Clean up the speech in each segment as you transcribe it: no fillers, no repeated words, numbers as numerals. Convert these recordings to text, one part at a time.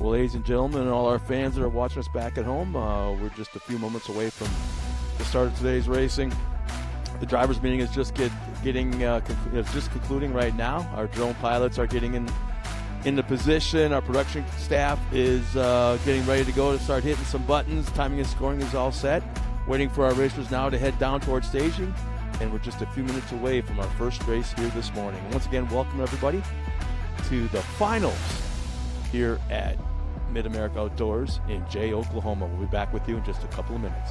Well, ladies and gentlemen, and all our fans that are watching us back at home, we're just a few moments away from the start of today's racing. The drivers' meeting is just concluding right now. Our drone pilots are getting in the position. Our production staff is getting ready to go to start hitting some buttons. Timing and scoring is all set. Waiting for our racers now to head down towards staging. And we're just a few minutes away from our first race here this morning. Once again, welcome everybody to the finals here at Mid-America Outdoors in Jay, Oklahoma. We'll be back with you in just a couple of minutes.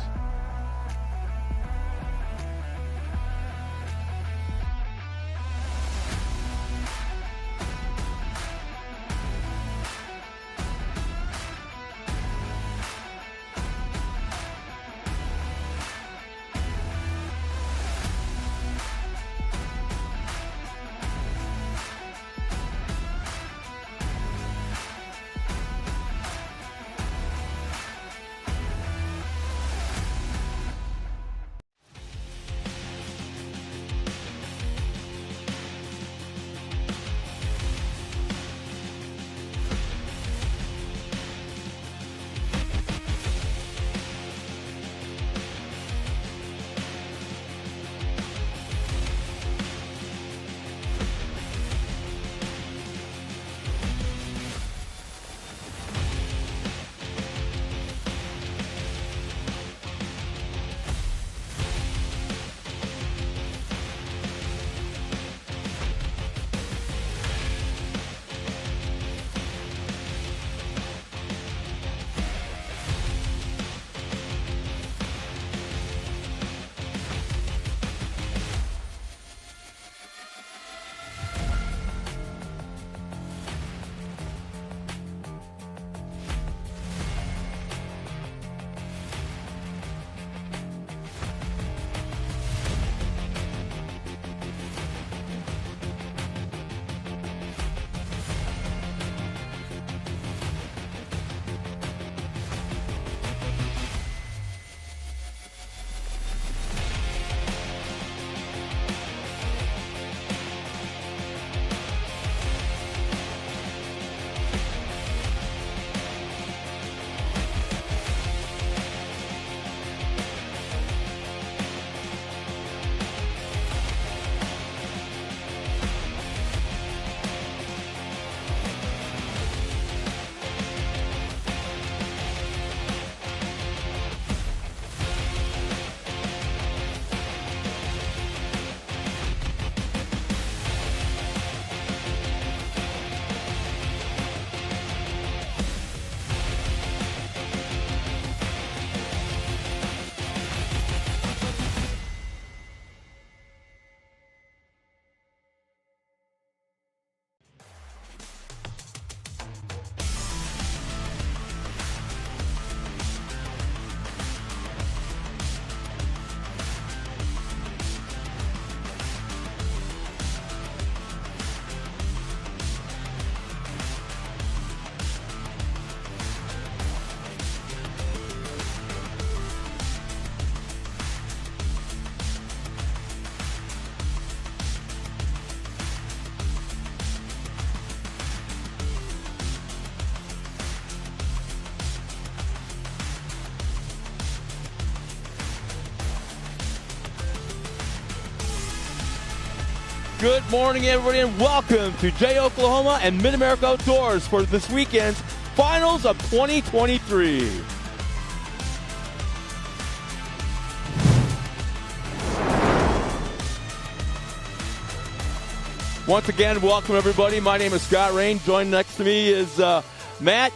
Good morning, everybody, and welcome to Jay, Oklahoma and Mid-America Outdoors for this weekend's finals of 2023. Once again, welcome, everybody. My name is Scott Rain. Joined next to me is Matt.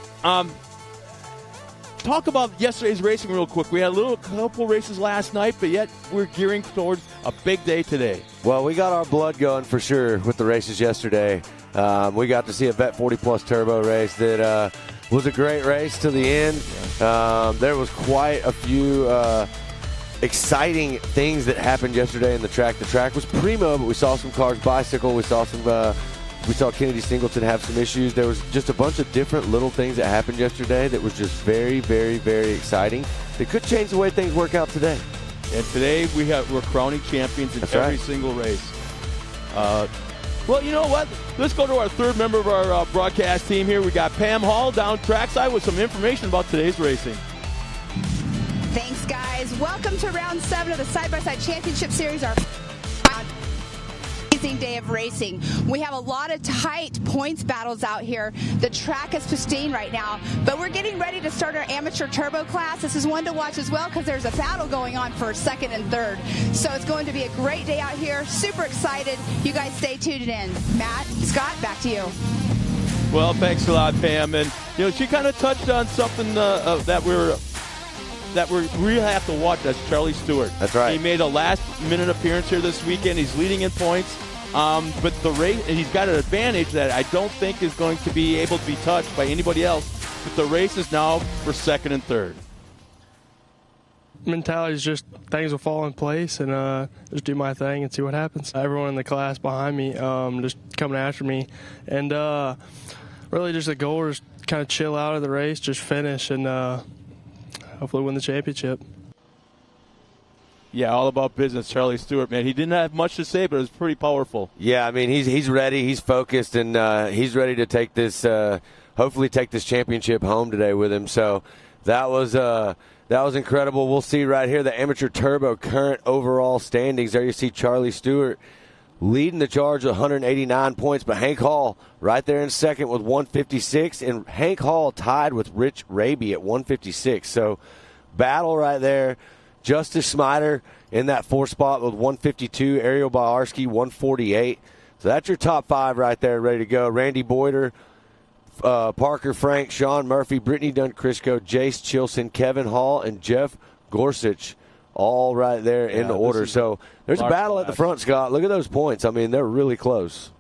Talk about yesterday's racing real quick. We had a couple races last night, but yet we're gearing towards a big day today. Well, we got our blood going for sure with the races yesterday. We got to see a Vet 40 Plus Turbo race that was a great race to the end. There was quite a few exciting things that happened yesterday in the track. The track was primo, but we saw some cars bicycle. We saw Kennedy Singleton have some issues. There was just a bunch of different little things that happened yesterday that was just very, very, very exciting. They could change the way things work out today. And today we're crowning champions in every single race. Well, you know what? Let's go to our third member of our broadcast team here. We got Pam Hall down trackside with some information about today's racing. Thanks, guys. Welcome to round 7 of the Side-by-Side Championship Series, our amazing day of racing. We have a lot of tight points battles out here. The track is pristine right now, but we're getting ready to start our amateur turbo class. This is one to watch as well because there's a battle going on for second and third. So it's going to be a great day out here. Super excited. You guys stay tuned in. Matt, Scott, back to you. Well, thanks a lot, Pam. And, you know, she kind of touched on something that we really have to watch. That's Charlie Stewart. That's right. He made a last-minute appearance here this weekend. He's leading in points. But the race, he's got an advantage that I don't think is going to be able to be touched by anybody else. But the race is now for second and third. Mentality is just things will fall in place and just do my thing and see what happens. Everyone in the class behind me just coming after me. And really just the goal is kind of chill out of the race, just finish, and hopefully win the championship. Yeah, all about business, Charlie Stewart, man. He didn't have much to say, but it was pretty powerful. Yeah, I mean, he's ready, he's focused, and he's ready to take this, hopefully take this championship home today with him. So that was incredible. We'll see right here the amateur turbo current overall standings. There you see Charlie Stewart leading the charge with 189 points, but Hank Hall right there in second with 156, and Hank Hall tied with Rich Raby at 156. So battle right there. Justice Smider in that 4th spot with 152. Ariel Bawarski, 148. So that's your top 5 right there, ready to go. Randy Boyder, Parker Frank, Sean Murphy, Brittany Dunn-Crisco, Jace Chilson, Kevin Hall, and Jeff Gorsuch, all right there in order. So there's a battle at the front, Scott. Look at those points. I mean, they're really close.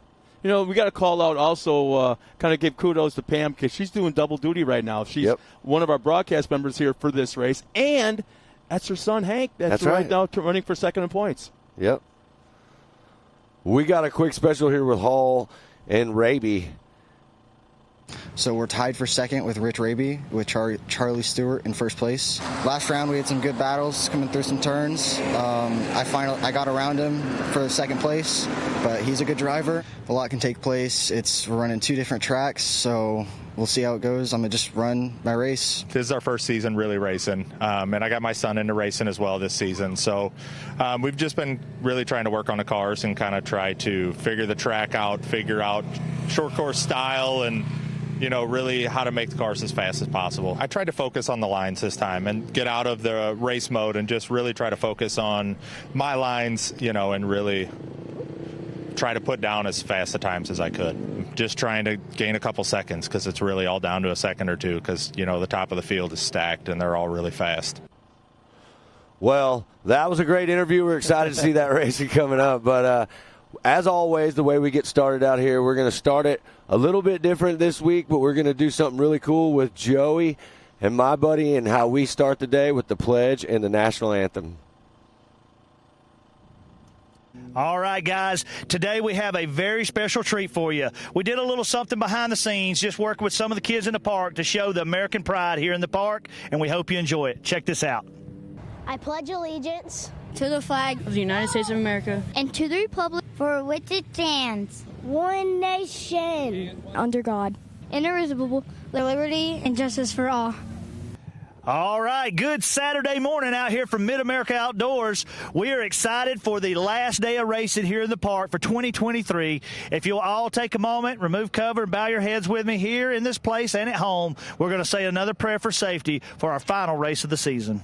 You know, we got to call out also, kind of give kudos to Pam because she's doing double duty right now. She's one of our broadcast members here for this race, and that's her son, Hank. That's right now running for second in points. Yep. We got a quick special here with Hall and Raby. So we're tied for second with Rich Raby, with Charlie Stewart in first place. Last round we had some good battles coming through some turns. I got around him for second place, but he's a good driver. A lot can take place. We're running 2 different tracks, so we'll see how it goes. I'm going to just run my race. This is our first season really racing, and I got my son into racing as well this season. So we've just been really trying to work on the cars and kind of try to figure the track out, figure out short course style, and you know, really how to make the cars as fast as possible. I tried to focus on the lines this time and get out of the race mode and just really try to focus on my lines, you know, and really try to put down as fast the times as I could. Just trying to gain a couple seconds because it's really all down to a second or two because, you know, the top of the field is stacked and they're all really fast. Well, that was a great interview. We're excited to see that racing coming up. But as always, the way we get started out here, we're going to start it a little bit different this week, but we're going to do something really cool with Joey and my buddy and how we start the day with the pledge and the national anthem. All right, guys, today we have a very special treat for you. We did a little something behind the scenes, just working with some of the kids in the park to show the American pride here in the park, and we hope you enjoy it. Check this out. I pledge allegiance to the flag of the United States of America and to the republic for which it stands, one nation, under God, indivisible, with liberty and justice for all. All right, good Saturday morning out here from Mid-America Outdoors. We are excited for the last day of racing here in the park for 2023. If you'll all take a moment, remove cover, and bow your heads with me here in this place and at home, we're going to say another prayer for safety for our final race of the season.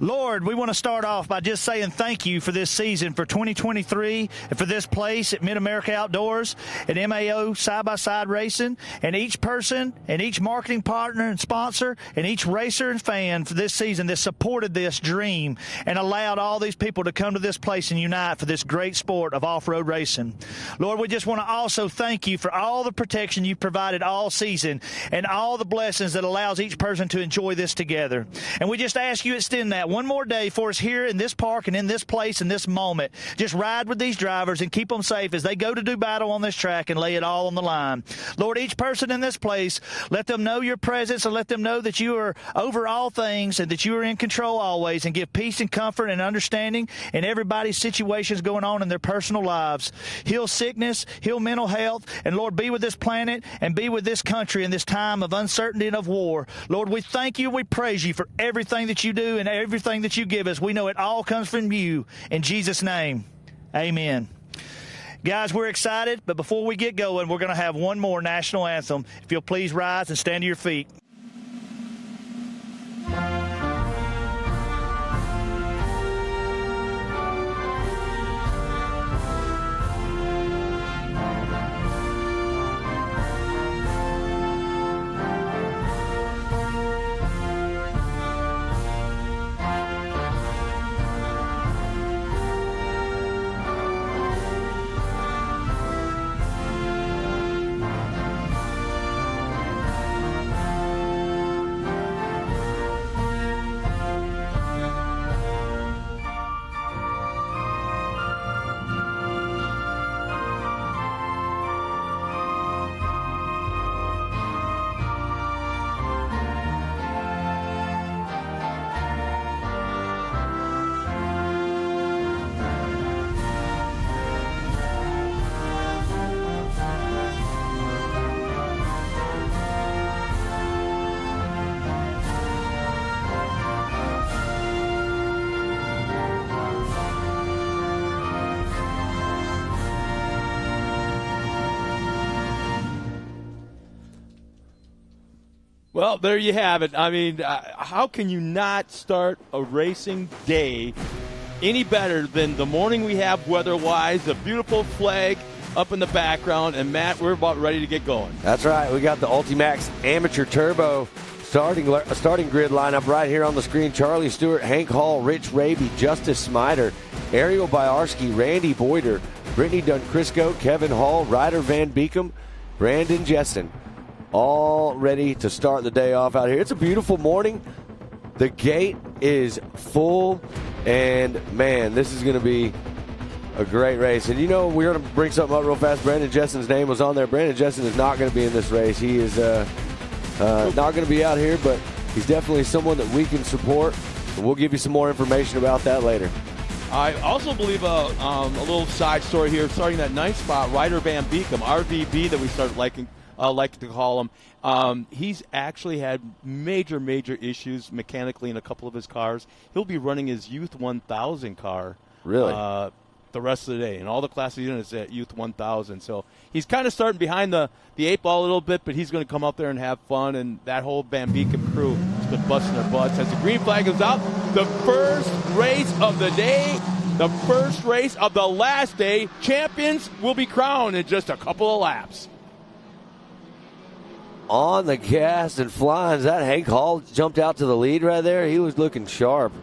Lord, we want to start off by just saying thank you for this season, for 2023, and for this place at Mid-America Outdoors and MAO Side-by-Side Racing, and each person and each marketing partner and sponsor and each racer and fan for this season that supported this dream and allowed all these people to come to this place and unite for this great sport of off-road racing. Lord, we just want to also thank you for all the protection you've provided all season and all the blessings that allows each person to enjoy this together. And we just ask you to extend that got one more day for us here in this park and in this place in this moment. Just ride with these drivers and keep them safe as they go to do battle on this track and lay it all on the line. Lord, each person in this place, let them know your presence and let them know that you are over all things and that you are in control always, and give peace and comfort and understanding in everybody's situations going on in their personal lives. Heal sickness, heal mental health, and Lord, be with this planet and be with this country in this time of uncertainty and of war. Lord, we thank you and we praise you for everything that you do and everything that you give us. We know it all comes from you. In Jesus' name, amen. Guys, we're excited, but before we get going, we're going to have one more national anthem. If you'll please rise and stand to your feet. Well, there you have it. I mean, how can you not start a racing day any better than the morning we have weather-wise, the beautiful flag up in the background, and, Matt, we're about ready to get going. That's right. We got the Ultimax Amateur Turbo starting grid lineup right here on the screen. Charlie Stewart, Hank Hall, Rich Raby, Justice Smider, Ariel Biarski, Randy Boyder, Brittany Duncrisco, Kevin Hall, Ryder Van Beekum, Brandon Jessen. All ready to start the day off out here. It's a beautiful morning. The gate is full, and, man, this is going to be a great race. And, you know, we're going to bring something up real fast. Brandon Jessen's name was on there. Brandon Jessen is not going to be in this race. He is not going to be out here, but he's definitely someone that we can support. And we'll give you some more information about that later. I also believe a little side story here. Starting that ninth spot, Ryder Van Beekum, RVB that we started like to call him. He's actually had major issues mechanically in a couple of his cars. He'll be running his Youth 1000 car. Really? The rest of the day. And all the Class A units at Youth 1000. So he's kind of starting behind the 8-ball a little bit, but he's going to come out there and have fun. And that whole Van Beekum crew has been busting their butts. As the green flag goes out, the first race of the day, the first race of the last day, champions will be crowned in just a couple of laps. On the gas and flying. That Hank Hall jumped out to the lead right there. He was looking sharp.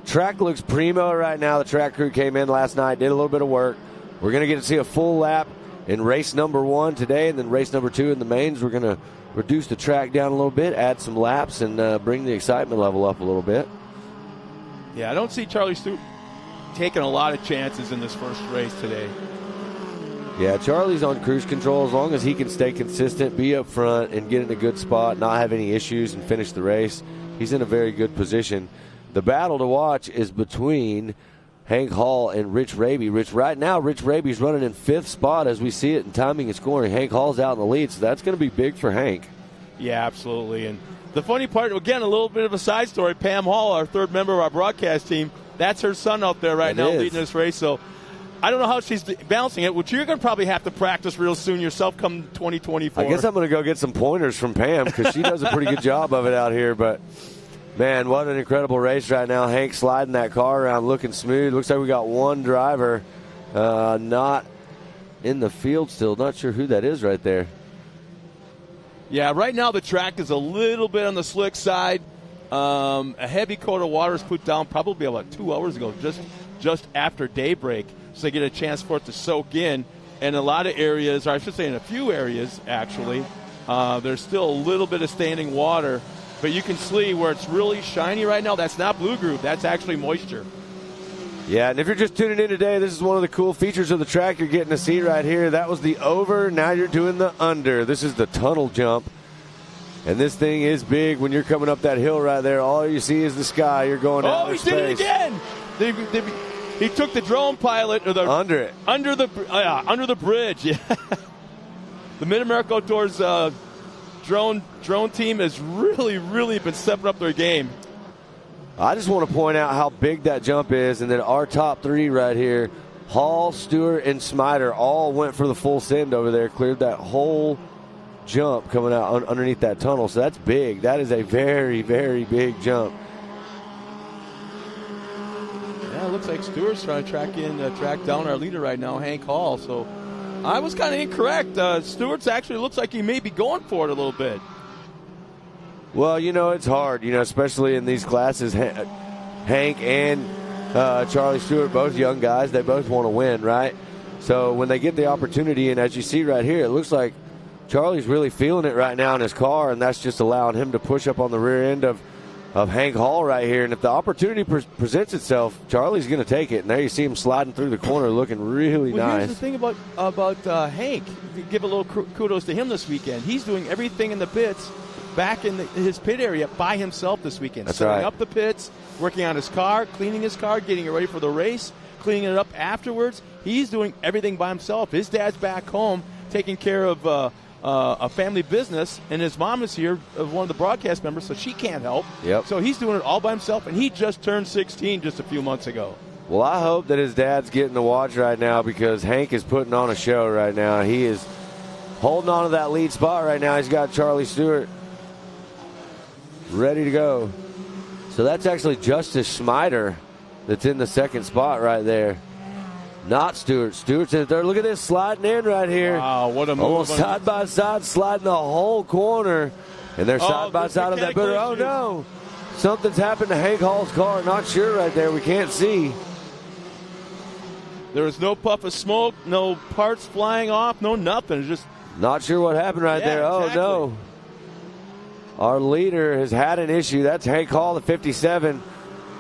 Track looks primo right now. The track crew came in last night, did a little bit of work. We're going to get to see a full lap in race number 1 today, and then race number 2 in the mains. We're going to reduce the track down a little bit, add some laps, and bring the excitement level up a little bit. Yeah, I don't see Charlie Stewart taking a lot of chances in this first race today. Yeah, Charlie's on cruise control as long as he can stay consistent, be up front, and get in a good spot, not have any issues, and finish the race. He's in a very good position. The battle to watch is between Hank Hall and Rich Raby. Right now, Rich Raby's running in 5th spot as we see it in timing and scoring. Hank Hall's out in the lead, so that's going to be big for Hank. Yeah, absolutely. And the funny part, again, a little bit of a side story, Pam Hall, our third member of our broadcast team, that's her son out there right now leading this race. So I don't know how she's balancing it, which you're going to probably have to practice real soon yourself come 2024. I guess I'm going to go get some pointers from Pam because she does a pretty good job of it out here. But, man, what an incredible race right now. Hank sliding that car around looking smooth. Looks like we got one driver not in the field still. Not sure who that is right there. Yeah, right now the track is a little bit on the slick side. A heavy coat of water is put down probably about 2 hours ago, just after daybreak, so they get a chance for it to soak in. And a lot of areas, or I should say in a few areas actually, there's still a little bit of standing water. but you can see where it's really shiny right now. That's not blue groove. That's actually moisture. Yeah, and if you're just tuning in today, this is one of the cool features of the track you're getting to see right here. That was the over. Now you're doing the under. This is the tunnel jump. And this thing is big when you're coming up that hill right there. All you see is the sky. You're going out of space. Oh, he did it again. He took the drone pilot under the bridge. Yeah. The Mid-America Outdoors drone team has really been stepping up their game. I just want to point out how big that jump is, and then our top three right here, Hall, Stewart, and Smider, all went for the full send over there, cleared that whole jump coming out underneath that tunnel. So that's big. That is a very, very big jump. Yeah, it looks like Stewart's trying to track down our leader right now, Hank Hall. So I was kind of incorrect. Stewart's actually looks like he may be going for it a little bit. Well, it's hard, especially in these classes. Hank and Charlie Stewart, both young guys, they both want to win, right? So when they get the opportunity, and as you see right here, it looks like Charlie's really feeling it right now in his car, and that's just allowing him to push up on the rear end of Hank Hall right here. And if the opportunity presents itself, Charlie's going to take it. And there you see him sliding through the corner looking really nice. Here's the thing about Hank. Give a little kudos to him this weekend. He's doing everything in the pits back in his pit area by himself this weekend. That's Setting right. up the pits, working on his car, cleaning his car, getting it ready for the race, cleaning it up afterwards. He's doing everything by himself. His dad's back home taking care of a family business, and his mom is here, one of the broadcast members, so she can't help. Yep. So he's doing it all by himself, and he just turned 16 just a few months ago. Well, I hope that his dad's getting to watch right now, because Hank is putting on a show right now. He is holding on to that lead spot right now. He's got Charlie Stewart ready to go. So that's actually Justice Smider that's in the second spot right there. Not Stewart. Stewart's in there. Look at this sliding in right here. Wow, what a move. Almost side by side, sliding the whole corner. And they're side by side on that booter. Oh, no. Something's happened to Hank Hall's car. Not sure right there. We can't see. There was no puff of smoke, no parts flying off, no nothing. It's just not sure what happened right there. Exactly. Oh, no. Our leader has had an issue. That's Hank Hall, the 57.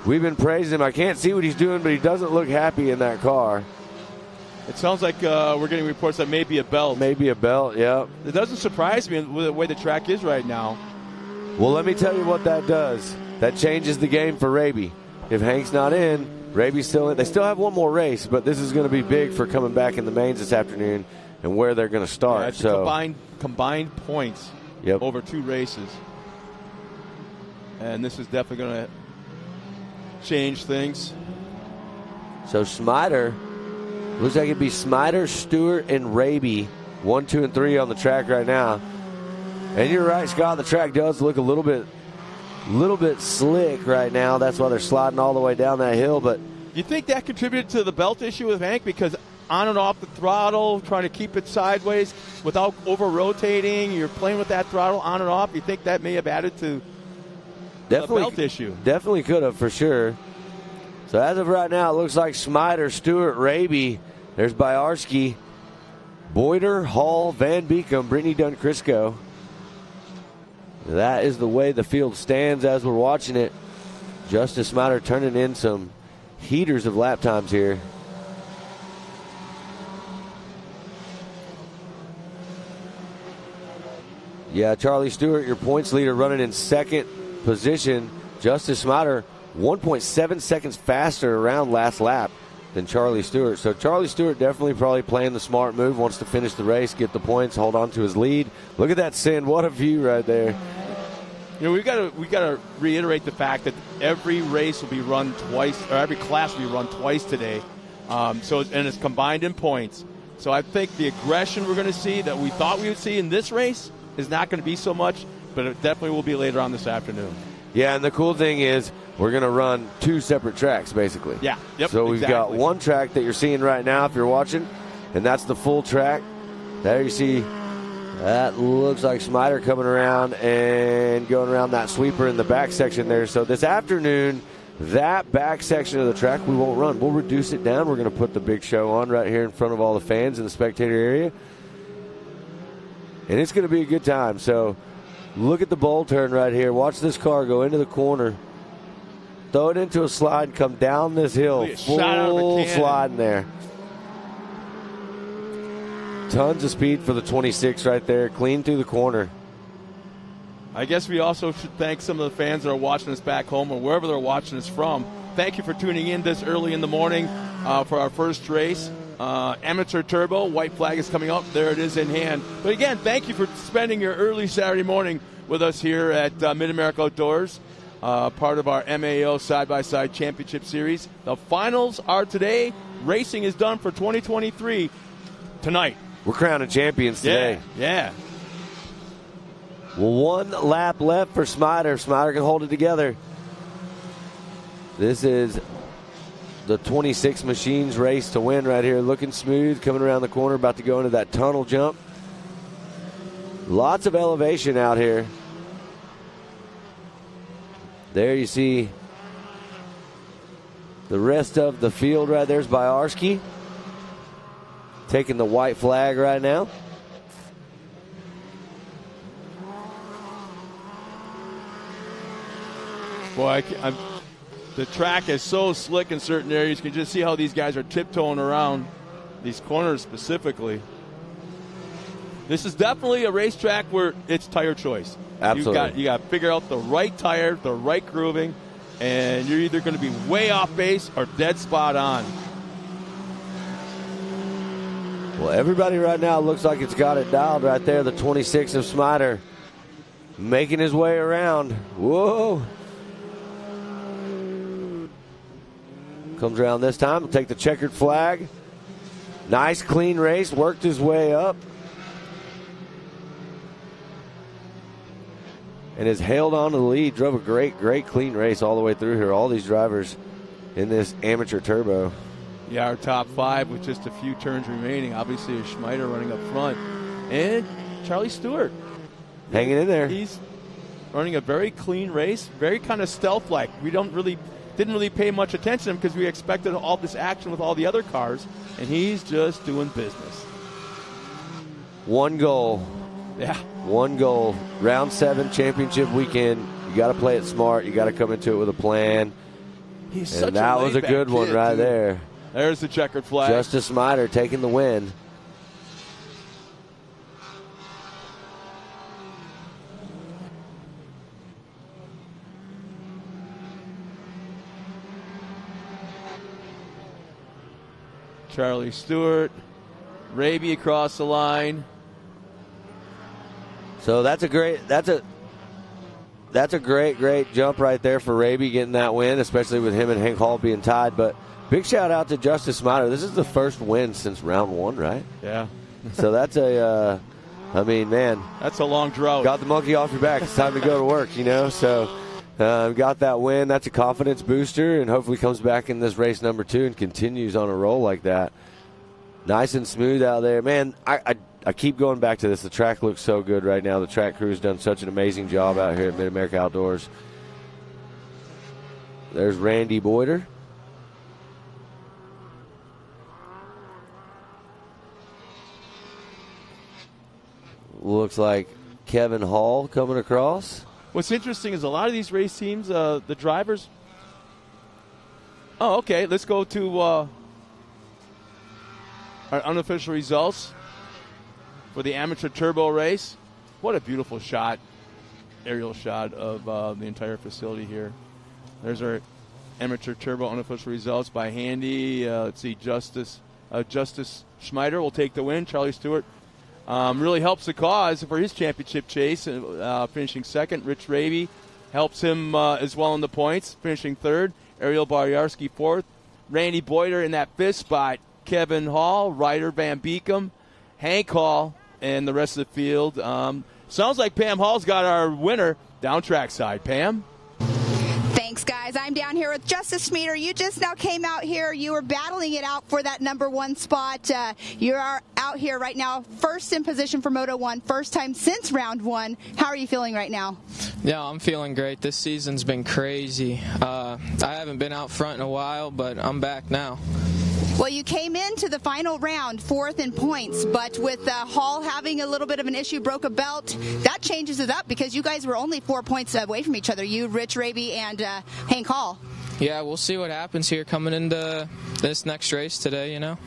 We've been praising him. I can't see what he's doing, but he doesn't look happy in that car. It sounds like we're getting reports that maybe a belt. Maybe a belt, yeah. It doesn't surprise me with the way the track is right now. Well, let me tell you what that does. That changes the game for Raby. If Hank's not in, Raby's still in. They still have one more race, but this is going to be big for coming back in the mains this afternoon and where they're going to start. Yeah, it's combined points over two races. And this is definitely going to change things. So Smider, looks like it'd be Smider, Stewart, and Raby, 1, 2, and 3 on the track right now. And you're right, Scott, the track does look a little bit slick right now. That's why they're sliding all the way down that hill. But you think that contributed to the belt issue with Hank? Because on and off the throttle, trying to keep it sideways without over-rotating, you're playing with that throttle on and off. You think that may have added to the belt issue? Definitely could have, for sure. So as of right now, it looks like Smider, Stewart, Raby. There's Byarski, Boyder, Hall, Van Beekum, Brittany Dunn-Crisco. That is the way the field stands as we're watching it. Justice Smider turning in some heaters of lap times here. Yeah, Charlie Stewart, your points leader, running in second position. Justice Smider, 1.7 seconds faster around last lap than Charlie Stewart. So Charlie Stewart definitely probably playing the smart move, wants to finish the race, get the points, hold on to his lead. Look at that send. What a view right there. You know, we got to reiterate the fact that every race will be run twice, or every class will be run twice today. And it's combined in points. So I think the aggression we're going to see that we thought we would see in this race is not going to be so much, but it definitely will be later on this afternoon. Yeah, and the cool thing is we're going to run two separate tracks, basically. Yeah, yep. So we've got one track that you're seeing right now if you're watching, and that's the full track. There you see, that looks like Smider coming around and going around that sweeper in the back section there. So this afternoon, that back section of the track we won't run. We'll reduce it down. We're going to put the big show on right here in front of all the fans in the spectator area. And it's going to be a good time. So Look at the bowl turn right here. Watch this car go into the corner. Throw it into a slide and come down this hill. Full sliding there. Tons of speed for the 26 right there. Clean through the corner. I guess we also should thank some of the fans that are watching us back home or wherever they're watching us from. Thank you for tuning in this early in the morning for our first race. Amateur Turbo, white flag is coming up. There it is in hand. But again, thank you for spending your early Saturday morning with us here at Mid-America Outdoors, part of our MAO Side-by-Side Championship Series. The finals are today. Racing is done for 2023 tonight. We're crowning champions today. Yeah. Well, one lap left for Smider. Smider can hold it together. This is the 26 Machines race to win right here. Looking smooth, coming around the corner, about to go into that tunnel jump. Lots of elevation out here. There you see the rest of the field right there's Byarski taking the white flag right now. Boy, the track is so slick in certain areas. You can just see how these guys are tiptoeing around these corners specifically. This is definitely a racetrack where it's tire choice. Absolutely. You got to figure out the right tire, the right grooving, and you're either going to be way off base or dead spot on. Well, everybody right now looks like it's got it dialed right there. The 26 of Smider making his way around. Whoa. Comes around this time. Will take the checkered flag. Nice, clean race. Worked his way up. And has held on to the lead. Drove a great, clean race all the way through here. All these drivers in this amateur turbo. Yeah, our top five with just a few turns remaining. Obviously, Schmider running up front. And Charlie Stewart. Hanging in there. He's running a very clean race. Very kind of stealth-like. We didn't really pay much attention to him because we expected all this action with all the other cars. And he's just doing business. One goal. Yeah. One goal. Round 7 championship weekend. You got to play it smart. You got to come into it with a plan. And that was a good one right there. There's the checkered flag. Justice Smider taking the win. Charlie Stewart, Raby across the line. So that's a great jump right there for Raby getting that win, especially with him and Hank Hall being tied. But big shout out to Justice Smider. This is the first win since round 1, right? Yeah. So that's man. That's a long drought. Got the monkey off your back. It's time to go to work, you know. So got that win. That's a confidence booster, and hopefully comes back in this race number 2 and continues on a roll like that. Nice and smooth out there. Man, I keep going back to this. The track looks so good right now. The track crew's done such an amazing job out here at Mid-America Outdoors. There's Randy Boyder. Looks like Kevin Hall coming across. What's interesting is a lot of these race teams, the drivers. Oh, okay. Let's go to our unofficial results for the amateur turbo race. What a beautiful shot, aerial shot of the entire facility here. There's our amateur turbo unofficial results by Handy. Let's see, Justice Schmider will take the win. Charlie Stewart really helps the cause for his championship chase, finishing second. Rich Raby helps him as well in the points, finishing third. Ariel Boryarski fourth. Randy Boyder in that fifth spot. Kevin Hall, Ryder Van Beekum, Hank Hall, and the rest of the field. Sounds like Pam Hall's got our winner down track side. Pam? Thanks, guys. I'm down here with Justice Schmider. You just now came out here. You were battling it out for that number 1 spot. You are out here right now, first in position for Moto 1, first time since round 1. How are you feeling right now? Yeah, I'm feeling great. This season's been crazy. I haven't been out front in a while, but I'm back now. Well, you came into the final round 4th in points, but with Hall having a little bit of an issue, broke a belt, that changes it up because you guys were only 4 points away from each other, you, Rich Raby, and Hank Hall. Yeah, we'll see what happens here coming into this next race today, you know.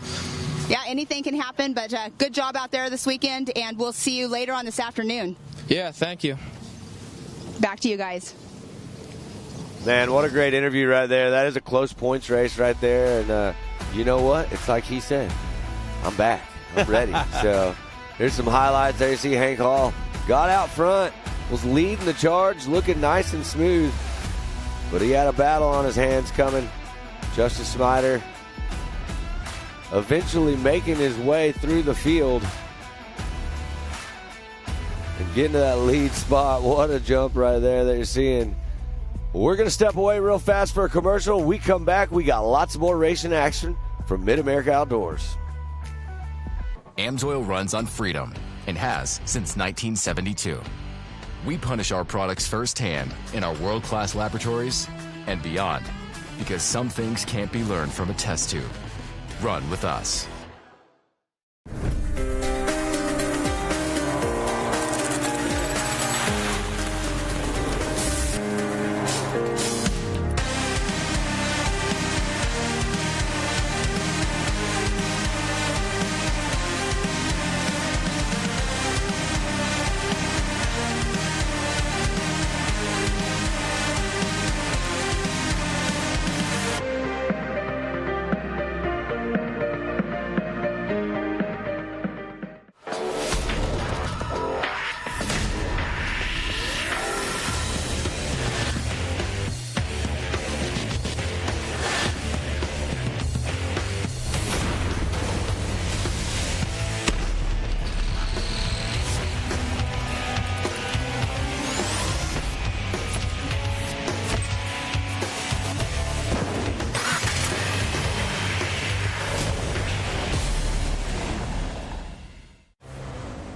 Yeah, anything can happen, but good job out there this weekend, and we'll see you later on this afternoon. Yeah, thank you. Back to you guys. Man, what a great interview right there. That is a close points race right there, and you know what? It's like he said, I'm back. I'm ready. So here's some highlights there. You see Hank Hall got out front, was leading the charge, looking nice and smooth, but he had a battle on his hands coming. Justice Snyder eventually making his way through the field and getting to that lead spot. What a jump right there that you're seeing. We're going to step away real fast for a commercial. We come back, we got lots more racing action from Mid-America Outdoors. AMSOIL runs on freedom and has since 1972. We punish our products firsthand in our world-class laboratories and beyond, because some things can't be learned from a test tube. Run with us.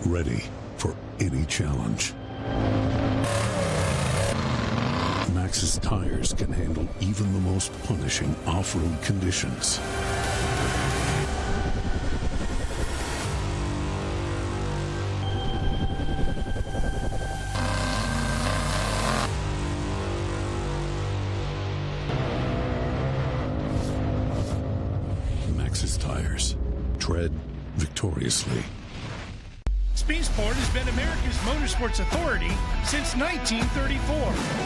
Ready for any challenge. Maxxis tires can handle even the most punishing off-road conditions. Maxxis tires. Tread victoriously. Speed Sport has been America's motorsports authority since 1934.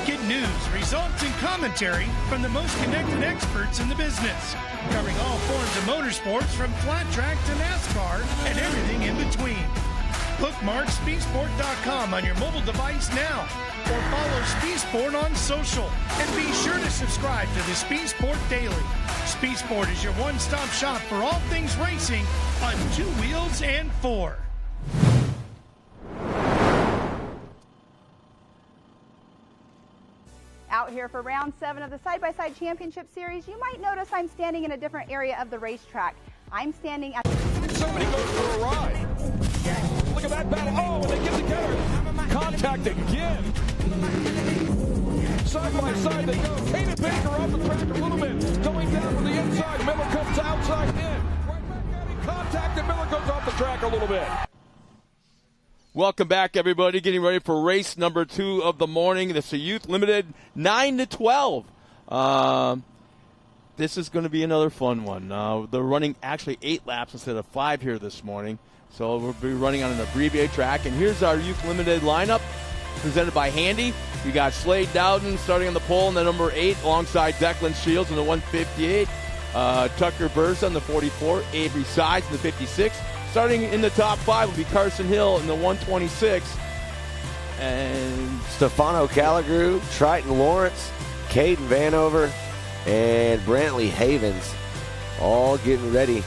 Get news, results, and commentary from the most connected experts in the business, covering all forms of motorsports from flat track to NASCAR and everything in between. Bookmark speedsport.com on your mobile device now, or follow Speed Sport on social, and be sure to subscribe to the Speed Sport Daily. Speed Sport is your one-stop shop for all things racing on 2 wheels and 4. Out here for round 7 of the Side-by-Side Championship Series, you might notice I'm standing in a different area of the racetrack. I'm standing at... Somebody goes for a ride. Look at that battle. Oh, when they get together. Contact again. Side by side they go. Hayden Baker off the track a little bit. Going down from the inside. Miller comes outside in. Right back at him. Contact and Miller goes off the track a little bit. Welcome back, everybody. Getting ready for race number 2 of the morning. This is a Youth Limited 9 to 12. This is going to be another fun one. They're running actually 8 laps instead of 5 here this morning. So we'll be running on an abbreviated track. And here's our Youth Limited lineup presented by Handy. We got Slade Dowden starting on the pole in the number 8 alongside Declan Shields in the 158. Tucker Bursa in the 44. Avery Sides in the 56. Starting in the top 5 will be Carson Hill in the 126. And Stefano Calagru, Triton Lawrence, Caden Vanover, and Brantley Havens all getting ready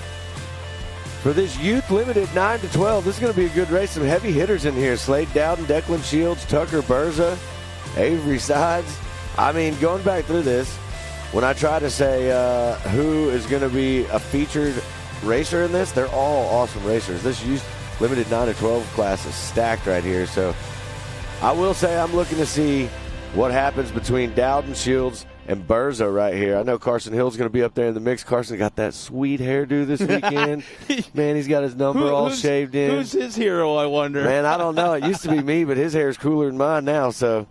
for this Youth Limited 9 to 12. This is going to be a good race. Some heavy hitters in here. Slade Dowden, Declan Shields, Tucker Burza, Avery Sides. I mean, going back through this, when I try to say who is going to be a featured racer in this, they're all awesome racers. This Youth Limited 9 to 12 class is stacked right here. So I will say I'm looking to see what happens between Dowden, Shields, and Berza right here. I know Carson Hill's going to be up there in the mix. Carson got that sweet hairdo this weekend. Man, he's got his number all shaved in. Who's his hero, I wonder? Man, I don't know. It used to be me, but his hair's cooler than mine now, so.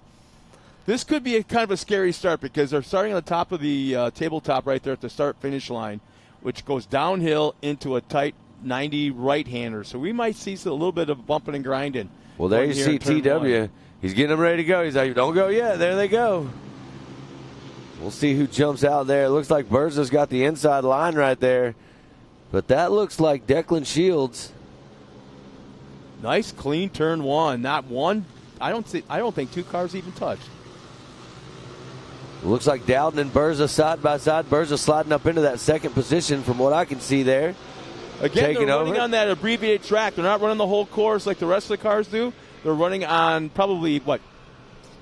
This could be kind of a scary start because they're starting on the top of the tabletop right there at the start-finish line, which goes downhill into a tight 90 right-hander. So we might see a little bit of bumping and grinding. Well, there you see TW. He's getting them ready to go. He's like, don't go yet. There they go. We'll see who jumps out there. It looks like Berza's got the inside line right there. But that looks like Declan Shields. Nice clean turn one. Not one. I don't think two cars even touched. Looks like Dowden and Berza side by side. Berza sliding up into that second position from what I can see there. Again, they're running on that abbreviated track. They're not running the whole course like the rest of the cars do. They're running on probably,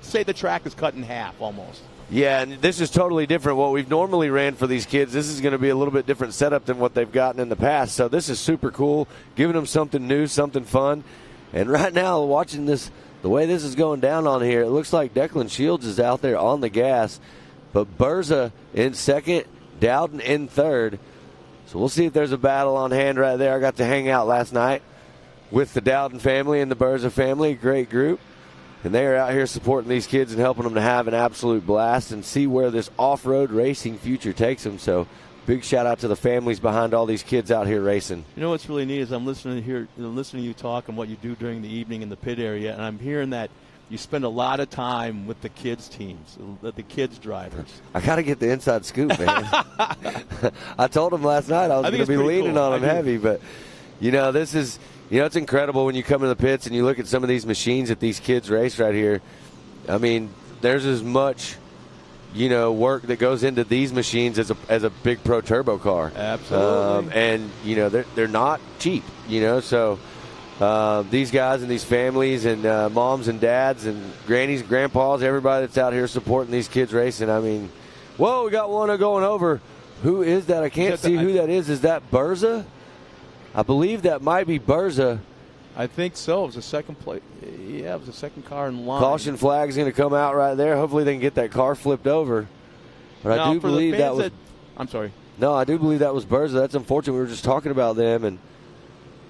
say the track is cut in half almost. Yeah, and this is totally different. What we've normally ran for these kids, this is going to be a little bit different setup than what they've gotten in the past. So this is super cool, giving them something new, something fun. And right now, watching this, the way this is going down on here, it looks like Declan Shields is out there on the gas. But Berza in second, Dowden in third. So we'll see if there's a battle on hand right there. I got to hang out last night with the Dowden family and the Berza family, great group. And they are out here supporting these kids and helping them to have an absolute blast and see where this off-road racing future takes them. So big shout out to the families behind all these kids out here racing. You know what's really neat is I'm listening to you talk and what you do during the evening in the pit area, and I'm hearing that you spend a lot of time with the kids' teams, the kids' drivers. I got to get the inside scoop, man. I told them last night I was going to be leaning on them heavy, but, this is – it's incredible when you come to the pits and you look at some of these machines that these kids race right here. I mean, there's as much, work that goes into these machines as a big pro turbo car. Absolutely. And, they're not cheap, so these guys and these families and moms and dads and grannies and grandpas, everybody that's out here supporting these kids racing. I mean, whoa, we got one going over. Who is that? I can't see who that is. Is that Berza? I believe that might be Berza. I think so. It was a second place. Yeah, it was the second car in line. Caution flag is going to come out right there. Hopefully they can get that car flipped over. But I do believe that was... I'm sorry. No, I do believe that was Berza. That's unfortunate. We were just talking about them. And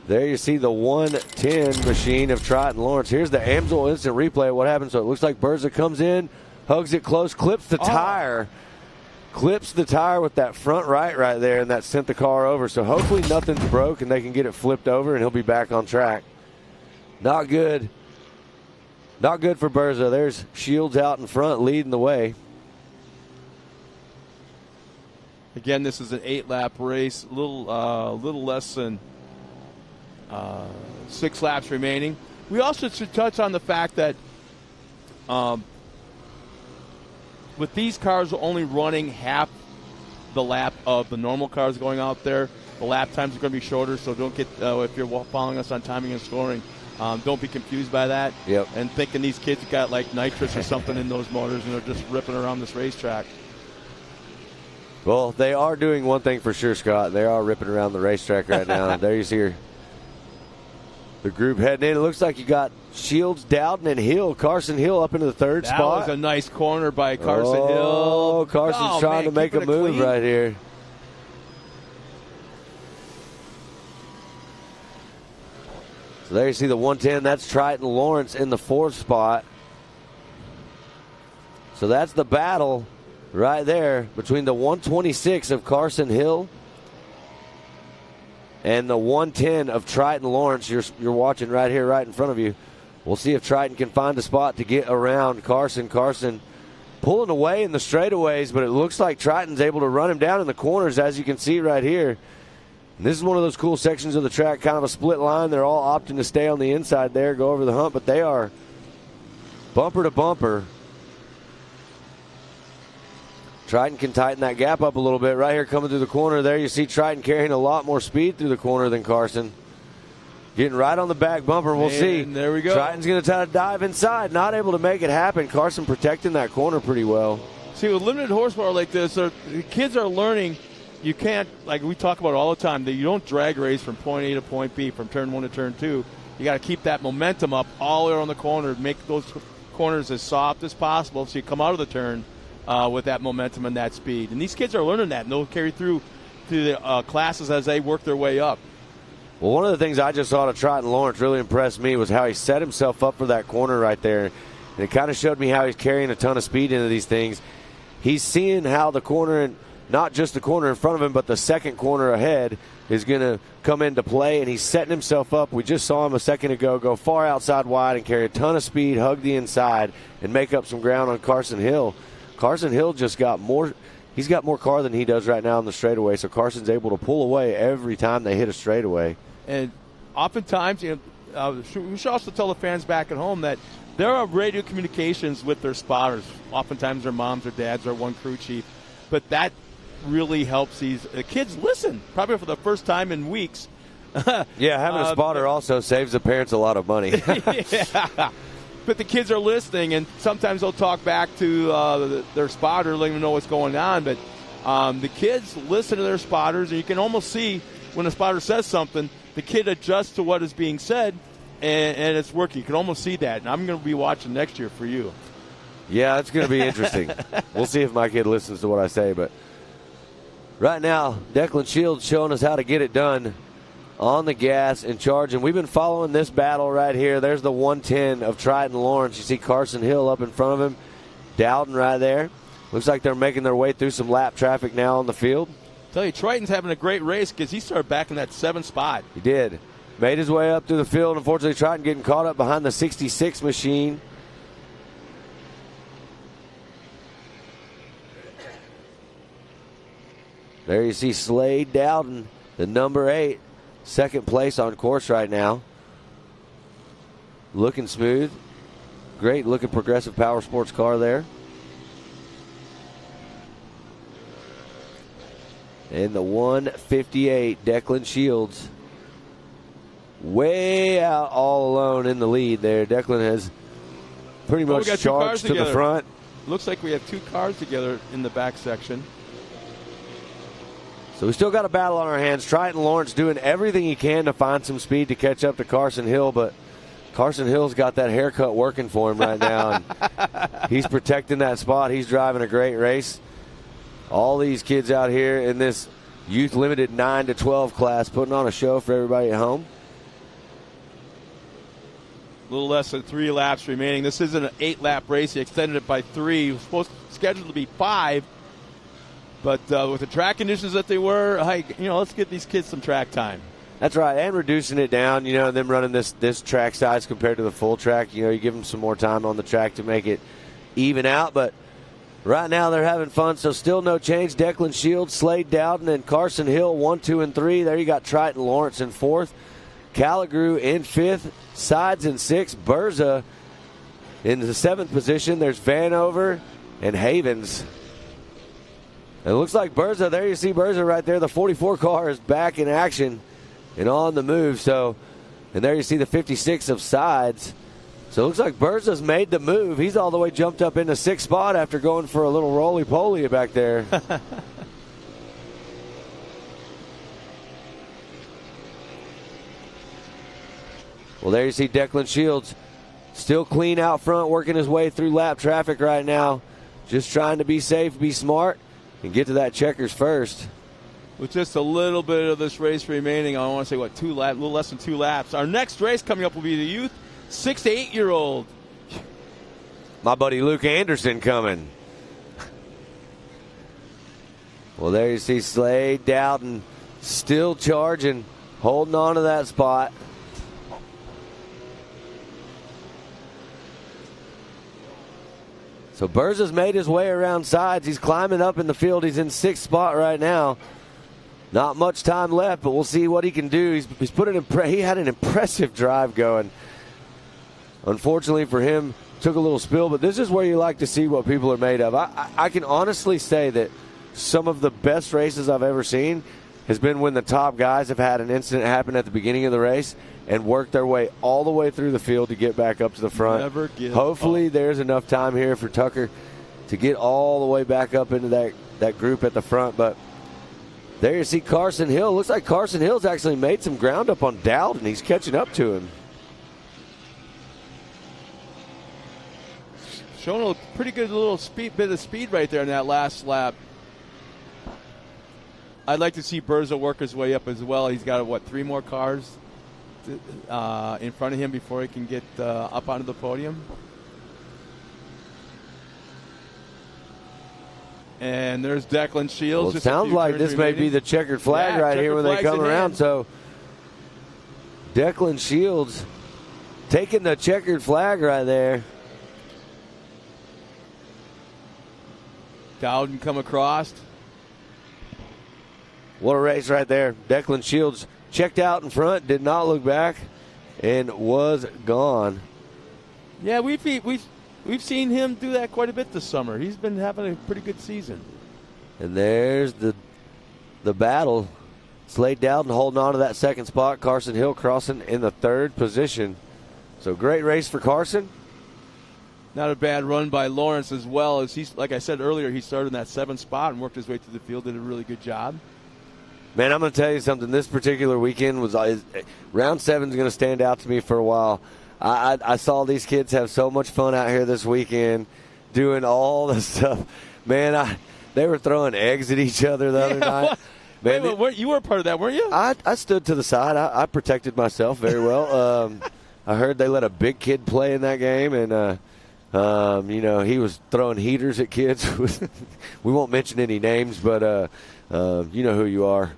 there you see the 110 machine of Triton Lawrence. Here's the Amsoil instant replay of what happened. So it looks like Berza comes in, hugs it close, clips the tire. Clips the tire with that front right there, and that sent the car over. So hopefully nothing's broke and they can get it flipped over and he'll be back on track. Not good. Not good for Berza. There's Shields out in front leading the way. Again, this is an 8-lap race. A little less than 6 laps remaining. We also should touch on the fact that with these cars only running half the lap of the normal cars going out there, the lap times are going to be shorter, so don't get, if you're following us on timing and scoring, don't be confused by that. Yep. And thinking these kids got like nitrous or something in those motors and they're just ripping around this racetrack. Well, they are doing one thing for sure, Scott. They are ripping around the racetrack right now. There you see the group heading in. It looks like you got Shields, Dowden, and Hill. Carson Hill up into the third spot. That was a nice corner by Carson Hill. Oh, Carson's trying to make a move clean right here. So there you see the 110. That's Triton Lawrence in the 4th spot. So that's the battle right there between the 126 of Carson Hill and the 110 of Triton Lawrence. You're watching right here, right in front of you. We'll see if Triton can find a spot to get around Carson. Carson pulling away in the straightaways, but it looks like Triton's able to run him down in the corners, as you can see right here. And this is one of those cool sections of the track, kind of a split line. They're all opting to stay on the inside there, go over the hump, but they are bumper to bumper. Triton can tighten that gap up a little bit. Right here coming through the corner there, you see Triton carrying a lot more speed through the corner than Carson. Getting right on the back bumper. We'll see. There we go. Triton's going to try to dive inside. Not able to make it happen. Carson protecting that corner pretty well. See, with limited horsepower like this, the kids are learning you can't, like we talk about all the time, that you don't drag race from point A to point B, from turn 1 to turn 2. You got to keep that momentum up all the way around the corner, make those corners as soft as possible so you come out of the turn with that momentum and that speed. And these kids are learning that, and they'll carry through to the classes as they work their way up. Well, one of the things I just saw to Triton Lawrence really impressed me was how he set himself up for that corner right there. And it kind of showed me how he's carrying a ton of speed into these things. He's seeing how the corner, and not just the corner in front of him, but the second corner ahead is going to come into play, and he's setting himself up. We just saw him a second ago go far outside wide and carry a ton of speed, hug the inside, and make up some ground on Carson Hill. Carson Hill just got more. He's got more car than he does right now on the straightaway, so Carson's able to pull away every time they hit a straightaway. And oftentimes, we should also tell the fans back at home that there are radio communications with their spotters. Oftentimes their moms or dads or one crew chief. But that really helps these kids listen, probably for the first time in weeks. Yeah, having a spotter also saves the parents a lot of money. Yeah. But the kids are listening, and sometimes they'll talk back to their spotter, letting them know what's going on. But the kids listen to their spotters, and you can almost see when a spotter says something, the kid adjusts to what is being said, and it's working. You can almost see that. And I'm going to be watching next year for you. Yeah, it's going to be interesting. We'll see if my kid listens to what I say. But right now, Declan Shields showing us how to get it done on the gas and charging. We've been following this battle right here. There's the 110 of Triton Lawrence. You see Carson Hill up in front of him. Dowden right there. Looks like they're making their way through some lap traffic now on the field. Tell you, Triton's having a great race because he started back in that 7th spot. He did. Made his way up through the field. Unfortunately, Triton getting caught up behind the 66 machine. There you see Slade Dowden, the number 8, second place on course right now. Looking smooth. Great looking progressive power sports car there. And the 158, Declan Shields, way out all alone in the lead there. Declan has pretty much charged to the front. Looks like we have 2 cars together in the back section. So we still got a battle on our hands. Triton Lawrence doing everything he can to find some speed to catch up to Carson Hill, but Carson Hill's got that haircut working for him right now. And he's protecting that spot. He's driving a great race. All these kids out here in this youth limited 9 to 12 class putting on a show for everybody at home. A little less than 3 laps remaining. This isn't an 8-lap race. He extended it by 3. It was scheduled to be 5. But with the track conditions that they were, let's get these kids some track time. That's right, and reducing it down, them running this track size compared to the full track. You give them some more time on the track to make it even out. But right now they're having fun, so still no change. Declan Shields, Slade Dowden, and Carson Hill, 1, 2, and 3. There you got Triton Lawrence in 4th. Calligrew in 5th. Sides in 6th. Berza in the 7th position. There's Vanover and Havens. It looks like Berza, there you see Berza right there. The 44 car is back in action and on the move. And there you see the 56 of Sides. So it looks like Berza's made the move. He's all the way jumped up into 6th spot after going for a little roly-poly back there. Well, there you see Declan Shields still clean out front, working his way through lap traffic right now. Just trying to be safe, be smart, and get to that checkers first. With just a little bit of this race remaining, I want to say, a little less than 2 laps. Our next race coming up will be the youth 6 to 8-year-old. My buddy Luke Anderson coming. Well, there you see Slade Dowden still charging, holding on to that spot. So Berza's made his way around Sides. He's climbing up in the field. He's in 6th spot right now. Not much time left, but we'll see what he can do. He's put he had an impressive drive going. Unfortunately for him, took a little spill, but this is where you like to see what people are made of. I can honestly say that some of the best races I've ever seen has been when the top guys have had an incident happen at the beginning of the race and worked their way all the way through the field to get back up to the front. Never give Hopefully up. There's enough time here for Tucker to get all the way back up into that group at the front. But there you see Carson Hill. Looks like Carson Hill's actually made some ground up on Dowden. He's catching up to him. Showing a pretty good little bit of speed right there in that last lap. I'd like to see Berza work his way up as well. He's got, 3 more cars in front of him before he can get up onto the podium. And there's Declan Shields. Well, it sounds like this may be the checkered flag right here when they come around. So Declan Shields taking the checkered flag right there. Dowden come across. What a race right there. Declan Shields checked out in front, did not look back, and was gone. Yeah, we've seen him do that quite a bit this summer. He's been having a pretty good season. And there's the battle. Slade Dowden holding on to that second spot. Carson Hill crossing in the 3rd position. So great race for Carson. Not a bad run by Lawrence as well. As he's, like I said earlier, he started in that 7th spot and worked his way through the field, did a really good job. Man, I'm going to tell you something. This particular weekend round 7 is going to stand out to me for a while. I saw these kids have so much fun out here this weekend doing all the stuff. Man, they were throwing eggs at each other the other night. Man, wait, you were part of that, weren't you? I stood to the side. I protected myself very well. I heard they let a big kid play in that game, and he was throwing heaters at kids. We won't mention any names, but you know who you are.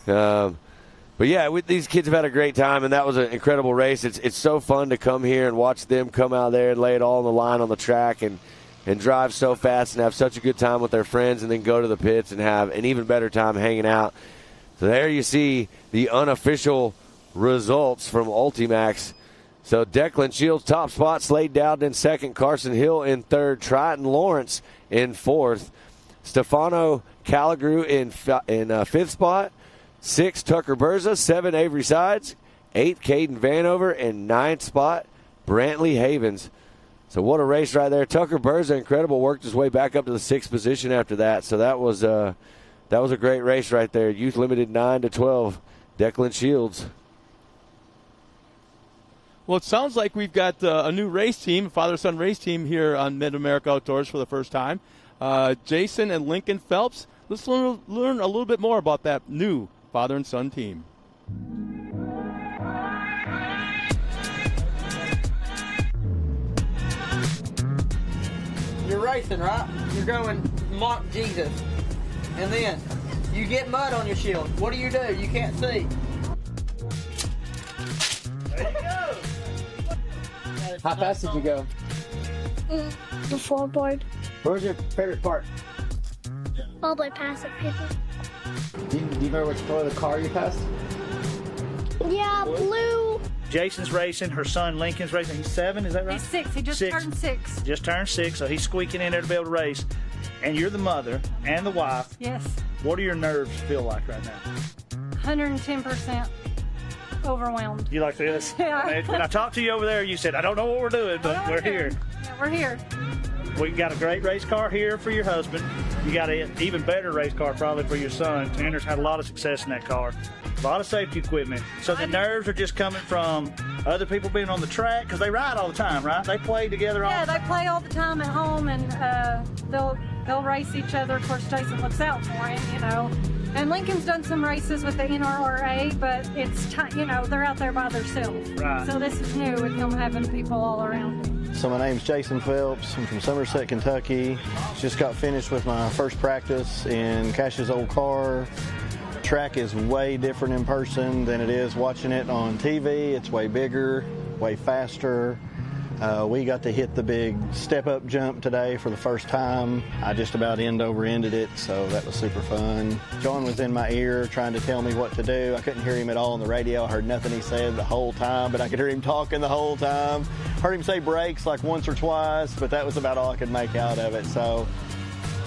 But, yeah, these kids have had a great time, and that was an incredible race. It's so fun to come here and watch them come out there and lay it all on the line on the track and drive so fast and have such a good time with their friends and then go to the pits and have an even better time hanging out. So there you see the unofficial results from Ultimax. So Declan Shields, top spot. Slade Dowden in 2nd. Carson Hill in 3rd. Triton Lawrence in 4th. Stefano Calagru in 5th spot. 6, Tucker Berza. 7, Avery Sides. 8, Caden Vanover. And 9th spot, Brantley Havens. So what a race right there. Tucker Berza, incredible, worked his way back up to the 6th position after that. So that was a great race right there. Youth Limited 9-12. Declan Shields. Well, it sounds like we've got a new race team, a father-son race team here on Mid-America Outdoors for the first time. Jason and Lincoln Phelps. Let's learn a little bit more about that new father and son team. You're racing, right? You're going mock Jesus. And then you get mud on your shield. What do? You can't see. There you go. How fast did you go? The floorboard. Where's your favorite part? All the passive people. Do you remember which color of the car you passed? Yeah, blue. Jason's racing. Her son Lincoln's racing. He's 7, is that right? He's 6. He just turned 6. Just turned 6, so he's squeaking in there to be able to race. And you're the mother and the wife. Yes. What do your nerves feel like right now? 110% overwhelmed. You like this? Yeah. When I talked to you over there, you said, I don't know what we're doing, but we're here. Yeah, we're here. We got a great race car here for your husband. You got an even better race car probably for your son. Tanner's had a lot of success in that car. A lot of safety equipment. So the nerves are just coming from other people being on the track because they ride all the time, right? They play together all the time. Yeah, they play all the time at home, and they'll race each other. Of course, Jason looks out for him, And Lincoln's done some races with the NRRA, but it's they're out there by themselves. Right. So this is new with them having people all around them. So my name's Jason Phelps. I'm from Somerset, Kentucky. Just got finished with my first practice in Cash's old car. Track is way different in person than it is watching it on TV. It's way bigger, way faster. We got to hit the big step-up jump today for the first time. I just about end-over-ended it, so that was super fun. John was in my ear trying to tell me what to do. I couldn't hear him at all on the radio. I heard nothing he said the whole time, but I could hear him talking the whole time. Heard him say brakes like once or twice, but that was about all I could make out of it. So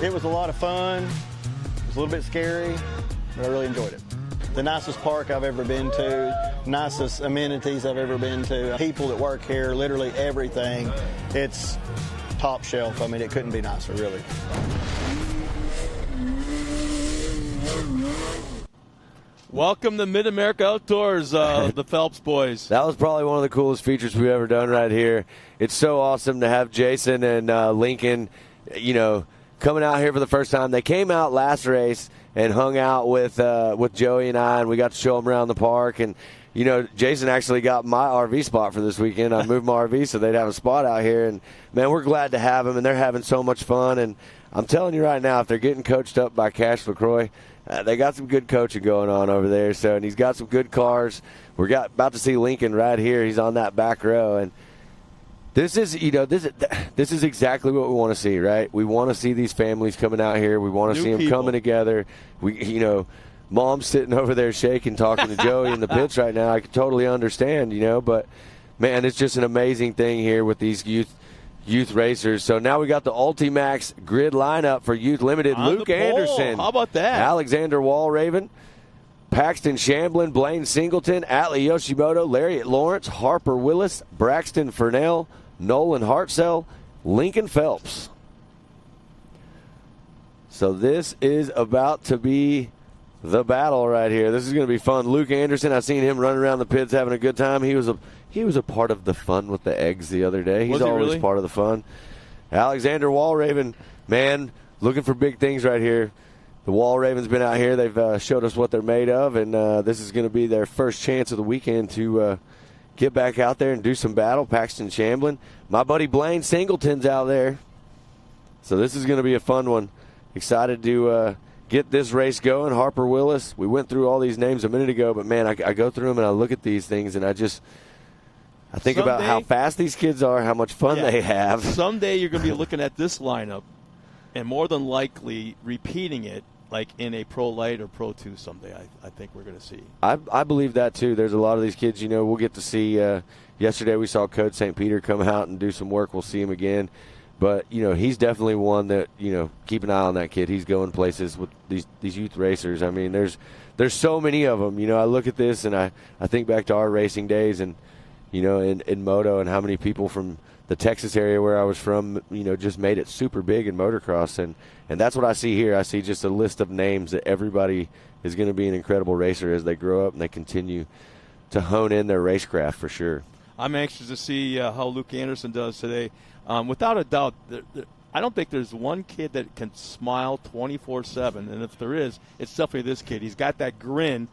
it was a lot of fun. It was a little bit scary, but I really enjoyed it. The nicest park I've ever been to, nicest amenities I've ever been to. People that work here, literally everything. It's top shelf. I mean, it couldn't be nicer, really. Welcome to Mid-America Outdoors, the Phelps boys. That was probably one of the coolest features we've ever done right here. It's so awesome to have Jason and Lincoln, coming out here for the first time. They came out last race and hung out with Joey and I, and we got to show them around the park. And, Jason actually got my RV spot for this weekend. I moved my RV so they'd have a spot out here. And, man, we're glad to have them, and they're having so much fun. And I'm telling you right now, if they're getting coached up by Cash LaCroix, they got some good coaching going on over there. So, and he's got some good cars. We're about to see Lincoln right here. He's on that back row, and this is exactly what we want to see, right? We want to see these families coming out here. We want to see them coming together. Mom's sitting over there shaking, talking to Joey in the pits right now. I can totally understand, but man, it's just an amazing thing here with these youth racers. So now we got the Ultimax grid lineup for Youth Limited. On Luke the pole. Anderson. How about that? Alexander Walraven, Paxton Shamblin, Blaine Singleton, Atlee Yoshimoto, Lariat Lawrence, Harper Willis, Braxton Furnell, Nolan Hartzell, Lincoln Phelps. So this is about to be the battle right here. This is going to be fun. Luke Anderson, I've seen him running around the pits having a good time. He was a part of the fun with the eggs the other day. He's always really? part of the fun. Alexander Walraven, man, looking for big things right here. The Walraven's been out here. They've showed us what they're made of, and this is going to be their first chance of the weekend to get back out there and do some battle. Paxton Shamblin. My buddy Blaine Singleton's out there. So this is going to be a fun one. Excited to get this race going. Harper Willis, we went through all these names a minute ago, but, man, I go through them and I look at these things and I think about how fast these kids are, how much fun they have. Someday you're going to be looking at this lineup and more than likely repeating it like in a Pro Light or Pro 2 someday. I think we're going to see. I believe that, too. There's a lot of these kids, we'll get to see. Yesterday we saw Code St. Peter come out and do some work. We'll see him again. But, he's definitely one that, keep an eye on that kid. He's going places with these youth racers. I mean, there's so many of them. I look at this and I think back to our racing days and, in moto and how many people from the Texas area where I was from, just made it super big in motocross. And that's what I see here. I see just a list of names that everybody is going to be an incredible racer as they grow up and they continue to hone in their racecraft for sure. I'm anxious to see how Luke Anderson does today. Without a doubt, I don't think there's one kid that can smile 24/7, and if there is, it's definitely this kid. He's got that grin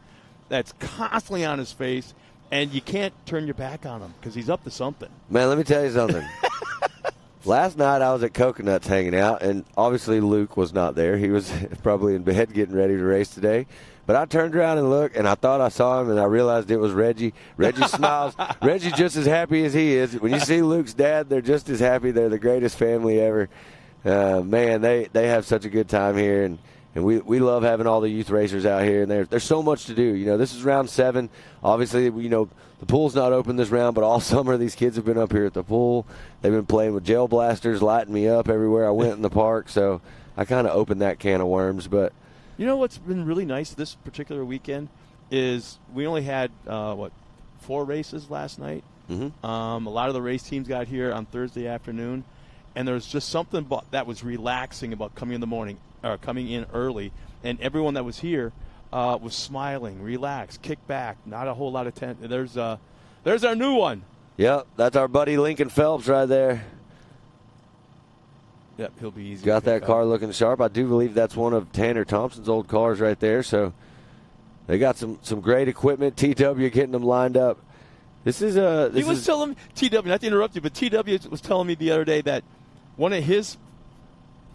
that's constantly on his face, and you can't turn your back on him because he's up to something. Man, let me tell you something. Last night I was at Coconuts hanging out, and obviously Luke was not there. He was probably in bed getting ready to race today. But I turned around and looked, and I thought I saw him, and I realized it was Reggie. Reggie smiles. Reggie's just as happy as he is. When you see Luke's dad, they're just as happy. They're the greatest family ever. Man, they have such a good time here, and we love having all the youth racers out here. And there's so much to do. This is round 7. Obviously, the pool's not open this round, but all summer these kids have been up here at the pool. They've been playing with gel blasters, lighting me up everywhere I went in the park. So I kind of opened that can of worms, but. You know what's been really nice this particular weekend is we only had, 4 races last night. Mm-hmm. A lot of the race teams got here on Thursday afternoon, and there was just something that was relaxing about coming in the morning or coming in early, and everyone that was here was smiling, relaxed, kicked back, not a whole lot of tension. There's our new one. Yep, that's our buddy Lincoln Phelps right there. Yep, he'll be easy. Got that car looking sharp. I do believe that's one of Tanner Thompson's old cars right there. So they got some great equipment. TW getting them lined up. He was telling me, TW, not to interrupt you, but TW was telling me the other day that one of his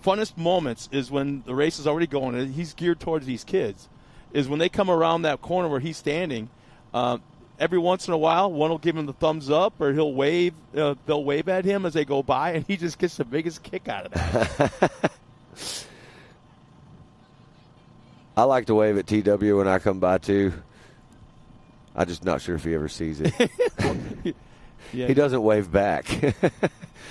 funnest moments is when the race is already going, and he's geared towards these kids, is when they come around that corner where he's standing. Every once in a while, one will give him the thumbs up, or he'll wave. They'll wave at him as they go by, and he just gets the biggest kick out of that. I like to wave at TW when I come by too. I'm just not sure if he ever sees it. Yeah. He doesn't wave back.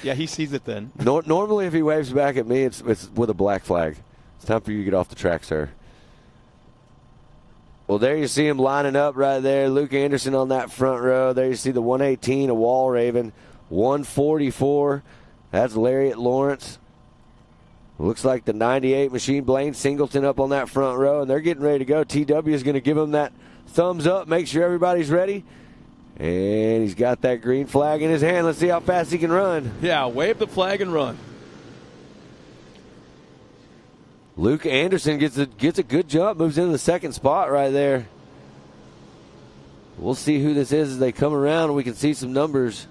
Yeah, he sees it then. Normally, if he waves back at me, it's with a black flag. It's time for you to get off the track, sir. Well, there you see him lining up right there. Luke Anderson on that front row. There you see the 118, a Walraven. 144, that's Lariat Lawrence. Looks like the 98 machine, Blaine Singleton, up on that front row, and they're getting ready to go. TW is going to give them that thumbs up, make sure everybody's ready. And he's got that green flag in his hand. Let's see how fast he can run. Yeah, wave the flag and run. Luke Anderson gets a good jump, moves into the second spot right there. We'll see who this is as they come around, and we can see some numbers.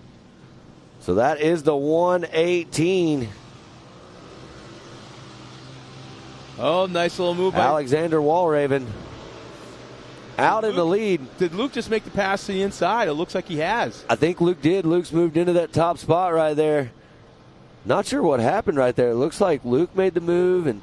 So that is the 118. Oh, nice little move by Alexander Walraven out in the lead. Did Luke just make the pass to the inside? It looks like he has. I think Luke did. Luke's moved into that top spot right there. Not sure what happened right there. It looks like Luke made the move, and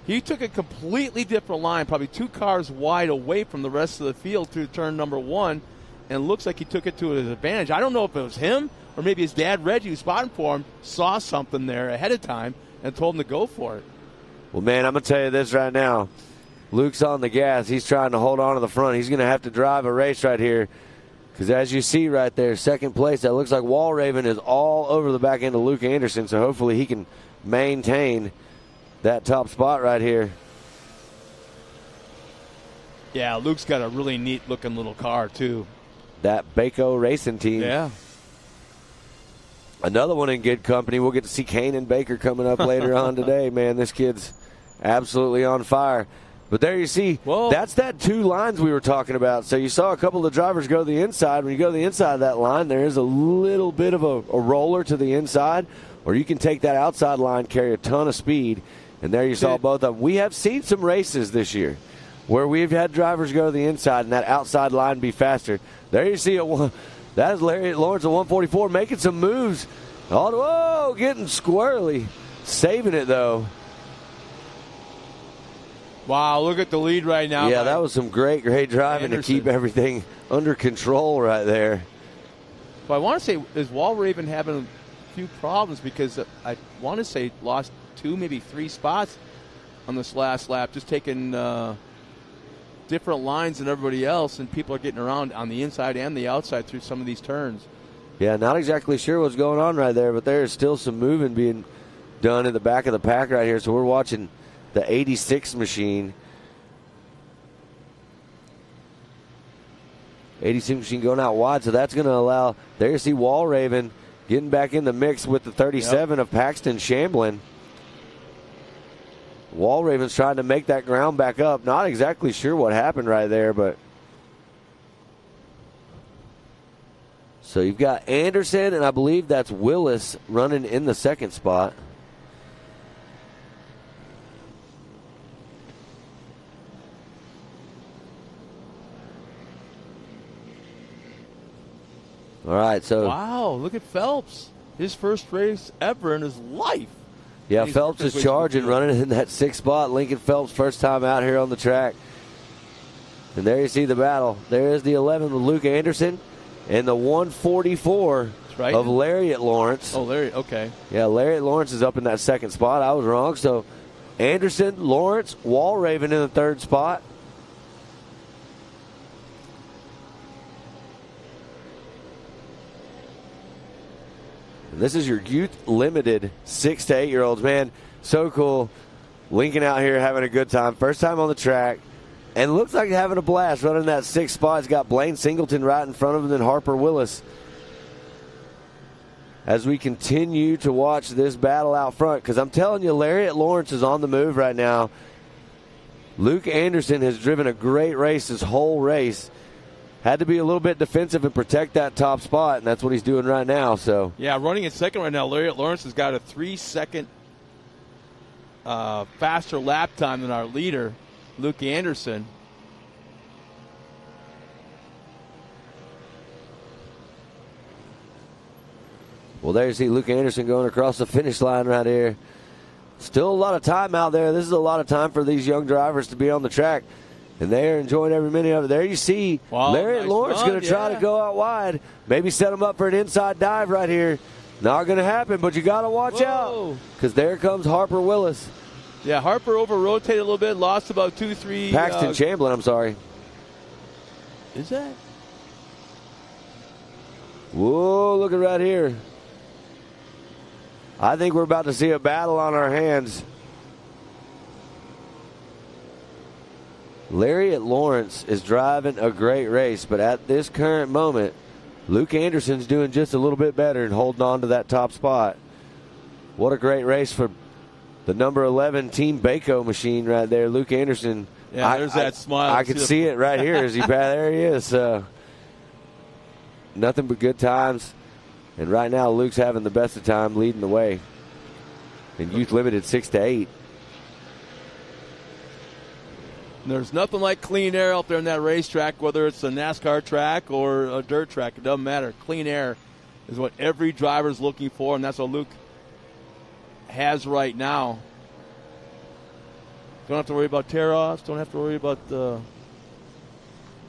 he took a completely different line, probably 2 cars wide away from the rest of the field through turn number 1, and looks like he took it to his advantage. I don't know if it was him or maybe his dad, Reggie, who's spotting for him, saw something there ahead of time and told him to go for it. Well, man, I'm going to tell you this right now. Luke's on the gas. He's trying to hold on to the front. He's going to have to drive a race right here because, as you see right there, second place, that looks like Walraven is all over the back end of Luke Anderson, so hopefully he can maintain that top spot right here. Yeah, Luke's got a really neat-looking little car, too. That Baco Racing team. Yeah. Another one in good company. We'll get to see Kanan Baker coming up later on today. Man, this kid's absolutely on fire. But there you see, that's that 2 lines we were talking about. So you saw a couple of the drivers go to the inside. When you go to the inside of that line, there is a little bit of a roller to the inside, or you can take that outside line, carry a ton of speed. And there you saw both of them. We have seen some races this year where we've had drivers go to the inside and that outside line be faster. There you see it. That is Larry Lawrence at 144 making some moves. Whoa, getting squirrely. Saving it, though. Wow, look at the lead right now. Yeah, that was some great driving to keep everything under control right there. But I want to say, is Walraven having a few problems because I want to say lost 2, maybe 3 spots on this last lap, just taking different lines than everybody else, and people are getting around on the inside and the outside through some of these turns. Yeah, not exactly sure what's going on right there, but there is still some moving being done in the back of the pack right here. So we're watching the 86 machine. 86 machine going out wide, so that's going to allow, there you see Walraven getting back in the mix with the 37 of Paxton Shamblin. Walraven's trying to make that ground back up. Not exactly sure what happened right there, but so you've got Anderson, and I believe that's Willis running in the second spot. All right, so wow, look at Phelps. His first race ever in his life. Yeah, Phelps is charging, running in that 6th spot. Lincoln Phelps, first time out here on the track. And there you see the battle. There is the 11 with Luke Anderson and the 144 of Lariat Lawrence. Oh, Lariat, okay. Yeah, Lariat Lawrence is up in that 2nd spot. I was wrong. So Anderson, Lawrence, Walraven in the 3rd spot. This is your youth limited 6 to 8 year olds. Man, so cool. Lincoln out here having a good time. First time on the track. And looks like having a blast running that 6th spot. He's got Blaine Singleton right in front of him, then Harper Willis. As we continue to watch this battle out front, because I'm telling you, Lariat Lawrence is on the move right now. Luke Anderson has driven a great race this whole race. Had to be a little bit defensive and protect that top spot, and that's what he's doing right now. So yeah, running in second right now, Lariat Lawrence has got a 3-second faster lap time than our leader, Luke Anderson. Well, there you see Luke Anderson going across the finish line right here. Still a lot of time out there. This is a lot of time for these young drivers to be on the track. And they're enjoying every minute of it. There you see Lariat Lawrence going to try to go out wide. Maybe set him up for an inside dive right here. Not going to happen, but you got to watch out. Because there comes Harper Willis. Yeah, Harper over-rotated a little bit. Lost about 2-3. Paxton Chamblin, I'm sorry. Is that? Whoa, look at right here. I think we're about to see a battle on our hands. Lariat Lawrence is driving a great race, but at this current moment, Luke Anderson's doing just a little bit better and holding on to that top spot. What a great race for the number 11 Team Baco machine right there. Luke Anderson. Yeah, there's that smile. I can see it right here as there he is. Nothing but good times. And right now, Luke's having the best of time, leading the way. And Youth Limited 6-8. There's nothing like clean air out there in that racetrack, whether it's a NASCAR track or a dirt track. It doesn't matter. Clean air is what every driver's looking for, and that's what Luke has right now. Don't have to worry about tear-offs. Don't have to worry about the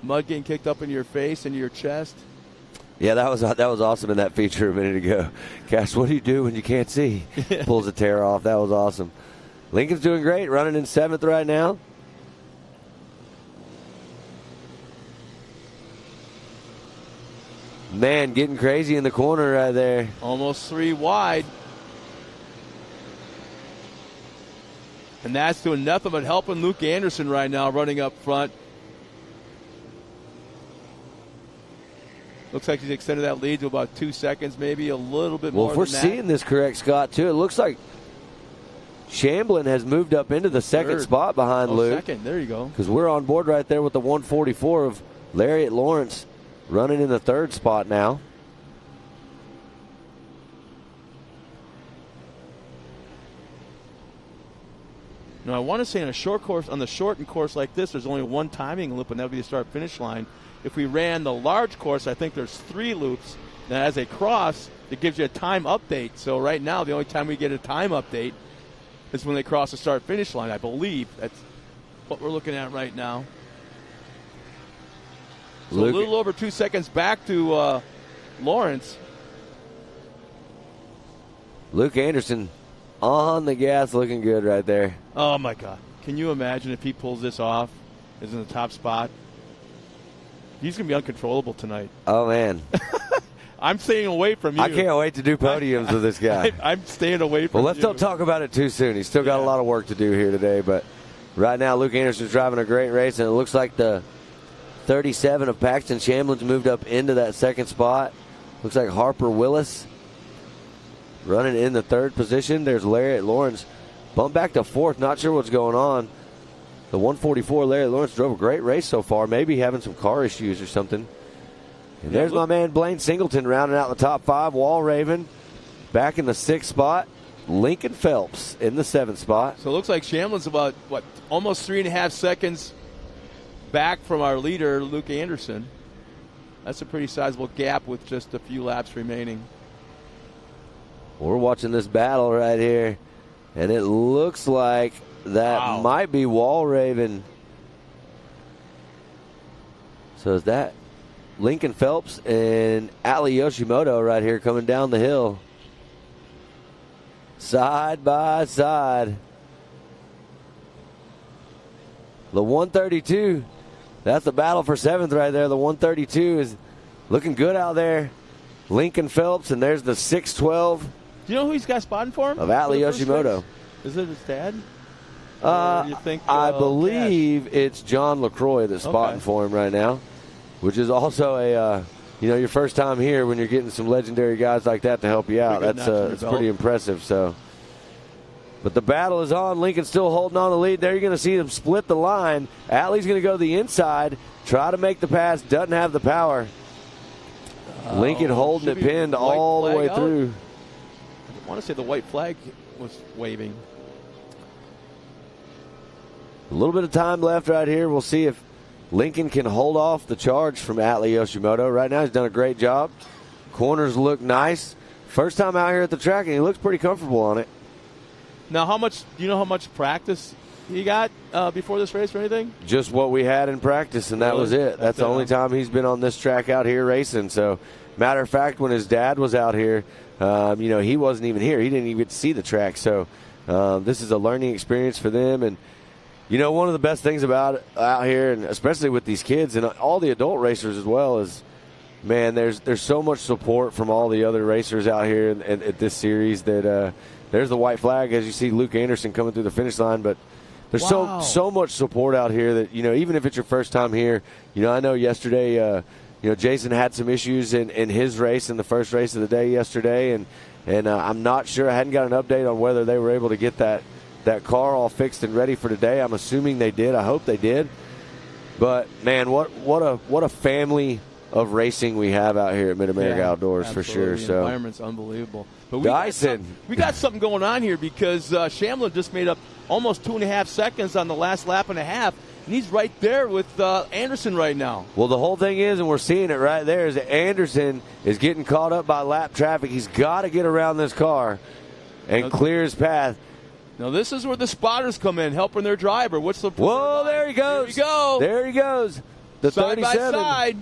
mud getting kicked up into your face, into your chest. Yeah, that was awesome in that feature a minute ago. Cash, what do you do when you can't see? Pulls a tear off. That was awesome. Lincoln's doing great, running in 7th right now. Man, getting crazy in the corner right there. Almost 3 wide. And that's doing nothing but helping Luke Anderson right now running up front. Looks like he's extended that lead to about 2 seconds, maybe a little bit more. Well, if we're seeing this correct, Scott, too, it looks like Shamblin has moved up into the second spot behind Luke. Second, there you go. Because we're on board right there with the 144 of Lariat Lawrence running in the 3rd spot now. Now, I want to say on a short course, on the shortened course like this, there's only one timing loop, and that would be the start-finish line. If we ran the large course, I think there's 3 loops. Now, as they cross, it gives you a time update. So right now, the only time we get a time update is when they cross the start-finish line, I believe. That's what we're looking at right now. So a little over 2 seconds back to Lawrence. Luke Anderson on the gas, looking good right there. Oh, my God. Can you imagine if he pulls this off, is in the top spot? He's going to be uncontrollable tonight. Oh, man. I'm staying away from you. I can't wait to do podiums with this guy. I'm staying away from you. Well, let's don't talk about it too soon. He's still got a lot of work to do here today. But right now, Luke Anderson's driving a great race, and it looks like the 37 of Paxton Shamblin's moved up into that 2nd spot. Looks like Harper Willis running in the 3rd position. There's Lariat Lawrence. Bump back to 4th. Not sure what's going on. The 144, Lariat Lawrence, drove a great race so far. Maybe having some car issues or something. And there's my man Blaine Singleton rounding out the top 5. Wall Raven back in the 6th spot. Lincoln Phelps in the 7th spot. So it looks like Shamblin's about, almost 3.5 seconds back from our leader, Luke Anderson. That's a pretty sizable gap with just a few laps remaining. We're watching this battle right here, and it looks like that might be Wall Raven. So is that Lincoln Phelps and Ali Yoshimoto right here coming down the hill. Side by side. The 132, that's the battle for 7th right there. The 132 is looking good out there. Lincoln Phelps, and there's the 612. Do you know who he's got spotting for him? Of Ali Yoshimoto. Is it his dad? You think, I believe it's John LaCroix that's spotting for him right now, which is also a, your first time here when you're getting some legendary guys like that to help you out. That's pretty impressive. So, but the battle is on. Lincoln's still holding on the lead. There you're going to see them split the line. Allie's going to go the inside, try to make the pass, doesn't have the power. Lincoln holding it pinned all the way through. I want to say the white flag was waving. A little bit of time left right here. We'll see if Lincoln can hold off the charge from Atlee Yoshimoto. Right now he's done a great job. Corners look nice. First time out here at the track, and he looks pretty comfortable on it. Now, do you know how much practice he got before this race or anything? Just what we had in practice, and that was it. That's the only time he's been on this track out here racing. So, matter of fact, when his dad was out here, he wasn't even here. He didn't even get to see the track. So, this is a learning experience for them. And, one of the best things about out here, and especially with these kids and all the adult racers as well, is man, there's so much support from all the other racers out here at this series that there's the white flag as you see Luke Anderson coming through the finish line. But there's so much support out here that, even if it's your first time here, I know yesterday, Jason had some issues in his race, in the first race of the day yesterday, and I'm not sure. I hadn't got an update on whether they were able to get that car all fixed and ready for today. I'm assuming they did. I hope they did. But man, what a family of racing we have out here at Mid-America Outdoors, absolutely. for sure. The So environment's unbelievable. But we got something going on here because Shamblin just made up almost 2.5 seconds on the last lap and a half, and he's right there with Anderson right now. Well, the whole thing is, and we're seeing it right there, is that Anderson is getting caught up by lap traffic. He's got to get around this car and clear his path. Now, this is where the spotters come in, helping their driver. What's the... Whoa, there he goes. There he goes. The side 37. by side.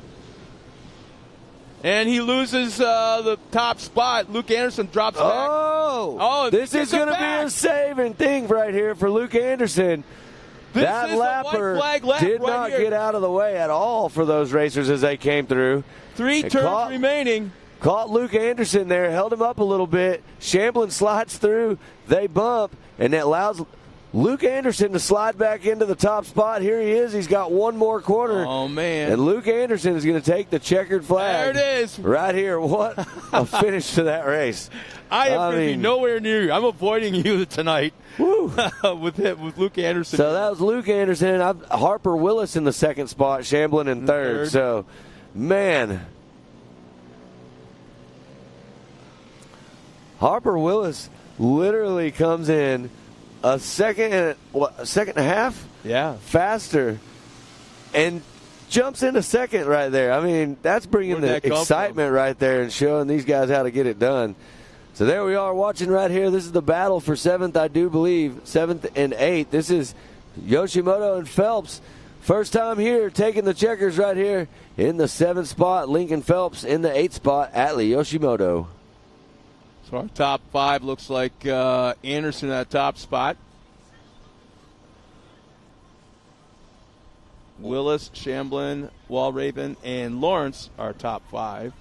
And he loses the top spot. Luke Anderson drops back. Oh, this is going to be a saving thing right here for Luke Anderson. That lapper did not get out of the way at all for those racers as they came through. 3 turns remaining. Caught Luke Anderson there, held him up a little bit. Shamblin slides through. They bump, and that allows Luke Anderson to slide back into the top spot. Here he is. He's got one more corner. Oh, man. And Luke Anderson is going to take the checkered flag. There it is. Right here. What a finish to that race. I am going to be nowhere near you. I'm avoiding you tonight with Luke Anderson. So that was Luke Anderson. Harper Willis in the second spot, Shamblin in third. So, man, Harper Willis literally comes in a second and a half faster and jumps into second right there. I mean, that's bringing the excitement right there and showing these guys how to get it done. So there we are watching right here. This is the battle for 7th, I do believe, 7th and 8th. This is Yoshimoto and Phelps. First time here, taking the checkers right here in the 7th spot. Lincoln Phelps in the 8th spot, Atlee Yoshimoto. So our top 5 looks like Anderson at top spot. Willis, Shamblin, Walraven, and Lawrence are top 5.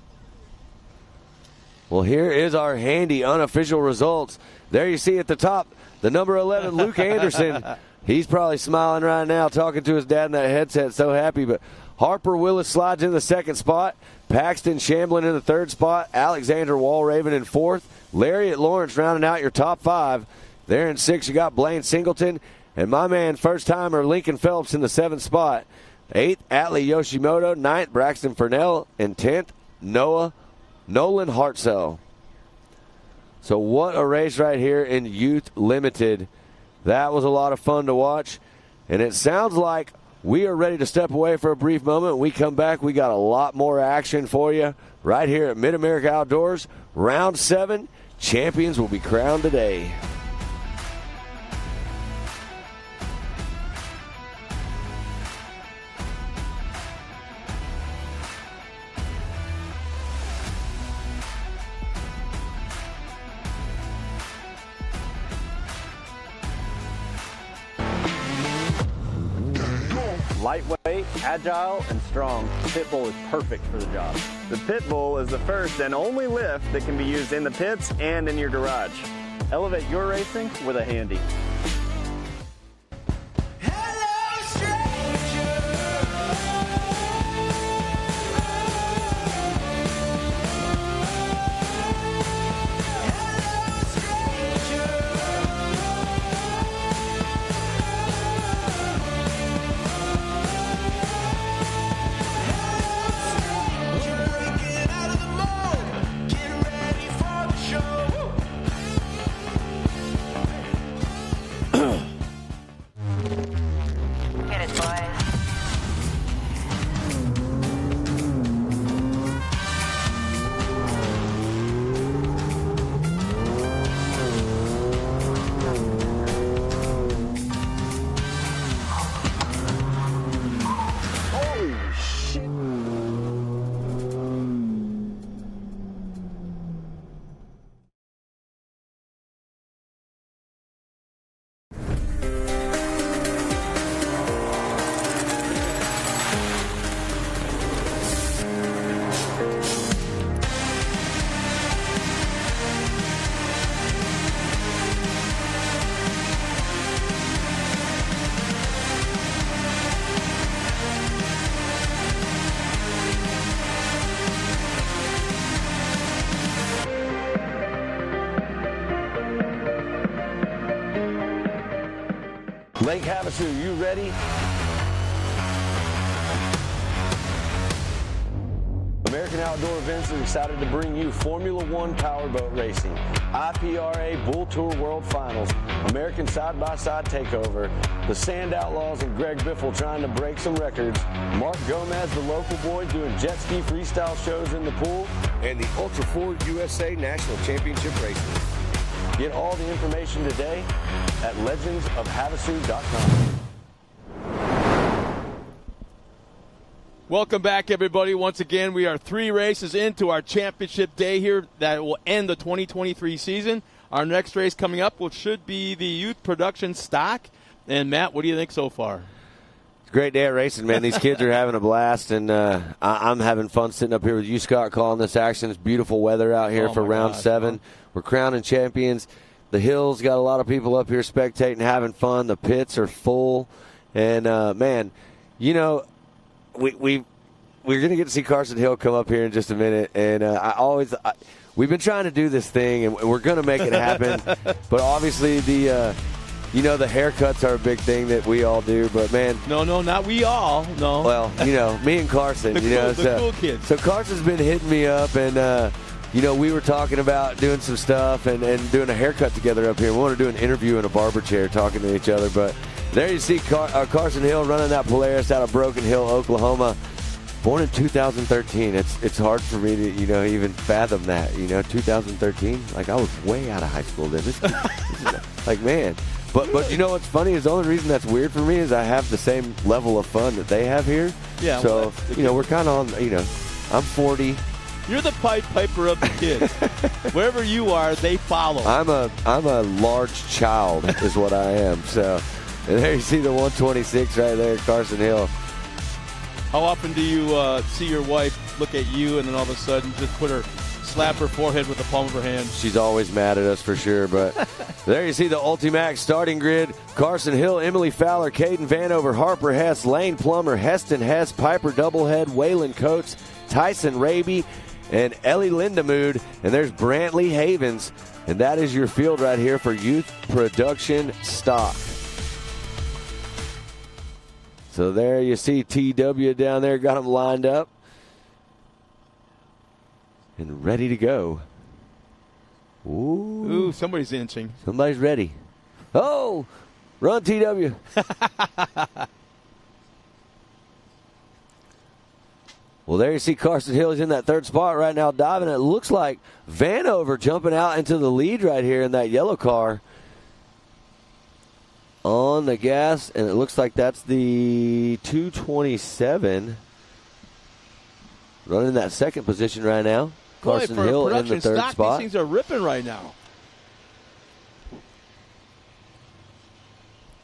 Well, here is our handy unofficial results. There you see at the top, the number 11, Luke Anderson. He's probably smiling right now, talking to his dad in that headset, so happy. But Harper Willis slides in the second spot. Paxton Shamblin in the third spot. Alexander Walraven in fourth. Lariat Lawrence rounding out your top 5. There in 6, you got Blaine Singleton. And my man, first-timer Lincoln Phelps in the 7th spot. 8th, Atlee Yoshimoto. 9th, Braxton Furnell. And 10th, Nolan Hartzell. So what a race right here in Youth Limited. That was a lot of fun to watch. And it sounds like we are ready to step away for a brief moment. When we come back, we got a lot more action for you right here at Mid-America Outdoors. Round 7, champions will be crowned today. Lightweight, agile, and strong, the Pit Bull is perfect for the job. The Pit Bull is the first and only lift that can be used in the pits and in your garage. Elevate your racing with a Handy. Havasu, you ready? American Outdoor Events is excited to bring you Formula One Powerboat Racing, IPRA Bull Tour World Finals, American Side-by-Side Takeover, the Sand Outlaws and Greg Biffle trying to break some records, Mark Gomez, the local boy, doing jet ski freestyle shows in the pool, and the Ultra 4 USA National Championship Racing. Get all the information today at legendsofhavasu.com. Welcome back, everybody. Once again, we are 3 races into our championship day here that will end the 2023 season. Our next race coming up, which should be the youth production stock. And, Matt, what do you think so far? It's a great day at racing, man. These kids are having a blast, and I'm having fun sitting up here with you, Scott, calling this action. It's beautiful weather out here for round 7. We're crowning champions. The hills got a lot of people up here spectating, having fun. The pits are full. And, man, you know, we're going to get to see Carson Hill come up here in just a minute, and we've been trying to do this thing, and we're going to make it happen. But obviously, the haircuts are a big thing that we all do. But man, no, not we all. No. Well, me and Carson, the cool kids. So Carson's been hitting me up, and we were talking about doing some stuff and doing a haircut together up here. We want to do an interview in a barber chair, talking to each other, but. There you see Carson Hill running that Polaris out of Broken Hill, Oklahoma. Born in 2013. It's hard for me to even fathom that. 2013. Like, I was way out of high school then. This is like, man. But you know what's funny is the only reason that's weird for me is I have the same level of fun that they have here. Yeah. So we're kind of on. I'm 40. You're the Pied Piper of the kids. Wherever you are, they follow. I'm a large child, is what I am. So. And there you see the 126 right there, Carson Hill. How often do you see your wife look at you and then all of a sudden just slap her forehead with the palm of her hand? She's always mad at us for sure, but there you see the Ultimax starting grid. Carson Hill, Emily Fowler, Caden Vanover, Harper Hess, Lane Plummer, Heston Hess, Piper Doublehead, Waylon Coates, Tyson Raby, and Ellie Lindemood. And there's Brantley Havens. And that is your field right here for youth production stock. So there you see TW down there, got them lined up and ready to go. Ooh, somebody's inching. Somebody's ready. Oh, run TW. Well, there you see Carson Hill is in that third spot right now diving. It looks like Vanover jumping out into the lead right here in that yellow car. On the gas, and it looks like that's the 227 running that second position right now. Carson Hill in the third spot. These things are ripping right now.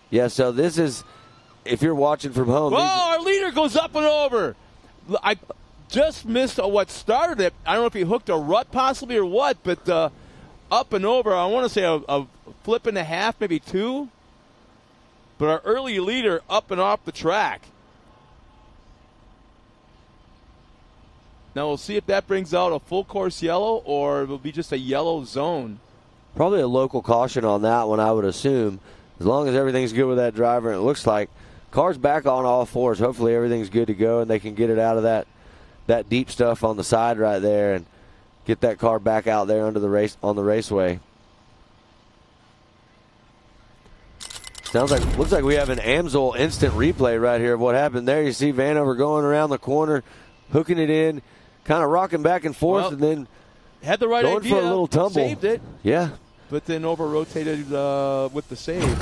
Yeah, so this is, if you're watching from home. Whoa, our leader goes up and over. I just missed what started it. I don't know if he hooked a rut possibly or what, but up and over, I want to say a flip and a half, maybe 2. But our early leader up and off the track. Now we'll see if that brings out a full course yellow or it will be just a yellow zone. Probably a local caution on that one, I would assume. As long as everything's good with that driver, and it looks like car's back on all fours. Hopefully everything's good to go and they can get it out of that deep stuff on the side right there and get that car back out there on the raceway. Looks like we have an Amsoil instant replay right here of what happened there. You see Vanover going around the corner, hooking it in, kind of rocking back and forth, and then had the right going idea, for a little tumble. Saved it. Yeah. But then over-rotated with the save.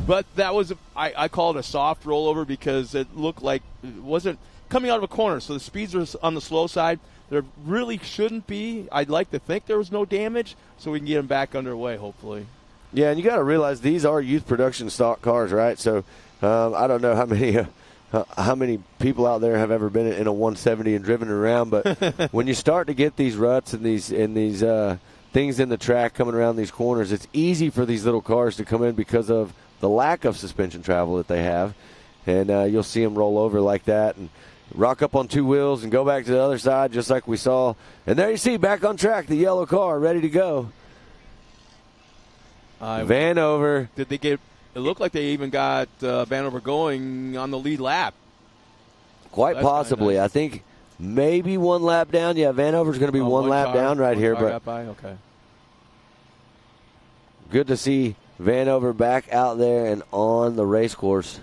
But that was, I call it a soft rollover because it looked like it wasn't coming out of a corner. So the speeds are on the slow side. There really shouldn't be. I'd like to think there was no damage so we can get them back underway, hopefully. Yeah, and you got to realize these are youth production stock cars, right? So I don't know how many people out there have ever been in a 170 and driven around, but when you start to get these ruts and these things in the track coming around these corners, it's easy for these little cars to come in because of the lack of suspension travel that they have, and you'll see them roll over like that and rock up on 2 wheels and go back to the other side just like we saw. And there you see, back on track, the yellow car ready to go. Vanover. Did they get It looked like they even got Vanover going on the lead lap. Quite possibly. Nice. I think maybe one lap down. Yeah, Vanover's going to be one lap down right here. But got by? Okay. Good to see Vanover back out there and on the race course.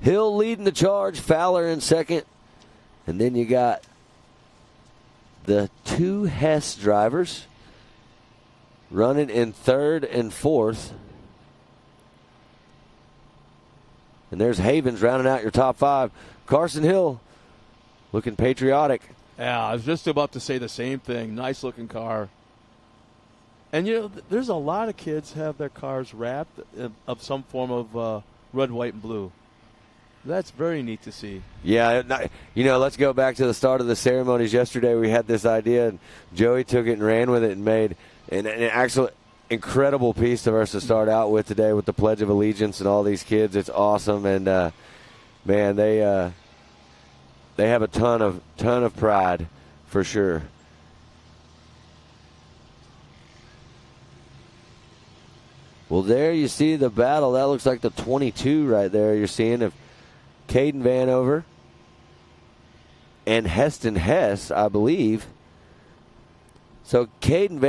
Hill leading the charge, Fowler in second. And then you got the two Hess drivers running in third and fourth. And there's Havens rounding out your top five. Carson Hill looking patriotic. Yeah, I was just about to say the same thing. Nice looking car. And, there's a lot of kids have their cars wrapped of some form of red, white, and blue. That's very neat to see. Yeah, let's go back to the start of the ceremonies yesterday. We had this idea, and Joey took it and ran with it and made an actual incredible piece of ours to start out with today with the Pledge of Allegiance and all these kids. It's awesome, and man, they have a ton of pride for sure. Well, there you see the battle. That looks like the 22 right there. You're seeing of Caden Vanover and Heston Hess, I believe. So Caden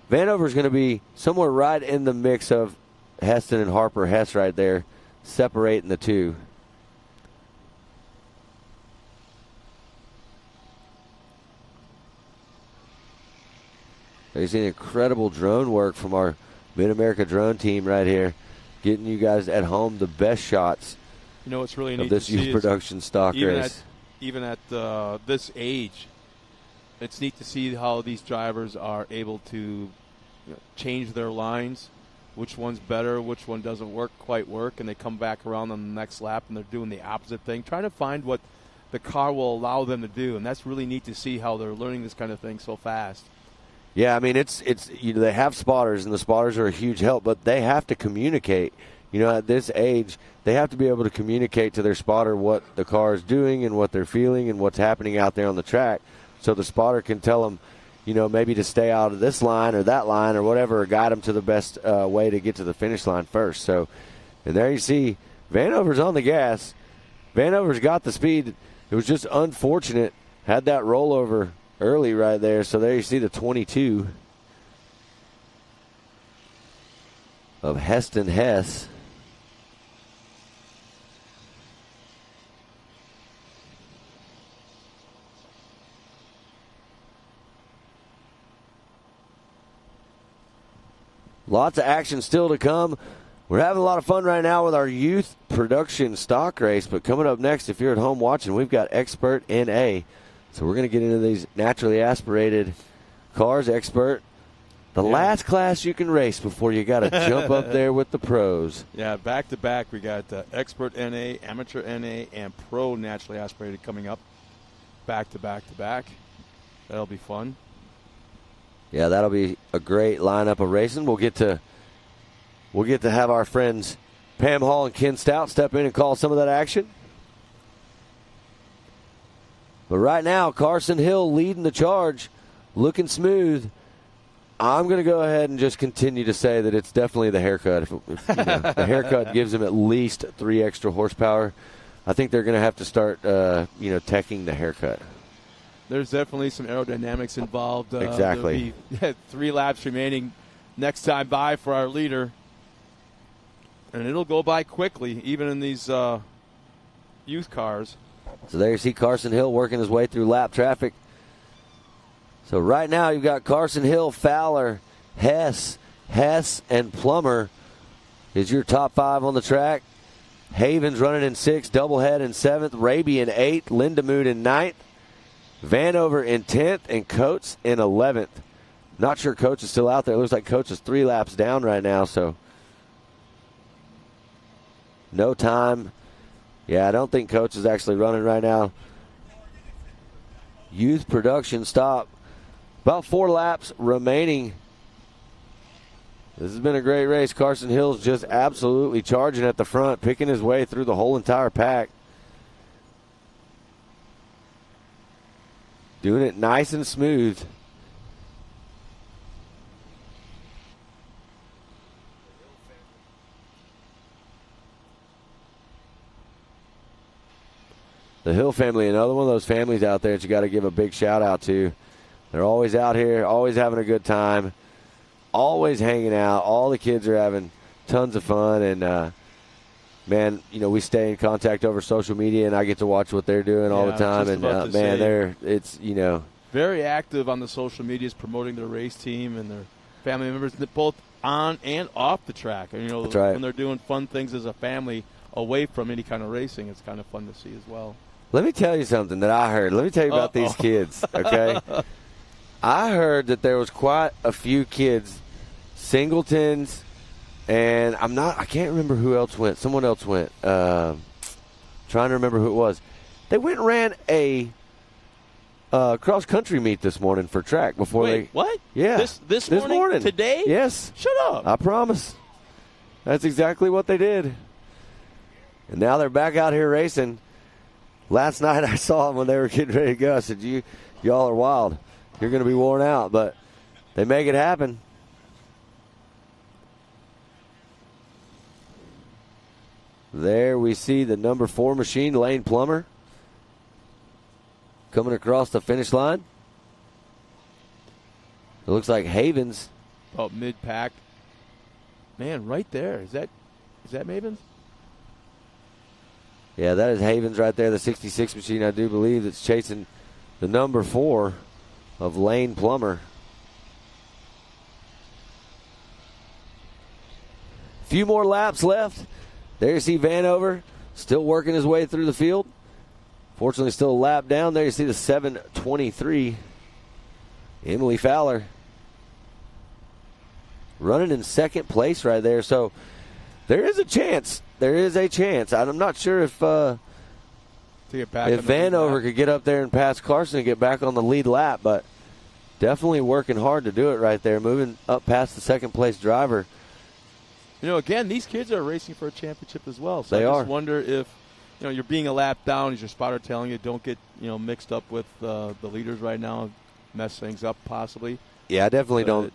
Vanover is going to be somewhere right in the mix of Heston and Harper Hess right there, separating the two. You've seen incredible drone work from our Mid-America drone team right here, getting you guys at home the best shots. It's really neat of this to see youth production stock race. Even at this age, it's neat to see how these drivers are able to change their lines, which one's better, which one doesn't quite work, and they come back around on the next lap and they're doing the opposite thing, trying to find what the car will allow them to do, and that's really neat to see how they're learning this kind of thing so fast. Yeah, I mean, it's they have spotters, and the spotters are a huge help, but they have to communicate. At this age, they have to be able to communicate to their spotter what the car is doing and what they're feeling and what's happening out there on the track, so the spotter can tell them, maybe to stay out of this line or that line or whatever, or guide them to the best way to get to the finish line first. So, and there you see Vanover's on the gas. Vanover's got the speed. It was just unfortunate, had that rollover early right there. So there you see the 22 of Heston Hess. Lots of action still to come. We're having a lot of fun right now with our youth production stock race, but coming up next, if you're at home watching, we've got Expert NA. So we're going to get into these naturally aspirated cars. Expert, the last class you can race before you got to jump up there with the pros. Yeah, back to back, we got Expert NA, Amateur NA, and Pro naturally aspirated coming up. Back to back to back. That'll be fun. Yeah, that'll be a great lineup of racing. We'll get to have our friends Pam Hall and Ken Stout step in and call some of that action. But right now, Carson Hill leading the charge, looking smooth. I'm going to go ahead and just continue to say that it's definitely the haircut. If the haircut gives him at least 3 extra horsepower, I think they're going to have to start, teching the haircut. There's definitely some aerodynamics involved. Exactly. There'll be 3 laps remaining next time by for our leader. And it'll go by quickly, even in these youth cars. So there you see Carson Hill working his way through lap traffic. So right now you've got Carson Hill, Fowler, Hess, and Plummer is your top 5 on the track. Havens running in 6th, Doublehead in 7th, Raby in 8th, Lindemood in 9th, Vanover in 10th, and Coates in 11th. Not sure Coates is still out there. It looks like Coates is 3 laps down right now, so no time. Yeah, I don't think Coates is actually running right now. Youth production stop. About 4 laps remaining. This has been a great race. Carson Hill's just absolutely charging at the front, picking his way through the whole entire pack. Doing it nice and smooth. the Hill family, another one of those families out there that you got to give a big shout-out to. They're always out here, always having a good time, always hanging out. All the kids are having tons of fun, and man, we stay in contact over social media, and I get to watch what they're doing all the time. And man, it's very active on the social medias, promoting their race team and their family members, both on and off the track. And That's right. When they're doing fun things as a family away from any kind of racing, it's kind of fun to see as well. Let me tell you something that I heard. Let me tell you about these kids, okay? I heard that there was quite a few kids, singletons, and I can't remember who else went. Someone else went. Trying to remember who it was. They went and ran a cross-country meet this morning for track before Wait, what? Yeah. This morning? Today? Yes. Shut up. I promise. That's exactly what they did. And now they're back out here racing. Last night I saw them when they were getting ready to go. I said, y'all are wild. You're going to be worn out. But they make it happen. There we see the number 4 machine, Lane Plummer, coming across the finish line. It looks like Havens. About mid-pack. Man, right there. Is that Mavens? Yeah, that is Havens right there, the 66 machine, I do believe, that's chasing the number 4 of Lane Plummer. Few more laps left. There you see Vanover still working his way through the field. Fortunately, still a lap down. There you see the 7:23. Emily Fowler running in second place right there. So there is a chance. There is a chance. I'm not sure if Vanover could get up there and pass Carson and get back on the lead lap, but definitely working hard to do it right there, moving up past the second place driver. Again, these kids are racing for a championship as well. So I just wonder if, you're being a lap down, as your spotter telling you, don't get, mixed up with the leaders right now, mess things up possibly. Yeah, I definitely don't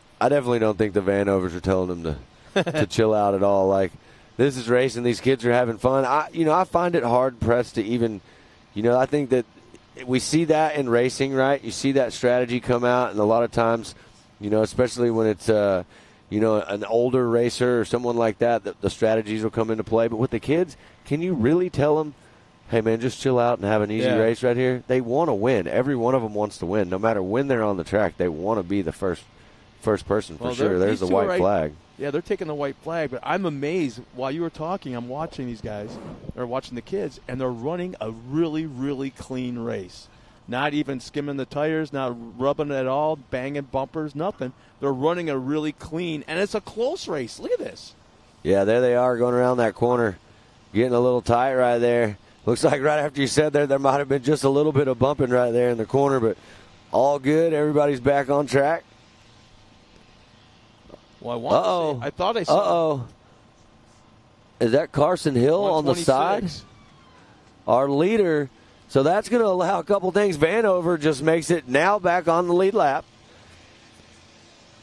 think the Vanovers are telling them to chill out at all. Like, this is racing. These kids are having fun. I find it hard pressed to even, I think that we see that in racing, right? You see that strategy come out, and a lot of times, especially when it's an older racer or someone like that, the strategies will come into play. But with the kids, can you really tell them, hey, man, just chill out and have an easy race right here? They want to win. Every one of them wants to win. No matter when they're on the track, they want to be the first person for sure. There's the white flag. Yeah, they're taking the white flag. But I'm amazed. While you were talking, I'm watching these guys, or watching the kids, and they're running a really, really clean race. Not even skimming the tires, not rubbing at all, banging bumpers, nothing. They're running a really clean, and it's a close race. Look at this. Yeah, there they are going around that corner, getting a little tight right there. Looks like right after you said there might have been just a little bit of bumping right there in the corner, but all good. Everybody's back on track. Well, I thought I saw. Uh-oh. Is that Carson Hill on the side? Our leader. So that's going to allow a couple things. Vanover just makes it now back on the lead lap.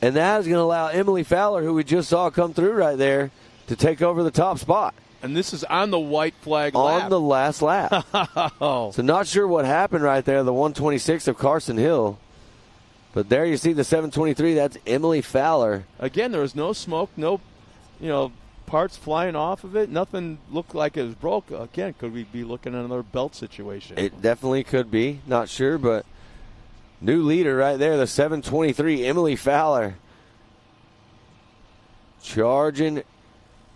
And that is going to allow Emily Fowler, who we just saw come through right there, to take over the top spot. And this is on the white flag lap. On the last lap. So not sure what happened right there, the 126 of Carson Hill. But there you see the 723. That's Emily Fowler. Again, there was no smoke, no, parts flying off of it. Nothing looked like it was broke. Again, could we be looking at another belt situation? It definitely could be. Not sure, but new leader right there, the 723, Emily Fowler. Charging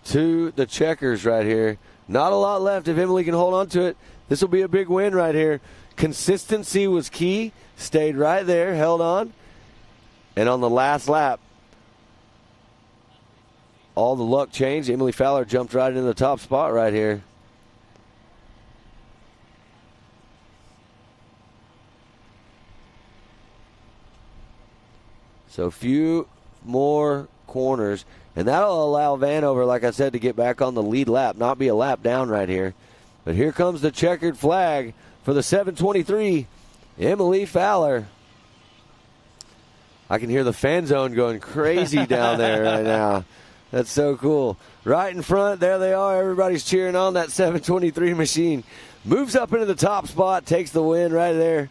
to the checkers right here. Not a lot left if Emily can hold on to it. This will be a big win right here. Consistency was key. Stayed right there, held on. And on the last lap, all the luck changed. Emily Fowler jumped right into the top spot right here. So few more corners. And that'll allow Vanover, like I said, to get back on the lead lap, not be a lap down right here. But here comes the checkered flag for the 723, Emily Fowler. I can hear the fan zone going crazy down there right now. That's so cool. Right in front, there they are. Everybody's cheering on that 723 machine. Moves up into the top spot, takes the win right there.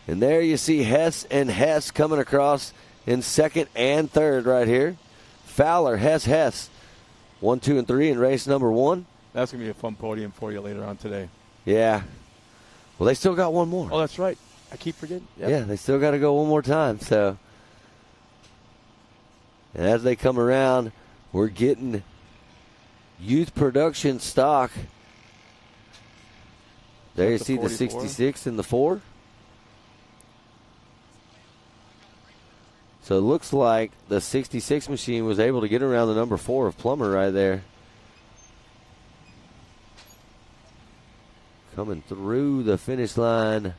And there you see Hess and Hess coming across in second and third right here. Fowler, Hess. 1, 2, and 3 in race number 1. That's going to be a fun podium for you later on today. Yeah. Well, they still got one more. Oh, that's right. I keep forgetting. Yep. Yeah, they still got to go one more time. So, and as they come around, we're getting youth production stock. There you see 44. The 66 and the 4. So it looks like the 66 machine was able to get around the number 4 of Plummer right there. Coming through the finish line.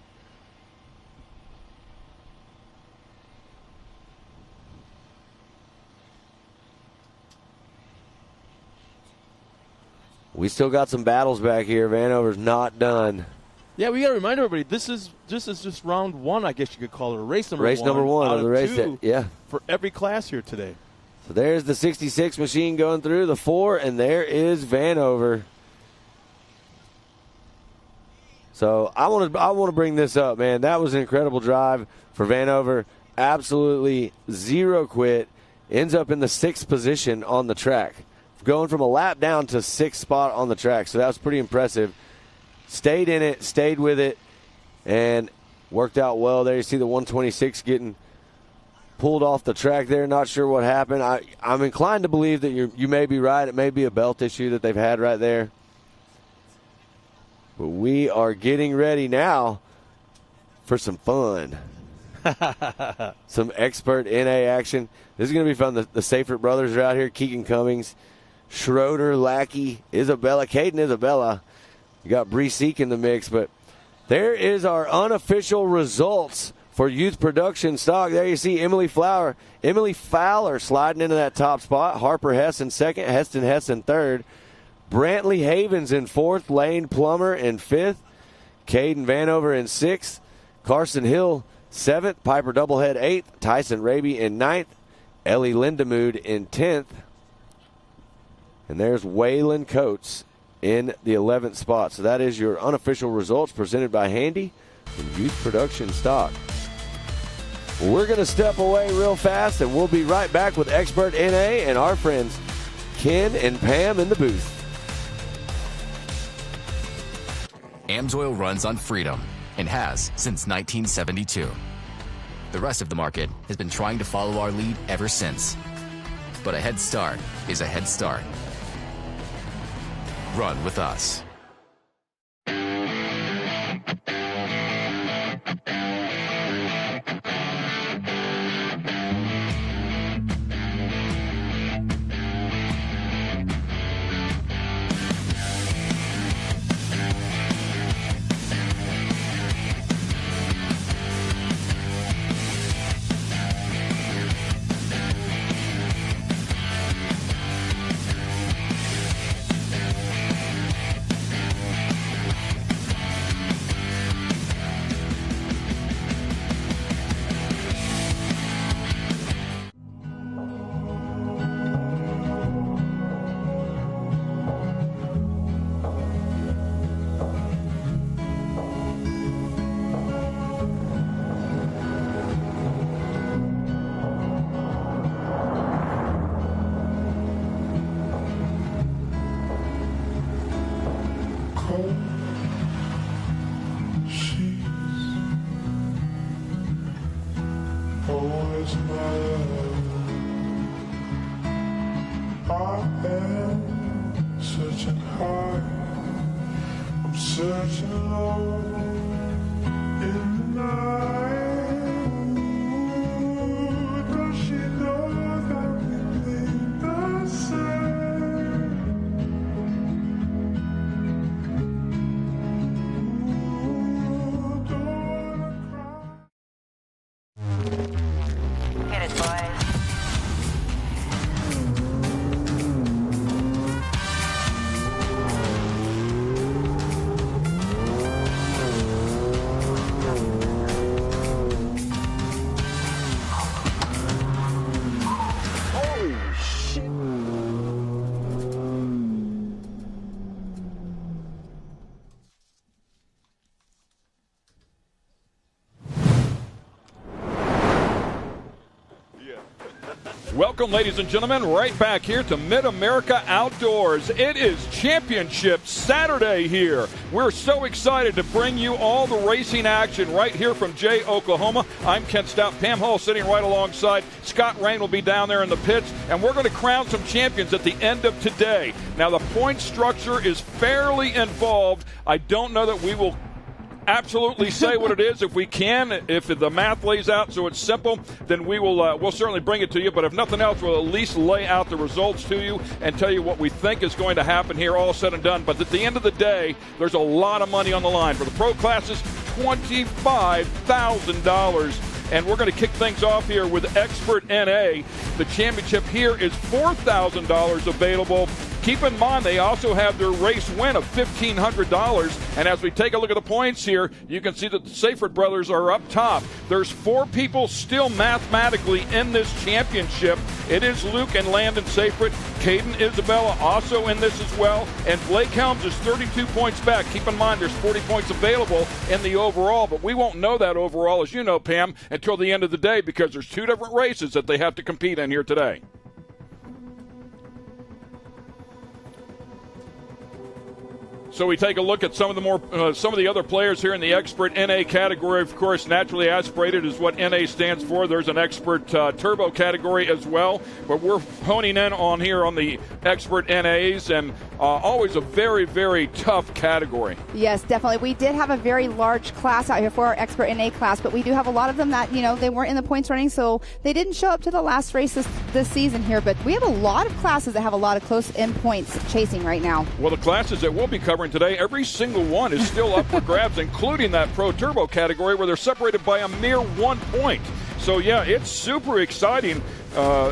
We still got some battles back here. Vanover's not done. Yeah, we got to remind everybody, this is just round 1, I guess you could call it, or race number 1. Race number 1 of the race. Yeah. For every class here today. So there's the 66 machine going through the 4, and there is Vanover. So I want to bring this up, man. That was an incredible drive for Vanover. Absolutely zero quit. Ends up in the 6th position on the track. Going from a lap down to 6th spot on the track. So that was pretty impressive. Stayed in it, stayed with it, and worked out well there. You see the 126 getting pulled off the track there. Not sure what happened. I'm inclined to believe that you may be right. It may be a belt issue that they've had right there. But we are getting ready now for some fun. Some expert NA action. This is going to be fun. The Seyfert brothers are out here. Keegan Cummings, Schroeder, Lackey, Isabella, Caden Isabella. You got Bree Seek in the mix, but there is our unofficial results for youth production stock. There you see Emily Fowler sliding into that top spot. Harper Hess in second, Heston Hess in third. Brantley Havens in fourth, Lane Plummer in fifth, Caden Vanover in sixth, Carson Hill seventh, Piper Doublehead eighth, Tyson Raby in ninth, Ellie Lindemood in 10th, and there's Waylon Coates in the 11th spot. So that is your unofficial results presented by Handy and Youth Production Stock. We're going to step away real fast, and we'll be right back with Expert NA and our friends Ken and Pam in the booth. AMSOIL runs on freedom and has since 1972. The rest of the market has been trying to follow our lead ever since. But a head start is a head start. Run with us. Welcome, ladies and gentlemen, right back here to Mid-America Outdoors. It is Championship Saturday here. We're so excited to bring you all the racing action right here from Jay, Oklahoma. I'm Kent Stout. Pam Hall sitting right alongside. Scott Rain will be down there in the pits, and we're going to crown some champions at the end of today. Now, the point structure is fairly involved. I don't know that we will absolutely say what it is. If we can, if the math lays out so it's simple, then we'll certainly bring it to you. But if nothing else, we'll at least lay out the results to you and tell you what we think is going to happen here, all said and done. But at the end of the day, there's a lot of money on the line. For the pro classes, $25,000. And we're going to kick things off here with Expert NA. The championship here is $4,000 available. Keep in mind, they also have their race win of $1,500. And as we take a look at the points here, you can see that the Seyfried brothers are up top. There's 4 people still mathematically in this championship. It is Luke and Landon Seyfried. Caden Isabella also in this as well. And Blake Helms is 32 points back. Keep in mind, there's 40 points available in the overall, but we won't know that overall, as you know, Pam, until the end of the day, because there's 2 different races that they have to compete in here today. So we take a look at some of the other players here in the Expert NA category. Of course, naturally aspirated is what NA stands for. There's an Expert Turbo category as well, but we're honing in on here on the Expert NAs, and always a very, very tough category. Yes, definitely. We did have a very large class out here for our Expert NA class, but we do have a lot of them that, they weren't in the points running, so they didn't show up to the last race this season here. But we have a lot of classes that have a lot of close-in points chasing right now. Well, the classes that we'll be covering today, every single one is still up for grabs, including that Pro Turbo category where they're separated by a mere 1 point. So, yeah, it's super exciting.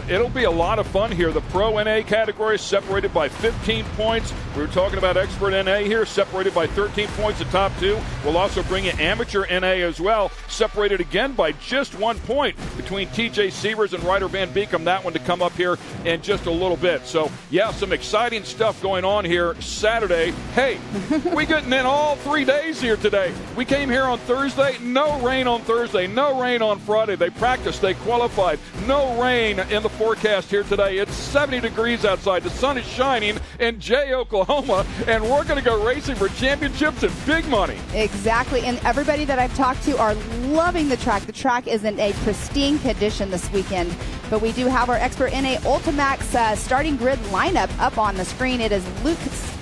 It'll be a lot of fun here. The Pro NA category is separated by 15 points. We were talking about Expert NA here, separated by 13 points, the top 2. We'll also bring in Amateur NA as well, separated again by just 1 point between TJ Sievers and Ryder Van Beekum. That one to come up here in just a little bit. So, yeah, some exciting stuff going on here Saturday. Hey, we getting in all 3 days here today. We came here on Thursday. No rain on Thursday. No rain on Friday. They practiced. They qualified. No rain in the forecast here today. It's 70 degrees outside. The sun is shining in Jay, Oklahoma, and we're going to go racing for championships and big money. Exactly, and everybody that I've talked to are loving the track. The track is in a pristine condition this weekend, but we do have our Expert NA Ultimax starting grid lineup up on the screen. It is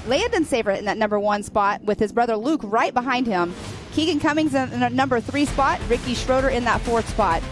Landon Seyfried in that number 1 spot with his brother Luke right behind him. Keegan Cummings in the number 3 spot. Ricky Schroeder in that 4th spot.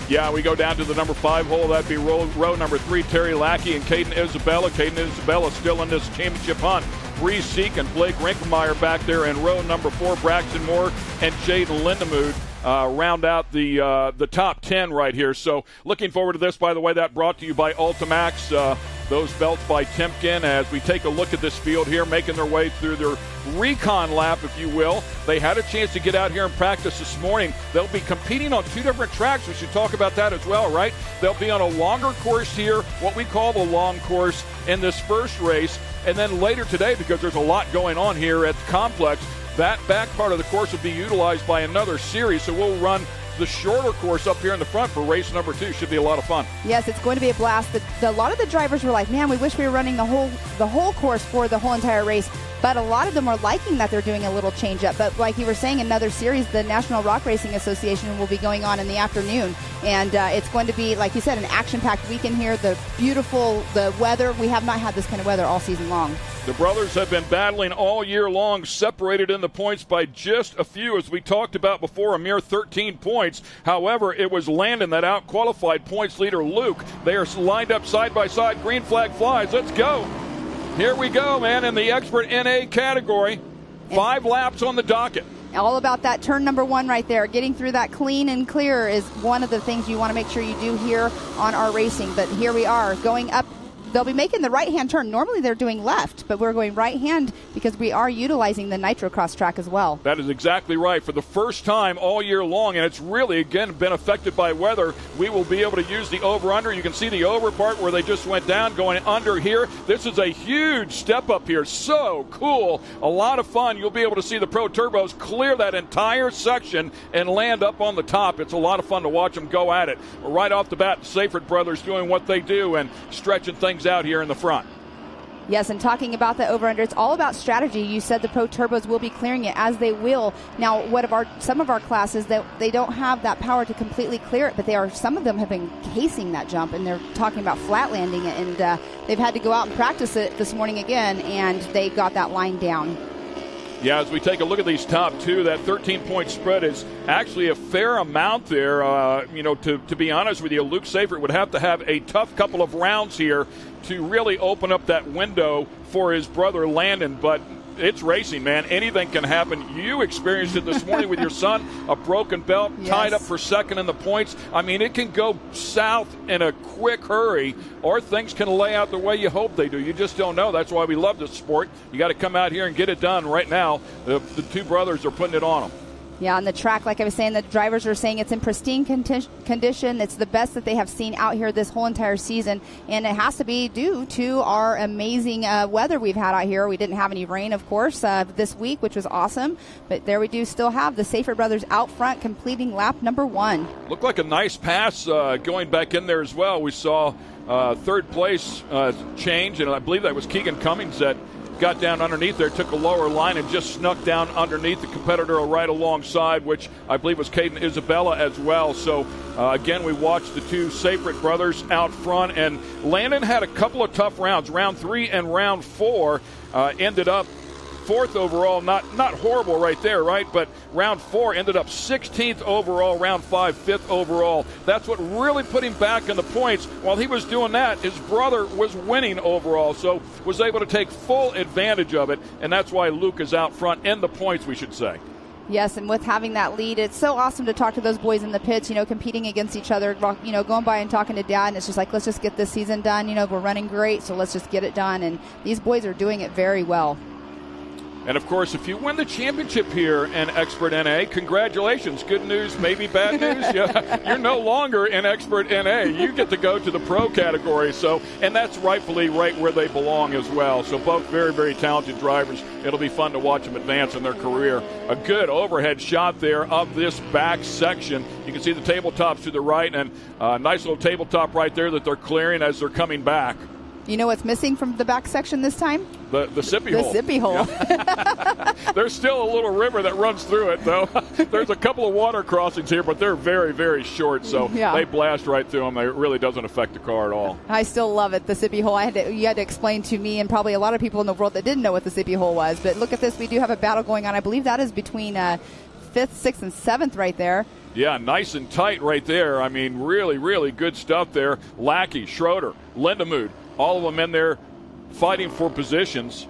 Yeah, we go down to the number 5 hole. That'd be row number 3, Terry Lackey and Caden Isabella. Caden Isabella still in this championship hunt. Bree Seek and Blake Rinkelmeyer back there in row number 4. Braxton Moore and Jaden Lindemood round out the top 10 right here. So looking forward to this. By the way, that brought to you by Ultimax. Those belts by Timken, as we take a look at this field here, making their way through their recon lap, if you will. They had a chance to get out here and practice this morning. They'll be competing on 2 different tracks. We should talk about that as well, right? They'll be on a longer course here, what we call the long course, in this first race. And then later today, because there's a lot going on here at the complex, that back part of the course will be utilized by another series. So we'll run the shorter course up here in the front for race number 2. Should be a lot of fun. Yes, it's going to be a blast. A lot of the drivers were like, man, we wish we were running the whole course for the whole entire race. But a lot of them are liking that they're doing a little change up. But like you were saying, another series, the National Rock Racing Association, will be going on in the afternoon. And it's going to be, like you said, an action-packed weekend here. The weather. We have not had this kind of weather all season long. The brothers have been battling all year long, separated in the points by just a few, as we talked about before, a mere 13 points. However, it was Landon that out-qualified points leader Luke. They are lined up side by side. Green flag flies. Let's go. Here we go, man, in the Expert NA category. 5 laps on the docket. All about that turn number 1 right there. Getting through that clean and clear is one of the things you want to make sure you do here on our racing. But here we are going up they'll be making the right-hand turn. Normally they're doing left, but we're going right-hand because we are utilizing the nitrocross track as well. That is exactly right. For the first time all year long, and it's really, again, been affected by weather, we will be able to use the over-under. You can see the over part where they just went down, going under here. This is a huge step up here. So cool. A lot of fun. You'll be able to see the Pro Turbos clear that entire section and land up on the top. It's a lot of fun to watch them go at it. Right off the bat, the Seyfried brothers doing what they do and stretching things out here in the front. Yes, and talking about the over-under, it's all about strategy. You said the Pro Turbos will be clearing it, as they will. Now, some of our classes, that they don't have that power to completely clear it, but some of them have been casing that jump, and they're talking about flat landing it, and they've had to go out and practice it this morning again, and they got that line down. Yeah, as we take a look at these top two, that 13-point spread is actually a fair amount there. To be honest with you, Luke Seyfried would have to have a tough couple of rounds here to really open up that window for his brother Landon. But it's racing, man. Anything can happen. You experienced it this morning with your son, a broken belt, yes, tied up for second in the points. I mean, it can go south in a quick hurry, or things can lay out the way you hope they do. You just don't know. That's why we love this sport. You got to come out here and get it done right now. The two brothers are putting it on them. Yeah, on the track, like I was saying, the drivers are saying it's in pristine condition. It's the best that they have seen out here this whole entire season, and it has to be due to our amazing weather we've had out here. We didn't have any rain, of course, this week, which was awesome, but there we do still have the Seyfried brothers out front completing lap number 1. Looked like a nice pass going back in there as well. We saw third place change, and I believe that was Keegan Cummings that got down underneath there, took a lower line, and just snuck down underneath the competitor right alongside, which I believe was Caden Isabella as well. So, again, we watched the two Seyfried brothers out front, and Landon had a couple of tough rounds. Round 3 and round 4 ended up 4th overall, not horrible right there, right? But round 4 ended up 16th overall, round 5 5th overall. That's what really put him back in the points. While he was doing that, his brother was winning overall, so was able to take full advantage of it, and that's why Luke is out front in the points, we should say. Yes, and with having that lead, it's so awesome to talk to those boys in the pits, competing against each other, going by and talking to Dad, and it's just like, let's just get this season done. We're running great, so let's just get it done, and these boys are doing it very well. And, of course, if you win the championship here in Expert NA, congratulations. Good news, maybe bad news. Yeah, you're no longer in Expert NA. You get to go to the pro category, and that's rightfully right where they belong as well. So both very, very talented drivers. It'll be fun to watch them advance in their career. A good overhead shot there of this back section. You can see the tabletops to the right, and a nice little tabletop right there that they're clearing as they're coming back. You know what's missing from the back section this time? The sippy hole. The sippy hole. Yeah. There's still a little river that runs through it, though. There's a couple of water crossings here, but they're very, very short, so they blast right through them. It really doesn't affect the car at all. I still love it, the sippy hole. You had to explain to me and probably a lot of people in the world that didn't know what the sippy hole was. But look at this. We do have a battle going on. I believe that is between 5th, 6th, and 7th right there. Yeah, nice and tight right there. I mean, really, really good stuff there. Lackey, Schroeder, Lindemood, all of them in there fighting for positions.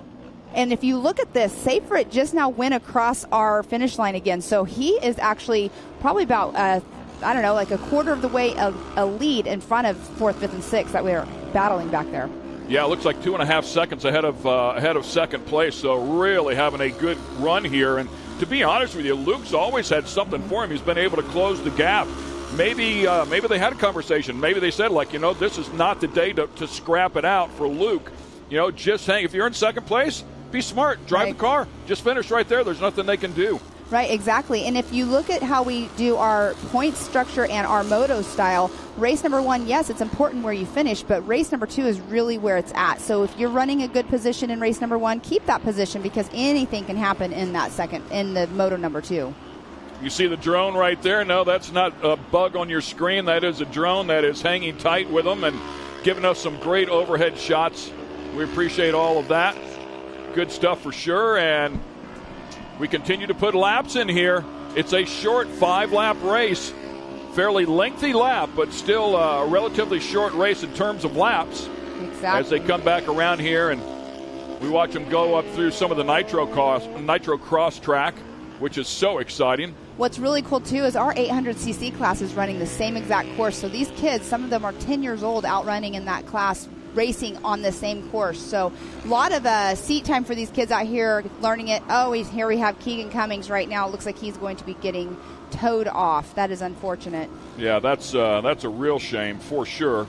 And if you look at this, Seyfried just now went across our finish line again. So he is actually probably about, like a quarter of the way a lead in front of 4th, 5th, and 6th that we're battling back there. Yeah, it looks like 2.5 seconds ahead of second place. So really having a good run here. And to be honest with you, Luke's always had something for him. He's been able to close the gap. Maybe they had a conversation. Maybe they said, this is not the day to scrap it out for Luke. Just hang. If you're in second place, be smart. Drive the car. Just finish right there. There's nothing they can do. Right, exactly. And if you look at how we do our point structure and our moto style, race number 1, yes, it's important where you finish, but race number 2 is really where it's at. So if you're running a good position in race number 1, keep that position because anything can happen in the moto number 2. You see the drone right there? No, that's not a bug on your screen. That is a drone that is hanging tight with them and giving us some great overhead shots. We appreciate all of that. Good stuff for sure, and we continue to put laps in here. It's a short 5-lap race. Fairly lengthy lap, but still a relatively short race in terms of laps. Exactly. As they come back around here, and we watch them go up through some of the nitro cross track, which is so exciting. What's really cool, too, is our 800cc class is running the same exact course. So these kids, some of them are 10 years old out running in that class racing on the same course. So a lot of seat time for these kids out here learning it. Oh, here we have Keegan Cummings right now. It looks like he's going to be getting towed off. That is unfortunate. Yeah, that's a real shame for sure.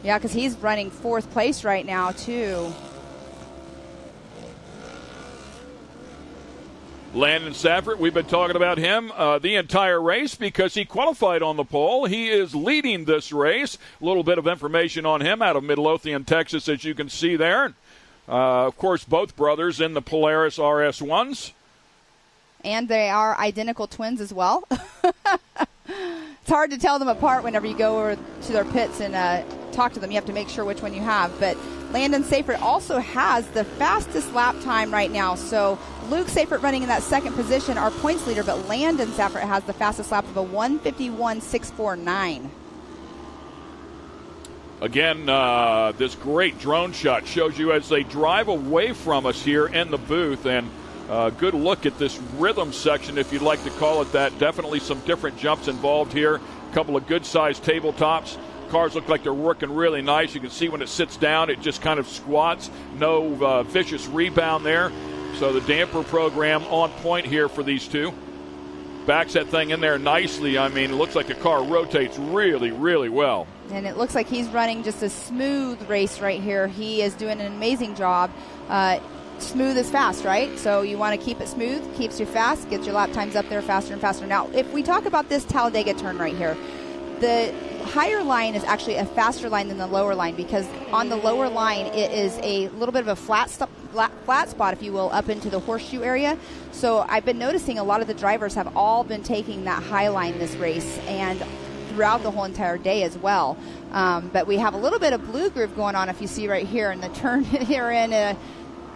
Yeah, because he's running 4th place right now, too. Landon Safford, we've been talking about him the entire race because he qualified on the pole. He is leading this race. A little bit of information on him out of Midlothian, Texas, as you can see there. Of course, both brothers in the Polaris RS1s. And they are identical twins as well. It's hard to tell them apart whenever you go over to their pits and talk to them. You have to make sure which one you have. But Landon Safford also has the fastest lap time right now. So Luke Safford running in that 2nd position, our points leader, but Landon Safford has the fastest lap of a 1:51.649. Again, this great drone shot shows you as they drive away from us here in the booth, and good look at this rhythm section, if you'd like to call it that. Definitely some different jumps involved here. A couple of good-sized tabletops. Cars look like they're working really nice. You can see when it sits down, it just kind of squats. No vicious rebound there. So the damper program on point here for these two. Backs that thing in there nicely. I mean, it looks like the car rotates really, really well. And it looks like he's running just a smooth race right here. He is doing an amazing job. Smooth is fast, right? So you want to keep it smooth, keeps you fast, gets your lap times up there faster and faster. Now, if we talk about this Talladega turn right here, the higher line is actually a faster line than the lower line, because on the lower line it is a little bit of a flat spot, if you will, up into the horseshoe area. So I've been noticing a lot of the drivers have all been taking that high line this race and throughout the whole entire day as well. But we have a little bit of blue groove going on, if you see right here in the turn here in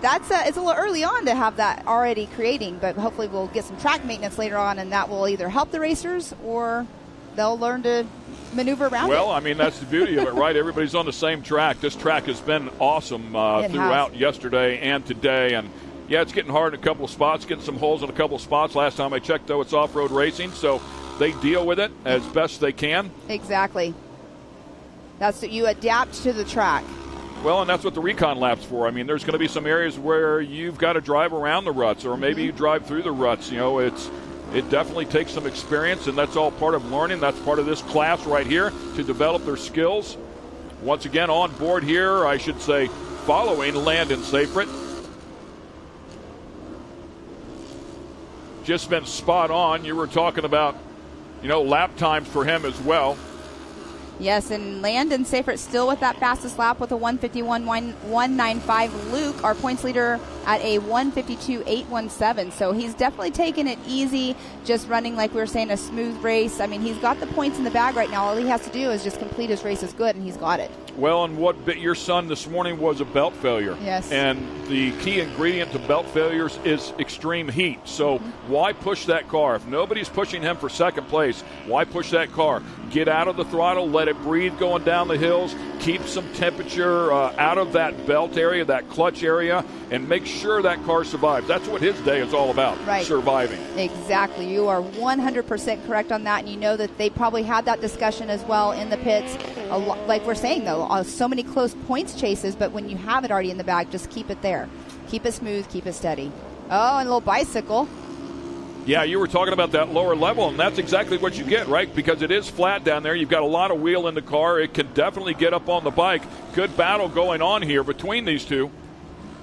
it's a little early on to have that already creating, but hopefully we'll get some track maintenance later on, and that will either help the racers or they'll learn to maneuver around it. Well, I mean, that's the beauty of it, right? Everybody's on the same track. This track has been awesome throughout yesterday and today. And, yeah, it's getting hard in a couple of spots, getting some holes in a couple of spots. Last time I checked, though, it's off-road racing, so they deal with it as best they can. Exactly. That's what you adapt to the track. Well, and that's what the recon lap's for. I mean, there's going to be some areas where you've got to drive around the ruts, or maybe you drive through the ruts. You know, it definitely takes some experience, and that's all part of learning. That's part of this class right here, to develop their skills. Once again, on board here, I should say, following Landon Safford. Just been spot on. You were talking about, lap times for him as well. Yes, and Landon Safford still with that fastest lap with a 1:51.195. Luke, our points leader, at a 1:52.817. So he's definitely taking it easy, just running, like we were saying, a smooth race. I mean, he's got the points in the bag right now. All he has to do is just complete his race as good, and he's got it. Well, and what bit your son this morning was a belt failure. Yes. And the key ingredient to belt failures is extreme heat. So why push that car? If nobody's pushing him for second place, why push that car? Get out of the throttle, let it breathe going down the hills, keep some temperature out of that belt area, that clutch area, and make sure that car survives. That's what his day is all about, right. Surviving. Exactly. You are 100% correct on that, and you know that they probably had that discussion as well in the pits. Like we're saying, though, so many close points chases, but when you have it already in the bag, just keep it there. Keep it smooth, keep it steady. Oh, and a little bicycle. Yeah, you were talking about that lower level, and that's exactly what you get, right? Because it is flat down there. You've got a lot of wheel in the car. It can definitely get up on the bike. Good battle going on here between these two.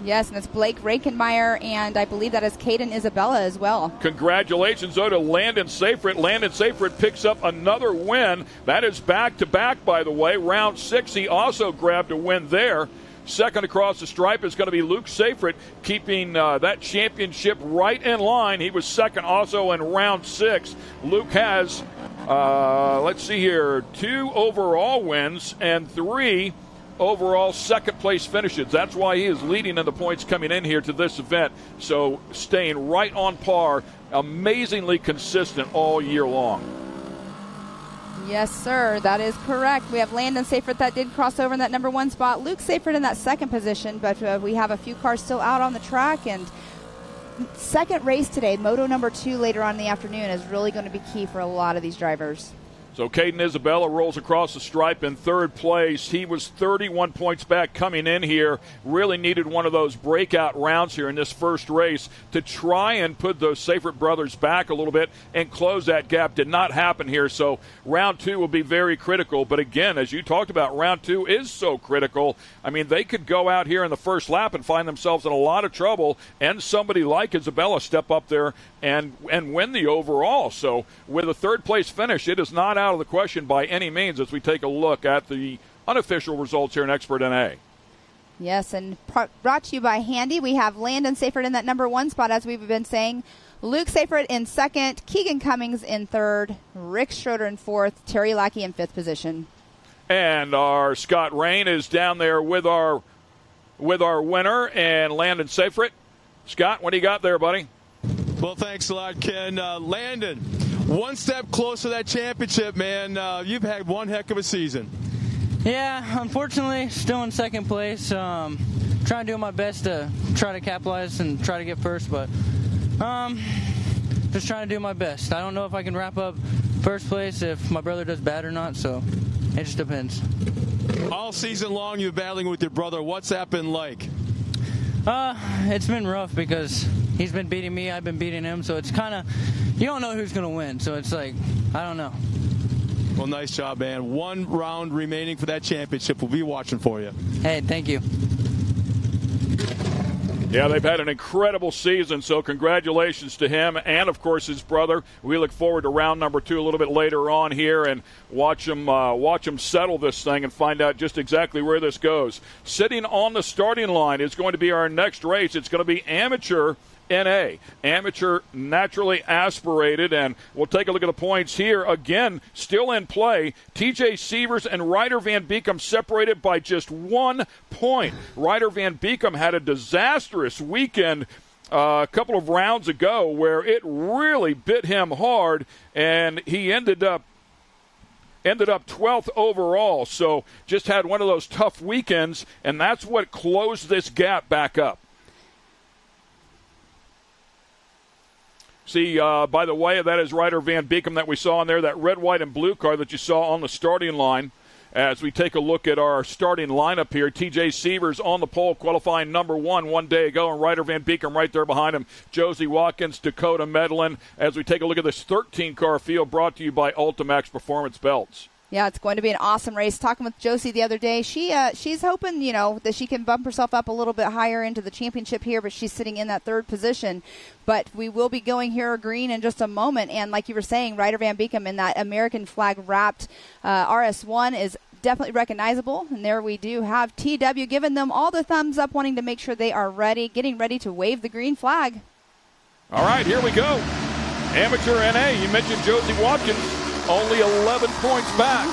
Yes, and it's Blake Rakenmeyer, and I believe that is Caden Isabella as well. Congratulations, though, to Landon Safford. Landon Safford picks up another win. That is back-to-back, by the way. Round 6, he also grabbed a win there. Second across the stripe is going to be Luke Safford, keeping that championship right in line. He was second also in round 6. Luke has, let's see here, 2 overall wins and 3 overall second-place finishes. That's why he is leading in the points coming in here to this event. So staying right on par, amazingly consistent all year long. Yes, sir. That is correct. We have Landon Safford that did cross over in that number 1 spot. Luke Safford in that second position, but we have a few cars still out on the track. And second race today, Moto number 2 later on in the afternoon, is really going to be key for a lot of these drivers. So Caden Isabella rolls across the stripe in third place. He was 31 points back coming in here. Really needed one of those breakout rounds here in this first race to try and put those Seyfert brothers back a little bit and close that gap. Did not happen here. So round 2 will be very critical. But again, as you talked about, round 2 is so critical. I mean, they could go out here in the first lap and find themselves in a lot of trouble, and somebody like Isabella step up there and win the overall. So with a third place finish, it is not out of the question by any means as we take a look at the unofficial results here in Expert NA. Yes, and brought to you by Handy. We have Landon Seyfert in that number 1 spot, as we've been saying. Luke Seyfert in second, Keegan Cummings in third, Rick Schroeder in fourth, Terry Lackey in fifth position. And our Scott Rain is down there with our winner and Landon Seyfert. Scott, what do you got there, buddy? Well, thanks a lot, Ken. Landon, one step closer to that championship, man. You've had one heck of a season. Yeah, unfortunately, still in second place. Trying to do my best to try to capitalize and try to get first, but just trying to do my best. I don't know if I can wrap up first place if my brother does bad or not, so it just depends. All season long, you're battling with your brother. What's that been like? It's been rough because he's been beating me, I've been beating him, so it's kind of, you don't know who's going to win, so it's like, I don't know. Well, nice job, man. One round remaining for that championship. We'll be watching for you. Hey, thank you. Yeah, they've had an incredible season, so congratulations to him and, of course, his brother. We look forward to round number 2 a little bit later on here and watch them settle this thing and find out just exactly where this goes. Sitting on the starting line is going to be our next race. It's going to be Amateur NA, amateur naturally aspirated, and we'll take a look at the points here. Again, still in play, TJ Sievers and Ryder Van Beekom separated by just 1 point. Ryder Van Beekom had a disastrous weekend a couple of rounds ago where it really bit him hard, and he ended up 12th overall, so just had one of those tough weekends, and that's what closed this gap back up. See, by the way, that is Ryder Van Beekom that we saw in there, that red, white, and blue car that you saw on the starting line. As we take a look at our starting lineup here, TJ Sievers on the pole, qualifying number 1 day ago, and Ryder Van Beekom right there behind him. Josie Watkins, Dakota Medlin. As we take a look at this 13-car field brought to you by Ultimax Performance Belts. Yeah, it's going to be an awesome race. Talking with Josie the other day, she's hoping, that she can bump herself up a little bit higher into the championship here, but she's sitting in that third position. But we will be going here green in just a moment. And like you were saying, Ryder Van Beekom in that American flag-wrapped RS1 is definitely recognizable. And there we do have TW giving them all the thumbs up, wanting to make sure they are ready, getting ready to wave the green flag. All right, here we go. Amateur NA, you mentioned Josie Watkins. Only 11 points back.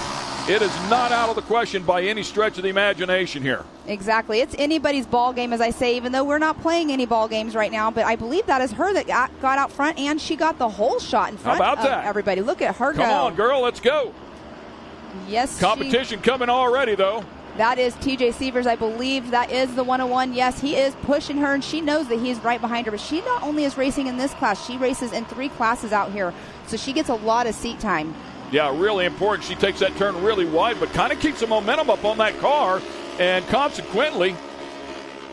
It is not out of the question by any stretch of the imagination here. Exactly. It's anybody's ball game, as I say, even though we're not playing any ball games right now. But I believe that is her that got out front, and she got the whole shot in front of everybody. Look at her go. Come on, girl, let's go. Yes. Competition coming already, though. That is TJ Sievers. I believe that is the 101. Yes, he is pushing her, and she knows that he's right behind her. But she not only is racing in this class, she races in 3 classes out here. So she gets a lot of seat time. Yeah, really important. She takes that turn really wide, but kind of keeps the momentum up on that car. And consequently,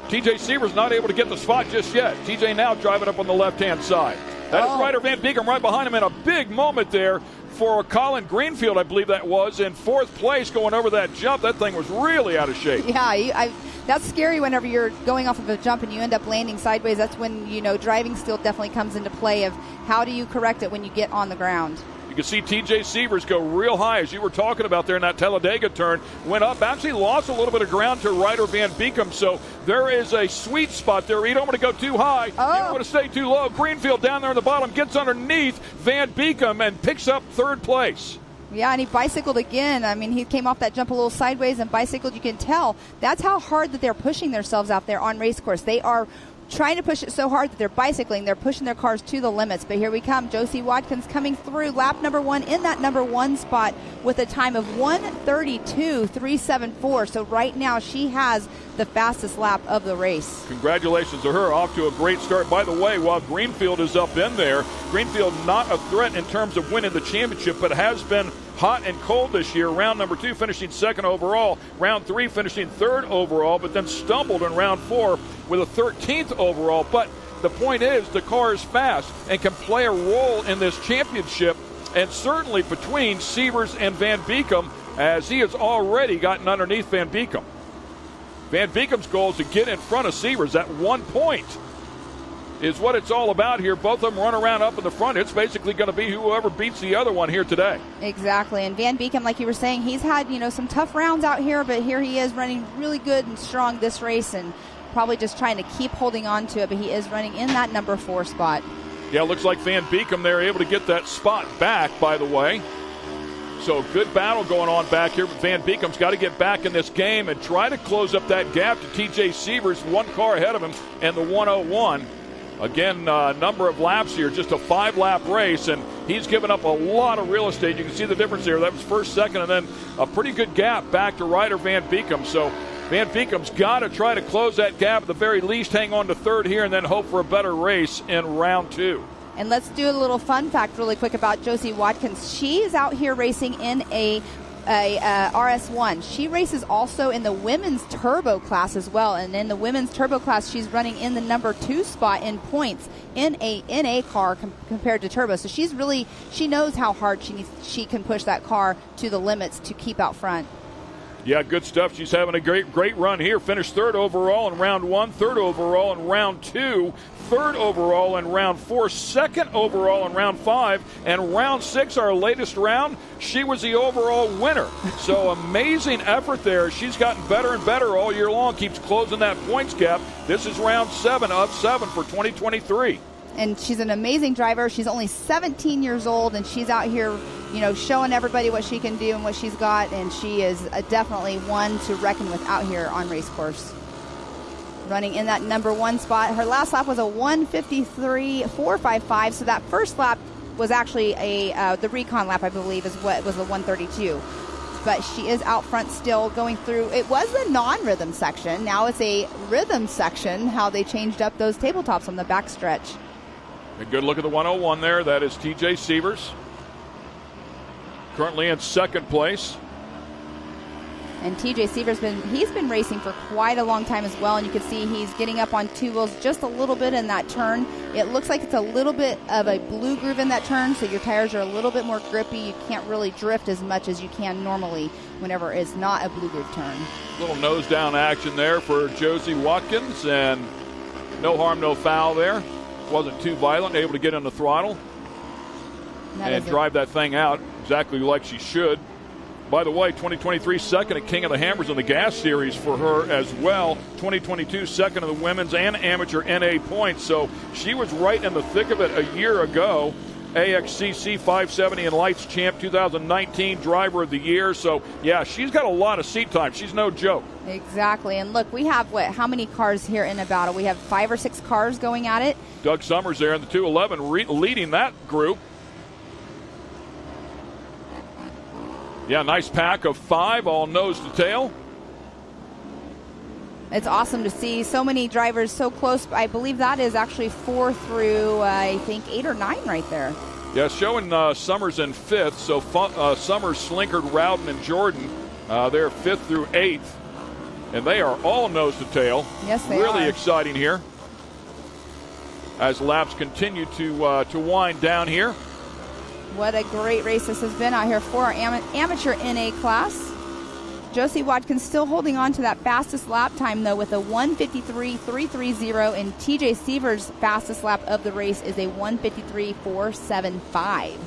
TJ Sievers not able to get the spot just yet. TJ now driving up on the left-hand side. That is Ryder Van Beekom right behind him, in a big moment there for Colin Greenfield, I believe that was, in 4th place going over that jump. That thing was really out of shape. Yeah, that's scary whenever you're going off of a jump and you end up landing sideways. That's when, driving skill definitely comes into play of how do you correct it when you get on the ground. You can see TJ Sievers go real high, as you were talking about there in that Talladega turn. Went up, actually lost a little bit of ground to Ryder Van Beekom. So there is a sweet spot there. You don't want to go too high. You don't want to stay too low. Greenfield down there in the bottom gets underneath Van Beekom and picks up 3rd place. Yeah, and he bicycled again. I mean, he came off that jump a little sideways and bicycled. You can tell that's how hard that they're pushing themselves out there on race course. They are trying to push it so hard that they're bicycling. They're pushing their cars to the limits. But here we come. Josie Watkins coming through lap number 1 in that number 1 spot with a time of 1:32.374. So right now she has the fastest lap of the race. Congratulations to her. Off to a great start. By the way, while Greenfield is up in there, Greenfield not a threat in terms of winning the championship, but has been hot and cold this year. Round number 2 finishing 2nd overall. Round 3 finishing 3rd overall, but then stumbled in round 4 with a 13th overall. But the point is, the car is fast and can play a role in this championship, and certainly between Sievers and Van Beekem, as he has already gotten underneath Van Beekem. Van Beekem's goal is to get in front of Sievers. At 1 point is what it's all about here. Both of them run around up in the front. It's basically going to be whoever beats the other one here today. Exactly. And Van Beekem, like you were saying, he's had, some tough rounds out here, but here he is running really good and strong this race, and probably just trying to keep holding on to it, but he is running in that number 4 spot. Yeah, it looks like Van Beekem there able to get that spot back, by the way. So good battle going on back here, but Van Beekem's got to get back in this game and try to close up that gap to TJ Sievers, 1 car ahead of him, and the 101. Again, number of laps here, just a 5-lap race, and he's given up a lot of real estate. You can see the difference there. That was 1st, 2nd, and then a pretty good gap back to Ryder Van Beekem. So Van Beekem's got to try to close that gap, at the very least hang on to 3rd here, and then hope for a better race in round 2. And let's do a little fun fact really quick about Josie Watkins. She is out here racing in a RS1. She races also in the women's turbo class as well, and in the women's turbo class she's running in the number 2 spot in points in a NA car compared to turbo. So she knows how hard she can push that car to the limits to keep out front. Yeah, good stuff. She's having a great run here. Finished 3rd overall in round 1, 3rd overall in round 2, 3rd overall in round 4, 2nd overall in round 5, and round 6, our latest round, she was the overall winner. So amazing effort there. She's gotten better and better all year long, keeps closing that points gap. This is round 7 of 7 for 2023. And she's an amazing driver. She's only 17 years old, and she's out here, showing everybody what she can do and what she's got, and she is definitely one to reckon with out here on race course. Running in that number 1 spot. Her last lap was a 1:53.455, so that first lap was actually the recon lap, I believe, is what was a 1:32. But she is out front still going through. It was the non-rhythm section. Now it's a rhythm section, how they changed up those tabletops on the backstretch. A good look at the 101 there. That is TJ Sievers. Currently in 2nd place. And TJ Sievers, he's been racing for quite a long time as well, and you can see he's getting up on 2 wheels just a little bit in that turn. It looks like it's a little bit of a blue groove in that turn, so your tires are a little bit more grippy. You can't really drift as much as you can normally whenever it's not a blue groove turn. Little nose down action there for Josie Watkins, and no harm, no foul there. Wasn't too violent, able to get on the throttle and drive that thing out exactly like she should. By the way, 2023 2nd at King of the Hammers in the Gas Series for her as well. 2022 2nd in the women's and amateur NA points. So she was right in the thick of it a year ago. AXCC 570 and Lights Champ 2019 Driver of the Year. So, yeah, she's got a lot of seat time. She's no joke. Exactly. And look, we have, how many cars here in a battle? We have 5 or 6 cars going at it. Doug Summers there in the 211 leading that group. Yeah, nice pack of 5, all nose to tail. It's awesome to see so many drivers so close. I believe that is actually 4 through, I think, 8 or 9 right there. Yeah, showing Summers in 5th. So Summers, Slinkard, Rowden, and Jordan, they're 5th through 8th. And they are all nose to tail. Yes, they really are. Exciting here as laps continue to wind down here. What a great race this has been out here for our amateur NA class. Josie Watkins still holding on to that fastest lap time, though, with a 1:53.330, and TJ Sievers' fastest lap of the race is a 1:53.475.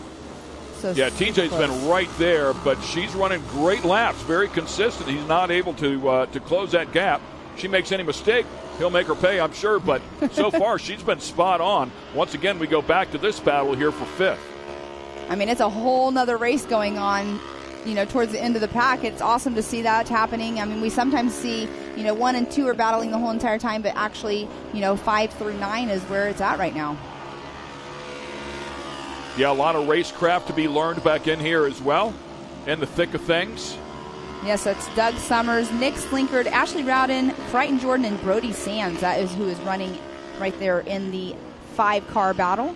So yeah, TJ's been right there, but she's running great laps, very consistent. He's not able to close that gap. She makes any mistake, he'll make her pay, I'm sure, but so far she's been spot on. Once again, we go back to this battle here for 5th. I mean, it's a whole nother race going on, towards the end of the pack. It's awesome to see that happening. I mean, we sometimes see, 1 and 2 are battling the whole entire time, but actually, 5 through 9 is where it's at right now. Yeah, a lot of racecraft to be learned back in here as well, in the thick of things. Yes, so it's Doug Summers, Nick Slinkard, Ashley Rowden, Crichton Jordan, and Brody Sands. That is who is running right there in the 5-car battle.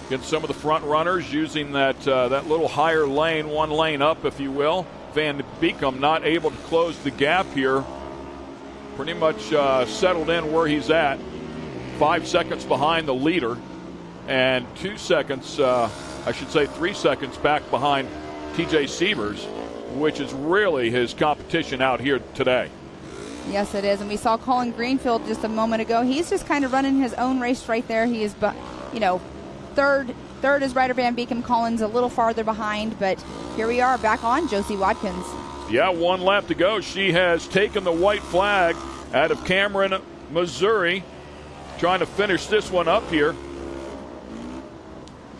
against some of the front runners, using that little higher lane, one lane up, if you will. Van Beekum not able to close the gap here. Pretty much settled in where he's at. 5 seconds behind the leader, and 3 seconds back behind TJ Sievers, which is really his competition out here today. Yes, it is. And we saw Colin Greenfield just a moment ago. He's just kind of running his own race right there. He is, third is Ryder Van Beekum. Colin's a little farther behind, but here we are back on Josie Watkins. Yeah, 1 lap to go. She has taken the white flag out of Cameron, Missouri, trying to finish this one up here.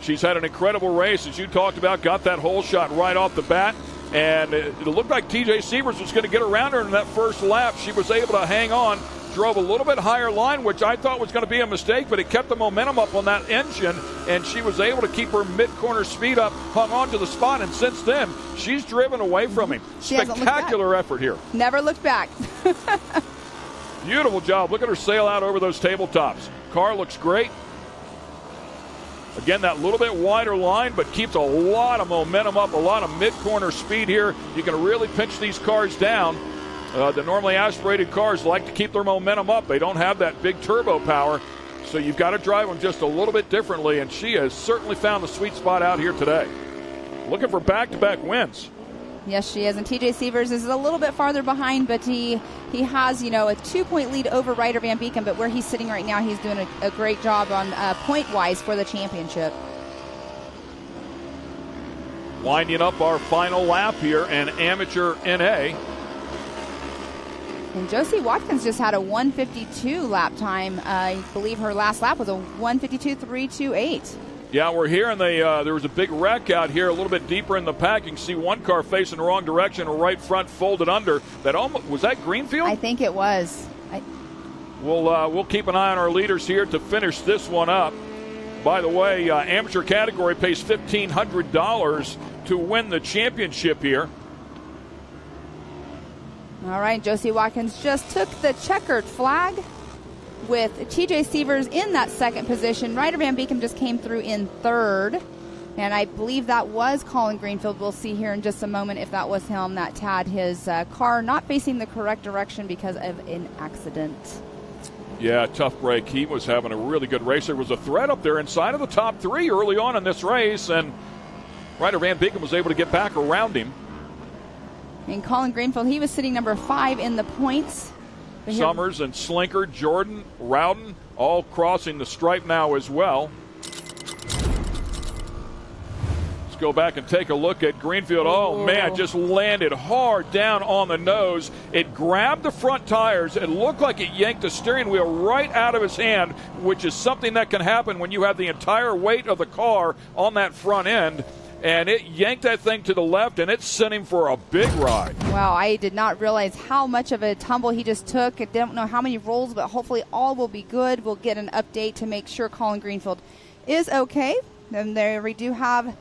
She's had an incredible race, as you talked about, got that hole shot right off the bat. And it looked like TJ Sievers was going to get around her in that first lap. She was able to hang on, drove a little bit higher line, which I thought was going to be a mistake, but it kept the momentum up on that engine, and she was able to keep her mid-corner speed up, hung on to the spot, and since then, she's driven away from him. Spectacular effort here. Never looked back. Beautiful job. Look at her sail out over those tabletops. Car looks great. Again, that little bit wider line, but keeps a lot of momentum up, a lot of mid-corner speed here. You can really pinch these cars down. The normally aspirated cars like to keep their momentum up. They don't have that big turbo power, so you've got to drive them just a little bit differently, and she has certainly found the sweet spot out here today. Looking for back-to-back wins. Yes, she is. And TJ Sievers is a little bit farther behind, but he has, a 2-point lead over Ryder Van Beekum. But where he's sitting right now, he's doing a great job on point-wise for the championship. Winding up our final lap here in amateur NA. And Josie Watkins just had a 1:52 lap time. I believe her last lap was a 1:52.328. Yeah, we're here, and there was a big wreck out here a little bit deeper in the pack. You can see one car facing the wrong direction, a right front folded under. Was that Greenfield? I think it was. We'll keep an eye on our leaders here to finish this one up. By the way, amateur category pays $1,500 to win the championship here. All right, Josie Watkins just took the checkered flag with TJ Sievers in that second position. Ryder Van Beekum just came through in third. And I believe that was Colin Greenfield. We'll see here in just a moment if that was him that had his car not facing the correct direction because of an accident. Yeah, tough break. He was having a really good race. There was a threat up there inside of the top three early on in this race, and Ryder Van Beekum was able to get back around him. And Colin Greenfield, he was sitting number 5 in the points. Summers and Slinker, Jordan, Rowden, all crossing the stripe now as well. Let's go back and take a look at Greenfield. Oh, man, just landed hard down on the nose. It grabbed the front tires. It looked like it yanked the steering wheel right out of his hand, which is something that can happen when you have the entire weight of the car on that front end. And it yanked that thing to the left, and it sent him for a big ride. Wow, I did not realize how much of a tumble he just took. I don't know how many rolls, but hopefully all will be good. We'll get an update to make sure Colin Greenfield is okay. And there we do have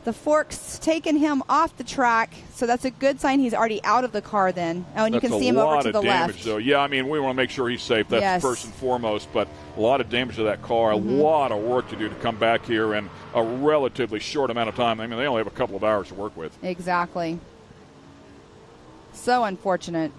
the forks taking him off the track, so that's a good sign he's already out of the car then. Oh, and you can see him over to the left. That's a lot of damage, though. Yeah, I mean, we want to make sure he's safe. That's first and foremost, but a lot of damage to that car, a lot of work to do to come back here in a relatively short amount of time. I mean, they only have a couple of hours to work with. Exactly. So unfortunate.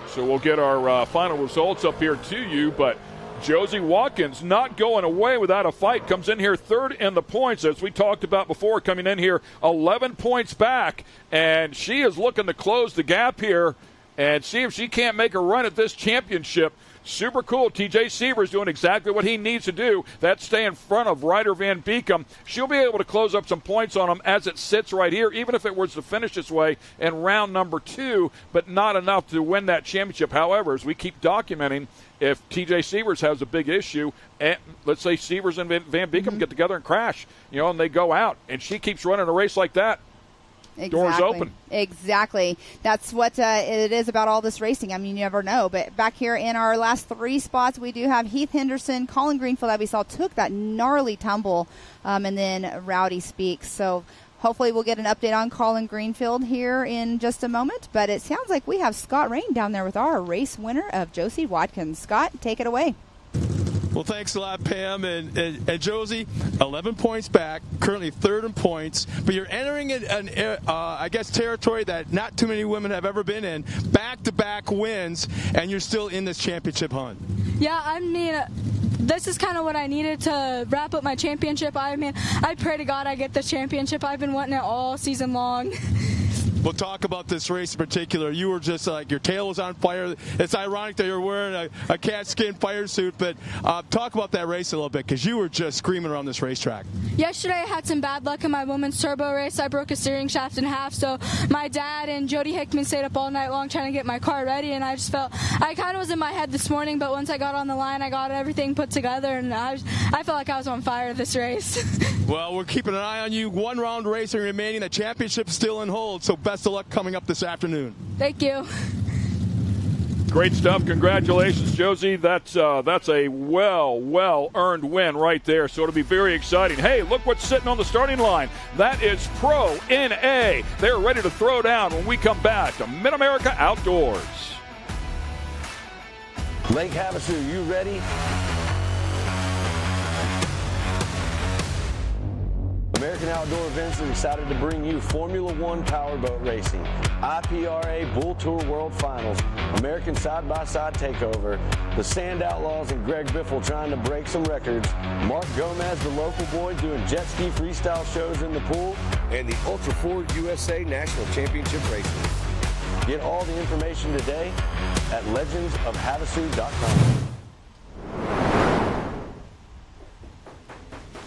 So we'll get our final results up here to you, but Josie Watkins not going away without a fight. Comes in here third in the points, as we talked about before, coming in here 11 points back. And she is looking to close the gap here and see if she can't make a run at this championship. Super cool. TJ Sievers doing exactly what he needs to do. That's stay in front of Ryder Van Beekum. She'll be able to close up some points on him as it sits right here, even if it was to finish this way in round number 2, but not enough to win that championship. However, as we keep documenting, if TJ Sievers has a big issue, and let's say Sievers and Van Beekum get together and crash, and they go out, and she keeps running a race like that, doors open. Exactly. That's what it is about all this racing. I mean, you never know. But back here in our last 3 spots, we do have Heath Henderson, Colin Greenfield that we saw took that gnarly tumble, and then Rowdy Speaks. So hopefully we'll get an update on Colin Greenfield here in just a moment. But it sounds like we have Scott Rain down there with our race winner of Josie Watkins. Scott, take it away. Well, thanks a lot, Pam. And Josie, 11 points back, currently third in points, but you're entering I guess, territory that not too many women have ever been in, back-to-back wins, and you're still in this championship hunt. Yeah, I mean, this is kind of what I needed to wrap up my championship. I mean, I pray to God I get this championship. I've been wanting it all season long. We'll talk about this race in particular. You were just like, your tail was on fire. It's ironic that you're wearing a cat skin fire suit, but talk about that race a little bit, because you were just screaming around this racetrack. Yesterday I had some bad luck in my women's turbo race. I broke a steering shaft in half, so my dad and Jody Hickman stayed up all night long trying to get my car ready, and I just felt, I kind of was in my head this morning, but once I got on the line, I got everything put together, and I felt like I was on fire this race. Well, we're keeping an eye on you. One round racing remaining. The championship's still in hold, so best of luck coming up this afternoon. Thank you. Great stuff. Congratulations, Josie. That's a well-earned win right there, so it'll be very exciting. Hey, look what's sitting on the starting line. That is Pro NA. They're ready to throw down when we come back to Mid-America Outdoors. Lake Havasu, you ready? American Outdoor Events is excited to bring you Formula One powerboat racing, IPRA Bull Tour World Finals, American Side-by-Side Takeover, the Sand Outlaws and Greg Biffle trying to break some records, Mark Gomez, the local boy, doing jet ski freestyle shows in the pool, and the Ultra 4 USA National Championship Racing. Get all the information today at legendsofhavasu.com.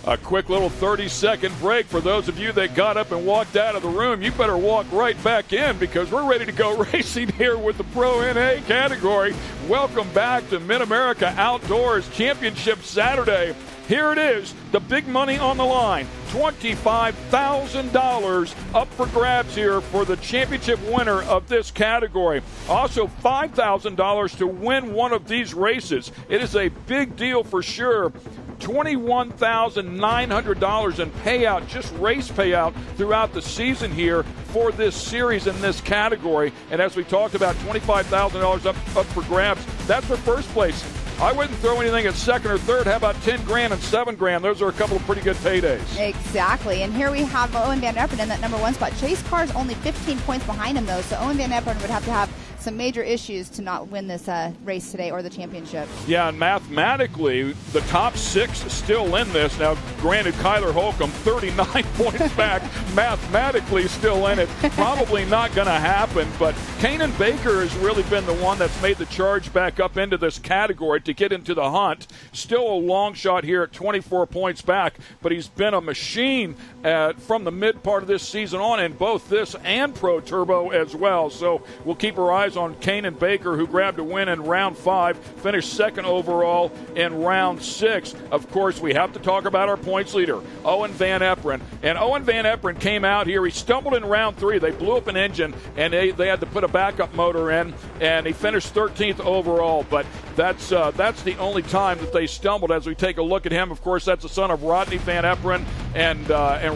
A quick little 30-second break for those of you that got up and walked out of the room. You better walk right back in, because we're ready to go racing here with the Pro NA category. Welcome back to Mid-America Outdoors Championship Saturday. Here it is, the big money on the line, $25,000 up for grabs here for the championship winner of this category. Also, $5,000 to win one of these races. It is a big deal for sure. $21,900 in payout, just race payout throughout the season here for this series in this category. And as we talked about, $25,000 up for grabs. That's for first place. I wouldn't throw anything at second or third. How about $10,000 and $7,000? Those are a couple of pretty good paydays. Exactly. And here we have Owen Van Epperen in that number one spot. Chase Carr is only 15 points behind him, though, so Owen Van Epperen would have to have some major issues to not win this race today or the championship. Yeah, and mathematically, the top six still in this. Now, granted, Kyler Holcomb, 39 points back, mathematically still in it. Probably not going to happen, but Kanan Baker has really been the one that's made the charge back up into this category to get into the hunt. Still a long shot here at 24 points back, but he's been a machine from the mid part of this season on in both this and Pro Turbo as well. So we'll keep our eyes on Kanan Baker, who grabbed a win in round 5, finished second overall in round 6. Of course, we have to talk about our points leader, Owen Van Epperen. And Owen Van Epperen came out here. He stumbled in round 3. They blew up an engine, and they had to put a backup motor in, and he finished 13th overall. But that's the only time that they stumbled. As we take a look at him, of course, that's the son of Rodney Van Epperen, and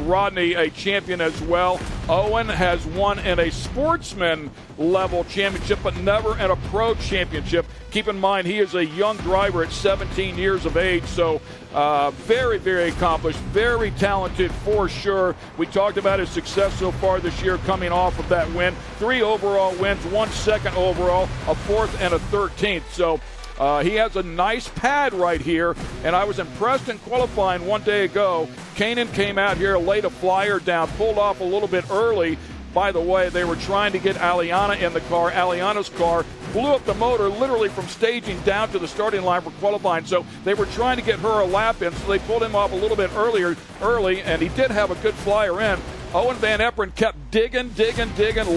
Rodney a champion as well. Owen has won in a sportsman level championship, but never in a pro championship. Keep in mind, he is a young driver at 17 years of age, so very, very accomplished, very talented for sure. We talked about his success so far this year coming off of that win. 3 overall wins, 1 second overall, a 4th and a 13th. So he has a nice pad right here, and I was impressed in qualifying one day ago. Kanan came out here, laid a flyer down, pulled off a little bit early. By the way, they were trying to get Aliana in the car. Aliana's car blew up the motor literally from staging down to the starting line for qualifying. So they were trying to get her a lap in, so they pulled him off a little bit early, and he did have a good flyer in. Owen Van Epperen kept digging.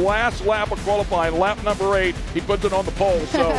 Last lap of qualifying, lap number 8, he puts it on the pole. So,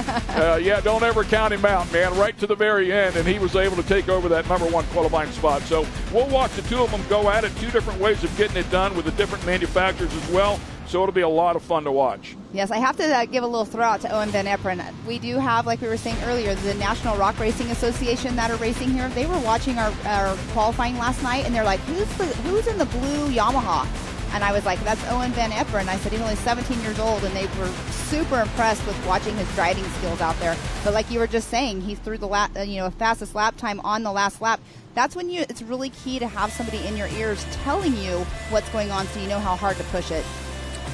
yeah, don't ever count him out, man. Right to the very end, and he was able to take over that number 1 qualifying spot. So we'll watch the two of them go at it, 2 different ways of getting it done with the different manufacturers as well. So it'll be a lot of fun to watch. Yes, I have to give a little throw out to Owen Van Epperen. We do have, like we were saying earlier, the National Rock Racing Association that are racing here. They were watching our qualifying last night, and they're like, who's in the blue Yamaha? And I was like, that's Owen Van Epper. And I said, he's only 17 years old. And they were super impressed with watching his driving skills out there. But like you were just saying, he threw the fastest lap time on the last lap. That's when it's really key to have somebody in your ears telling you what's going on so you know how hard to push it.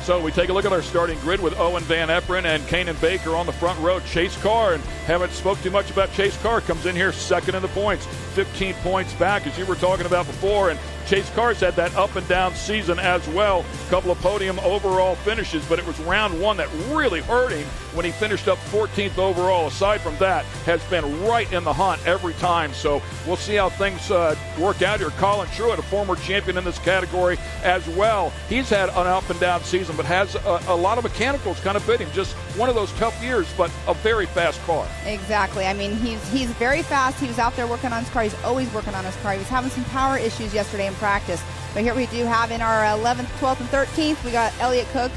So we take a look at our starting grid with Owen Van Eperen and Kanan Baker on the front row. Chase Carr, and haven't spoke too much about Chase Carr, comes in here second in the points, 15 points back, as you were talking about before. And Chase Carr's had that up and down season as well. A couple of podium overall finishes, but it was round one that really hurt him when he finished up 14th overall. Aside from that, has been right in the hunt every time. So we'll see how things work out here. Colin Truitt, a former champion in this category as well. He's had an up and down season, but has a lot of mechanicals kind of bit him. Just one of those tough years, but a very fast car. Exactly. I mean, he's very fast. He was out there working on his car. He's always working on his car. He was having some power issues yesterday in practice. But here we do have in our 11th, 12th, and 13th, we got Elliott Cook,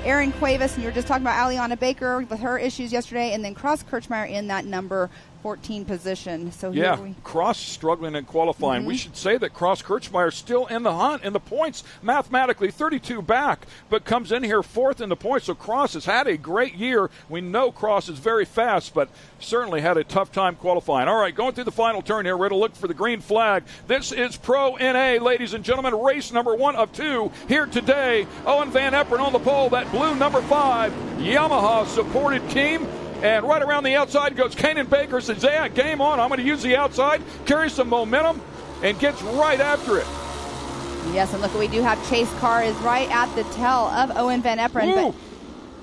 Aaron Cuevas, and you were just talking about Aliana Baker with her issues yesterday, and then Cross Kirchmeier in that number 14 position. So here Cross struggling in qualifying. We should say that Cross Kirchmeier still in the hunt in the points, mathematically 32 back, but comes in here fourth in the points. So Cross has had a great year. We know Cross is very fast, but certainly had a tough time qualifying. All right, going through the final turn here, we're going to look for the green flag. This is Pro NA, ladies and gentlemen, race number 1 of 2 here today. Owen Van Eperen on the pole, that blue number 5 Yamaha supported team. And right around the outside goes Kanan Baker, says, yeah, game on. I'm going to use the outside, carry some momentum, and gets right after it. Yes, and look, we do have Chase Carr is right at the tail of Owen Van Eperen.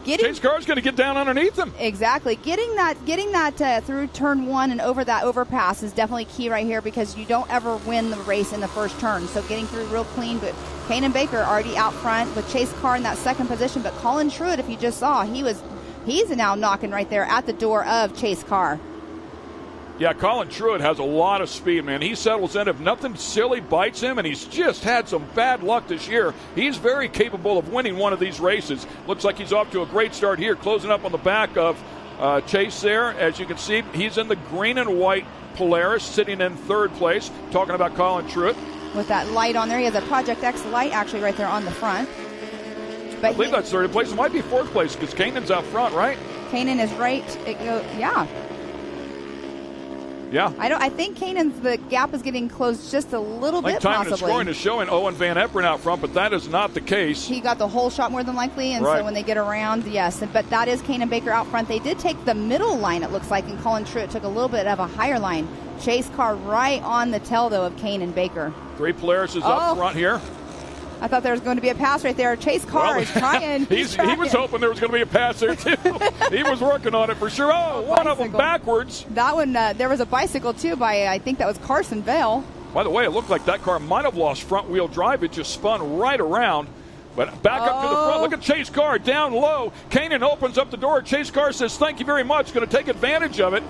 But Chase Carr's going to get down underneath him. Exactly. Getting that through turn 1 and over that overpass is definitely key right here because you don't ever win the race in the first turn. So getting through real clean, but Kanan Baker already out front with Chase Carr in that second position. But Colin Truitt, if you just saw, he's now knocking right there at the door of Chase Carr. Yeah, Colin Truitt has a lot of speed, man. He settles in. If nothing silly bites him, and he's just had some bad luck this year, he's very capable of winning one of these races. Looks like he's off to a great start here, closing up on the back of Chase there. As you can see, he's in the green and white Polaris, sitting in third place. Talking about Colin Truitt. With that light on there, he has a Project X light actually right there on the front. But I believe that's third place. It might be fourth place because Kanan's out front, right? Kanan is right. Yeah. I think the gap is getting closed just a little bit, time possibly. and scoring is showing Owen Van Eperen out front, but that is not the case. He got the whole shot more than likely, and so when they get around, yes. But that is Kanan Baker out front. They did take the middle line, it looks like, and Colin Truitt took a little bit of a higher line. Chase Carr right on the tail, though, of Kanan Baker. 3 Polaris is up front here. I thought there was going to be a pass right there. Chase Carr is trying. He was hoping there was going to be a pass there, too. He was working on it for sure. One of them backwards. That one, there was a bicycle, too, by, I think that was Carson Vale. By the way, it looked like that car might have lost front-wheel drive. It just spun right around. But back up to the front. Look at Chase Carr down low. Kanan opens up the door. Chase Carr says, thank you very much. Going to take advantage of it.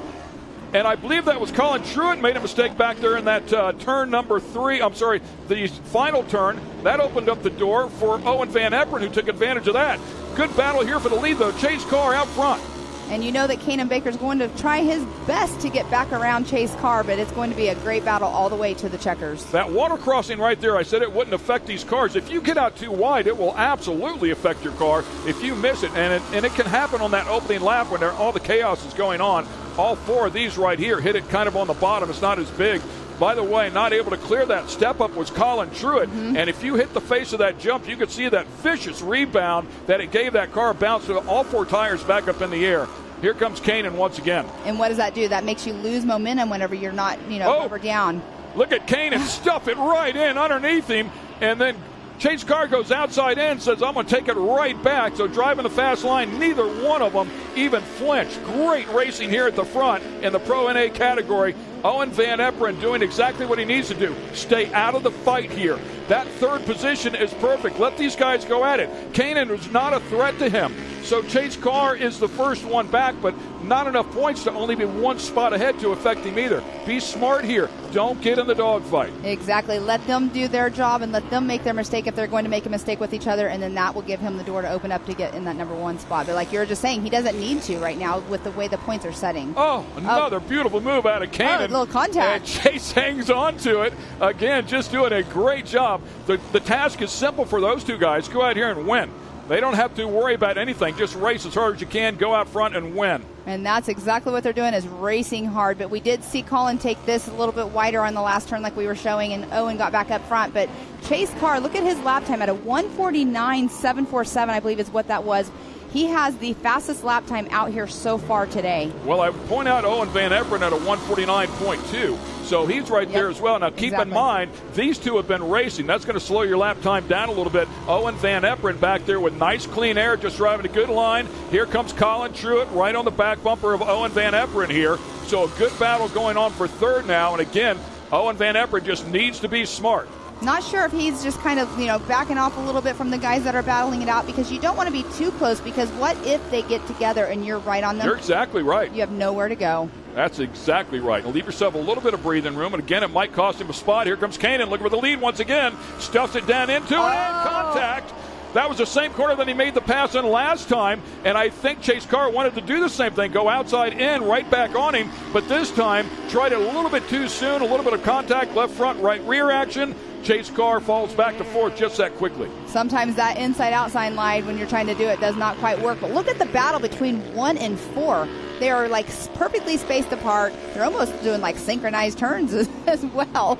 And I believe that was Colin Truitt made a mistake back there in that turn number 3. I'm sorry, the final turn. That opened up the door for Owen Van Eperen, who took advantage of that. Good battle here for the lead, though. Chase Carr out front. And you know that Kanan Baker's going to try his best to get back around Chase Carr, but it's going to be a great battle all the way to the checkers. That water crossing right there, I said it wouldn't affect these cars. If you get out too wide, it will absolutely affect your car if you miss it. And it can happen on that opening lap when all the chaos is going on. All 4 of these right here hit it kind of on the bottom. It's not as big. By the way, not able to clear that step up was Colin Truitt. And if you hit the face of that jump, you could see that vicious rebound that it gave that car, bounced all 4 tires back up in the air. Here comes Kanan once again. And what does that do? That makes you lose momentum whenever you're not, over down. Look at Kanan stuff it right in underneath him. And then Chase Carr goes outside in, says, I'm going to take it right back. So driving the fast line, neither one of them even flinched. Great racing here at the front in the Pro NA category. Owen Van Eperen doing exactly what he needs to do. Stay out of the fight here. That third position is perfect. Let these guys go at it. Kanan was not a threat to him. So Chase Carr is the first one back, but not enough points to only be one spot ahead to affect him either. Be smart here. Don't get in the dogfight. Exactly. Let them do their job and let them make their mistake if they're going to make a mistake with each other, and then that will give him the door to open up to get in that number one spot. But like you were just saying, he doesn't need to right now with the way the points are setting. Oh, another beautiful move out of Kanan. Oh, a little contact. And Chase hangs on to it. Again, just doing a great job. The task is simple for those two guys. Go out here and win. They don't have to worry about anything. Just race as hard as you can, go out front and win. And that's exactly what they're doing, is racing hard. But we did see Colin take this a little bit wider on the last turn like we were showing, and Owen got back up front. But Chase Carr, look at his lap time at a 1:49.747, I believe is what that was. He has the fastest lap time out here so far today. Well, I would point out Owen Van Eperen at a 1:49.2. So he's right there as well. Now, keep in mind, these two have been racing. That's going to slow your lap time down a little bit. Owen Van Eperen back there with nice, clean air, just driving a good line. Here comes Colin Truitt right on the back bumper of Owen Van Eperen here. So a good battle going on for third now. And again, Owen Van Eperen just needs to be smart. Not sure if he's just kind of, backing off a little bit from the guys that are battling it out, because you don't want to be too close, because what if they get together and you're right on them? You're exactly right. You have nowhere to go. That's exactly right. Now leave yourself a little bit of breathing room, and again, it might cost him a spot. Here comes Kanan looking for the lead once again. Stuffs it down into it, and contact. That was the same corner that he made the pass in last time, and I think Chase Carr wanted to do the same thing, go outside in, right back on him, but this time tried it a little bit too soon, a little bit of contact, left front, right rear action. Chase Carr falls back to fourth just that quickly. Sometimes that inside-outside line, when you're trying to do it, does not quite work. But look at the battle between 1 and 4. They are like perfectly spaced apart. They're almost doing like synchronized turns as well.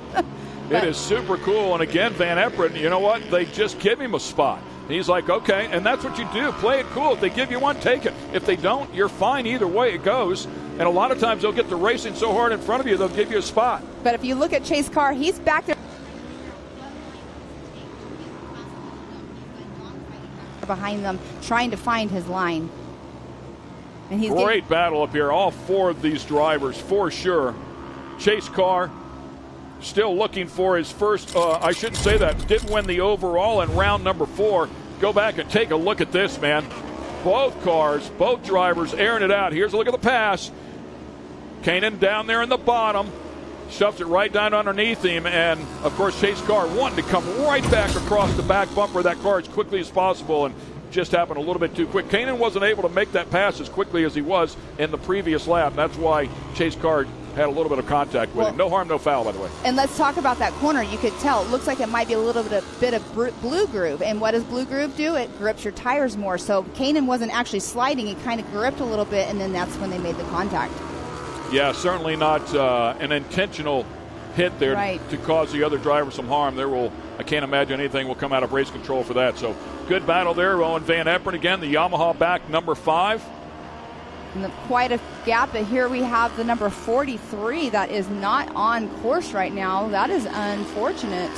It is super cool. And again, Van Eperen, you know what? They just give him a spot. He's like, okay, and that's what you do. Play it cool. If they give you one, take it. If they don't, you're fine either way it goes. And a lot of times they'll get the racing so hard in front of you, they'll give you a spot. But if you look at Chase Carr, he's back there behind them, trying to find his line. And he's great battle up here. All four of these drivers, for sure. Chase Carr still looking for his first, I shouldn't say that, didn't win the overall in round number 4. Go back and take a look at this, man. Both cars, both drivers airing it out. Here's a look at the pass. Kanan down there in the bottom. Stuffed it right down underneath him. And, of course, Chase Carr wanted to come right back across the back bumper of that car as quickly as possible, and just happened a little bit too quick. Kanan wasn't able to make that pass as quickly as he was in the previous lap. That's why Chase Carr had a little bit of contact with him. No harm, no foul, by the way. And let's talk about that corner. You could tell it looks like it might be a little bit of blue groove. And what does blue groove do? It grips your tires more. So Kanan wasn't actually sliding. It kind of gripped a little bit, and then that's when they made the contact. Yeah, certainly not an intentional hit there to cause the other driver some harm. I can't imagine anything will come out of race control for that. So good battle there. Owen Van Eperen again, the Yamaha back number 5. And quite a gap, but here we have the number 43 that is not on course right now. That is unfortunate.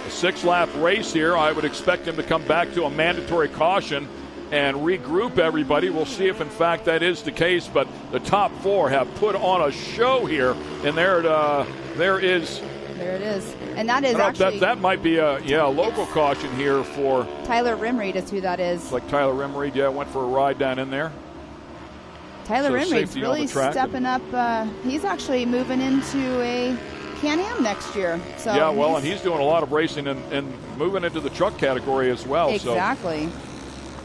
A 6-lap race here. I would expect him to come back to a mandatory caution and regroup everybody. We'll see if, in fact, that is the case. But the top 4 have put on a show here, and there it is. There it is. And that is actually... That might be a local caution here for... Tyler Rimreed is who that is. Like Tyler Rimreed, went for a ride down in there. Tyler Rimreed's really stepping up. He's actually moving into a Can-Am next year. So and he's doing a lot of racing and moving into the truck category as well. Exactly.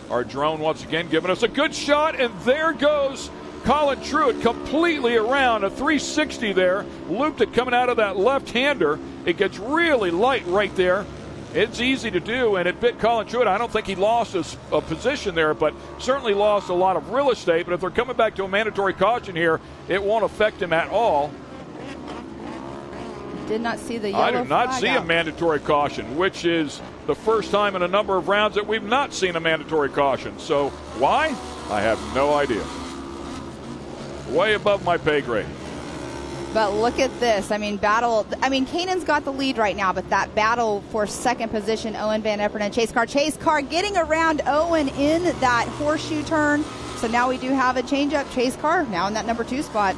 So our drone once again giving us a good shot, and there goes Colin Truitt completely around a 360 there. Looped it coming out of that left-hander. It gets really light right there. It's easy to do, and it bit Colin Truitt. I don't think he lost a position there, but certainly lost a lot of real estate. But if they're coming back to a mandatory caution here, it won't affect him at all. Did not see the yellow flag. I did not see a mandatory caution, which is the first time in a number of rounds that we've not seen a mandatory caution. So why? I have no idea. Way above my pay grade. But look at this. Kanan's got the lead right now, but that battle for second position, Owen Van Eperen and Chase Carr. Chase Carr getting around Owen in that horseshoe turn. So now we do have a change-up. Chase Carr now in that number 2 spot.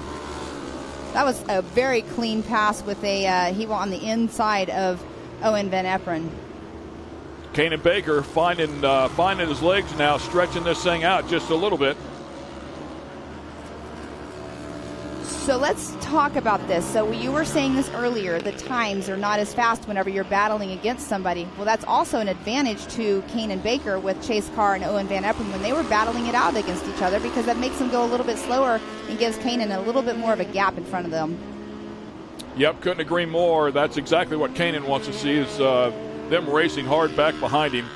That was a very clean pass with he went on the inside of Owen Van Eperen. Kanan Baker finding his legs now, stretching this thing out just a little bit. So let's talk about this. So you were saying this earlier, the times are not as fast whenever you're battling against somebody. Well, that's also an advantage to Kanan Baker with Chase Carr and Owen Van Eppen when they were battling it out against each other, because that makes them go a little bit slower and gives Kanan a little bit more of a gap in front of them. Yep, couldn't agree more. That's exactly what Kanan wants to see, is them racing hard back behind him.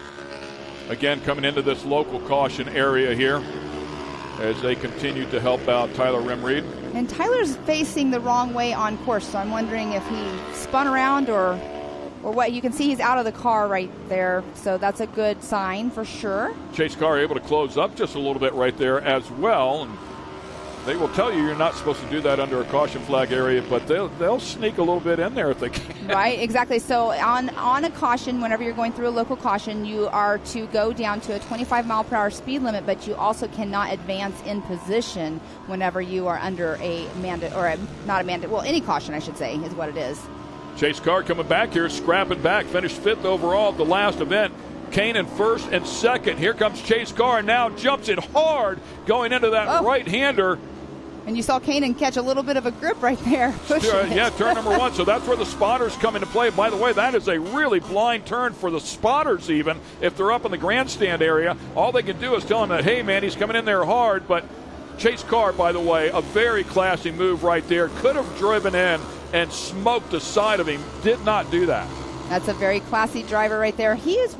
Again, coming into this local caution area here as they continue to help out Tyler Rimreed. And Tyler's facing the wrong way on course, so I'm wondering if he spun around or what. You can see he's out of the car right there, so that's a good sign for sure. Chase Carr able to close up just a little bit right there as well. And they will tell you you're not supposed to do that under a caution flag area, but they'll sneak a little bit in there if they can. Right, exactly. So on a caution, whenever you're going through a local caution, you are to go down to a 25 mile per hour speed limit, but you also cannot advance in position whenever you are under a mandate, or not a mandate, well, any caution, I should say, is what it is. Chase Carr coming back here, scrapping back, finished 5th overall at the last event. Kanan first and second. Here comes Chase Carr, now jumps it hard, going into that right-hander. And you saw Kanan catch a little bit of a grip right there. Yeah, turn number 1. So that's where the spotters come into play. By the way, that is a really blind turn for the spotters even. If they're up in the grandstand area, all they can do is tell him that, hey, man, he's coming in there hard. But Chase Carr, by the way, a very classy move right there. Could have driven in and smoked the side of him. Did not do that. That's a very classy driver right there. He is,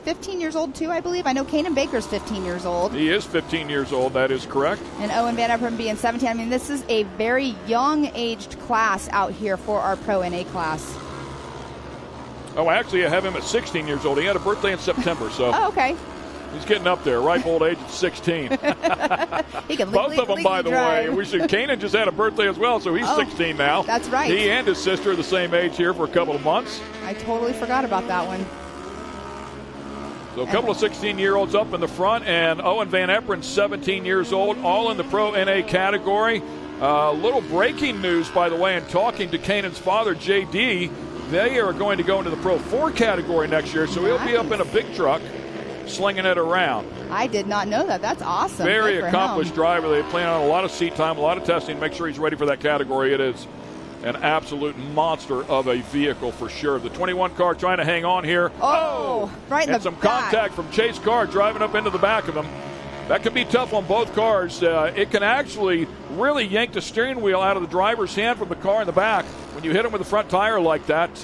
15 years old too, I believe? I know Kanan Baker's 15 years old. He is 15 years old, that is correct. And Owen Van Eppen being 17. I mean, this is a very young-aged class out here for our Pro NA class. Oh, actually, I have him at 16 years old. He had a birthday in September, so. Oh, okay. He's getting up there, ripe old age at 16. He can Both of them, by the way. Kanan just had a birthday as well, so he's 16 now. That's right. He and his sister are the same age here for a couple of months. I totally forgot about that one. So a couple of 16-year-olds up in the front, and Owen Van Eppen, 17 years old, all in the Pro NA category. Little breaking news, by the way, in talking to Kanan's father, J.D., they are going to go into the Pro 4 category next year, so he'll be up in a big truck slinging it around. I did not know that. That's awesome. Very accomplished driver. They plan on a lot of seat time, a lot of testing, make sure he's ready for that category. It is an absolute monster of a vehicle for sure. The 21 car trying to hang on here. Right in the and some back. contact from Chase Carr driving up into the back of him. That can be tough on both cars. It can actually really yank the steering wheel out of the driver's hand from the car in the back when you hit him with the front tire like that.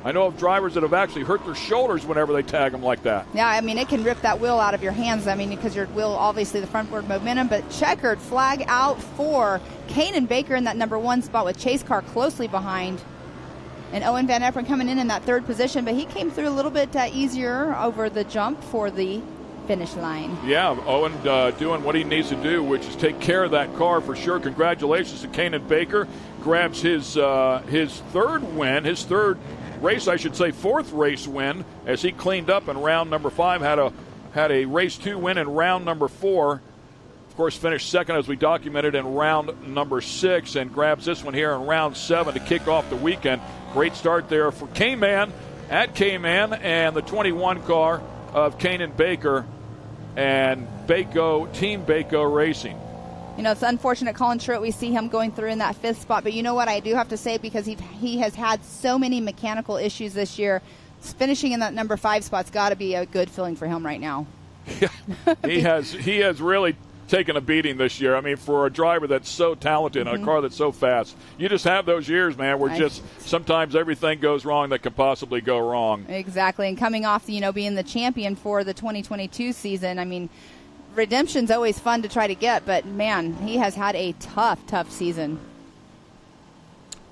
I know of drivers that have actually hurt their shoulders whenever they tag them like that. Yeah, I mean, it can rip that wheel out of your hands. I mean, because your wheel, obviously the frontward momentum, but checkered flag out for Kanan Baker in that number 1 spot with Chase Carr closely behind. And Owen Van Eppen coming in that 3rd position, but he came through a little bit easier over the jump for the finish line. Yeah, Owen doing what he needs to do, which is take care of that car for sure. Congratulations to Kanan Baker. Grabs his 3rd win, his 3rd race, I should say 4th race win, as he cleaned up in round number 5, had a race 2 win in round number 4. Of course, finished 2nd as we documented in round number 6, and grabs this one here in round 7 to kick off the weekend. Great start there for K-Man at K-Man and the 21 car of Kanan Baker and Team Baco Racing. You know, it's unfortunate, Colin Truett, we see him going through in that 5th spot. But you know what I do have to say, because he has had so many mechanical issues this year, finishing in that number 5 spot's got to be a good feeling for him right now. Yeah, he has really taken a beating this year. I mean, for a driver that's so talented and a car that's so fast, you just have those years, man, where sometimes everything goes wrong that could possibly go wrong. Exactly, and coming off, being the champion for the 2022 season, I mean, redemption's always fun to try to get, but man, he has had a tough season.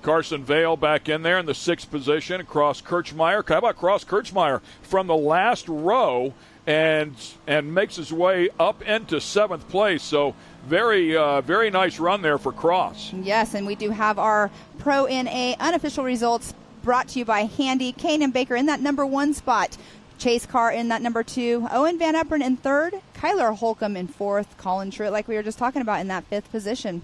Carson Vale back in there in the 6th position. Cross Kirchmeier. How about Cross Kirchmeier from the last row and makes his way up into 7th place. So very nice run there for Cross. Yes, and we do have our Pro NA unofficial results brought to you by Handy. Kanan Baker in that number 1 spot. Chase Carr in that number 2. Owen Van Eppen in 3rd. Kyler Holcomb in 4th. Colin Truett, like we were just talking about, in that 5th position.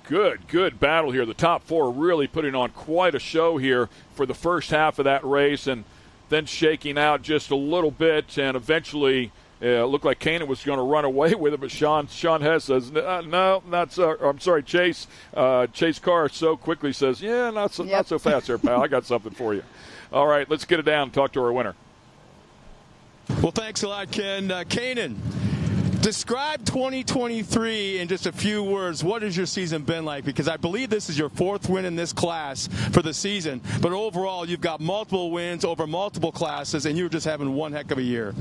Good battle here. The top 4 really putting on quite a show here for the first half of that race. And then shaking out just a little bit, and eventually it looked like Kanan was going to run away with it, but Sean Hess says, no, not so. I'm sorry, Chase Carr so quickly says, yeah, not so fast there, pal. I got something for you. All right, let's get it down and talk to our winner. Well, thanks a lot, Ken. Kanan, describe 2023 in just a few words. What has your season been like? Because I believe this is your 4th win in this class for the season. But overall, you've got multiple wins over multiple classes, and you're just having one heck of a year.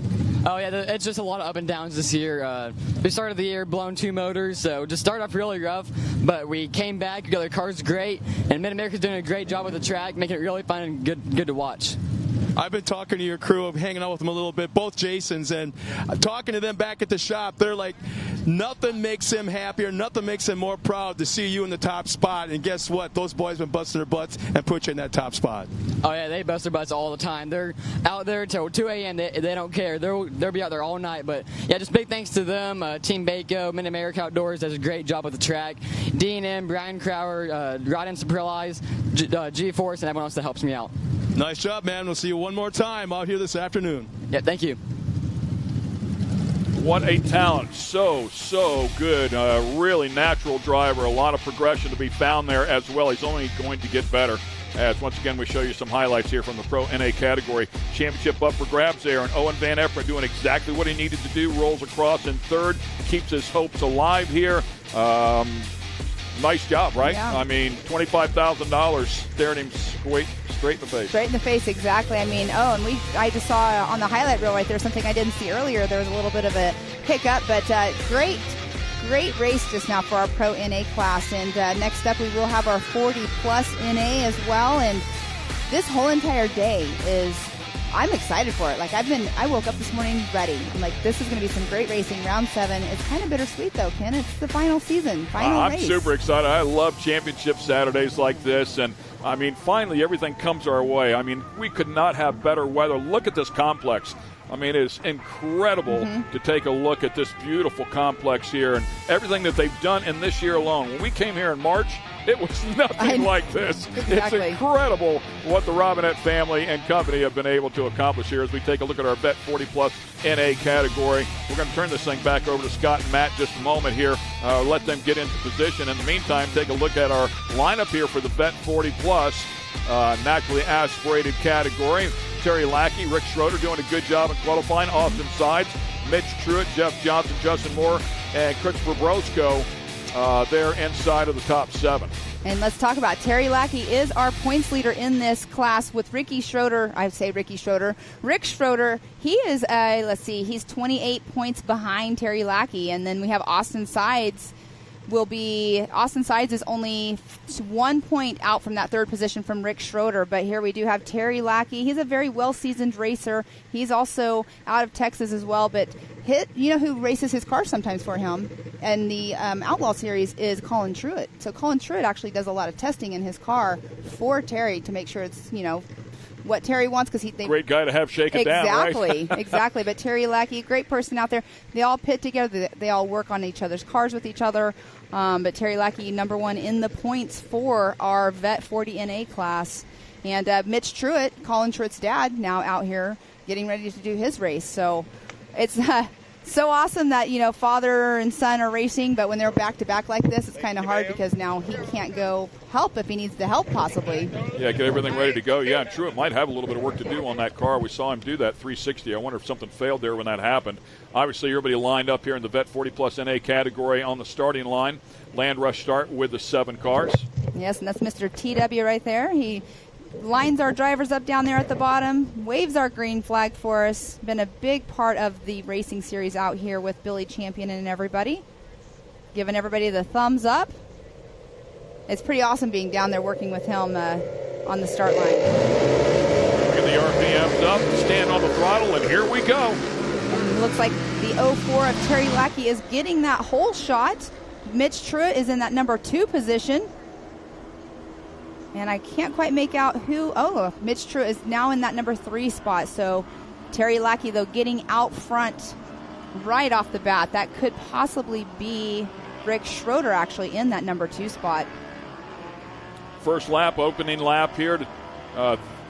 Oh, yeah, it's just a lot of up and downs this year. We started the year blowing 2 motors, so just started off really rough, but we came back, we got the cars great, and Mid-America's doing a great job with the track, making it really fun and good to watch. I've been talking to your crew, hanging out with them a little bit, both Jasons, and talking to them back at the shop. They're like, nothing makes them happier, nothing makes them more proud to see you in the top spot. And guess what? Those boys have been busting their butts and put you in that top spot. Oh, yeah, they bust their butts all the time. They're out there till 2 a.m. They don't care. They'll be out there all night. But, yeah, just big thanks to them. Team Baco, Mid-America Outdoors does a great job with the track. D&M, Brian Crowder, Rod and Surprise, G-Force, and everyone else that helps me out. Nice job, man. We'll see you one more time out here this afternoon. Yeah, thank you. What a talent. So good. Really natural driver. A lot of progression to be found there as well. He's only going to get better. As once again, we show you some highlights here from the Pro NA category. Championship up for grabs there. And Owen Van Efferen doing exactly what he needed to do. Rolls across in 3rd. Keeps his hopes alive here. Nice job, right? Yeah. I mean, $25,000 staring him straight in the face. Straight in the face, exactly. I mean, I just saw on the highlight reel right there something I didn't see earlier. There was a little bit of a hiccup, but great race just now for our Pro NA class. And next up, we will have our 40-plus NA as well. And this whole entire day I'm excited for it. Like I woke up this morning ready. I'm like, this is going to be some great racing. Round 7. It's kind of bittersweet though, Ken. It's the final season, race. I'm super excited. I love championship Saturdays like this, and I mean, finally everything comes our way. I mean, we could not have better weather. Look at this complex. I mean, it is incredible to take a look at this beautiful complex here and everything that they've done in this year alone. When we came here in March, it was nothing like this. Exactly. It's incredible what the Robinette family and company have been able to accomplish here as we take a look at our Vet 40-plus NA category. We're going to turn this thing back over to Scott and Matt just a moment here, let them get into position. In the meantime, take a look at our lineup here for the Vet 40-plus naturally aspirated category. Terry Lackey, Rick Schroeder doing a good job in qualifying. Austin Sides, Mitch Truitt, Jeff Johnson, Justin Moore, and Christopher Brosco. They're inside of the top 7. And let's talk about Terry Lackey is our points leader in this class with Ricky Schroeder. I say Ricky Schroeder. Rick Schroeder, he is, he's 28 points behind Terry Lackey. And then we have Austin Sides. Austin Sides is only 1 point out from that 3rd position from Rick Schroeder. But here we do have Terry Lackey. He's a very well-seasoned racer. He's also out of Texas as well. But you know who races his car sometimes for him? And the Outlaw Series is Colin Truitt. So Colin Truitt actually does a lot of testing in his car for Terry to make sure it's, what Terry wants, because great guy to have shake it down, right? Exactly. But Terry Lackey, great person out there. They all pit together. They all work on each other's cars with each other. But Terry Lackey, number 1 in the points for our Vet 40 NA class. And Mitch Truitt, Colin Truitt's dad, now out here getting ready to do his race. So it's so awesome that, father and son are racing, but when they're back-to-back like this, it's kind of hard because now he can't go help if he needs the help possibly. Yeah, get everything ready to go. Yeah, and Truitt might have a little bit of work to do on that car. We saw him do that 360. I wonder if something failed there when that happened. Obviously, everybody lined up here in the Vet 40-plus NA category on the starting line. Land rush start with the 7 cars. Yes, and that's Mr. TW right there. He lines our drivers up down there at the bottom, waves our green flag for us. Been a big part of the racing series out here with Billy Champion and everybody. Giving everybody the thumbs up. It's pretty awesome being down there working with him on the start line. Get the RPMs up, stand on the throttle, and here we go. And it looks like the 04 of Terry Lackey is getting that whole shot. Mitch Truitt is in that number 2 position. And I can't quite make out who. Oh, Mitch Truitt is now in that number 3 spot. So Terry Lackey, though, getting out front right off the bat. That could possibly be Rick Schroeder actually in that number 2 spot. First lap, opening lap here.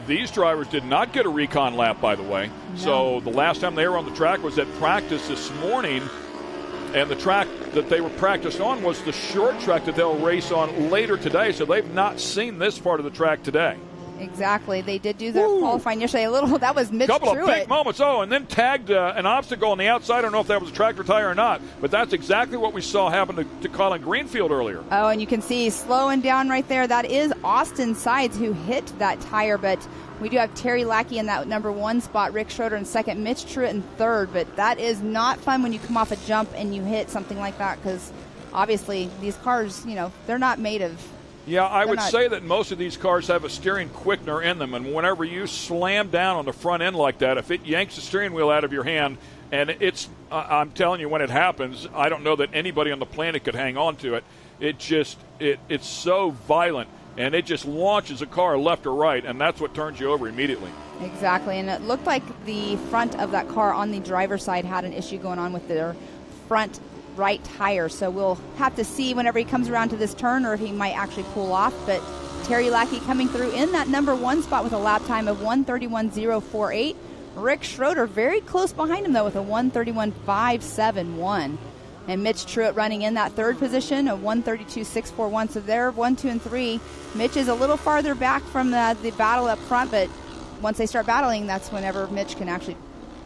These drivers did not get a recon lap, by the way. No. So the last time they were on the track was at practice this morning, and the track that they were practiced on was the short track that they'll race on later today, so they've not seen this part of the track today. Exactly. They did do their qualifying yesterday. That was Mitch Couple Truitt. of big moments. Oh, and then tagged an obstacle on the outside. I don't know if that was a tractor tire or not, but that's exactly what we saw happen to Colin Greenfield earlier. Oh, and you can see slowing down right there. That is Austin Sides who hit that tire, but we do have Terry Lackey in that number 1 spot, Rick Schroeder in second, Mitch Truitt in third, but that is not fun when you come off a jump and you hit something like that, because obviously these cars, they're not made of... Yeah, I would say that most of these cars have a steering quickener in them, and whenever you slam down on the front end like that, if it yanks the steering wheel out of your hand, and I'm telling you, when it happens, I don't know that anybody on the planet could hang on to it. It's so violent, and it just launches a car left or right, and that's what turns you over immediately. Exactly, and it looked like the front of that car on the driver's side had an issue going on with their front right tire, so we'll have to see whenever he comes around to this turn or if he might actually pull off. But Terry Lackey coming through in that number 1 spot with a lap time of 1:31.048. Rick Schroeder very close behind him though with a 1:31.571, and Mitch Truitt running in that third position of 1:32.641. So they're 1, 2, and 3. Mitch is a little farther back from the battle up front, but once they start battling, that's whenever Mitch can actually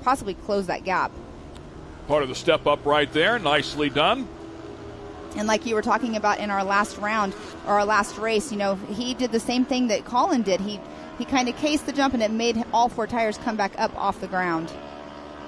possibly close that gap. Part of the step up right there. Nicely done. And like you were talking about in our last round, or our last race, he did the same thing that Colin did. He kind of cased the jump, and it made all 4 tires come back up off the ground.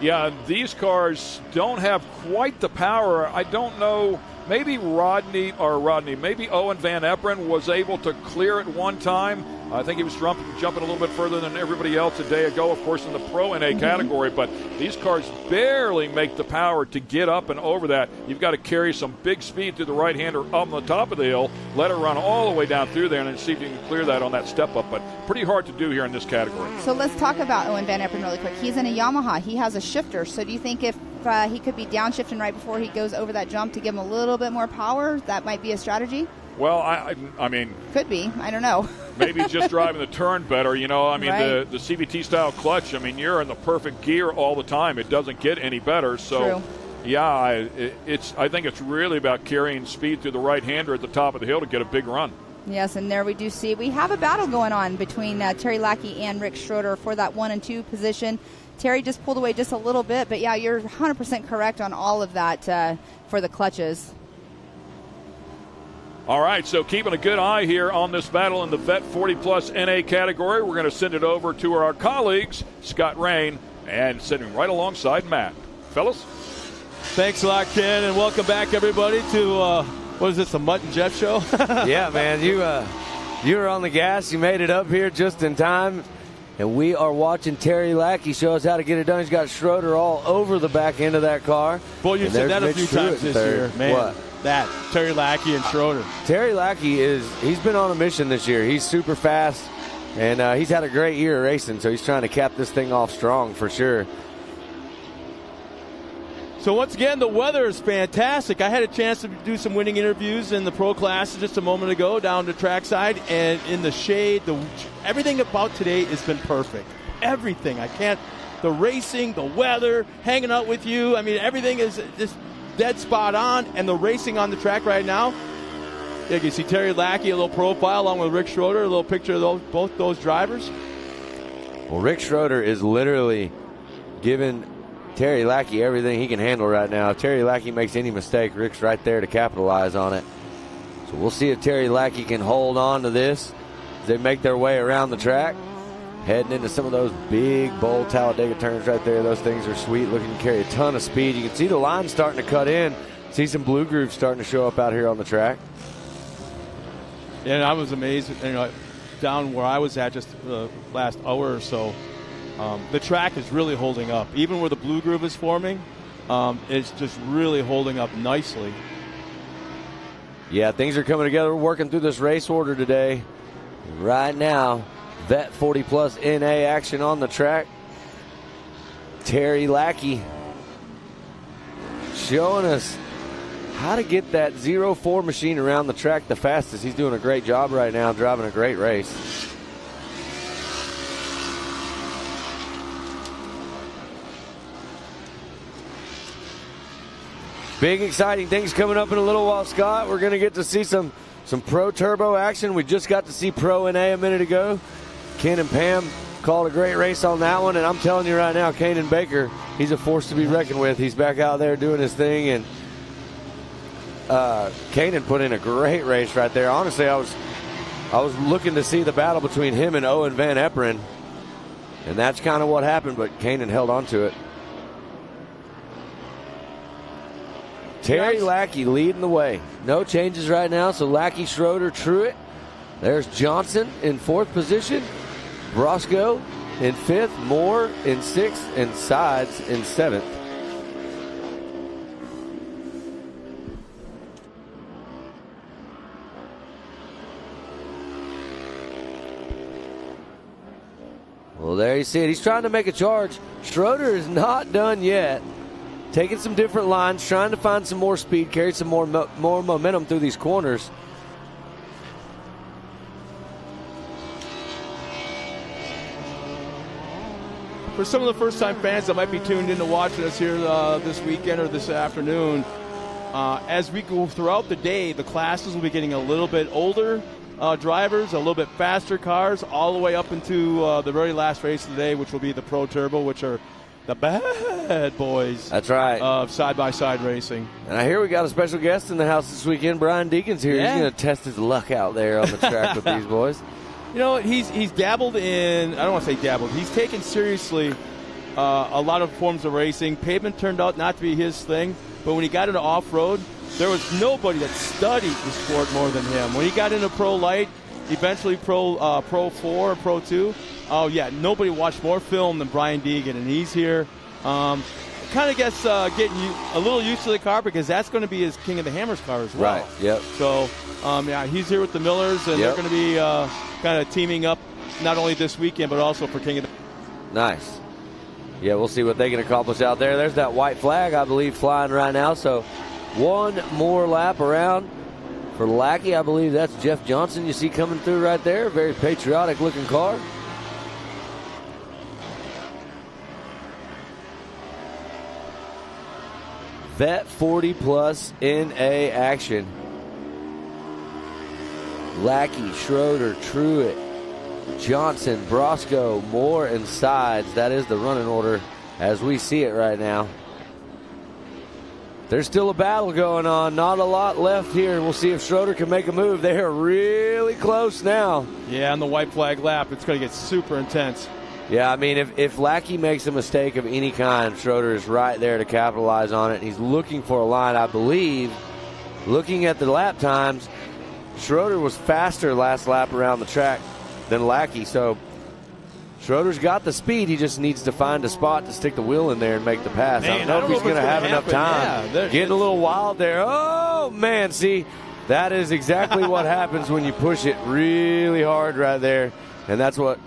Yeah, these cars don't have quite the power. I don't know. Maybe maybe Owen Van Eperen was able to clear it one time. I think he was jumping a little bit further than everybody else a day ago, of course, in the Pro NA category. But these cars barely make the power to get up and over that. You've got to carry some big speed through the right-hander up on the top of the hill, let it run all the way down through there, and then see if you can clear that on that step-up. But pretty hard to do here in this category. So let's talk about Owen Van Eperen really quick. He's in a Yamaha. He has a shifter. So do you think if he could be downshifting right before he goes over that jump to give him a little bit more power, that might be a strategy? Well, I mean... Could be. I don't know. Maybe just driving the turn better, right. The CVT-style clutch, you're in the perfect gear all the time. It doesn't get any better. So, True. Yeah, I think it's really about carrying speed through the right-hander at the top of the hill to get a big run. Yes, and there we do see we have a battle going on between Terry Lackey and Rick Schroeder for that 1 and 2 position. Terry just pulled away just a little bit, but yeah, you're 100% correct on all of that for the clutches. All right, so keeping a good eye here on this battle in the Vet 40-plus NA category. We're going to send it over to our colleagues, Scott Rain, and sitting right alongside Matt. Fellas? Thanks a lot, Ken, and welcome back, everybody, to, what is this, the Mutt and Jeff show? Yeah, man, you were on the gas. You made it up here just in time. And we are watching Terry Lackey show us how to get it done. He's got Schroeder all over the back end of that car. Boy, you've said that a few times this year, man. What? That, Terry Lackey and Schroeder. Terry Lackey he's been on a mission this year. He's super fast, and he's had a great year racing, so he's trying to cap this thing off strong for sure. So once again, the weather is fantastic. I had a chance to do some winning interviews in the pro classes just a moment ago down the trackside, and in the shade, everything about today has been perfect. Everything. The racing, the weather, hanging out with you. Everything is just dead spot on, and the racing on the track right now. You can see Terry Lackey, a little profile, along with Rick Schroeder, a little picture of both those drivers. Well, Rick Schroeder is literally giving Terry Lackey everything he can handle right now. If Terry Lackey makes any mistake, Rick's right there to capitalize on it. So we'll see if Terry Lackey can hold on to this as they make their way around the track. Heading into some of those big, bold Talladega turns right there. Those things are sweet, looking to carry a ton of speed. You can see the line starting to cut in. See some blue grooves starting to show up out here on the track. And I was amazed, down where I was at just the last hour or so. The track is really holding up. Even where the blue groove is forming, it's just really holding up nicely. Yeah, things are coming together. We're working through this race order today. Right now, Vet 40-plus NA action on the track. Terry Lackey showing us how to get that 0-4 machine around the track the fastest. He's doing a great job right now, driving a great race. big exciting things coming up in a little while, Scott. We're going to get to see some Pro Turbo action. We just got to see Pro NA a minute ago. Ken and Pam called a great race on that one, and I'm telling you right now, Kanan Baker, he's a force to be reckoned with. He's back out there doing his thing, and Kanan put in a great race right there. Honestly, I was looking to see the battle between him and Owen Van Eperen, and that's kind of what happened, but Kanan held on to it. Terry Lackey leading the way. No changes right now, so Lackey, Schroeder, Truitt. There's Johnson in 4th position. Brosco in 5th. Moore in 6th. And Sides in 7th. Well, there you see it. He's trying to make a charge. Schroeder is not done yet. Taking some different lines, trying to find some more speed, carry some more momentum through these corners. For some of the first-time fans that might be tuned in to watching us here this weekend or this afternoon, as we go throughout the day, the classes will be getting a little bit older drivers, a little bit faster cars, all the way up into the very last race of the day, which will be the Pro Turbo, which are the bad boys. That's right. Of side-by-side racing. And I hear we got a special guest in the house this weekend. Brian Deacon's here. Yeah. He's going to test his luck out there on the track with these boys. You know, he's dabbled in, I don't want to say dabbled, he's taken seriously a lot of forms of racing. Pavement turned out not to be his thing, but when he got into off-road, there was nobody that studied the sport more than him. When he got into Pro Light, eventually Pro 4, Pro 2, oh, yeah, nobody watched more film than Brian Deegan, and he's here. Kind of gets getting a little used to the car because that's going to be his King of the Hammers car as well. Right, yep. So, yeah, he's here with the Millers, and they're going to be kind of teaming up not only this weekend but also for King of the... Nice. Yeah, we'll see what they can accomplish out there. There's that white flag, I believe, flying right now. So one more lap around for Lackey. I believe that's Jeff Johnson you see coming through right there. Very patriotic-looking car. Vet 40-plus NA action. Lackey, Schroeder, Truitt, Johnson, Brosco, Moore, and Sides. That is the running order as we see it right now. There's still a battle going on. Not a lot left here. We'll see if Schroeder can make a move. They are really close now. Yeah, on the white flag lap, it's going to get super intense. Yeah, I mean, if Lackey makes a mistake of any kind, Schroeder is right there to capitalize on it. He's looking for a line, I believe. Looking at the lap times, Schroeder was faster last lap around the track than Lackey, so Schroeder's got the speed. He just needs to find a spot to stick the wheel in there and make the pass. Man, I don't know if he's going to have enough time. Yeah, getting a little wild there. Oh, man, see, that is exactly what happens when you push it really hard right there, and that's what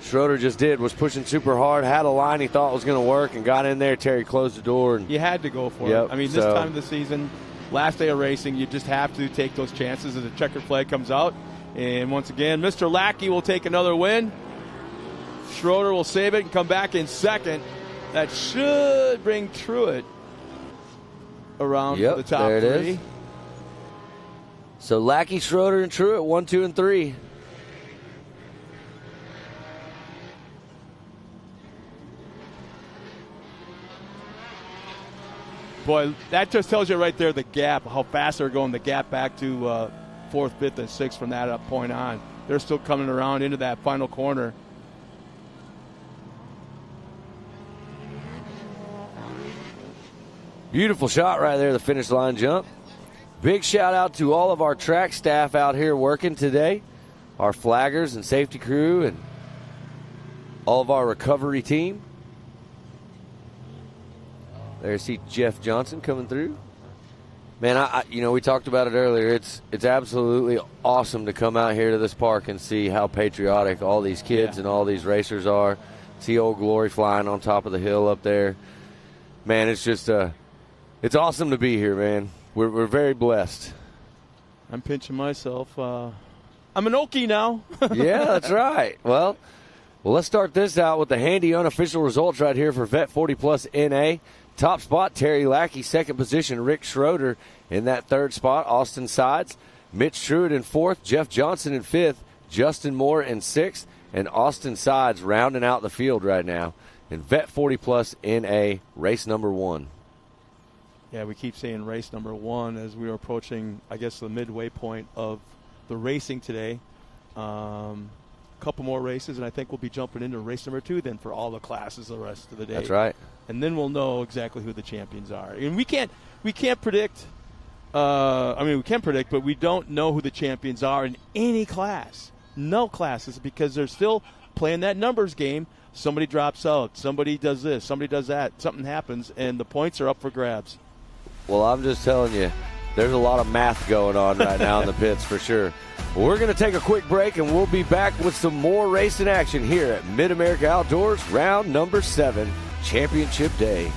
Schroeder just did, was pushing super hard, had a line he thought was going to work, and got in there. Terry closed the door. And you had to go for it. I mean, this time of the season, last day of racing, you just have to take those chances as the checkered flag comes out. And once again, Mr. Lackey will take another win. Schroeder will save it and come back in second. That should bring Truitt around to the top there it three. Is. So Lackey, Schroeder, and Truitt, 1, 2, and 3. Boy, that just tells you right there the gap, how fast they're going, the gap back to 4th, 5th, and 6th from that point on. They're still coming around into that final corner. Beautiful shot right there, the finish line jump. Big shout out to all of our track staff out here working today, our flaggers and safety crew and all of our recovery team. There you see Jeff Johnson coming through. Man, we talked about it earlier. It's absolutely awesome to come out here to this park and see how patriotic all these kids and all these racers are. See Old Glory flying on top of the hill up there. Man, it's just it's awesome to be here, man. We're very blessed. I'm pinching myself. I'm an Okie now. Yeah, that's right. Well, Well, let's start this out with the handy unofficial results right here for Vet 40 Plus NA. Top spot, Terry Lackey. Second position, Rick Schroeder in that third spot. Austin Sides, Mitch Truitt in fourth. Jeff Johnson in fifth. Justin Moore in sixth. And Austin Sides rounding out the field right now in Vet 40 Plus NA, race number 1. Yeah, we keep saying race number 1 as we are approaching, I guess, the midway point of the racing today. Couple more races, and I think we'll be jumping into race number 2 then for all the classes the rest of the day. That's right. And then we'll know exactly who the champions are. And we can't predict. We can predict, but we don't know who the champions are in any class. No classes, because they're still playing that numbers game. Somebody drops out. Somebody does this. Somebody does that. Something happens, and the points are up for grabs. Well, I'm just telling you, there's a lot of math going on right now in the pits for sure. Well, we're going to take a quick break, and we'll be back with some more racing action here at Mid-America Outdoors, round number 7, Championship Day.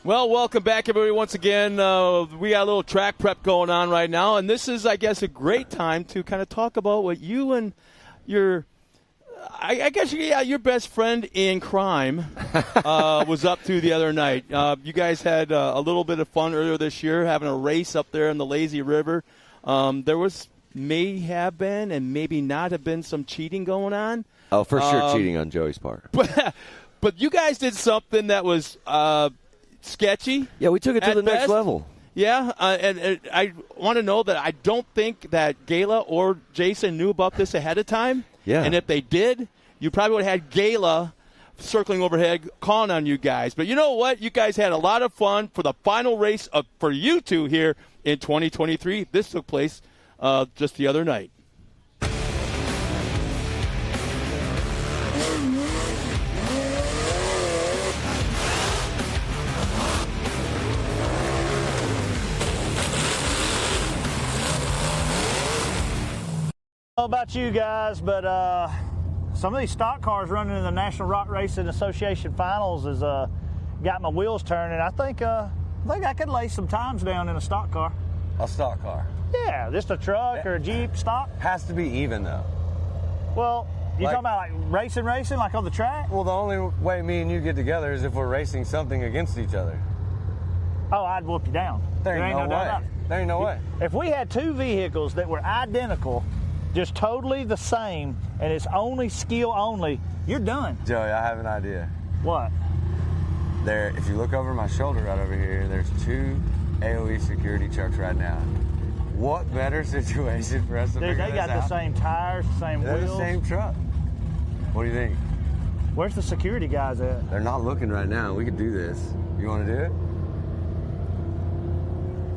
Well, welcome back, everybody, once again. We got a little track prep going on right now, and this is, I guess, a great time to kind of talk about what you and your best friend in crime was up to the other night. You guys had a little bit of fun earlier this year, having a race up there in the Lazy River. There may have been and maybe not have been some cheating going on. Oh, for sure cheating on Joey's part. But you guys did something that was sketchy. Yeah, we took it to the next level. Yeah, and I want to know that I don't think that Gayla or Jason knew about this ahead of time. Yeah. And if they did, you probably would have had Gayla circling overhead calling on you guys. But you know what? You guys had a lot of fun for the final race for you two here in 2023. This took place just the other night. I don't know about you guys, but some of these stock cars running in the National Rock Racing Association Finals has got my wheels turning. I think I could lay some times down in a stock car. A stock car? Yeah, just a truck or a Jeep stock. Has to be even, though. Well, You talking about like racing, like on the track? Well, the only way me and you get together is if we're racing something against each other. Oh, I'd whoop you down. There ain't no way. There ain't no way. If we had two vehicles that were identical, just totally the same, and it's only skill only, you're done. Joey, I have an idea. What? There, if you look over my shoulder right over here, there's 2 AOE security trucks right now. What better situation for us to figure this out? They got the same tires, the same They're wheels. the same truck. What do you think? Where's the security guys at? They're not looking right now. We could do this. You want to do it?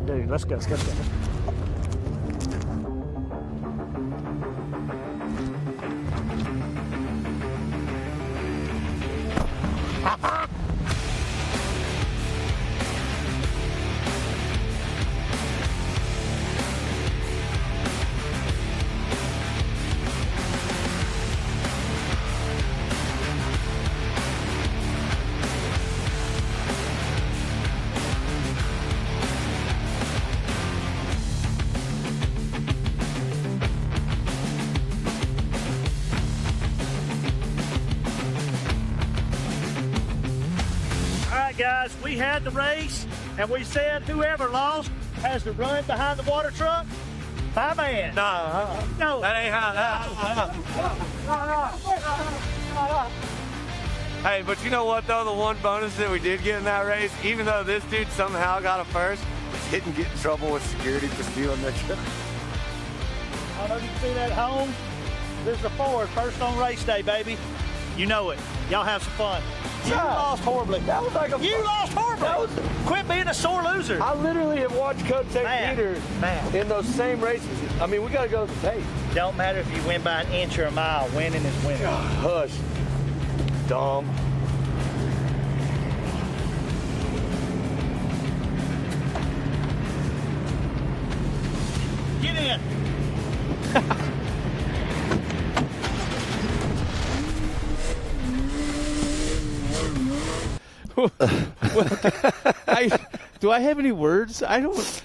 Dude, let's go. Guys, we had the race, and we said whoever lost has to run behind the water truck by man. No. That ain't how. Hey, but you know what, though? The one bonus that we did get in that race, even though this dude somehow got a first, didn't get in trouble with security for stealing the truck. I don't know if you can see that at home. This is the Ford, first on race day, baby. You know it. Y'all have some fun. You lost horribly. That was like You lost horribly. Quit being a sore loser. I literally have watched Coach take leaders in those same races. I mean, we got to go to the pace. Don't matter if you win by an inch or a mile. Winning is winning. Hush. Dumb. Get in. Do I have any words? I don't.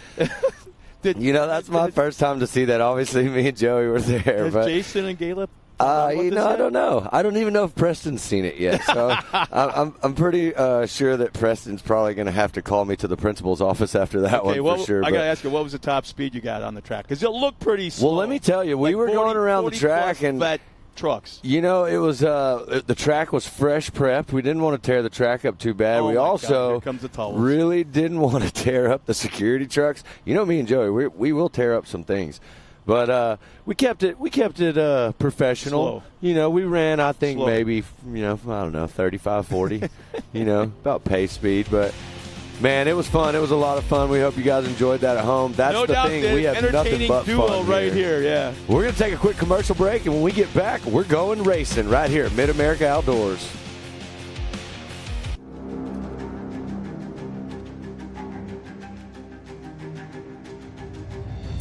That's my first time to see that. Obviously, me and Joey were there. But Jason and Caleb? I don't know. I don't even know if Preston's seen it yet. So I'm pretty sure that Preston's probably going to have to call me to the principal's office after that one for sure. I got to ask you, what was the top speed you got on the track? Because it looked pretty slow. Well, let me tell you, we were going around the track and trucks. It was the track was fresh prepped. We didn't want to tear the track up too bad. We also really didn't want to tear up the security trucks. Me and Joey, we will tear up some things. But we kept it professional. Slow. We ran, I think, maybe, I don't know, 35, 40, about pace speed. But, man, it was fun. It was a lot of fun. We hope you guys enjoyed that at home. That's no the doubt, thing. We have nothing but duo fun right here, yeah. We're going to take a quick commercial break, and when we get back, we're going racing right here at Mid-America Outdoors.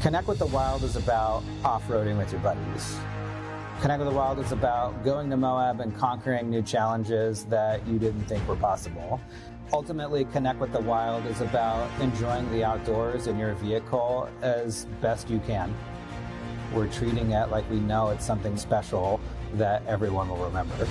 Connect with the Wild is about off-roading with your buddies. Connect with the Wild is about going to Moab and conquering new challenges that you didn't think were possible. Ultimately, Connect with the Wild is about enjoying the outdoors in your vehicle as best you can. We're treating it like we know it's something special that everyone will remember.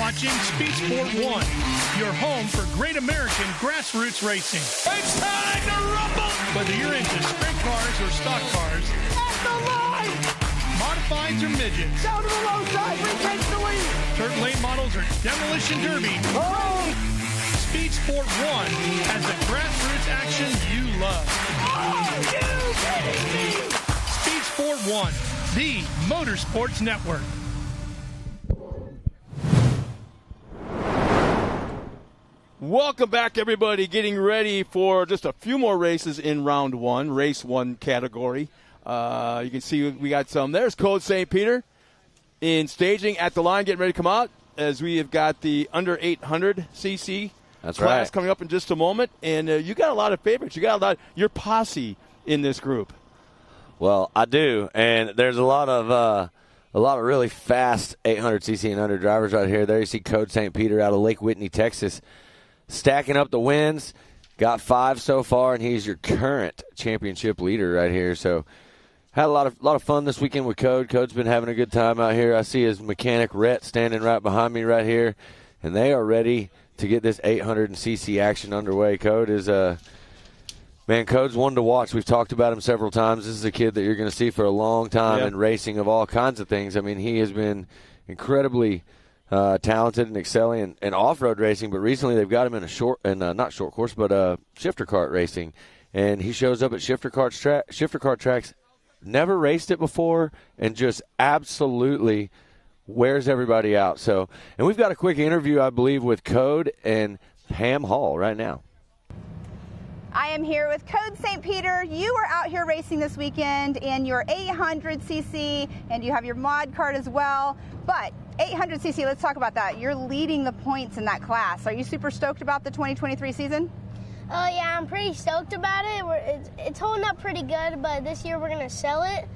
watching Speed Sport 1, your home for great American grassroots racing. It's time to rumble! Whether you're into sprint cars or stock cars, at the line! Modifieds or midgets, down to the low side, retake the lead! Dirt lane models or demolition derby. Oh! Speed Sport 1 has the grassroots action you love. Are you kidding me? Speed Sport 1, the Motorsports Network. Welcome back, everybody. Getting ready for just a few more races in round one, race one category. You can see we got some. There's Code St. Peter in staging at the line, getting ready to come out as we have got the under 800cc class coming up in just a moment. And you got a lot of favorites. You got your posse in this group. Well, I do, and there's a lot of really fast 800cc and under drivers right here. There you see Code St. Peter out of Lake Whitney, Texas, stacking up the wins. Got 5 so far, and he's your current championship leader right here. So had a lot of fun this weekend with Code. Code's been having a good time out here. I see his mechanic Rhett standing right behind me right here, and they are ready to get this 800cc action underway. Code is Code's one to watch. We've talked about him several times. This is a kid that you're going to see for a long time in racing of all kinds of things. I mean, he has been incredibly talented and excelling in off-road racing, but recently they've got him in not short course, but shifter kart racing. And he shows up at shifter kart tracks, never raced it before, and just absolutely wears everybody out. So, and we've got a quick interview, I believe, with Code and Ham Hall right now. I am here with Code St. Peter. You are out here racing this weekend in your 800cc, and you have your mod cart as well. But 800cc, let's talk about that. You're leading the points in that class. Are you super stoked about the 2023 season? Oh, yeah, I'm pretty stoked about it. It's holding up pretty good, but this year we're going to sell it.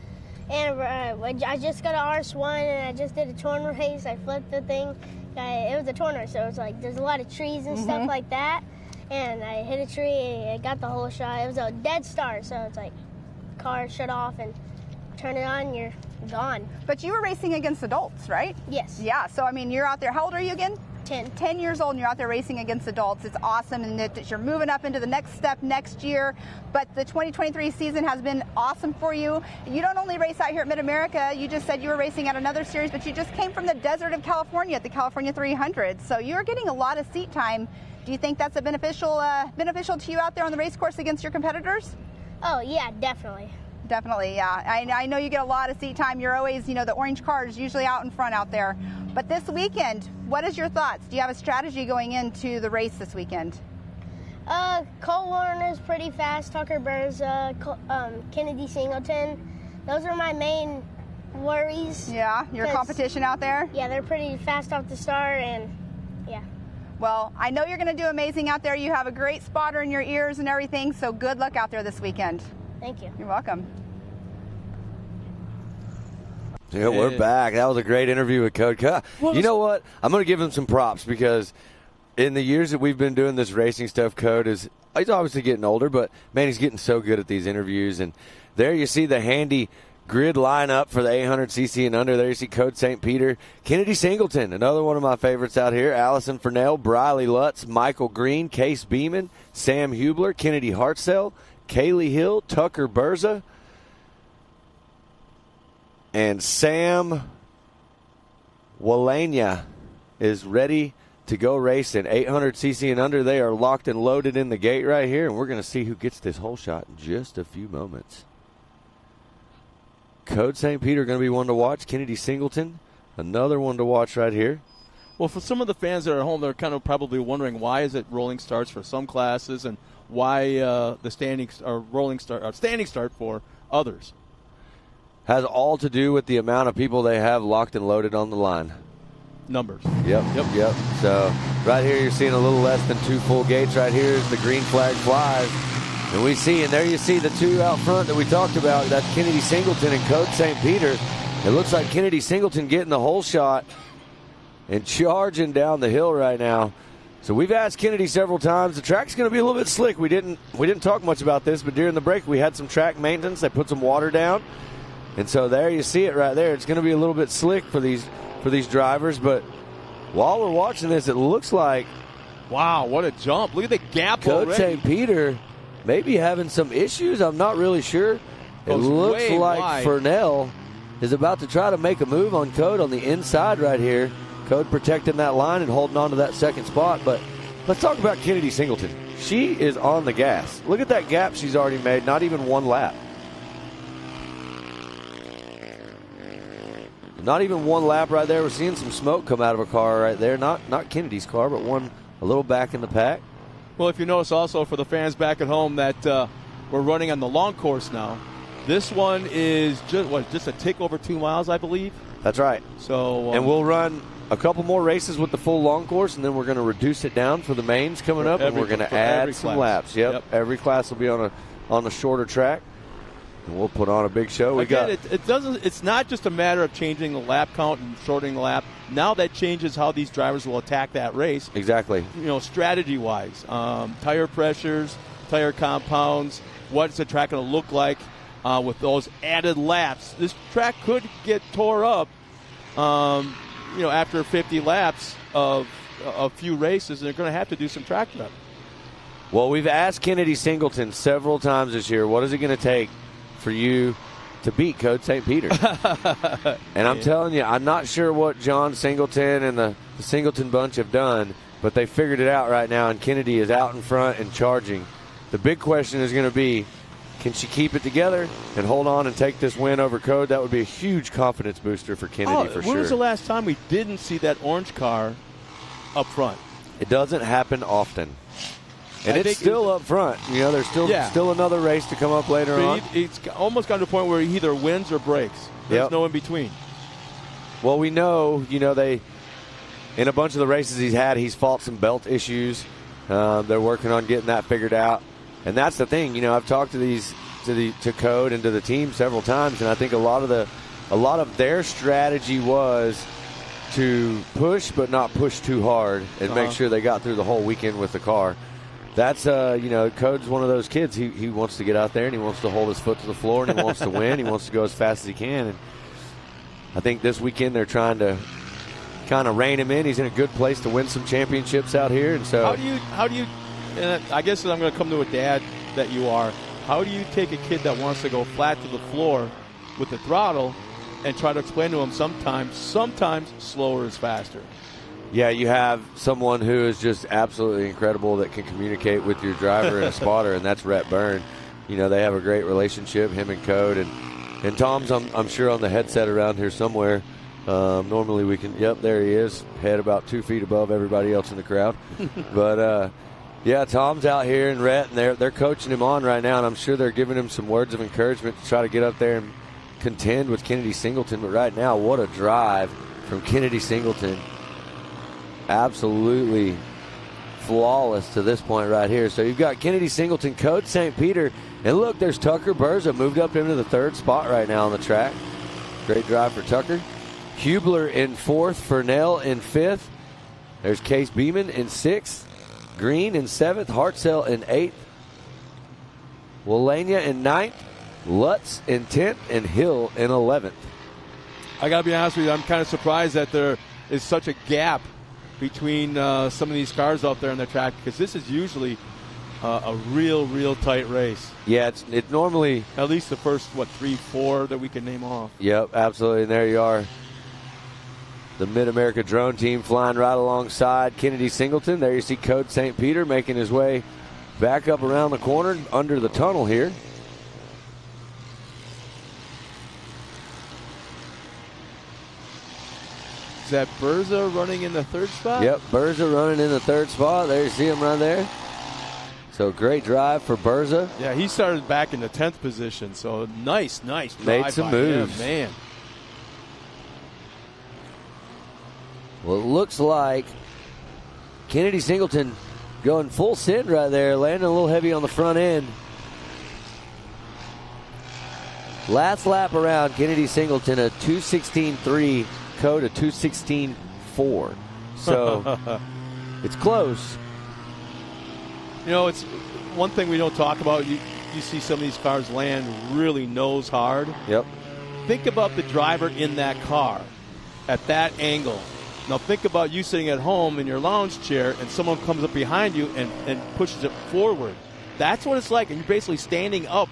And I just got an RS1, and I just did a torn race. I flipped the thing. It was a torn, so it's like there's a lot of trees and stuff like that. And I hit a tree, and I got the whole shot. It was a dead start, so it's like car shut off and turn it on, you're gone. But you were racing against adults, right? Yes. Yeah, so I mean, you're out there. How old are you again? 10. 10 years old, and you're out there racing against adults. It's awesome, and that you're moving up into the next step next year. But the 2023 season has been awesome for you. You don't only race out here at Mid-America. You just said you were racing at another series, but you just came from the desert of California at the California 300. So you're getting a lot of seat time. Do you think that's beneficial to you out there on the race course against your competitors? Oh, yeah, definitely. Definitely, yeah. I know you get a lot of seat time. You're always, the orange car is usually out in front out there. But this weekend, what is your thoughts? Do you have a strategy going into the race this weekend? Cole Warner's pretty fast, Tucker Burns, Kennedy Singleton. Those are my main worries. Yeah, your competition out there? Yeah, they're pretty fast off the start, and yeah. Well, I know you're going to do amazing out there. You have a great spotter in your ears and everything, so good luck out there this weekend. Thank you. You're welcome. Yeah, we're back. That was a great interview with Code. You know what? I'm going to give him some props because in the years that we've been doing this racing stuff, Code he's obviously getting older, but, man, he's getting so good at these interviews. And there you see the handy grid lineup for the 800cc and under. There you see Code St. Peter, Kennedy Singleton, another one of my favorites out here, Allison Furnell, Briley Lutz, Michael Green, Case Beeman, Sam Hubler, Kennedy Hartzell, Kaylee Hill, Tucker Berza, and Sam Walania is ready to go racing. 800cc and under, they are locked and loaded in the gate right here, and we're going to see who gets this whole shot in just a few moments. Code St. Peter going to be one to watch. Kennedy Singleton, another one to watch right here. Well, for some of the fans that are at home, they're kind of probably wondering why is it rolling starts for some classes and why the standing start for others. Has all to do with the amount of people they have locked and loaded on the line. Numbers. Yep. So right here you're seeing a little less than 2 full gates. Right here is the green flag flies. And there you see the 2 out front that we talked about. That's Kennedy Singleton and Code St. Peter. It looks like Kennedy Singleton getting the whole shot and charging down the hill right now. So we've asked Kennedy several times. The track's going to be a little bit slick. We didn't talk much about this, but during the break we had some track maintenance. They put some water down. And so there you see it right there. It's going to be a little bit slick for these drivers, but while we're watching this, it looks like, wow, what a jump. Look at the gap Code already. St. Peter maybe having some issues. I'm not really sure. It Goes looks way like wide. Fernell is about to try to make a move on Code on the inside right here. Code protecting that line and holding on to that second spot. But let's talk about Kennedy Singleton. She is on the gas. Look at that gap she's already made, not even one lap. Not even one lap right there. We're seeing some smoke come out of a car right there. Not Kennedy's car, but one a little back in the pack. Well, if you notice also for the fans back at home that we're running on the long course now. This one is just a tick over 2 miles, I believe. That's right. So and we'll run a couple more races with the full long course, and then we're going to reduce it down for the mains coming up, and we're going to add some laps. Yep. Every class will be on a shorter track, and we'll put on a big show. It's not just a matter of changing the lap count and shortening the lap. Now that changes how these drivers will attack that race. Exactly. Strategy-wise, tire pressures, tire compounds. What's the track going to look like with those added laps? This track could get tore up. After 50 laps of a few races, they're going to have to do some track prep. Well, we've asked Kennedy Singleton several times this year, what is it going to take for you to beat Code St. Peter? And I'm telling you, I'm not sure what John Singleton and the Singleton bunch have done, but they figured it out right now, and Kennedy is out in front and charging. The big question is going to be, can she keep it together and hold on and take this win over Code? That would be a huge confidence booster for Kennedy for sure. When was the last time we didn't see that orange car up front? It doesn't happen often. And it's still up front. There's still another race to come up later on. It's almost gotten to a point where he either wins or breaks. There's no in between. Well, we know, they in a bunch of the races he's fought some belt issues. They're working on getting that figured out. And that's the thing, I've talked to Code and to the team several times, and I think a lot of their strategy was to push but not push too hard and make sure they got through the whole weekend with the car. That's Code's one of those kids. He wants to get out there and he wants to hold his foot to the floor and he wants to win. He wants to go as fast as he can. And I think this weekend they're trying to kind of rein him in. He's in a good place to win some championships out here. And so how do you? And I guess I'm going to come to a dad that you are. How do you take a kid that wants to go flat to the floor with the throttle and try to explain to him sometimes slower is faster? Yeah, you have someone who is just absolutely incredible that can communicate with your driver and a spotter, and that's Rhett Byrne. They have a great relationship, him and Code. And Tom's, I'm sure, on the headset around here somewhere. Normally we can, there he is, head about 2 feet above everybody else in the crowd. But, yeah, Tom's out here and Rhett, and they're coaching him on right now, and I'm sure they're giving him some words of encouragement to try to get up there and contend with Kennedy Singleton. But right now, what a drive from Kennedy Singleton. Absolutely flawless to this point right here. So you've got Kennedy Singleton, Code St. Peter, and look, there's Tucker Berza moved up into the third spot right now on the track. Great drive for Tucker. Hubler in fourth, Fernell in fifth. There's Case Beeman in sixth. Green in 7th, Hartzell in 8th, Willania in 9th, Lutz in 10th, and Hill in 11th. I got to be honest with you, I'm kind of surprised that there is such a gap between some of these cars out there on the track, because this is usually a real tight race. Yeah, it's normally at least the first 3-4 that we can name off. Yep, absolutely. And there you are. The Mid-America drone team flying right alongside Kennedy Singleton. There you see Code St. Peter making his way back up around the corner under the tunnel here. Is that Berza running in the third spot? Yep, Berza running in the third spot. There you see him right there. So great drive for Berza. Yeah, he started back in the 10th position. So nice drive. Made some moves. Him, man. Well, it looks like Kennedy Singleton going full send right there, landing a little heavy on the front end. Last lap around, Kennedy Singleton a 2:16.3, Code a 2:16.4. So it's close. It's one thing we don't talk about. You see some of these cars land really nose hard. Yep. Think about the driver in that car at that angle. Now think about you sitting at home in your lounge chair and someone comes up behind you and pushes it forward. That's what it's like, and you're basically standing up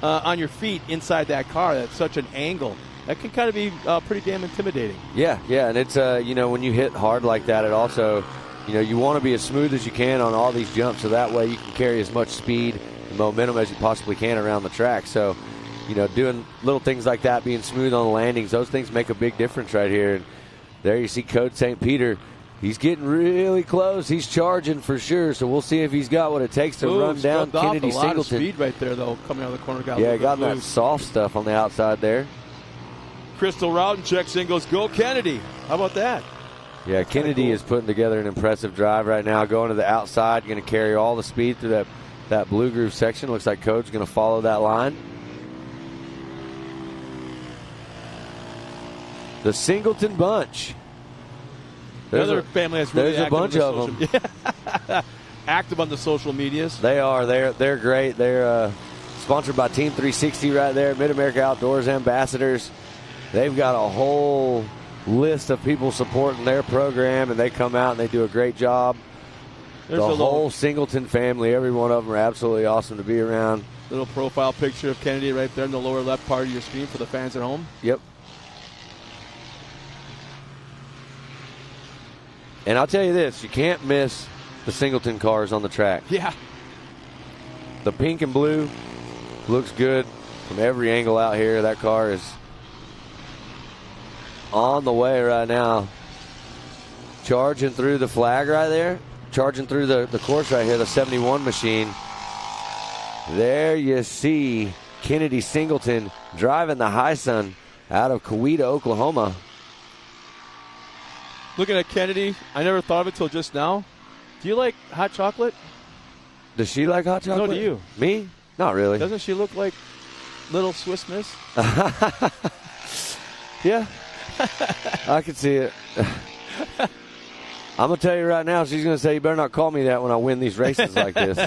on your feet inside that car at such an angle. That can kind of be pretty damn intimidating. Yeah, and it's, when you hit hard like that, it also, you want to be as smooth as you can on all these jumps, so that way you can carry as much speed and momentum as you possibly can around the track. So, doing little things like that, being smooth on the landings, those things make a big difference right here. And there you see Code St. Peter. He's getting really close. He's charging for sure, so we'll see if he's got what it takes to run down Kennedy Singleton. A lot of Singleton. speed right there, though, coming out of the corner. Got that soft stuff on the outside there. Crystal Rowden checks in, goes, go Kennedy. How about that? Yeah, Kennedy is putting together an impressive drive right now, going to the outside, going to carry all the speed through that blue groove section. Looks like Code's going to follow that line. The Singleton bunch. Another family that's really there's a bunch of them. Active on the social medias. They are. They're great. They're sponsored by Team 360 right there, Mid-America Outdoors ambassadors. They've got a whole list of people supporting their program, and they come out and they do a great job. The whole Singleton family, every one of them are absolutely awesome to be around. Little profile picture of Kennedy right there in the lower left part of your screen for the fans at home. Yep. And I'll tell you this, you can't miss the Singleton cars on the track. Yeah. The pink and blue looks good from every angle out here. That car is on the way right now. Charging through the flag right there. Charging through the course right here, the 71 machine. There you see Kennedy Singleton driving the High Sun out of Coweta, Oklahoma. Looking at Kennedy, I never thought of it till just now. Do you like hot chocolate? Does she like hot chocolate? No, do you? Me? Not really. Doesn't she look like little Swiss Miss? Yeah. I can see it. I'm going to tell you right now, she's going to say, you better not call me that when I win these races like this.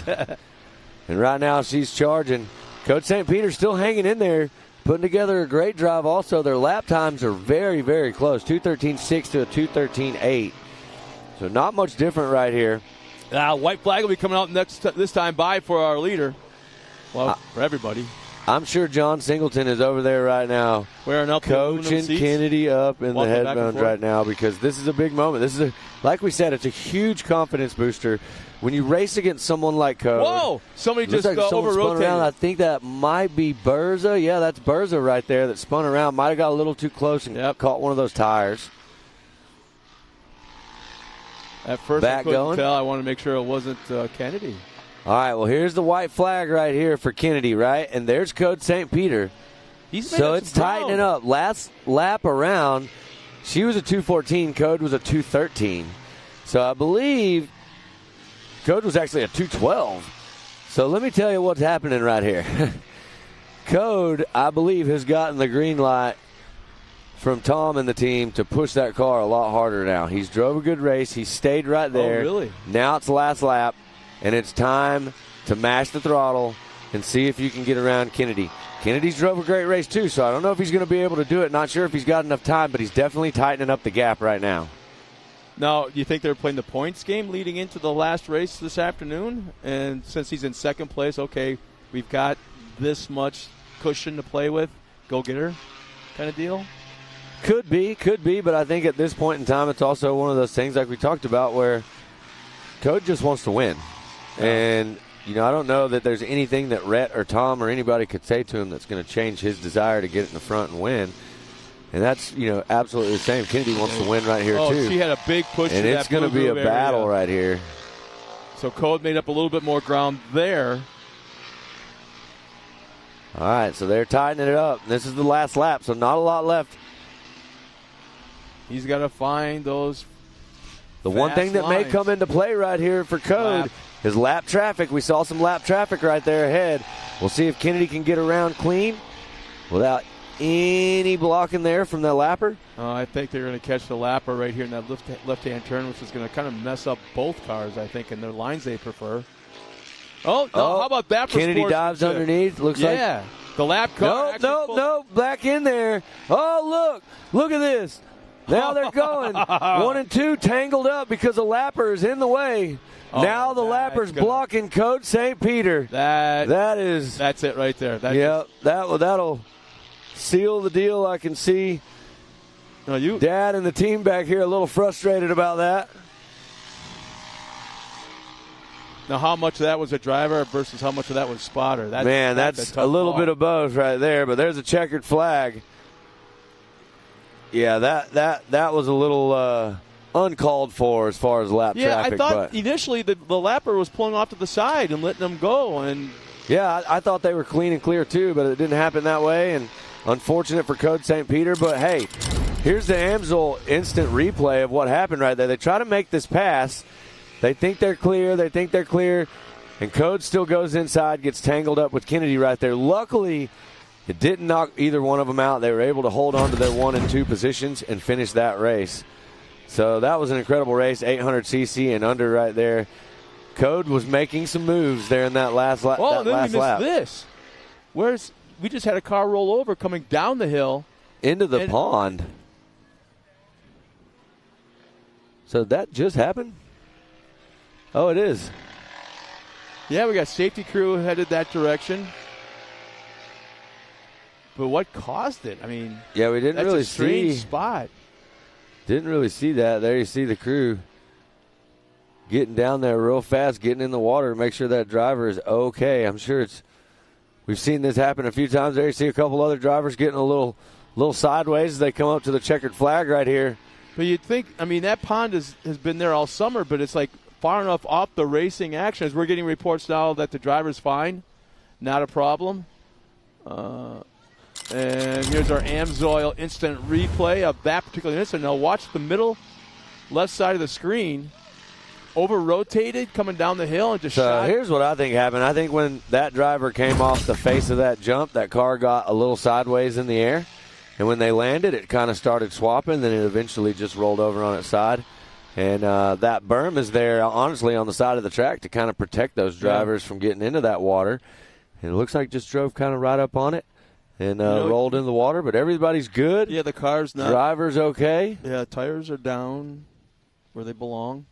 And right now she's charging. Coach St. Peter's still hanging in there, putting together a great drive also. Their lap times are very, very close, 2:13.6 to a 2:13.8. So not much different right here. White flag will be coming out this time by for our leader. Well, for everybody. I'm sure John Singleton is over there right now, wearing up coaching Kennedy up in the headphones right now, because this is a big moment. This is like we said, it's a huge confidence booster when you race against someone like Code. Whoa! Somebody just over-rotated. I think that might be Berza. Yeah, that's Berza right there that spun around. Might have got a little too close and caught one of those tires. At first, I couldn't tell. I wanted to make sure it wasn't Kennedy. All right, well, here's the white flag right here for Kennedy, right? And there's Code St. Peter. So it's tightening up. Last lap around, she was a 2:14. Code was a 2:13. So I believe Code was actually a 2:12. So let me tell you what's happening right here. Code, I believe, has gotten the green light from Tom and the team to push that car a lot harder now. He's drove a good race. He stayed right there. Oh, really? Now it's the last lap. And it's time to mash the throttle and see if you can get around Kennedy. Kennedy's drove a great race, too, so I don't know if he's going to be able to do it. Not sure if he's got enough time, but he's definitely tightening up the gap right now. Now, do you think they're playing the points game leading into the last race this afternoon? And since he's in second place, okay, we've got this much cushion to play with. Go get her kind of deal? Could be, but I think at this point in time, it's also one of those things like we talked about where Code just wants to win. And, I don't know that there's anything that Rhett or Tom or anybody could say to him that's going to change his desire to get in the front and win. And that's, absolutely the same. Kennedy wants to win right here, too. She had a big push and it's going to be a battle right here. So Code made up a little bit more ground there. All right, so they're tightening it up. This is the last lap, so not a lot left. He's got to find those The one thing that may come into play right here for Code is lap traffic. We saw some lap traffic right there ahead. We'll see if Kennedy can get around clean without any blocking there from that lapper. I think they're going to catch the lapper right here in that left-hand turn, which is going to kind of mess up both cars, I think, and their lines they prefer. Oh, no, how about that for Kennedy dives underneath. Looks like. The lap car. No, back in there. Oh, look at this. Now they're going. 1 and 2 tangled up because the lapper is in the way. Now the lapper's blocking Code St. Peter. That's it right there. That'll seal the deal. I can see Dad and the team back here a little frustrated about that. Now, how much of that was a driver versus how much of that was spotter? That's a little bit of both right there, but there's a checkered flag. Yeah, that was a little uncalled for as far as lap traffic. I thought initially the lapper was pulling off to the side and letting them go. And I thought they were clean and clear too, but it didn't happen that way. And unfortunate for Code St. Peter, but hey, here's the Amsoil instant replay of what happened right there. They try to make this pass. They think they're clear. And Code still goes inside, gets tangled up with Kennedy right there. Luckily, it didn't knock either one of them out. They were able to hold on to their 1 and 2 positions and finish that race. So that was an incredible race, 800cc and under right there. Code was making some moves there in that last lap. Oh, then we missed this. We just had a car roll over coming down the hill. Into the pond. So that just happened? Oh, it is. Yeah, we got safety crew headed that direction. But what caused it? I mean, we didn't that's really a strange see. Spot. Didn't really see that. There you see the crew getting down there real fast, getting in the water to make sure that driver is okay. I'm sure we've seen this happen a few times. There you see a couple other drivers getting a little sideways as they come up to the checkered flag right here. But you'd think, that pond has been there all summer, but it's like far enough off the racing action. As we're getting reports now that the driver's fine, not a problem. And here's our Amsoil instant replay of that particular incident. Now watch the middle left side of the screen. Over-rotated, coming down the hill and just shot. Here's what I think happened. I think when that driver came off the face of that jump, that car got a little sideways in the air. And when they landed, it kind of started swapping. Then it eventually just rolled over on its side. And that berm is there, honestly, on the side of the track to kind of protect those drivers from getting into that water. And it looks like just drove kind of right up on it and rolled in the water. But everybody's good. Yeah, the car's not. Driver's okay. Yeah, tires are down where they belong.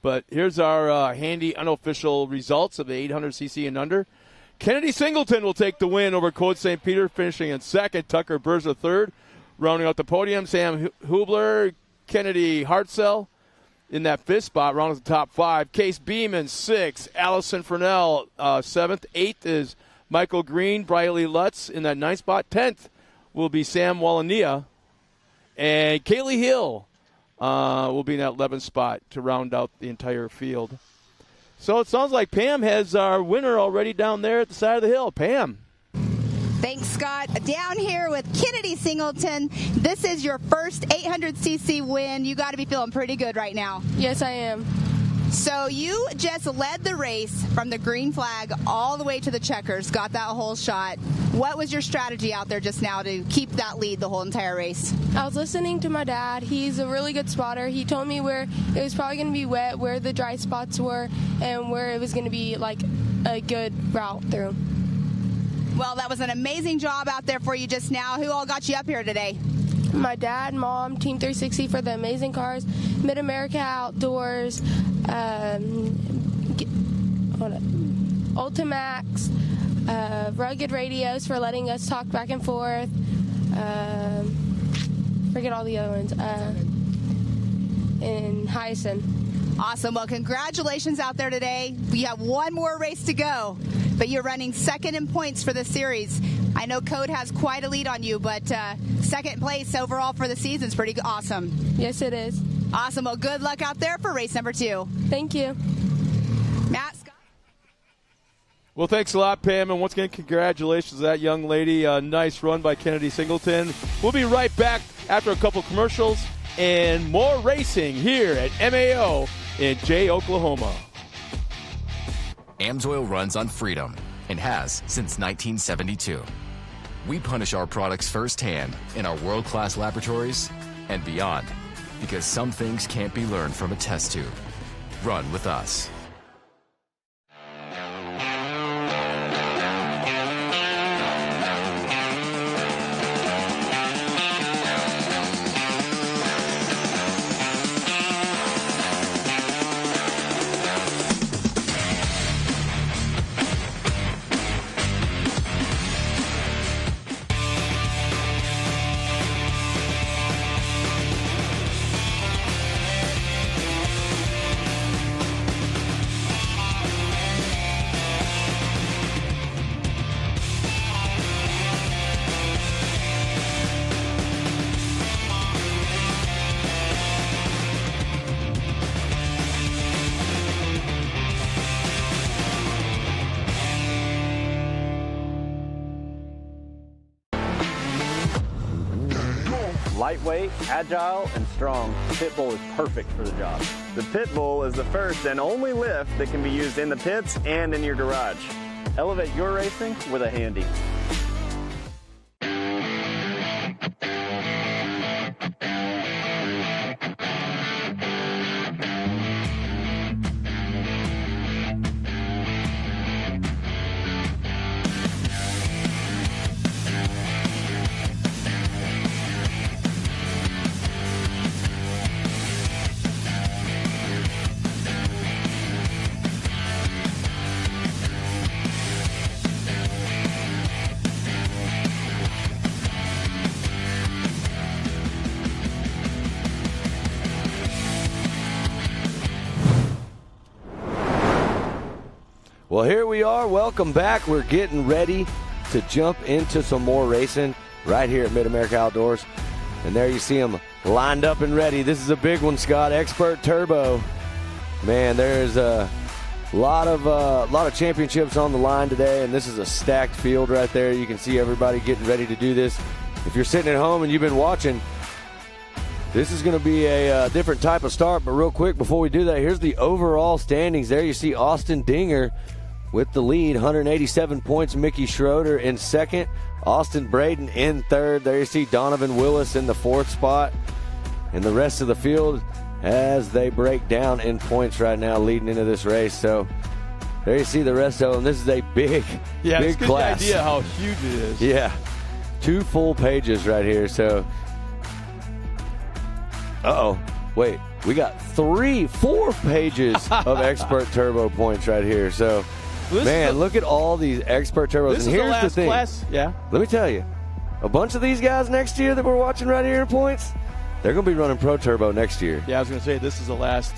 But here's our handy unofficial results of the 800cc and under. Kennedy Singleton will take the win over Code St. Peter, finishing in second. Tucker Berza third. Rounding out the podium, Sam Hubler, Kennedy Hartzell in that fifth spot, rounding the top five. Case Beeman, sixth. Allison Furnell, seventh. Eighth is Michael Green. Briley Lutz in that ninth spot. 10th will be Sam Walania. And Kaylee Hill will be in that 11th spot to round out the entire field. So it sounds like Pam has our winner already down there at the side of the hill. Pam. Thanks, Scott. Down here with Kennedy Singleton. This is your first 800cc win. You got to be feeling pretty good right now. Yes, I am. So you just led the race from the green flag all the way to the checkers, got that whole shot. What was your strategy out there just now to keep that lead the whole entire race? I was listening to my dad. He's a really good spotter. He told me where it was probably going to be wet, where the dry spots were, and where it was going to be like a good route through. Well, that was an amazing job out there for you just now. Who all got you up here today? My dad, Mom, Team 360 for the amazing cars, Mid-America Outdoors, Ultimax, Rugged Radios for letting us talk back and forth. Forget all the other ones. And Hyson. Awesome. Well, congratulations out there today. We have one more race to go, but you're running second in points for the series. I know Code has quite a lead on you, but second place overall for the season is pretty awesome. Yes, it is. Awesome. Well, good luck out there for race number 2. Thank you. Matt, Scott. Well, thanks a lot, Pam, and once again, congratulations to that young lady. Nice run by Kennedy Singleton. We'll be right back after a couple commercials and more racing here at MAO in Jay, Oklahoma. Amsoil runs on freedom and has since 1972. We punish our products firsthand in our world-class laboratories and beyond, because some things can't be learned from a test tube. Run with us. Lightweight, agile, and strong, the Pitbull is perfect for the job. The Pitbull is the first and only lift that can be used in the pits and in your garage. Elevate your racing with a Handy. Well, here we are. Welcome back. We're getting ready to jump into some more racing right here at Mid-America Outdoors. And there you see them lined up and ready. This is a big one, Scott. Expert Turbo. Man, there's a lot of championships on the line today, and this is a stacked field right there. You can see everybody getting ready to do this. If you're sitting at home and you've been watching, this is going to be a different type of start. But real quick, before we do that, here's the overall standings. There you see Austin Dinger with the lead, 187 points. Mickey Schroeder in second. Austin Braden in third. There you see Donovan Willis in the fourth spot. And the rest of the field as they break down in points right now leading into this race. So there you see the rest of them. This is a big it's good class. Idea how huge it is. Yeah. 2 full pages right here. So, wait. We got 4 pages of Expert Turbo points right here. So, man, look at all these Expert Turbos. This and is here's the last the thing. class. Yeah. Let me tell you, a bunch of these guys next year that we're watching right here in points, they're going to be running Pro Turbo next year. Yeah, I was going to say, this is the last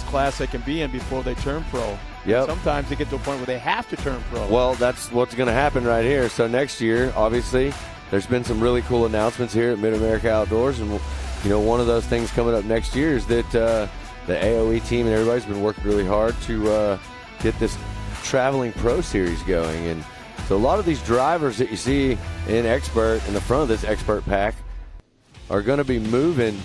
class they can be in before they turn pro. Yep. Sometimes they get to a point where they have to turn pro. Well, that's what's going to happen right here. So next year, obviously, there's been some really cool announcements here at Mid-America Outdoors. And, one of those things coming up next year is that the AOE team and everybody's been working really hard to get this traveling pro series going. And so a lot of these drivers that you see in Expert, in the front of this Expert pack, are going to be moving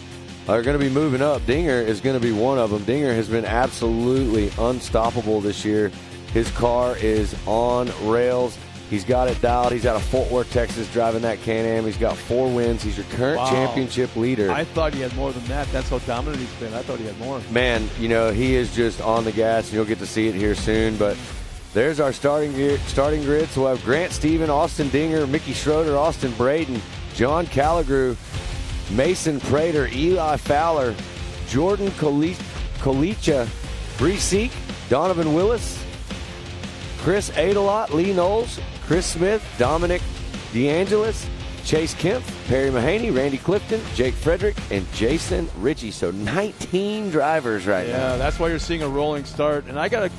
up. Dinger is going to be one of them. Dinger has been absolutely unstoppable this year. His car is on rails. He's got it dialed. He's out of Fort Worth, Texas, driving that Can-Am. He's got 4 wins. He's your current championship leader. I thought he had more than that. That's how dominant he's been. I thought he had more. Man, he is just on the gas, and you'll get to see it here soon. But there's our starting grid. So we'll have Grant Stephen, Austin Dinger, Mickey Schroeder, Austin Braden, John Calagrew, Mason Prater, Eli Fowler, Jordan Kolicha, Bree Seek, Donovan Willis, Chris Adelot, Lee Knowles, Chris Smith, Dominic DeAngelis, Chase Kemp, Perry Mahaney, Randy Clifton, Jake Frederick, and Jason Ritchie. So 19 drivers right now. Yeah, that's why you're seeing a rolling start. And I'm going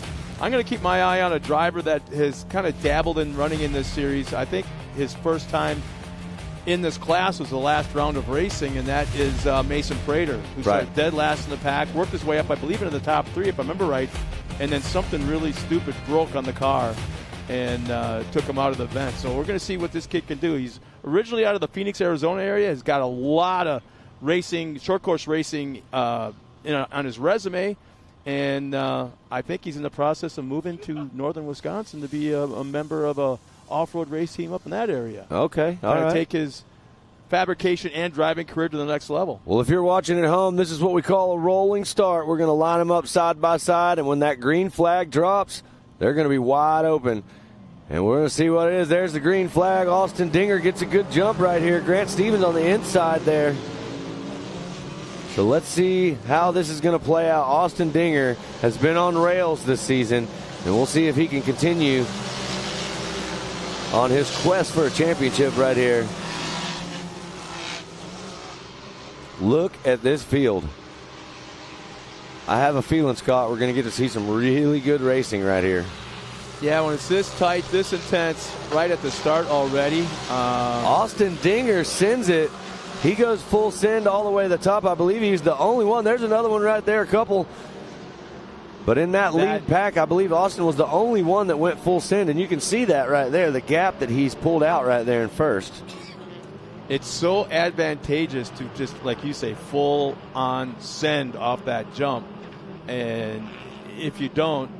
to keep my eye on a driver that has kind of dabbled in running in this series. I think his first time in this class was the last round of racing, and that is Mason Prater, who started dead last in the pack, worked his way up, I believe, into the top 3, if I remember right, and then something really stupid broke on the car and took him out of the event. So we're going to see what this kid can do. He's originally out of the Phoenix, Arizona area, has got a lot of racing, short course racing on his resume, and I think he's in the process of moving to northern Wisconsin to be a member of a off-road race team up in that area. Okay, all right. Take his fabrication and driving career to the next level. Well, if you're watching at home, this is what we call a rolling start. We're going to line them up side by side, and when that green flag drops, they're going to be wide open. And we're going to see what it is. There's the green flag. Austin Dinger gets a good jump right here. Grant Stevens on the inside there. So let's see how this is going to play out. Austin Dinger has been on rails this season, and we'll see if he can continue on his quest for a championship right here. Look at this field. I have a feeling, Scott, we're going to get to see some really good racing right here. Yeah, when it's this tight, this intense, right at the start already. Austin Dinger sends it. He goes full send all the way to the top. I believe he's the only one. There's another one right there, a couple. But in that lead pack, I believe Austin was the only one that went full send, and you can see that right there, the gap that he's pulled out right there in first. it's so advantageous to just, like you say, full on send off that jump. And if you don't,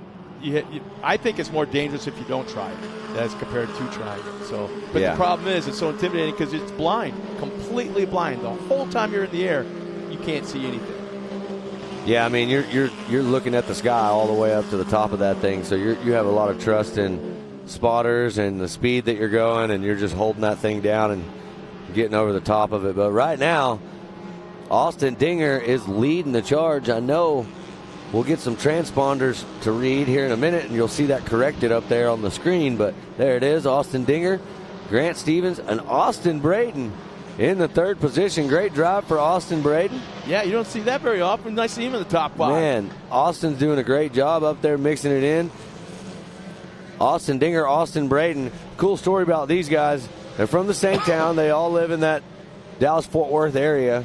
I think it's more dangerous if you don't try it as compared to trying it. So, but the problem is it's so intimidating because it's blind, completely blind. The whole time you're in the air, you can't see anything. Yeah, I mean, you're looking at the sky all the way up to the top of that thing, so you have a lot of trust in spotters and the speed that you're going, and you're just holding that thing down and getting over the top of it. But right now, Austin Dinger is leading the charge. I know we'll get some transponders to read here in a minute, and you'll see that corrected up there on the screen, but there it is, Austin Dinger, Grant Stevens, and Austin Braden in the third position. Great drive for Austin Braden. Yeah, you don't see that very often. Nice to see him in the top 5. Man, Austin's doing a great job up there mixing it in. Austin Dinger, Austin Braden. Cool story about these guys. They're from the same town. They all live in that Dallas-Fort Worth area,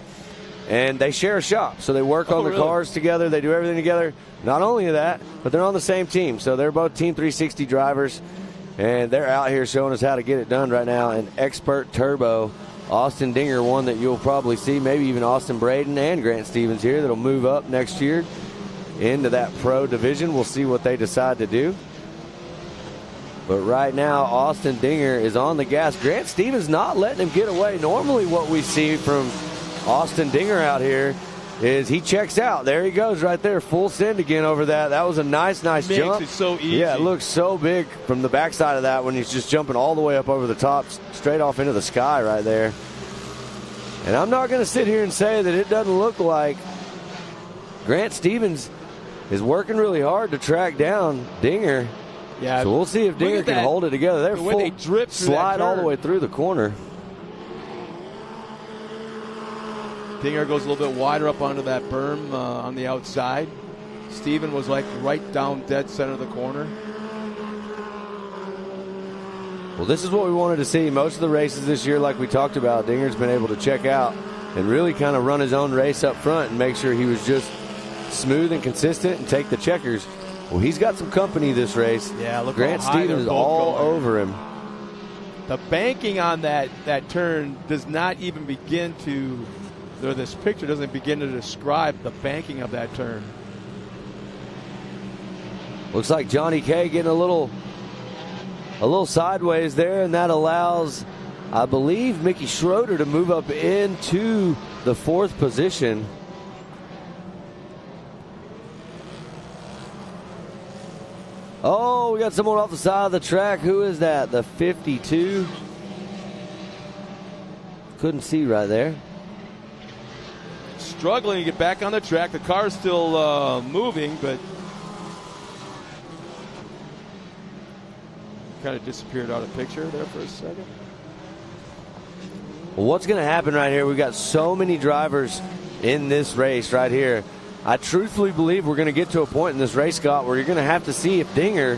and they share a shop. So they work on the cars together. They do everything together. Not only that, but they're on the same team. So they're both Team 360 drivers, and they're out here showing us how to get it done right now in Expert Turbo. Austin Dinger, one that you'll probably see, maybe even Austin Braden and Grant Stevens here, that'll move up next year into that pro division. We'll see what they decide to do. But right now, Austin Dinger is on the gas. Grant Stevens not letting him get away. Normally what we see from Austin Dinger out here is he checks out. There he goes right there, full send again over that. That was a nice jump. Makes it so easy. Yeah, it looks so big from the backside of that when he's just jumping all the way up over the top, straight off into the sky right there. And I'm not going to sit here and say that it doesn't look like Grant Stevens is working really hard to track down Dinger. Yeah, so we'll see if Dinger can hold it together. They're full they drip slide all the way through the corner. Dinger goes a little bit wider up onto that berm on the outside. Steven was like right down dead center of the corner. Well, this is what we wanted to see. Most of the races this year, like we talked about, Dinger's been able to check out and really kind of run his own race up front and make sure he was just smooth and consistent and take the checkers. Well, he's got some company this race. Yeah, look, Grant Stevens is all over him. The banking on that turn does not even begin to, or this picture doesn't begin to describe the banking of that turn. Looks like Johnny K getting a little sideways there, and that allows, I believe, Mickey Schroeder to move up into the 4th position. Oh, we got someone off the side of the track. Who is that? The 52? Couldn't see right there. Struggling to get back on the track. The car's still moving, but kind of disappeared out of picture there for a second. Well, what's going to happen right here? We've got so many drivers in this race right here. I truthfully believe we're going to get to a point in this race, Scott, where you're going to have to see if Dinger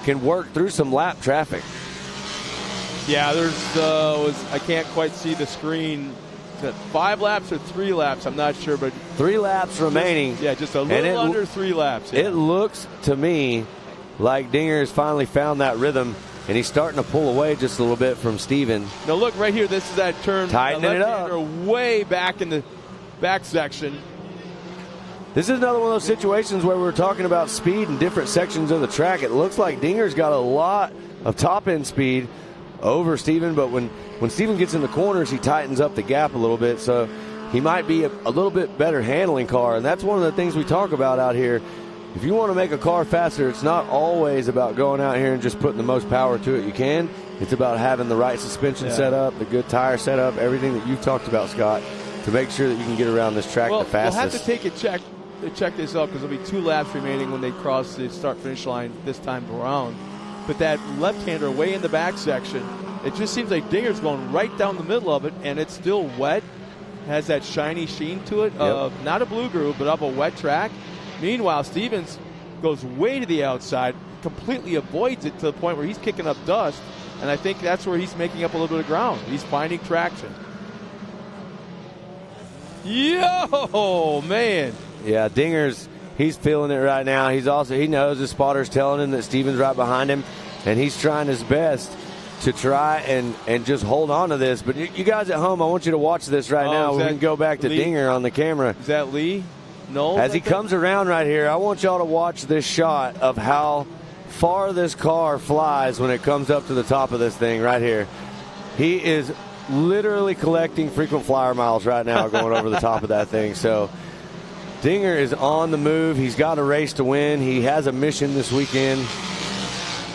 can work through some lap traffic. Yeah, I can't quite see the screen. Is it 5 laps or 3 laps? I'm not sure, but 3 laps remaining. Just a little under 3 laps. Yeah. It looks to me like Dinger has finally found that rhythm, and he's starting to pull away just a little bit from Steven. Now look right here. This is that turn. Tightening it up. Way back in the back section. This is another one of those situations where we're talking about speed in different sections of the track. It looks like Dinger's got a lot of top-end speed over Steven, but when Steven gets in the corners, he tightens up the gap a little bit, so he might be a little bit better handling car, and that's one of the things we talk about out here. If you want to make a car faster, it's not always about going out here and just putting the most power to it you can. It's about having the right suspension set up, the good tire set up, everything that you've talked about, Scott, to make sure that you can get around this track the fastest. We'll have to take a check this up because there'll be 2 laps remaining when they cross the start-finish line this time around. But that left-hander way in the back section, it just seems like Dinger's going right down the middle of it, and it's still wet. Has that shiny sheen to it of not a blue groove, but of a wet track. Meanwhile, Stevens goes way to the outside, completely avoids it to the point where he's kicking up dust, and I think that's where he's making up a little bit of ground. He's finding traction. Yo, man. Yeah, he's feeling it right now. He knows his spotter's telling him that Steven's right behind him, and he's trying his best to try and just hold on to this. But you guys at home, I want you to watch this right now. We can go back to Dinger on the camera. Is that Lee? No. As he comes around right here, I want y'all to watch this shot of how far this car flies when it comes up to the top of this thing right here. He is literally collecting frequent flyer miles right now going over the top of that thing. So Dinger is on the move. He's got a race to win. He has a mission this weekend,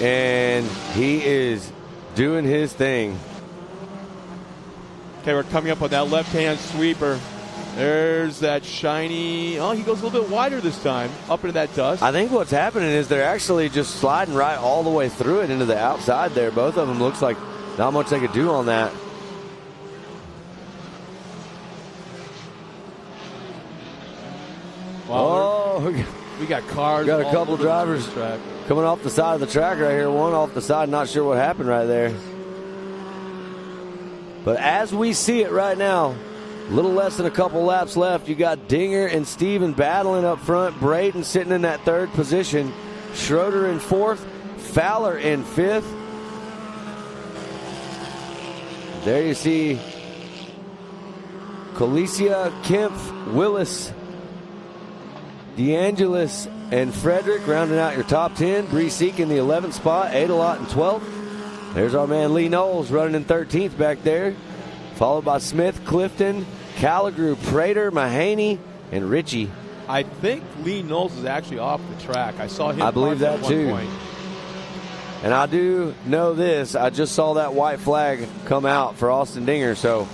and he is doing his thing. Okay, we're coming up on that left-hand sweeper. There's that shiny. Oh, he goes a little bit wider this time, up into that dust. I think what's happening is they're actually just sliding right all the way through it into the outside there. Both of them looks like not much they could do on that. Wow, we got cars. We got a couple drivers coming off the side of the track right here. One off the side, not sure what happened right there. But as we see it right now, a little less than a couple laps left. You got Dinger and Steven battling up front. Braden sitting in that third position. Schroeder in fourth. Fowler in fifth. There you see Calicia, Kempf, Willis, DeAngelis, and Frederick rounding out your top 10. Bree Seek in the 11th spot. Adelot in 12th. There's our man Lee Knowles running in 13th back there. Followed by Smith, Clifton, Calligrew, Prater, Mahaney, and Ritchie. I think Lee Knowles is actually off the track. I saw him. I believe that too. Point. And I do know this. I just saw that white flag come out for Austin Dinger. So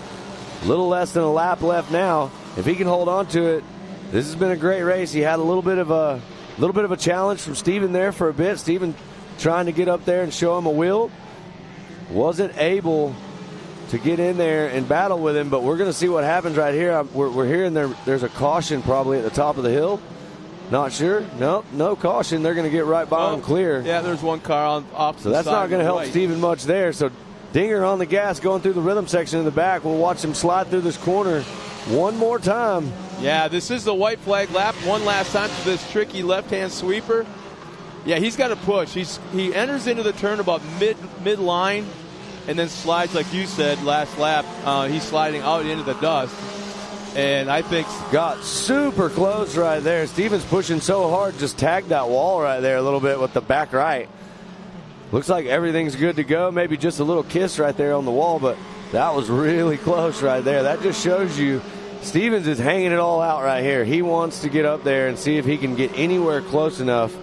a little less than a lap left now. If he can hold on to it, this has been a great race. He had a little bit of a challenge from Steven there for a bit. Steven trying to get up there and show him a wheel. Wasn't able to get in there and battle with him, but we're going to see what happens right here. We're hearing there's a caution probably at the top of the hill. Not sure. No caution. They're going to get right by him clear. Yeah, there's one car on opposite side. So that's not going to help Steven much there. So Dinger on the gas going through the rhythm section in the back. We'll watch him slide through this corner one more time. Yeah, this is the white flag lap. One last time to this tricky left-hand sweeper. Yeah, he's got to push. He enters into the turn about mid-line and then slides, like you said, last lap. He's sliding out into the dust. And I think got super close right there. Steven's pushing so hard, just tagged that wall right there a little bit with the back right. Looks like everything's good to go. Maybe just a little kiss right there on the wall, but that was really close right there. That just shows you Stevens is hanging it all out right here. He wants to get up there and see if he can get anywhere close enough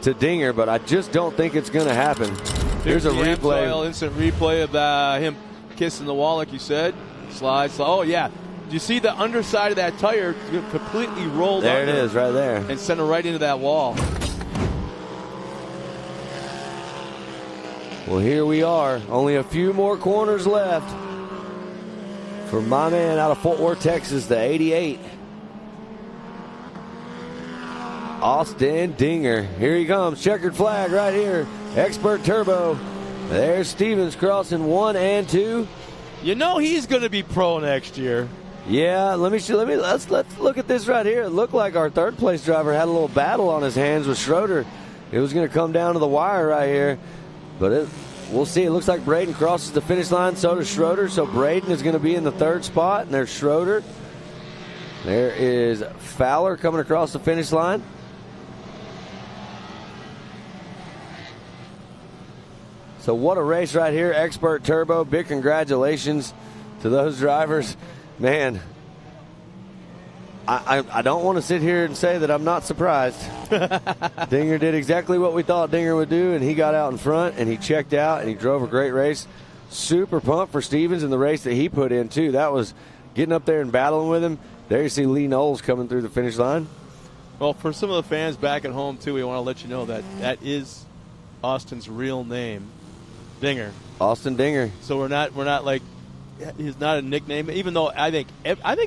to Dinger, but I just don't think it's going to happen. Here's a replay. Instant replay of him kissing the wall, like you said. Slides. Oh, yeah. You see the underside of that tire completely rolled there. It is right there. And sent it right into that wall. Well, here we are. Only a few more corners left for my man out of Fort Worth, Texas, the 88. Austin Dinger. Here he comes. Checkered flag right here. Expert Turbo. There's Stevens crossing 1 and 2. You know he's going to be pro next year. Yeah, let's look at this right here. It looked like our third place driver had a little battle on his hands with Schroeder. It was going to come down to the wire right here, but we'll see. It looks like Braden crosses the finish line, so does Schroeder. So Braden is going to be in the third spot, and there's Schroeder. There is Fowler coming across the finish line. So what a race right here. Expert Turbo, big congratulations to those drivers. Man, I don't want to sit here and say that I'm not surprised. Dinger did exactly what we thought Dinger would do, and he got out in front, and he checked out, and he drove a great race. Super pumped for Stevens in the race that he put in, too. That was getting up there and battling with him. There you see Lee Knowles coming through the finish line. Well, for some of the fans back at home, too, we want to let you know that that is Austin's real name, Dinger. Austin Dinger. So we're not like, he's not a nickname, even though I think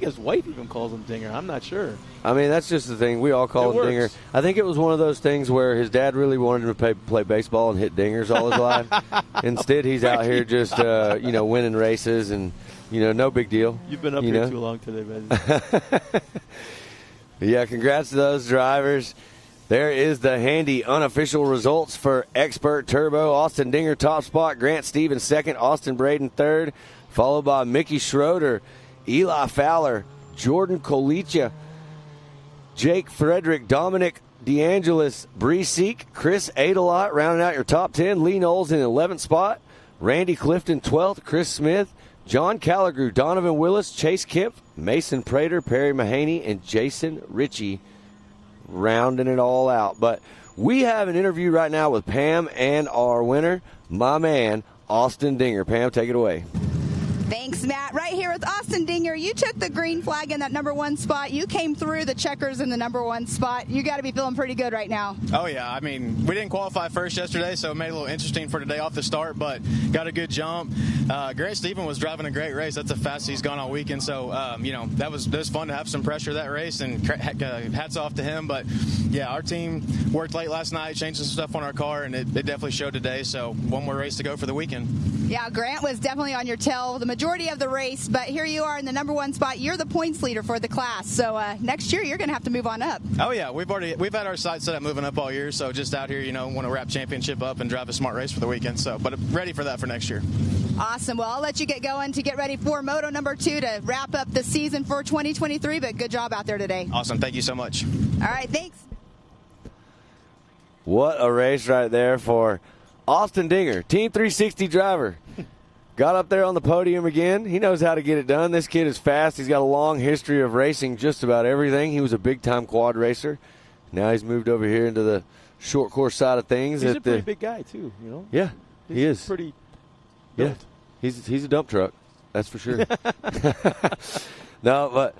his wife even calls him Dinger. I'm not sure. I mean, that's just the thing. We all call him Dinger. I think it was one of those things where his dad really wanted him to play baseball and hit dingers all his life. Instead, he's out here just, winning races and, no big deal. You've been up here too long today, man. Yeah, congrats to those drivers. There is the handy unofficial results for Expert Turbo. Austin Dinger top spot, Grant Stevens second, Austin Braden third, followed by Mickey Schroeder, Eli Fowler, Jordan Kolicha, Jake Frederick, Dominic DeAngelis, Bree Seek, Chris Adelot rounding out your top 10. Lee Knowles in 11th spot, Randy Clifton 12th, Chris Smith, John Calligrew, Donovan Willis, Chase Kemp, Mason Prater, Perry Mahaney, and Jason Ritchie rounding it all out. But we have an interview right now with Pam and our winner, my man, Austin Dinger. Pam, take it away. Thanks, Matt. Right here with Austin Dinger. You took the green flag in that number 1 spot. You came through the checkers in the number 1 spot. You got to be feeling pretty good right now. Oh, yeah. I mean, we didn't qualify first yesterday, so it made it a little interesting for today off the start, but got a good jump. Grant Stevens was driving a great race. That's the fastest he's gone all weekend. So, that was fun to have some pressure that race, and hats off to him. But, yeah, our team worked late last night, changed some stuff on our car, and it definitely showed today. So one more race to go for the weekend. Yeah, Grant was definitely on your tail the majority of the race, but here you are in the number 1 spot. You're the points leader for the class, so next year you're going to have to move on up. Oh yeah, we've had our sights set up moving up all year, so just out here, want to wrap championship up and drive a smart race for the weekend. So, but ready for that for next year. Awesome. Well, I'll let you get going to get ready for Moto number 2 to wrap up the season for 2023. But good job out there today. Awesome. Thank you so much. All right. Thanks. What a race right there for Austin Dinger, Team 360 driver. Got up there on the podium again. He knows how to get it done. This kid is fast. He's got a long history of racing just about everything. He was a big-time quad racer. Now he's moved over here into the short course side of things. He's a pretty big guy, too, Yeah, he is. Pretty built. Yeah, he's a dump truck. That's for sure. No, but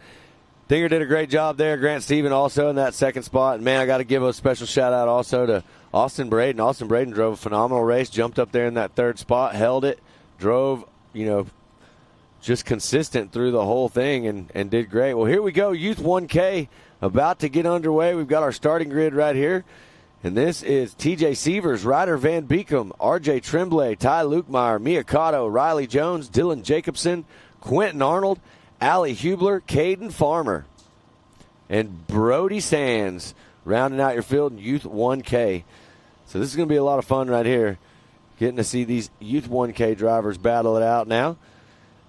Dinger did a great job there. Grant Stevens also in that second spot. And, man, I got to give a special shout-out also to Austin Braden. Austin Braden drove a phenomenal race, jumped up there in that third spot, held it, drove, just consistent through the whole thing and did great. Well, here we go. Youth 1K about to get underway. We've got our starting grid right here. And this is TJ Sievers, Ryder Van Beekum, RJ Tremblay, Ty Lukemire, Mia Cotto, Riley Jones, Dylan Jacobson, Quentin Arnold, Allie Hubler, Caden Farmer, and Brody Sands rounding out your field in Youth 1K. So this is going to be a lot of fun right here, getting to see these Youth 1K drivers battle it out now.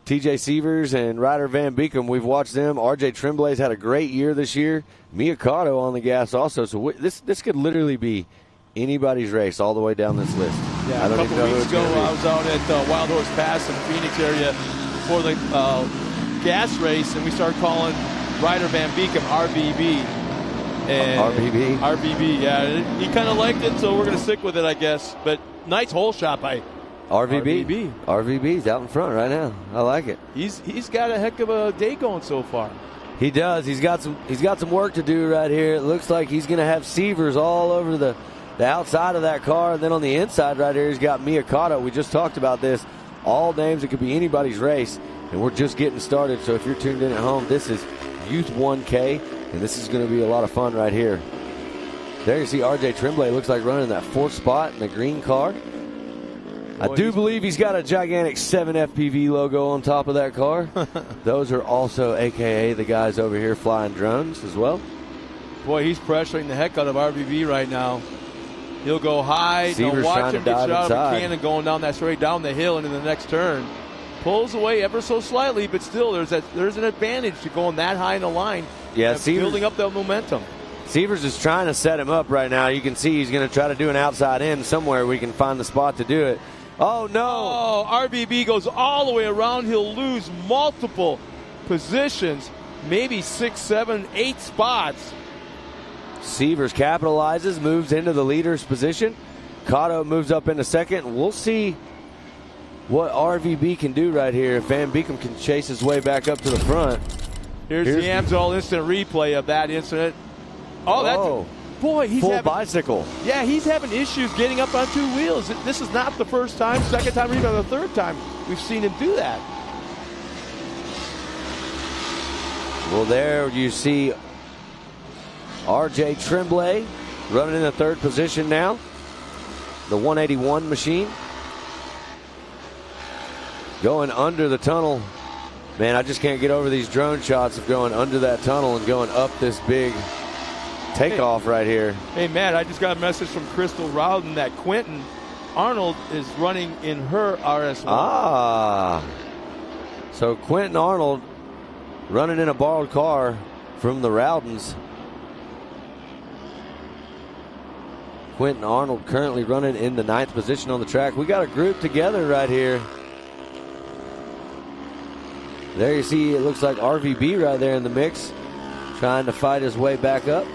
TJ Sievers and Ryder Van Beekum, we've watched them. RJ Tremblay's had a great year this year. Mia Cotto on the gas also. So this could literally be anybody's race all the way down this list. Yeah, a couple weeks ago, I was out at Wild Horse Pass in the Phoenix area for the gas race, and we started calling Ryder Van Beekum RVB. And RVB, yeah. He kind of liked it, so we're going to stick with it, I guess. But nice hole shot by RVB's out in front right now. I like it. He's got a heck of a day going so far. He does. He's got some work to do right here. It looks like he's going to have Sievers all over the outside of that car, and then on the inside right here, he's got Mia Cotto. We just talked about this. All names, it could be anybody's race, and we're just getting started. So if you're tuned in at home, this is Youth 1K, and this is going to be a lot of fun right here. There you see RJ Tremblay looks like running that 4th spot in the green car. I do believe he's got a gigantic 7 FPV logo on top of that car. Those are also AKA the guys over here flying drones as well. Boy, he's pressuring the heck out of RVB right now. He'll go high. Watch him get shot out of a cannon going down that straight down the hill into the next turn. Pulls away ever so slightly, but still there's an advantage to going that high in the line. Yeah, building up that momentum. Sievers is trying to set him up right now. You can see he's going to try to do an outside in somewhere we can find the spot to do it. Oh, no. Oh, RVB goes all the way around. He'll lose multiple positions, maybe 6, 7, 8 spots. Sievers capitalizes, moves into the leader's position. Cotto moves up into second. We'll see what RVB can do right here if Van Beekum can chase his way back up to the front. Here's the AMSOL instant replay of that incident. He's full having bicycle. Yeah, he's having issues getting up on 2 wheels. This is not the first time, second time, or even the third time we've seen him do that. Well, there you see RJ Tremblay running in the 3rd position now. The 181 machine. Going under the tunnel. Man, I just can't get over these drone shots of going under that tunnel and going up this big takeoff right here. Hey, Matt, I just got a message from Crystal Rowden that Quentin Arnold is running in her RS1. So Quentin Arnold running in a borrowed car from the Rowdens. Quentin Arnold currently running in the 9th position on the track. We got a group together right here. There you see, it looks like RVB right there in the mix, trying to fight his way back up.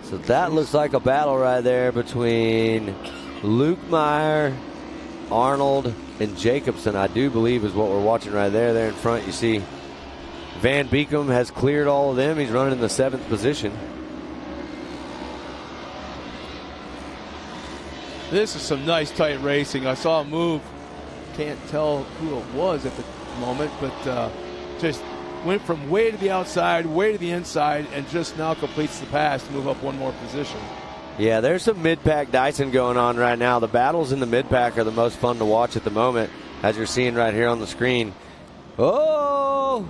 So that looks like a battle right there between Luke Meyer, Arnold, and Jacobson, I do believe is what we're watching right there. There in front, you see Van Beekum has cleared all of them. He's running in the 7th position. This is some nice tight racing. I saw a move. Can't tell who it was at the moment, but just went from way to the outside, way to the inside, and just now completes the pass to move up one more position. Yeah, there's some mid-pack dicing going on right now. The battles in the mid-pack are the most fun to watch at the moment, as you're seeing right here on the screen. Oh,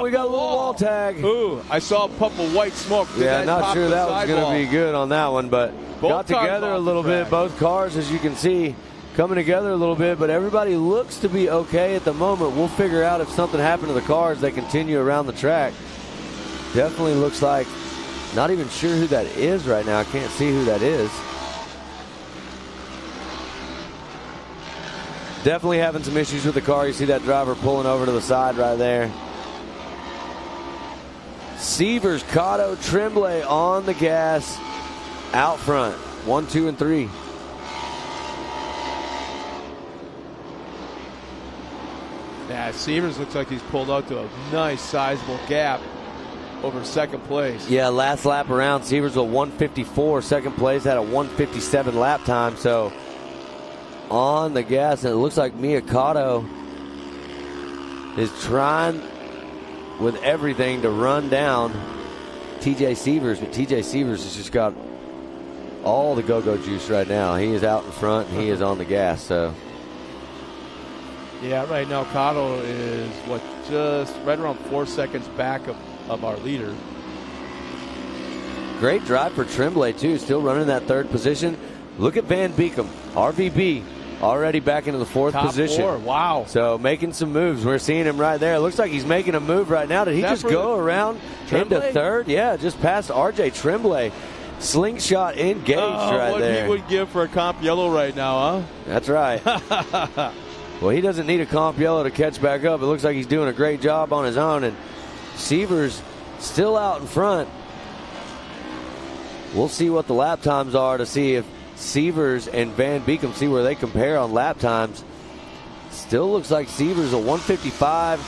we got a little wall tag. Ooh, I saw a puff of white smoke. Yeah, not sure that was going to be good on that one, but got together a little bit. Both cars, as you can see, coming together a little bit, but everybody looks to be okay at the moment. We'll figure out if something happened to the cars. They continue around the track. Definitely looks like, not even sure who that is right now. I can't see who that is. Definitely having some issues with the car. You see that driver pulling over to the side right there. Severs, Cotto, Tremblay on the gas out front. 1, 2, and 3. Yeah, Severs looks like he's pulled out to a nice sizable gap over second place. Yeah, last lap around, Severs a 154. Second place had a 157 lap time. So on the gas, and it looks like Mia Cotto is trying with everything to run down TJ Severs, but TJ Severs has just got all the go-go juice right now. He is out in front and he is on the gas. So yeah, right now Cotto is just right around 4 seconds back of our leader. Great drive for Tremblay too, still running that 3rd position. Look at Van Beekum, RVB, already back into the 4th position. 4, wow. So making some moves. We're seeing him right there. It looks like he's making a move right now. Did he just go around into 3rd? Yeah, just past RJ Tremblay. Slingshot engaged right what there. What he would give for a comp yellow right now, huh? That's right. Well, he doesn't need a comp yellow to catch back up. It looks like he's doing a great job on his own. And Severs still out in front. We'll see what the lap times are to see if Severs and Van Beekum, see where they compare on lap times. Still looks like Severs a 155.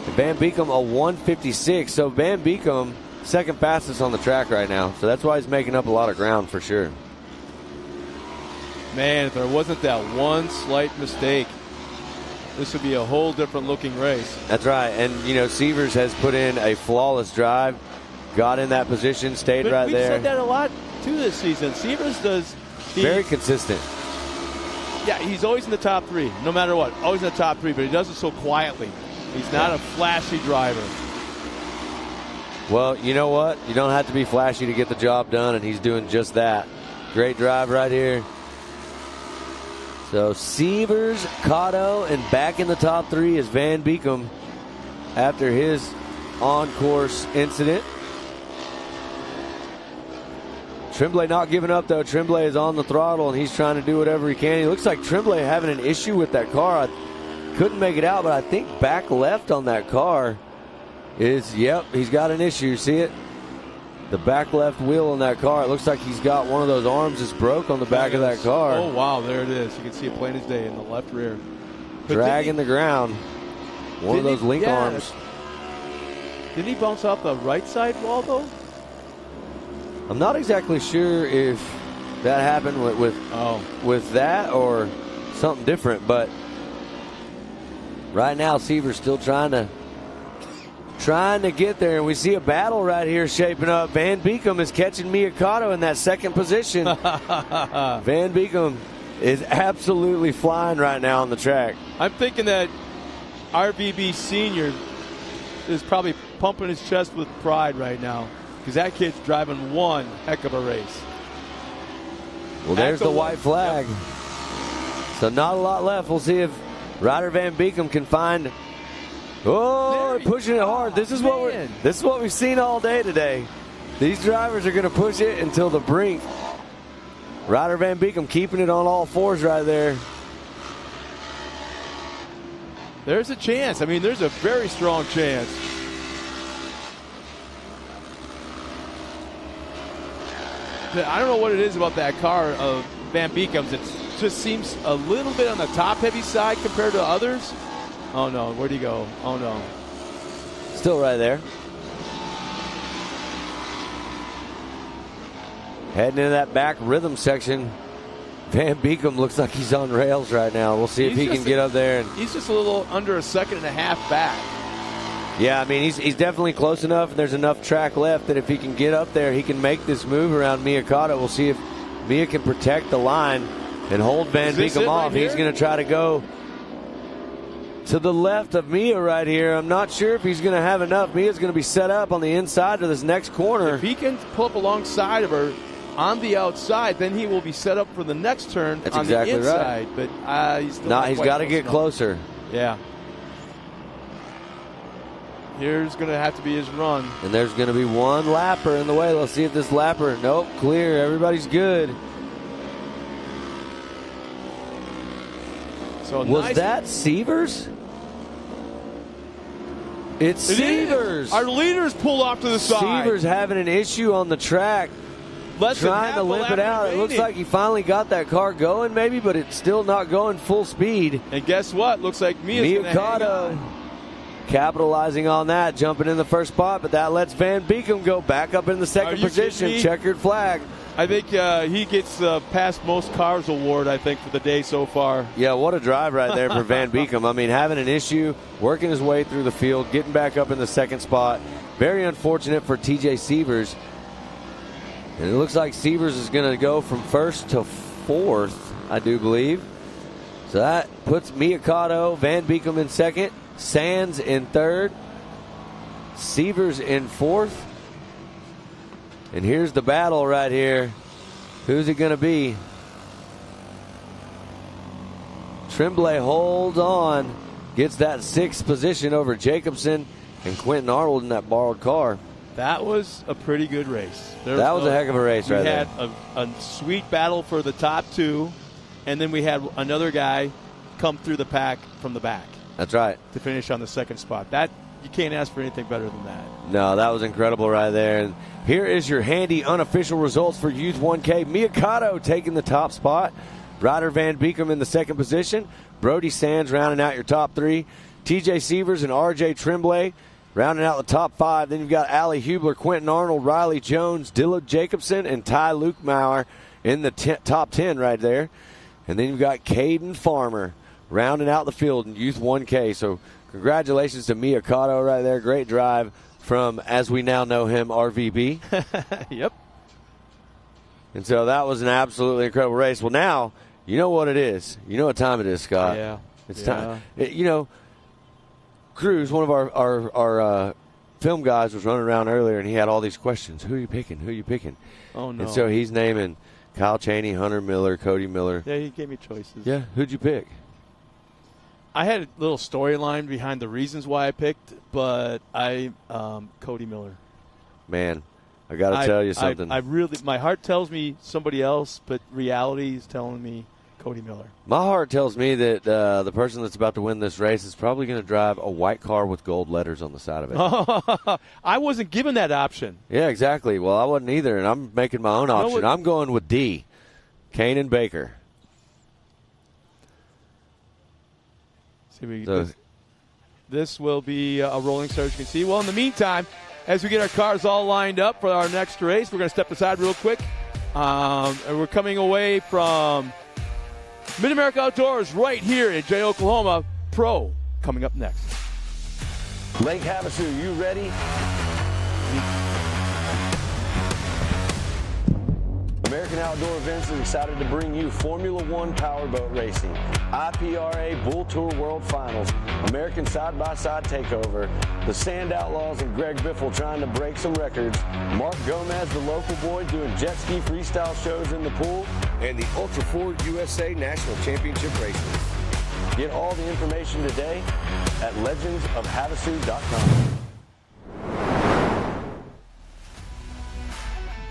And Van Beekum a 156. So Van Beekum second fastest on the track right now. So that's why he's making up a lot of ground for sure. Man, if there wasn't that one slight mistake, this would be a whole different looking race. That's right. And, you know, Severs has put in a flawless drive, got in that position, stayed right there. We've said that a lot, too, this season. Severs does... Very consistent. Yeah, he's always in the top 3, no matter what. Always in the top 3, but he does it so quietly. He's not a flashy driver. Well, you know what? You don't have to be flashy to get the job done, and he's doing just that. Great drive right here. So Severs, Cotto, and back in the top 3 is Van Beekum after his on-course incident. Tremblay not giving up, though. Tremblay is on the throttle, and he's trying to do whatever he can. He looks like Tremblay having an issue with that car. I couldn't make it out, but I think back left on that car is, yep, he's got an issue. See it? The back left wheel on that car, it looks like he's got one of those arms that's broke on the back of that car. Oh, wow, there it is. You can see it plain as day in the left rear. But dragging the ground. One of those link arms. Didn't he bounce off the right side wall, though? I'm not exactly sure if that happened with that or something different, but right now Severs still trying to trying to get there, and we see a battle right here shaping up. Van Beekem is catching Miyakato in that second position. Van Beekem is absolutely flying right now on the track. I'm thinking that RVB Senior is probably pumping his chest with pride right now because that kid's driving one heck of a race. Well, there's the white flag. Yep. So not a lot left. We'll see if Ryder Van Beekem can find. Oh, pushing it hard. This is what we've seen all day today. These drivers are going to push it until the brink. Ryder Van Beekem keeping it on all fours right there. There's a chance. I mean, there's a very strong chance. I don't know what it is about that car of Van Beekem's. It just seems a little bit on the top-heavy side compared to others. Oh, no. Where'd he go? Oh, no. Still right there. Heading into that back rhythm section. Van Beekem looks like he's on rails right now. We'll see if he can get up there. He's just a little under a second and a half back. Yeah, I mean, he's definitely close enough, and there's enough track left that if he can get up there, he can make this move around Miyakato. We'll see if Mia can protect the line and hold Van Beekem off. Right, he's going to try to go to the left of Mia right here. I'm not sure if he's going to have enough. Mia's going to be set up on the inside of this next corner. If he can pull up alongside of her on the outside, then he will be set up for the next turn. That's on exactly the inside. Right. But he's still he's got to get closer. Yeah. Here's going to have to be his run. And there's going to be one lapper in the way. Let's see if this lapper, nope, clear. Everybody's good. So was that Severs? It's Severs. Our leaders pulled off to the side. Severs having an issue on the track. Trying to limp it out. It looks like he finally got that car going maybe, but it's still not going full speed. And guess what? Looks like Miyakato capitalizing on that, jumping in the first spot, but that lets Van Beekem go back up in the second position. Checkered flag. I think he gets the Past Most Cars award, I think, for the day so far. Yeah, what a drive right there for Van Beekem. I mean, having an issue, working his way through the field, getting back up in the second spot. Very unfortunate for TJ Severs. And it looks like Severs is going to go from first to fourth, I do believe. So that puts Miyakato, Van Beekem in second, Sands in third, Severs in fourth. And here's the battle right here. Who's it going to be? Tremblay holds on, gets that sixth position over Jacobson and Quentin Arnold in that borrowed car. That was a pretty good race. That was a heck of a race right there. We had a sweet battle for the top two, and then we had another guy come through the pack from the back. That's right. To finish on the second spot. That you can't ask for anything better than that. No, that was incredible right there. And here is your handy unofficial results for Youth 1K. Miyakato taking the top spot. Ryder Van Beekem in the second position. Brody Sands rounding out your top three. TJ Severs and RJ Tremblay rounding out the top five. Then you've got Allie Hubler, Quentin Arnold, Riley Jones, Dilla Jacobson, and Ty Lukemauer in the top 10 right there. And then you've got Caden Farmer rounding out the field in Youth 1K. So congratulations to Miyakato right there. Great drive from, as we now know him, RVB. Yep. And so that was an absolutely incredible race. Well, now you know what it is. You know what time it is, Scott. Yeah. It's time. Cruz, one of our film guys, was running around earlier, and he had all these questions. Who are you picking? Who are you picking? Oh, no. And so he's naming Kyle Chaney, Hunter Miller, Cody Miller. Yeah, he gave me choices. Yeah, who'd you pick? I had a little storyline behind the reasons why I picked, but Cody Miller. Man, I got to tell you something. I really, my heart tells me somebody else, but reality is telling me Cody Miller. My heart tells me that the person that's about to win this race is probably going to drive a white car with gold letters on the side of it. I wasn't given that option. Yeah, exactly. Well, I wasn't either, and I'm making my own option. I'm going with D, Kanan Baker. This will be a rolling start, as you can see. Well, in the meantime, as we get our cars all lined up for our next race, we're going to step aside real quick. And we're coming away from Mid-America Outdoors right here in Jay, Oklahoma. Pro coming up next. Lake Havasu, you ready? American Outdoor Events is excited to bring you Formula One powerboat racing, IPRA Bull Tour World Finals, American Side-by-Side Takeover, the Sand Outlaws and Greg Biffle trying to break some records, Mark Gomez, the local boy, doing jet ski freestyle shows in the pool, and the Ultra 4 USA National Championship races. Get all the information today at legendsofhavasu.com.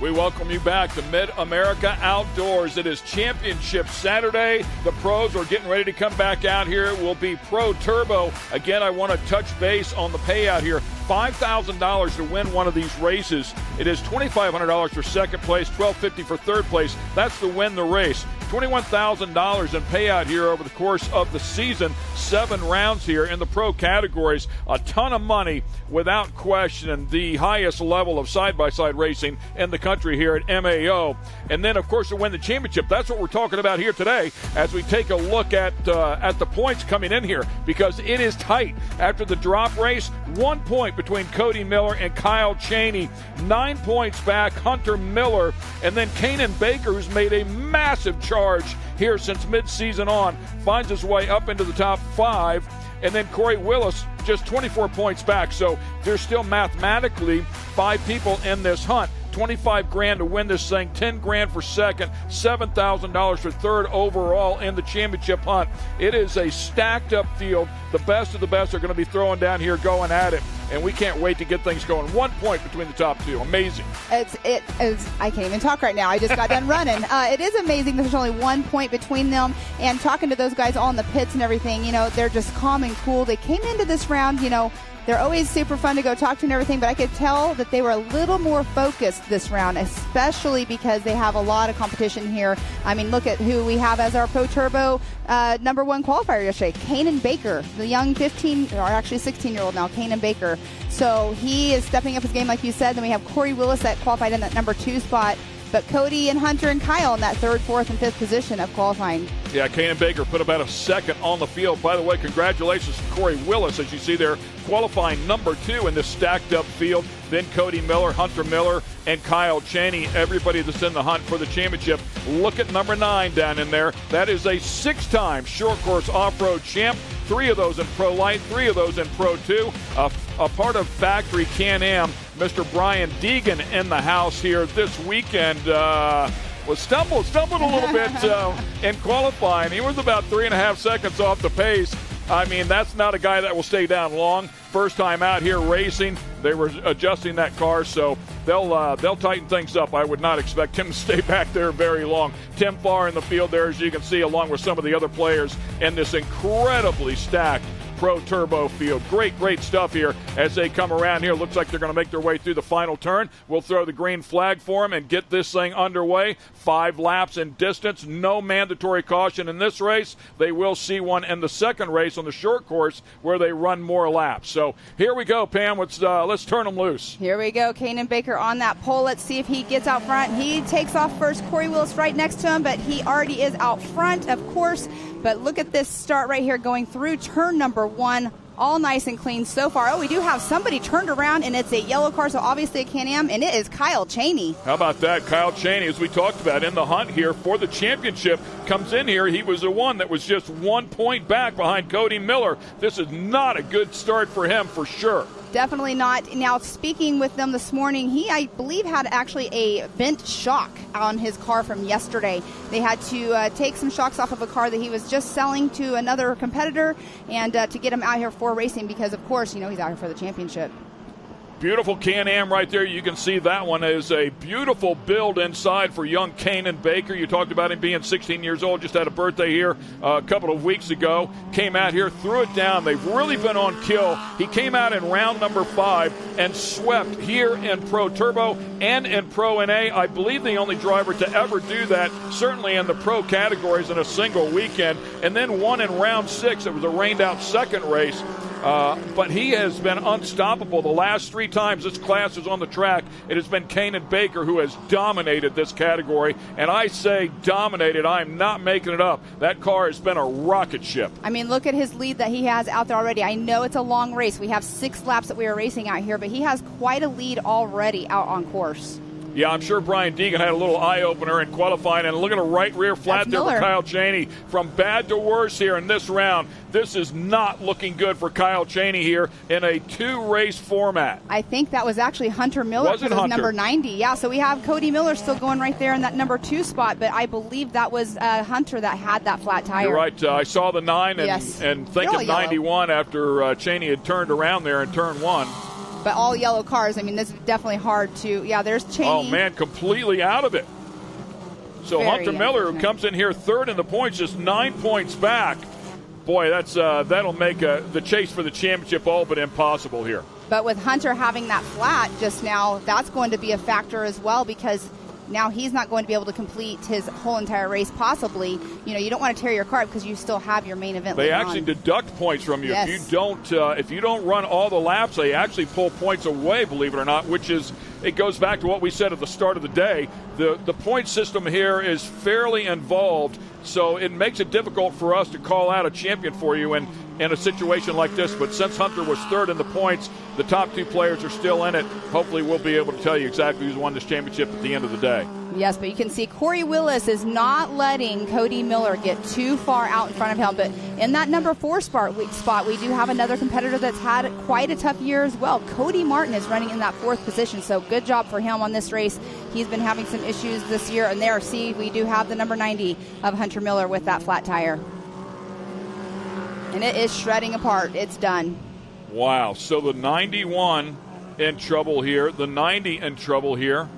We welcome you back to Mid-America Outdoors. It is Championship Saturday. The pros are getting ready to come back out here. It will be Pro Turbo. Again, I want to touch base on the payout here. $5,000 to win one of these races. It is $2,500 for second place, $1,250 for third place. That's to win the race. $21,000 in payout here over the course of the season. 7 rounds here in the pro categories. A ton of money without question. The highest level of side-by-side racing in the country here at MAO. And then, of course, to win the championship. That's what we're talking about here today as we take a look at the points coming in here, because it is tight. After the drop race, 1 point between Cody Miller and Kyle Chaney. 9 points back, Hunter Miller. And then Kanan Baker, who's made a massive charge here since mid-season on, finds his way up into the top 5. And then Corey Willis just 24 points back. So there's still mathematically 5 people in this hunt. $25,000 to win this thing, $10,000 for second, $7,000 for third overall in the championship hunt. It is a stacked up field. The best of the best are going to be throwing down here, going at it, and we can't wait to get things going. 1 point between the top 2. Amazing. I can't even talk right now. I just got done running. It is amazing that there's only 1 point between them, and talking to those guys all in the pits and everything, they're just calm and cool. They came into this round, they're always super fun to go talk to and everything, but I could tell that they were a little more focused this round, especially because they have a lot of competition here. I mean, look at who we have as our Pro Turbo number 1 qualifier yesterday, Kanan Baker, the young 16-year-old now, Kanan Baker. So he is stepping up his game, like you said. Then we have Corey Willis that qualified in that number 2 spot. But Cody and Hunter and Kyle in that 3rd, 4th, and 5th position of qualifying. Yeah, Kanan Baker put about a second on the field. By the way, congratulations to Corey Willis, as you see there, qualifying number 2 in this stacked up field. Then Cody Miller, Hunter Miller, and Kyle Chaney, everybody that's in the hunt for the championship. Look at number 9 down in there. That is a 6-time short course off-road champ. 3 of those in Pro Light, 3 of those in Pro 2. A part of Factory Can-Am, Mr. Brian Deegan in the house here this weekend. Stumbled a little bit in qualifying. He was about 3.5 seconds off the pace. I mean, that's not a guy that will stay down long. First time out here racing. They were adjusting that car, so they'll tighten things up. I would not expect him to stay back there very long. Tim Farr in the field there, as you can see, along with some of the other players in this incredibly stacked Pro Turbo field. Great stuff here as they come around here. Looks like they're going to make their way through the final turn. We'll throw the green flag for them and get this thing underway. 5 laps in distance. No mandatory caution in this race. They will see one in the second race on the short course where they run more laps. So here we go, Pam. Let's turn them loose. Here we go. Kanan Baker on that pole. Let's see if he gets out front. He takes off first. Corey Willis right next to him, but he already is out front, of course. But look at this start right here going through turn number 1. All nice and clean so far. Oh, we do have somebody turned around, and it's a yellow car, so obviously a Can-Am, and it is Kyle Chaney. How about that? Kyle Chaney, as we talked about, in the hunt here for the championship, comes in here. He was the one that was just 1 point back behind Cody Miller. This is not a good start for him for sure. Definitely not. Now, speaking with them this morning, he, I believe, had actually a bent shock on his car from yesterday. They had to take some shocks off of a car that he was just selling to another competitor and to get him out here for racing because, of course, he's out here for the championship. Beautiful Can-Am right there. You can see that one is a beautiful build inside for young Kanan Baker. You talked about him being 16 years old, just had a birthday here a couple of weeks ago. Came out here, threw it down. They've really been on kill. He came out in round number 5 and swept here in Pro Turbo and in Pro NA. I believe the only driver to ever do that, certainly in the pro categories in a single weekend. And then won in round 6. It was a rained-out second race. but he has been unstoppable. The last 3 times this class is on the track, it has been Kanan Baker who has dominated this category. And I say dominated. I'm not making it up. That car has been a rocket ship. I mean, look at his lead that he has out there already. I know it's a long race. We have 6 laps that we are racing out here, but he has quite a lead already out on course. Yeah, I'm sure Brian Deegan had a little eye-opener in qualifying. And look at a right rear flat there for Kyle Cheney. From bad to worse here in this round. This is not looking good for Kyle Cheney here in a 2-race format. I think that was actually Hunter Miller because of number 90. Yeah, so we have Cody Miller still going right there in that number 2 spot, but I believe that was Hunter that had that flat tire. You're right. I saw the 9 and, yes. and think of 91 after Cheney had turned around there in turn 1. But all yellow cars, I mean, this is definitely hard to, yeah, there's Cheney. Oh, man, completely out of it. So Very Hunter Miller, who comes in here 3rd in the points, just 9 points back. Boy, that'll make the chase for the championship all but impossible here. But with Hunter having that flat just now, that's going to be a factor as well because now he's not going to be able to complete his whole entire race possibly. You know, you don't want to tear your car up because you still have your main event. They actually deduct points from you. Yes. If you don't run all the laps, they actually pull points away, believe it or not, which is, it goes back to what we said at the start of the day. The point system here is fairly involved, so it makes it difficult for us to call out a champion for you in a situation like this. But since Hunter was 3rd in the points, the top 2 players are still in it. Hopefully we'll be able to tell you exactly who's won this championship at the end of the day. Yes, but you can see Corey Willis is not letting Cody Miller get too far out in front of him. But in that number 4 spot, we do have another competitor that's had quite a tough year as well. Cody Martin is running in that 4th position, so good job for him on this race. He's been having some issues this year. And there, see, we do have the number 90 of Hunter Miller with that flat tire. And it is shredding apart. It's done. Wow. So the 91 in trouble here. The 90 in trouble here.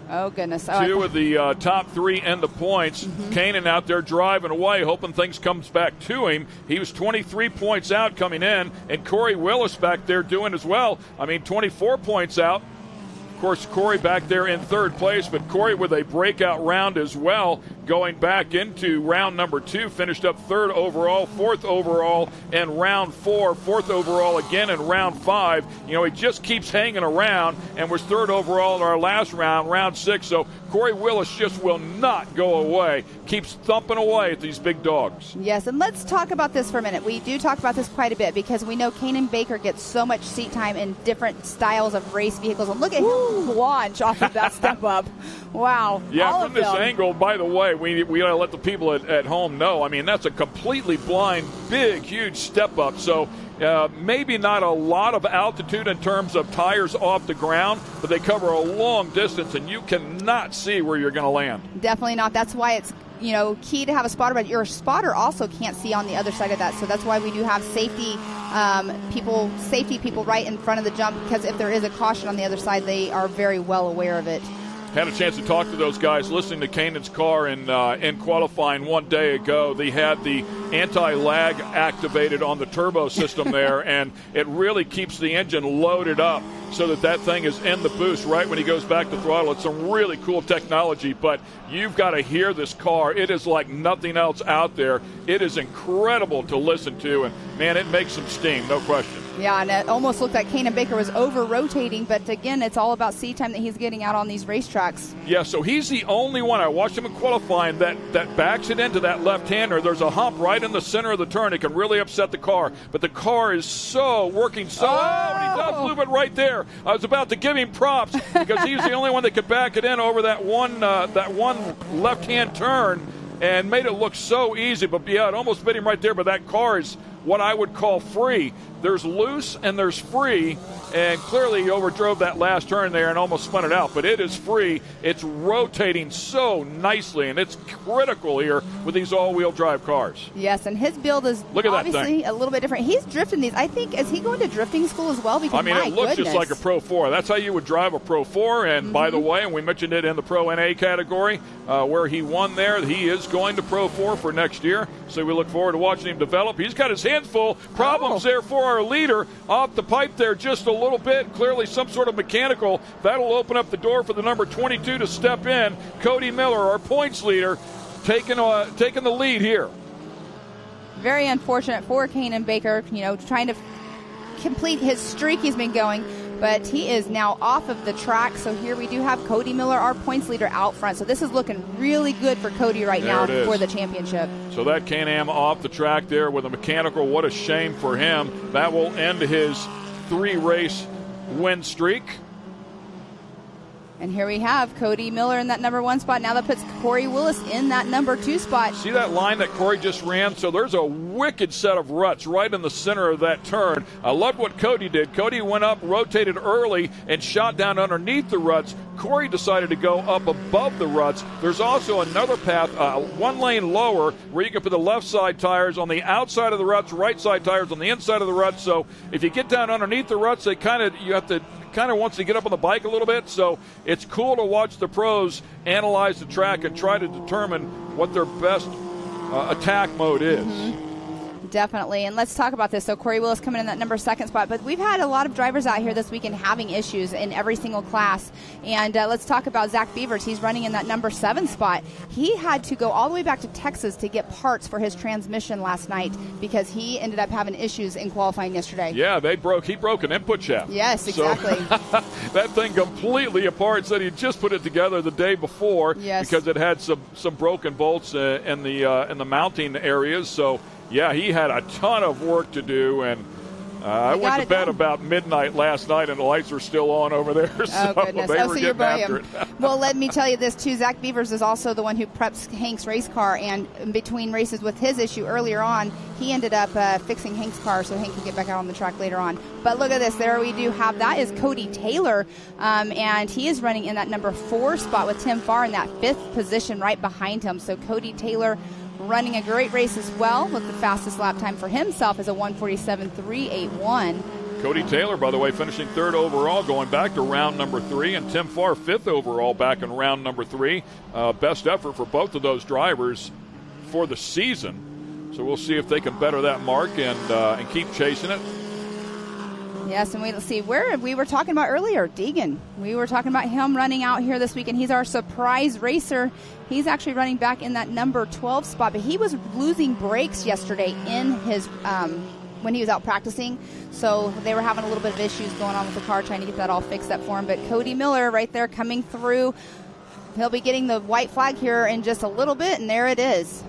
Oh, goodness. 2 of the top 3 in the points. Kanan out there driving away, hoping things comes back to him. He was 23 points out coming in, and Corey Willis back there doing as well. I mean, 24 points out. Of course, Corey back there in 3rd place, but Corey with a breakout round as well, going back into round number 2, finished up 3rd overall, 4th overall in round 4, 4th overall again in round 5. You know, he just keeps hanging around and was 3rd overall in our last round, round 6. So Corey Willis just will not go away, keeps thumping away at these big dogs. Yes, and let's talk about this for a minute. We do talk about this quite a bit because we know Kanan Baker gets so much seat time in different styles of race vehicles. And look at him launch off of that step up. Wow. Yeah, from this angle, by the way, we got to let the people at home know. I mean, that's a completely blind, big, huge step up. So maybe not a lot of altitude in terms of tires off the ground, but they cover a long distance, and you cannot see where you're going to land. Definitely not. That's why it's key to have a spotter, but your spotter also can't see on the other side of that. So that's why we do have safety people right in front of the jump, because if there is a caution on the other side, they are very well aware of it. Had a chance to talk to those guys listening to Kanan's car in qualifying one day ago. They had the anti-lag activated on the turbo system there, and it really keeps the engine loaded up so that thing is in the boost right when he goes back to throttle. It's some really cool technology, but you've got to hear this car. It is like nothing else out there. It is incredible to listen to, and, man, it makes some steam, no question. Yeah, and it almost looked like Kanan Baker was over-rotating, but again, it's all about seat time that he's getting out on these racetracks. Yeah, so he's the only one, I watched him in qualifying, that backs it into that left-hander. There's a hump right in the center of the turn. It can really upset the car, but the car is working so and he does move it right there. I was about to give him props because he's the only one that could back it in over that one left-hand turn and made it look so easy. But, yeah, it almost bit him right there, but that car is what I would call free. There's loose and there's free, and clearly he overdrove that last turn there and almost spun it out, but it is free. It's rotating so nicely, and it's critical here with these all-wheel drive cars. Yes, and his build is obviously a little bit different. He's drifting these. I think, is he going to drifting school as well? Because, it looks just like a Pro 4. That's how you would drive a Pro 4, and by the way, and we mentioned it in the Pro NA category where he won there, he is going to Pro 4 for next year, so we look forward to watching him develop. He's got his hands full. Problems there for our leader off the pipe there just a little bit. Clearly some sort of mechanical. That'll open up the door for the number 22 to step in. Cody Miller, our points leader, taking the lead here. very unfortunate for Kanan Baker, trying to complete his streak he's been going. But he is now off of the track. So here we do have Cody Miller, our points leader, out front. So this is looking really good for Cody right now for the championship. So that Can-Am off the track there with a mechanical. What a shame for him. That will end his 3-race win streak. And here we have Cody Miller in that number 1 spot. Now that puts Corey Willis in that number 2 spot. See that line that Corey just ran? So there's a wicked set of ruts right in the center of that turn. I loved what Cody did. Cody went up, rotated early, and shot down underneath the ruts. Corey decided to go up above the ruts. There's also another path, 1 lane lower, where you can put the left side tires on the outside of the ruts, right side tires on the inside of the ruts. So if you get down underneath the ruts, you have to kind of wants to get up on the bike a little bit. So it's cool to watch the pros analyze the track and try to determine what their best attack mode is. Definitely. And let's talk about this. So Corey Willis coming in that number 2 spot. But we've had a lot of drivers out here this weekend having issues in every single class. And let's talk about Zach Beavers. He's running in that number 7 spot. He had to go all the way back to Texas to get parts for his transmission last night because he ended up having issues in qualifying yesterday. Yeah, he broke an input shaft. Yes, exactly. So, that thing completely apart. Said he just put it together the day before because it had some broken bolts in the mounting areas. So yeah, he had a ton of work to do, and I went to bed about midnight last night, and the lights were still on over there. So goodness. they were getting after it. Well, let me tell you this, too. Zach Beavers is also the one who preps Hank's race car, and in between races with his issue earlier on, he ended up fixing Hank's car so Hank could get back out on the track later on. But look at this. There we do have, that is Cody Taylor, and he is running in that number 4 spot with Tim Farr in that 5th position right behind him. So Cody Taylor running a great race as well with the fastest lap time for himself is a 1:47.381. Cody Taylor, by the way, finishing 3rd overall, going back to round number 3, and Tim Farr 5th overall back in round number 3. Best effort for both of those drivers for the season. So we'll see if they can better that mark and keep chasing it. Yes, and let's see where we were talking about earlier, Deegan. We were talking about him running out here this weekend. He's our surprise racer. He's actually running back in that number 12 spot, but he was losing brakes yesterday in his when he was out practicing. So they were having a little bit of issues going on with the car, trying to get that all fixed up for him. But Cody Miller right there coming through. He'll be getting the white flag here in just a little bit, and there it is.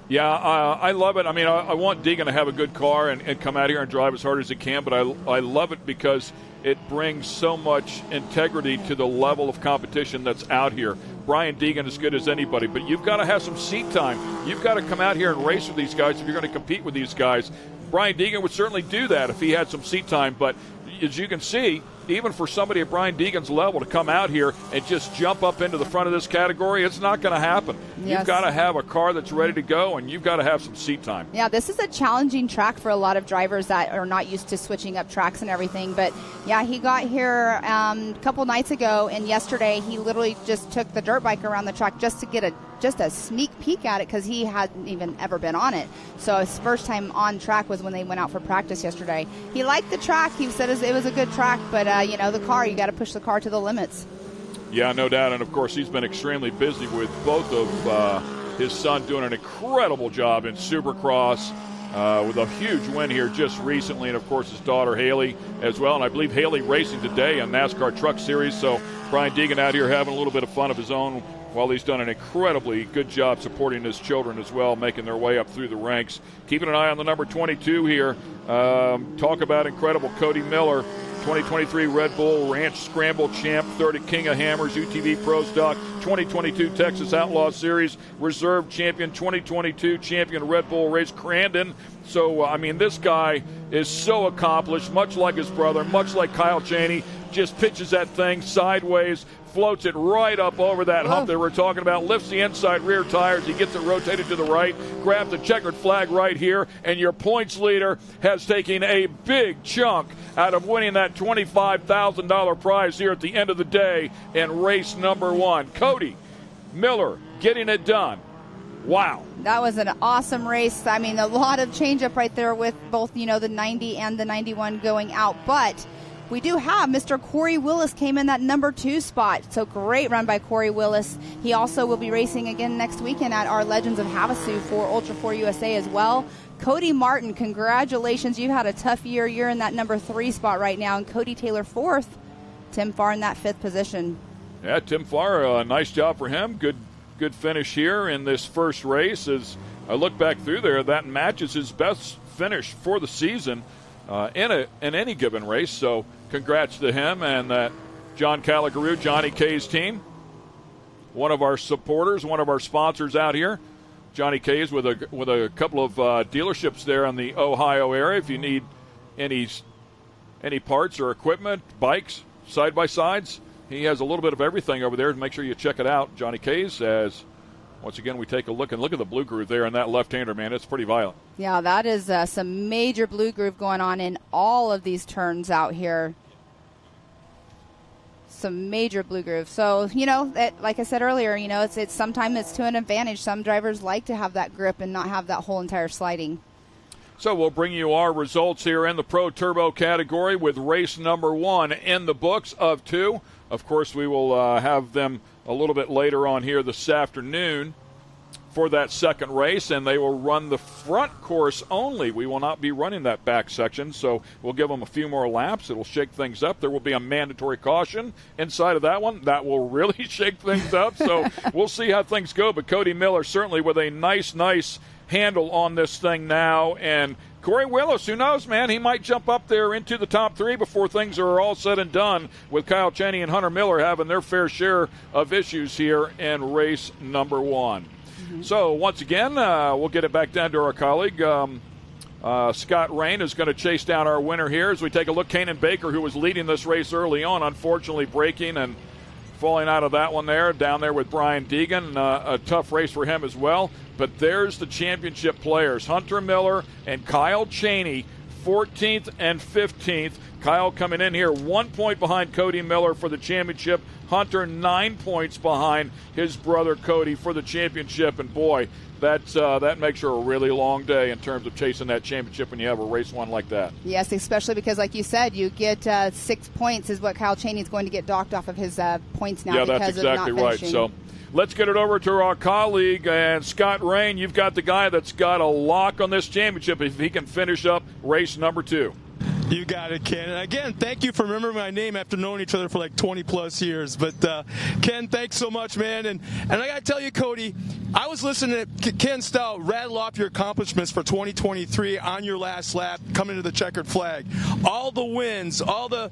Yeah, I love it. I mean, I want Deegan to have a good car and come out here and drive as hard as he can, but I love it because it brings so much integrity to the level of competition that's out here. Brian Deegan is as good as anybody, but you've got to have some seat time. You've got to come out here and race with these guys if you're going to compete with these guys. Brian Deegan would certainly do that if he had some seat time, but as you can see, even for somebody at Brian Deegan's level to come out here and just jump up into the front of this category, it's not going to happen. Yes. You've got to have a car that's ready to go, and you've got to have some seat time. Yeah, this is a challenging track for a lot of drivers that are not used to switching up tracks and everything. But, yeah, he got here a couple nights ago, and yesterday he literally just took the dirt bike around the track just to get a sneak peek at it because he hadn't even ever been on it. So his first time on track was when they went out for practice yesterday. He liked the track. He said it was a good track, but, the car, you got to push the car to the limits. Yeah, no doubt. And, of course, he's been extremely busy with both of his son doing an incredible job in Supercross with a huge win here just recently. And, of course, his daughter Haley as well. And I believe Haley racing today in NASCAR Truck Series. So Brian Deegan out here having a little bit of fun of his own while he's done an incredibly good job supporting his children as well, making their way up through the ranks. Keeping an eye on the number 22 here. Talk about incredible Cody Miller. 2023 Red Bull Ranch Scramble Champ, 30 King of Hammers, UTV Pro Stock, 2022 Texas Outlaw Series Reserve Champion, 2022 Champion Red Bull Race Crandon. So, this guy is so accomplished, much like his brother, much like Kyle Chaney, just pitches that thing sideways, floats it right up over that hump that we're talking about, lifts the inside rear tires, he gets it rotated to the right, grabs the checkered flag right here, and your points leader has taken a big chunk out of winning that $25,000 prize here at the end of the day in race number 1. Cody Miller getting it done. Wow. That was an awesome race. A lot of change-up right there with both, the 90 and the 91 going out, but we do have Mr. Corey Willis came in that number 2 spot. So great run by Corey Willis. He also will be racing again next weekend at our Legends of Havasu for Ultra 4 USA as well. Cody Martin, congratulations. You've had a tough year. You're in that number 3 spot right now. And Cody Taylor 4th. Tim Farr in that 5th position. Yeah, Tim Farr, nice job for him. Good finish here in this first race. As I look back through there, that matches his best finish for the season in any given race. So congrats to him and that John Caligaroo, Johnny K's team. One of our supporters, one of our sponsors out here. Johnny K's with a couple of dealerships there in the Ohio area. If you need any parts or equipment, bikes, side-by-sides, he has a little bit of everything over there. Make sure you check it out. Johnny K's, as once again we take a look at the blue groove there in that left-hander, man. It's pretty violent. Yeah, that is some major blue groove going on in all of these turns out here. Some major blue groove. So, like I said earlier, it's sometimes it's to an advantage. Some drivers like to have that grip and not have that whole entire sliding. So we'll bring you our results here in the Pro Turbo category with race number 1 in the books of 2. Of course, we will have them a little bit later on here this afternoon for that second race, and they will run the front course only. We will not be running that back section, so we'll give them a few more laps. It'll shake things up. There will be a mandatory caution inside of that one. That will really shake things up, so we'll see how things go. But Cody Miller certainly with a nice handle on this thing now, and Corey Willis, who knows, man, he might jump up there into the top 3 before things are all said and done, with Kyle Cheney and Hunter Miller having their fair share of issues here in race number 1. So once again, we'll get it back down to our colleague. Scott Rain is going to chase down our winner here as we take a look. Kanan Baker, who was leading this race early on, unfortunately breaking and falling out of that one there, down there with Brian Deegan. A tough race for him as well. But there's the championship players, Hunter Miller and Kyle Cheney, 14th and 15th. Kyle coming in here 1 point behind Cody Miller for the championship. Hunter 9 points behind his brother Cody for the championship. And boy, that makes for a really long day in terms of chasing that championship when you have a race one like that. Yes, especially because, like you said, you get 6 points is what Kyle Cheney is going to get docked off of his points now. Yeah, because that's exactly of not right. finishing. So let's get it over to our colleague, and Scott Rain, you've got the guy that's got a lock on this championship if he can finish up race number 2. You got it, Ken. And again, thank you for remembering my name after knowing each other for like 20-plus years. But, Ken, thanks so much, man. And I got to tell you, Cody, I was listening to Ken Stout rattle off your accomplishments for 2023 on your last lap coming to the checkered flag. All the wins, all the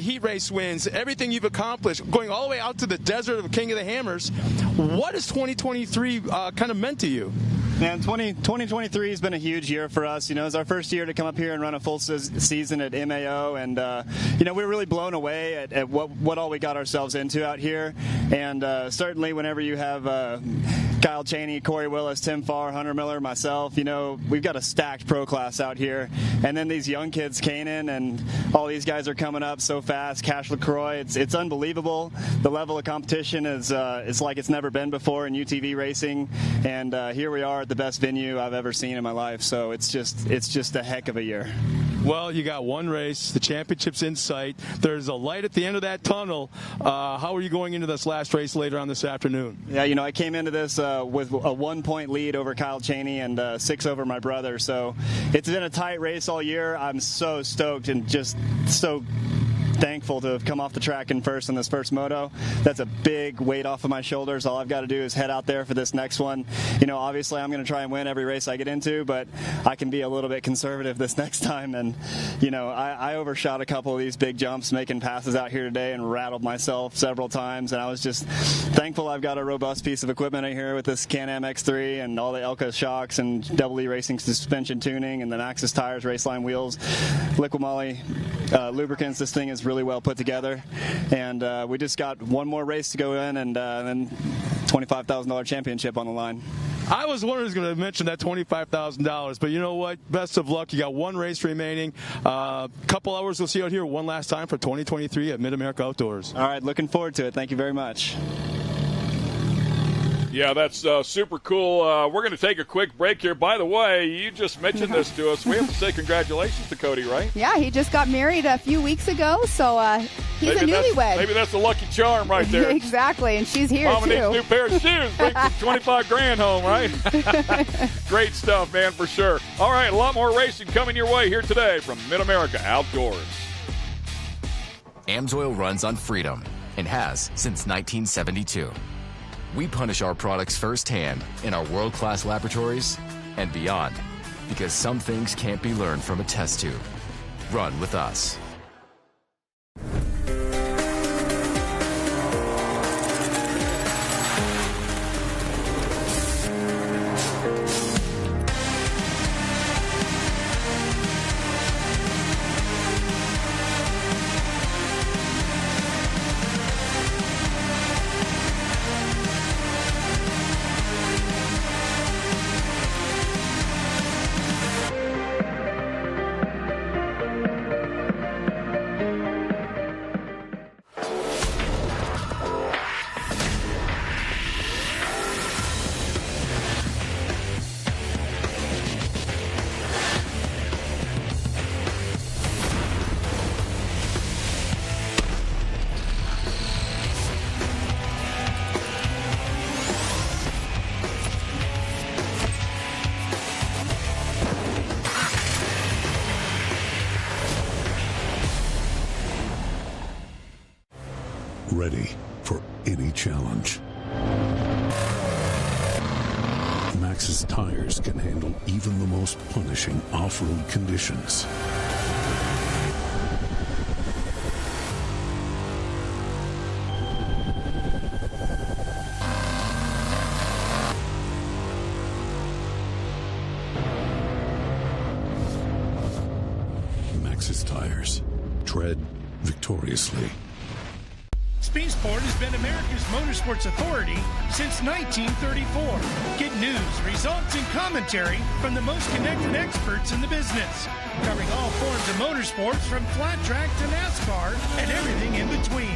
heat race wins, everything you've accomplished, going all the way out to the desert of King of the Hammers. What has 2023 kind of meant to you? Man, 2023 has been a huge year for us. It was our first year to come up here and run a full season at MAO, and we were really blown away at what all we got ourselves into out here. And certainly whenever you have Kyle Cheney, Corey Willis, Tim Farr, Hunter Miller, myself, we've got a stacked pro class out here. And then these young kids, Kanan, and all these guys are coming up so fast. Cash LaCroix, it's unbelievable. The level of competition is like it's never been before in UTV racing. And here we are at the best venue I've ever seen in my life. So it's just a heck of a year. Well, you got one race. The championship's in sight. There's a light at the end of that tunnel. How are you going into this last race later on this afternoon? Yeah, I came into this with a 1 point lead over Kyle Cheney and 6 over my brother. So it's been a tight race all year. I'm so stoked and just so thankful to have come off the track in first in this first moto. That's a big weight off of my shoulders. All I've got to do is head out there for this next one. Obviously I'm going to try and win every race I get into, but I can be a little bit conservative this next time. And, I overshot a couple of these big jumps making passes out here today and rattled myself several times. And I was just thankful I've got a robust piece of equipment right here with this Can-Am X3 and all the Elka shocks and Double E Racing suspension tuning and the Maxxis tires, Raceline wheels, Liquid Moly lubricants. This thing is really well put together, and we just got one more race to go in, and then $25,000 championship on the line. I was wondering who's going to mention that $25,000, but you know what? Best of luck. You got one race remaining. Couple hours, we'll see you out here one last time for 2023 at Mid-America Outdoors. All right, looking forward to it. Thank you very much. Yeah, that's super cool. We're going to take a quick break here. By the way, you just mentioned this to us. We have to say congratulations to Cody, right? Yeah, he just got married a few weeks ago, so he's a newlywed. Maybe that's a lucky charm right there. Exactly, and she's here, Mama too. needs a new pair of shoes. Bring some 25 grand home, right? Great stuff, man, for sure. All right, a lot more racing coming your way here today from Mid-America Outdoors. AMSOIL runs on freedom and has since 1972. We punish our products firsthand in our world-class laboratories and beyond, because some things can't be learned from a test tube. Run with us. Ready for any challenge. Maxxis tires can handle even the most punishing off-road conditions. Maxxis tires. Tread victoriously. Speed Sport has been America's motorsports authority since 1934. Get news, results, and commentary from the most connected experts in the business, covering all forms of motorsports from flat track to NASCAR and everything in between.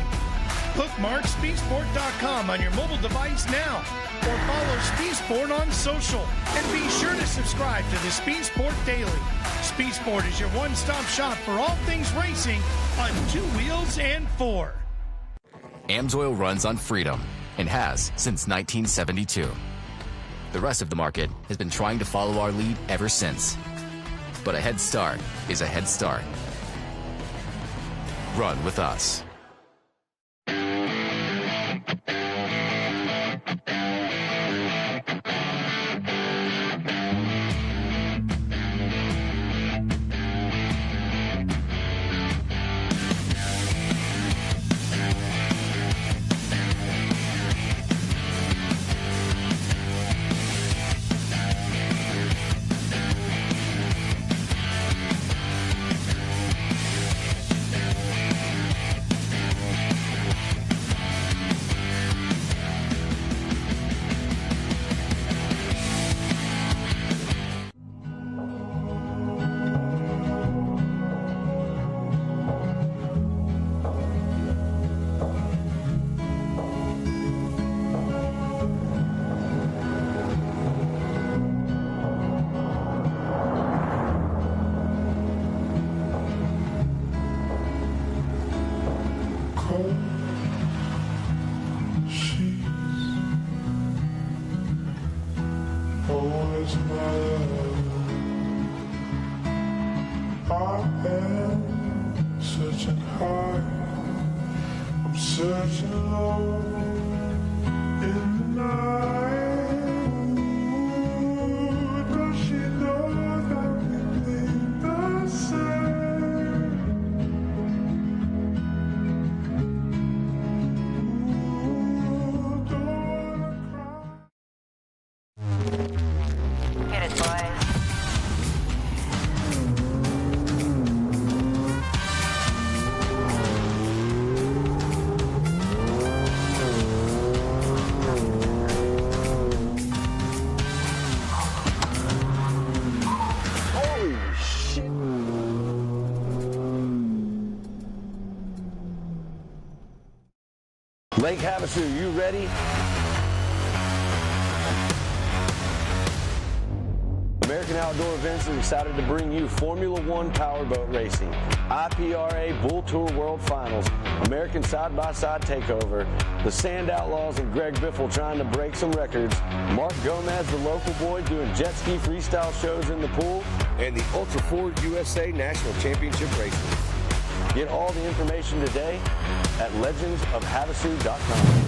Bookmark speedsport.com on your mobile device now, or follow Speed Sport on social, and be sure to subscribe to the Speed Sport Daily. Speed Sport is your one-stop shop for all things racing on 2 wheels and 4. AMSOIL runs on freedom and has since 1972. The rest of the market has been trying to follow our lead ever since. But a head start is a head start. Run with us. Lake Havasu, you ready? American Outdoor Events is excited to bring you Formula One Powerboat Racing, IPRA Bull Tour World Finals, American Side-by-Side Takeover, the Sand Outlaws and Greg Biffle trying to break some records, Mark Gomez, the local boy, doing jet ski freestyle shows in the pool, and the Ultra 4 USA National Championship Racing. Get all the information today at legendsofhavasu.com.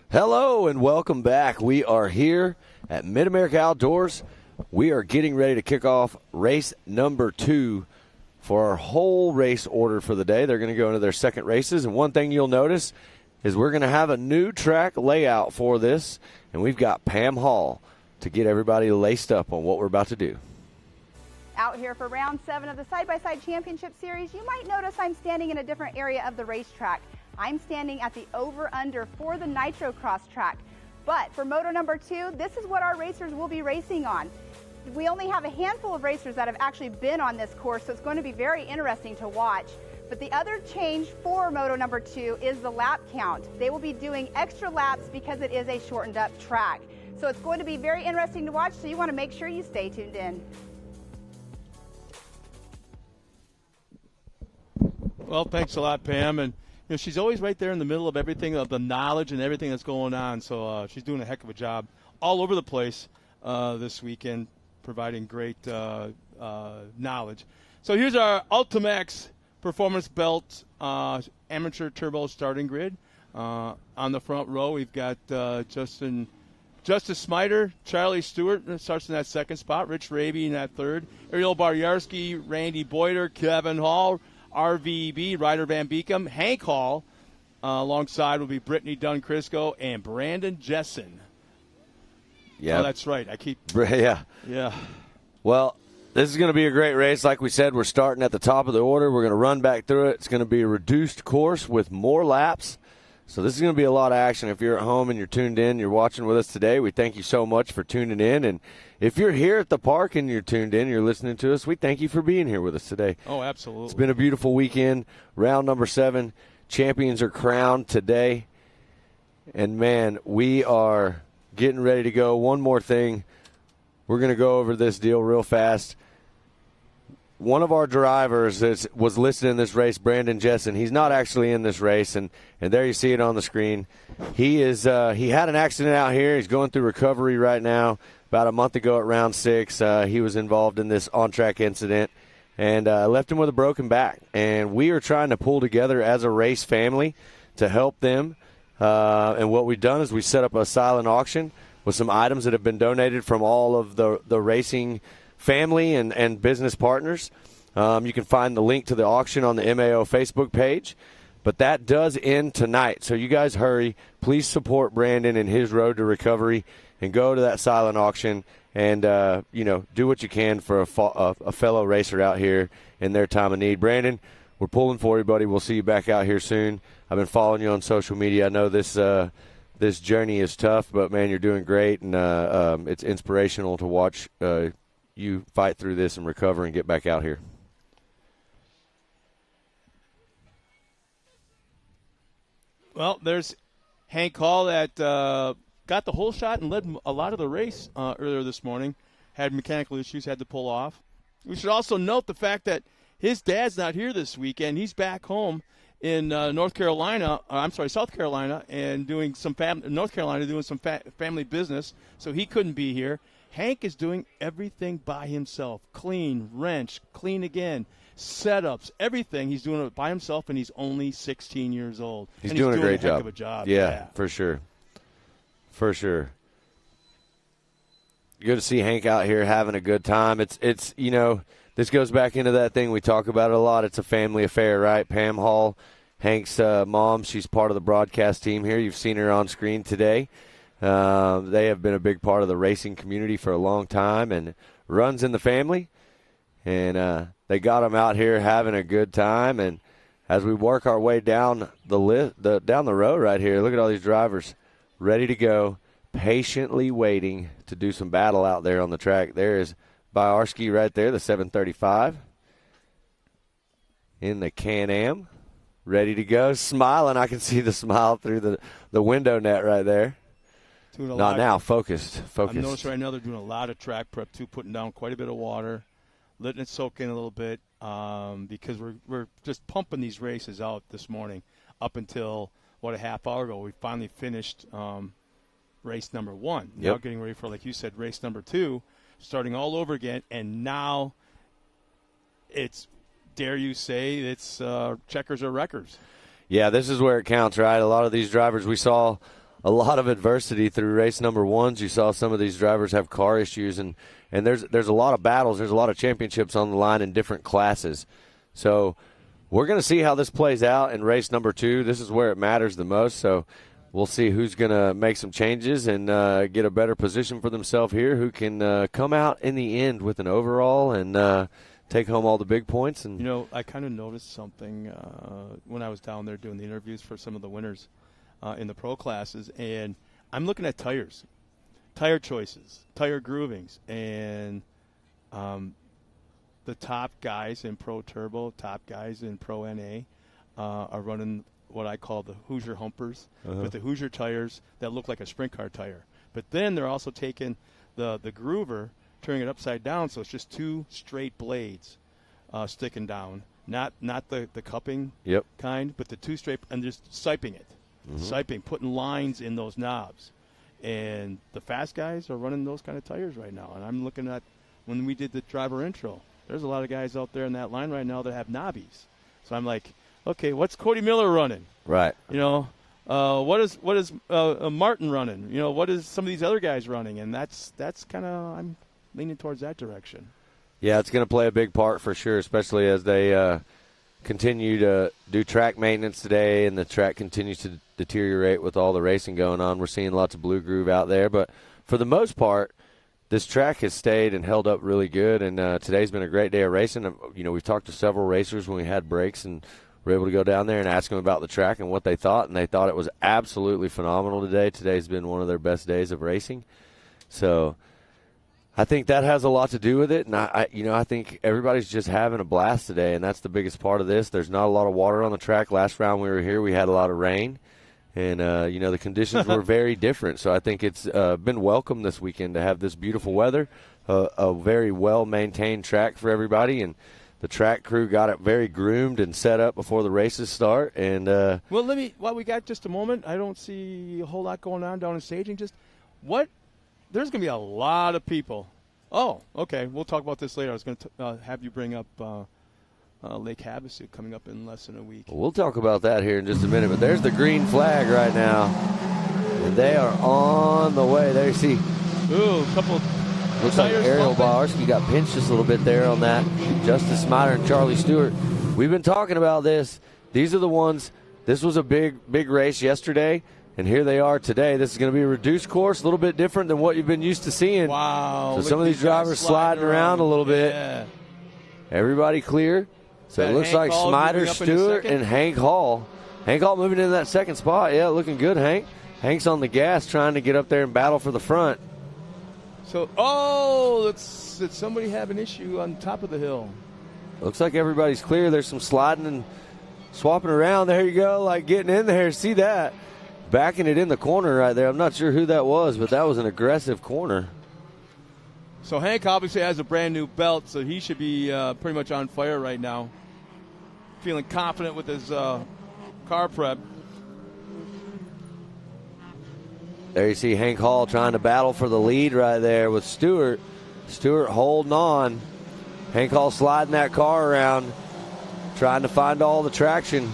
Hello and welcome back. We are here at Mid-America Outdoors. We are getting ready to kick off race number 2 for our whole race order for the day. They're going to go into their second races, and one thing you'll notice is we're going to have a new track layout for this, and we've got Pam Hall to get everybody laced up on what we're about to do. Out here for round 7 of the Side-by-Side Championship Series, you might notice I'm standing in a different area of the racetrack. I'm standing at the over-under for the Nitro Cross track. But for moto number 2, this is what our racers will be racing on. We only have a handful of racers that have actually been on this course, so it's going to be very interesting to watch. But the other change for moto number 2 is the lap count. They will be doing extra laps because it is a shortened up track. So it's going to be very interesting to watch, so you want to make sure you stay tuned in. Well, thanks a lot, Pam. And she's always right there in the middle of everything, of the knowledge and everything that's going on. So she's doing a heck of a job all over the place this weekend, providing great knowledge. So here's our Ultimax Performance Belt Amateur Turbo starting grid. On the front row, we've got Justice Smiter, Charlie Stewart starts in that second spot, Rich Raby in that third, Ariel Baryarski, Randy Boyder, Kevin Hall, RVB, Ryder Van Beekum, Hank Hall, alongside will be Brittany Dunn-Crisco and Brandon Jessen. Yeah, oh, that's right. Yeah. Well, this is going to be a great race. Like we said, we're starting at the top of the order. We're going to run back through it. It's going to be a reduced course with more laps. So this is going to be a lot of action. If you're at home and you're tuned in, you're watching with us today, we thank you so much for tuning in. And if you're here at the park and you're tuned in, you're listening to us, we thank you for being here with us today. Oh, absolutely. It's been a beautiful weekend. Round number 7, champions are crowned today. And, man, we are getting ready to go. One more thing. We're going to go over this deal real fast. One of our drivers that was listed in this race, Brandon Jessen, he's not actually in this race, and there you see it on the screen. He had an accident out here. He's going through recovery right now. About a month ago at round 6, he was involved in this on-track incident and left him with a broken back. And we are trying to pull together as a race family to help them. And what we've done is we set up a silent auction with some items that have been donated from all of the racing family and business partners. You can find the link to the auction on the MAO Facebook page. But that does end tonight. So you guys hurry. Please support Brandon in his road to recovery and go to that silent auction and, do what you can for a fellow racer out here in their time of need. Brandon, we're pulling for you, buddy. We'll see you back out here soon. I've been following you on social media. I know this journey is tough, but, man, you're doing great, and it's inspirational to watch you fight through this and recover and get back out here. Well, there's Hank Hall that got the whole shot and led a lot of the race earlier this morning. Had mechanical issues, had to pull off. We should also note the fact that his dad's not here this weekend. He's back home in South Carolina, and doing some family business, so he couldn't be here. Hank is doing everything by himself. Clean, wrench, clean again, setups, everything. He's doing it by himself, and he's only 16 years old. He's doing a great job. job. Of a job. Yeah, for sure. For sure. Good to see Hank out here having a good time. It's this goes back into that thing we talk about a lot. It's a family affair, right? Pam Hall, Hank's mom, she's part of the broadcast team here. You've seen her on screen today. They have been a big part of the racing community for a long time and runs in the family. And they got them out here having a good time. And as we work our way down down the road right here, look at all these drivers ready to go, patiently waiting to do some battle out there on the track. There is Baryarski right there, the 735 in the Can-Am. ready to go, smiling. I can see the smile through the window net right there. Not now, focused. I've noticed right now they're doing a lot of track prep, too, putting down quite a bit of water, letting it soak in a little bit, because we're just pumping these races out this morning up until, a half hour ago. We finally finished race number 1. Yep. Now getting ready for, like you said, race number 2, starting all over again, and now it's, dare you say, it's checkers or wreckers. Yeah, this is where it counts, right? A lot of these drivers, we saw a lot of adversity through race number 1s. You saw some of these drivers have car issues, and there's a lot of battles. There's a lot of championships on the line in different classes. So we're going to see how this plays out in race number 2. This is where it matters the most. So we'll see who's going to make some changes and get a better position for themselves here, who can come out in the end with an overall and take home all the big points. And I kind of noticed something when I was down there doing the interviews for some of the winners in the pro classes, and I'm looking at tire choices, tire groovings, and the top guys in Pro Turbo, top guys in Pro NA are running what I call the Hoosier Humpers, with the Hoosier tires that look like a sprint car tire. But then they're also taking the groover, turning it upside down, so it's just 2 straight blades sticking down, not the cupping kind, but the 2 straight, and just siping it. Siping, putting lines in those knobs. And the fast guys are running those kind of tires right now. And I'm looking at, when we did the driver intro, there's a lot of guys out there in that line right now that have knobbies. So I'm like, okay, what's Cody Miller running? Right. What is Martin running? What is some of these other guys running? And that's kind of, I'm leaning towards that direction. Yeah, it's going to play a big part for sure, especially as they continue to do track maintenance today, and the track continues to deteriorate with all the racing going on. We're seeing lots of blue groove out there, but for the most part, this track has stayed and held up really good, and today's been a great day of racing. We've talked to several racers when we had breaks, and were able to go down there and ask them about the track and what they thought, and they thought it was absolutely phenomenal today. Today's been one of their best days of racing. So I think that has a lot to do with it, and I think everybody's just having a blast today, and that's the biggest part of this. There's not a lot of water on the track. Last round we were here, we had a lot of rain, and the conditions were very different. So I think it's been welcome this weekend to have this beautiful weather, a very well-maintained track for everybody, and the track crew got it very groomed and set up before the races start. And while we got just a moment, I don't see a whole lot going on down in staging. There's going to be a lot of people. Oh, okay. We'll talk about this later. I was going to have you bring up Lake Havasu coming up in less than a week. We'll talk about that here in just a minute. But there's the green flag right now. And they are on the way. There you see. Ooh, a couple. Looks like Ariel Bawarski got pinched just a little bit there on that. Justice Smider and Charlie Stewart. We've been talking about this. These are the ones. This was a big race yesterday. And here they are today. This is going to be a reduced course, a little bit different than what you've been used to seeing. Wow. So some of these drivers sliding around a little bit. Everybody clear. So it looks like Smider, Stewart, and Hank Hall. Hank Hall moving into that second spot. Yeah, looking good, Hank. Hank's on the gas trying to get up there and battle for the front. So, did somebody have an issue on top of the hill? Looks like everybody's clear. There's some sliding and swapping around. There you go, like getting in there. See that? Backing it in the corner right there. I'm not sure who that was, but that was an aggressive corner. So Hank obviously has a brand new belt, so he should be pretty much on fire right now. Feeling confident with his car prep. There you see Hank Hall trying to battle for the lead right there with Stewart. Stewart holding on. Hank Hall sliding that car around, trying to find all the traction.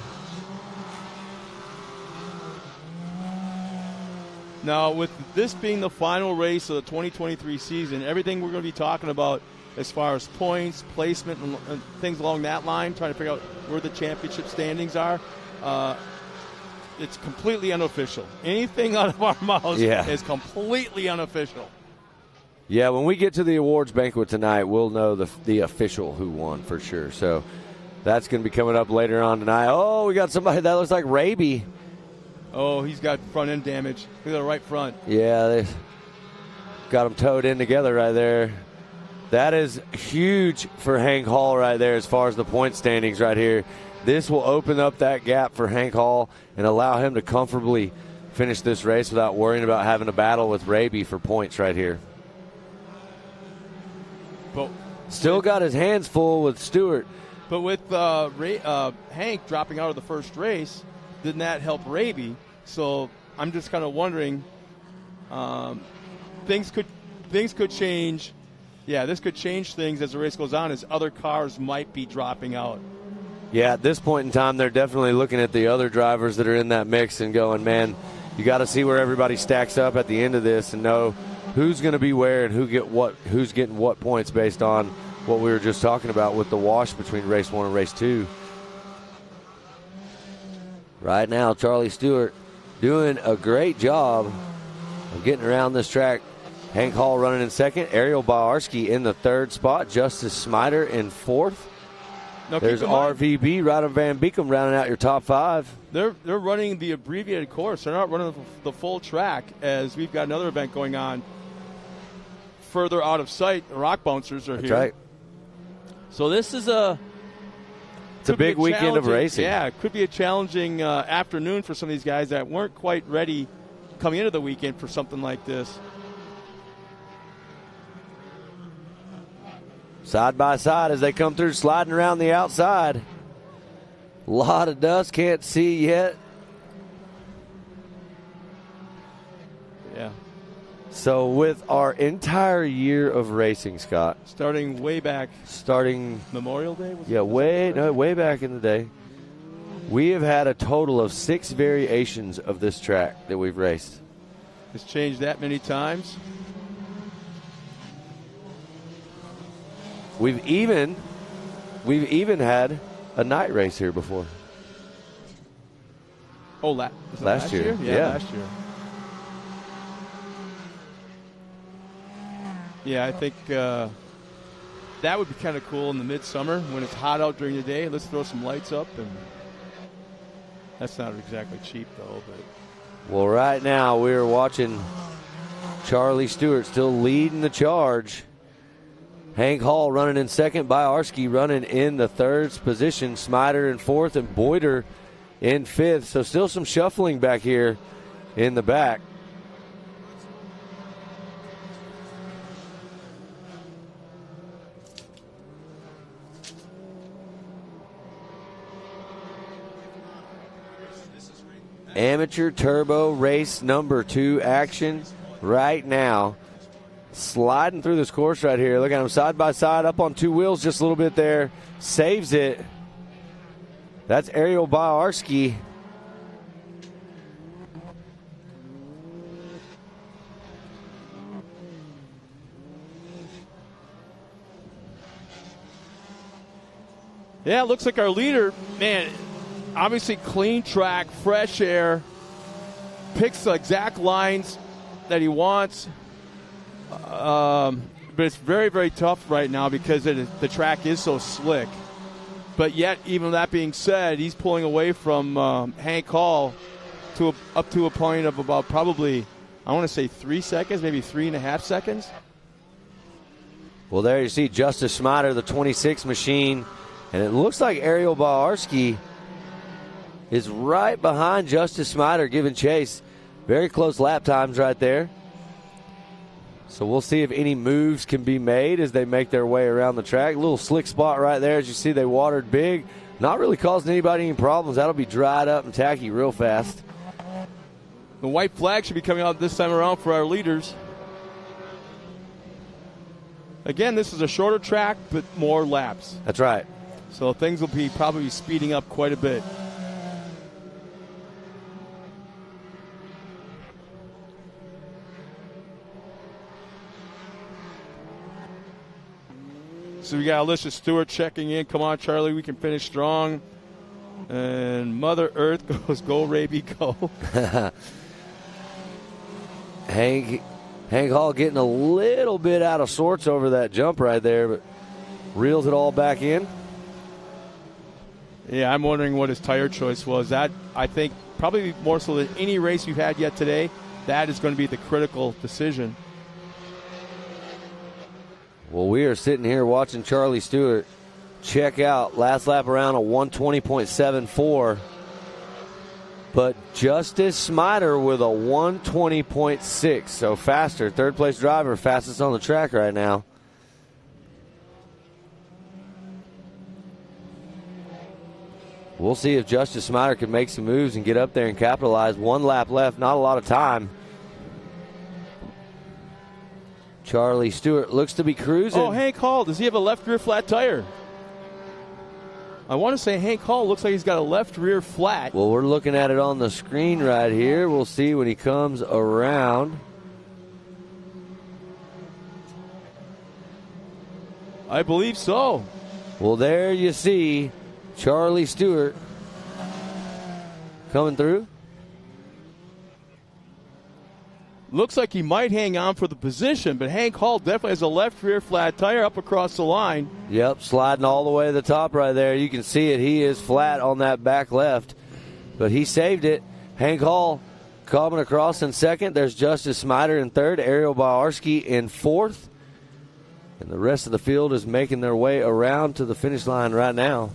Now, with this being the final race of the 2023 season, everything we're going to be talking about as far as points, placement, and things along that line, trying to figure out where the championship standings are, it's completely unofficial. Anything out of our mouths is completely unofficial. Yeah, when we get to the awards banquet tonight, we'll know the official who won for sure. So that's going to be coming up later on tonight. Oh, we got somebody that looks like Raby. Oh, he's got front end damage. Look at the right front. Yeah, they got them towed in together right there. That is huge for Hank Hall right there as far as the point standings right here. This will open up that gap for Hank Hall and allow him to comfortably finish this race without worrying about having a battle with Raby for points right here. But still got his hands full with Stewart. But with Hank dropping out of the first race, didn't that help Raby? So I'm just kind of wondering, things could change. Yeah, this could change things as the race goes on, as other cars might be dropping out. Yeah, at this point in time, they're definitely looking at the other drivers that are in that mix and going, man, you got to see where everybody stacks up at the end of this and know who's going to be where and who's getting what points based on what we were just talking about with the wash between race 1 and race 2. Right now, Charlie Stewart doing a great job of getting around this track. Hank Hall running in second. Ariel Bawarski in the third spot. Justice Smider in fourth. Now, there's RVB, Ryder Van Beekem rounding out your top 5. They're running the abbreviated course. They're not running the full track, as we've got another event going on further out of sight. The Rock Bouncers are That's here. Right. So this is it's a big weekend of racing. Yeah, it could be a challenging afternoon for some of these guys that weren't quite ready coming into the weekend for something like this. Side by side as they come through, sliding around the outside. A lot of dust, can't see yet. Yeah. So with our entire year of racing, Scott. Starting way back. Memorial Day? Way back in the day. We have had a total of 6 variations of this track that we've raced. It's changed that many times. We've even had a night race here before. Oh, last year? Yeah, last year. Yeah, I think that would be kind of cool in the midsummer when it's hot out during the day. Let's throw some lights up, and that's not exactly cheap though. But well, right now we're watching Charlie Stewart still leading the charge. Hank Hall running in second, Bawarski running in the third position, Smider in fourth, and Boyder in fifth. So still some shuffling back here in the back. Amateur Turbo race number 2 action right now. Sliding through this course right here. Look at him side by side, up on 2 wheels just a little bit there. Saves it. That's Ariel Bawarski. yeah, it looks like our leader, man, obviously clean track, fresh air, picks the exact lines that he wants. But it's very, very tough right now because the track is so slick. But yet, even that being said, he's pulling away from Hank Hall up to a point of about probably, I want to say 3 seconds, maybe 3.5 seconds. Well, there you see Justice Smider, the 26 machine. And it looks like Ariel Bawarski is right behind Justice Smider giving chase. Very close lap times right there. So we'll see if any moves can be made as they make their way around the track. A little slick spot right there. As you see, they watered big. Not really causing anybody any problems. That'll be dried up and tacky real fast. The white flag should be coming out this time around for our leaders. Again, this is a shorter track, but more laps. That's right. So things will be probably speeding up quite a bit. So we got Alicia Stewart checking in. Come on, Charlie, we can finish strong. And Mother Earth goes, go, Raby, go. Hank Hall getting a little bit out of sorts over that jump right there, but reels it all back in. Yeah, I'm wondering what his tire choice was. That, I think, probably more so than any race we've had yet today, that is going to be the critical decision. Well, we are sitting here watching Charlie Stewart check out. Last lap around a 120.74. But Justice Smider with a 120.6. So faster. Third place driver, fastest on the track right now. We'll see if Justice Smider can make some moves and get up there and capitalize. 1 lap left, not a lot of time. Charlie Stewart looks to be cruising. Oh, Hank Hall, does he have a left rear flat tire? I want to say Hank Hall looks like he's got a left rear flat. Well, we're looking at it on the screen right here. We'll see when he comes around. I believe so. Well, there you see Charlie Stewart coming through. Looks like he might hang on for the position, but Hank Hall definitely has a left rear flat tire up across the line. Yep, sliding all the way to the top right there. You can see it. He is flat on that back left, but he saved it. Hank Hall coming across in second. There's Justice Smider in third. Ariel Bawarski in fourth. And the rest of the field is making their way around to the finish line right now.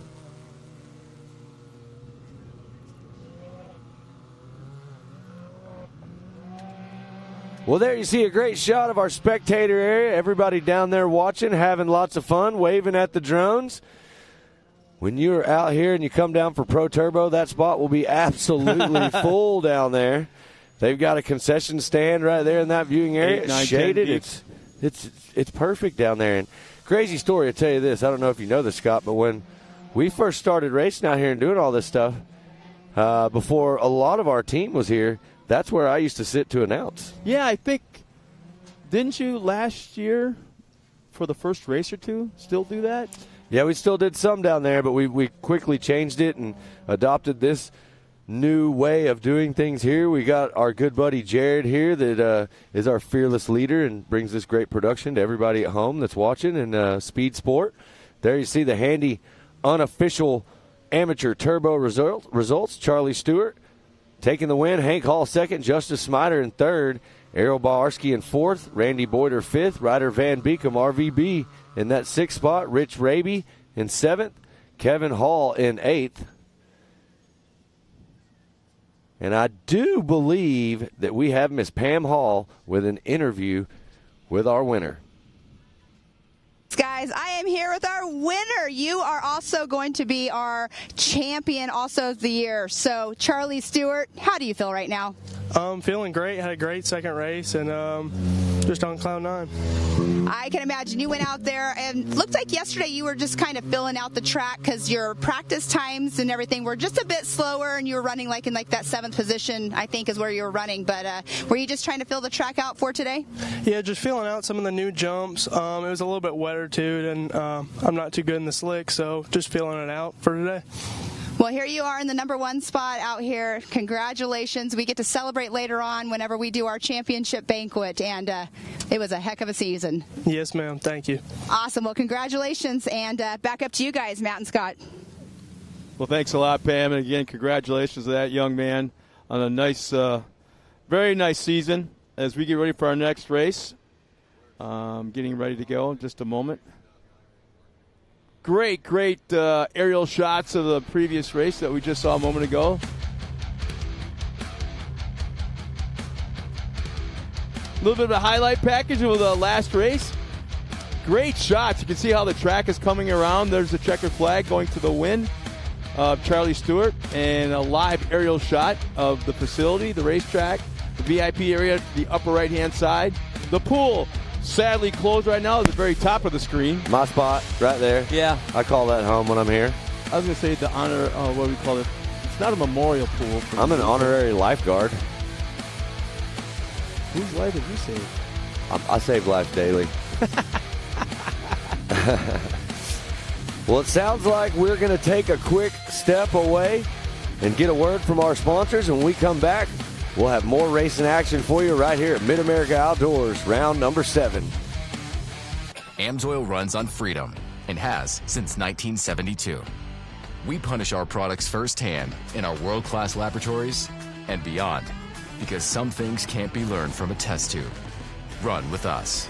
Well, there you see a great shot of our spectator area. Everybody down there watching, having lots of fun, waving at the drones. When you're out here and you come down for Pro Turbo, that spot will be absolutely full down there. They've got a concession stand right there in that viewing area. 8, 9, shaded. 10 It's perfect down there. And crazy story, I'll tell you this. I don't know if you know this, Scott, but when we first started racing out here and doing all this stuff, before a lot of our team was here, that's where I used to sit to announce. Yeah, I think, didn't you last year for the first race or two still do that? Yeah, we still did some down there, but we quickly changed it and adopted this new way of doing things here. We got our good buddy Jared here that is our fearless leader and brings this great production to everybody at home that's watching in Speed Sport. There you see the handy unofficial amateur turbo results. Charlie Stewart taking the win. Hank Hall second. Justice Smider in third. Errol Bawarski in fourth. Randy Boyder fifth. Ryder Van Beekum, RVB, in that sixth spot. Rich Raby in seventh. Kevin Hall in eighth. And I do believe that we have Miss Pam Hall with an interview with our winner. Guys, I am here with our winner. You are also going to be our champion also of the year. So, Charlie Stewart, how do you feel right now? Feeling great. Had a great second race and just on cloud nine. I can imagine you went out there and looked like yesterday you were just kind of filling out the track because your practice times and everything were just a bit slower and you were running like in like that seventh position, I think is where you were running. But were you just trying to fill the track out for today? Yeah, just feeling out some of the new jumps. It was a little bit wetter too, and I'm not too good in the slick, so just feeling it out for today. Well, here you are in the number one spot out here. Congratulations. We get to celebrate later on whenever we do our championship banquet, and it was a heck of a season. Yes, ma'am. Thank you. Awesome. Well, congratulations, and back up to you guys, Matt and Scott. Well, thanks a lot, Pam, and again, congratulations to that young man on a nice, very nice season. As we get ready for our next race, getting ready to go in just a moment. Great aerial shots of the previous race that we just saw a moment ago. A little bit of a highlight package of the last race. Great shots. You can see how the track is coming around. There's the checkered flag going to the win of Charlie Stewart, and a live aerial shot of the facility, the racetrack, the VIP area, the upper right-hand side. The pool, sadly closed right now at the very top of the screen. My spot, right there. Yeah. I call that home when I'm here. I was going to say the honor, what do we call it? It's not a memorial pool. I'm an honorary lifeguard. Whose life have you saved? I save lives daily. Well, it sounds like we're going to take a quick step away and get a word from our sponsors. And when we come back, we'll have more racing action for you right here at Mid-America Outdoors, round number 7. AMSOIL runs on freedom and has since 1972. We punish our products firsthand in our world-class laboratories and beyond, because some things can't be learned from a test tube. Run with us.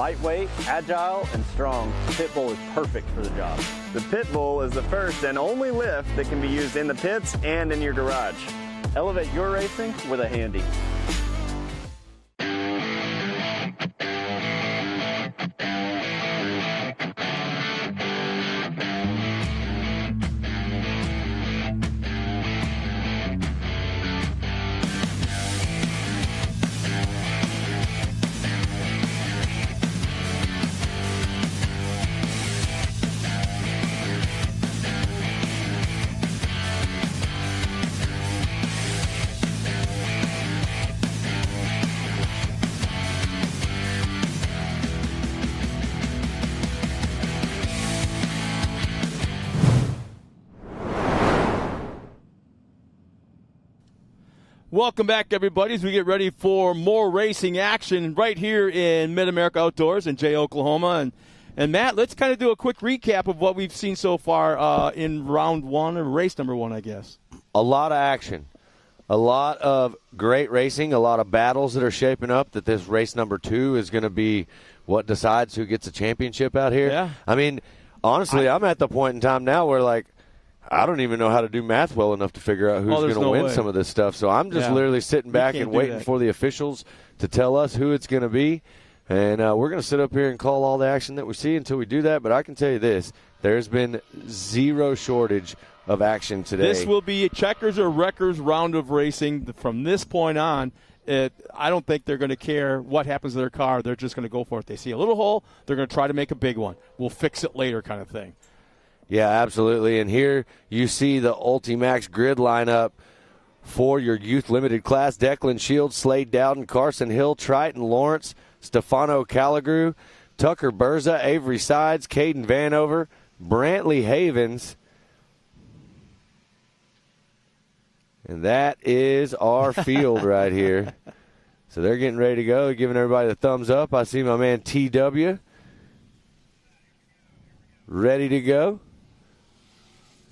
Lightweight, agile, and strong, the Pitbull is perfect for the job. The Pitbull is the first and only lift that can be used in the pits and in your garage. Elevate your racing with a Handy. Welcome back, everybody, as we get ready for more racing action right here in Mid-America Outdoors in Jay, Oklahoma. And Matt, let's kind of do a quick recap of what we've seen so far in round one, or race number one, I guess. A lot of action. A lot of great racing, a lot of battles that are shaping up, that this race number two is going to be what decides who gets a championship out here. Yeah. I mean, honestly, I'm at the point in time now where, like, I don't even know how to do math well enough to figure out who's going to win some of this stuff. So I'm just literally sitting back and waiting for the officials to tell us who it's going to be. And we're going to sit up here and call all the action that we see until we do that. But I can tell you this, there's been zero shortage of action today. This will be a checkers or wreckers round of racing from this point on. I don't think they're going to care what happens to their car. They're just going to go for it. They see a little hole, they're going to try to make a big one. We'll fix it later kind of thing. Yeah, absolutely. And here you see the Ultimax grid lineup for your youth limited class. Declan Shields, Slade Dowden, Carson Hill, Triton Lawrence, Stefano Calagru, Tucker Berza, Avery Sides, Caden Vanover, Brantley Havens. And that is our field right here. So they're getting ready to go, giving everybody the thumbs up. I see my man TW ready to go.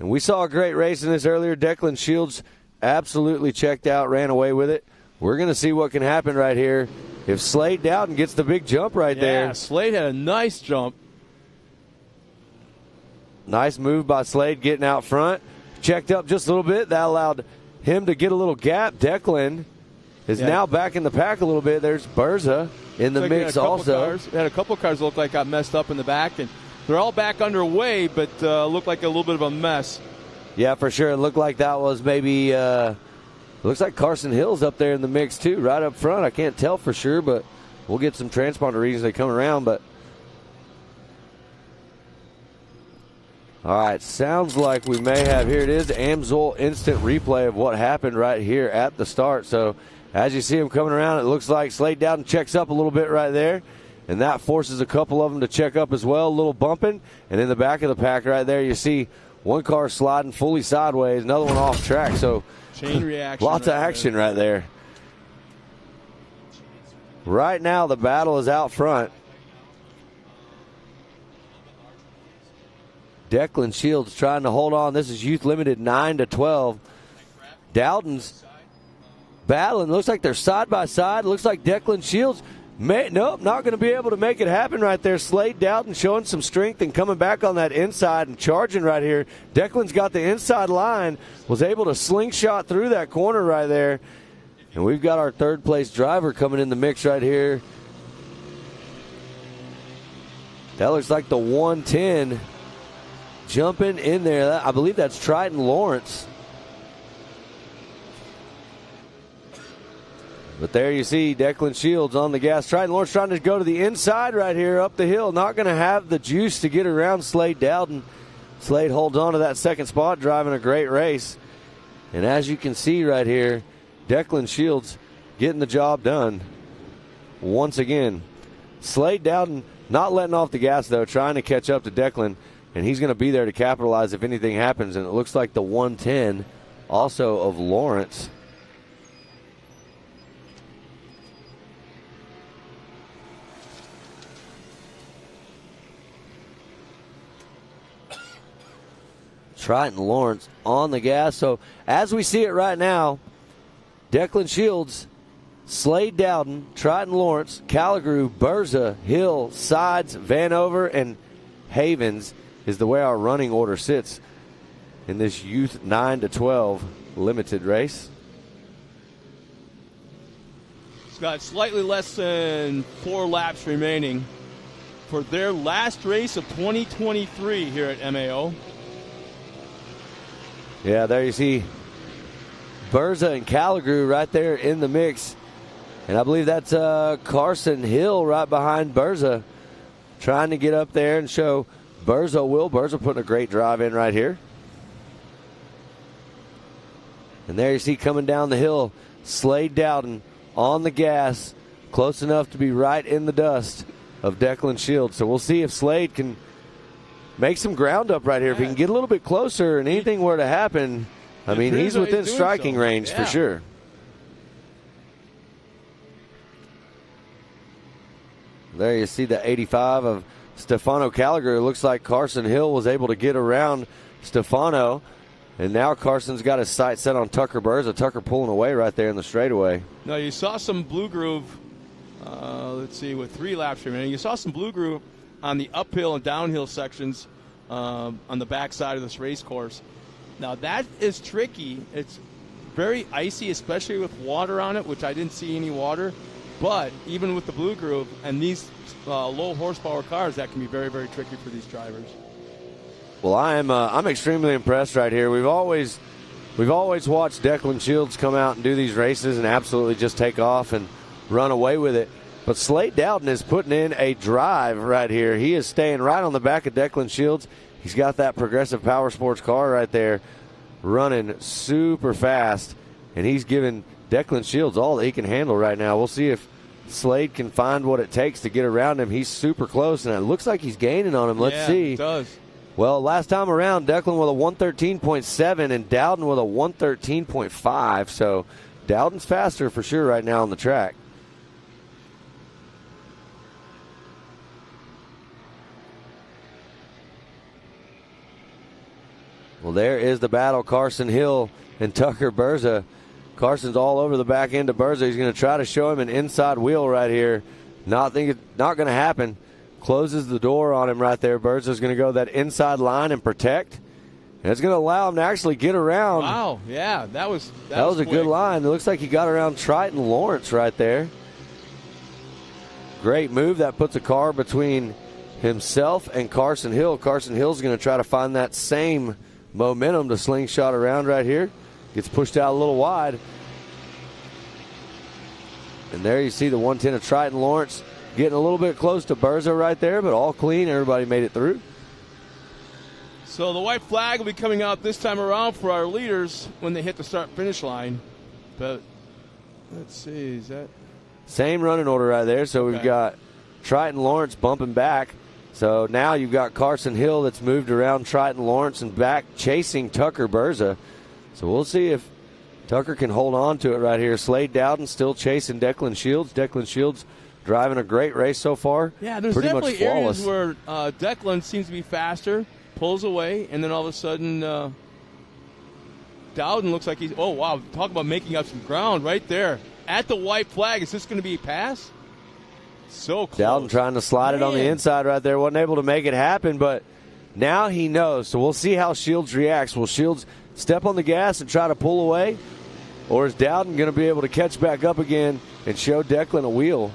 And we saw a great race in this earlier. Declan Shields absolutely checked out, ran away with it. We're going to see what can happen right here if Slade Dowden gets the big jump right there. Yeah, Slade had a nice jump. Nice move by Slade getting out front. Checked up just a little bit. That allowed him to get a little gap. Declan is now back in the pack a little bit. There's Berza in the mix also. Had a couple cars that looked like got messed up in the back, and they're all back underway, but looked like a little bit of a mess. Yeah, for sure. It looked like that was maybe looks like Carson Hill's up there in the mix too, right up front. I can't tell for sure, but we'll get some transponder readings as they come around. But all right, sounds like we may have, here it is, Amsoil instant replay of what happened right here at the start. So as you see him coming around, it looks like Slade Dowden checks up a little bit right there. And that forces a couple of them to check up as well, a little bumping. And in the back of the pack right there, you see one car sliding fully sideways, another one off track. So chain reaction. Lots of action right there. Right now, the battle is out front. Declan Shields trying to hold on. This is youth limited 9-12. Dowden's battling. Looks like they're side by side. Looks like Declan Shields. Nope, not going to be able to make it happen right there. Slade Dowden showing some strength and coming back on that inside and charging right here. Declan's got the inside line, was able to slingshot through that corner right there. And we've got our third place driver coming in the mix right here. That looks like the 110 jumping in there. I believe that's Triton Lawrence. But there you see Declan Shields on the gas. Triton Lawrence trying to go to the inside right here up the hill. Not going to have the juice to get around Slade Dowden. Slade holds on to that second spot, driving a great race. And as you can see right here, Declan Shields getting the job done once again. Slade Dowden not letting off the gas, though, trying to catch up to Declan. And he's going to be there to capitalize if anything happens. And it looks like the 110 also of Lawrence. Triton Lawrence on the gas. So as we see it right now, Declan Shields Slade Dowden, Triton Lawrence, Calligrew, Berza, Hill, Sides, Vanover, and Havens is the way our running order sits in this youth 9 to 12 limited race. It's got slightly less than 4 laps remaining for their last race of 2023 here at MAO. Yeah, there you see Berza and Calligrew right there in the mix. And I believe that's Carson Hill right behind Berza, trying to get up there and show Berza putting a great drive in right here. And there you see coming down the hill, Slade Dowden on the gas, close enough to be right in the dust of Declan Shields. So we'll see if Slade can make some ground up right here. If he can get a little bit closer and anything were to happen, I mean, he's within striking range for sure. There you see the 85 of Stefano Calligrew. It looks like Carson Hill was able to get around Stefano. And now Carson's got his sight set on Tucker Berza. Tucker pulling away right there in the straightaway. Now, you saw some blue groove, let's see, with 3 laps remaining. You saw some blue groove on the uphill and downhill sections on the backside of this race course. Now, that is tricky. It's very icy, especially with water on it, which I didn't see any water. But even with the blue groove and these low horsepower cars, that can be very, very tricky for these drivers. Well, I'm extremely impressed right here. We've always watched Declan Shields come out and do these races and absolutely just take off and run away with it. But Slade Dowden is putting in a drive right here. He is staying right on the back of Declan Shields. He's got that Progressive Power Sports car right there running super fast, and he's giving Declan Shields all that he can handle right now. We'll see if Slade can find what it takes to get around him. He's super close, and it looks like he's gaining on him. Let's see. Yeah, it does. Well, last time around, Declan with a 113.7 and Dowden with a 113.5. So Dowden's faster for sure right now on the track. Well, there is the battle, Carson Hill and Tucker Berza. Carson's all over the back end of Berza. He's going to try to show him an inside wheel right here. Not going to happen. Closes the door on him right there. Berza's going to go that inside line and protect. And it's going to allow him to actually get around. Wow, yeah, that was a good line. It looks like he got around Triton Lawrence right there. Great move. That puts a car between himself and Carson Hill. Carson Hill's going to try to find that same momentum to slingshot around right here. Gets pushed out a little wide. And there you see the 110 of Triton Lawrence getting a little bit close to Berza right there, but all clean. Everybody made it through. So the white flag will be coming out this time around for our leaders when they hit the start-finish line. But let's see, is that... Same running order right there. So we've got Triton Lawrence bumping back. So now you've got Carson Hill that's moved around Triton Lawrence and back chasing Tucker Berza. So we'll see if Tucker can hold on to it right here. Slade Dowden still chasing Declan Shields. Declan Shields driving a great race so far. Yeah, there's pretty definitely much flawless. areas where Declan seems to be faster, pulls away, and then all of a sudden Dowden looks like he's, oh, wow, talk about making up some ground right there. At the white flag, is this going to be a pass? So close. Dowden trying to slide it on the inside right there. Wasn't able to make it happen, but now he knows. So we'll see how Shields reacts. Will Shields step on the gas and try to pull away? Or is Dowden going to be able to catch back up again and show Declan a wheel?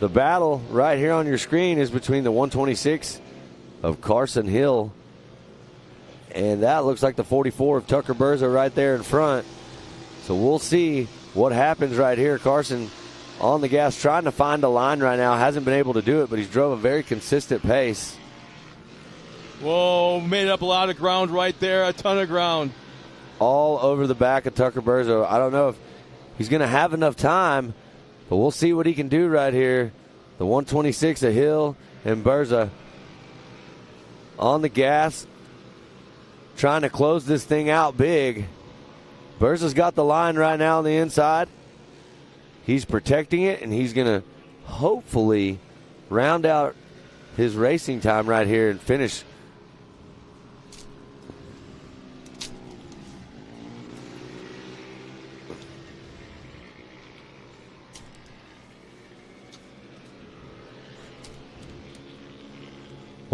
The battle right here on your screen is between the 126 of Carson Hill, and that looks like the 44 of Tucker Berza right there in front. So we'll see what happens right here. Carson on the gas trying to find a line right now. Hasn't been able to do it, but he's drove a very consistent pace. Whoa, made up a lot of ground right there, a ton of ground. All over the back of Tucker Berza. I don't know if he's going to have enough time, but we'll see what he can do right here. The 126 of Hill and Berza on the gas, trying to close this thing out big. Berza's got the line right now on the inside. He's protecting it, and he's going to hopefully round out his racing time right here and finish.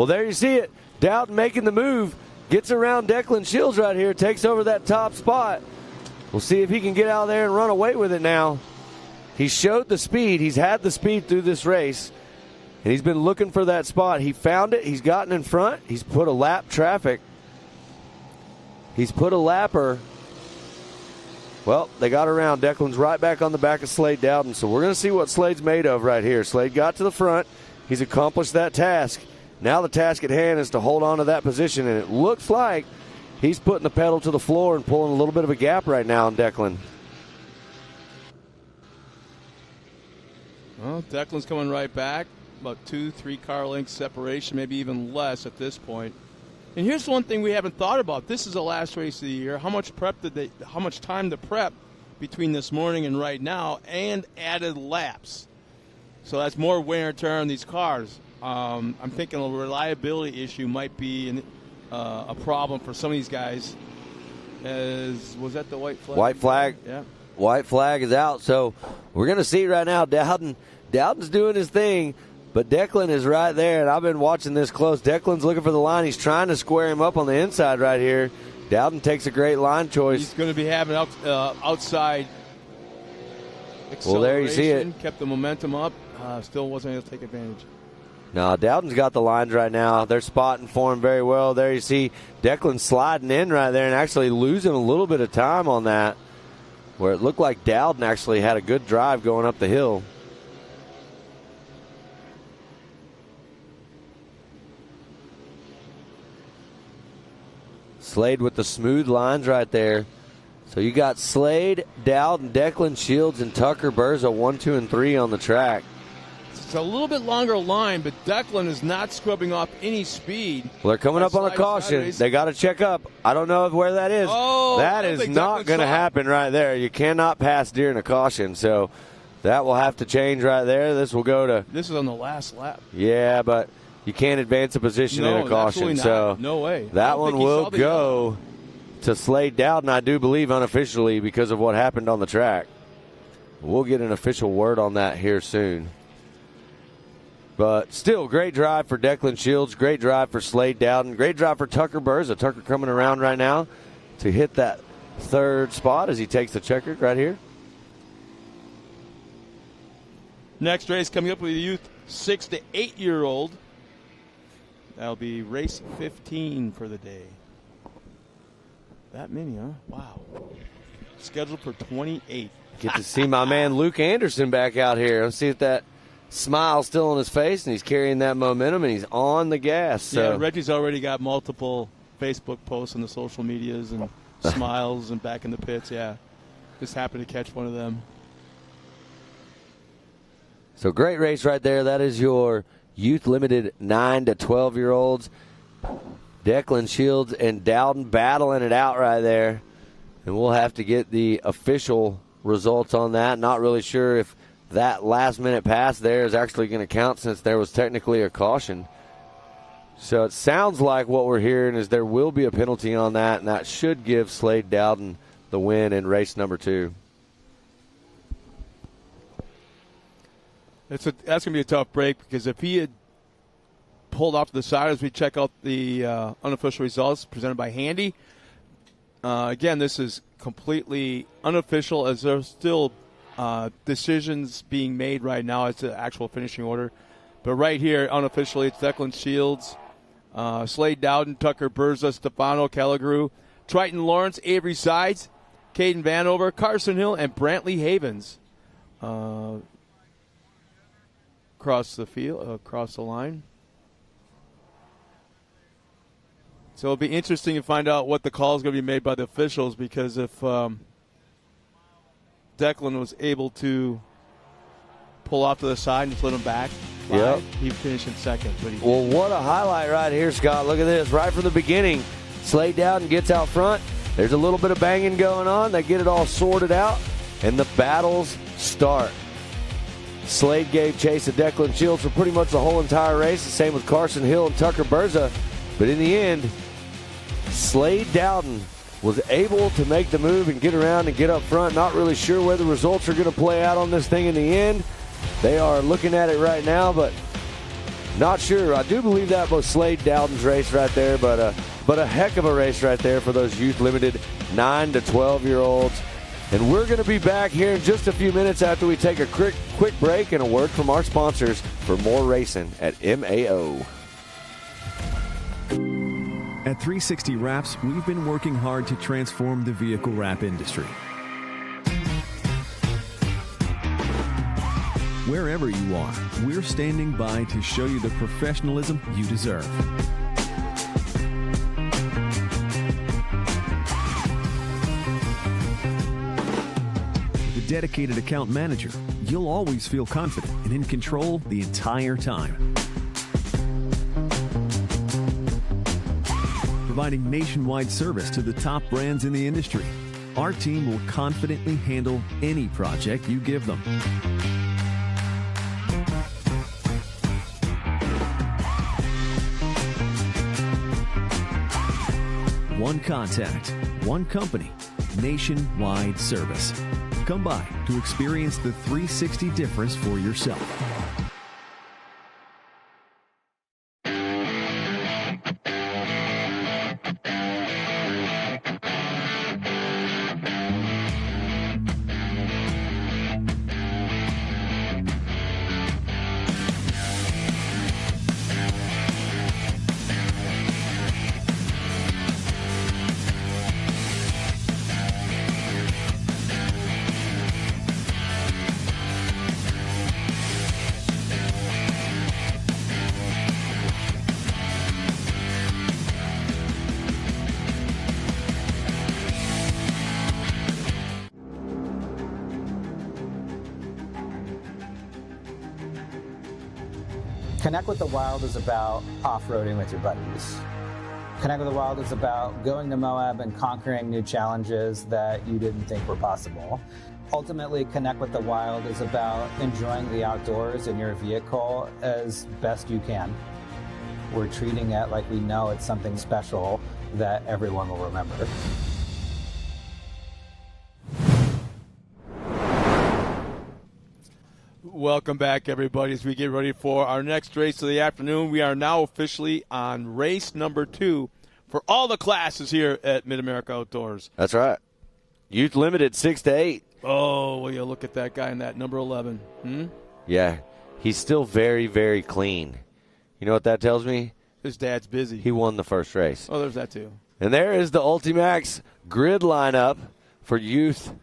Well, there you see it. Dowden making the move. Gets around Declan Shields right here. Takes over that top spot. We'll see if he can get out there and run away with it now. He showed the speed. He's had the speed through this race. And he's been looking for that spot. He found it. He's gotten in front. He's put a lap traffic. He's put a lapper. Well, they got around. Declan's right back on the back of Slade Dowden. So we're going to see what Slade's made of right here. Slade got to the front. He's accomplished that task. Now the task at hand is to hold on to that position. And it looks like he's putting the pedal to the floor and pulling a little bit of a gap right now on Declan. Well, Declan's coming right back. About 2-3 car lengths separation, maybe even less at this point. And here's one thing we haven't thought about. This is the last race of the year. How much time to prep between this morning and right now, and added laps. So that's more wear and tear on these cars. I'm thinking a reliability issue might be a problem for some of these guys. Was that the white flag? White flag. Yeah. White flag is out. So we're going to see right now Dowden's doing his thing. But Declan is right there, and I've been watching this close. Declan's looking for the line. He's trying to square him up on the inside right here. Dowden takes a great line choice. He's going to be having outside acceleration. Well, there you see it. Kept the momentum up. Still wasn't able to take advantage. No, Dowden's got the lines right now. They're spotting for him very well. There you see Declan sliding in right there and actually losing a little bit of time on that, where it looked like Dowden actually had a good drive going up the hill. Slade with the smooth lines right there. So you got Slade, Dowden, Declan Shields, and Tucker Berza 1, 2, and 3 on the track. It's a little bit longer line, but Declan is not scrubbing off any speed. Well, they're coming up on a caution. They got to check up. I don't know where that is. That is not going to happen right there. You cannot pass during a caution, so that will have to change right there. This will go to... This is on the last lap. Yeah, but you can't advance a position in a caution. So no way. That one will go to Slade Dowden, I do believe, unofficially because of what happened on the track. We'll get an official word on that here soon. But still, great drive for Declan Shields, great drive for Slade Dowden, great drive for Tucker Berza. Tucker coming around right now to hit that third spot as he takes the checkered right here. Next race coming up with the youth 6 to 8-year-old. That'll be race 15 for the day. That many, huh? Wow. Scheduled for 28. Get to see my man Luke Anderson back out here. Let's see if that smile's still on his face, and he's carrying that momentum, and he's on the gas. So. Yeah, Reggie's already got multiple Facebook posts on the social medias and smiles and back in the pits. Yeah, just happened to catch one of them. So great race right there. That is your youth limited 9 to 12-year-olds. Declan Shields and Dowden battling it out right there. And we'll have to get the official results on that. Not really sure if that last-minute pass there is actually going to count since there was technically a caution. So it sounds like what we're hearing is there will be a penalty on that, and that should give Slade Dowden the win in race number 2. That's going to be a tough break, because if he had pulled off to the side as we check out the unofficial results presented by Handy, again, this is completely unofficial, as there's still decisions being made right now as to the actual finishing order. But right here, unofficially, it's Declan Shields, Slade Dowden, Tucker Berza, Stefano Calagru, Triton Lawrence, Avery Sides, Caden Vanover, Carson Hill, and Brantley Havens. Across the field, across the line. So it'll be interesting to find out what the call is going to be made by the officials, because if Declan was able to pull off to the side and flip him back, he'd finish in second. But well, what a highlight right here, Scott. Look at this. Right from the beginning, Slade Dowden gets out front. There's a little bit of banging going on. They get it all sorted out, and the battles start. Slade gave chase to Declan Shields for pretty much the whole entire race. The same with Carson Hill and Tucker Berza. But in the end, Slade Dowden was able to make the move and get around and get up front. Not really sure where the results are going to play out on this thing in the end. They are looking at it right now, but Not sure. I do believe that was Slade Dowden's race right there, but a heck of a race right there for those youth limited 9 to 12-year-olds. And we're going to be back here in just a few minutes after we take a quick break and a word from our sponsors for more racing at MAO. At 360 Wraps, we've been working hard to transform the vehicle wrap industry. Wherever you are, we're standing by to show you the professionalism you deserve. With a dedicated account manager, you'll always feel confident and in control the entire time. Providing nationwide service to the top brands in the industry, our team will confidently handle any project you give them. One contact, one company, nationwide service. Come by to experience the 360 difference for yourself. Connect with the Wild is about off-roading with your buddies. Connect with the Wild is about going to Moab and conquering new challenges that you didn't think were possible. Ultimately, Connect with the Wild is about enjoying the outdoors in your vehicle as best you can. We're treating it like we know it's something special that everyone will remember. Welcome back, everybody, as we get ready for our next race of the afternoon. We are now officially on race number 2 for all the classes here at Mid-America Outdoors. That's right. Youth limited 6 to 8. Oh, will you look at that guy in that number 11. Yeah, he's still very, very clean. You know what that tells me? His dad's busy. He won the first race. Oh, there's that too. And there is the Ultimax grid lineup for youth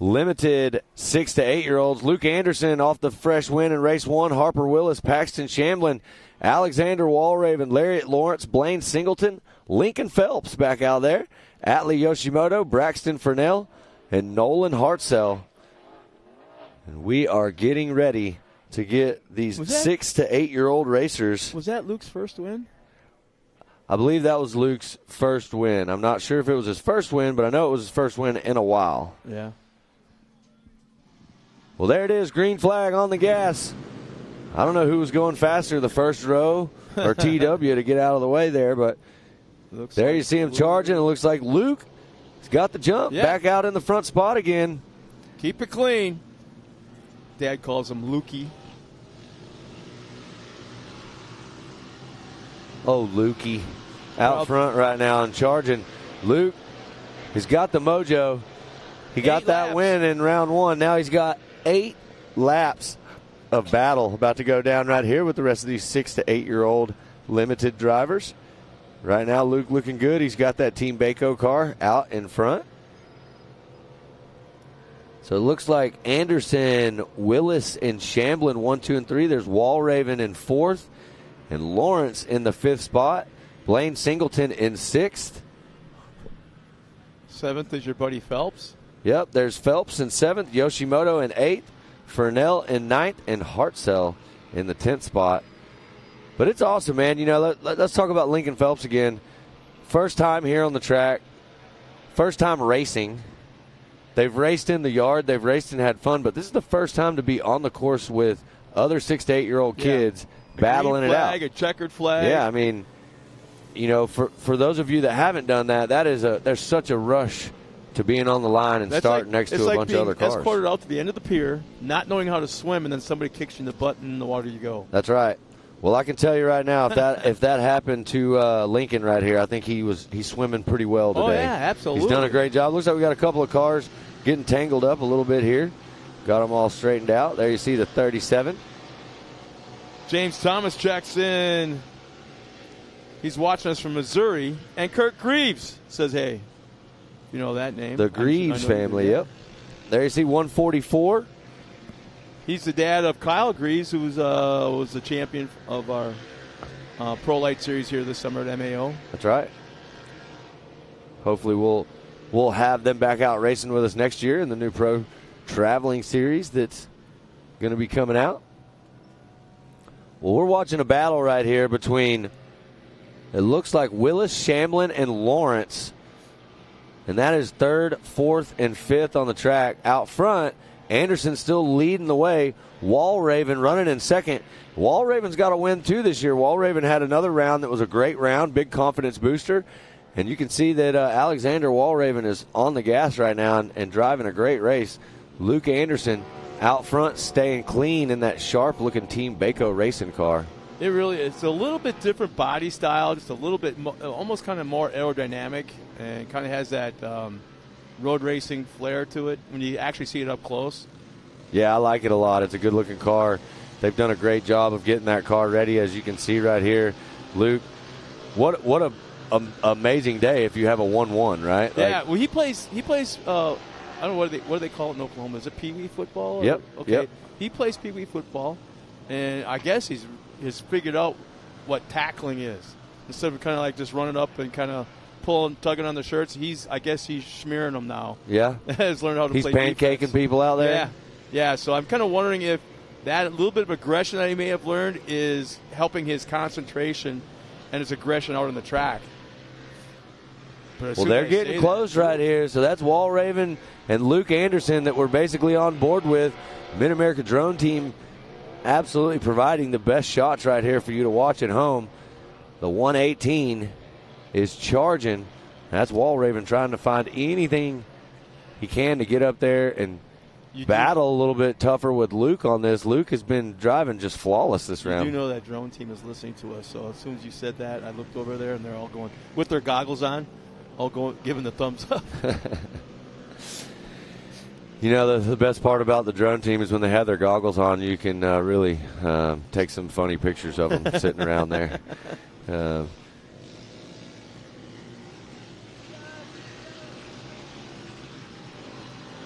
limited 6 to 8-year-olds. Luke Anderson off the fresh win in race 1. Harper Willis, Paxton Shamblin, Alexander Walraven, Lariat Lawrence, Blaine Singleton, Lincoln Phelps back out there, Atlee Yoshimoto, Braxton Furnell, and Nolan Hartzell. And we are getting ready to get these 6 to 8-year-old racers. Was that Luke's first win? I believe that was Luke's first win. I'm not sure if it was his first win, but I know it was his first win in a while. Yeah. Well, there it is, green flag on the gas. I don't know who was going faster, the first row or TW to get out of the way there, but there you see him charging. It looks like Luke has got the jump, back out in the front spot again. Keep it clean. Dad calls him Lukey. Oh, Lukey out front right now and charging. Luke has got the mojo. He got that win in round 1. Now he's got 8 laps of battle about to go down right here with the rest of these 6 to 8-year-old limited drivers. Right now, Luke looking good. He's got that Team Baco car out in front. So it looks like Anderson, Willis, and Shamblin 1, 2, and 3. There's Walraven in 4th and Lawrence in the 5th spot. Blaine Singleton in 6th. 7th is your buddy Phelps. Yep, there's Phelps in 7th, Yoshimoto in 8th, Furnell in 9th, and Hartzell in the 10th spot. But it's awesome, man. You know, let's talk about Lincoln Phelps again. First time here on the track. First time racing. They've raced in the yard. They've raced and had fun. But this is the first time to be on the course with other 6 to 8-year-old kids battling it out. A checkered flag. Yeah, I mean, you know, for those of you that haven't done that, there's such a rush to being on the line and starting next to a bunch of other cars. It's like escorted out to the end of the pier, not knowing how to swim, and then somebody kicks you in the butt and in the water you go. That's right. Well, I can tell you right now, if that happened to Lincoln right here, I think he's swimming pretty well today. Oh, yeah, absolutely. He's done a great job. Looks like we got a couple of cars getting tangled up a little bit here. Got them all straightened out. There you see the 37. James Thomas checks in. He's watching us from Missouri. And Kurt Greaves says, hey, you know that name. The Greaves family, yep. There you see 144. He's the dad of Kyle Greaves, who was the champion of our Pro Light Series here this summer at MAO. That's right. Hopefully we'll have them back out racing with us next year in the new Pro Traveling Series that's going to be coming out. Well, we're watching a battle right here between, it looks like Willis, Shamblin, and Lawrence. And that is 3rd, 4th, and 5th on the track. Out front, Anderson still leading the way. Walraven running in 2nd. Walraven's got a win, too, this year. Walraven had another round that was a great round, big confidence booster. And you can see that Alexander Walraven is on the gas right now and driving a great race. Luke Anderson out front staying clean in that sharp-looking Team Baco racing car. It really is. It's a little bit different body style, just a little bit almost kind of more aerodynamic, and kind of has that road racing flair to it when you actually see it up close. Yeah, I like it a lot. It's a good-looking car. They've done a great job of getting that car ready, as you can see right here. Luke, what a amazing day if you have a 1-1, right? Yeah, well, he plays. I don't know what do they call it in Oklahoma. Is it Pee Wee football? Yep. Okay. Yep. He plays Pee Wee football, and I guess he's figured out what tackling is. Instead of kind of like just running up and kind of tugging on the shirts, I guess he's smearing them now. Yeah. Has learned how to he's play pancaking defense. people out there. Yeah. So I'm kind of wondering if that little bit of aggression that he may have learned is helping his concentration and his aggression out on the track. Well, they're getting close right here. So that's Walraven and Luke Anderson that we're basically on board with. Mid-America Drone Team absolutely providing the best shots right here for you to watch at home. The 118 is charging. That's Walraven trying to find anything he can to get up there and battle a little bit tougher with Luke on this. Luke has been driving just flawless this round. You know that Drone Team is listening to us, so as soon as you said that, I looked over there and they're all going with their goggles on, all going giving the thumbs up. You know, the best part about the Drone Team is when they have their goggles on, you can really take some funny pictures of them sitting around there.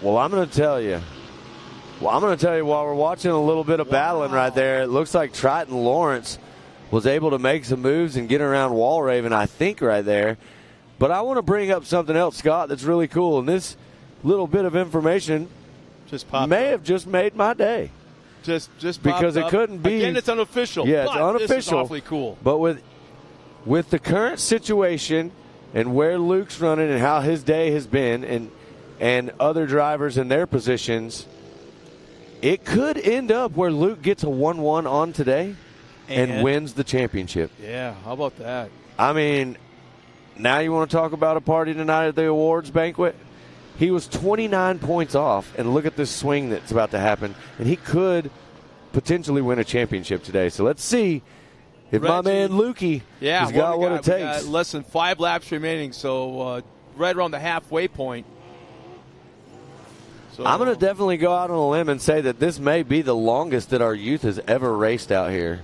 Well, I'm going to tell you while we're watching a little bit of battling right there, it looks like Triton Lawrence was able to make some moves and get around Walraven, I think, right there. But I want to bring up something else, Scott, that's really cool. And this little bit of information may have just made my day. Just because it couldn't be. Again, it's unofficial. Yeah, it's unofficial. This is awfully cool. But with the current situation and where Luke's running and how his day has been and other drivers in their positions, it could end up where Luke gets a 1-1 on today and wins the championship. Yeah, how about that? I mean, now you want to talk about a party tonight at the awards banquet? He was 29 points off, and look at this swing that's about to happen, and he could potentially win a championship today. So let's see if my man Lukey has got what it takes. We got less than 5 laps remaining, so right around the halfway point. So I'm going to definitely go out on a limb and say that this may be the longest that our youth has ever raced out here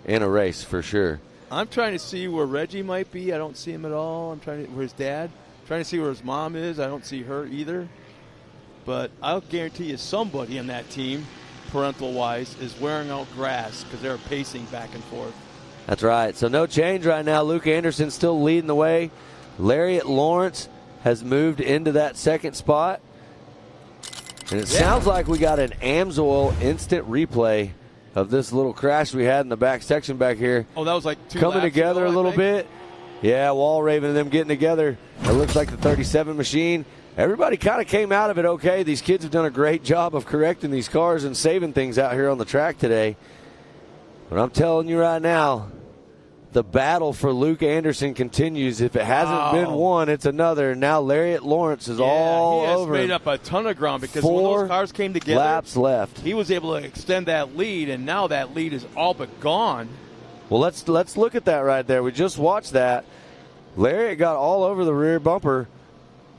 in a race, for sure. I'm trying to see where Reggie might be. I don't see him at all. I'm trying to where his dad. Trying to see where his mom is. I don't see her either. But I'll guarantee you somebody in that team, parental-wise, is wearing out grass because they're pacing back and forth. That's right. So no change right now. Luke Anderson still leading the way. Lariat Lawrence has moved into that second spot. And it sounds like we got an AMSOIL instant replay of this little crash we had in the back section back here. Oh, that was like 2 coming laps together ago, a little bit. Yeah, Walraven and them getting together. It looks like the 37 machine. Everybody kind of came out of it okay. These kids have done a great job of correcting these cars and saving things out here on the track today. But I'm telling you right now, the battle for Luke Anderson continues. If it hasn't been one, it's another. Now Lariat Lawrence is all he has over. made up a ton of ground because when those cars came together, 4 laps left. He was able to extend that lead, and now that lead is all but gone. Well, let's look at that right there. We just watched that. Lariat got all over the rear bumper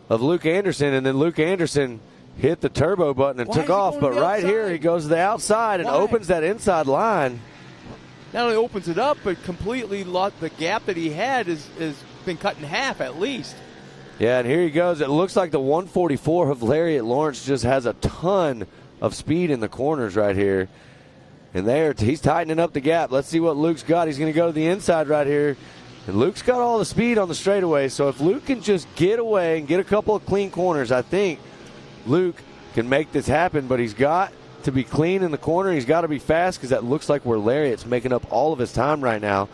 of Luke Anderson, and then Luke Anderson hit the turbo button and took off. But right here, he goes to the outside and opens that inside line. Not only opens it up, but completely lost the gap that he had is been cut in half at least. Yeah, and here he goes. It looks like the 144 of Lariat Lawrence just has a ton of speed in the corners right here. And he's tightening up the gap. Let's see what Luke's got. He's going to go to the inside right here. And Luke's got all the speed on the straightaway. So if Luke can just get away and get a couple of clean corners, I think Luke can make this happen. But he's got to be clean in the corner. He's got to be fast because that looks like where Lariat's making up all of his time right now.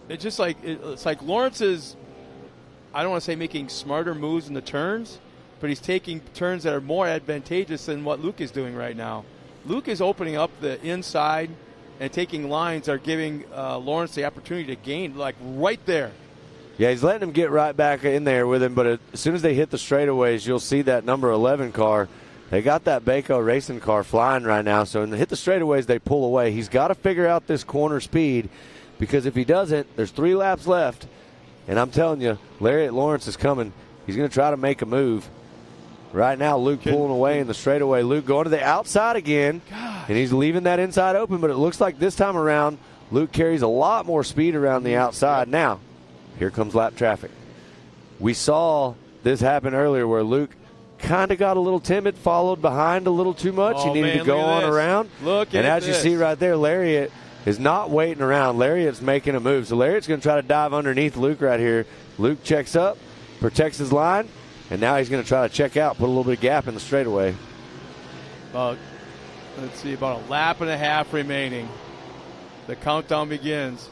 It's like Lawrence is, I don't want to say making smarter moves in the turns, but he's taking turns that are more advantageous than what Luke is doing right now. Luke is opening up the inside and taking lines that are giving Lawrence the opportunity to gain, like right there. Yeah, he's letting him get right back in there with him, but as soon as they hit the straightaways, you'll see that number 11 car. They got that Baco racing car flying right now, so when they hit the straightaways, they pull away. He's got to figure out this corner speed, because if he doesn't, there's 3 laps left. And I'm telling you, Lariat Lawrence is coming. He's going to try to make a move. Right now, Luke pulling away in the straightaway. Luke going to the outside again, and he's leaving that inside open. But it looks like this time around, Luke carries a lot more speed around the outside. Now, here comes lap traffic. We saw this happen earlier where Luke kind of got a little timid, followed behind a little too much. He needed to go on around. And as you see right there, Lariat is not waiting around. Lariat's making a move. So Lariat's going to try to dive underneath Luke right here. Luke checks up, protects his line, and now he's going to try to check out, put a little bit of gap in the straightaway. About a lap and a half remaining. The countdown begins.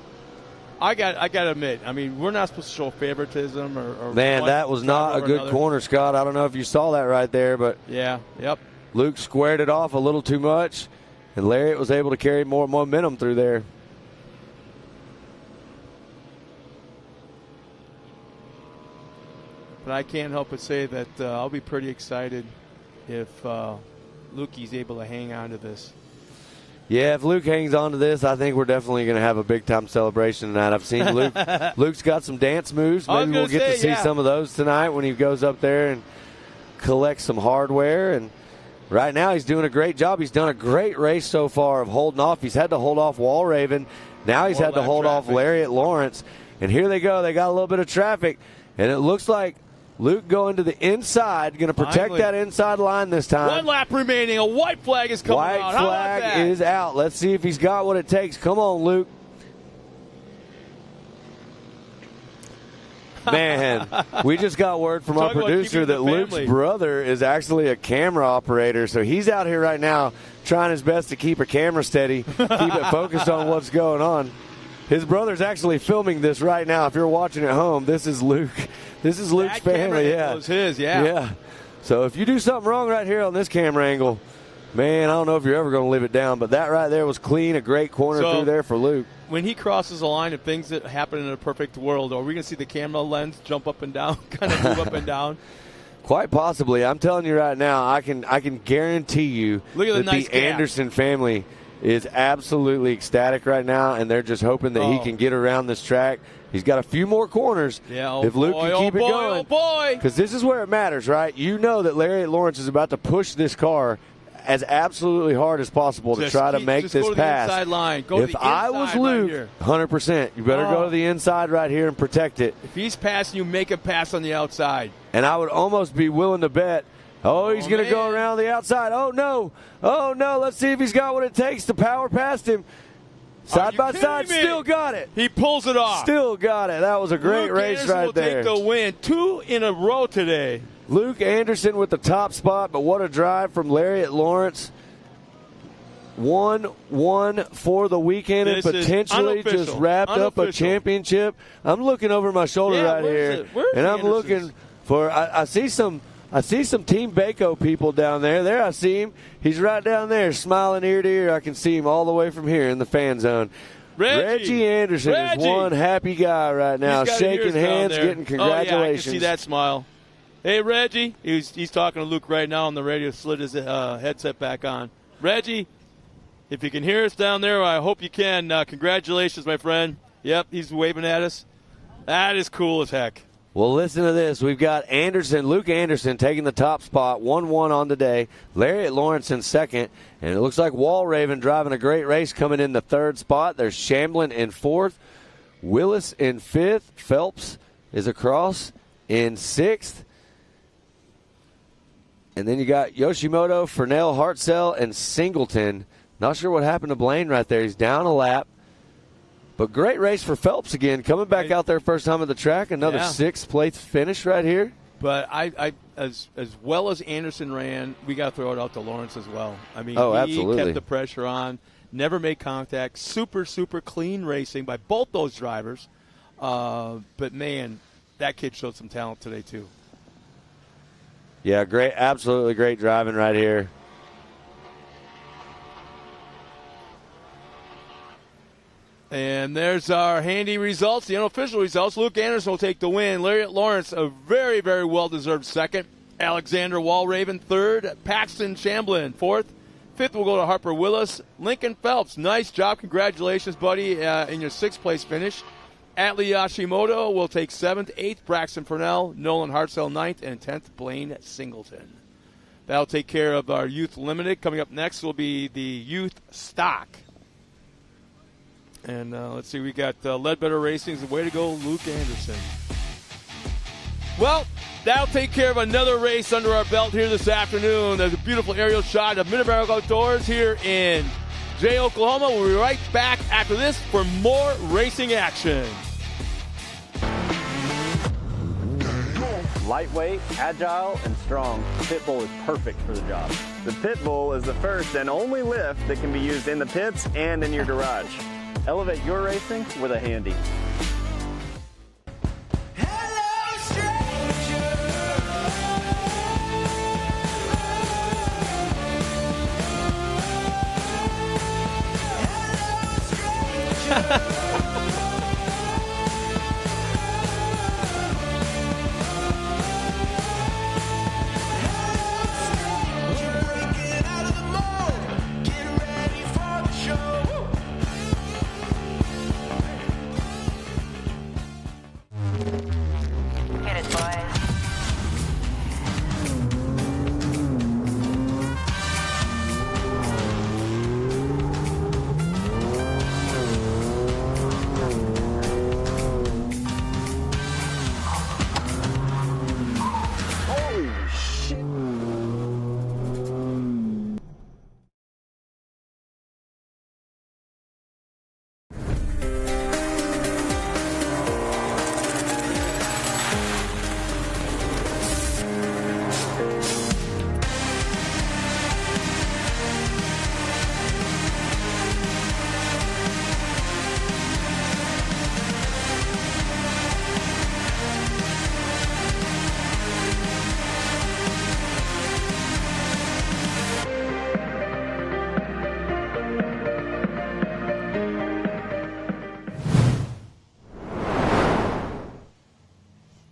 I got to admit, I mean, we're not supposed to show favoritism or man, that was not a good corner, Scott. I don't know if you saw that right there, but yeah, yep. Luke squared it off a little too much. And Lariat was able to carry more momentum through there. But I can't help but say that I'll be pretty excited if Lukey's able to hang on to this. Yeah, if Luke hangs on to this, I think we're definitely going to have a big-time celebration tonight. I've seen Luke. Luke's got some dance moves. Maybe we'll get to see some of those tonight when he goes up there and collects some hardware. And right now, he's doing a great job. He's done a great race so far of holding off. He's had to hold off Walraven. Now he's had to hold off Lariat Lawrence. And here they go. They got a little bit of traffic. And it looks like Luke going to the inside, going to protect that inside line this time. 1 lap remaining. A white flag is coming out. White flag is out. Let's see if he's got what it takes. Come on, Luke. Man, we just got word from our producer that Luke's brother is actually a camera operator. So he's out here right now trying his best to keep a camera steady, keep it focused on what's going on. His brother's actually filming this right now. If you're watching at home, this is Luke. This is Luke's family. Yeah, was his. Yeah. So if you do something wrong right here on this camera angle, man, I don't know if you're ever going to live it down. But that right there was clean. A great corner through there for Luke. When he crosses the line of things that happen in a perfect world, are we going to see the camera lens jump up and down, kind of move up and down? Quite possibly. I'm telling you right now, I can guarantee you that the Anderson family is absolutely ecstatic right now, and they're just hoping that he can get around this track. He's got a few more corners. Yeah, if Luke can keep it going. Because this is where it matters, right? You know that Lariat Lawrence is about to push this car as absolutely hard as possible to try to make this pass. Inside line. If I was Luke, 100%, you better go to the inside right here and protect it. If he's passing you, make him pass on the outside. And I would almost be willing to bet, he's going to go around the outside. Oh, no. Let's see if he's got what it takes to power past him. Side by side, still got it. He pulls it off. Still got it. That was a great race right there. Luke Anderson will take the win. 2 in a row today. Luke Anderson with the top spot, but what a drive from Lariat Lawrence. 1-1 for the weekend and potentially just wrapped up a championship. I'm looking over my shoulder right here, and I'm looking for – I see some Team Baco people down there. There I see him. He's right down there smiling ear to ear. I can see him all the way from here in the fan zone. Reggie Anderson is one happy guy right now, shaking hands, getting congratulations. Oh, yeah, I can see that smile. Hey, Reggie. He's talking to Luke right now on the radio, slid his headset back on. Reggie, If you can hear us down there, I hope you can. Congratulations, my friend. Yep, he's waving at us. That is cool as heck. Well, listen to this. We've got Luke Anderson taking the top spot, 1-1 on the day. Lariat Lawrence in second. And it looks like Walraven driving a great race coming in the third spot. There's Shamblin in fourth. Willis in fifth. Phelps is across in sixth. And then you got Yoshimoto, Fernell, Hartzell, and Singleton. Not sure what happened to Blaine right there. He's down a lap. But great race for Phelps again, coming back out there first time at the track. Another sixth place finish right here. But I as well as Anderson ran, we got to throw it out to Lawrence as well. I mean, he kept the pressure on, never made contact. Super, super clean racing by both those drivers. But, man, that kid showed some talent today too. Yeah, great, absolutely great driving right here. And there's our handy results, the unofficial results. Luke Anderson will take the win. Lariat Lawrence, a very, very well-deserved second. Alexander Walraven, third. Paxton Shamblin, fourth. Fifth will go to Harper Willis. Lincoln Phelps, nice job. Congratulations, buddy, in your sixth-place finish. Atlee Yashimoto will take seventh. Eighth, Braxton Purnell. Nolan Hartzell, ninth. And 10th, Blaine Singleton. That'll take care of our Youth Limited. Coming up next will be the Youth Stock. And let's see, we got Ledbetter Racing's way to go, Luke Anderson. Well, that'll take care of another race under our belt here this afternoon. There's a beautiful aerial shot of Mid-America Outdoors here in Jay, Oklahoma. We'll be right back after this for more racing action. Lightweight, agile, and strong, the Pitbull is perfect for the job. The Pitbull is the first and only lift that can be used in the pits and in your garage. Elevate your racing with a handy.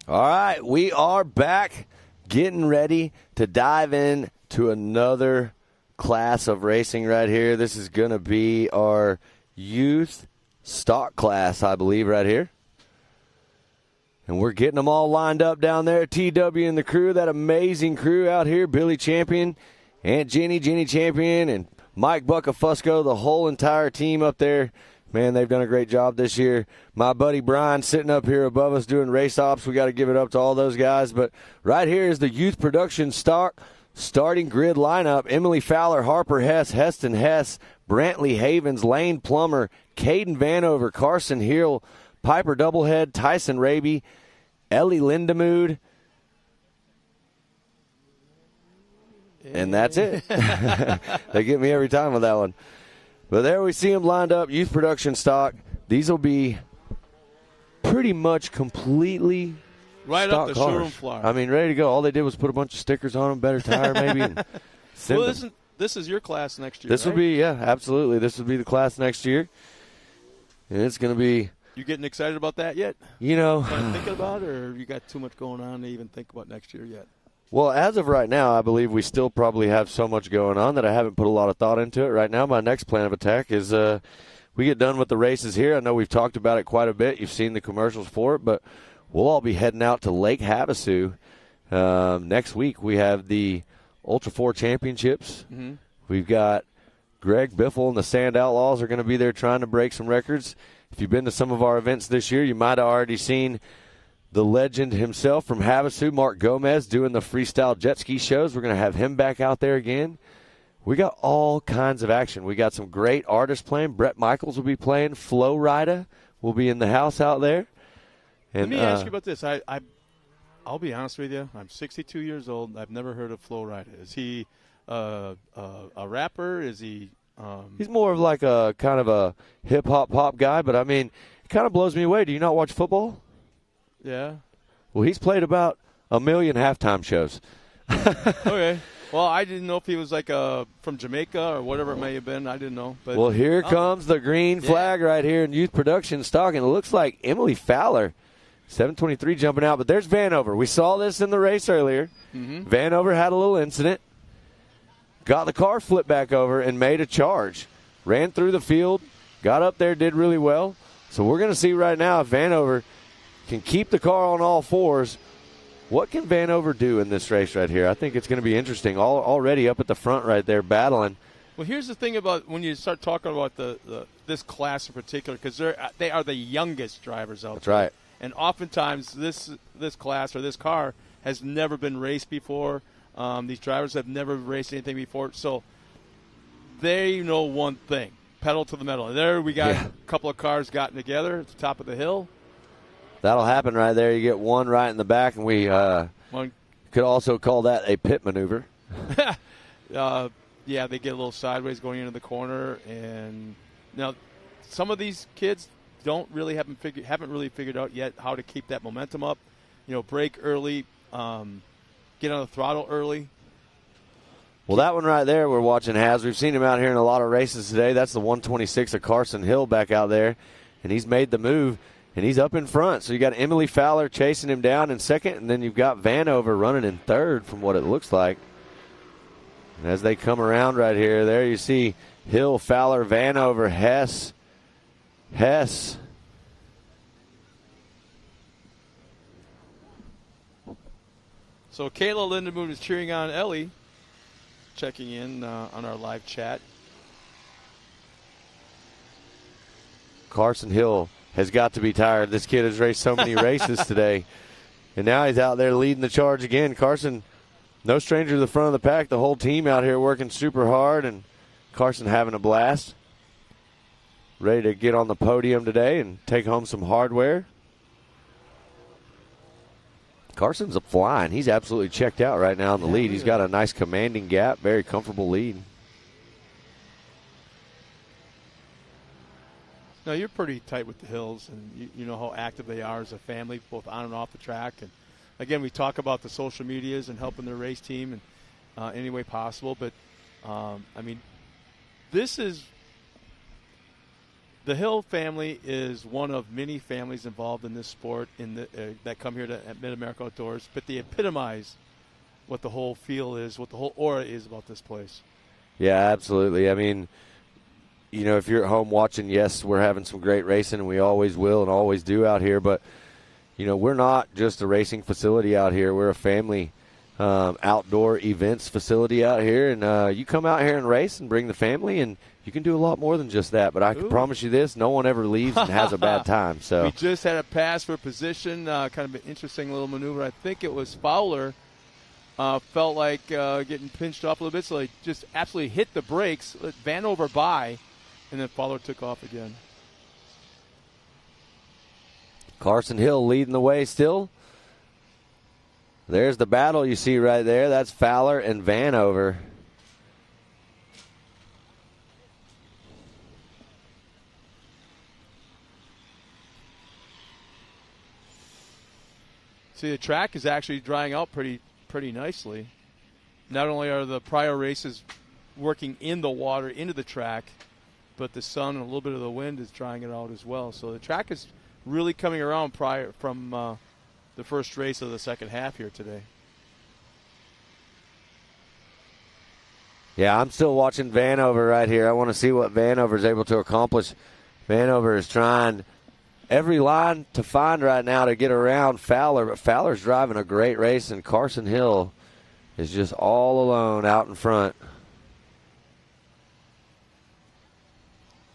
All right, we are back getting ready to dive in to another class of racing right here. This is going to be our youth stock class, I believe, right here. And we're getting them all lined up down there. TW and the crew, that amazing crew out here, Billy Champion, Aunt Jenny Champion, and Mike Buckafusco, the whole entire team up there. Man, they've done a great job this year. My buddy Brian sitting up here above us doing race ops. We got to give it up to all those guys. But right here is the youth production stock starting grid lineup. Emily Fowler, Harper Hess, Heston Hess, Brantley Havens, Lane Plummer, Caden Vanover, Carson Hill, Piper Doublehead, Tyson Raby, Ellie Lindemood. And that's it. They get me every time with that one. But there we see them lined up, youth production stock. These will be pretty much completely right stock up the cars. showroom floor. I mean, ready to go. All they did was put a bunch of stickers on them, better tire maybe. And well, this is your class next year, This will be, yeah, absolutely. This will be the class next year. And it's going to be. You getting excited about that yet? You know. Thinking about it, or you got too much going on to even think about next year yet? Well, as of right now, I believe we still probably have so much going on that I haven't put a lot of thought into it. Right now, my next plan of attack is we get done with the races here. I know we've talked about it quite a bit. You've seen the commercials for it, but we'll all be heading out to Lake Havasu. Next week, we have the Ultra 4 Championships. Mm-hmm. We've got Greg Biffle and the Sand Outlaws are going to be there trying to break some records. If you've been to some of our events this year, you might have already seen the legend himself from Havasu, Mark Gomez, doing the freestyle jet ski shows. We're going to have him back out there again. We got all kinds of action. We got some great artists playing. Brett Michaels will be playing. Flo Rida will be in the house out there. And, Let me ask you about this. I'll be honest with you. I'm 62 years old. I've never heard of Flo Rida. Is he a rapper? Is he? He's more of like a kind of a hip-hop pop guy, but, I mean, it kind of blows me away. Do you not watch football? Yeah. Well, he's played about 1 million halftime shows. Okay. Well, I didn't know if he was like from Jamaica or whatever it may have been. I didn't know. But well, here comes the green flag right here in youth production stock, and it looks like Emily Fowler, 723 jumping out. But there's Vanover. We saw this in the race earlier. Mm-hmm. Vanover had a little incident. Got the car flipped back over and made a charge. Ran through the field, got up there, did really well. So we're going to see right now if Vanover can keep the car on all fours. What can Vanover do in this race right here? I think it's going to be interesting. Already up at the front right there battling. Well, here's the thing about when you start talking about this class in particular, because they are the youngest drivers out there. That's right. And oftentimes this class or this car has never been raced before. These drivers have never raced anything before. So they know one thing, pedal to the metal. And there we got a couple of cars gotten together at the top of the hill. That'll happen right there. You get one right in the back, and we could also call that a pit maneuver. Yeah, they get a little sideways going into the corner. And now some of these kids haven't really figured out yet how to keep that momentum up. You know, brake early, get on the throttle early. Well, that one right there we're watching has. We've seen him out here in a lot of races today. That's the 126 of Carson Hill back out there, and he's made the move. And he's up in front. So you got Emily Fowler chasing him down in second, and then you've got Vanover running in third from what it looks like. And as they come around right here, there you see Hill, Fowler, Vanover, Hess. So Kayla Lindemoon is cheering on Ellie, checking in on our live chat. Carson Hill has got to be tired. This kid has raced so many races today. And now he's out there leading the charge again. Carson, no stranger to the front of the pack. The whole team out here working super hard, and Carson having a blast. Ready to get on the podium today and take home some hardware. Carson's flying. He's absolutely checked out right now in the lead. He's got a nice commanding gap, very comfortable lead. No, you're pretty tight with the Hills, and you know how active they are as a family, both on and off the track. And again, we talk about the social medias and helping their race team in any way possible. But I mean, the Hill family is one of many families involved in this sport that come here to Mid-America Outdoors. But they epitomize what the whole feel is, what the whole aura is about this place. Yeah, absolutely. I mean, you know, if you're at home watching, yes, we're having some great racing, and we always will and always do out here. But, you know, we're not just a racing facility out here. We're a family outdoor events facility out here. And you come out here and race and bring the family, and you can do a lot more than just that. But I can promise you this, no one ever leaves and has a bad time. So we just had a pass for position, kind of an interesting little maneuver. I think it was Fowler. Felt like getting pinched off a little bit, so they just absolutely hit the brakes, let Vanover by, and then Fowler took off again. Carson Hill leading the way still. There's the battle you see right there. That's Fowler and Vanover. See, the track is actually drying out pretty nicely. Not only are the prior races working in the water into the track, but the sun and a little bit of the wind is drying it out as well. So the track is really coming around from the first race of the second half here today. Yeah, I'm still watching Vanover right here. I want to see what Vanover is able to accomplish. Vanover is trying every line to find right now to get around Fowler, but Fowler's driving a great race, and Carson Hill is just all alone out in front.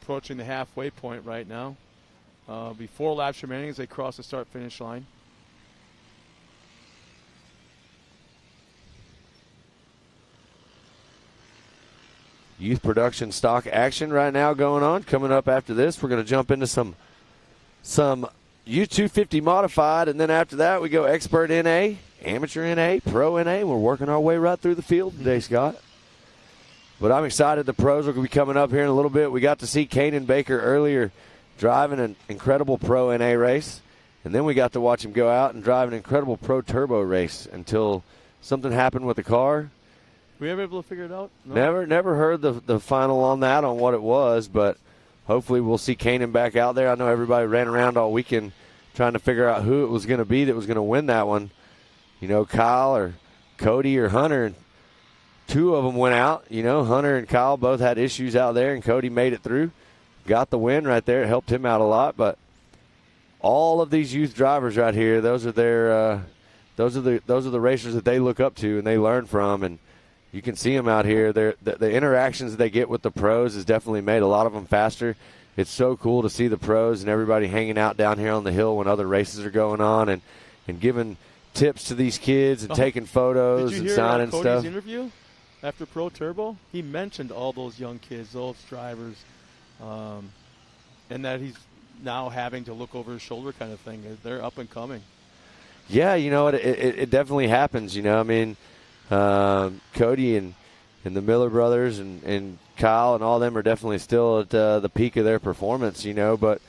Approaching the halfway point right now. Before laps remaining as they cross the start-finish line. Youth production stock action right now going on. Coming up after this, we're going to jump into some U250 modified, and then after that we go expert NA, amateur NA, pro NA. We're working our way right through the field today, Scott. But I'm excited. The pros are going to be coming up here in a little bit. We got to see Kanan Baker earlier driving an incredible pro NA race, and then we got to watch him go out and drive an incredible pro turbo race until something happened with the car. Were you ever able to figure it out? No? Never heard the final on that, on what it was, but hopefully we'll see Kanan back out there. I know everybody ran around all weekend trying to figure out who it was going to be that was going to win that one. You know, Kyle or Cody or Hunter. Two of them went out. You know, Hunter and Kyle both had issues out there, and Cody made it through. Got the win right there. It helped him out a lot. But all of these youth drivers right here, those are the racers that they look up to and they learn from, and you can see them out here. The interactions that they get with the pros has definitely made a lot of them faster. It's so cool to see the pros and everybody hanging out down here on the hill when other races are going on and giving tips to these kids and taking photos and signing Cody's stuff. Interview after Pro Turbo? He mentioned all those young kids, those drivers, and that he's now having to look over his shoulder kind of thing. They're up and coming. Yeah, you know, it definitely happens. You know, I mean, Cody and the Miller brothers and Kyle and all them are definitely still at the peak of their performance, you know, but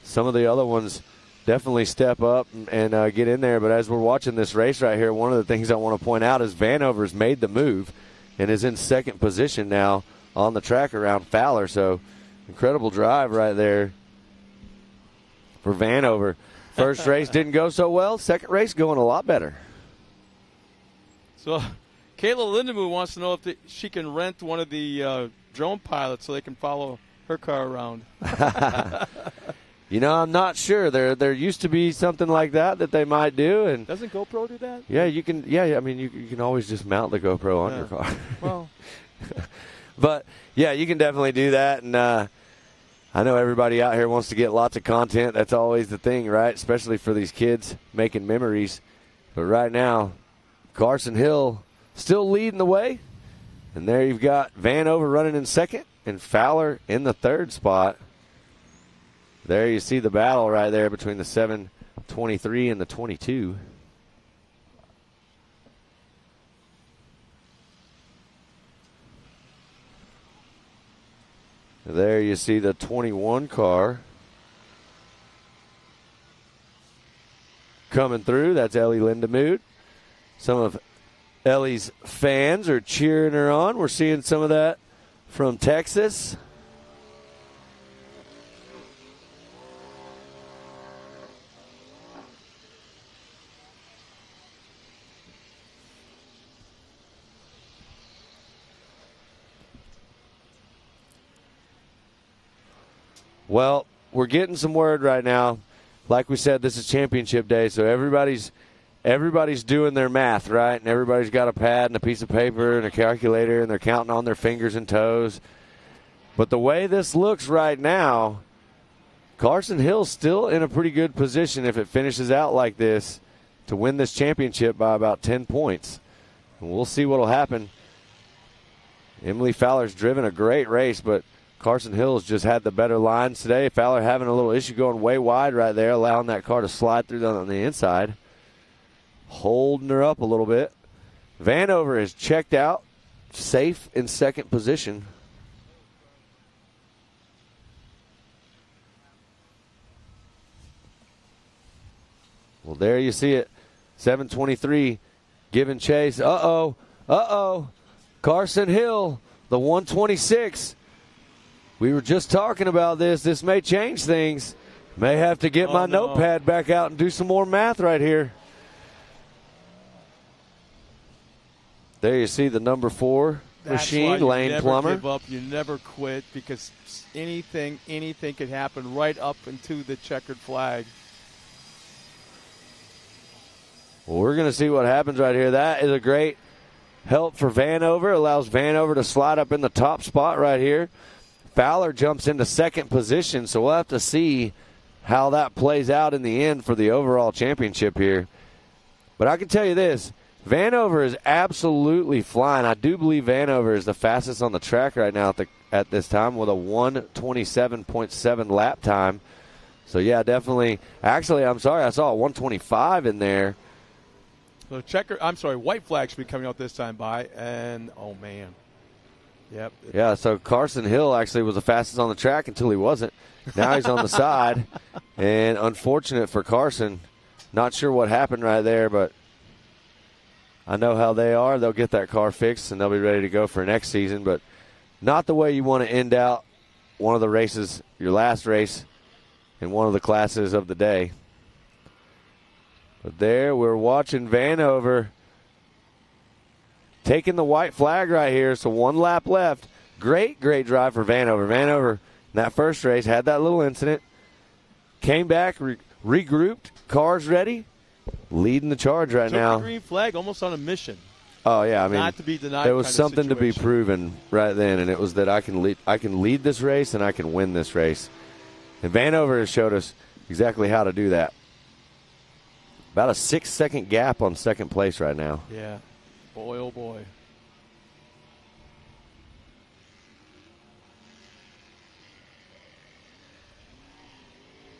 some of the other ones definitely step up and get in there. But as we're watching this race right here, one of the things I want to point out is Vanover's made the move and is in second position now on the track around Fowler. So incredible drive right there for Vanover. First race didn't go so well. Second race going a lot better. So Kayla Lindemoe wants to know if she can rent one of the drone pilots so they can follow her car around. You know, I'm not sure. There used to be something like that they might do, and doesn't GoPro do that? Yeah, you can. Yeah, I mean, you can always just mount the GoPro on your car. Well, but yeah, you can definitely do that, and I know everybody out here wants to get lots of content. That's always the thing, right? Especially for these kids making memories. But right now, Carson Hill still leading the way, and there you've got Vanover running in second and Fowler in the third spot. There you see the battle right there between the 723 and the 22. There you see the 21 car coming through. That's Ellie Lindemoe. Some of Ellie's fans are cheering her on. We're seeing some of that from Texas. Well, we're getting some word right now. Like we said, this is championship day, so everybody's doing their math, right? And everybody's got a pad and a piece of paper and a calculator, and they're counting on their fingers and toes. But the way this looks right now, Carson Hill's still in a pretty good position if it finishes out like this to win this championship by about 10 points. And we'll see what will happen. Emily Fowler's driven a great race, but Carson Hill's just had the better lines today. Fowler having a little issue going way wide right there, allowing that car to slide through on the inside. Holding her up a little bit. Vanover is checked out, safe in second position. Well, there you see it. 723 giving chase. Uh-oh. Carson Hill, the 126. We were just talking about this. This may change things. May have to get my notepad back out and do some more math right here. There you see the number 4 machine, Lane Plummer. You never give up. You never quit, because anything could happen right up into the checkered flag. Well, we're going to see what happens right here. That is a great help for Vanover. Allows Vanover to slide up in the top spot right here. Fowler jumps into second position, so we'll have to see how that plays out in the end for the overall championship here. But I can tell you this, Vanover is absolutely flying. I do believe Vanover is the fastest on the track right now at this time with a 1:27.7 lap time. So, yeah, definitely. Actually, I'm sorry, I saw a 1:25 in there. So white flag should be coming out this time and oh man. Yep. Yeah, so Carson Hill actually was the fastest on the track until he wasn't. Now he's on the side, and unfortunate for Carson. Not sure what happened right there, but I know how they are. They'll get that car fixed, and they'll be ready to go for next season, but not the way you want to end out one of the races, your last race in one of the classes of the day. But there, we're watching Vanover taking the white flag right here, so one lap left. Great drive for Vanover. Vanover, in that first race, had that little incident, came back, regrouped, cars ready, leading the charge right now. Took the green flag almost on a mission. Oh, yeah, I mean, not to be denied. There was something to be proven right then, and it was that I can lead this race and I can win this race. And Vanover has showed us exactly how to do that. About a 6-second gap on second place right now. Yeah. Boy, oh boy.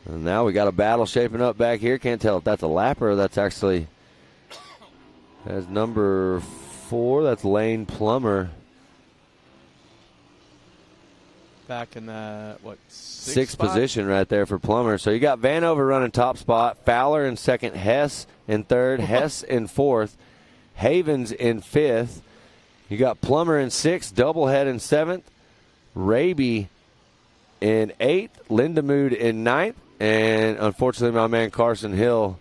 And now we got a battle shaping up back here. Can't tell if that's a lapper or that's actually that's number 4. That's Lane Plummer. Back in that, sixth position right there for Plummer. So you got Vanover running top spot, Fowler in second, Hess in third, Hess in fourth, Havens in fifth. You got Plummer in sixth, Doublehead in seventh, Raby in eighth, Lindemood in ninth, and unfortunately my man Carson Hill.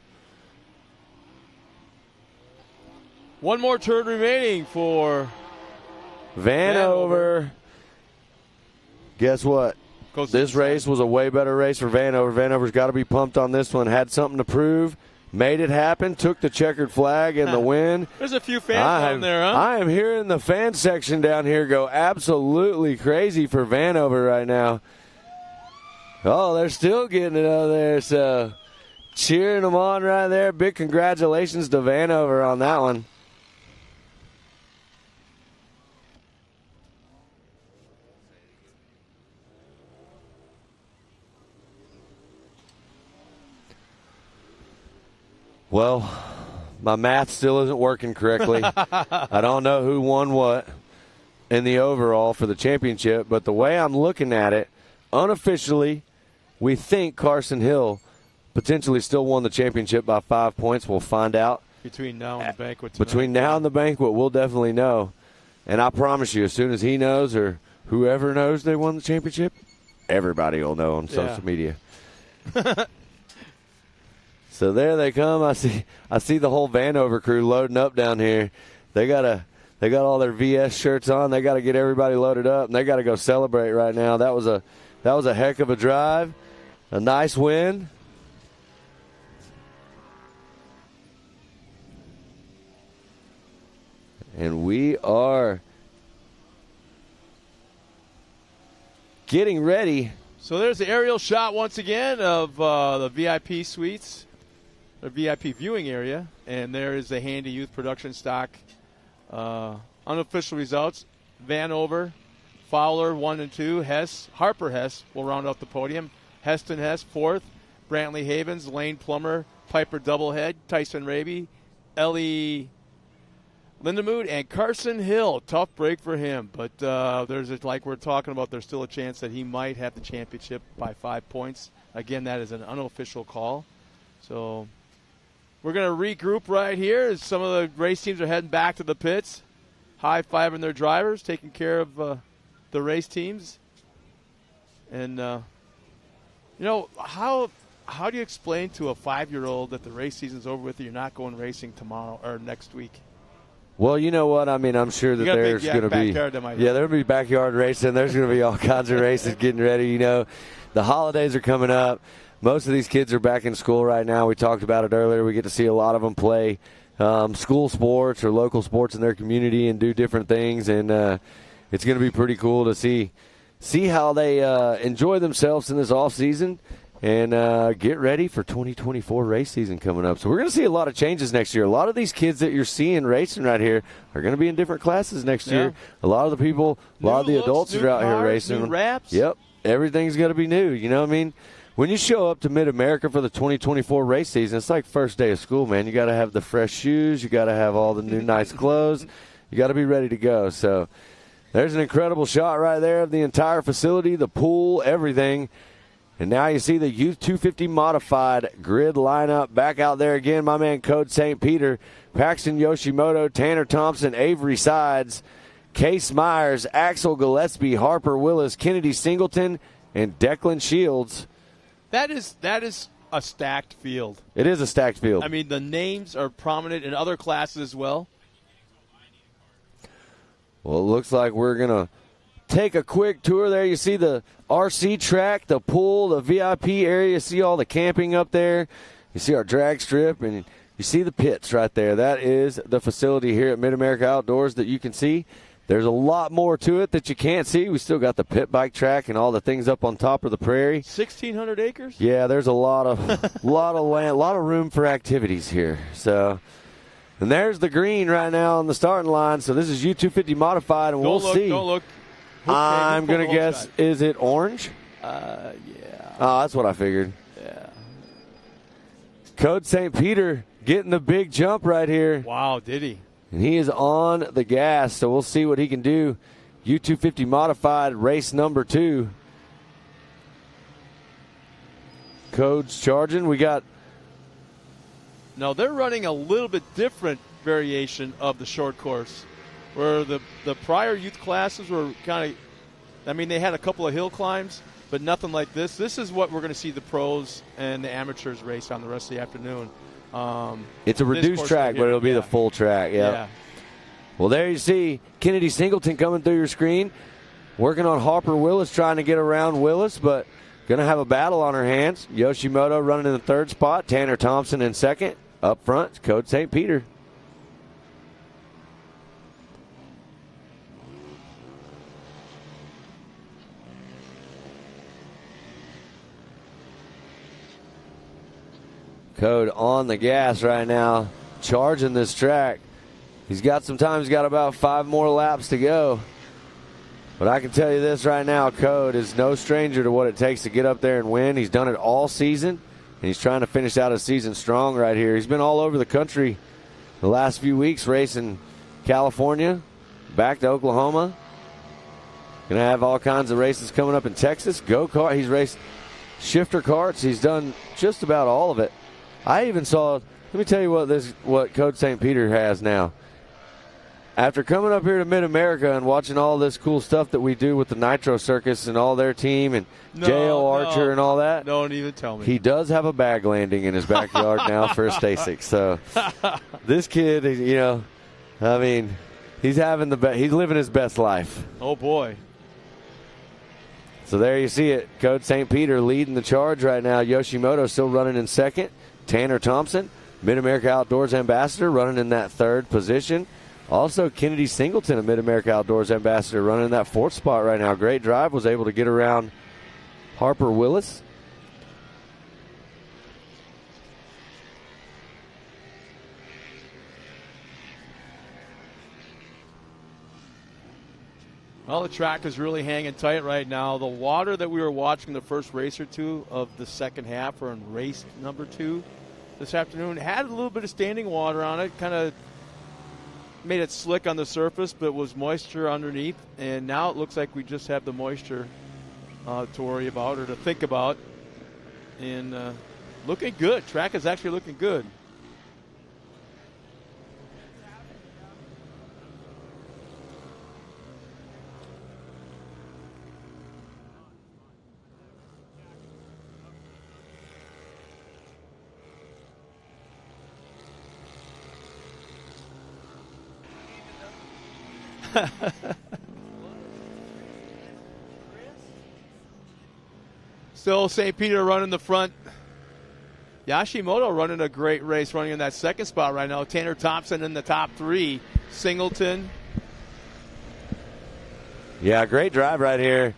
One more turn remaining for Vanover. Guess what? This race was a way better race for Vanover. Vanover's got to be pumped on this one. Had something to prove. Made it happen. Took the checkered flag and the win. There's a few fans down there, huh? I am hearing the fan section down here go absolutely crazy for Vanover right now. Oh, they're still getting it out there. So cheering them on right there. Big congratulations to Vanover on that one. Well, my math still isn't working correctly. I don't know who won what in the overall for the championship, but the way I'm looking at it, unofficially, we think Carson Hill potentially still won the championship by 5 points. We'll find out. Between now and the banquet tonight. Between now and the banquet, we'll definitely know. And I promise you, as soon as he knows or whoever knows they won the championship, everybody will know on social media. So there they come. I see the whole Vanover crew loading up down here. They got all their VS shirts on. They got to get everybody loaded up, and they got to go celebrate right now. That was a heck of a drive, a nice win. And we are getting ready. So there's the aerial shot once again of the VIP suites. A VIP viewing area, and there is the Handy Youth production stock. Unofficial results: Vanover, Fowler 1 and 2, Harper Hess will round out the podium. Heston Hess 4th, Brantley Havens, Lane Plummer, Piper Doublehead, Tyson Raby, Ellie Lindemood, and Carson Hill. Tough break for him, but like we're talking about, there's still a chance that he might have the championship by 5 points. Again, that is an unofficial call. So we're going to regroup right here as some of the race teams are heading back to the pits, high-fiving their drivers, taking care of the race teams. And, how do you explain to a 5-year-old that the race season's over with and you're not going racing tomorrow or next week? Well, you know what? I mean, I'm sure that there's going to be there'll be backyard racing. There's going to be all kinds of races getting ready. You know, the holidays are coming up. Most of these kids are back in school right now. We talked about it earlier. We get to see a lot of them play school sports or local sports in their community and do different things, and it's going to be pretty cool to see how they enjoy themselves in this off season. And get ready for 2024 race season coming up. So we're going to see a lot of changes next year. A lot of these kids that you're seeing racing right here are going to be in different classes next year. A lot of the people, a lot of the adults that are out here racing. New wraps. Yep. Everything's going to be new. You know what I mean? When you show up to Mid-America for the 2024 race season, it's like first day of school, man. You got to have the fresh shoes. You got to have all the new nice clothes. You got to be ready to go. So there's an incredible shot right there of the entire facility, the pool, everything. And now you see the Youth 250 modified grid lineup back out there again. My man Code St. Peter, Paxton Yoshimoto, Tanner Thompson, Avery Sides, Case Myers, Axel Gillespie, Harper Willis, Kennedy Singleton, and Declan Shields. That is a stacked field. It is a stacked field. I mean, the names are prominent in other classes as well. Well, it looks like we're going to take a quick tour there. You see the RC track, the pool, the VIP area. You see all the camping up there. You see our drag strip, and you see the pits right there. That is the facility here at Mid-America Outdoors that you can see. There's a lot more to it that you can't see. We still got the pit bike track and all the things up on top of the prairie. 1,600 acres? Yeah, there's a lot of land, a lot of room for activities here. So, and there's the green right now on the starting line. So this is U250 modified, and we'll see. Don't look. I'm going to guess, is it orange? Yeah. Oh, that's what I figured. Yeah. Code St. Peter getting the big jump right here. Wow, did he? And he is on the gas, so we'll see what he can do. U250 modified race number 2. Code's charging. We got... No, they're running a little bit different variation of the short course. Where the prior youth classes were kind of, I mean, they had a couple of hill climbs, but nothing like this. This is what we're going to see the pros and the amateurs race on the rest of the afternoon. It's a reduced track, but it'll be the full track. Yep. Yeah. Well, there you see Kennedy Singleton coming through your screen, working on Harper Willis, trying to get around Willis, but going to have a battle on her hands. Yoshimoto running in the third spot, Tanner Thompson in second. Up front, Code St. Peter. Code on the gas right now, charging this track. He's got some time. He's got about 5 more laps to go. But I can tell you this right now, Code is no stranger to what it takes to get up there and win. He's done it all season, and he's trying to finish out his season strong right here. He's been all over the country the last few weeks, racing California, back to Oklahoma. Going to have all kinds of races coming up in Texas. Go-kart. He's raced shifter carts. He's done just about all of it. I even saw, let me tell you what Code St. Peter has now. After coming up here to Mid-America and watching all this cool stuff that we do with the Nitro Circus and all their team and J.O. Archer and all that. Don't even tell me. He does have a bag landing in his backyard now for a Stasic. So this kid, you know, I mean, he's living his best life. Oh, boy. So there you see it. Code St. Peter leading the charge right now. Yoshimoto still running in second. Tanner Thompson, Mid-America Outdoors Ambassador, running in that third position. Also, Kennedy Singleton, a Mid-America Outdoors Ambassador, running in that fourth spot right now. Great drive, was able to get around Harper Willis. Well, the track is really hanging tight right now. The water that we were watching the first race or two of the second half, or in race number 2 this afternoon, had a little bit of standing water on it, kind of made it slick on the surface, but was moisture underneath. And now it looks like we just have the moisture to worry about or to think about. And looking good. Track is actually looking good. Still St. Peter running the front. Yashimoto running a great race, running in that second spot right now. Tanner Thompson in the top 3. Singleton. Yeah, great drive right here.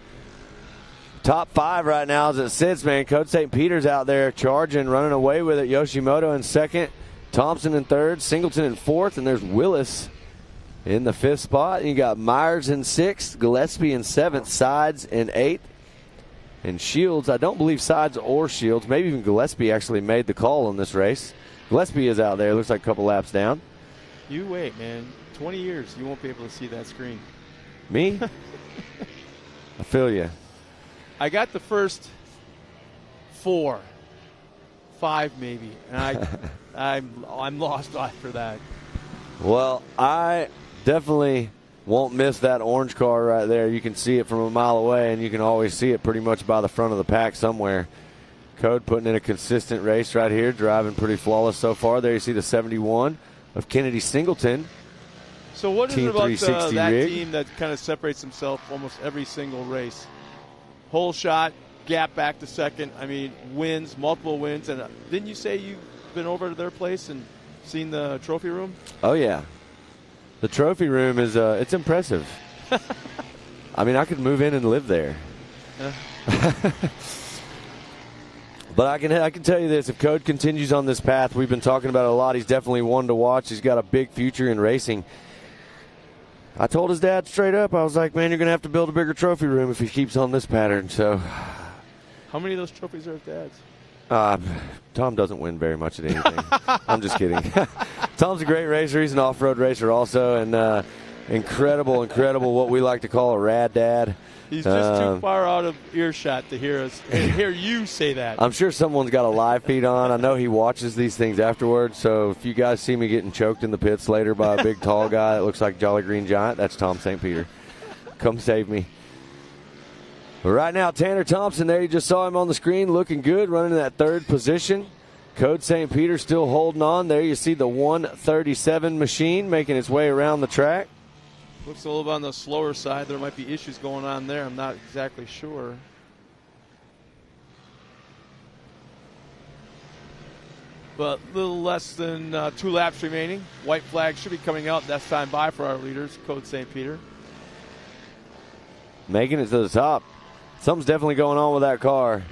Top 5 right now as it sits, man. Coach St. Peter's out there charging, running away with it. Yoshimoto in second, Thompson in third, Singleton in fourth, and there's Willis in the 5th spot. And you got Myers in 6th, Gillespie in 7th, Sides in 8th, and Shields. I don't believe Sides or Shields. Maybe even Gillespie actually made the call on this race. Gillespie is out there. Looks like a couple laps down. You wait, man. 20 years, you won't be able to see that screen. Me? I feel you. I got the first 4, 5 maybe, and I'm lost after that. Well, I definitely won't miss that orange car right there. You can see it from a mile away, and you can always see it pretty much by the front of the pack somewhere. Code putting in a consistent race right here, driving pretty flawless so far. There you see the 71 of Kennedy Singleton. So what is Team it about 360 that rig. team that kind of separates himself almost every single race? Whole shot, gap back to second. I mean, wins, multiple wins. And didn't you say you've been over to their place and seen the trophy room? Oh, yeah. The trophy room is it's impressive. I mean, I could move in and live there. But I can tell you this, if Code continues on this path, we've been talking about it a lot, he's definitely one to watch. He's got a big future in racing. I told his dad straight up, I was like, man, you're going to have to build a bigger trophy room if he keeps on this pattern. So, how many of those trophies are his dad's? Tom doesn't win very much at anything. I'm just kidding. Tom's a great racer. He's an off-road racer also, and incredible what we like to call a rad dad. He's just too far out of earshot to hear you say that. I'm sure someone's got a live feed on. I know he watches these things afterwards, so if you guys see me getting choked in the pits later by a big tall guy that looks like Jolly Green Giant, that's Tom St. Peter. Come save me. But right now, Tanner Thompson there, you just saw him on the screen, looking good, running in that 3rd position. Code St. Peter still holding on. There you see the 137 machine making its way around the track. Looks a little bit on the slower side. There might be issues going on there. I'm not exactly sure. But a little less than 2 laps remaining. White flag should be coming out. That's time by for our leaders, Code St. Peter. Making it to the top. Something's definitely going on with that car.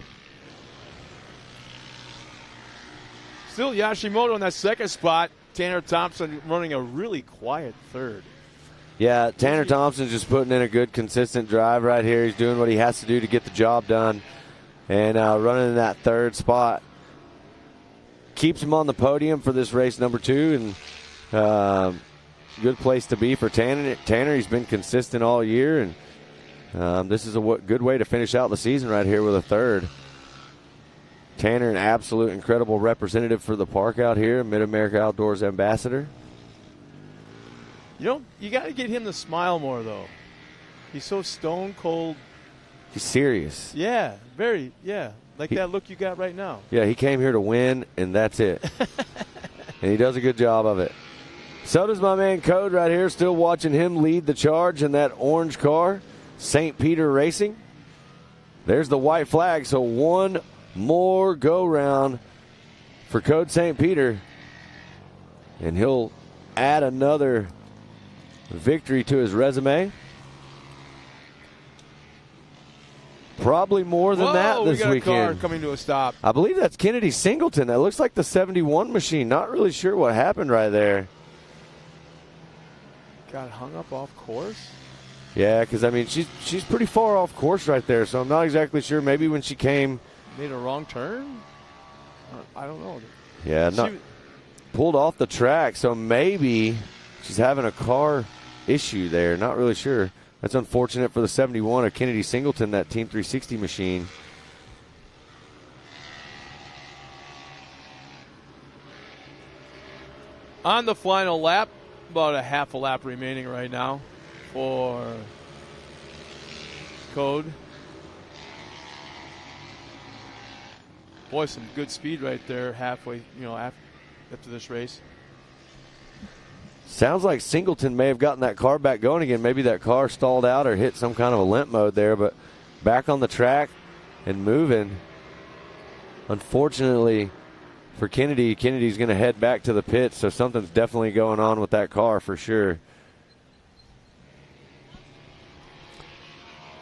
Still Yashimoto in that 2nd spot. Tanner Thompson running a really quiet 3rd. Yeah, Tanner Thompson's just putting in a good, consistent drive right here. He's doing what he has to do to get the job done and running in that 3rd spot. Keeps him on the podium for this race number 2, and good place to be for Tanner. He's been consistent all year, and this is a good way to finish out the season right here with a 3rd. Tanner, an absolute incredible representative for the park out here, Mid-America Outdoors ambassador. You got to get him to smile more, though. He's so stone cold. He's serious. Yeah, very, yeah. Like that look you got right now. Yeah, he came here to win, and that's it. And he does a good job of it. So does my man Code right here, still watching him lead the charge in that orange car, St. Peter Racing. There's the white flag, so one more go-round for Code St. Peter. And he'll add another victory to his resume. Probably more than that this we got weekend. A car coming to a stop. I believe that's Kennedy Singleton. That looks like the 71 machine. Not really sure what happened right there. Got hung up off course? Yeah, because, I mean, she's pretty far off course right there, so I'm not exactly sure. Maybe when she came. Made a wrong turn? I don't know. Yeah, pulled off the track, so maybe she's having a car issue there. Not really sure. That's unfortunate for the 71 of Kennedy Singleton, that Team 360 machine. On the final lap, about a half a lap remaining right now for Code. Boy, some good speed right there halfway, after this race. Sounds like Singleton may have gotten that car back going again. Maybe that car stalled out or hit some kind of a limp mode there, but back on the track and moving. Unfortunately for Kennedy, Kennedy's going to head back to the pits, so something's definitely going on with that car for sure.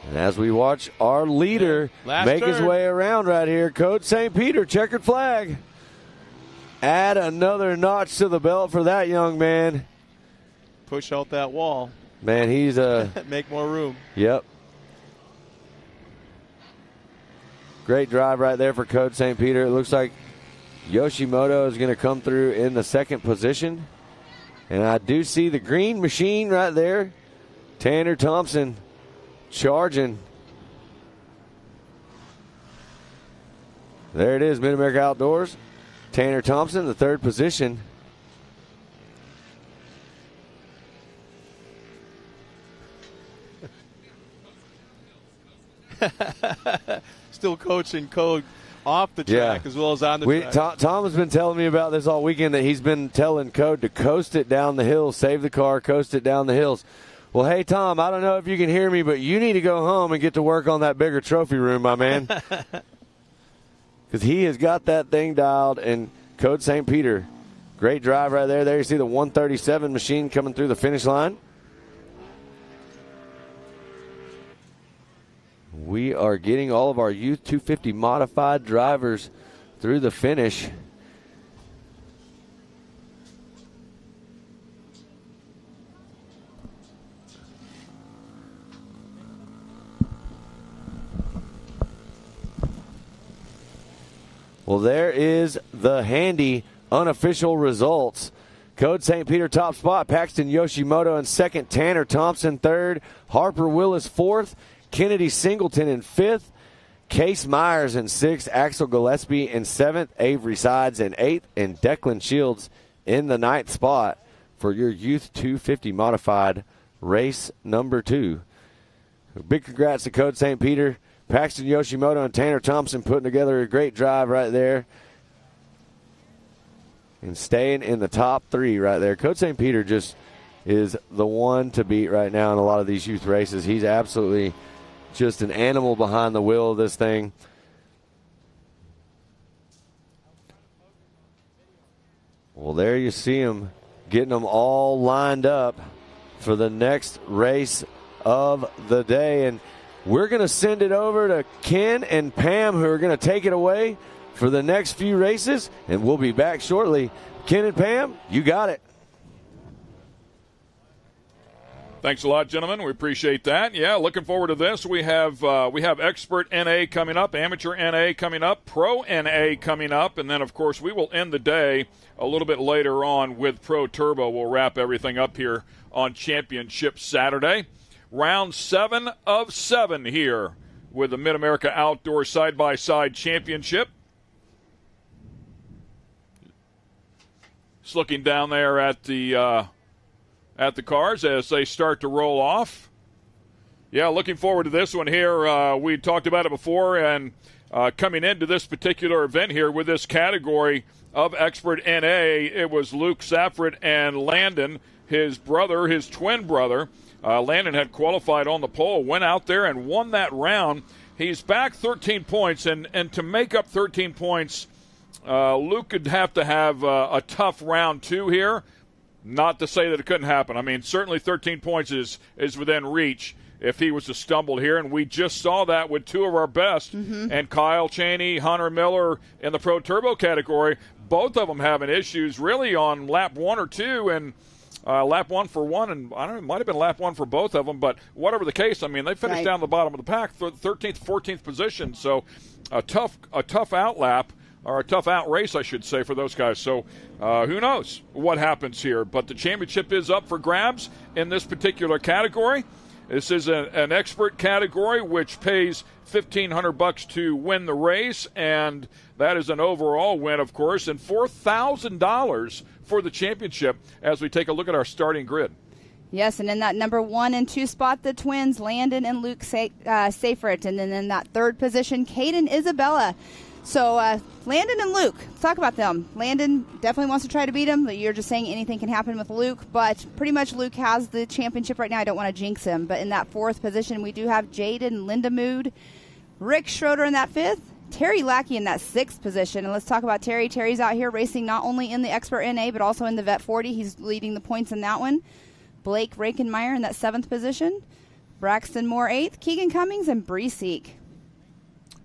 And as we watch our leader make his way around right here, Coach St. Peter, checkered flag. Add another notch to the belt for that young man. Push out that wall. Man, he's make more room. Yep. Great drive right there for Coach St. Peter. It looks like Yoshimoto is going to come through in the second position. And I do see the green machine right there. Tanner Thompson charging. There it is, Mid-America Outdoors. Tanner Thompson, the third position. Still coaching Code off the track as well as on the track. Tom has been telling me about this all weekend, that he's been telling Code to coast it down the hills, save the car, coast it down the hills. Well, hey, Tom, I don't know if you can hear me, but you need to go home and get to work on that bigger trophy room, my man. Because he has got that thing dialed. And Code St. Peter, great drive right there. There you see the 137 machine coming through the finish line. We are getting all of our Youth 250 modified drivers through the finish. Well, there is the handy unofficial results. Code St. Peter top spot, Paxton Yoshimoto in second, Tanner Thompson third, Harper Willis fourth, Kennedy Singleton in fifth, Case Myers in sixth, Axel Gillespie in seventh, Avery Sides in eighth, and Declan Shields in the ninth spot for your Youth 250 modified race number 2. Big congrats to Code St. Peter. Paxton Yoshimoto and Tanner Thompson putting together a great drive right there. And staying in the top 3 right there. Code St. Peter just is the one to beat right now in a lot of these youth races. He's absolutely just an animal behind the wheel of this thing. Well, there you see him getting them all lined up for the next race of the day. And we're going to send it over to Ken and Pam, who are going to take it away for the next few races, and we'll be back shortly. Ken and Pam, you got it. Thanks a lot, gentlemen. We appreciate that. Yeah, looking forward to this. We have Expert NA coming up, Amateur NA coming up, Pro NA coming up, and then, of course, we will end the day a little bit later on with Pro Turbo. We'll wrap everything up here on Championship Saturday. Round 7 of 7 here with the Mid-America Outdoor Side-by-Side Championship. Just looking down there at the cars as they start to roll off. Yeah, looking forward to this one here. We talked about it before, and coming into this particular event here with this category of Expert NA, it was Luke Safford and Landon, his twin brother. Landon had qualified on the pole, went out there and won that round. He's back 13 points, and to make up 13 points, Luke could have to have a tough round 2 here. Not to say that it couldn't happen. I mean, certainly 13 points is within reach if he was to stumble here, and we just saw that with 2 of our best. And Kyle Cheney, Hunter Miller in the Pro Turbo category, both of them having issues really on lap 1 or 2, and lap 1 for one, and I don't know, it might have been lap 1 for both of them, but whatever the case, I mean, they finished down the bottom of the pack, 13th, 14th position, so a tough out lap, or a tough out race, I should say, for those guys. So who knows what happens here, but the championship is up for grabs in this particular category. This is an expert category, which pays $1,500 to win the race, and that is an overall win, of course, and $4,000 for the championship as we take a look at our starting grid. Yes, and in that number 1 and 2 spot, the twins, Landon and Luke Safert. And then in that third position, Caden Isabella. So Landon and Luke, let's talk about them. Landon definitely wants to try to beat him. You're just saying anything can happen with Luke, but pretty much Luke has the championship right now. I don't want to jinx him, but in that 4th position, we do have Jaden Lindemood, Rick Schroeder in that 5th, Terry Lackey in that 6th position. And let's talk about Terry. Terry's out here racing not only in the Expert NA, but also in the Vet 40. He's leading the points in that one. Blake Rakenmeyer in that 7th position. Braxton Moore 8th, Keegan Cummings, and Bree Seek.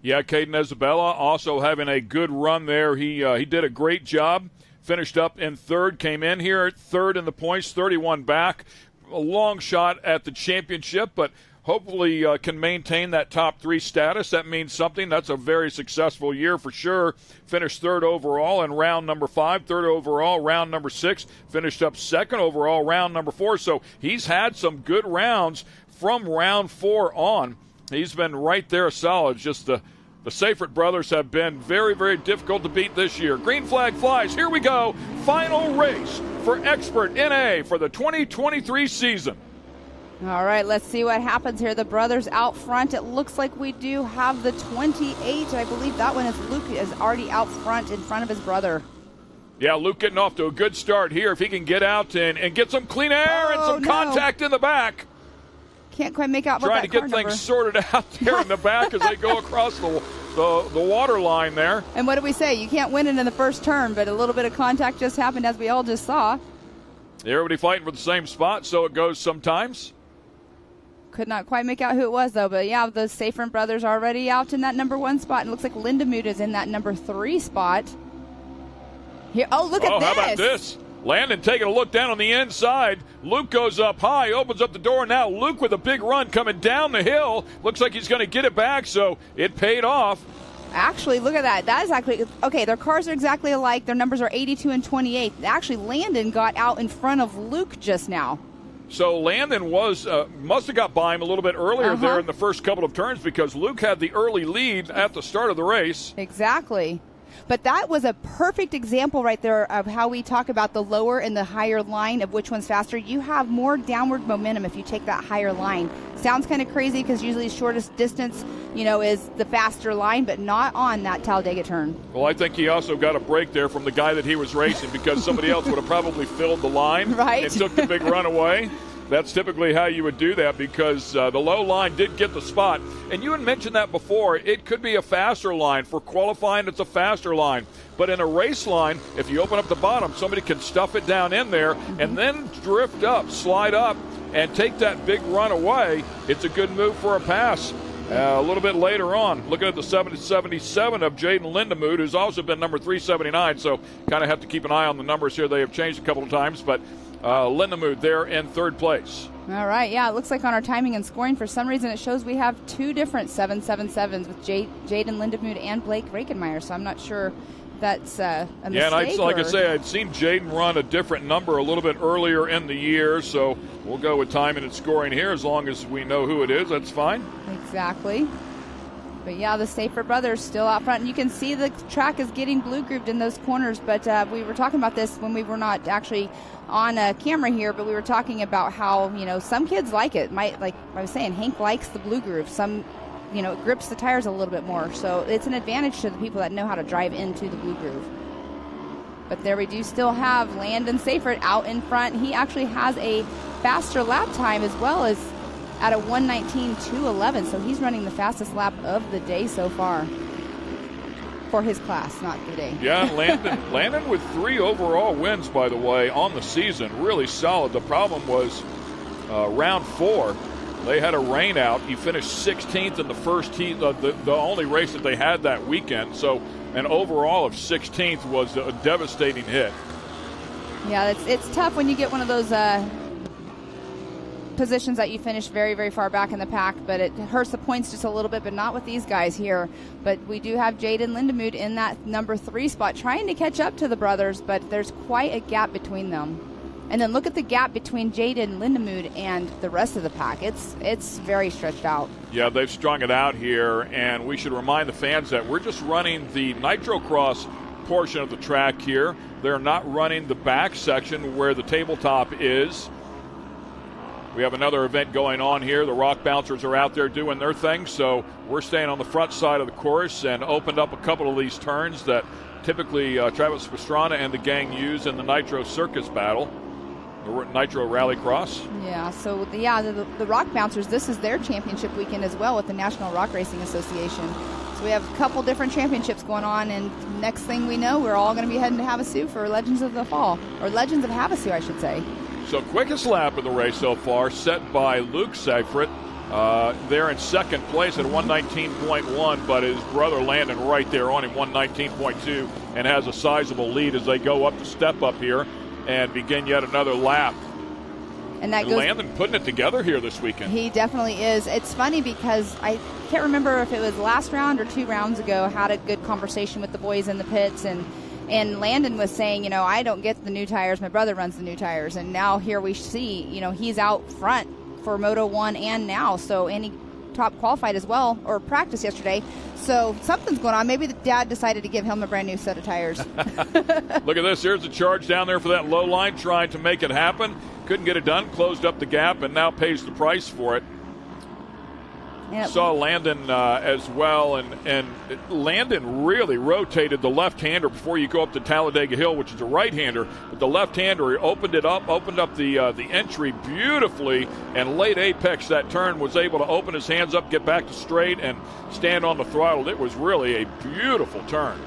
Yeah, Caden Isabella also having a good run there. He did a great job. Finished up in 3rd, came in here at 3rd in the points, 31 back. A long shot at the championship, but hopefully can maintain that top 3 status. That means something. That's a very successful year for sure. Finished 3rd overall in round number 5, 3rd overall round number 6. Finished up 2nd overall round number 4. So he's had some good rounds from round 4 on. He's been right there solid. Just the Seyfert brothers have been very, very difficult to beat this year. Green flag flies. Here we go. Final race for Expert NA for the 2023 season. All right, let's see what happens here. The brothers out front. It looks like we do have the 28. I believe that one is Luke is already out front in front of his brother. Yeah, Luke getting off to a good start here. If he can get out and get some clean air and some contact in the back. Can't quite make out what trying that to get things sorted out there in the back as they go across the water line there. And what do we say? You can't win it in the first turn, but a little bit of contact just happened, as we all just saw. Everybody fighting for the same spot, so it goes sometimes. Could not quite make out who it was, though. But, yeah, the Seyfert brothers already out in that number 1 spot. And it looks like Lindemood is in that number 3 spot. Here, look at this. How about this? Landon taking a look down on the inside. Luke goes up high, opens up the door. Now Luke with a big run coming down the hill. Looks like he's going to get it back, so it paid off. Actually, look at that. That is actually, okay, their cars are exactly alike. Their numbers are 82 and 28. Actually, Landon got out in front of Luke just now. So Landon must have got by him a little bit earlier there in the first couple of turns because Luke had the early lead at the start of the race. Exactly. But that was a perfect example right there of how we talk about the lower and the higher line of which one's faster. You have more downward momentum if you take that higher line. Sounds kind of crazy because usually shortest distance, is the faster line, but not on that Talladega turn. Well, I think he also got a break there from the guy that he was racing because somebody else would have probably filled the line and took the big run away. That's typically how you would do that because the low line did get the spot. And you had mentioned that before. It could be a faster line. For qualifying, it's a faster line. But in a race line, if you open up the bottom, somebody can stuff it down in there and then drift up, slide up, and take that big run away. It's a good move for a pass. A little bit later on, looking at the 777 of Jaden Lindemood, who's also been number 379. So kind of have to keep an eye on the numbers here. They have changed a couple of times, but Lindemood there in 3rd place. All right, yeah, it looks like on our timing and scoring, for some reason it shows we have 2 different 777s with Jaden Lindemood and Blake Rakenmeyer, so I'm not sure if that's a mistake. Yeah, and like I say, I'd seen Jaden run a different number a little bit earlier in the year, so we'll go with timing and scoring here as long as we know who it is. That's fine. Exactly. But, yeah, the Seyfert brothers still out front. And you can see the track is getting blue-grooved in those corners. But we were talking about this when we were not actually on camera here, but we were talking about how, some kids like it. Like I was saying, Hank likes the blue groove. Some, it grips the tires a little bit more. So it's an advantage to the people that know how to drive into the blue groove. But there we do still have Landon Seyfert out in front. He actually has a faster lap time as well as at a 1:19.211, so he's running the fastest lap of the day so far for his class, not the day. Yeah, Landon with 3 overall wins, by the way, on the season. Really solid. The problem was round 4. They had a rain out. He finished 16th in the first heat, the only race that they had that weekend. So an overall of 16th was a devastating hit. Yeah, it's tough when you get one of those positions that you finish very, very far back in the pack, but it hurts the points just a little bit, but not with these guys here. But we do have Jaden Lindemood in that number 3 spot trying to catch up to the brothers, but there's quite a gap between them. And then look at the gap between Jaden Lindemood and the rest of the pack. It's very stretched out. Yeah, they've strung it out here, and we should remind the fans that we're just running the Nitro Cross portion of the track here. They're not running the back section where the tabletop is. We have another event going on here. The rock bouncers are out there doing their thing, so we're staying on the front side of the course and opened up a couple of these turns that typically Travis Pastrana and the gang use in the Nitro Circus battle, the Nitro Rallycross. Yeah, so the rock bouncers, this is their championship weekend as well with the National Rock Racing Association. So we have a couple different championships going on, and next thing we know, we're all going to be heading to Havasu for Legends of the Fall, or Legends of Havasu, I should say. So quickest lap of the race so far set by Luke Seifert. They're in second place at 119.1, but his brother Landon right there on him, 119.2, and has a sizable lead as they go up the step up here and begin yet another lap. And Landon putting it together here this weekend. He definitely is. It's funny because I can't remember if it was last round or 2 rounds ago, had a good conversation with the boys in the pits, and Landon was saying, I don't get the new tires. My brother runs the new tires. And now here we see, he's out front for Moto 1 and now. And he top qualified as well, or practiced yesterday. So something's going on. Maybe the dad decided to give him a brand new set of tires. Look at this. Here's the charge down there for that low line, trying to make it happen. Couldn't get it done. Closed up the gap and now pays the price for it. Yep. Saw Landon as well, and Landon really rotated the left-hander before you go up to Talladega Hill, which is a right-hander. But the left-hander opened up the entry beautifully, and late apex that turn was able to open his hands up, get back to straight, and stand on the throttle. It was really a beautiful turn.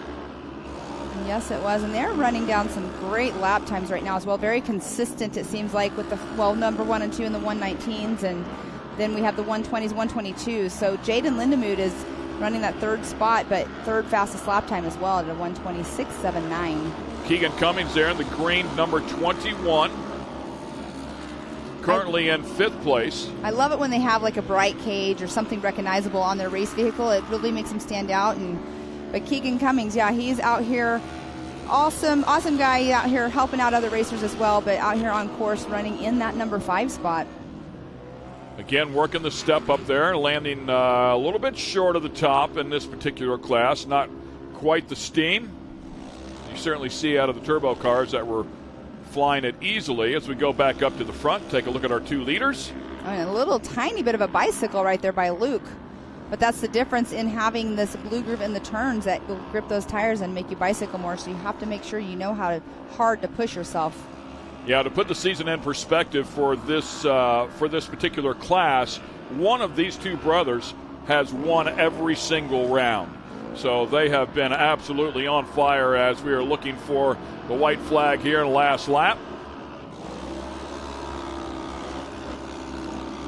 Yes, it was, and they're running down some great lap times right now as well. Very consistent, it seems like, with the number 1 and 2 in the 119s, and then we have the 120s, 122s. So Jaden Lindemood is running that third spot, but third fastest lap time as well at a 126.79. Keegan Cummings there in the green, number 21. Currently in 5th place. I love it when they have like a bright cage or something recognizable on their race vehicle. It really makes them stand out. But Keegan Cummings, he's out here. Awesome guy out here helping out other racers as well, but out here on course running in that number 5 spot. Again, working the step up there, landing a little bit short of the top in this particular class. Not quite the steam you certainly see out of the turbo cars that were flying it easily. As we go back up to the front, take a look at our 2 leaders. A little tiny bit of a bicycle right there by Luke. But that's the difference in having this glue groove in the turns that will grip those tires and make you bicycle more. So you have to make sure you know how hard to push yourself. Yeah, to put the season in perspective for this particular class, one of these 2 brothers has won every single round. So they have been absolutely on fire as we are looking for the white flag here in the last lap.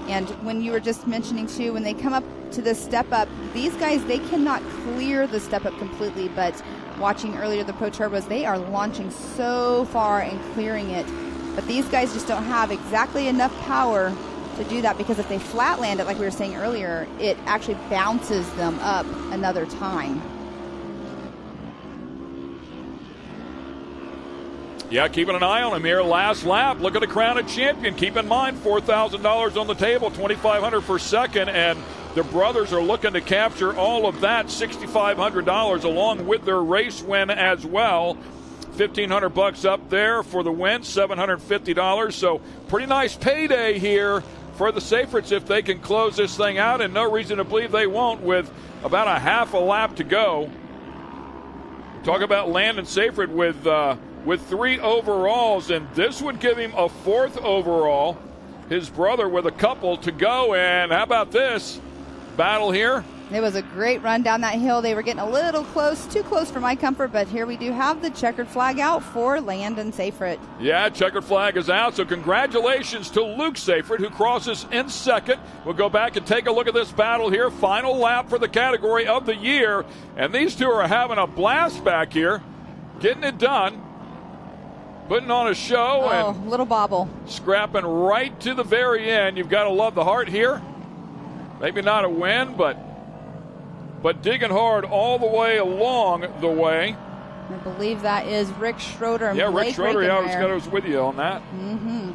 And when you were just mentioning, too, when they come up to the step up, these guys, they cannot clear the step up completely, but watching earlier the Pro Turbos, they are launching so far and clearing it. But these guys just don't have exactly enough power to do that, because if they flat land it, like we were saying earlier, it actually bounces them up another time. Yeah, keeping an eye on him here. Last lap, look at the crown of champion. Keep in mind, $4,000 on the table, $2,500 for second, and the brothers are looking to capture all of that $6,500 along with their race win as well. $1,500 up there for the win, $750. So pretty nice payday here for the Seiferts if they can close this thing out, and no reason to believe they won't with about a half a lap to go. Talk about Landon Seifert with 3 overalls, and this would give him a 4th overall. His brother with a couple to go, and how about this battle here? It was a great run down that hill. They were getting a little close, too close for my comfort, but here we do have the checkered flag out for Landon Seifert. Yeah, checkered flag is out, so congratulations to Luke Seifert, who crosses in second. We'll go back and take a look at this battle here. Final lap for the category of the year, and these 2 are having a blast back here, getting it done, putting on a show. And little bobble. Scrapping right to the very end. You've got to love the heart here. Maybe not a win, but digging hard all the way along the way. I believe that is Rick Schroeder. Yeah, Rick Schroeder. I was with you on that. Mm-hmm.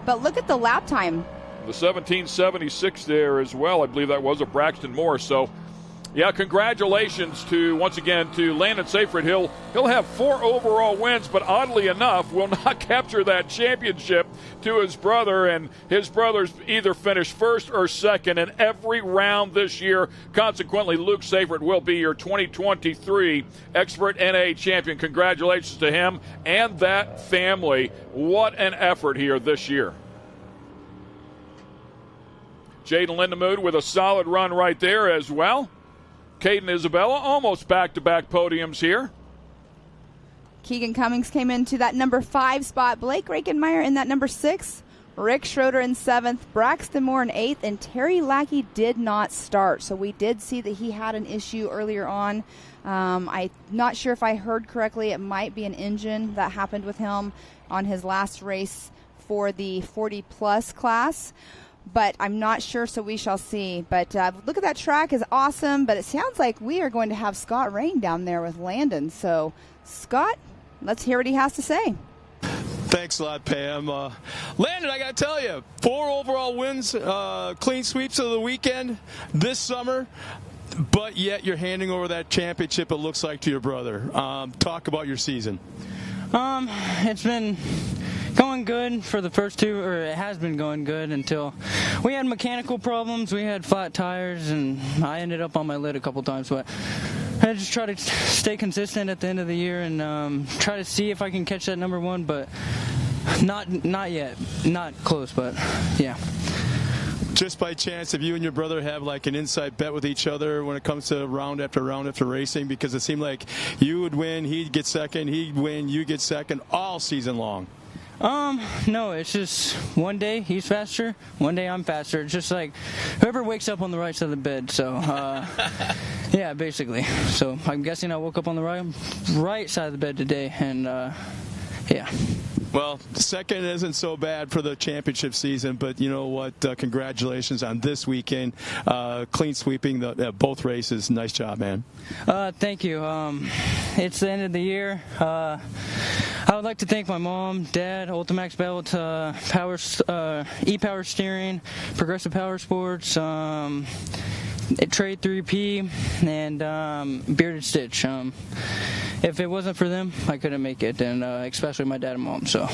But look at the lap time. The 1776 there as well. I believe that was a Braxton Moore. So Yeah, congratulations to, once again, to Landon Seyfried. He'll have 4 overall wins, but oddly enough will not capture that championship to his brother, and his brother's either finished first or second in every round this year. Consequently, Luke Seyfried will be your 2023 Expert NA champion. Congratulations to him and that family. What an effort here this year. Jaden Lindemood with a solid run right there as well. Caden Isabella almost back-to-back podiums here. Keegan Cummings came into that number 5 spot. Blake Rakenmeyer in that number 6. Rick Schroeder in 7th. Braxton Moore in 8th. And Terry Lackey did not start. So we did see that he had an issue earlier on. I'm not sure if I heard correctly. It might be an engine that happened with him on his last race for the 40-plus class. But I'm not sure, so we shall see. But look at that track, is awesome. But it sounds like we are going to have Scott Rain down there with Landon. So, Scott, let's hear what he has to say. Thanks a lot, Pam. Landon, I got to tell you, 4 overall wins, clean sweeps of the weekend this summer. But yet you're handing over that championship, it looks like, to your brother. Talk about your season. It's been going good for the first 2, or it has been going good until we had mechanical problems. We had flat tires, and I ended up on my lid a couple times. But I just try to stay consistent at the end of the year and try to see if I can catch that number 1, but not yet. Not close, but yeah. Just by chance, if you and your brother have like an inside bet with each other when it comes to round after racing, because it seemed like you would win, he'd get second, he'd win, you get second all season long? No, it's just one day he's faster, one day I'm faster. It's just like whoever wakes up on the right side of the bed. So, yeah, basically. So I'm guessing I woke up on the right side of the bed today, and yeah. Well, second isn't so bad for the championship season, but you know what? Congratulations on this weekend. Clean sweeping both races. Nice job, man. Thank you. It's the end of the year. I would like to thank my mom, dad, Ultimax Belt, E-Power Steering, Progressive Power Sports, Trade 3P, and Bearded Stitch. If it wasn't for them, I couldn't make it, and especially my dad and mom. So,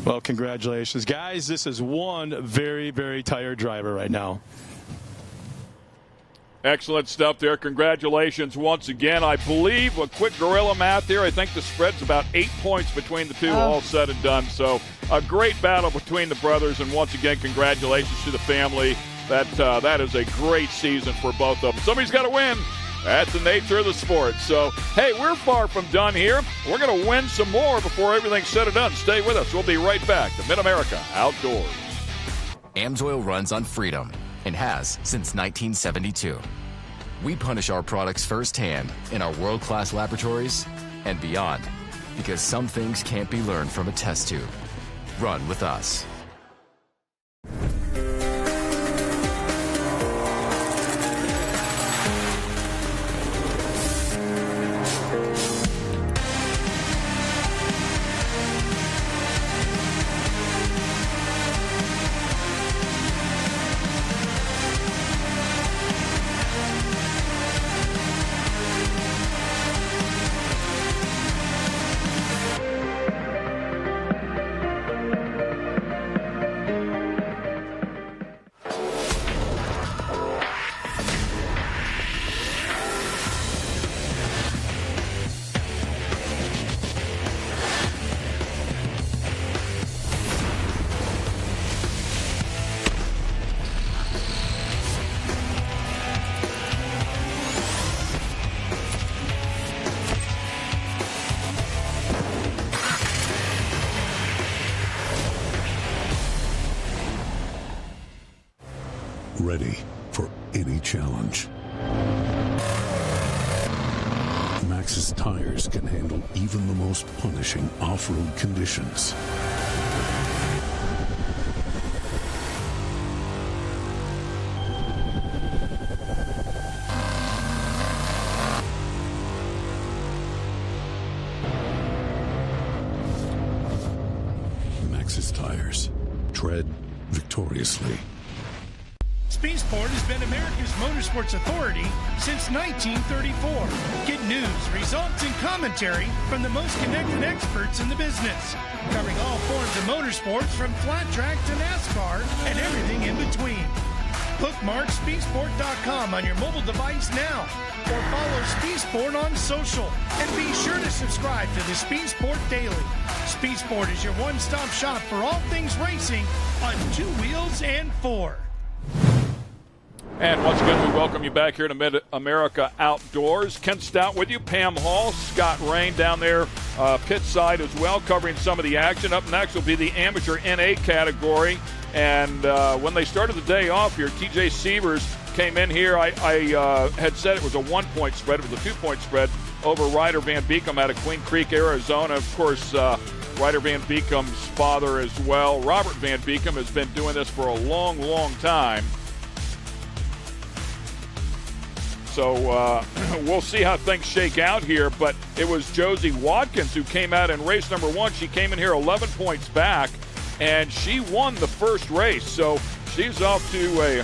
well, congratulations, guys. This is one very, very tired driver right now. Excellent stuff there. Congratulations once again. I believe, a quick gorilla math here, I think the spread's about 8 points between the two, all said and done. So a great battle between the brothers, and once again, congratulations to the family. That is a great season for both of them. Somebody's got to win. That's the nature of the sport. So, hey, we're far from done here. We're going to win some more before everything's said and done. Stay with us. We'll be right back to Mid-America Outdoors. AMSOIL runs on freedom and has since 1972. We punish our products firsthand in our world-class laboratories and beyond, because some things can't be learned from a test tube. Run with us. Ready for any challenge. Maxxis tires can handle even the most punishing off-road conditions. Maxxis tires. Tread victoriously. Speedsport has been America's motorsports authority since 1934. Get news, results, and commentary from the most connected experts in the business, covering all forms of motorsports from flat track to NASCAR and everything in between. Bookmark Speedsport.com on your mobile device now, or follow Speedsport on social, and be sure to subscribe to the Speedsport Daily. Speedsport is your one-stop shop for all things racing on 2 wheels and 4. And once again, we welcome you back here to Mid-America Outdoors. Ken Stout with you, Pam Hall, Scott Rain down there pit side as well, covering some of the action. Up next will be the amateur NA category. And when they started the day off here, TJ Sievers came in here. I had said it was a 1-point spread. It was a 2-point spread over Ryder Van Beekom out of Queen Creek, Arizona. Of course, Ryder Van Beekom's father as well. Robert Van Beekom has been doing this for a long, long time. So we'll see how things shake out here. But it was Josie Watkins who came out in race number 1. She came in here 11 points back, and she won the first race. So she's off to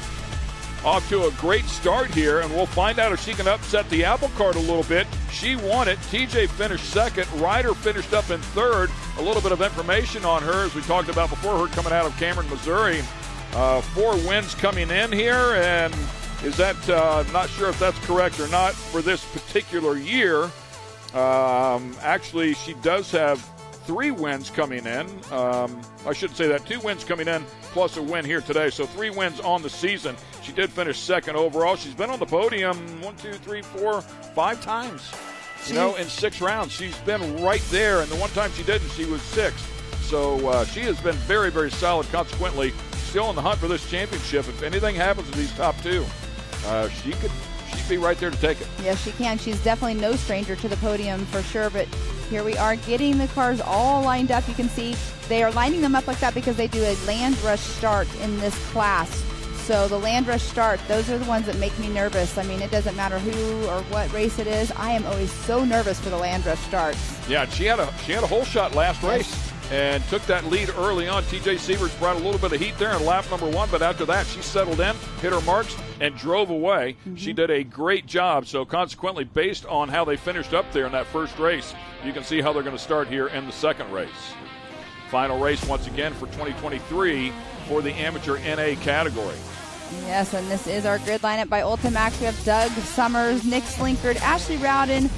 a great start here, and we'll find out if she can upset the apple cart a little bit. She won it. TJ finished second. Ryder finished up in third. A little bit of information on her, as we talked about before, her coming out of Cameron, Missouri. 4 wins coming in here, and is that, not sure if that's correct or not for this particular year. Actually, she does have 3 wins coming in. I shouldn't say that. 2 wins coming in plus a win here today. So 3 wins on the season. She did finish second overall. She's been on the podium 5 times, in 6 rounds. She's been right there. And the one time she didn't, she was 6th. So she has been very, very solid. Consequently, still in the hunt for this championship. If anything happens to these top 2, she'd be right there to take it. Yes, she can. She's definitely no stranger to the podium for sure. But here we are getting the cars all lined up. You can see they are lining them up like that because they do a land rush start in this class. So the land rush start, those are the ones that make me nervous. I mean, it doesn't matter who or what race it is. I am always so nervous for the land rush starts. Yeah, she had a whole shot last race and took that lead early on. TJ Sievers brought a little bit of heat there in lap number 1, but after that she settled in, hit her marks, and drove away. She did a great job. So consequently, based on how they finished up there in that first race, you can see how they're going to start here in the second race. Final race once again for 2023 for the amateur NA category. Yes, and this is our grid lineup by Ultimax. We have Doug Summers, Nick Slinkard, Ashley Rowden,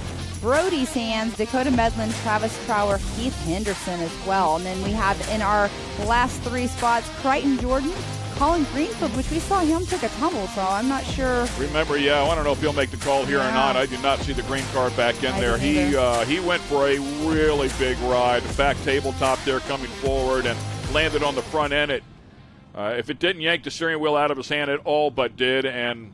Brody Sands, Dakota Medlin, Travis Trower, Keith Henderson as well. And then we have in our last 3 spots, Crichton Jordan, Colin Greenfield, which we saw him took a tumble, so I'm not sure. Remember, I don't know if he'll make the call here or not. I do not see the green car back in there. He went for a really big ride, back tabletop there coming forward, and landed on the front end. If it didn't yank the steering wheel out of his hand, it all but did, and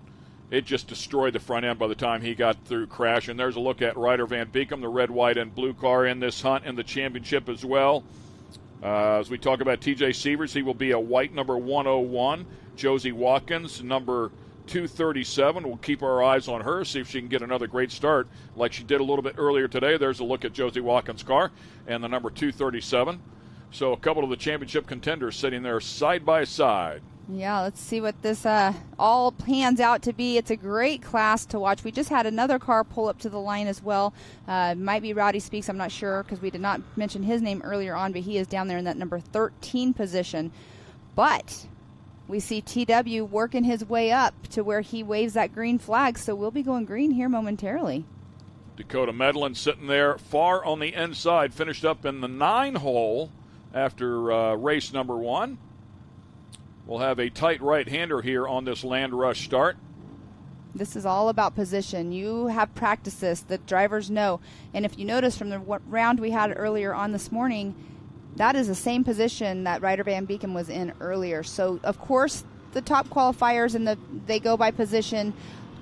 it just destroyed the front end by the time he got through crashing. There's a look at Ryder Van Beekom, the red, white, and blue car in this hunt in the championship as well. As we talk about TJ Sievers, he will be a white number 101. Josie Watkins, number 237. We'll keep our eyes on her, see if she can get another great start like she did a little bit earlier today. There's a look at Josie Watkins' car and the number 237. So a couple of the championship contenders sitting there side by side. Yeah, let's see what this all pans out to be. It's a great class to watch. We just had another car pull up to the line as well. Might be Rowdy Speaks, I'm not sure, because we did not mention his name earlier on, but he is down there in that number 13 position. But we see TW working his way up to where he waves that green flag, so we'll be going green here momentarily. Dakota Medlin sitting there far on the inside, finished up in the 9 hole after race number 1. We'll have a tight right-hander here on this land rush start. This is all about position. You have practiced this. The drivers know. And if you notice from the round we had earlier on this morning, that is the same position that Ryder Van Beekom was in earlier. So, of course, the top qualifiers they go by position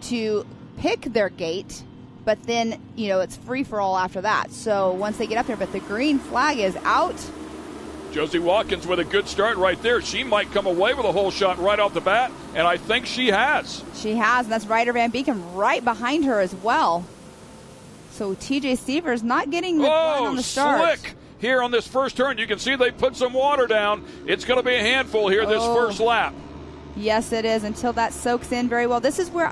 to pick their gate, but then, it's free-for-all after that. So once they get up there, but the green flag is out. Josie Watkins with a good start right there. She might come away with a whole shot right off the bat, and I think she has. She has, and that's Ryder Van Beekom right behind her as well. So TJ Sievers not getting the run on the start. Slick here on this first turn. You can see they put some water down. It's going to be a handful here this first lap. Yes, it is, until that soaks in very well. This is where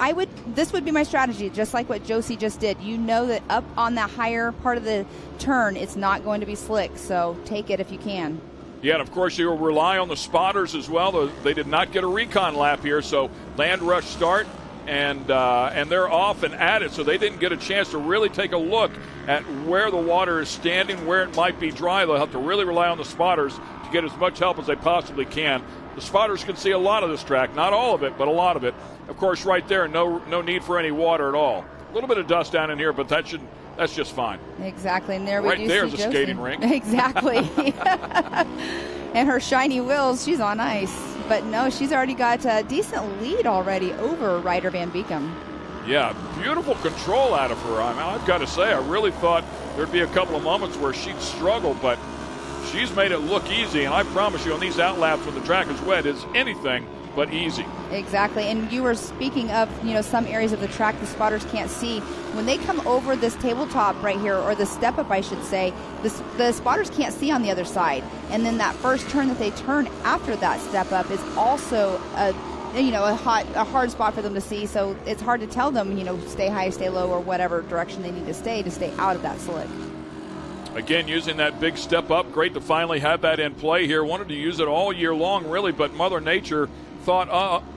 this would be my strategy, just like what Josie just did. You know that up on that higher part of the turn, it's not going to be slick, so take it if you can. Yeah, and of course you'll rely on the spotters as well. They did not get a recon lap here, so land rush start, and they're off and at it, so they didn't get a chance to really take a look at where the water is standing, where it might be dry. They'll have to really rely on the spotters to get as much help as they possibly can. The spotters can see a lot of this track, not all of it, but a lot of it. Of course, right there, no need for any water at all. A little bit of dust down in here, but that's just fine. Exactly, and there we right do there's see a Josie. Skating rink. Exactly. And her shiny wheels, she's on ice. But no, she's already got a decent lead already over Ryder Van Beekum. Yeah, beautiful control out of her. I've got to say, I really thought there'd be a couple of moments where she'd struggle, but she's made it look easy, and I promise you on these outlaps when the track is wet, it's anything but easy. Exactly, and you were speaking of, some areas of the track the spotters can't see. When they come over this tabletop right here, or the step up, I should say, the spotters can't see on the other side. And then that first turn that they turn after that step up is also a hard spot for them to see. So it's hard to tell them, stay high, stay low, or whatever direction they need to stay out of that slick. Again, using that big step up, great to finally have that in play here. Wanted to use it all year long, really, but Mother Nature thought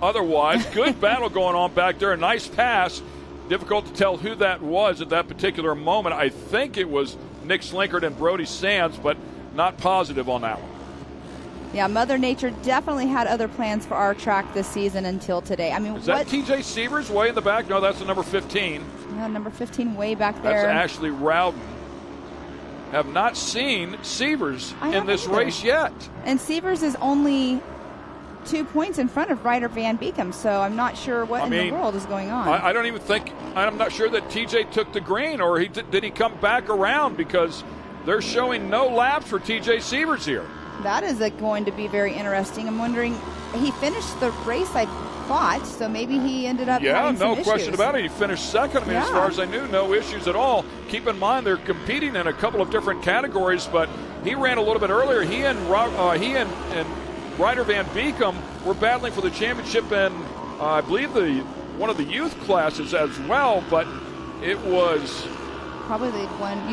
otherwise. Good battle going on back there. A nice pass. Difficult to tell who that was at that particular moment. I think it was Nick Slinkard and Brody Sands, but not positive on that one. Yeah, Mother Nature definitely had other plans for our track this season until today. Is that TJ Sievers way in the back? No, that's the number 15. Yeah, number 15 way back there. That's Ashley Rowden. Have not seen Sievers in this race yet. And Sievers is only 2 points in front of Ryder Van Beekum, so I'm not sure what in the world is going on. I don't even think, I'm not sure that TJ took the green, or did he come back around, because they're showing no laps for TJ Sievers here. That is going to be very interesting. I'm wondering, he finished the race, I thought, so maybe he ended up having some issues. Question about it. He finished second. As far as I knew, no issues at all. Keep in mind, they're competing in a couple of different categories, but he ran a little bit earlier. He and Ryder Van Beekum were battling for the championship in, I believe, one of the youth classes as well, but it was probably the youth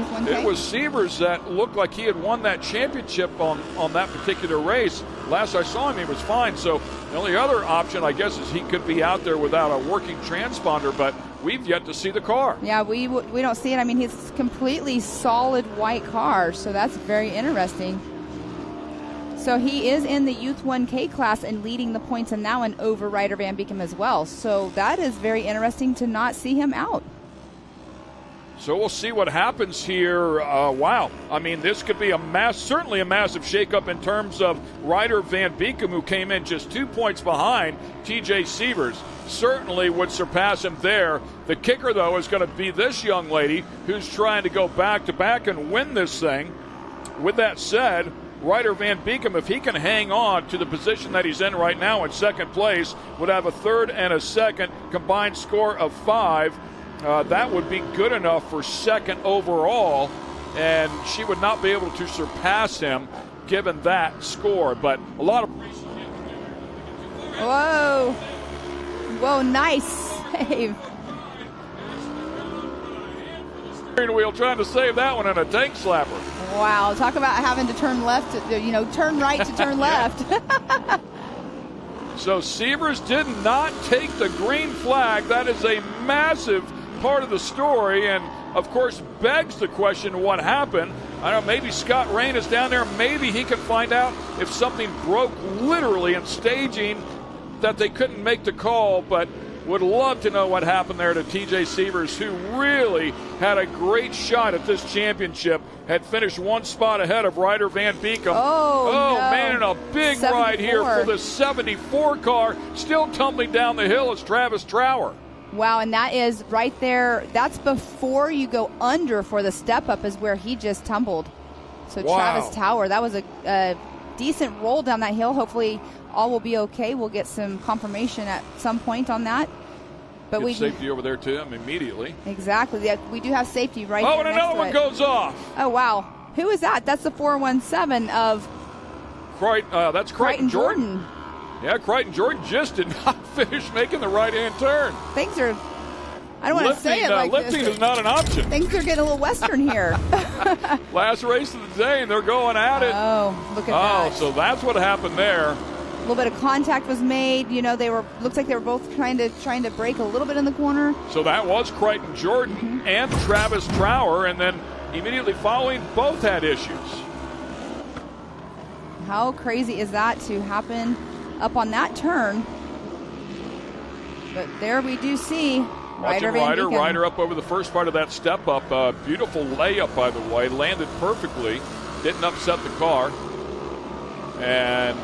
1K. It was Sievers that looked like he had won that championship on that particular race. Last I saw him, he was fine. So the only other option, I guess, is he could be out there without a working transponder, but we've yet to see the car. Yeah, we don't see it. He's completely solid white car, so that's very interesting. So he is in the Youth 1K class and leading the points in that one over Ryder Van Beekum as well. So that is very interesting to not see him out. So we'll see what happens here. Wow. This could be certainly a massive shakeup in terms of Ryder Van Beekum, who came in just 2 points behind TJ Sievers. Certainly would surpass him there. The kicker, though, is going to be this young lady who's trying to go back-to-back and win this thing. With that said, Ryder Van Beekum, if he can hang on to the position that he's in right now in second place, would have a third and a second combined score of 5. That would be good enough for second overall, and she would not be able to surpass him given that score. But a lot of... Whoa, nice save. Steering wheel trying to save that one in a tank slapper. Wow, talk about having to turn left, turn right to turn left. So Sievers did not take the green flag. That is a massive part of the story, and of course begs the question, what happened? I don't know, maybe Scott Rain is down there. Maybe he can find out if something broke literally in staging that they couldn't make the call, but would love to know what happened there to TJ Sievers, who really had a great shot at this championship, had finished one spot ahead of Ryder Van Beekum. Man, and a big 74. Ride here for the 74 car, still tumbling down the hill is Travis Trower. Wow, and that is right there. That's before you go under for the step up is where he just tumbled. So wow. Travis Tower, that was a decent roll down that hill. Hopefully all will be okay. We'll get some confirmation at some point on that. But we safety over there to him immediately. Exactly. We do have safety right there. Oh, and another one goes off. Oh, wow. Who is that? That's the 417 of that's Crichton Jordan. Yeah, Crichton Jordan just did not finish making the right-hand turn. Things are, I don't want to say it like lifting this. is not an option. Things are getting a little Western here. Last race of the day, and they're going at it. Oh, look at that. Oh, so that's what happened there. A little bit of contact was made. You know, looks like they were both trying to break a little bit in the corner. So that was Crichton Jordan and Travis Trower, and then immediately following, both had issues. How crazy is that to happen up on that turn? But there we do see Ryder up over the first part of that step up. Beautiful layup, by the way. Landed perfectly. Didn't upset the car. And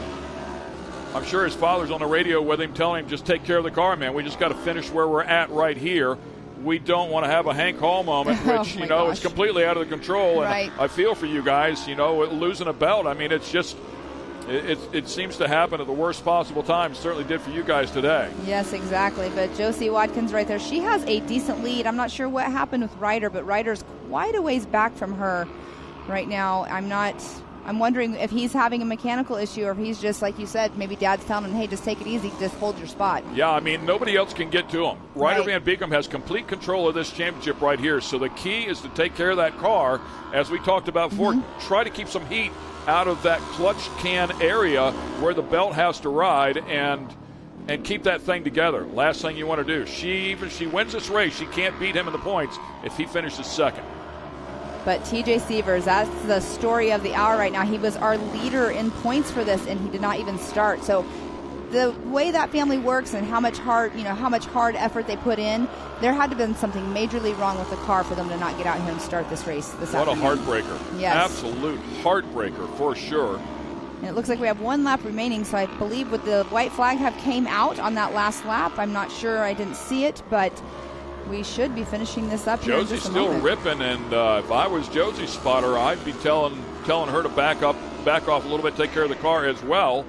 I'm sure his father's on the radio with him telling him, just take care of the car, man. We just got to finish where we're at right here. We don't want to have a Hank Hall moment, which, is completely out of the control. And I feel for you guys, losing a belt. I mean, it's just, it seems to happen at the worst possible time. Certainly did for you guys today. Yes, exactly. But Josie Watkins right there, she has a decent lead. I'm not sure what happened with Ryder, but Ryder's quite a ways back from her right now. I'm wondering if he's having a mechanical issue or if he's just, like you said, maybe Dad's telling him, hey, just take it easy, just hold your spot. Yeah, I mean, nobody else can get to him. Ryder Van Beekem has complete control of this championship right here. So the key is to take care of that car. As we talked about before, try to keep some heat out of that clutch can area where the belt has to ride and keep that thing together. Last thing you want to do. Even if she wins this race, she can't beat him in the points if he finishes second. But TJ Sievers, that's the story of the hour right now. He was our leader in points for this, and he did not even start. So the way that family works and how much hard effort they put in, there had to have been something majorly wrong with the car for them to not get out here and start this race this afternoon. What a heartbreaker. Yes. Absolute heartbreaker for sure. And it looks like we have one lap remaining, so I believe with the white flag have came out on that last lap. I'm not sure. I didn't see it, but we should be finishing this up. Josie's still ripping, and if I was Josie's spotter, I'd be telling her to back off a little bit, take care of the car as well.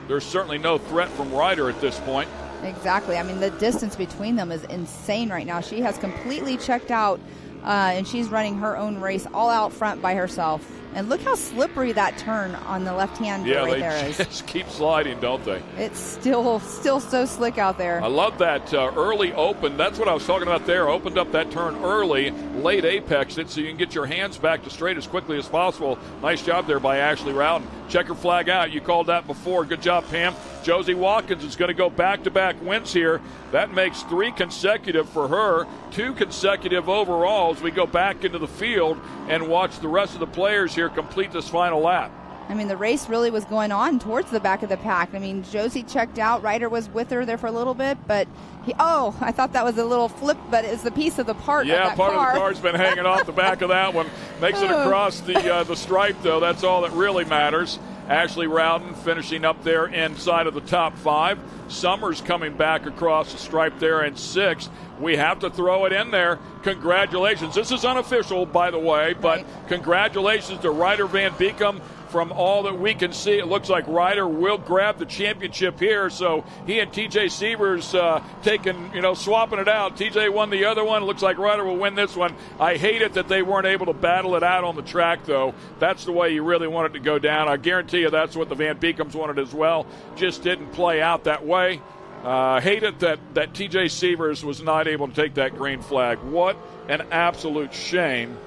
There's certainly no threat from Ryder at this point. Exactly. I mean, the distance between them is insane right now. She has completely checked out, and she's running her own race all out front by herself. And look how slippery that turn on the left-hand right there is. Yeah, they just keep sliding, don't they? It's still so slick out there. I love that early open. That's what I was talking about there. Opened up that turn early, late apex it, so you can get your hands back to straight as quickly as possible. Nice job there by Ashley Rowden. Checker flag out. You called that before. Good job, Pam. Josie Watkins is going to go back-to-back wins here. That makes 3 consecutive for her, 2 consecutive overall as we go back into the field and watch the rest of the players here complete this final lap. I mean, the race really was going on towards the back of the pack. I mean, Josie checked out. Ryder was with her there for a little bit, but I thought that was a little flip, but it's the piece of the part of that part car. of the car's been hanging off the back of that one. Makes it across the stripe, though. That's all that really matters. Ashley Rowden finishing up there inside of the top 5. Summers coming back across the stripe there in 6th. We have to throw it in there. Congratulations. This is unofficial, by the way, but congratulations to Ryder Van Beekem. From all that we can see, it looks like Ryder will grab the championship here. So he and TJ Sievers swapping it out. TJ won the other one. It looks like Ryder will win this one. I hate it that they weren't able to battle it out on the track, though. That's the way you really want it to go down. I guarantee you that's what the Van Beekems wanted as well. Just didn't play out that way. Hate it that TJ Sievers was not able to take that green flag. What an absolute shame,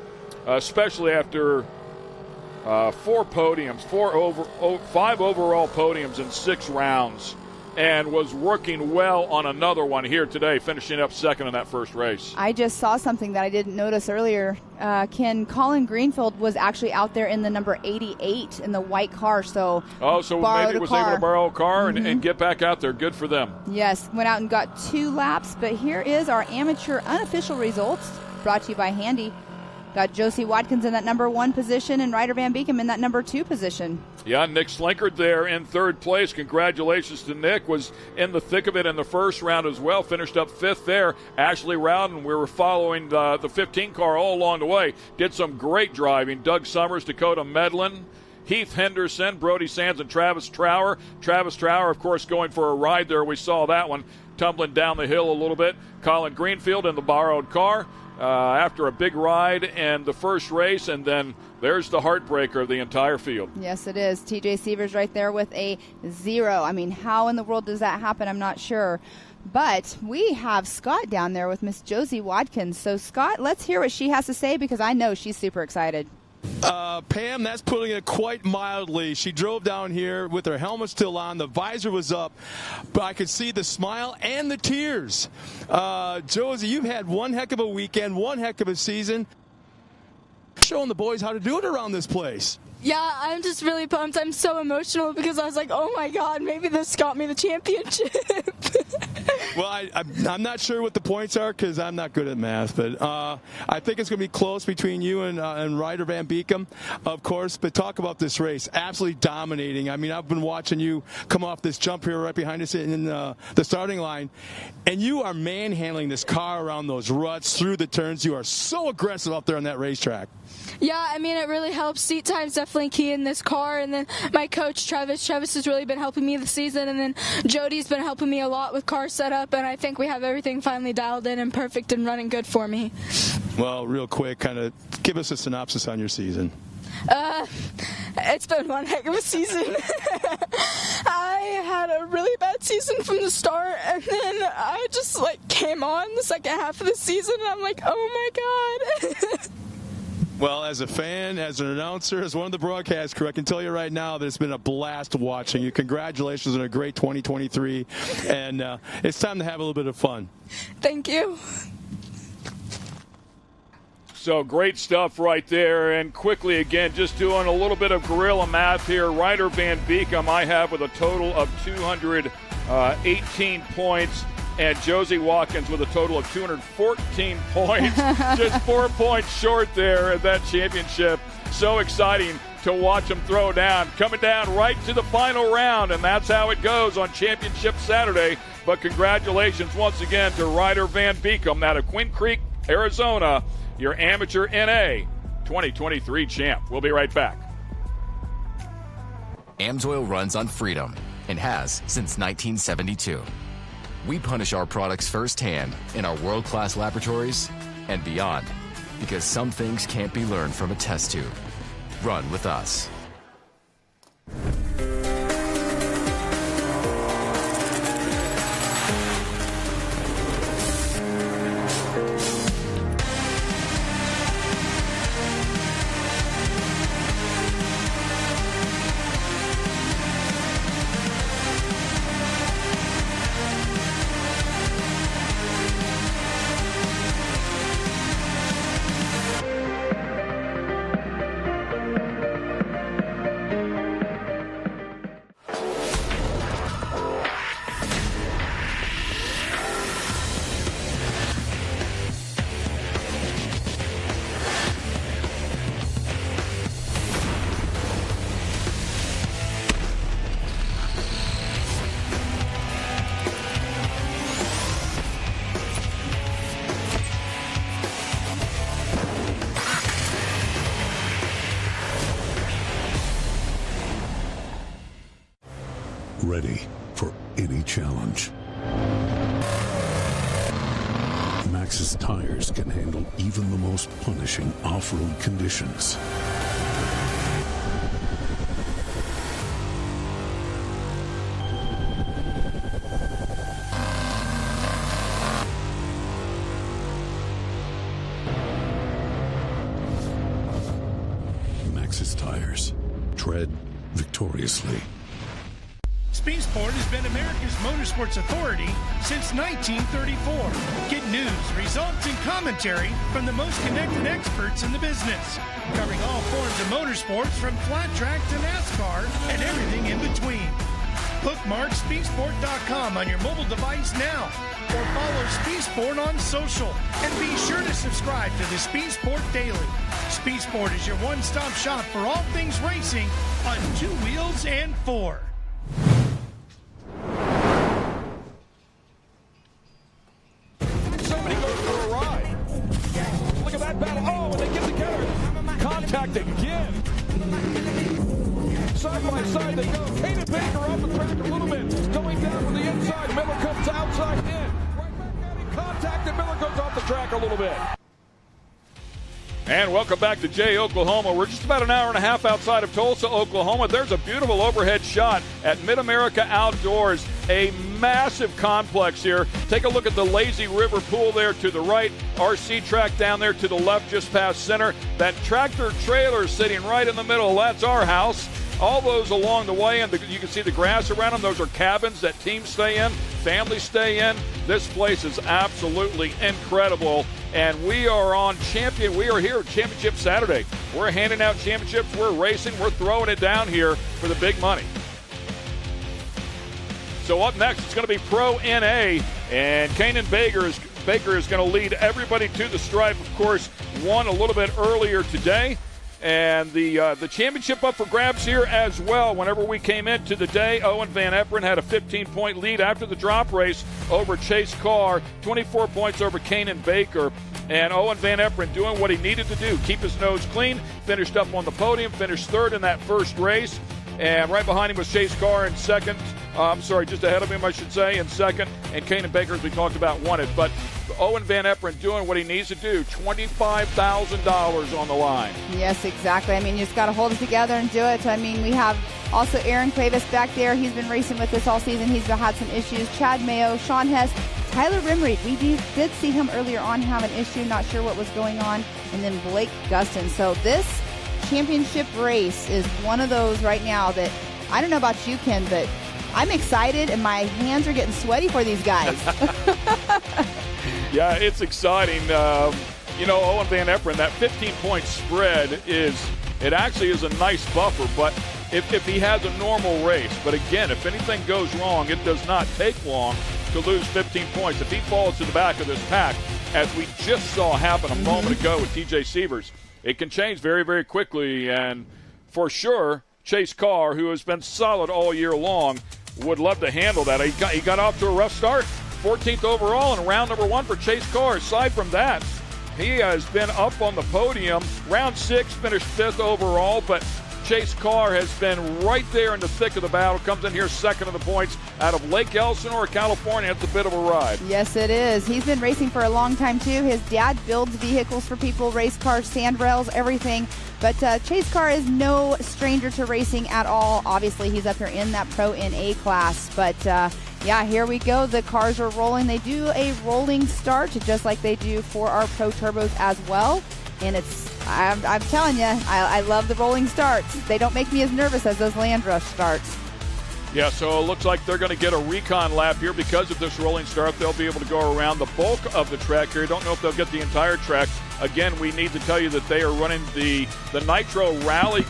especially after 5 overall podiums in 6 rounds, and was working well on another one here today, finishing up second in that first race. I just saw something that I didn't notice earlier. Colin Greenfield was actually out there in the number 88 in the white car. So maybe was able to borrow a car and get back out there. Good for them. Yes, went out and got 2 laps. But here is our amateur unofficial results, brought to you by Handy. Got Josie Watkins in that number 1 position and Ryder Van Beekem in that number 2 position. Yeah, Nick Slinkard there in 3rd place. Congratulations to Nick. Was in the thick of it in the first round as well. Finished up 5th there. Ashley Rowden, we were following the 15 car all along the way. Did some great driving. Doug Summers, Dakota Medlin, Heath Henderson, Brody Sands, and Travis Trower. Travis Trower, of course, going for a ride there. We saw that one tumbling down the hill a little bit. Colin Greenfield in the borrowed car. after a big ride and the first race, and then there's the heartbreaker of the entire field. Yes, it is. TJ Sievers right there with a 0. I mean, how in the world does that happen? I'm not sure. But we have Scott down there with Miss Josie Watkins. So, Scott, let's hear what she has to say because I know she's super excited. Pam, that's putting it quite mildly. She drove down here with her helmet still on. The visor was up, but I could see the smile and the tears. Josie, you've had one heck of a weekend, one heck of a season. Showing the boys how to do it around this place. Yeah, I'm just really pumped. I'm so emotional because I was like, oh my God, maybe this got me the championship. Well, I'm not sure what the points are because I'm not good at math, but I think it's going to be close between you and Ryder Van Beekum, of course. But talk about this race, absolutely dominating. I mean, I've been watching you come off this jump here right behind us in the starting line, and you are manhandling this car around those ruts, through the turns. You are so aggressive out there on that racetrack. Yeah, I mean, it really helps. Seat time's definitely key in this car. And then my coach, Travis has really been helping me this season. And then Jody's been helping me a lot with car setup. And I think we have everything finally dialed in and perfect and running good for me. Well, real quick, kind of give us a synopsis on your season. It's been one heck of a season. I had a really bad season from the start, and then I just came on the second half of the season, and I'm like, oh my God. Well, as a fan, as an announcer, as one of the broadcast crew, I can tell you right now that it's been a blast watching you. Congratulations on a great 2023, and it's time to have a little bit of fun. Thank you. So great stuff right there. And quickly again, just doing a little bit of guerrilla math here. Ryder Van Beekum I have with a total of 218 points. And Josie Watkins with a total of 214 points. Just 4 points short there at that championship. So exciting to watch them throw down. Coming down right to the final round, and that's how it goes on Championship Saturday. But congratulations once again to Ryder Van Beekum out of Quinn Creek, Arizona, your amateur NA 2023 champ. We'll be right back. AMSOIL runs on freedom and has since 1972. We punish our products firsthand in our world-class laboratories and beyond, because some things can't be learned from a test tube. Run with us. Ready for any challenge. Maxxis tires can handle even the most punishing off-road conditions. Maxxis tires. Tread victoriously. Speed Sport has been America's motorsports authority since 1934. Get news, results, and commentary from the most connected experts in the business, covering all forms of motorsports from flat track to NASCAR and everything in between. Bookmark speedsport.com on your mobile device now, or follow Speed Sport on social, and be sure to subscribe to the Speed Sport Daily. Speed Sport is your one-stop shop for all things racing on 2 wheels and 4. Somebody goes for a ride. Look at that battle. Oh, and they get together. Contact again. Side by side they go. Hayden Baker off the track a little bit. Going down from the inside. Miller comes outside in. Right back at him. Contact and Miller goes off the track a little bit. And welcome back to Jay, Oklahoma. We're just about an hour and a half outside of Tulsa, Oklahoma. There's a beautiful overhead shot at Mid-America Outdoors, a massive complex here. Take a look at the Lazy River Pool there to the right, RC track down there to the left just past center. That tractor trailer sitting right in the middle, that's our house. All those along the way, and you can see the grass around them. Those are cabins that teams stay in, families stay in. This place is absolutely incredible. And we are here at Championship Saturday. We're handing out championships, we're racing, we're throwing it down here for the big money. So up next, it's going to be Pro NA, and Kanan Baker is going to lead everybody to the stripe. Of course, won a little bit earlier today. And the championship up for grabs here as well. Whenever we came into the day, Owen Van Eperen had a 15-point lead after the drop race over Chase Carr, 24 points over Kanan Baker. And Owen Van Eperen doing what he needed to do, keep his nose clean, finished up on the podium, finished third in that first race. And right behind him was Chase Carr in second. Just ahead of him, I should say, in second. And Kanan Baker, as we talked about, won it. But Owen Van Eperen doing what he needs to do, $25,000 on the line. Yes, exactly. I mean, you just got to hold it together and do it. I mean, we have also Aaron Cuevas back there. He's been racing with us all season. He's had some issues. Chad Mayo, Sean Hess, Tyler Rimreed. We did see him earlier on have an issue. Not sure what was going on. And then Blake Gustin. So this championship race is one of those right now that, I don't know about you, Ken, but I'm excited and my hands are getting sweaty for these guys. Yeah, it's exciting. Owen Van Eperen, that 15-point spread actually is a nice buffer, but if he has a normal race. But again, if anything goes wrong, it does not take long to lose 15 points. If he falls to the back of this pack, as we just saw happen a moment ago with TJ Sievers, it can change very, very quickly. And for sure, Chase Carr, who has been solid all year long, would love to handle that. He got off to a rough start. 14th overall in round number 1 for Chase Carr. Aside from that, he has been up on the podium. Round 6, finished 5th overall, but Chase Carr has been right there in the thick of the battle. Comes in here second of the points out of Lake Elsinore, California. It's a bit of a ride. Yes, it is. He's been racing for a long time, too. His dad builds vehicles for people, race cars, sand rails, everything. But Chase Carr is no stranger to racing at all. Obviously, he's up here in that Pro NA class. But, here we go. The cars are rolling. They do a rolling start, just like they do for our Pro Turbos as well. And I'm telling you, I love the rolling starts. They don't make me as nervous as those land rush starts. Yeah, so it looks like they're going to get a recon lap here because of this rolling start. They'll be able to go around the bulk of the track here. Don't know if they'll get the entire track. Again, we need to tell you that they are running the Nitro Rally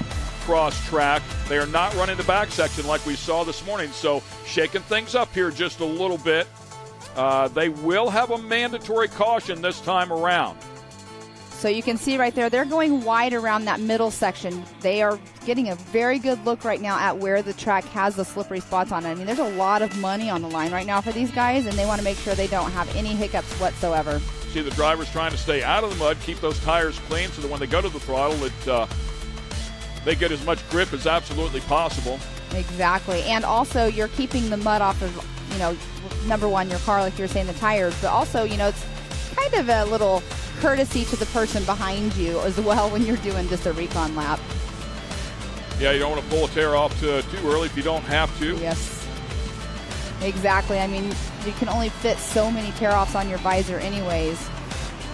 Cross track. They are not running the back section like we saw this morning. So shaking things up here just a little bit. They will have a mandatory caution this time around. So you can see right there, they're going wide around that middle section. They are getting a very good look right now at where the track has the slippery spots on it. I mean, there's a lot of money on the line right now for these guys, and they want to make sure they don't have any hiccups whatsoever. See the drivers trying to stay out of the mud, keep those tires clean so that when they go to the throttle, they get as much grip as absolutely possible. Exactly. And also, you're keeping the mud off of, number one, your car, like you were saying, the tires, but also, it's kind of a little courtesy to the person behind you as well when you're doing just a recon lap. Yeah, you don't want to pull a tear off too early if you don't have to. Yes, exactly. I mean, you can only fit so many tear-offs on your visor anyways.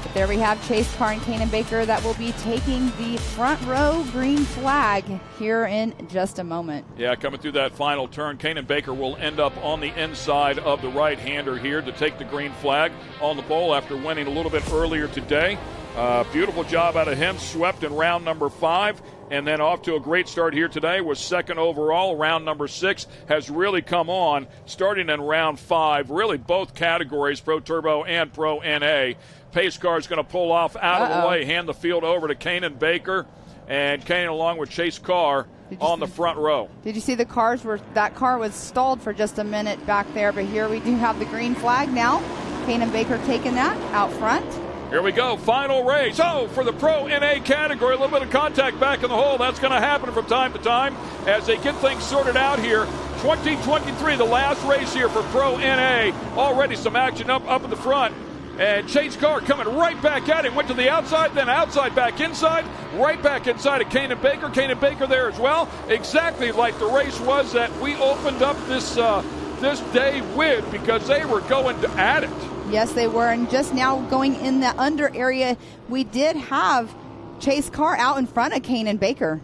But there we have Chase Carr and Kanan Baker that will be taking the front row green flag here in just a moment. Yeah, coming through that final turn, Kanan Baker will end up on the inside of the right-hander here to take the green flag on the pole after winning a little bit earlier today. Beautiful job out of him, swept in round number 5, and then off to a great start here today, was second overall. Round number 6 has really come on, starting in round 5, really both categories, Pro Turbo and Pro NA. Pace car is going to pull off out of the way, hand the field over to Kanan Baker, and Kanan along with Chase Carr on the front row. Did you see that car was stalled for just a minute back there, but here we do have the green flag now. Kanan Baker taking that out front. Here we go, final race. For the Pro NA category, a little bit of contact back in the hole. That's going to happen from time to time as they get things sorted out here. 2023, the last race here for Pro NA. Already some action up in the front. And Chase Carr coming right back at him. Went to the outside, then outside, back inside. Right back inside of Kanan Baker. Kanan Baker there as well. Exactly like the race was that we opened up this day with, because they were going at it. Yes, they were. And just now going in the under area, we did have Chase Carr out in front of Kanan Baker.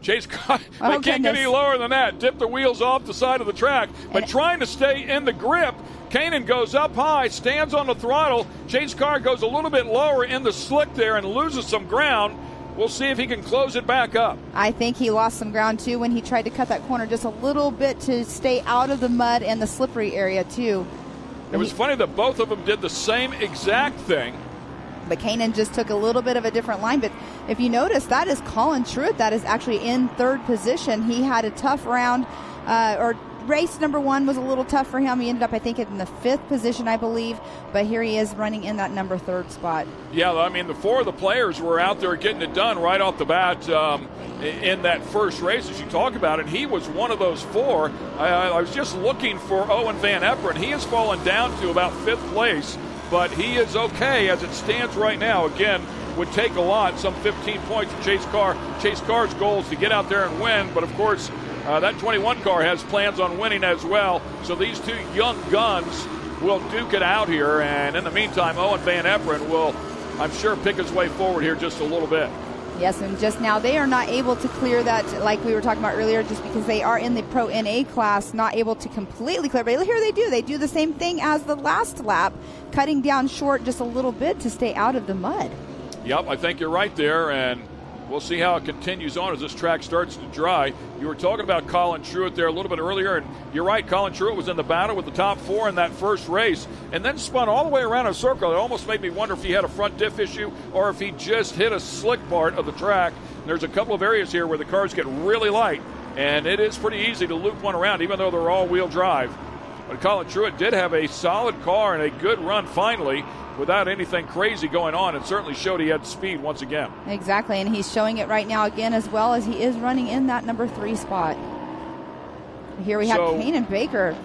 Chase Carr, they can't get any lower than that. Dip the wheels off the side of the track, but trying to stay in the grip. Kanan goes up high, stands on the throttle. Chase Carr goes a little bit lower in the slick there and loses some ground. We'll see if he can close it back up. I think he lost some ground, too, when he tried to cut that corner just a little bit to stay out of the mud and the slippery area, too. It was funny that both of them did the same exact thing. But Kanan just took a little bit of a different line. But if you notice, that is Colin Truitt. That is actually in third position. He had a tough round, race number one was a little tough for him. He ended up, I think, in the 5th position, I believe. But here he is running in that number 3rd spot. Yeah, I mean, the 4 of the players were out there getting it done right off the bat in that first race, as you talk about, and he was one of those 4. I was just looking for Owen Van Eperen. He has fallen down to about 5th place, but he is okay as it stands right now. Again, would take a lot, some 15 points for Chase Carr. Chase Carr's goal is to get out there and win, but of course, that 21 car has plans on winning as well. So these two young guns will duke it out here. And in the meantime, Owen Van Eperen will, I'm sure, pick his way forward here just a little bit. Yes, and just now they are not able to clear that, like we were talking about earlier, just because they are in the Pro NA class, not able to completely clear. But here they do. They do the same thing as the last lap, cutting down short just a little bit to stay out of the mud. Yep, I think you're right there. And we'll see how it continues on as this track starts to dry. You were talking about Colin Truitt there a little bit earlier, and you're right, Colin Truitt was in the battle with the top 4 in that first race and then spun all the way around in a circle. It almost made me wonder if he had a front diff issue or if he just hit a slick part of the track. And there's a couple of areas here where the cars get really light, and it is pretty easy to loop one around, even though they're all-wheel drive. But Colin Truitt did have a solid car and a good run finally, without anything crazy going on, and certainly showed he had speed once again. Exactly, and he's showing it right now again, as well as he is running in that number 3 spot. Here we have Kanan Baker.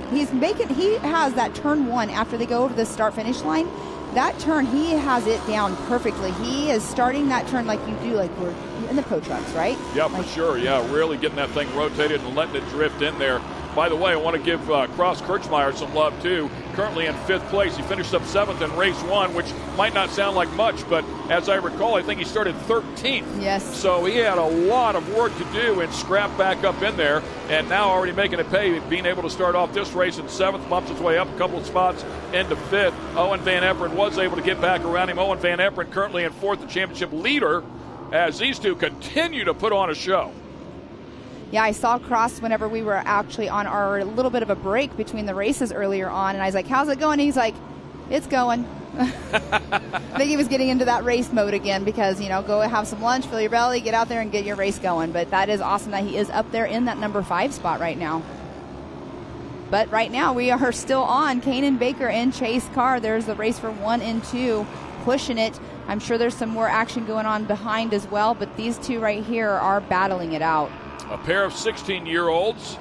He has that turn 1 after they go over the start-finish line. That turn, he has it down perfectly. He is starting that turn like you do, like we're in the Pro Trucks, right? Yeah, for sure. Yeah, really getting that thing rotated and letting it drift in there. By the way, I want to give Cross Kirchmeier some love, too. Currently in 5th place. He finished up 7th in race 1, which might not sound like much, but as I recall, I think he started 13th. Yes. So he had a lot of work to do and scrap back up in there, and now already making it pay, being able to start off this race in 7th, bumps his way up a couple of spots into 5th. Owen Van Eperen was able to get back around him. Owen Van Eperen currently in 4th, the championship leader, as these two continue to put on a show. Yeah, I saw Cross whenever we were actually on our little bit of a break between the races earlier on, and I was like, how's it going? And he's like, it's going. I think he was getting into that race mode again because, go have some lunch, fill your belly, get out there and get your race going. But that is awesome that he is up there in that number 5 spot right now. But right now we are still on Kanan Baker and Chase Carr. There's the race for 1 and 2, pushing it. I'm sure there's some more action going on behind as well, but these two right here are battling it out. A pair of 16-year-olds,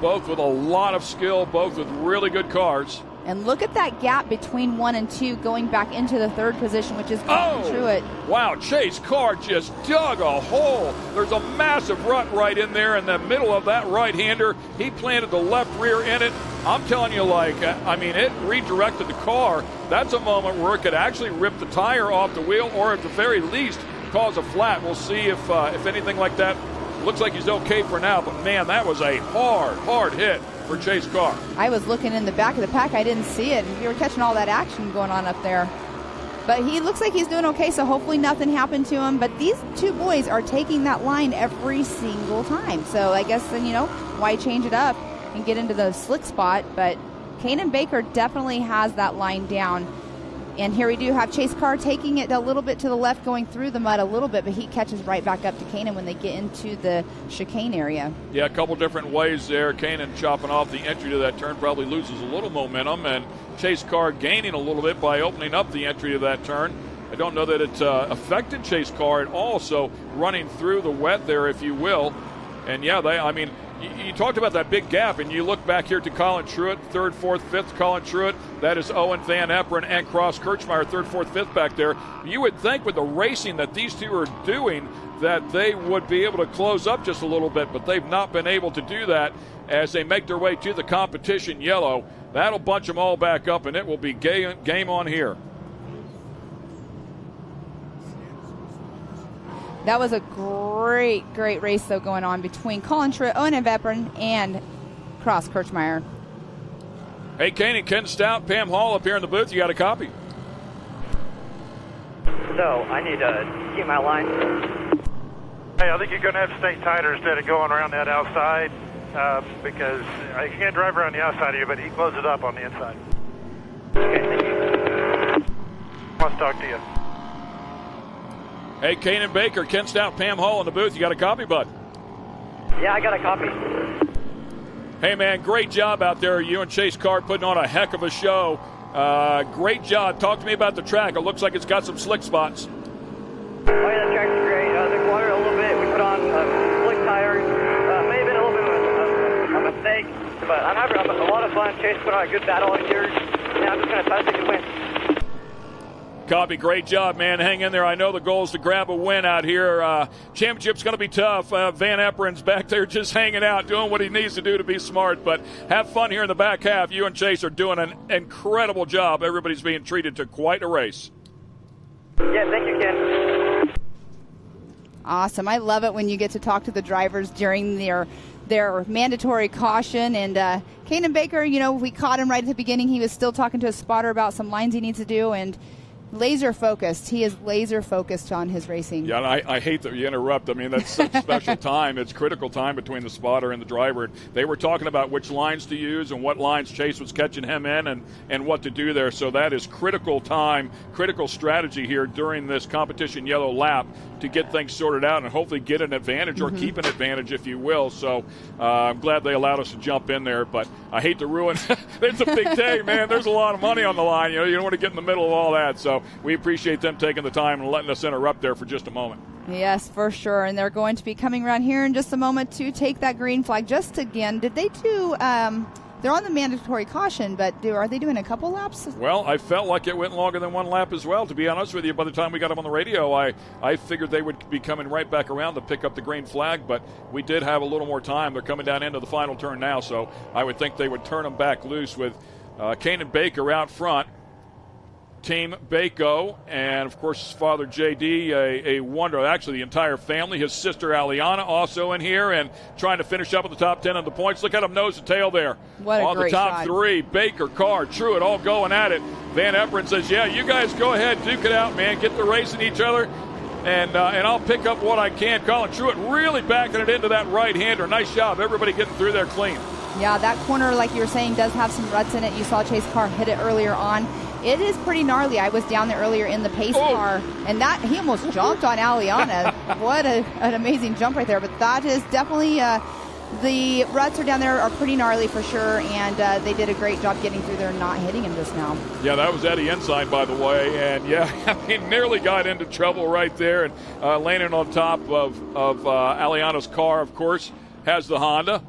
both with a lot of skill, both with really good cars. And look at that gap between 1 and 2 going back into the 3rd position, which is Colin Truitt. Wow, Chase Carr just dug a hole. There's a massive rut right in there in the middle of that right-hander. He planted the left rear in it. I'm telling you, it redirected the car. That's a moment where it could actually rip the tire off the wheel or at the very least cause a flat. We'll see if anything like that. Looks like he's okay for now, but man, that was a hard hit for Chase Carr. I was looking in the back of the pack. I didn't see it. You were catching all that action going on up there. But he looks like he's doing okay, so hopefully nothing happened to him. But these two boys are taking that line every single time. So I guess then, why change it up and get into the slick spot? But Kanan Baker definitely has that line down. And here we do have Chase Carr taking it a little bit to the left, going through the mud a little bit, but he catches right back up to Kanan when they get into the chicane area. Yeah, a couple different ways there. Kanan chopping off the entry to that turn, probably loses a little momentum, and Chase Carr gaining a little bit by opening up the entry to that turn. I don't know that it affected Chase Carr at all, so running through the wet there, if you will. And yeah, you talked about that big gap, and you look back here to Colin Truitt, 3rd, 4th, 5th. Colin Truitt, that is Owen Van Eperen and Cross Kirchmeier, 3rd, 4th, 5th back there. You would think with the racing that these two are doing that they would be able to close up just a little bit, but they've not been able to do that as they make their way to the competition yellow. That'll bunch them all back up, and it will be game on here. That was a great race, though, going on between Colin Truitt, Owen Van Eperen, and Cross Kirchmeier. Hey, Kane and Ken Stout, Pam Hall up here in the booth. You got a copy? So, I need to keep my line. Hey, I think you're going to have to stay tighter instead of going around that outside because you can't drive around the outside here, but he closes it up on the inside. Okay, thank you. Wants to talk to you. Hey, Kane and Baker, Ken Stout, Pam Hall in the booth. You got a copy, bud? Yeah, I got a copy. Hey, man, great job out there. You and Chase Carr putting on a heck of a show. Great job. Talk to me about the track. It looks like it's got some slick spots. Oh, yeah, the track's great. The water a little bit. We put on slick tires. May have been a little bit of a mistake, but I'm having a lot of fun. Chase put on a good battle here. And I'm just going to try to take a win. Copy. Great job, man. Hang in there. I know the goal is to grab a win out here. Championship's going to be tough. Van Eperen's back there just hanging out, doing what he needs to do to be smart. But have fun here in the back half. You and Chase are doing an incredible job. Everybody's being treated to quite a race. Yeah, thank you, Ken. Awesome. I love it when you get to talk to the drivers during their mandatory caution. And Kanan Baker, we caught him right at the beginning. He was still talking to his spotter about some lines he needs to do, and laser focused. He is laser focused on his racing. Yeah, and I hate that you interrupt. I mean, that's such special time. It's critical time between the spotter and the driver. They were talking about which lines to use and what lines Chase was catching him in and what to do there. So that is critical time, critical strategy here during this competition yellow lap to get things sorted out and hopefully get an advantage or keep an advantage, if you will. So I'm glad they allowed us to jump in there, but I hate to ruin. It's a big day, man. There's a lot of money on the line. You don't want to get in the middle of all that. So we appreciate them taking the time and letting us interrupt there for just a moment. Yes, for sure. And they're going to be coming around here in just a moment to take that green flag. Just again, did they do they're on the mandatory caution, but are they doing a couple laps? Well, I felt like it went longer than one lap as well, to be honest with you. By the time we got them on the radio, I figured they would be coming right back around to pick up the green flag, but we did have a little more time. They're coming down into the final turn now, so I would think they would turn them back loose with Kanan Baker out front. Team Baco, and of course his father JD, a wonder. Actually, the entire family. His sister Aliana also in here and trying to finish up at the top 10 of the points. Look at him nose to tail there. What a on great the top shot. three, Baker, Carr, Truitt, all going at it. Van Eperen says, "Yeah, you guys go ahead, duke it out, man. Get the racing each other, and I'll pick up what I can." Colin Truitt really backing it into that right-hander. Nice job, everybody getting through there clean. Yeah, that corner, like you were saying, does have some ruts in it. You saw Chase Carr hit it earlier on. It is pretty gnarly. I was down there earlier in the pace car, and he almost jumped on Aliana. What an amazing jump right there. But that is definitely, the ruts are down there are pretty gnarly for sure, and they did a great job getting through there and not hitting him just now. Yeah, that was Eddie Ensign, by the way, and yeah, he nearly got into trouble right there, and landing on top of Aliana's car, of course, has the Honda.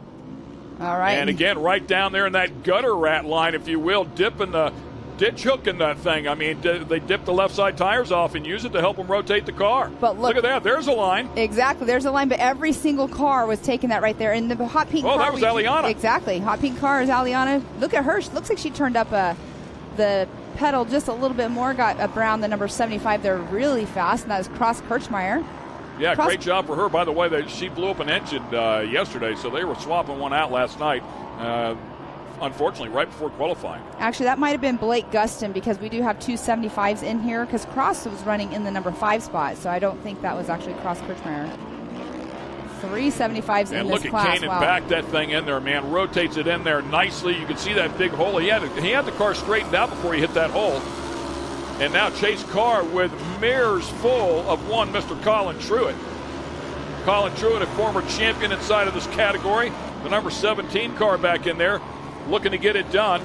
All right. And again, right down there in that gutter rat line, if you will, dipping the ditch hook in that thing. I mean, they dip the left side tires off and use it to help them rotate the car. But look at that. There's a line. Exactly. There's a line, but every single car was taking that right there. And the hot pink car. Oh, that was Aliana. Exactly. Hot pink car is Aliana. Look at her. She looks like she turned up the pedal just a little bit more, got around the number 75 there really fast, and that is Cross Kirchmeier. Yeah, great job for her. By the way, she blew up an engine yesterday, so they were swapping one out last night. Unfortunately, right before qualifying. Actually, that might have been Blake Guston because we do have two 75s in here because Cross was running in the number 5 spot, so I don't think that was actually Cross Kirchmeier. 3 75s in this class. And look at Kanan back that thing in there, man. Rotates it in there nicely. You can see that big hole. He had the car straightened out before he hit that hole. And now Chase Carr with mirrors full of one Mr. Colin Truitt. Colin Truitt, a former champion inside of this category. The number 17 car back in there, looking to get it done.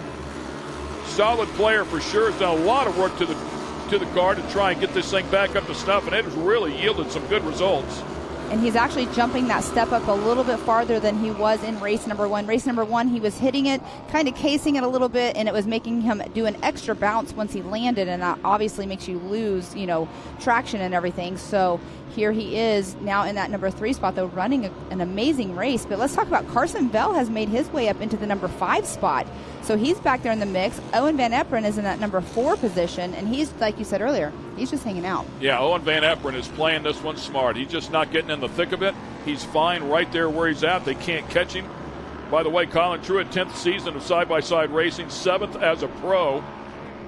Solid player for sure. Has done a lot of work to the car to try and get this thing back up to snuff, and it has really yielded some good results. And he's actually jumping that step up a little bit farther than he was in race number 1. Race number 1, he was hitting it, kind of casing it a little bit, and it was making him do an extra bounce once he landed, and that obviously makes you lose, traction and everything. So here he is now in that number 3 spot, though, running an amazing race. But let's talk about Carson Bell has made his way up into the number 5 spot. So he's back there in the mix. Owen Van Eperen is in that number 4 position, and he's, like you said earlier, he's just hanging out. Yeah, Owen Van Eperen is playing this one smart. He's just not getting in the thick of it. He's fine right there where he's at. They can't catch him. By the way, Colin Truitt, 10th season of side-by-side racing, 7th as a pro,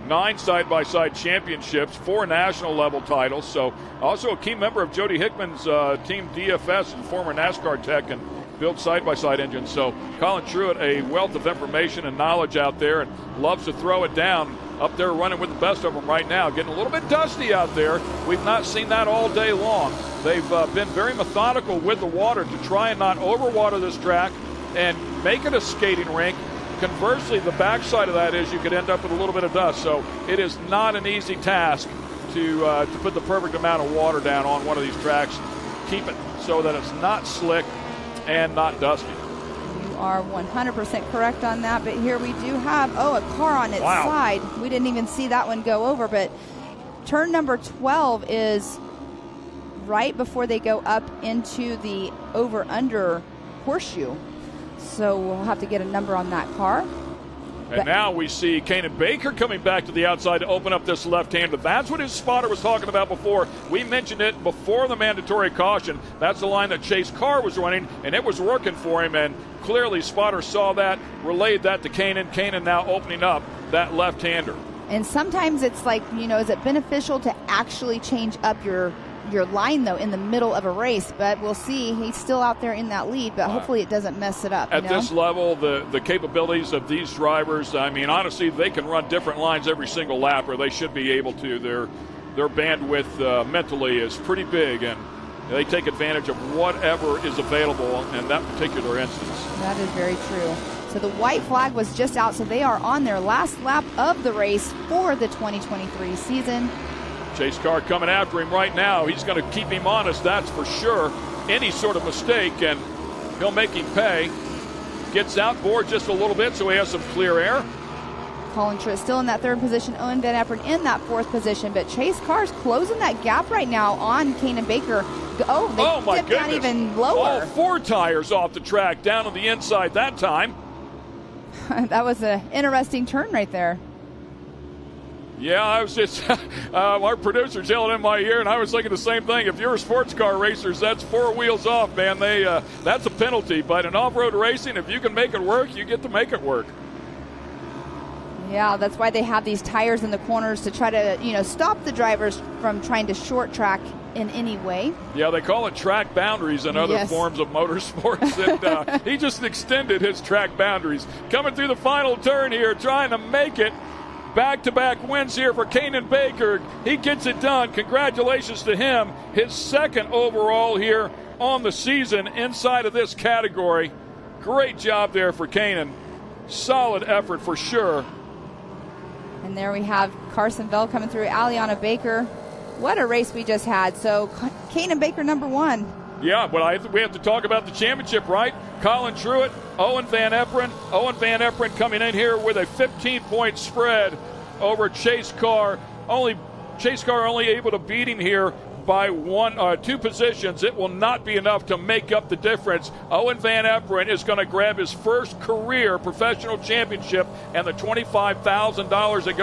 9 side-by-side championships, 4 national-level titles. So also a key member of Jody Hickman's team DFS and former NASCAR tech and built side-by-side engines. So Colin Truitt, a wealth of information and knowledge out there, and loves to throw it down. Up there running with the best of them right now. Getting a little bit dusty out there. We've not seen that all day long. They've been very methodical with the water to try and not overwater this track and make it a skating rink. Conversely, the backside of that is you could end up with a little bit of dust. So it is not an easy task to put the perfect amount of water down on one of these tracks. Keep it so that it's not slick and not dusty. Are 100% correct on that, but here we do have a car on its side. We didn't even see that one go over, but turn number 12 is right before they go up into the over-under horseshoe, so we'll have to get a number on that car. And now we see Kanan Baker coming back to the outside to open up this left-hander. That's what his spotter was talking about before. We mentioned it before the mandatory caution. That's the line that Chase Carr was running, and it was working for him. And clearly, spotter saw that, relayed that to Kanan. Kanan now opening up that left-hander. And sometimes it's like, is it beneficial to actually change up your line, though, in the middle of a race? But we'll see. He's still out there in that lead, but hopefully it doesn't mess it up. At this level, the capabilities of these drivers, I mean, honestly, they can run different lines every single lap, or they should be able to. Their bandwidth mentally is pretty big, and they take advantage of whatever is available in that particular instance. That is very true. So the white flag was just out, so they are on their last lap of the race for the 2023 season. Chase Carr coming after him right now. He's going to keep him honest, that's for sure. Any sort of mistake, and he'll make him pay. Gets outboard just a little bit, so he has some clear air. Colin Truitt still in that 3rd position. Owen Van Eperen in that 4th position. But Chase Carr's closing that gap right now on Kanan Baker. They dipped down even lower. All 4 tires off the track, down on the inside that time. That was an interesting turn right there. Yeah, I was just, our producer's yelling in my ear, and I was thinking the same thing. If you're a sports car racer, that's 4 wheels off, man. That's a penalty. But in off-road racing, if you can make it work, you get to make it work. Yeah, that's why they have these tires in the corners to try to, stop the drivers from trying to short track in any way. Yeah, they call it track boundaries in other forms of motorsports. And he just extended his track boundaries. Coming through the final turn here, trying to make it. Back-to-back wins here for Kanan Baker. He gets it done. Congratulations to him. His 2nd overall here on the season inside of this category. Great job there for Kanan. Solid effort for sure. And there we have Carson Bell coming through. Aliana Baker. What a race we just had. So Kanan Baker, number 1. Yeah, but we have to talk about the championship, right? Colin Truitt, Owen Van Eperen. Owen Van Eperen coming in here with a 15-point spread over Chase Carr. Chase Carr only able to beat him here by 2 positions. It will not be enough to make up the difference. Owen Van Eperen is going to grab his first career professional championship and the $25,000 that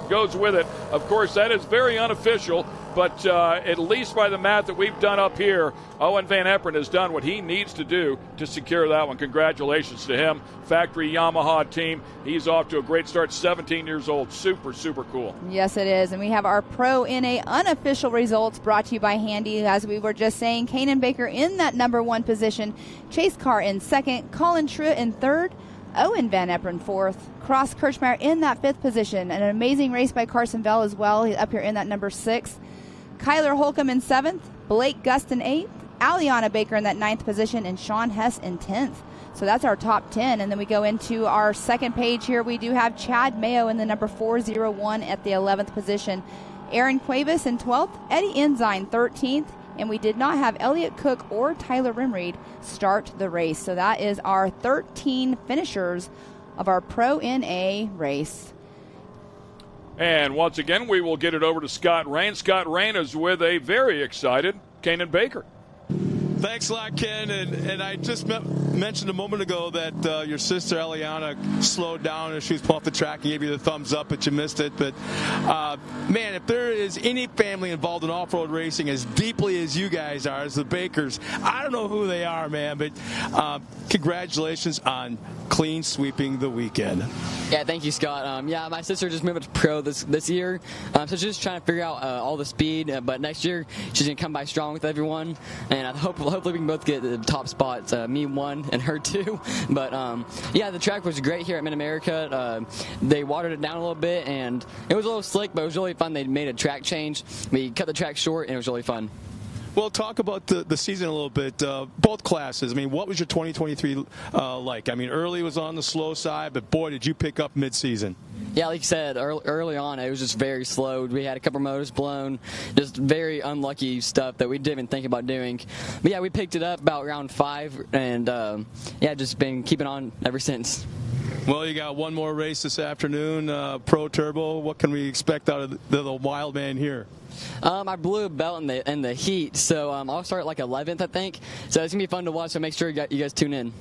goes with it. Of course, that is very unofficial, but at least by the math that we've done up here, Owen Van Eperen has done what he needs to do to secure that one. Congratulations to him. Factory Yamaha team. He's off to a great start, 17 years old. Super, super cool. Yes, it is. And we have our Pro NA unofficial results brought to you by Handy. As we were just saying, Kanan Baker in that number 1 position. Chase Carr in 2nd. Colin Truitt in 3rd. Owen Van Eperen 4th. Cross Kirchmeier in that 5th position. An amazing race by Carson Bell as well. He's up here in that number 6. Kyler Holcomb in 7th. Blake Gustin 8th. Aliana Baker in that 9th position, and Sean Hess in 10th. So that's our top 10. And then we go into our second page here. We do have Chad Mayo in the number 401 at the 11th position. Aaron Cuevas in 12th. Eddie Ensign 13th. and we did not have Elliott Cook or Tyler Rimreed start the race. So that is our 13 finishers of our Pro NA race. And once again, we will get it over to Scott Rain. Scott Rain is with a very excited Kanan Baker. Thanks a lot, Ken. And I just mentioned a moment ago that your sister Eliana slowed down as she was pulling off the track and gave you the thumbs up, but you missed it. But man, if there is any family involved in off-road racing as deeply as you guys are, as the Bakers, I don't know who they are, man. But congratulations on clean sweeping the weekend. Yeah, thank you, Scott. Yeah, my sister just moved to pro this year, so she's just trying to figure out all the speed. But next year, she's going to come by strong with everyone, and hopefully we can both get the top spots, me 1 and her 2. But yeah, the track was great here at Mid-America. They watered it down a little bit, and it was a little slick, but it was really fun. They made a track change. We cut the track short, and it was really fun. Well, talk about the season a little bit. Both classes. I mean, what was your 2023 like? I mean, early was on the slow side, but boy, did you pick up mid-season. Yeah, like you said, early on, it was just very slow. We had a couple motors blown, just very unlucky stuff that we didn't even think about doing. But yeah, we picked it up about round 5, and yeah, just been keeping on ever since. Well, you got one more race this afternoon, Pro Turbo. What can we expect out of the wild man here? I blew a belt in the heat, so I'll start like 11th, I think. So it's going to be fun to watch, so make sure you guys tune in.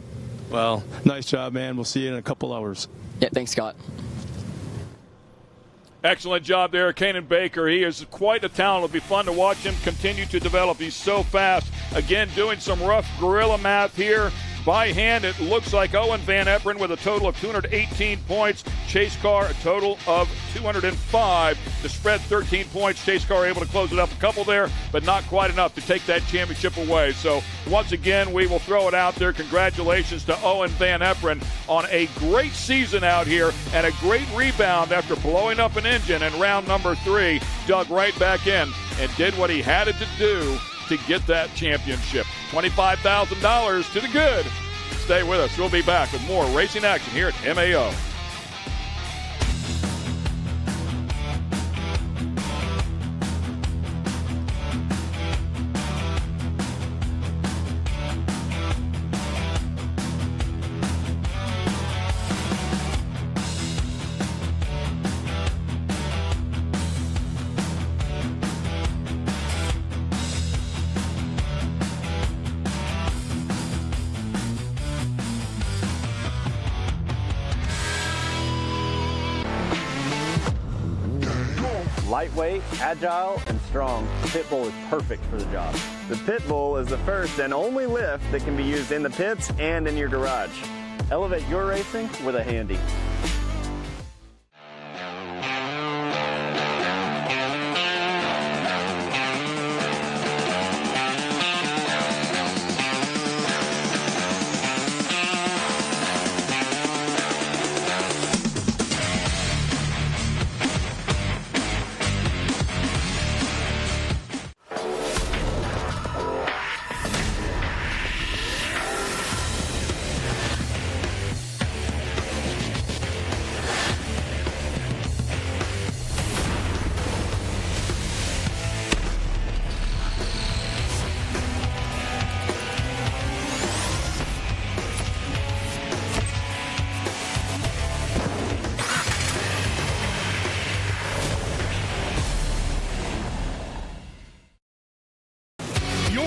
Well, nice job, man. We'll see you in a couple hours. Yeah, thanks, Scott. Excellent job there, Kanan Baker. He is quite a talent. It'll be fun to watch him continue to develop. He's so fast. Again, doing some rough guerrilla math here. By hand, it looks like Owen Van Eperen with a total of 218 points. Chase Carr, a total of 205. The spread, 13 points. Chase Carr able to close it up a couple there, but not quite enough to take that championship away. So, once again, we will throw it out there. Congratulations to Owen Van Eperen on a great season out here and a great rebound after blowing up an engine in round number 3. Dug right back in and did what he had to do to get that championship. $25,000 to the good. Stay with us. We'll be back with more racing action here at MAO. Lightweight, agile, and strong, the Pitbull is perfect for the job. The Pitbull is the first and only lift that can be used in the pits and in your garage. Elevate your racing with a Handy.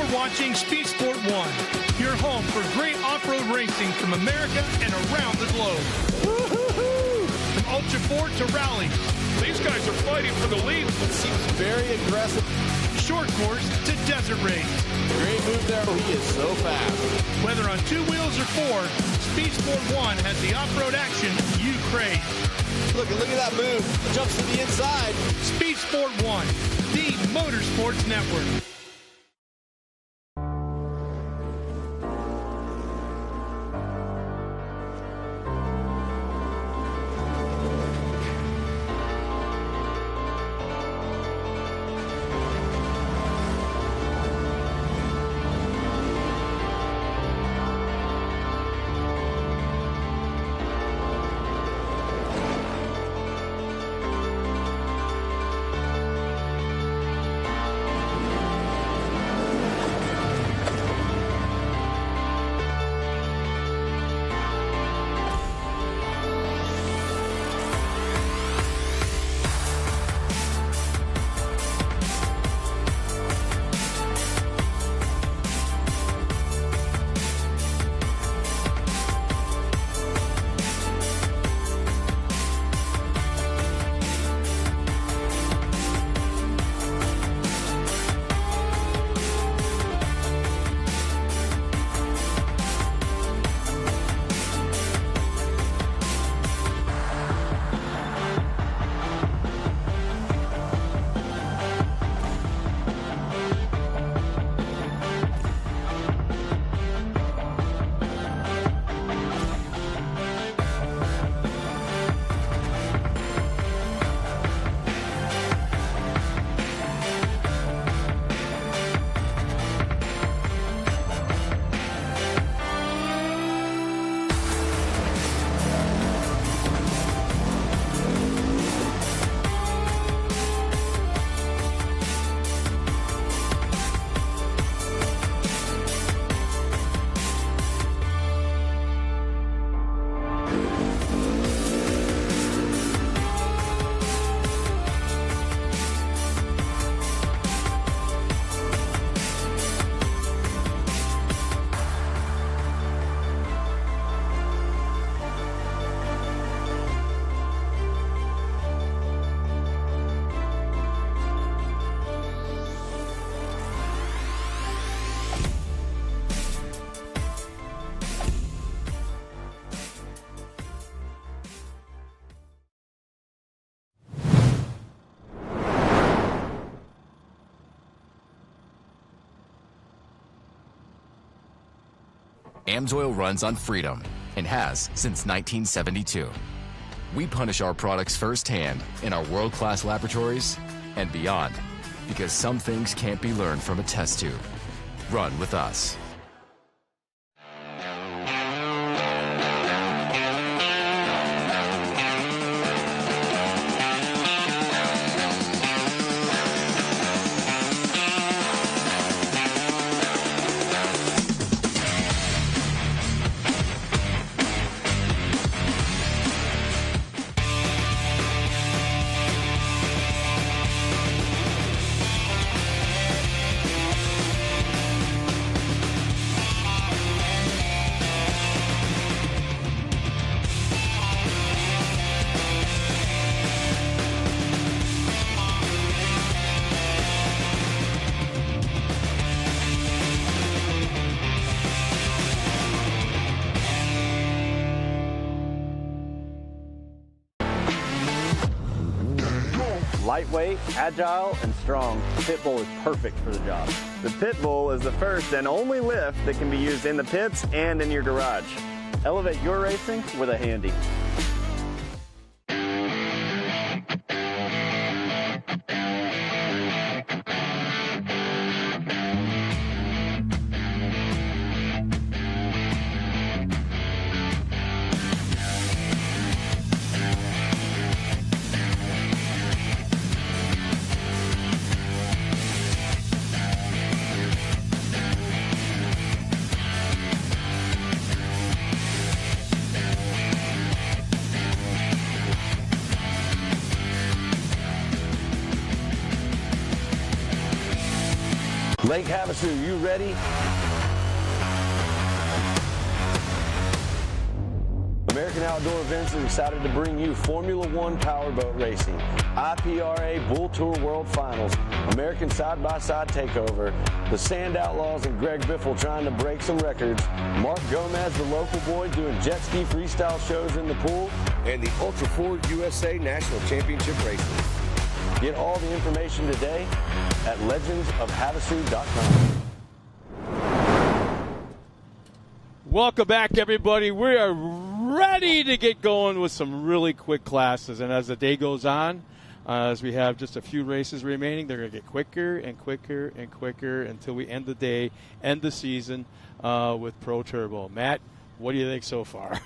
Watching Speed Sport 1, your home for great off-road racing from America and around the globe. Woo-hoo-hoo! From Ultra 4 to rally. These guys are fighting for the lead. It seems very aggressive. Short course to desert race. Great move there. He is so fast. Whether on 2 wheels or 4, Speed Sport 1 has the off-road action you crave. Look at that move. It jumps to the inside. Speed Sport 1, the Motorsports Network. AMSOIL runs on freedom and has since 1972. We punish our products firsthand in our world-class laboratories and beyond, because some things can't be learned from a test tube. Run with us. Lightweight, agile, and strong, the Pitbull is perfect for the job. The Pitbull is the first and only lift that can be used in the pits and in your garage. Elevate your racing with a Handy. Lake Havasu, you ready? American Outdoor Events is excited to bring you Formula One powerboat racing, IPRA Bull Tour World Finals, American Side-by-Side Takeover, the Sand Outlaws and Greg Biffle trying to break some records, Mark Gomez, the local boy, doing jet ski freestyle shows in the pool, and the Ultra 4 USA National Championship Racing. Get all the information today at legendsofhavasu.com. Welcome back, everybody. We are ready to get going with some really quick classes. And as the day goes on, as we have just a few races remaining, they're going to get quicker and quicker and quicker until we end the day, end the season with Pro Turbo. Matt, what do you think so far?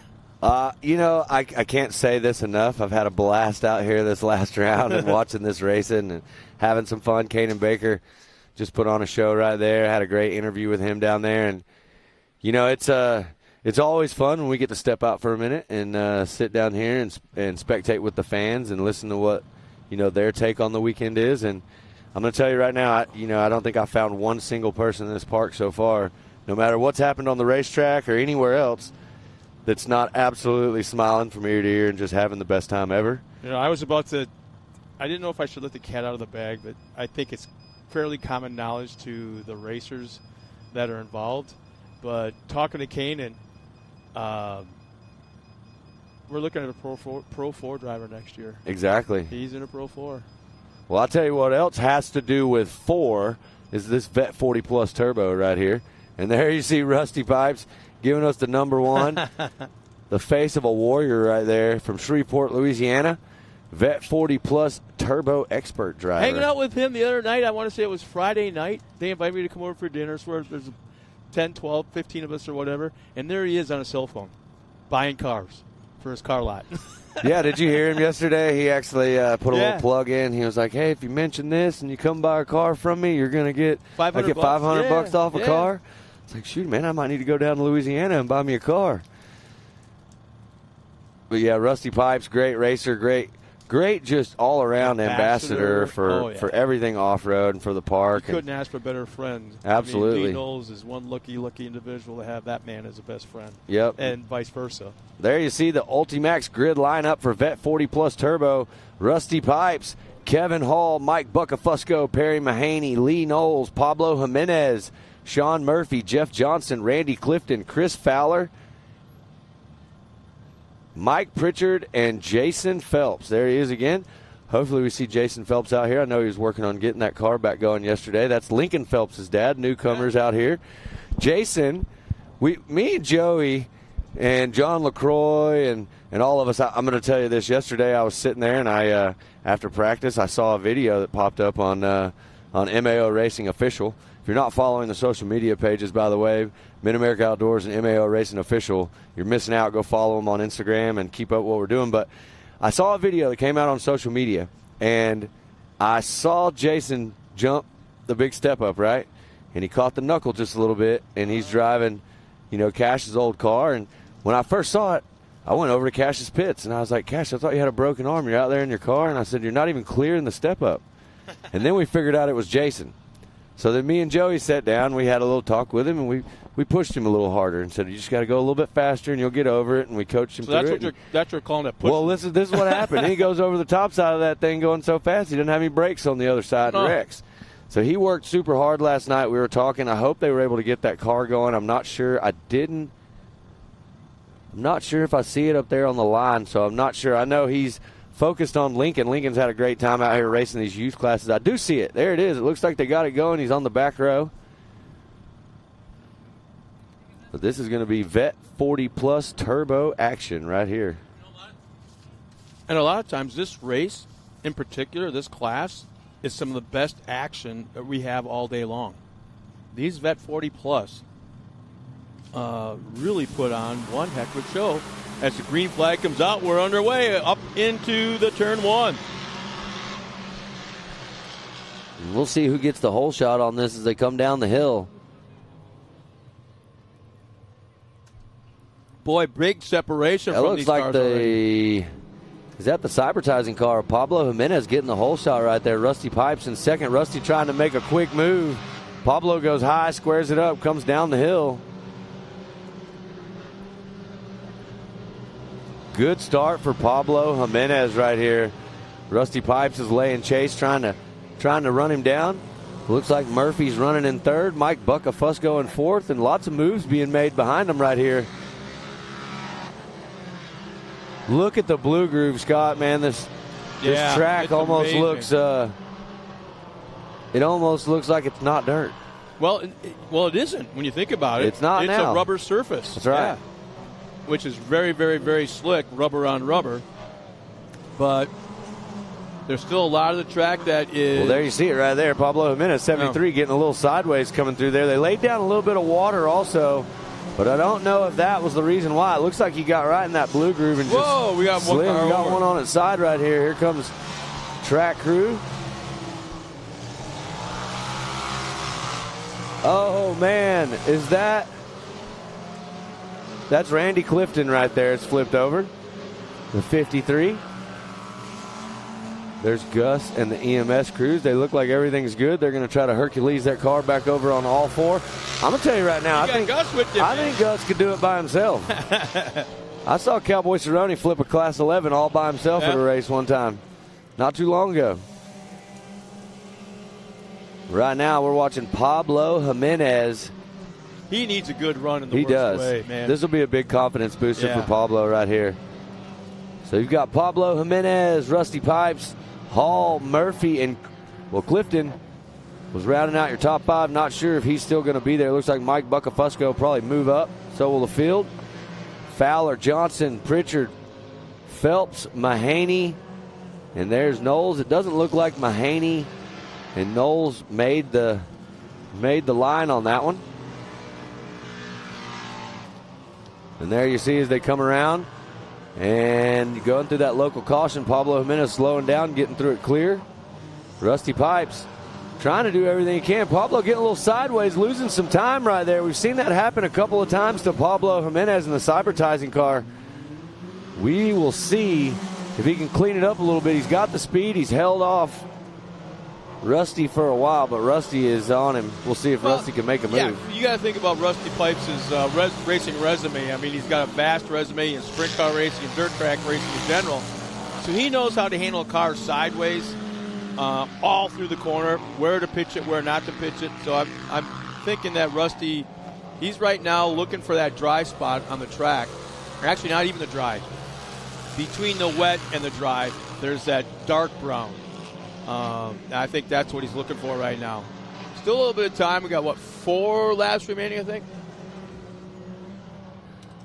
I can't say this enough. I've had a blast out here this last round and watching this racing and having some fun. Kanan Baker just put on a show right there. Had a great interview with him down there. And, it's always fun when we get to step out for a minute and sit down here and spectate with the fans and listen to what, their take on the weekend is. And I'm going to tell you right now, I don't think I found one single person in this park so far, no matter what's happened on the racetrack or anywhere else, that's not absolutely smiling from ear to ear and just having the best time ever. I didn't know if I should let the cat out of the bag, but I think it's fairly common knowledge to the racers that are involved. But talking to Kanan, we're looking at a Pro 4 driver next year. Exactly. He's in a Pro 4. Well, I'll tell you what else has to do with 4 is this Vet 40 Plus Turbo right here. And there you see Rusty Pipes giving us the number 1, the face of a warrior right there from Shreveport, Louisiana. Vet 40 Plus Turbo Expert driver. Hanging out with him the other night, I want to say it was Friday night. They invited me to come over for dinner. So there's 10, 12, 15 of us or whatever. And there he is on a cell phone buying cars for his car lot. Yeah, did you hear him yesterday? He actually put a little plug in. He was like, hey, if you mention this and you come buy a car from me, you're going to get $500 bucks off a car. It's like, shoot, man, I might need to go down to Louisiana and buy me a car. But, yeah, Rusty Pipes, great racer, great just all-around ambassador for everything off-road and for the park. You couldn't ask for a better friend. Absolutely. Lee Knowles is one lucky individual to have that man as a best friend. Yep. And vice versa. There you see the Ultimax grid lineup for Vet 40 Plus Turbo. Rusty Pipes, Kevin Hall, Mike Buckafusco, Perry Mahaney, Lee Knowles, Pablo Jimenez, Sean Murphy, Jeff Johnson, Randy Clifton, Chris Fowler, Mike Pritchard, and Jason Phelps. There he is again. Hopefully we see Jason Phelps out here. I know he was working on getting that car back going yesterday. That's Lincoln Phelps' dad, newcomers out here. Jason me and Joey and John LaCroix and all of us, I'm going to tell you this. Yesterday I was sitting there, and I after practice I saw a video that popped up on MAO Racing Official. If you're not following the social media pages, by the way, Mid-America Outdoors and MAO Racing Official, you're missing out. Go follow them on Instagram and keep up what we're doing. But I saw a video that came out on social media, and I saw Jason jump the big step up, right? And he caught the knuckle just a little bit, and he's driving, Cash's old car. And when I first saw it, I went over to Cash's pits, and I was like, Cash, I thought you had a broken arm. You're out there in your car. And I said, you're not even clearing the step up. And then we figured out it was Jason. So then me and Joey sat down. We had a little talk with him, and we pushed him a little harder and said, you just got to go a little bit faster, and you'll get over it. And we coached him through it. That's what you're calling it pushing. Well, this is what happened. He goes over the top side of that thing going so fast, he didn't have any brakes on the other side and wrecks. So he worked super hard last night. We were talking. I hope they were able to get that car going. I'm not sure. I'm not sure if I see it up there on the line, so I'm not sure. I know he's focused on Lincoln. Lincoln's had a great time out here racing these youth classes. I do see it. There it is. It looks like they got it going. He's on the back row. But this is going to be Vet 40-plus turbo action right here. And a lot of times this race, in particular, this class, is some of the best action that we have all day long. These Vet 40-plus really put on one heck of a show. As the green flag comes out, we're underway up into the turn one. We'll see who gets the hole shot on this as they come down the hill. Boy, big separation that from looks these like cars already. Is that the Cybertizing car? Pablo Jimenez getting the hole shot right there. Rusty Pipes in second. Rusty trying to make a quick move. Pablo goes high, squares it up, comes down the hill. Good start for Pablo Jimenez right here. Rusty Pipes is laying chase, trying to run him down. Looks like Murphy's running in third. Mike Buckafusco in fourth, and lots of moves being made behind him right here. Look at the blue groove, Scott. Man, this track almost looks. It almost looks like it's not dirt. Well, it isn't when you think about it. It's not now. It's a rubber surface. That's right. Yeah. Which is very, very, very slick, rubber on rubber. But there's still a lot of the track that is. Well, there you see it right there. Pablo Jimenez, 73, getting a little sideways coming through there. They laid down a little bit of water also, but I don't know if that was the reason why. It looks like he got right in that blue groove and just we got slid. We got one on its side right here. Here comes track crew. Oh, man. Is that... That's Randy Clifton right there. It's flipped over. The 53. There's Gus and the EMS crews. They look like everything's good. They're going to try to Hercules that car back over on all four. I'm going to tell you right now, I think Gus could do it by himself. I saw Cowboy Cerrone flip a Class 11 all by himself at a race one time, not too long ago. Right now, we're watching Pablo Jimenez. He needs a good run in the worst way, man. This will be a big confidence booster for Pablo right here. So you've got Pablo Jimenez, Rusty Pipes, Hall, Murphy, and, Clifton was rounding out your top five. Not sure if he's still going to be there. Looks like Mike Buckafusco will probably move up. So will the field. Fowler, Johnson, Pritchard, Phelps, Mahaney, and there's Knowles. It doesn't look like Mahaney and Knowles made the line on that one. And there you see as they come around and going through that local caution, Pablo Jimenez slowing down, getting through it clear. Rusty Pipes trying to do everything he can. Pablo getting a little sideways, losing some time right there. We've seen that happen a couple of times to Pablo Jimenez in the Cybertizing car. We will see if he can clean it up a little bit. He's got the speed. He's held off Rusty for a while, but Rusty is on him. We'll see if Rusty can make a move. Yeah, you got to think about Rusty Pipes' racing resume. I mean, he's got a vast resume in sprint car racing and dirt track racing in general. So he knows how to handle a car sideways, all through the corner, where to pitch it, where not to pitch it. So I'm thinking that Rusty, he's right now looking for that dry spot on the track. Or actually, not even the dry. Between the wet and the dry, there's that dark brown. I think that's what he's looking for right now. Still a little bit of time. We got, 4 laps remaining, I think?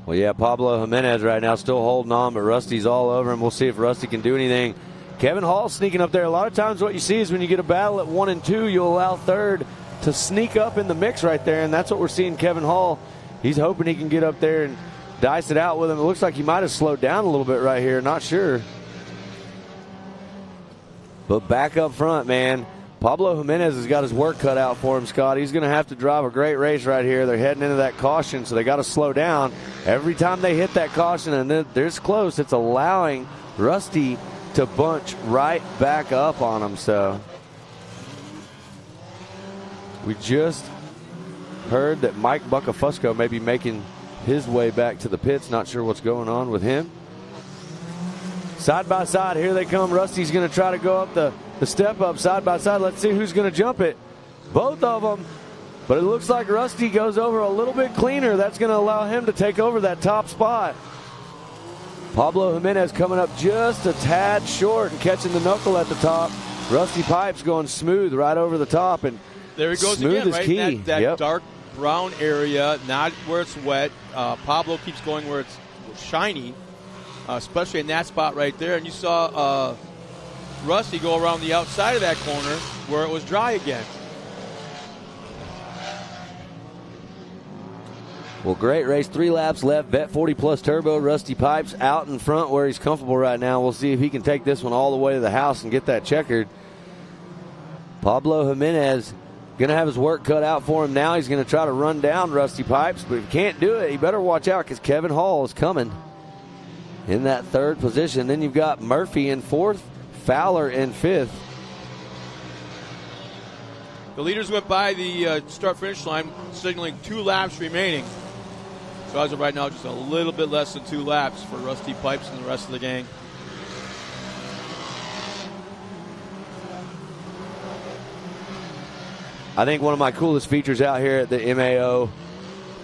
Well, yeah, Pablo Jimenez right now still holding on, but Rusty's all over him. We'll see if Rusty can do anything. Kevin Hall sneaking up there. A lot of times what you see is when you get a battle at 1 and 2, you'll allow third to sneak up in the mix right there, and that's what we're seeing Kevin Hall. He's hoping he can get up there and dice it out with him. It looks like he might have slowed down a little bit right here. Not sure. But back up front, man, Pablo Jimenez has got his work cut out for him, Scott. He's going to have to drive a great race right here. They're heading into that caution, so they got to slow down. Every time they hit that caution, and they're close, it's allowing Rusty to bunch right back up on him. So we just heard that Mike Buckafusco may be making his way back to the pits. Not sure what's going on with him. Side by side, here they come. Rusty's going to try to go up the step up side by side. Let's see who's going to jump it. Both of them. But it looks like Rusty goes over a little bit cleaner. That's going to allow him to take over that top spot. Pablo Jimenez coming up just a tad short and catching the knuckle at the top. Rusty Pipes going smooth right over the top. And there he goes smooth again, is right? key. That dark brown area, not where it's wet. Pablo keeps going where it's shiny, especially in that spot right there. And you saw Rusty go around the outside of that corner where it was dry again. Well, great race. 3 laps left. Vet 40 plus turbo. Rusty Pipes out in front where he's comfortable right now. We'll see if he can take this one all the way to the house and get that checkered. Pablo Jimenez going to have his work cut out for him now. He's going to try to run down Rusty Pipes, but if he can't do it, he better watch out because Kevin Hall is coming in that third position. Then you've got Murphy in fourth, Fowler in fifth. The leaders went by the start-finish line, signaling 2 laps remaining. So as of right now, just a little bit less than 2 laps for Rusty Pipes and the rest of the gang. I think one of my coolest features out here at the MAO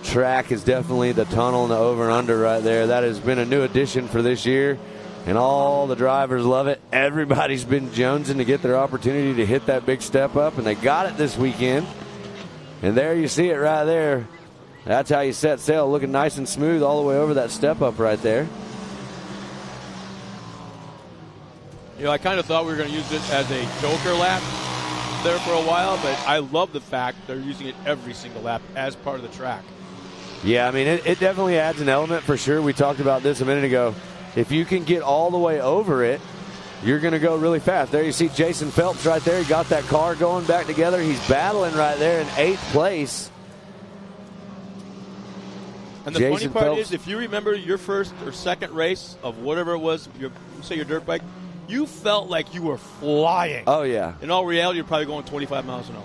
track is definitely the tunnel and the over and under right there. That has been a new addition for this year, and all the drivers love it. Everybody's been jonesing to get their opportunity to hit that big step up, and they got it this weekend. And there you see it right there. That's how you set sail, looking nice and smooth all the way over that step up right there. You know, I kind of thought we were going to use it as a joker lap there for a while, but I love the fact they're using it every single lap as part of the track. Yeah, I mean, it definitely adds an element for sure. We talked about this a minute ago. If you can get all the way over it, you're going to go really fast. There you see Jason Phelps right there. He got that car going back together. He's battling right there in 8th place. And the Jason funny part Phelps. is, if you remember your first or second race of whatever it was, say your dirt bike, you felt like you were flying. Oh, yeah. In all reality, you're probably going 25 miles an hour.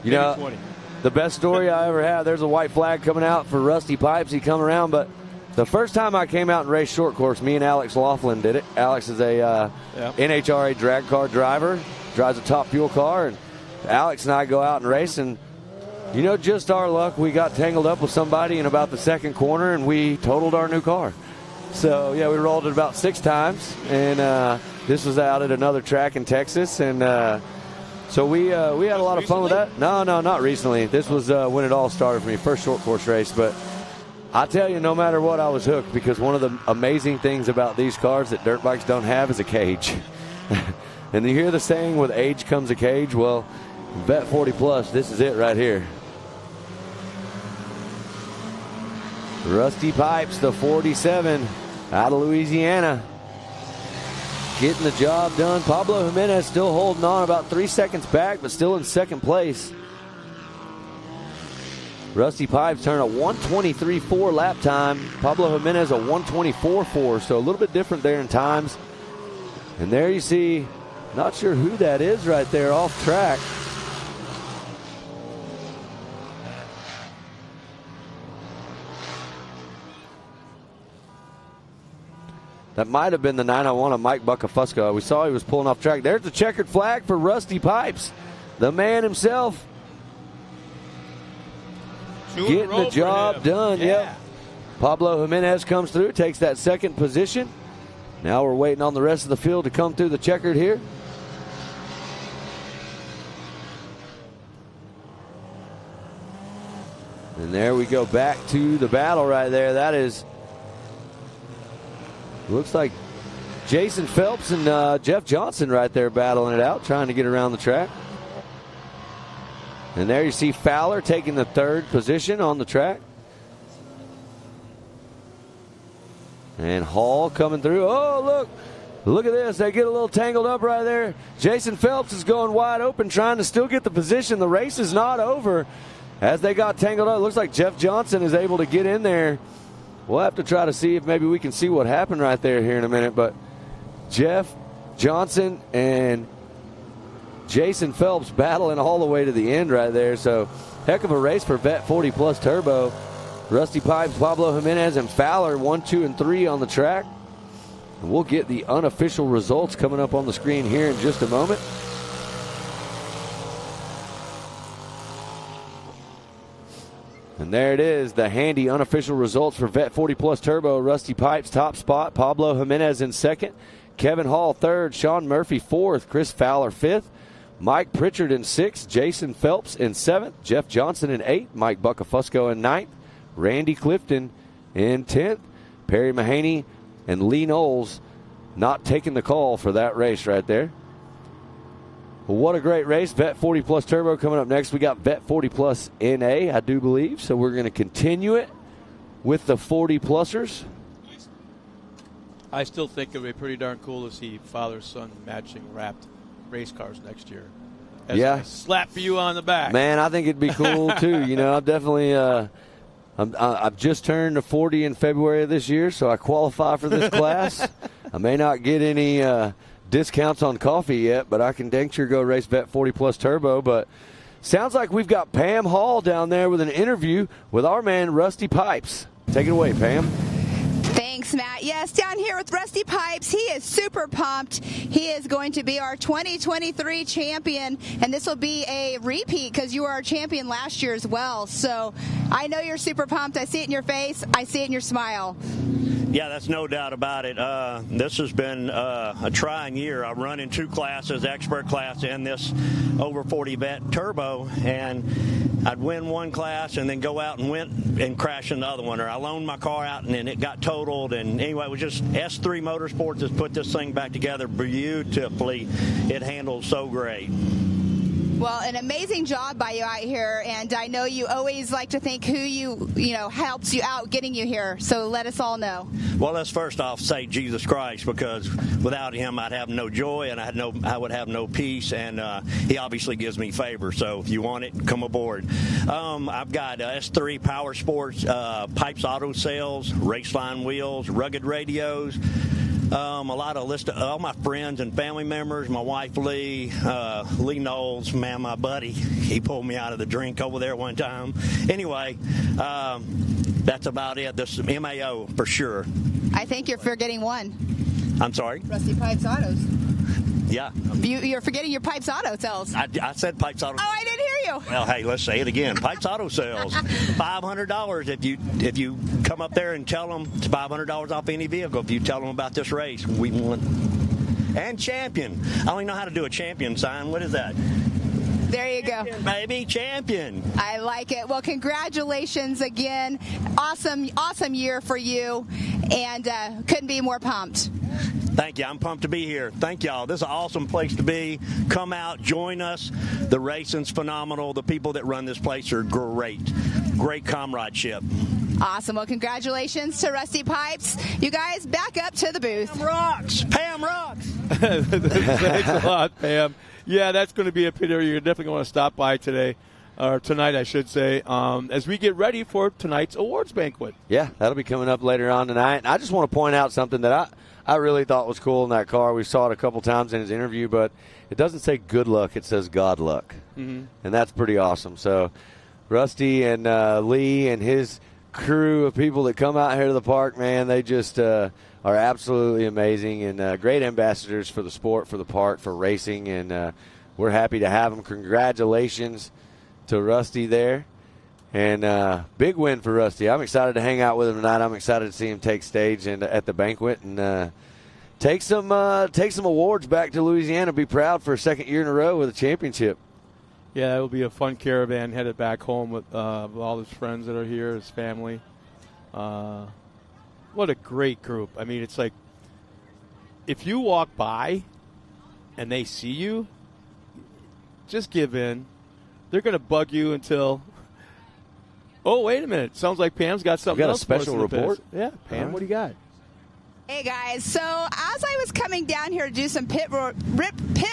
You Maybe know, 20. The best story I ever had, there's a white flag coming out for Rusty Pipes. He come around, but the first time I came out and raced short course, me and Alex Laughlin did it. Alex is a NHRA drag car driver, drives a top fuel car, and Alex and I go out and race, and you know, just our luck, we got tangled up with somebody in about the second corner, and we totaled our new car. So, yeah, we rolled it about 6 times, and this was out at another track in Texas, and so we had a lot of fun with that. No, not recently. This was when it all started for me, first short course race. But I tell you, no matter what, I was hooked because one of the amazing things about these cars that dirt bikes don't have is a cage. And you hear the saying, with age comes a cage. Well, Vet 40 Plus, this is it right here. Rusty Pipes, the 47, out of Louisiana, getting the job done. Pablo Jimenez still holding on, about 3 seconds back, but still in second place. Rusty Pipes turn a 1:23.4 lap time. Pablo Jimenez a 1:24.4, so a little bit different there in times. And there you see, not sure who that is right there off track. That might have been the 901 of Mike Buckafusco. We saw he was pulling off track. There's the checkered flag for Rusty Pipes. The man himself getting the job done. Yeah. Yep. Pablo Jimenez comes through, takes that second position. Now we're waiting on the rest of the field to come through the checkered here. And there we go back to the battle right there. That is Looks like Jason Phelps and Jeff Johnson right there battling it out, trying to get around the track. And there you see Fowler taking the 3rd position on the track. And Hall coming through. Oh, look. Look at this. They get a little tangled up right there. Jason Phelps is going wide open, trying to still get the position. The race is not over. As they got tangled up, it looks like Jeff Johnson is able to get in there. We'll have to try to see if maybe we can see what happened right there here in a minute. But Jeff Johnson and Jason Phelps battling all the way to the end right there. So heck of a race for Vet 40 Plus Turbo. Rusty Pipes, Pablo Jimenez, and Fowler 1, 2, and 3 on the track. And we'll get the unofficial results coming up on the screen here in just a moment. And there it is, the handy unofficial results for Vet 40 Plus Turbo. Rusty Pipes, top spot. Pablo Jimenez in 2nd. Kevin Hall, 3rd. Sean Murphy, 4th. Chris Fowler, 5th. Mike Pritchard in 6th. Jason Phelps in 7th. Jeff Johnson in 8th. Mike Buckafusco in 9th. Randy Clifton in 10th. Perry Mahaney and Lee Knowles not taking the call for that race right there. Well, what a great race. Vet 40 Plus Turbo coming up next. We got Vet 40 Plus NA, I do believe. So we're going to continue it with the 40 Plusers. I still think it would be pretty darn cool to see father-son matching wrapped race cars next year. As yeah. a slap for you on the back. Man, I think it'd be cool too. You know, I'm definitely I've just turned 40 in February of this year, so I qualify for this class. I may not get any discounts on coffee yet, but I can dang sure go race Vet 40 Plus Turbo. But sounds like we've got Pam Hall down there with an interview with our man Rusty Pipes. Take it away, Pam. Thanks, Matt. Yes, down here with Rusty Pipes. He is super pumped. He is going to be our 2023 champion, and this will be a repeat because you were our champion last year as well. So I know you're super pumped. I see it in your face. I see it in your smile. Yeah, that's no doubt about it. This has been a trying year. I'm running 2 classes, expert class and this over 40 vet turbo, and I'd win one class and then go out and win and crash in the other one, or I loaned my car out and then it got totaled. And anyway, it was just S3 Motorsports has put this thing back together beautifully. It handles so great. Well, an amazing job by you out here, and I know you always like to thank who you helps you out getting you here. So let us all know. Well, let's first off say Jesus Christ, because without him, I'd have no joy and I would have no peace, and he obviously gives me favor. So if you want it, come aboard. I've got S3 Power Sports, Pipes Auto Sales, Raceline Wheels, Rugged Radios. A lot of list of all my friends and family members, my wife Lee Knowles, man, my buddy, he pulled me out of the drink over there one time. Anyway, that's about it. This is MAO for sure. I think you're forgetting one. I'm sorry? Rusty Pipes Autos. Yeah. You're forgetting your Pipes Auto Sales. I said Pipes Auto. Oh, I didn't hear you. Well, hey, let's say it again. Pipes Auto Sales. $500 if you come up there and tell them it's $500 off any vehicle. If you tell them about this race, we want. And champion. I don't even know how to do a champion sign. What is that? There you go. Baby, champion. I like it. Well, congratulations again. Awesome year for you, and couldn't be more pumped. Thank you. I'm pumped to be here. Thank y'all. This is an awesome place to be. Come out, join us. The racing's phenomenal. The people that run this place are great. Great comradeship. Awesome. Well, congratulations to Rusty Pipes. You guys, back up to the booth. Pam rocks. Pam rocks. Thanks a lot, Pam. Yeah, that's going to be a pit area you're definitely going to stop by today, or tonight, I should say, as we get ready for tonight's awards banquet. Yeah, that'll be coming up later on tonight. And I just want to point out something that I really thought was cool in that car. We saw it a couple times in his interview, but it doesn't say good luck. It says God luck. Mm-hmm. And that's pretty awesome. So Rusty and Lee and his crew of people that come out here to the park, man, they just are absolutely amazing and great ambassadors for the sport, for the park, for racing. And we're happy to have them. Congratulations to Rusty there. And big win for Rusty. I'm excited to hang out with him tonight. I'm excited to see him take stage at the banquet and take some awards back to Louisiana. Be proud for a second year in a row with a championship. Yeah, it will be a fun caravan headed back home with all his friends that are here, his family. What a great group. I mean, it's like if you walk by and they see you, just give in. They're going to bug you until. Oh, wait a minute! Sounds like Pam's got something. You got else a special report? Yeah, Pam, what do you got? Hey guys, so as I was coming down here to do some pit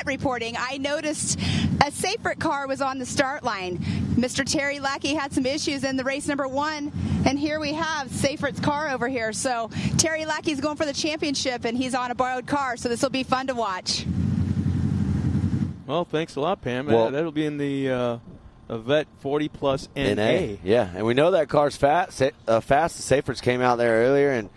reporting, I noticed a Seyfert car was on the start line. Mr. Terry Lackey had some issues in the race number 1, and here we have Seyfert's car over here. So Terry Lackey's going for the championship, and he's on a borrowed car, so this will be fun to watch. Well, thanks a lot, Pam. Well, that'll be in the Vet 40 Plus NA. Yeah, and we know that car's fast. The Seyferts came out there earlier and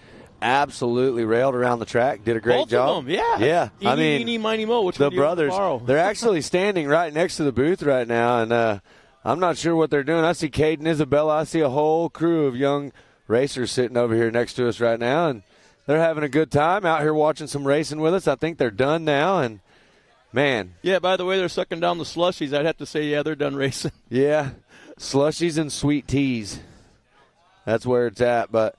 absolutely railed around the track. Did a great Both job. of them, yeah. Yeah. Eeny, miny, mo. Which the one do you want to brothers, borrow? they're actually standing right next to the booth right now, and I'm not sure what they're doing. I see Cade and Isabella. I see a whole crew of young racers sitting over here next to us right now, and they're having a good time out here watching some racing with us. I think they're done now, and man. Yeah, by the way, they're sucking down the slushies. I'd have to say, yeah, they're done racing. Yeah, slushies and sweet teas. That's where it's at, but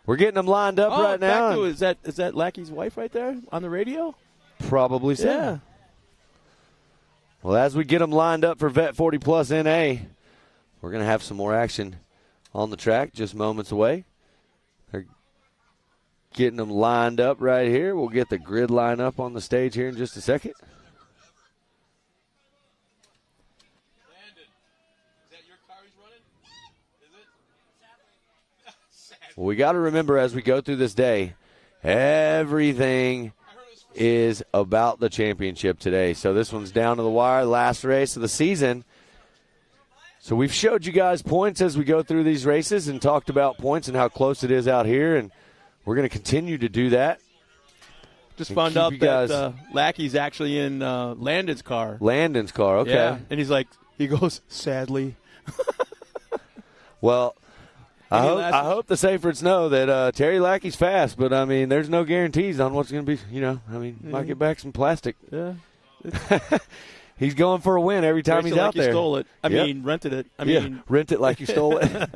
we're getting them lined up right now. Is that Lackey's wife right there on the radio? Probably so. Yeah. Well, as we get them lined up for Vet 40 Plus NA, we're going to have some more action on the track just moments away. They're getting them lined up right here. We'll get the grid line up on the stage here in just a second. Well, we got to remember as we go through this day, everything is about the championship today. So this one's down to the wire, last race of the season. So we've showed you guys points as we go through these races and talked about points and how close it is out here, and we're going to continue to do that. Just found out that Lackey's actually in Landon's car. Landon's car, okay. Yeah, and he goes, sadly. Well, I hope the Seyferts know that Terry Lackey's fast, but, I mean, there's no guarantees on what's going to be, might get back some plastic. Yeah. He's going for a win every time he's out there. You stole it. I mean, rented it. Rent it like you stole it.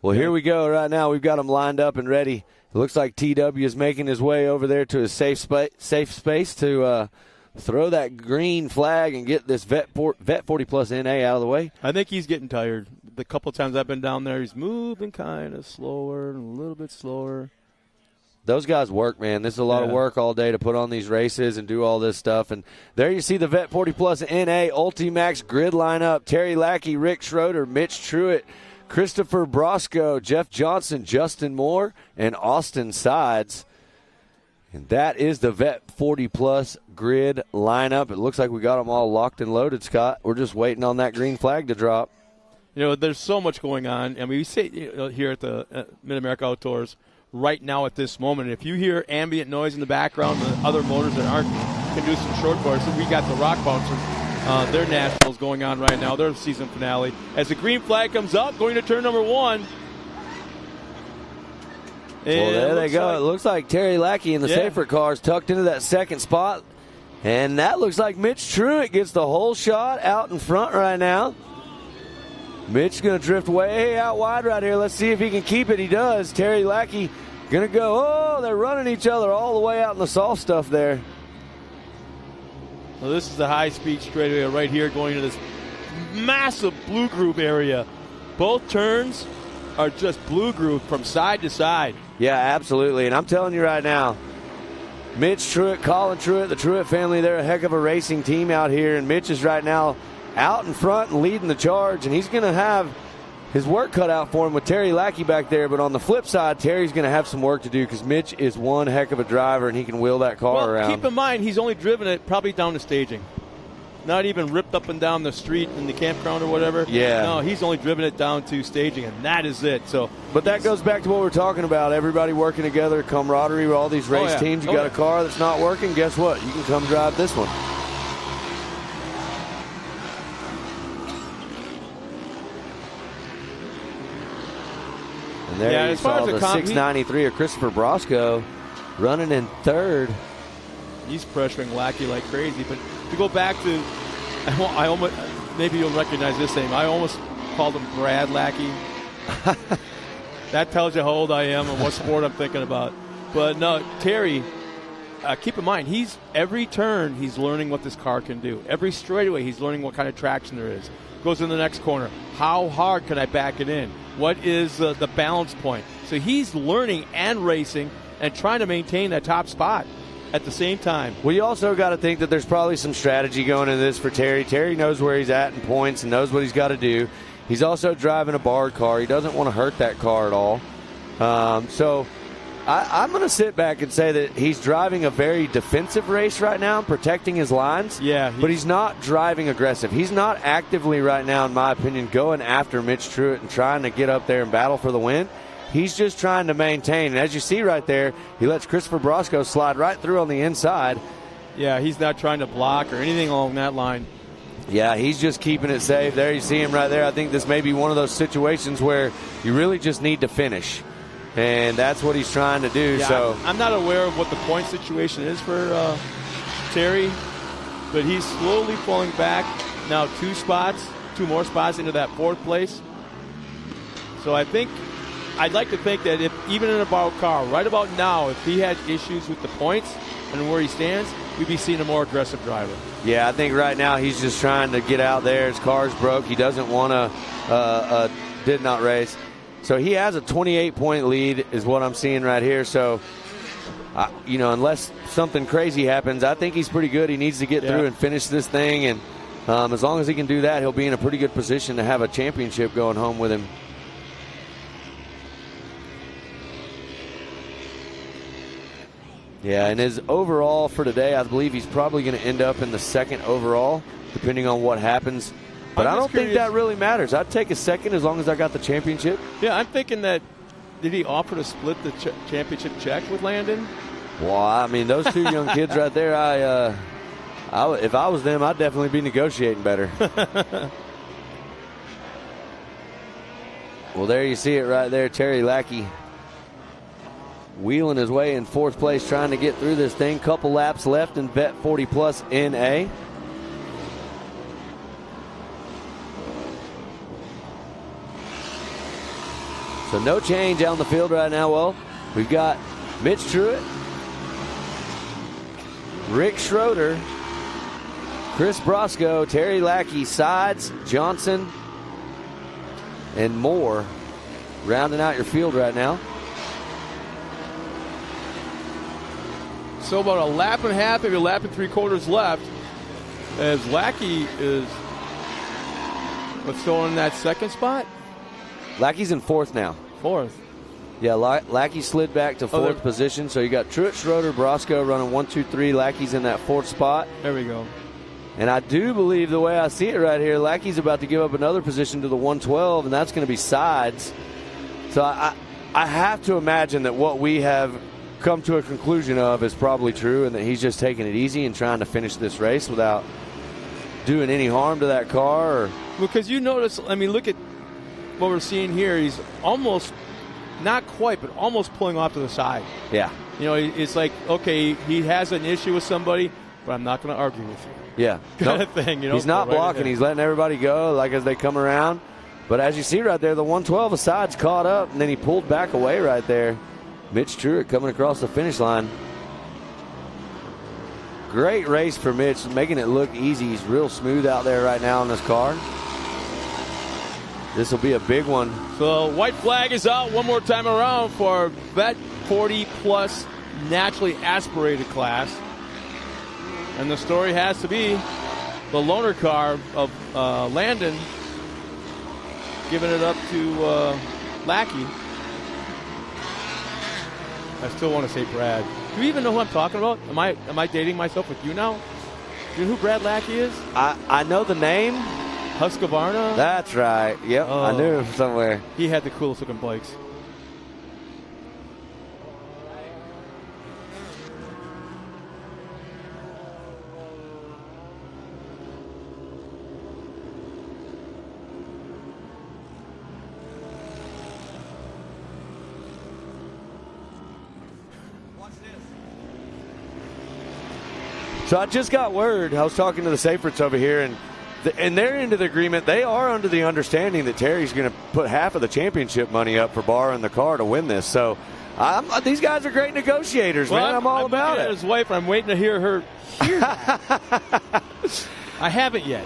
Well, here we go right now. We've got him lined up and ready. It looks like TW is making his way over there to his safe space to throw that green flag and get this Vet 40 Plus NA out of the way. I think he's getting tired. The couple times I've been down there, he's moving kind of slower and a little bit slower. Those guys work, man. This is a lot of work all day to put on these races and do all this stuff. And there you see the Vet 40 Plus NA Ultimax grid lineup. Terry Lackey, Rick Schroeder, Mitch Truitt, Christopher Brosco, Jeff Johnson, Justin Moore, and Austin Sides. And that is the Vet 40 Plus grid lineup. It looks like we got them all locked and loaded, Scott. We're just waiting on that green flag to drop. You know, there's so much going on. I mean, we say here at the Mid-America Outdoors right now at this moment, if you hear ambient noise in the background, the other motors that can do some short course, we got the Rock Bouncers, their nationals going on right now, their season finale. As the green flag comes up, going to turn number 1. Well, there they go. It looks like Terry Lackey in the Seyfert car is tucked into that second spot. And that looks like Mitch Truitt gets the whole shot out in front right now. Mitch's going to drift way out wide right here. Let's see if he can keep it. He does. Terry Lackey going to go. Oh, they're running each other all the way out in the soft stuff there. Well, this is the high-speed straightaway right here going to this massive blue group area. Both turns are just blue groove from side to side. Yeah, absolutely. And I'm telling you right now, Mitch Truitt, Colin Truitt, the Truitt family, they're a heck of a racing team out here. And Mitch is right now out in front and leading the charge. And he's going to have his work cut out for him with Terry Lackey back there. But on the flip side, Terry's going to have some work to do because Mitch is one heck of a driver and he can wheel that car around. Keep in mind, he's only driven it probably down to staging. Not even ripped up and down the street in the campground or whatever. Yeah. No, he's only driven it down to staging, and that is it. But that goes back to what we're talking about. Everybody working together, camaraderie with all these race teams. You got a car that's not working, guess what? You can come drive this one. And there you saw the 693 of Christopher Brosco running in third. He's pressuring Lackey like crazy. But to go back to, I almost, maybe you'll recognize this name. I almost called him Brad Lackey. That tells you how old I am and what sport I'm thinking about. But no, Terry, keep in mind, every turn he's learning what this car can do. Every straightaway he's learning what kind of traction there is. Goes in the next corner. How hard can I back it in? What is the balance point? So he's learning and racing and trying to maintain that top spot at the same time. Well, you also got to think that there's probably some strategy going into this for Terry. Terry knows where he's at in points and knows what he's got to do. He's also driving a barred car. He doesn't want to hurt that car at all. So I'm going to sit back and say that he's driving a very defensive race right now, protecting his lines. Yeah. But he's not driving aggressive. He's not actively right now, in my opinion, going after Mitch Truitt and trying to get up there and battle for the win. He's just trying to maintain. And as you see right there, he lets Christopher Brosco slide right through on the inside. Yeah, he's not trying to block or anything along that line. Yeah, he's just keeping it safe. There you see him right there. I think this may be one of those situations where you really just need to finish. And that's what he's trying to do. Yeah, So I'm not aware of what the point situation is for Terry, but he's slowly falling back now 2 more spots into that 4th place. So I'd like to think that if even in a borrowed car, right about now, if he had issues with the points and where he stands, we'd be seeing a more aggressive driver. yeah, I think right now he's just trying to get out there. His car's broke. He doesn't want to did not race. So he has a 28-point lead is what I'm seeing right here. So, unless something crazy happens, I think he's pretty good. He needs to get through and finish this thing. And as long as he can do that, he'll be in a pretty good position to have a championship going home with him. Yeah, and his overall for today, I believe he's probably going to end up in the 2nd overall, depending on what happens. But I don't think that really matters. I'd take a 2nd as long as I got the championship. Yeah, I'm thinking that, did he offer to split the championship check with Landon? Well, I mean, those 2 young kids right there, if I was them, I'd definitely be negotiating better. Well, there you see it right there. Terry Lackey wheeling his way in 4th place, trying to get through this thing. Couple laps left in Vet 40 Plus NA. So no change out on the field right now. Well, we've got Mitch Truitt, Rick Schroeder, Chris Brosco, Terry Lackey, Sides, Johnson, and more rounding out your field right now. So about a lap and a half, maybe a lap and 3/4 left, as Lackey is still in that 2nd spot. Lackey's in 4th now. 4th. Yeah, Lackey slid back to 4th position. So you got Truitt, Schroeder, Brosco running 1, 2, 3. Lackey's in that 4th spot. There we go. And I do believe the way I see it right here, Lackey's about to give up another position to the 112, and that's going to be Sides. So I have to imagine that what we have come to a conclusion of is probably true, and that he's just taking it easy and trying to finish this race without doing any harm to that car. Because you notice, I mean, look at what we're seeing here. He's almost, not quite, but almost pulling off to the side. Yeah. It's like, okay, he has an issue with somebody, but I'm not going to argue with you. Yeah. Kind of thing. He's not blocking. He's letting everybody go like as they come around. But as you see right there, the 112 of Sides caught up, and then he pulled back away right there. Mitch Truitt coming across the finish line. Great race for Mitch, making it look easy. He's real smooth out there right now in this car. This will be a big one. So white flag is out one more time around for Vet 40 Plus naturally aspirated class. And the story has to be the loaner car of Landon giving it up to Lackey. I still want to say Brad. Do you even know who I'm talking about? Am I dating myself with you now? Do you know who Brad Lackey is? I know the name. Husqvarna? That's right. Yep, I knew him somewhere. He had the coolest looking bikes. So I just got word. I was talking to the Safrits over here, and they're into the agreement. They are under the understanding that Terry's going to put half of the championship money up for borrowing the car to win this. So These guys are great negotiators, man. I'm all about looking it. at his wife, I'm waiting to hear her hear that. I haven't yet.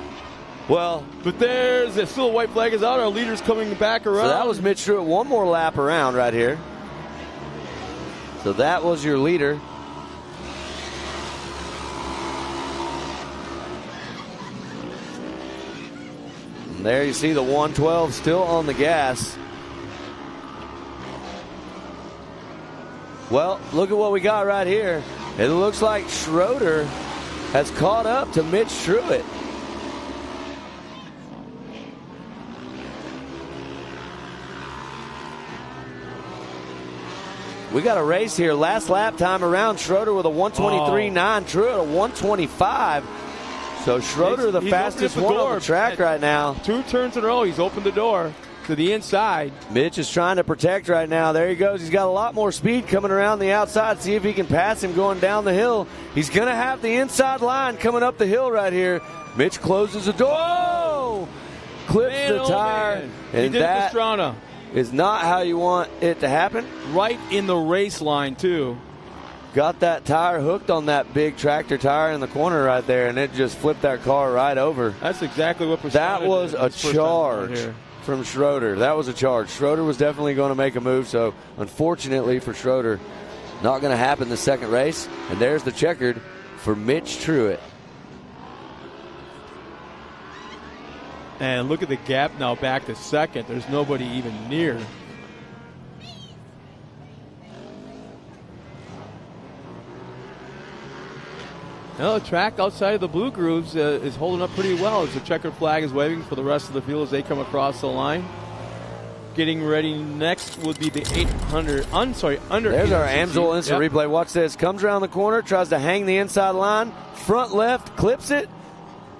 Well, but there's still a white flag is out. Our leader's coming back around. So that was Mitch Truitt. One more lap around right here. So that was your leader. And there you see the 112 still on the gas. Well, look at what we got right here. It looks like Schroeder has caught up to Mitch Truitt. We got a race here. Last lap time around, Schroeder with a 123.9, Truitt a 125. So Schroeder, the fastest one on the track right now. 2 turns in a row, he's opened the door to the inside. Mitch is trying to protect right now. There he goes. He's got a lot more speed coming around the outside. See if he can pass him going down the hill. He's going to have the inside line coming up the hill right here. Mitch closes the door. Oh! Clips the tire. And that is not how you want it to happen. Right in the race line, too. Got that tire hooked on that big tractor tire in the corner right there, and it just flipped that car right over. That's exactly what that was a charge from Schroeder. That was a charge. Schroeder was definitely going to make a move, so unfortunately for Schroeder, not going to happen the second race. And there's the checkered for Mitch Truitt. And look at the gap now back to second. There's nobody even near. Now the track outside of the blue grooves is holding up pretty well as the checkered flag is waving for the rest of the field as they come across the line. Getting ready next would be the 800. Under. There's our Amsoil instant replay. Watch this. Comes around the corner, tries to hang the inside line. Front left, clips it.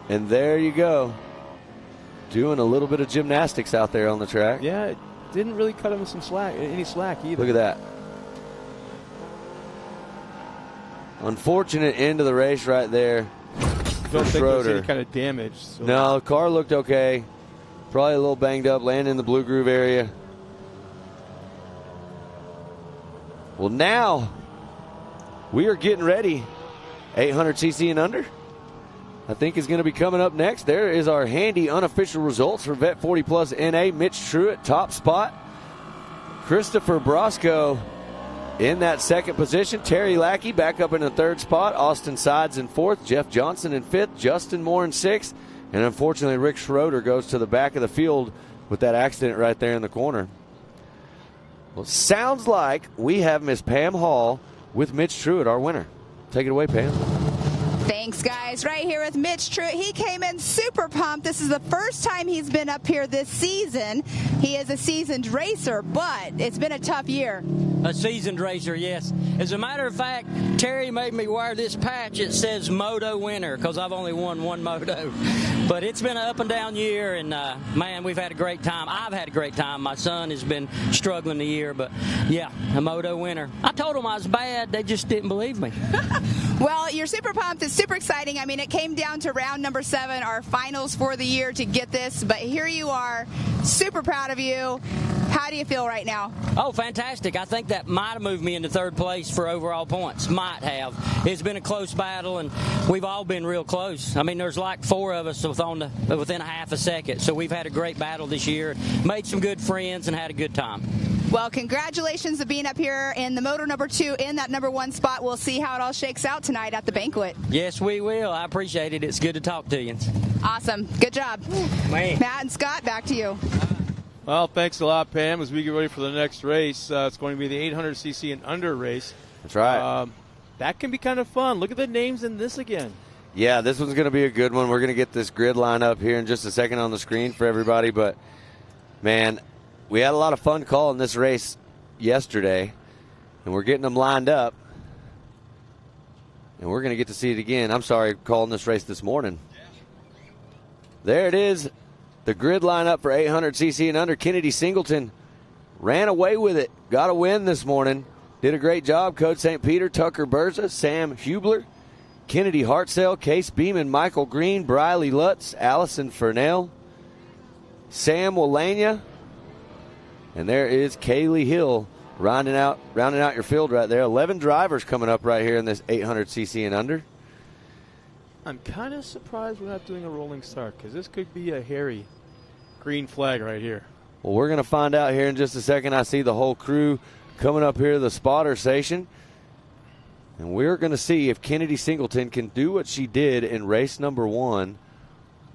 And there you go. Doing a little bit of gymnastics out there on the track. Yeah, it didn't really cut him some slack, any slack either. Look at that. Unfortunate end of the race right there for Schroeder. Think Schroeder. there's any kind of damage. So. No, the car looked okay. Probably a little banged up, landing in the blue groove area. Well, now we are getting ready. 800cc and under, I think, is going to be coming up next. There is our handy unofficial results for Vet 40 Plus NA. Mitch Truitt, top spot. Christopher Brosco in that second position. Terry Lackey back up in the third spot. Austin Sides in fourth. Jeff Johnson in fifth. Justin Moore in sixth. And unfortunately, Rick Schroeder goes to the back of the field with that accident right there in the corner. Well, sounds like we have Miss Pam Hall with Mitch Truitt, our winner. Take it away, Pam. Thanks, guys. Right here with Mitch Truitt. He came in super pumped. This is the first time he's been up here this season. He is a seasoned racer, but it's been a tough year. A seasoned racer, yes. As a matter of fact, Terry made me wear this patch. It says Moto winner because I've only won one Moto. But it's been an up and down year, and man, we've had a great time. I've had a great time. My son has been struggling the year, but yeah, a Moto winner. I told them I was bad. They just didn't believe me. Well, you're super pumped. It's super exciting. I mean, it came down to round number 7, our finals for the year, to get this. But here you are. Super proud of you. How do you feel right now? Oh, fantastic. I think that might have moved me into third place for overall points. Might have. It's been a close battle, and we've all been real close. I mean, there's like 4 of us within a half a second. So we've had a great battle this year, made some good friends, and had a good time. Well, congratulations on being up here in the Moto number 2 in that number 1 spot. We'll see how it all shakes out tonight at the banquet. Yes, we will. I appreciate it. It's good to talk to you. Awesome. Good job. Man. Matt and Scott, back to you. Well, thanks a lot, Pam, as we get ready for the next race. It's going to be the 800cc and under race. That's right. That can be kind of fun. Look at the names in this again. Yeah, this one's going to be a good one. We're going to get this grid line up here in just a second on the screen for everybody. But, man, we had a lot of fun calling this race yesterday, and we're getting them lined up. And we're going to get to see it again. I'm sorry, calling this race this morning. There it is. The grid lineup for 800cc and under. Kennedy Singleton ran away with it. Got a win this morning. Did a great job. Code St. Peter, Tucker Berza, Sam Hubler, Kennedy Hartzell, Case Beeman, Michael Green, Briley Lutz, Allison Fernell, Sam Walania, and there is Kaylee Hill rounding out your field right there. 11 drivers coming up right here in this 800cc and under. I'm kind of surprised we're not doing a rolling start because this could be a hairy green flag right here. Well, we're going to find out here in just a second. I see the whole crew coming up here to the spotter station. And we're going to see if Kennedy Singleton can do what she did in race number 1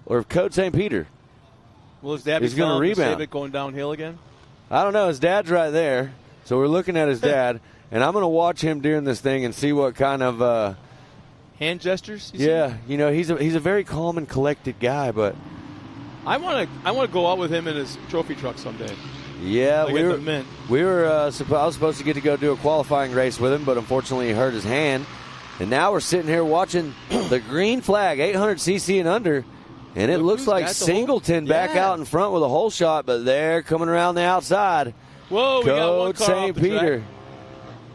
or if Code St. Peter is going to rebound. Save it going downhill again? I don't know. His dad's right there. So we're looking at his dad. And I'm going to watch him during this thing and see what kind of hand gestures? Yeah. You know, he's a very calm and collected guy, but I want to go out with him in his trophy truck someday. Yeah, like I was supposed to get to go do a qualifying race with him, but unfortunately he hurt his hand. And now we're sitting here watching the green flag, 800cc and under, and it looks like Singleton back out in front with a hole shot, but they're coming around the outside. Whoa, we got one car St. off the Peter. track.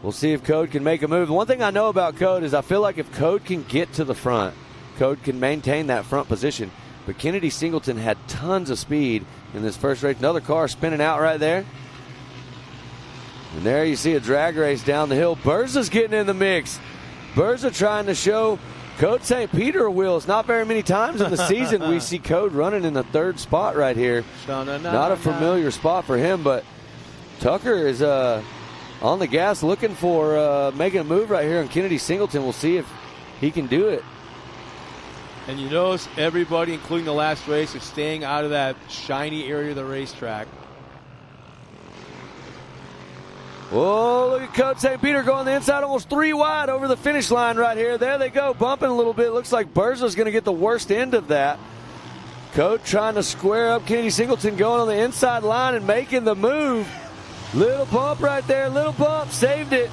We'll see if Code can make a move. The one thing I know about Code is I feel like if Code can get to the front, Code can maintain that front position. But Kennedy Singleton had tons of speed in this first race. Another car spinning out right there. And there you see a drag race down the hill. Berza's getting in the mix. Berza trying to show Code St. Peter a wheel. It's not very many times in the season we see Code running in the third spot right here. Not a familiar spot for him, but Tucker is on the gas looking for making a move right here on Kennedy Singleton. We'll see if he can do it. And you notice everybody, including the last race, is staying out of that shiny area of the racetrack. Oh, look at Code St. Peter going the inside, almost 3 wide over the finish line right here. There they go, bumping a little bit. Looks like Berza's going to get the worst end of that. Code trying to square up Kennedy Singleton, going on the inside line and making the move. Little bump right there, little bump, saved it.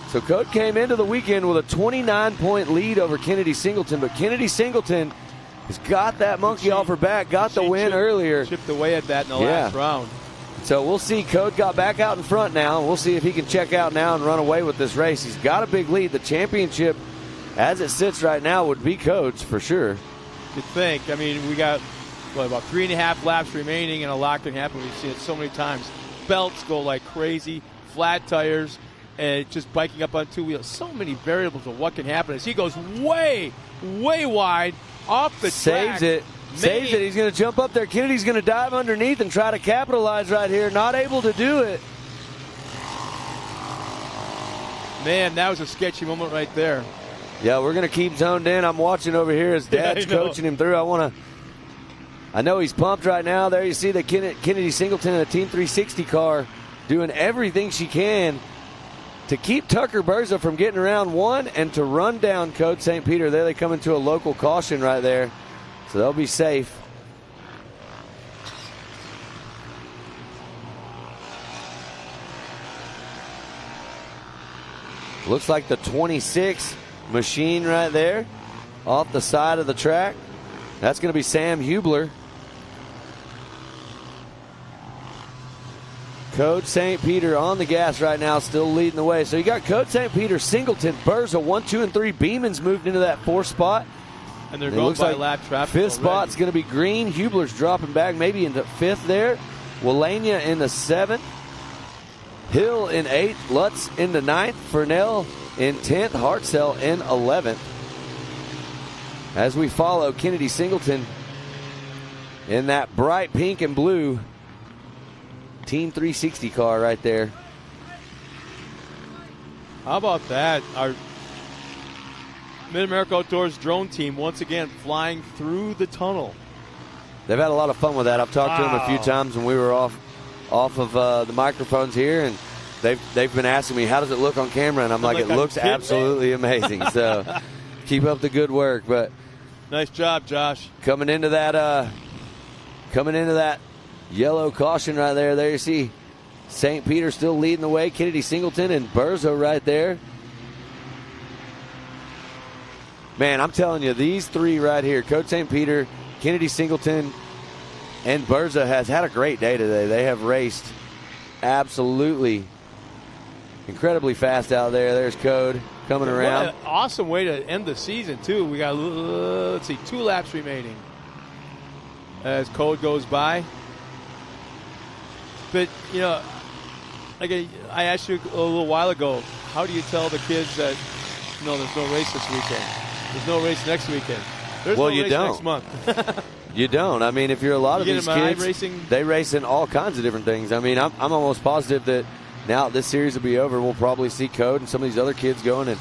So Code came into the weekend with a 29-point lead over Kennedy Singleton, but Kennedy Singleton has got that monkey off her back, got the win earlier. Chipped away at that in the last round. So we'll see. Code got back out in front now. We'll see if he can check out now and run away with this race. He's got a big lead. The championship, as it sits right now, would be Code's for sure. You'd think. I mean, we got about 3.5 laps remaining, and a lot can happen. We've seen it so many times. Belts go like crazy, flat tires, and just biking up on 2 wheels. So many variables of what can happen as he goes way, way wide off the track. Saves it. He's going to jump up there. Kennedy's going to dive underneath and try to capitalize right here. Not able to do it. Man, that was a sketchy moment right there. Yeah, we're going to keep zoned in. I'm watching over here as Dad's coaching him through. I know he's pumped right now. There you see the Kennedy Singleton in a Team 360 car doing everything she can to keep Tucker Berza from getting around one and to run down Code St. Peter. There they come into a local caution right there. So they'll be safe. Looks like the 26 machine right there off the side of the track. That's going to be Sam Hubler. Code St. Peter on the gas right now, still leading the way. So you got Code St. Peter, Singleton, Berza, 1, 2, and 3. Beeman's moved into that 4th spot. And they're going by lap traffic. 5th spot's going to be Green. Hubler's dropping back maybe into 5th there. Willania in the 7th. Hill in 8th. Lutz in the 9th. Furnell in 10th. Hartzell in 11th. As we follow Kennedy Singleton in that bright pink and blue Team 360 car right there. How about that? Our Mid-America Outdoors drone team once again flying through the tunnel. They've had a lot of fun with that. I've talked to them a few times when we were off of the microphones here, and they've been asking me, how does it look on camera? And I'm like, it looks absolutely amazing. So keep up the good work. But nice job, Josh. Coming into that yellow caution right there. There you see St. Peter still leading the way. Kennedy Singleton and Berza right there. Man, I'm telling you, these three right here, Code St. Peter, Kennedy Singleton, and Berza has had a great day today. They have raced absolutely incredibly fast out there. There's Code coming around. What an awesome way to end the season, too. We got, let's see, 2 laps remaining. as Code goes by. But, you know, like I asked you a little while ago, how do you tell the kids that, no, there's no race this weekend? There's no race next weekend. There's no race next month. You don't. I mean, if you're a lot of these kids, they race in all kinds of different things. I mean, I'm almost positive that now this series will be over, we'll probably see Code and some of these other kids going and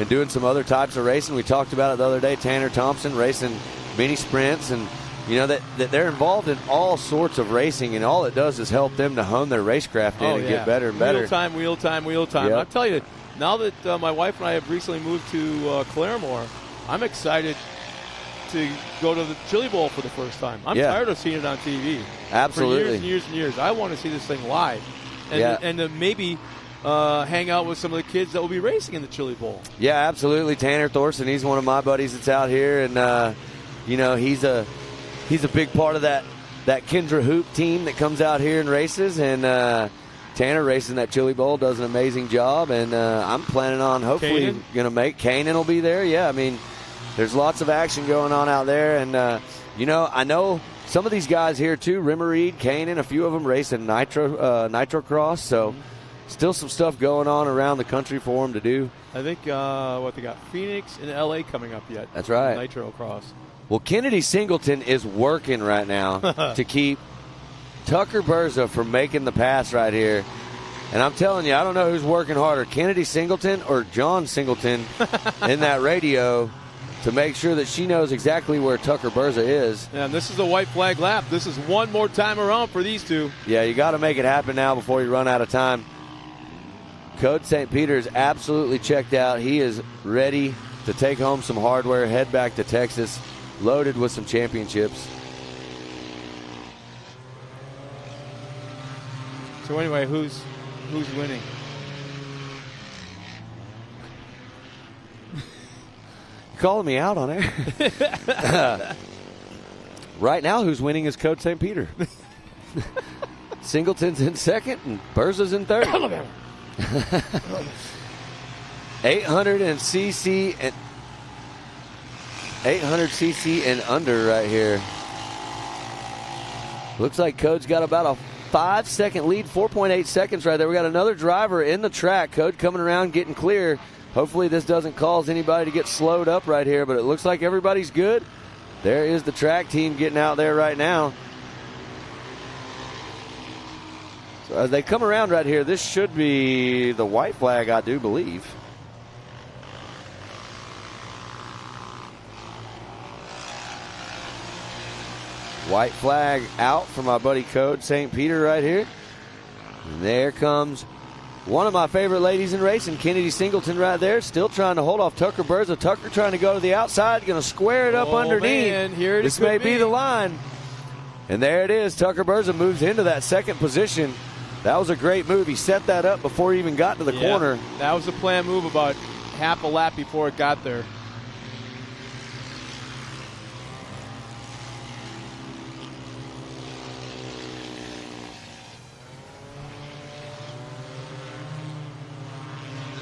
doing some other types of racing. We talked about it the other day, Tanner Thompson racing mini sprints, and you know that they're involved in all sorts of racing, and all it does is help them to hone their racecraft in and get better and better. Wheel time. Yep. I'll tell you, now that my wife and I have recently moved to Claremore, I'm excited to go to the Chili Bowl for the first time. I'm tired of seeing it on TV. Absolutely. For years and years and years. I want to see this thing live. And to maybe hang out with some of the kids that will be racing in the Chili Bowl. Yeah, absolutely. Tanner Thorson, he's one of my buddies that's out here, and you know, he's a big part of that Kendra Hoop team that comes out here and races, and Tanner racing that Chili Bowl does an amazing job, and I'm planning on hopefully going to make Kanan will be there. Yeah, I mean, there's lots of action going on out there, and you know, I know some of these guys here too, Rimmereed, Kanan, a few of them racing Nitro Cross, so still some stuff going on around the country for them to do. I think they got Phoenix and LA coming up yet. That's right. Nitro Cross. Well, Kennedy Singleton is working right now to keep Tucker Berza from making the pass right here. And I'm telling you, I don't know who's working harder, Kennedy Singleton or John Singleton in that radio to make sure that she knows exactly where Tucker Berza is. Yeah, and this is a white flag lap. This is one more time around for these two. Yeah, you got to make it happen now before you run out of time. Code St. Peter is absolutely checked out. He is ready to take home some hardware, head back to Texas, loaded with some championships. So anyway, who's winning? Calling me out on air. Right now, who's winning is Code St. Peter. Singleton's in second and Berza's in third. 800 cc and under right here. Looks like Code's got about a 5-second lead, 4.8 seconds right there. We got another driver in the track. Code coming around, getting clear. Hopefully this doesn't cause anybody to get slowed up right here, but it looks like everybody's good. There is the track team getting out there right now. So as they come around right here, this should be the white flag, I do believe. White flag out for my buddy Code St. Peter right here. And there comes one of my favorite ladies in racing, Kennedy Singleton right there, still trying to hold off Tucker Berza. Tucker trying to go to the outside, going to square it up underneath. Man, here this may be the line. And there it is. Tucker Berza moves into that second position. That was a great move. He set that up before he even got to the corner. That was a planned move about half a lap before it got there.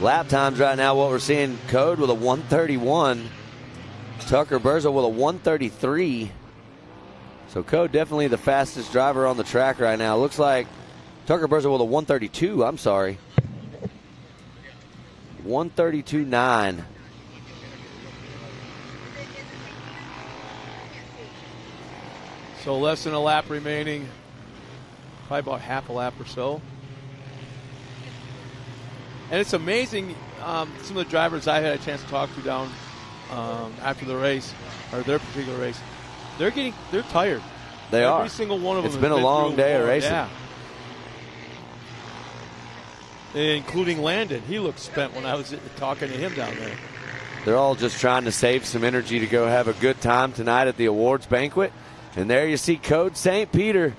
Lap times right now, what we're seeing, Code with a 131. Tucker Berza with a 133. So Code definitely the fastest driver on the track right now. Looks like Tucker Berza with a 132, I'm sorry. 132.9. So less than a lap remaining. Probably about half a lap or so. And it's amazing, some of the drivers I had a chance to talk to down after the race, or their particular race, they're tired. They are. Every single one of them. It's been a long day of racing. Yeah. Including Landon. He looked spent when I was talking to him down there. They're all just trying to save some energy to go have a good time tonight at the awards banquet. And there you see Code St. Peter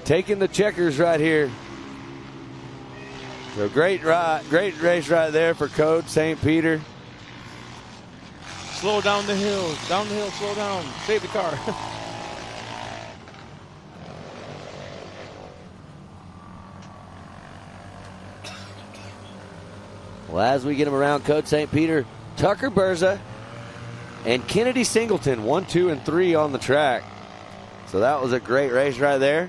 taking the checkers right here. So great race right there for Code St. Peter. Slow down the hill, slow down. Save the car. Well, as we get him around Code St. Peter, Tucker Berza and Kennedy Singleton, 1, 2, and 3 on the track. So that was a great race right there.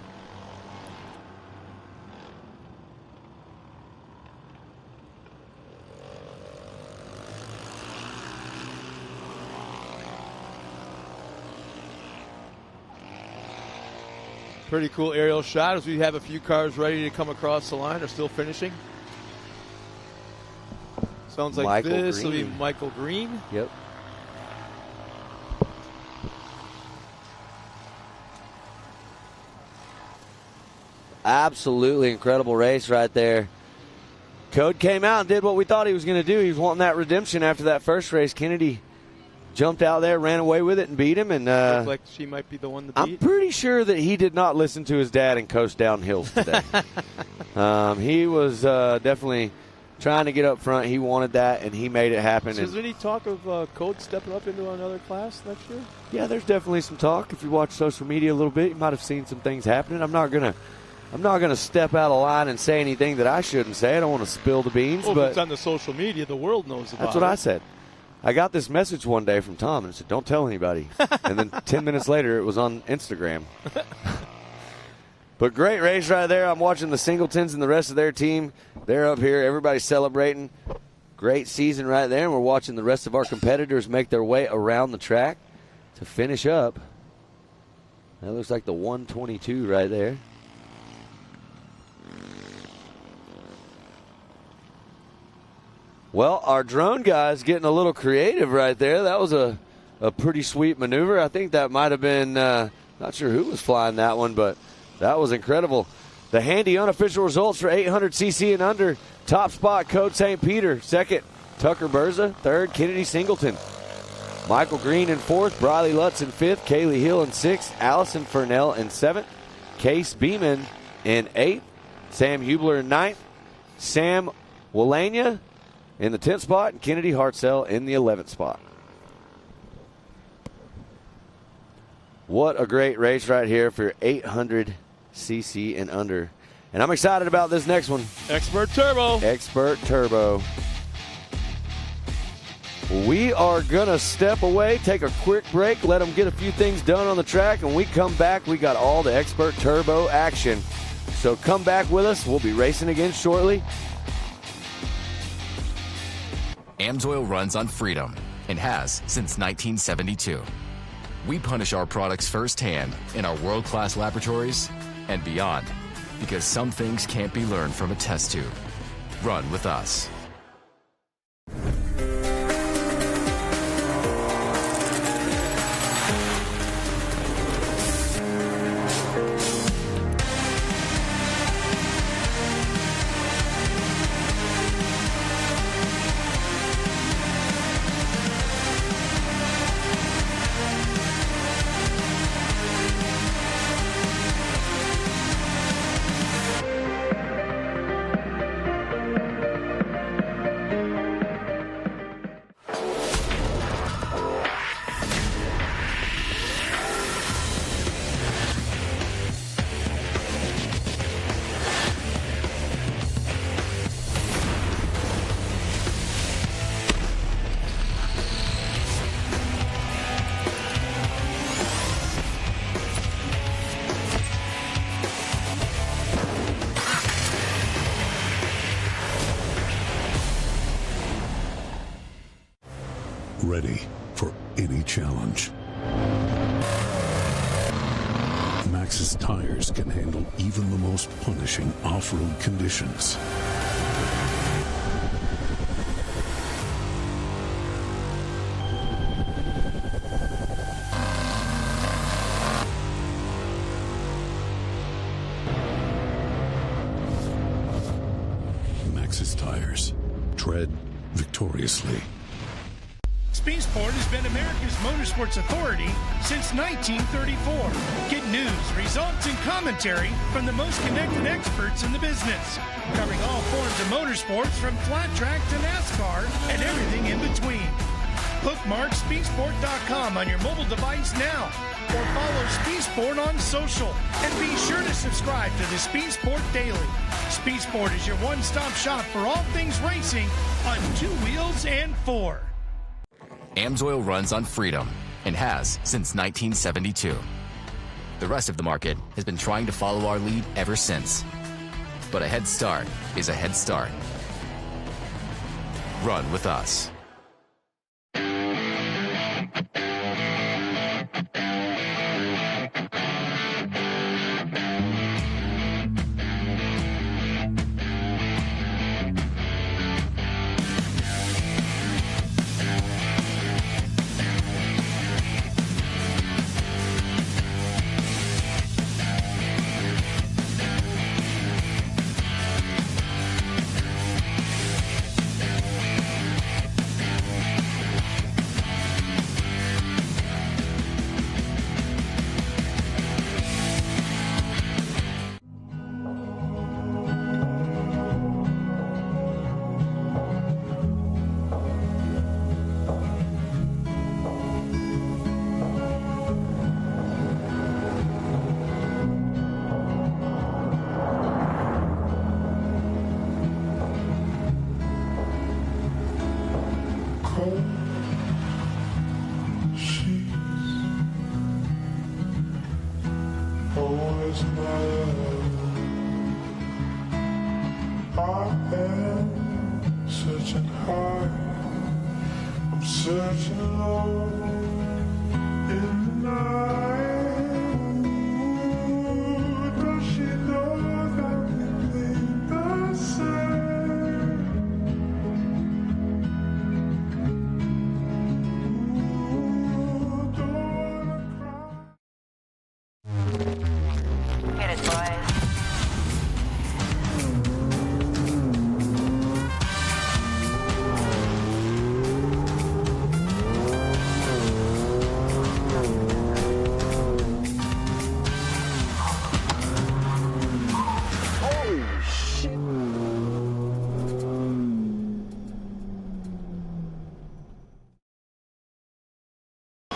Pretty cool aerial shot as we have a few cars ready to come across the line or still finishing. Sounds like this will be Michael Green. Yep. Absolutely incredible race right there. Code came out and did what we thought he was going to do. He was wanting that redemption after that first race. Kennedy jumped out there, ran away with it, and beat him. And looks like she might be the one to beat. I'm pretty sure that he did not listen to his dad and coast down hills today. He was definitely trying to get up front. He wanted that, and he made it happen. So is there any talk of Code stepping up into another class next year? Yeah, there's definitely some talk. If you watch social media a little bit, you might have seen some things happening. I'm not gonna step out of line and say anything that I shouldn't say. I don't want to spill the beans. Well, but if it's on the social media, the world knows about it. that's what I said. I got this message one day from Tom and said, "Don't tell anybody." And then 10 minutes later, it was on Instagram. But great race right there. I'm watching the Singletons and the rest of their team. They're up here. Everybody's celebrating. Great season right there. And we're watching the rest of our competitors make their way around the track to finish up. That looks like the 122 right there. Well, our drone guy's getting a little creative right there. That was a pretty sweet maneuver. I think that might have been, not sure who was flying that one, but that was incredible. The handy unofficial results for 800cc and under. Top spot, Code St. Peter. Second, Tucker Berza. Third, Kennedy Singleton. Michael Green in fourth. Briley Lutz in fifth. Kaylee Hill in sixth. Allison Furnell in seventh. Case Beeman in eighth. Sam Hubler in ninth. Sam Willania in the 10th spot. And Kennedy Hartzell in the 11th spot. What a great race right here for 800cc and under. And I'm excited about this next one. Expert Turbo. Expert Turbo. We are going to step away, take a quick break, let them get a few things done on the track, and we come back, we got all the Expert Turbo action. So come back with us. We'll be racing again shortly. AMSOIL runs on freedom and has since 1972. We punish our products firsthand in our world-class laboratories and beyond, because some things can't be learned from a test tube. Run with us. Ready for any challenge. Maxxis tires can handle even the most punishing off-road conditions. Maxxis tires. Tread victoriously. Speed Sport has been America's motorsports authority since 1934. Get news, results, and commentary from the most connected experts in the business, covering all forms of motorsports from flat track to NASCAR and everything in between. Bookmark speedsport.com on your mobile device now, or follow Speed Sport on social, and be sure to subscribe to the Speed Sport Daily. Speed Sport is your one-stop shop for all things racing on two wheels and four. AMSOIL runs on freedom and has since 1972. The rest of the market has been trying to follow our lead ever since. But a head start is a head start. Run with us.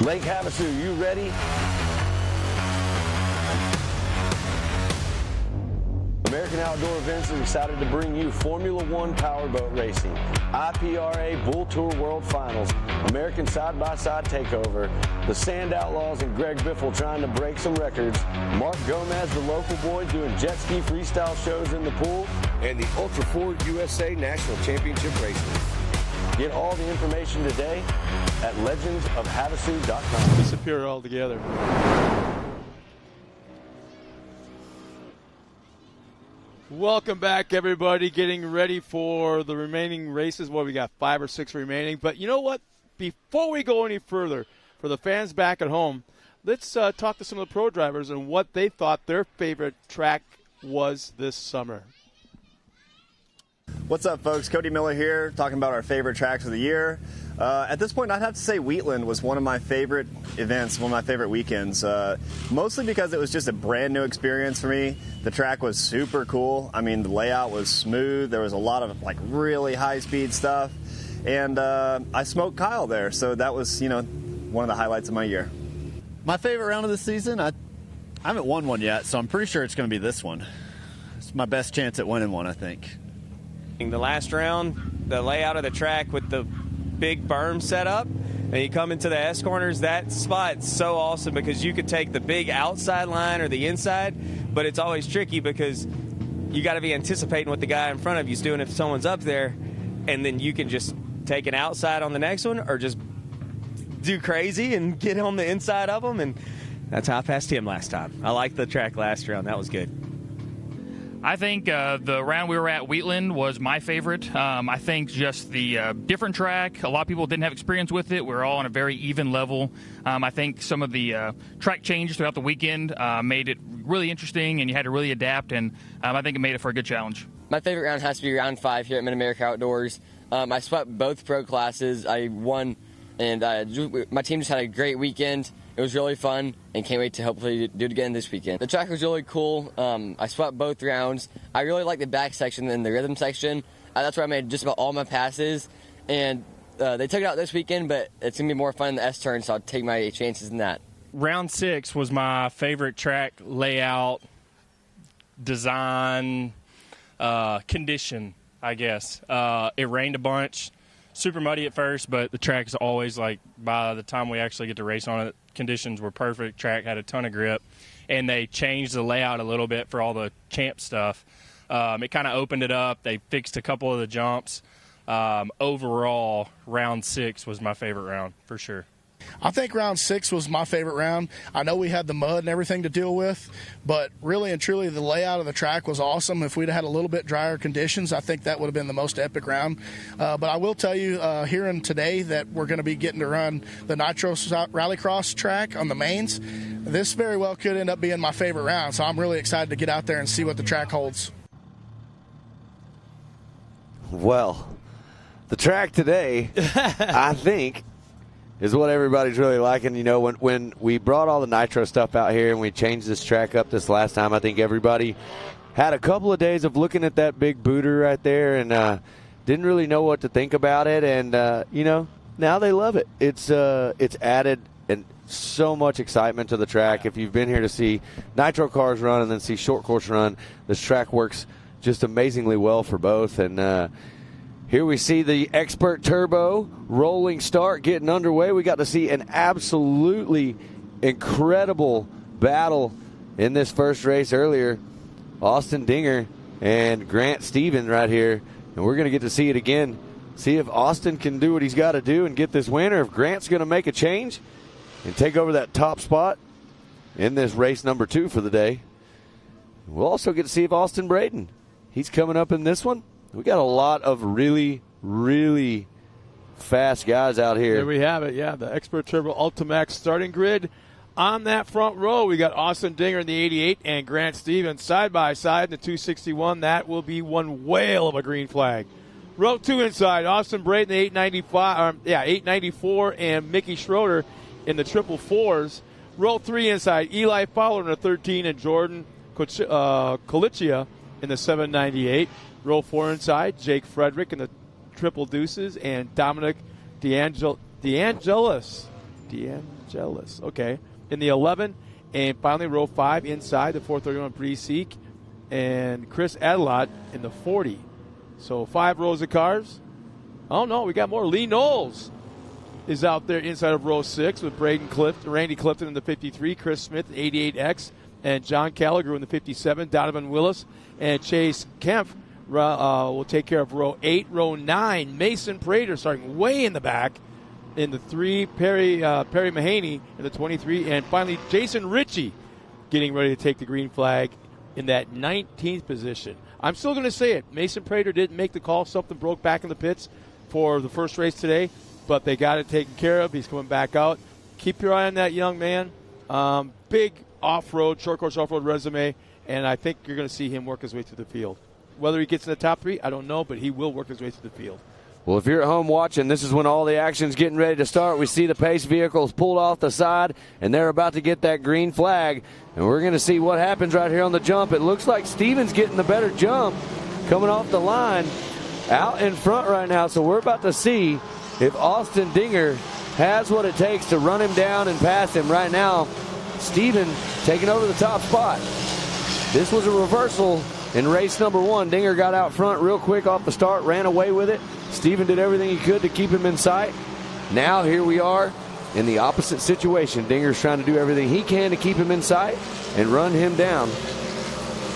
Lake Havasu, you ready? American Outdoor Events is excited to bring you Formula One powerboat racing, IPRA Bull Tour World Finals, American Side-by-Side Takeover, the Sand Outlaws and Greg Biffle trying to break some records, Mark Gomez, the local boy, doing jet ski freestyle shows in the pool, and the Ultra 4 USA National Championship Racing. Get all the information today at legendsofhavasu.com. Disappear altogether. Welcome back, everybody. Getting ready for the remaining races. Well, we got 5 or 6 remaining. But you know what? Before we go any further, for the fans back at home, let's talk to some of the pro drivers and what they thought their favorite track was this summer. What's up, folks? Cody Miller here, talking about our favorite tracks of the year. At this point, I'd have to say Wheatland was one of my favorite events, one of my favorite weekends, mostly because it was just a brand new experience for me. The track was super cool. I mean, the layout was smooth. There was a lot of really high-speed stuff, and I smoked Kyle there, so that was one of the highlights of my year. My favorite round of the season, I haven't won one yet, so I'm pretty sure it's going to be this one. It's my best chance at winning one, I think. The last round, the layout of the track with the big berm set up, and you come into the S corners, that spot's so awesome because you could take the big outside line or the inside, but it's always tricky because you got to be anticipating what the guy in front of you is doing if someone's up there, and then you can just take an outside on the next one or just do crazy and get on the inside of them, and that's how I passed him last time. I liked the track last round. That was good. I think the round we were at, Wheatland, was my favorite. I think just the different track. A lot of people didn't have experience with it. We were all on a very even level. I think some of the track changes throughout the weekend made it really interesting, and you had to really adapt, and I think it made it for a good challenge. My favorite round has to be round 5 here at Mid-America Outdoors. I swept both pro classes. I won, and my team just had a great weekend. It was really fun, and can't wait to hopefully do it again this weekend. The track was really cool. I swept both rounds. I really like the back section and the rhythm section. That's where I made just about all my passes, and they took it out this weekend, but it's going to be more fun in the S-turn, so I'll take my chances in that. Round 6 was my favorite track layout, design, condition, I guess. It rained a bunch. Super muddy at first, but the track is always, by the time we actually get to race on it, conditions were perfect. Track had a ton of grip. and they changed the layout a little bit for all the champ stuff. It kind of opened it up. They fixed a couple of the jumps. Overall, round 6 was my favorite round for sure. I think round 6 was my favorite round. I know we had the mud and everything to deal with, but really and truly the layout of the track was awesome. If we'd had a little bit drier conditions, I think that would have been the most epic round. But I will tell you, hearing today that we're going to be getting to run the Nitro Rallycross track on the mains, this very well could end up being my favorite round. So I'm really excited to get out there and see what the track holds. Well, the track today, I think, is what everybody's really liking. You know, when we brought all the nitro stuff out here and we changed this track up this last time, I think everybody had a couple of days of looking at that big booter right there and didn't really know what to think about it. And, you know, now they love it. It's added and so much excitement to the track. If you've been here to see nitro cars run and then see short course run, this track works just amazingly well for both. And here we see the Expert Turbo rolling start getting underway. We got to see an absolutely incredible battle in this first race earlier. Austin Dinger and Grant Stevens right here. And we're going to get to see it again. See if Austin can do what he's got to do and get this win, or if Grant's going to make a change and take over that top spot in this race number 2 for the day. We'll also get to see if Austin Braden, he's coming up in this one. We got a lot of really, really fast guys out here. There we have it, yeah, the Expert Turbo Ultimax starting grid. On that front row, we got Austin Dinger in the 88 and Grant Stevens side by side in the 261. That will be one whale of a green flag. Row 2 inside, Austin Braden, the 894, and Mickey Schroeder in the 444s. Row 3 inside, Eli Fowler in the 13 and Jordan Colicia in the 798. Row 4 inside, Jake Frederick in the triple deuces and Dominic DeAngelis. Okay, in the 11. And finally, row 5 inside, the 431 Breeze and Chris Adelot in the 40. So 5 rows of cars. Oh, no, we got more. Lee Knowles is out there inside of row 6 with Randy Clifton in the 53, Chris Smith, 88X, and John Gallagher in the 57, Donovan Willis and Chase Kempf will take care of row 8. Row 9, Mason Prater starting way in the back in the 3, Perry Mahaney in the 23, and finally Jason Ritchie getting ready to take the green flag in that 19th position. I'm still going to say it. Mason Prater didn't make the call. Something broke back in the pits for the first race today, but they got it taken care of. He's coming back out. Keep your eye on that young man. Big off-road, short course off-road resume, and I think you're going to see him work his way through the field. Whether he gets in the top 3, I don't know, but he will work his way through the field. Well, if you're at home watching, this is when all the action's getting ready to start. We see the pace vehicles pulled off the side, and they're about to get that green flag. And we're going to see what happens right here on the jump. It looks like Stevens getting the better jump coming off the line out in front right now. So we're about to see if Austin Dinger has what it takes to run him down and pass him right now. Stevens taking over the top spot. This was a reversal in race number 1. Dinger got out front real quick off the start, ran away with it. Steven did everything he could to keep him in sight. Now here we are in the opposite situation. Dinger's trying to do everything he can to keep him in sight and run him down.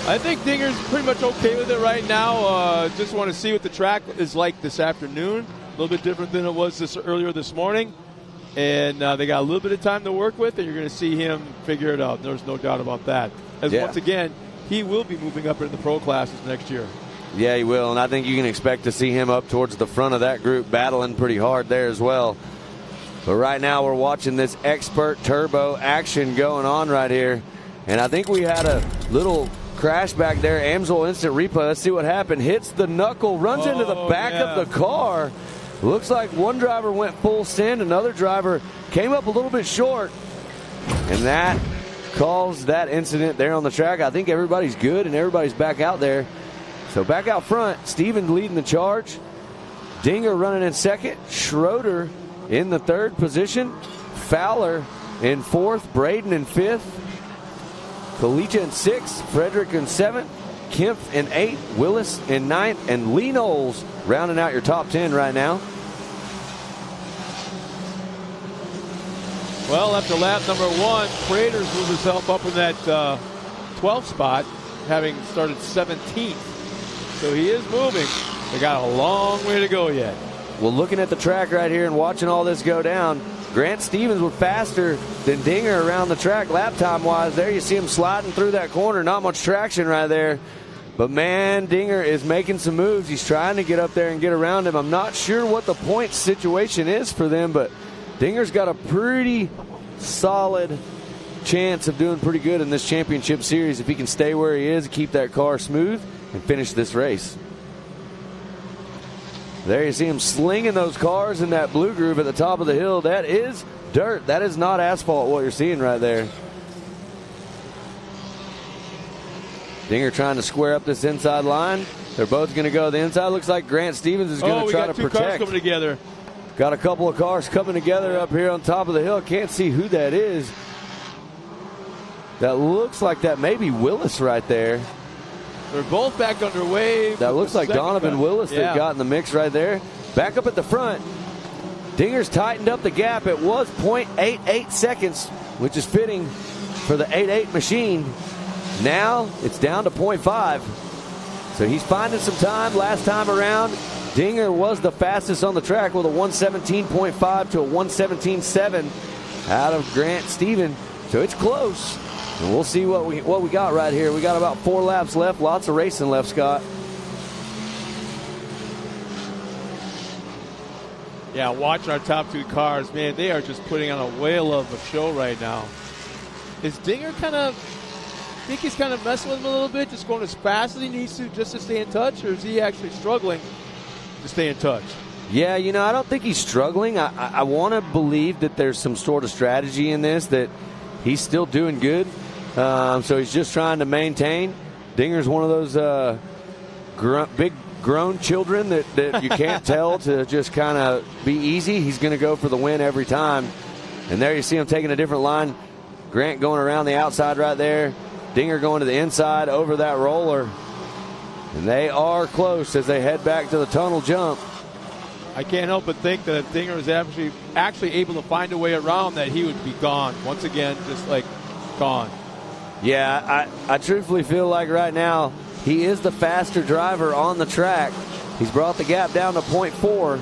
I think Dinger's pretty much okay with it right now. Just want to see what the track is like this afternoon. A little bit different than it was earlier this morning. And they got a little bit of time to work with, and you're going to see him figure it out. There's no doubt about that. Once again, he will be moving up into the pro classes next year. Yeah, he will, and I think you can expect to see him up towards the front of that group battling pretty hard there as well. But right now we're watching this Expert Turbo action going on right here. And I think we had a little crash back there. Amsoil instant replay. Let's see what happened. Hits the knuckle, runs into the back of the car. Looks like one driver went full send. Another driver came up a little bit short. And that caused that incident there on the track. I think everybody's good and everybody's back out there. So back out front, Stevens leading the charge. Dinger running in second. Schroeder in the 3rd position. Fowler in 4th. Braden in 5th. Kalicha in 6th. Frederick in 7th. Kempf in 8th. Willis in 9th. And Lee Knowles rounding out your top 10 right now. Well, after lap number 1, Prater's moved himself up in that 12th spot, having started 17th. So he is moving. They got a long way to go yet. Well, looking at the track right here and watching all this go down, Grant Stevens was faster than Dinger around the track lap time-wise. There you see him sliding through that corner. Not much traction right there. But, man, Dinger is making some moves. He's trying to get up there and get around him. I'm not sure what the point situation is for them, but Dinger's got a pretty solid chance of doing pretty good in this championship series if he can stay where he is, keep that car smooth, and finish this race. There you see him slinging those cars in that blue groove at the top of the hill. That is dirt. That is not asphalt, what you're seeing right there. Dinger trying to square up this inside line. They're both going to go to the inside. Looks like Grant Stevens is going to try to protect. Two cars coming together. Got a couple of cars coming together up here on top of the hill. Can't see who that is. That looks like that may be Willis right there. They're both back underway. That looks like Donovan Willis that got in the mix right there. Back up at the front. Dinger's tightened up the gap. It was 0.88 seconds, which is fitting for the 8.8 machine. Now it's down to 0.5. So he's finding some time. Last time around, Dinger was the fastest on the track with a 117.5 to a 117.7 out of Grant Stevens. So it's close. And we'll see what we got right here. We got about 4 laps left. Lots of racing left, Scott. Yeah, watching our top 2 cars, man, they are just putting on a whale of a show right now. Is Dinger think he's kind of messing with him a little bit, just going as fast as he needs to just to stay in touch, or is he actually struggling to stay in touch? Yeah, I don't think he's struggling. I want to believe that there's some sort of strategy in this, that he's still doing good. So he's just trying to maintain. Dinger's one of those big grown children that you can't tell to just kind of be easy. He's going to go for the win every time. And there you see him taking a different line. Grant going around the outside right there. Dinger going to the inside over that roller. And they are close as they head back to the tunnel jump. I can't help but think that if Dinger was actually able to find a way around that, he would be gone. Once again, just like gone. Yeah, I truthfully feel like right now he is the faster driver on the track. He's brought the gap down to 0.4.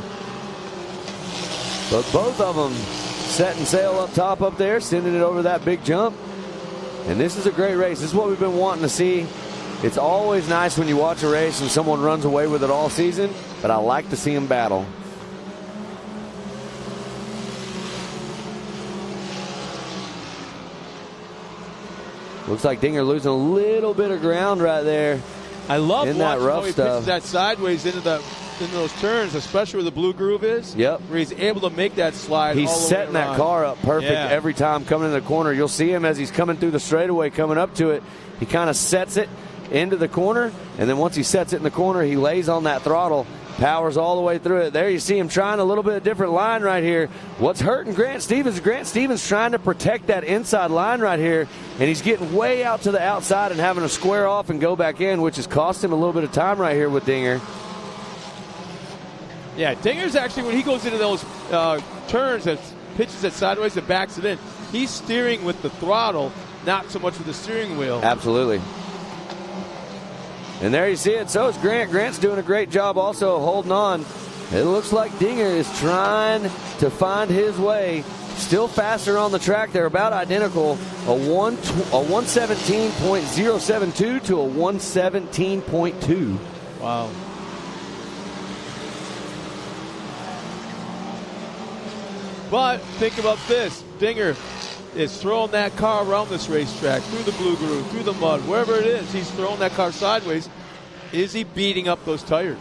But both of them setting sail up top up there, sending it over that big jump. And this is a great race. This is what we've been wanting to see. It's always nice when you watch a race and someone runs away with it all season, but I like to see them battle. Looks like Dinger losing a little bit of ground right there. I love in that rough how he stuff. pitches that sideways into those turns, especially where the blue groove is. Yep. Where he's able to make that slide. He's all the setting way that around. car up perfect every time coming in the corner. You'll see him as he's coming through the straightaway, coming up to it. He kind of sets it into the corner, and then once he sets it in the corner, he lays on that throttle, powers all the way through it. There you see him trying a little bit of different line right here. What's hurting Grant Stevens trying to protect that inside line right here, and he's getting way out to the outside and having to square off and go back in, which has cost him a little bit of time right here with Dinger. Yeah, Dinger's actually, when he goes into those turns that pitches it sideways and backs it in, he's steering with the throttle, not so much with the steering wheel. Absolutely. And there you see it. So is Grant. Grant's doing a great job also holding on. It looks like Dinger is trying to find his way. Still faster on the track. They're about identical. A 117.072 to a 117.2. Wow. But think about this. Dinger is throwing that car around this racetrack, through the blue groove, through the mud, wherever it is. He's throwing that car sideways. Is he beating up those tires?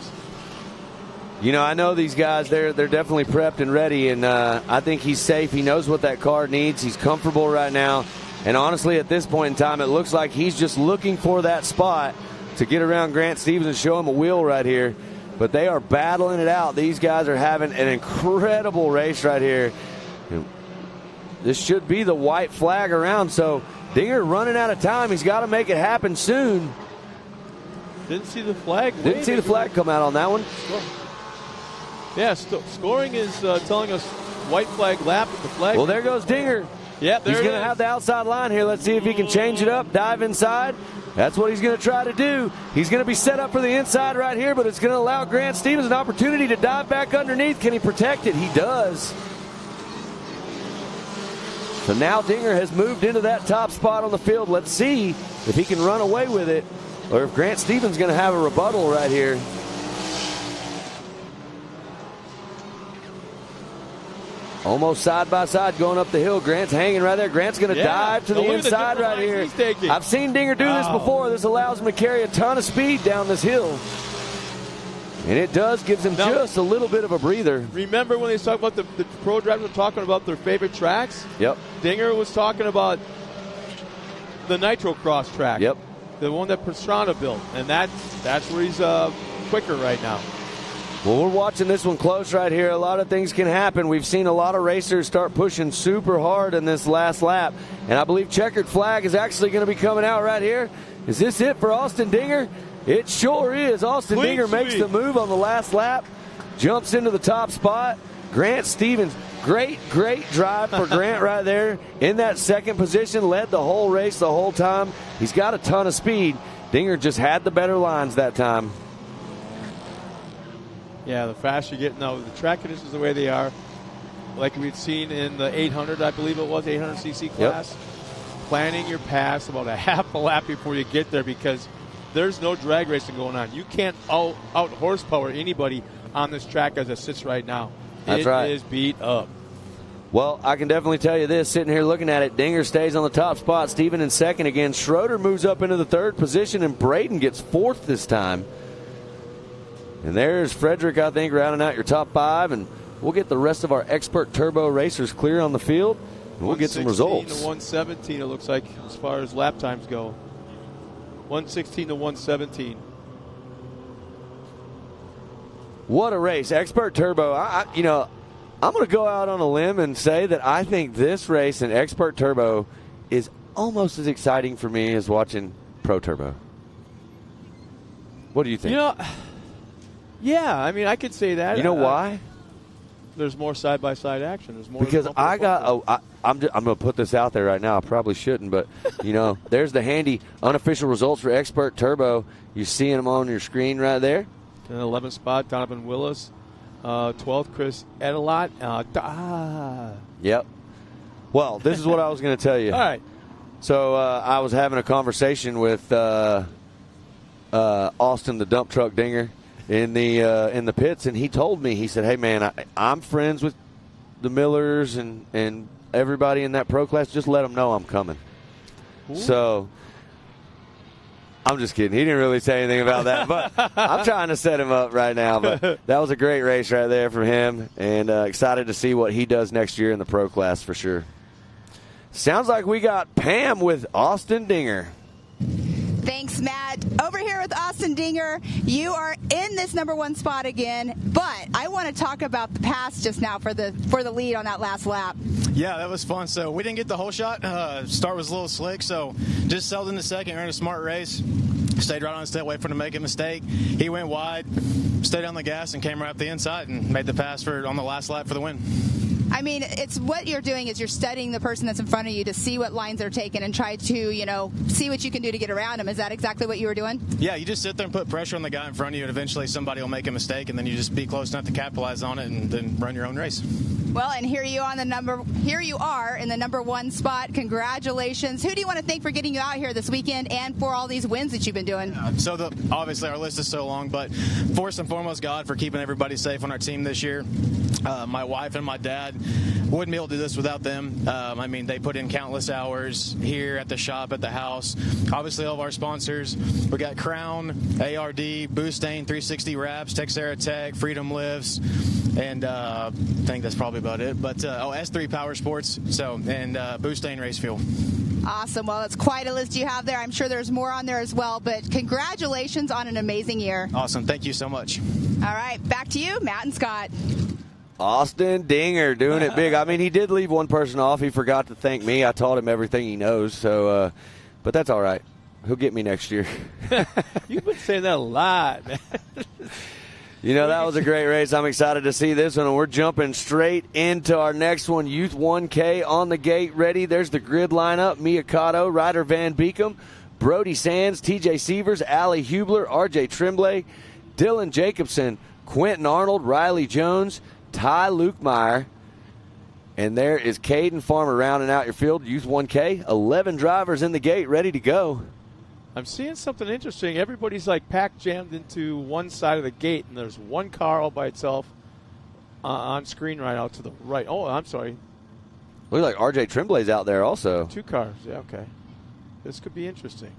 I know these guys, they're definitely prepped and ready, and I think he's safe. He knows what that car needs. He's comfortable right now. And honestly, at this point in time, it looks like he's just looking for that spot to get around Grant Stevens and show him a wheel right here. But they are battling it out. These guys are having an incredible race right here. This should be the white flag around, so Dinger running out of time. He's got to make it happen soon. Didn't see the flag. Didn't see the flag come out on that one. Yeah, scoring is telling us white flag lap with the flag. Well, there goes Dinger. Yep, he's going to have the outside line here. Let's see if he can change it up, dive inside. That's what he's going to try to do. He's going to be set up for the inside right here, but it's going to allow Grant Stevens an opportunity to dive back underneath. Can he protect it? He does. So now Dinger has moved into that top spot on the field. Let's see if he can run away with it or if Grant Stevens is going to have a rebuttal right here. Almost side by side going up the hill. Grant's hanging right there. Grant's going to dive to the inside right here. I've seen Dinger do this before. This allows him to carry a ton of speed down this hill. And it gives him just a little bit of a breather. Remember when they talk about the pro drivers were talking about their favorite tracks? Yep. Dinger was talking about the Nitro Cross track. Yep. The one that Pastrana built. And that's where he's quicker right now. Well, we're watching this one close right here. A lot of things can happen. We've seen a lot of racers start pushing super hard in this last lap. And I believe checkered flag is actually going to be coming out right here. Is this it for Austin Dinger? It sure is. Austin Dinger makes the move on the last lap. Jumps into the top spot. Grant Stevens, great drive for Grant right there. In that second position, led the whole race the whole time. He's got a ton of speed. Dinger just had the better lines that time. Yeah, the faster you get now, the track conditions the way they are, like we'd seen in the 800, I believe it was, 800cc class, planning your pass about a half a lap before you get there because there's no drag racing going on. You can't out horsepower anybody on this track as it sits right now. That's right. It is beat up. Well, I can definitely tell you this, sitting here looking at it, Dinger stays on the top spot, Steven in second again. Schroeder moves up into the third position, and Braden gets fourth this time. And there's Frederick, I think, rounding out your top five, and we'll get the rest of our expert turbo racers clear on the field, and we'll get some results. 116 to 117, it looks like, as far as lap times go. 116 to 117. What a race. Expert Turbo, I'm going to go out on a limb and say that I think this race in Expert Turbo is almost as exciting for me as watching Pro Turbo. What do you think? Yeah, I mean, I could say that. You know why? There's more side-by-side action. There's more. Because I'm going to put this out there right now. I probably shouldn't, but, there's the handy unofficial results for Expert Turbo. You're seeing them on your screen right there. In the 11th spot, Donovan Willis. 12th, Chris Edelot. Yep. Well, this is what I was going to tell you. All right. So I was having a conversation with Austin, the dump truck Dinger, in the pits, and he told me, he said, hey, man, I'm friends with the Millers and everybody in that pro class. Just let them know I'm coming. Ooh. So I'm just kidding. He didn't really say anything about that, but I'm trying to set him up right now. But that was a great race right there for him, and excited to see what he does next year in the pro class for sure. Sounds like we got Pam with Austin Dinger. Thanks, Matt. Over here with Austin Dinger, you are in this number one spot again, but I want to talk about the pass just now for the lead on that last lap. Yeah, that was fun. So we didn't get the whole shot. Start was a little slick, so just settled in the second, ran a smart race. Stayed right on the step, waited for him to make a mistake. He went wide, stayed on the gas, and came right up the inside and made the pass on the last lap for the win. I mean, it's what you're doing is you're studying the person that's in front of you to see what lines are taken and try to, see what you can do to get around them. Is that exactly what you were doing? Yeah, you just sit there and put pressure on the guy in front of you, and eventually somebody will make a mistake, and then you just be close enough to capitalize on it and then run your own race. Well, and here you are in the number one spot. Congratulations. Who do you want to thank for getting you out here this weekend and for all these wins that you've been doing? So obviously our list is so long, but first and foremost, God, for keeping everybody safe on our team this year. My wife and my dad, wouldn't be able to do this without them. They put in countless hours here at the shop, at the house. Obviously, all of our sponsors. We got Crown, ARD, Boostain, 360 Wraps, Texera Tech, Freedom Lives, and I think that's probably about it. But S3 Power Sports, and Boostain Race Fuel. Awesome. Well, it's quite a list you have there. I'm sure there's more on there as well, but congratulations on an amazing year. Awesome. Thank you so much. All right, back to you, Matt and Scott. Austin Dinger doing it big. I mean, he did leave one person off. He forgot to thank me. I taught him everything he knows. So, but that's all right. He'll get me next year. You've been saying that a lot, man. You know, that was a great race. I'm excited to see this one, and we're jumping straight into our next one. Youth 1K on the gate, ready. There's the grid lineup. Miyakato, Ryder Van Beekum, Brody Sands, TJ Sievers, Allie Hubler, RJ Tremblay, Dylan Jacobson, Quentin Arnold, Riley Jones, Ty Lukemeyer, and there is Caden Farmer rounding out your field. Youth 1K, 11 drivers in the gate, ready to go. I'm seeing something interesting. Everybody's like pack jammed into one side of the gate, and there's one car all by itself on screen right out to the right. Oh, I'm sorry. Looks like RJ Tremblay's out there also. 2 cars. Yeah, okay. This could be interesting.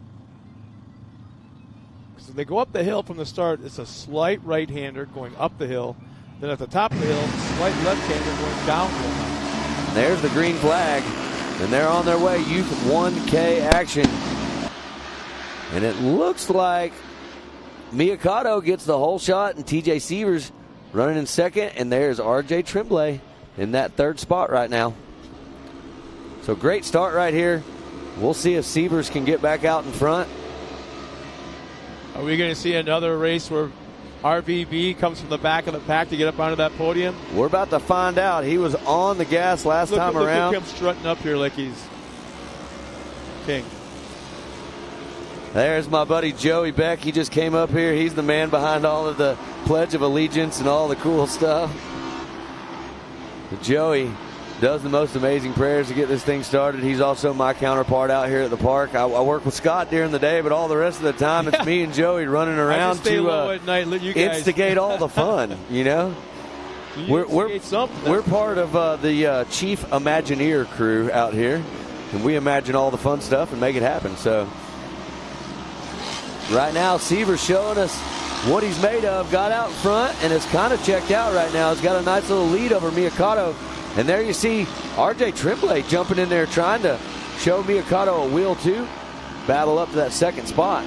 Because if they go up the hill from the start, it's a slight right-hander going up the hill. Then at the top of the hill, slight left-hander going downhill. There's the green flag, and they're on their way. Youth 1K action. And it looks like Miyakato gets the whole shot, and TJ Sievers running in second, and there's RJ Tremblay in that 3rd spot right now. So great start right here. We'll see if Sievers can get back out in front. Are we going to see another race where RVB comes from the back of the pack to get up onto that podium? We're about to find out. He was on the gas last time around. Look at him strutting up here like he's king. There's my buddy Joey Beck. He just came up here. He's the man behind all of the Pledge of Allegiance and all the cool stuff. But Joey does the most amazing prayers to get this thing started. He's also my counterpart out here at the park. I work with Scott during the day, but all the rest of the time it's me and Joey running around to instigate all the fun, you know? We're part of the Chief Imagineer crew out here, and we imagine all the fun stuff and make it happen. So right now, Sievers showing us what he's made of. Got out in front and is kind of checked out right now. He's got a nice little lead over Miyakato. And there you see RJ Tremblay jumping in there trying to show Miyakato a wheel too. Battle up to that 2nd spot.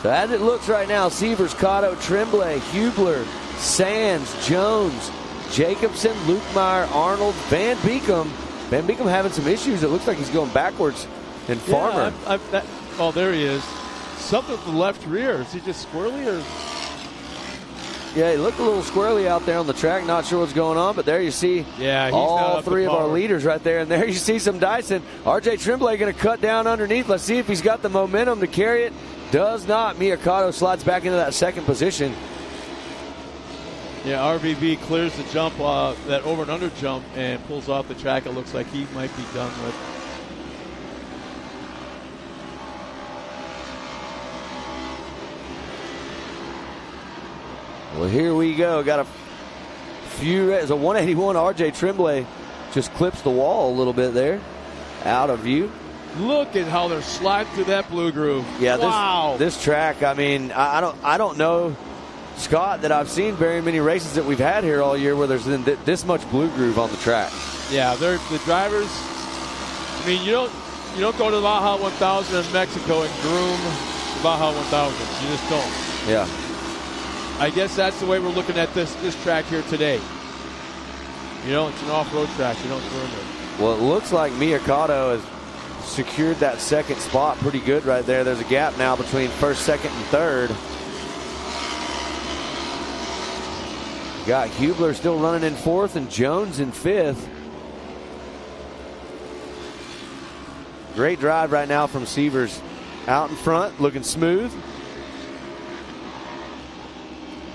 So as it looks right now, Sievers, Cotto, Tremblay, Hubler, Sands, Jones, Jacobson, Lukemeyer, Arnold, Van Beekum. Van Beekum having some issues. It looks like he's going backwards. And Farmer. Oh, there he is. Something with the left rear. Is he just squirrely or? Yeah, he looked a little squirrely out there on the track. Not sure what's going on, but there you see all 3 of our leaders right there. And there you see some Dyson. RJ Tremblay going to cut down underneath. Let's see if he's got the momentum to carry it. Does not. Miyakato slides back into that 2nd position. Yeah, RVB clears the jump, that over and under jump, and pulls off the track. It looks like he might be done with. Well, here we go. Got a few. It's a 181. RJ Tremblay just clips the wall a little bit there, out of view. Look at how they're sliding through that blue groove. Yeah, wow. This track. I mean, I don't know, Scott, that I've seen very many races that we've had here all year where there's been this much blue groove on the track. Yeah, they're the drivers. I mean, you don't go to the Baja 1000 in Mexico and groom the Baja 1000. You just don't. Yeah. I guess that's the way we're looking at this track here today. You know, it's an off-road track. You don't groom it. Well, it looks like Miyakato has secured that 2nd spot pretty good right there. There's a gap now between 1st, 2nd, and 3rd. Got Hubler still running in 4th and Jones in 5th. Great drive right now from Sievers. Out in front, looking smooth.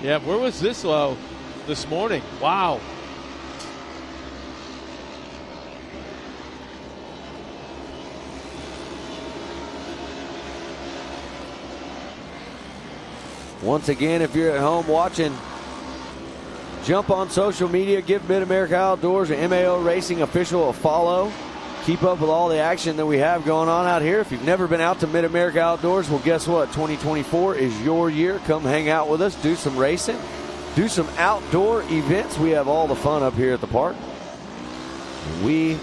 Yeah, where was this this morning? Wow. Once again, if you're at home watching, jump on social media, give Mid-America Outdoors or MAO Racing Official a follow. Keep up with all the action that we have going on out here. If you've never been out to Mid-America Outdoors, well, guess what? 2024 is your year. Come hang out with us, do some racing, do some outdoor events. We have all the fun up here at the park. We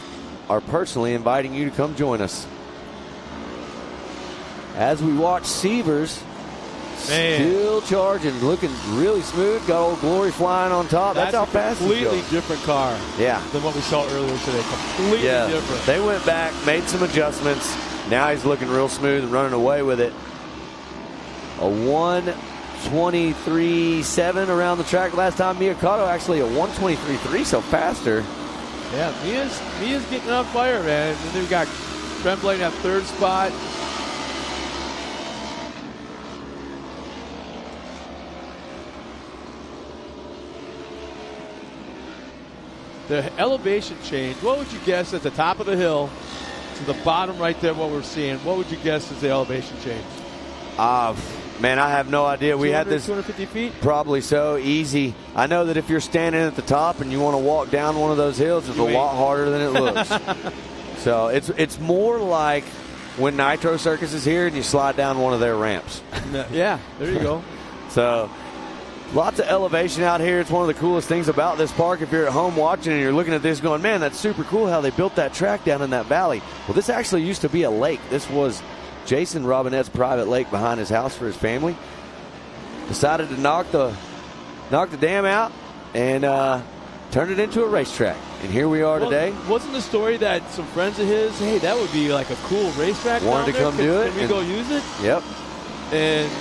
are personally inviting you to come join us. As we watch Sievers still charging, looking really smooth. Got Old Glory flying on top. That's how fast he's going. Completely different car. Yeah. Than what we saw earlier today. Completely different. They went back, made some adjustments. Now he's looking real smooth and running away with it. A 123.7 around the track last time. Miyakato actually a 123.3, so faster. Yeah, Mia's getting on fire, man. And then we've got Tremblay in that third spot. The elevation change, what would you guess at the top of the hill to the bottom right there, what we're seeing? What would you guess is the elevation change? Man, I have no idea. We had this 250 feet? Probably so. Easy. I know that if you're standing at the top and you want to walk down one of those hills, it's a lot harder than it looks. So it's more like when Nitro Circus is here and you slide down one of their ramps. Yeah, there you go. So lots of elevation out here. It's one of the coolest things about this park. If you're at home watching and you're looking at this going, man, that's super cool how they built that track down in that valley. Well, this actually used to be a lake. This was Jason Robinette's private lake behind his house for his family. Decided to knock the dam out and turn it into a racetrack. And here we are today. Wasn't the story that some friends of his, hey, that would be like a cool racetrack wanted to come do it. Can we go use it? Yep. And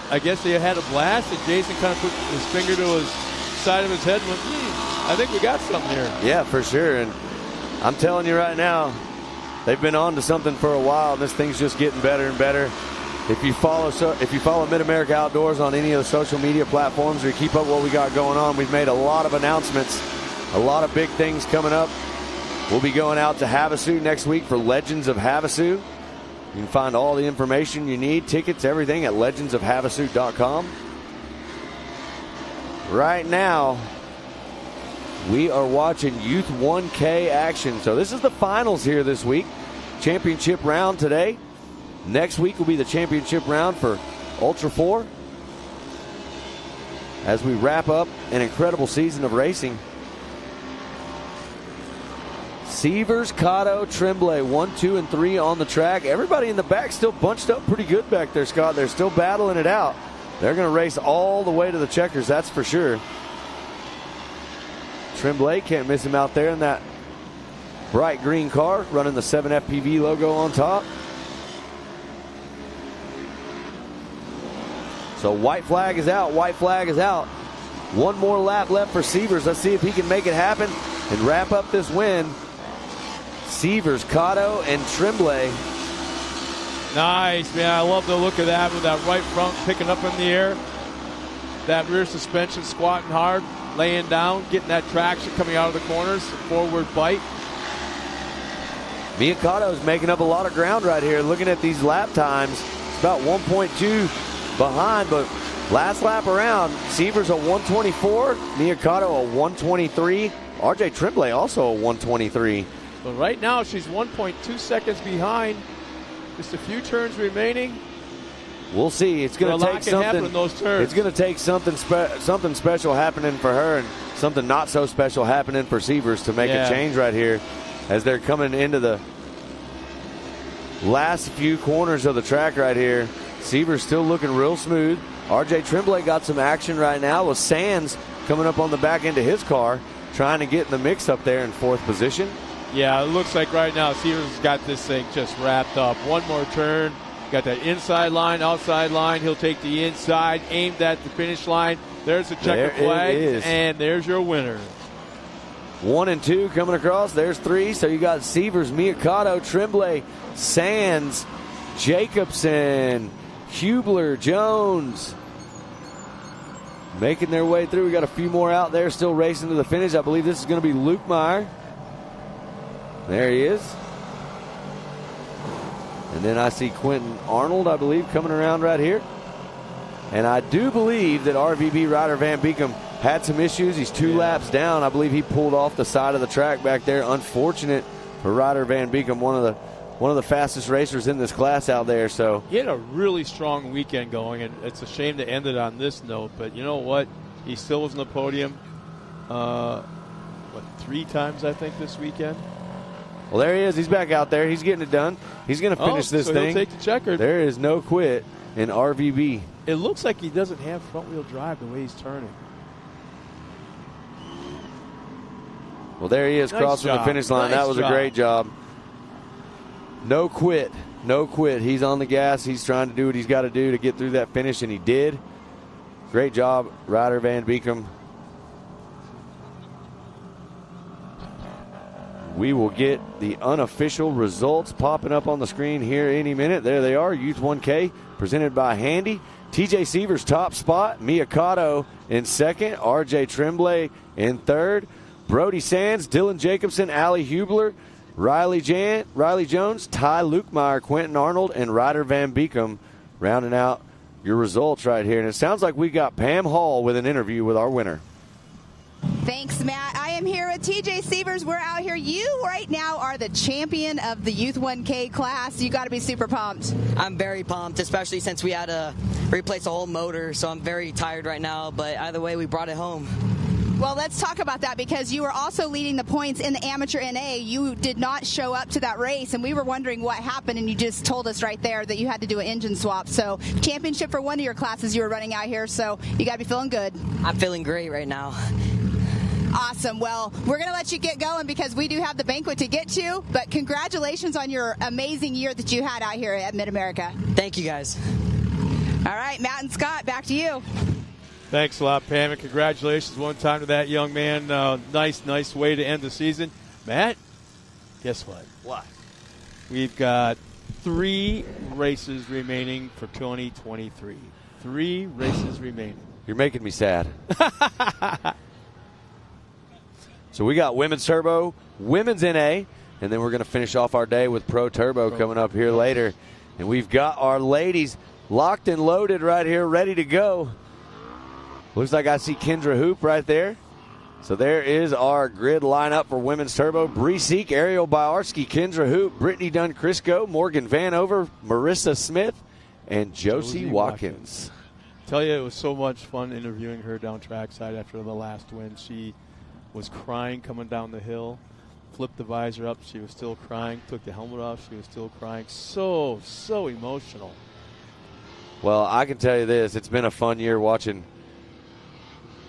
I guess they had a blast, and Jason kind of put his finger to his side of his head and went, I think we got something here. Yeah, for sure. And I'm telling you right now, they've been on to something for a while, and this thing's just getting better and better. If you follow Mid-America Outdoors on any of the social media platforms or you keep up what we got going on, we've made a lot of announcements, a lot of big things coming up. We'll be going out to Havasu next week for Legends of Havasu. You can find all the information you need, tickets, everything at legendsofhavasu.com. Right now, we are watching Youth 1K action. So this is the finals here this week. Championship round today. Next week will be the championship round for Ultra 4. As we wrap up an incredible season of racing. Sievers, Cotto, Tremblay, 1, 2, and 3 on the track. Everybody in the back still bunched up pretty good back there, Scott. They're still battling it out. They're going to race all the way to the checkers, that's for sure. Tremblay, can't miss him out there in that bright green car, running the 7FPV logo on top. So white flag is out, white flag is out. One more lap left for Sievers. Let's see if he can make it happen and wrap up this win. Sievers, Cotto, and Tremblay. Nice, man. I love the look of that with that right front picking up in the air. That rear suspension squatting hard, laying down, getting that traction coming out of the corners, forward bite. Mia Cotto is making up a lot of ground right here. Looking at these lap times, it's about 1.2 behind, but last lap around, Sievers a 124, Mia Cotto a 123, RJ Tremblay also a 123. But right now she's 1.2 seconds behind. Just a few turns remaining. We'll see. It's going to take something. In those turns. It's going to take something special happening for her and something not so special happening for Sievers to make a change right here as they're coming into the last few corners of the track right here. Sievers still looking real smooth. RJ Tremblay got some action right now with Sands coming up on the back end of his car, trying to get in the mix up there in fourth position. Yeah, it looks like right now Sievers has got this thing just wrapped up. One more turn. Got that inside line, outside line. He'll take the inside, aimed at the finish line. There's the checker flag, and there's your winner. 1 and 2 coming across. There's 3. So you got Sievers, Miyakato, Tremblay, Sands, Jacobson, Hubler, Jones making their way through. We got a few more out there still racing to the finish. I believe this is going to be Luke Meyer. There he is. And then I see Quentin Arnold, I believe, coming around right here. And I do believe that RVB Ryder Van Beekem had some issues. He's 2 laps down. I believe he pulled off the side of the track back there. Unfortunate for Ryder Van Beekem, one of the fastest racers in this class out there. So he had a really strong weekend going, and it's a shame to end it on this note. But you know what? He still was on the podium. 3 times I think this weekend. Well, there he is. He's back out there. He's getting it done. He's going to finish this thing. He'll take the checker. There is no quit in RVB. It looks like he doesn't have front-wheel drive the way he's turning. Well, there he is, crossing the finish line. That was a great job. No quit. No quit. He's on the gas. He's trying to do what he's got to do to get through that finish, and he did. Great job, Ryder Van Beekum. We will get the unofficial results popping up on the screen here any minute. There they are, Youth 1K, presented by Handy. TJ Seavers top spot, Mia Cotto in second, RJ Tremblay in third, Brody Sands, Dylan Jacobson, Allie Hubler, Riley Jones, Ty Lukemeyer, Quentin Arnold, and Ryder Van Beekum rounding out your results right here. And it sounds like we got Pam Hall with an interview with our winner. Thanks, Matt. I am here with TJ Seavers. We're out here. You right now are the champion of the Youth 1K class. You got to be super pumped. I'm very pumped, especially since we had to replace the whole motor, so I'm very tired right now, but either way, we brought it home. Well, let's talk about that because you were also leading the points in the amateur NA. You did not show up to that race, and we were wondering what happened, and you just told us right there that you had to do an engine swap. So championship for one of your classes you were running out here, so you got to be feeling good. I'm feeling great right now. Awesome. Well, we're going to let you get going because we do have the banquet to get to, but congratulations on your amazing year that you had out here at Mid-America. Thank you, guys. All right, Matt and Scott, back to you. Thanks a lot, Pam, and congratulations one time to that young man. Nice way to end the season. Matt, guess what? What? We've got 3 races remaining for 2023. 3 races remaining. You're making me sad. So we got Women's Turbo, Women's NA, and then we're going to finish off our day with Pro Turbo coming up here later. And we've got our ladies locked and loaded right here, ready to go. Looks like I see Kendra Hoop right there. So there is our grid lineup for Women's Turbo. Bree Seek, Ariel Biarski, Kendra Hoop, Brittany Dunn-Crisco, Morgan Vanover, Marissa Smith, and Josie Watkins. Tell you, it was so much fun interviewing her down trackside after the last win. She was crying coming down the hill, flipped the visor up, she was still crying, took the helmet off, she was still crying. So emotional. Well, I can tell you this, it's been a fun year watching.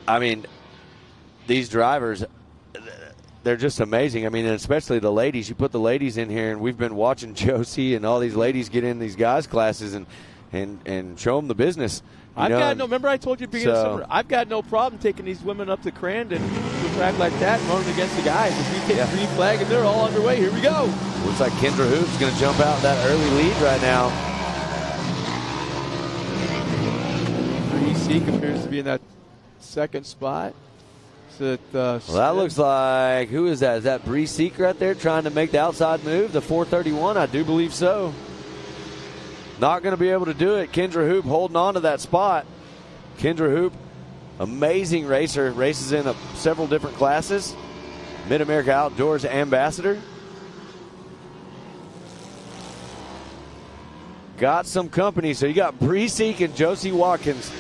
I mean, these drivers, they're just amazing. I mean, and especially the ladies. You put the ladies in here, and we've been watching Josie and all these ladies get in these guys' classes and show them the business. Remember I told you at the beginning of summer, I've got no problem taking these women up to Crandon to a track like that and running against the guys. If we take green flag and they're all underway, here we go. Looks like Kendra Hoop's going to jump out that early lead right now. Bree Seek appears to be in that second spot. Well, that looks like, who is that? Is that Bree Seek right there trying to make the outside move? The 431, I do believe so. Not going to be able to do it. Kendra Hoop holding on to that spot. Kendra Hoop, amazing racer, races in several different classes. Mid-America Outdoors ambassador. Got some company. So you got Bree Seek and Josie Watkins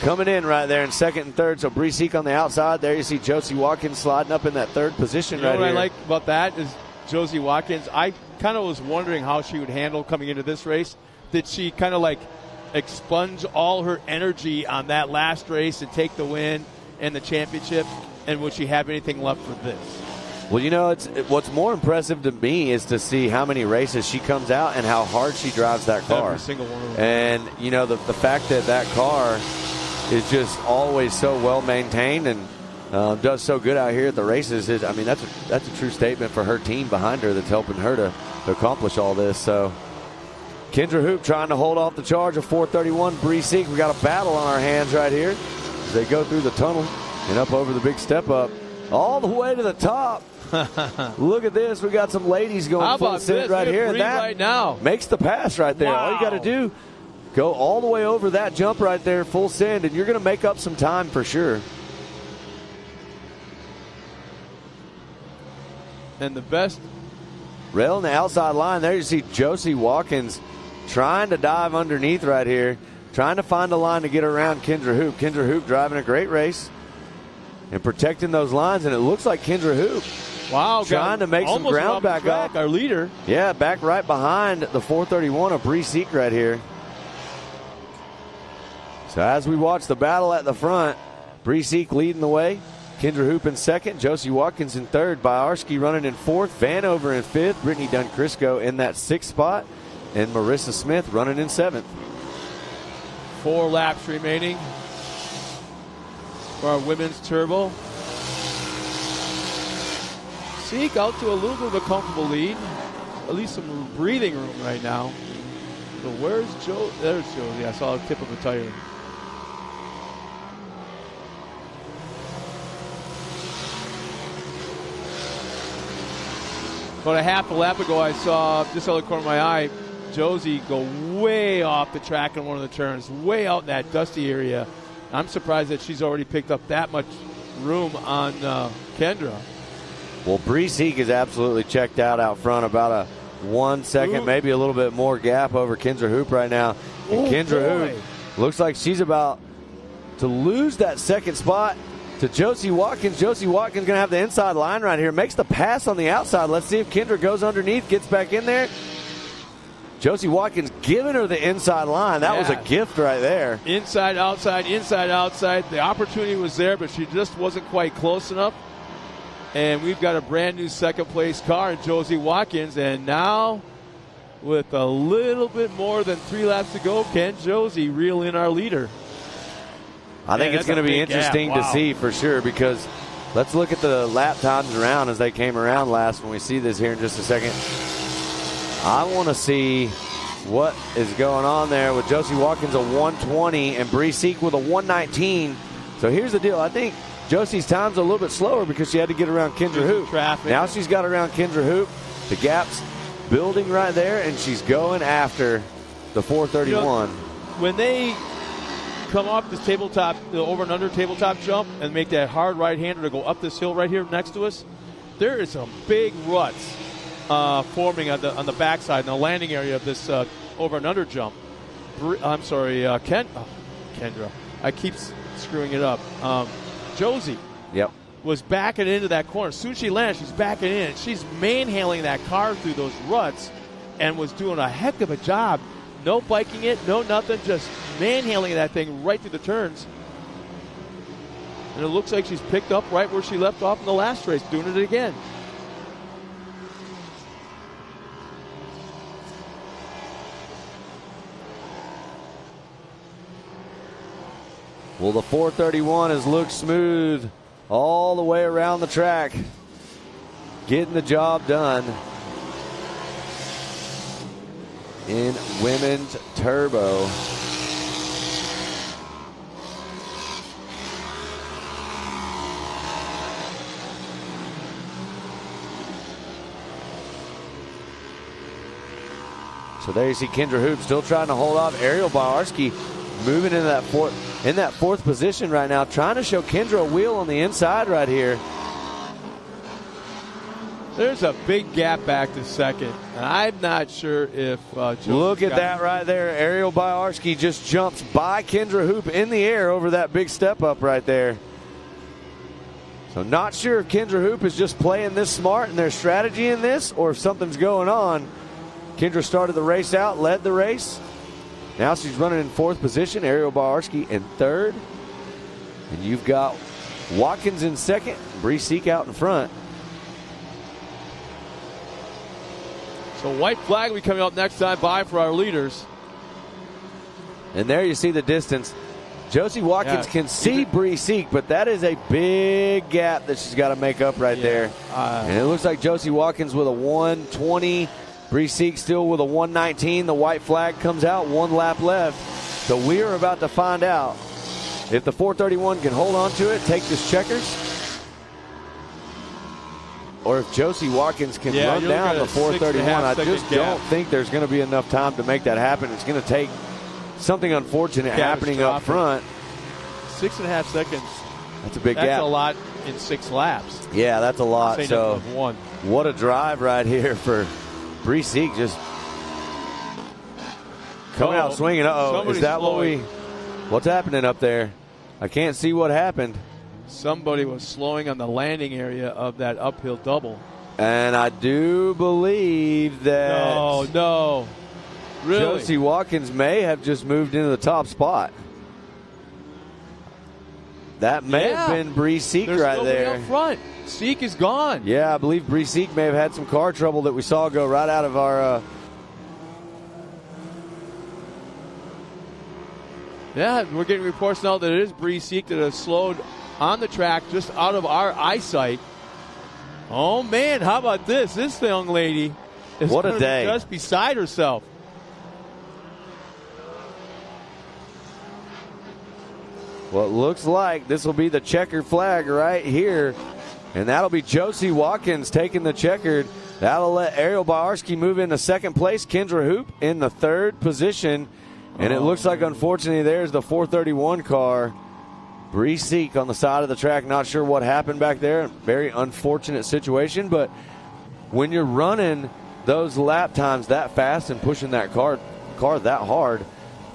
coming in right there in second and third. So Bree Seek on the outside. There you see Josie Watkins sliding up in that third position right here. What I like about that is Josie Watkins, I kind of was wondering how she would handle coming into this race. Did she kind of like expunge all her energy on that last race and take the win and the championship? And would she have anything left for this? Well, you know, what's more impressive to me is to see how many races she comes out and how hard she drives that car. Every single one of them. And, you know, the fact that car is just always so well maintained and does so good out here at the races. I mean, that's a true statement for her team behind her that's helping her to accomplish all this. So Kendra Hoop trying to hold off the charge of 431. Bree Seek, we got a battle on our hands right here as they go through the tunnel and up over the big step up all the way to the top. Look at this. We got some ladies going full send right here. And that right now makes the pass right there. Wow. All you got to do, go all the way over that jump right there, full send, and you're going to make up some time for sure. And the best. Rail on the outside line. There you see Josie Watkins trying to dive underneath right here, trying to find a line to get around Kendra Hoop. Kendra Hoop driving a great race and protecting those lines, and it looks like Kendra Hoop trying to make some ground back up. Our leader. Yeah, back right behind the 431 of Bree Seek right here. So as we watch the battle at the front, Bree Seek leading the way. Kendra Hoop in second, Josie Watkins in third, Biarski running in fourth, Vanover in fifth, Brittany Dunn-Crisco in that sixth spot, and Marissa Smith running in seventh. 4 laps remaining. for our women's turbo. Seek out to a little bit of a comfortable lead. At least some breathing room right now. So where's Joe? There's Josie. I saw the tip of a tire. About a half a lap ago, I saw, just out of the corner of my eye, Josie go way off the track in one of the turns, way out in that dusty area. I'm surprised that she's already picked up that much room on Kendra. Well, Bree Seek is absolutely checked out front, about a 1 second, maybe a little bit more gap over Kendra Hoop right now. And Kendra Hoop looks like she's about to lose that second spot to Josie Watkins. Josie Watkins going to have the inside line right here. Makes the pass on the outside. Let's see if Kendra goes underneath, gets back in there. Josie Watkins giving her the inside line. That was a gift right there. Inside, outside, inside, outside. The opportunity was there, but she just wasn't quite close enough. And we've got a brand new second place car in Josie Watkins. And now, with a little bit more than 3 laps to go, can Josie reel in our leader? I think it's going to be interesting to see for sure, because let's look at the lap times around as they came around last when we see this here in just a second. I want to see what is going on there with Josie Watkins a 120 and Bree Seek with a 119. So here's the deal. I think Josie's time's a little bit slower because she had to get around Kendra Hoop. Now she's got around Kendra Hoop. The gap's building right there, and she's going after the 431. When they come off this tabletop, the over and under tabletop jump, and make that hard right-hander to go up this hill right here next to us, there is some big ruts forming on the backside in the landing area of this over and under jump. Kendra. I keep screwing it up. Josie was backing into that corner. As soon as she landed, she's backing in. She's manhandling that car through those ruts and was doing a heck of a job. No biking it, no nothing, just manhandling that thing right through the turns. And it looks like she's picked up right where she left off in the last race, doing it again. Well, the 431 has looked smooth all the way around the track, getting the job done in women's turbo. So there you see Kendra Hoop still trying to hold off Ariel Bawarski, moving into that fourth position right now, trying to show Kendra a wheel on the inside right here. There's a big gap back to second. And I'm not sure if look at that right there. Ariel Bawarski just jumps by Kendra Hoop in the air over that big step up right there. So not sure if Kendra Hoop is just playing this smart in their strategy in this, or if something's going on. Kendra started the race out, led the race. Now she's running in fourth position. Ariel Bawarski in third. And you've got Watkins in second. Bree Seek out in front. So white flag will be coming up next time by for our leaders. And there you see the distance. Josie Watkins can see Bree Seek, but that is a big gap that she's got to make up right there. And it looks like Josie Watkins with a 120. Bree Seek still with a 119. The white flag comes out, 1 lap left. So we are about to find out if the 431 can hold on to it, take this checkers, or if Josie Watkins can run down the 431. I just don't think there's going to be enough time to make that happen. It's going to take something unfortunate happening up front. 6.5 seconds. That's a big gap. That's a lot in 6 laps. Yeah, that's a lot. So one. What a drive right here for Bree Seek, just coming out swinging. Is that what's happening up there? I can't see what happened. Somebody was slowing on the landing area of that uphill double. And I do believe that no. Really? Josie Watkins may have just moved into the top spot. That may have been Bree Seek right there. Up front. Seek is gone. Yeah, I believe Bree Seek may have had some car trouble that we saw go right out of our. Yeah, we're getting reports now that it is Bree Seek that has slowed on the track, just out of our eyesight. Oh, man, how about this? This young lady is what a gonna day. be just beside herself. Well, it looks like this will be the checkered flag right here. And that'll be Josie Watkins taking the checkered. That'll let Ariel Bawarski move into second place. Kendra Hoop in the third position. And it looks like, unfortunately, there's the 431 car. Bree Seek on the side of the track. Not sure what happened back there. Very unfortunate situation. But when you're running those lap times that fast and pushing that car that hard,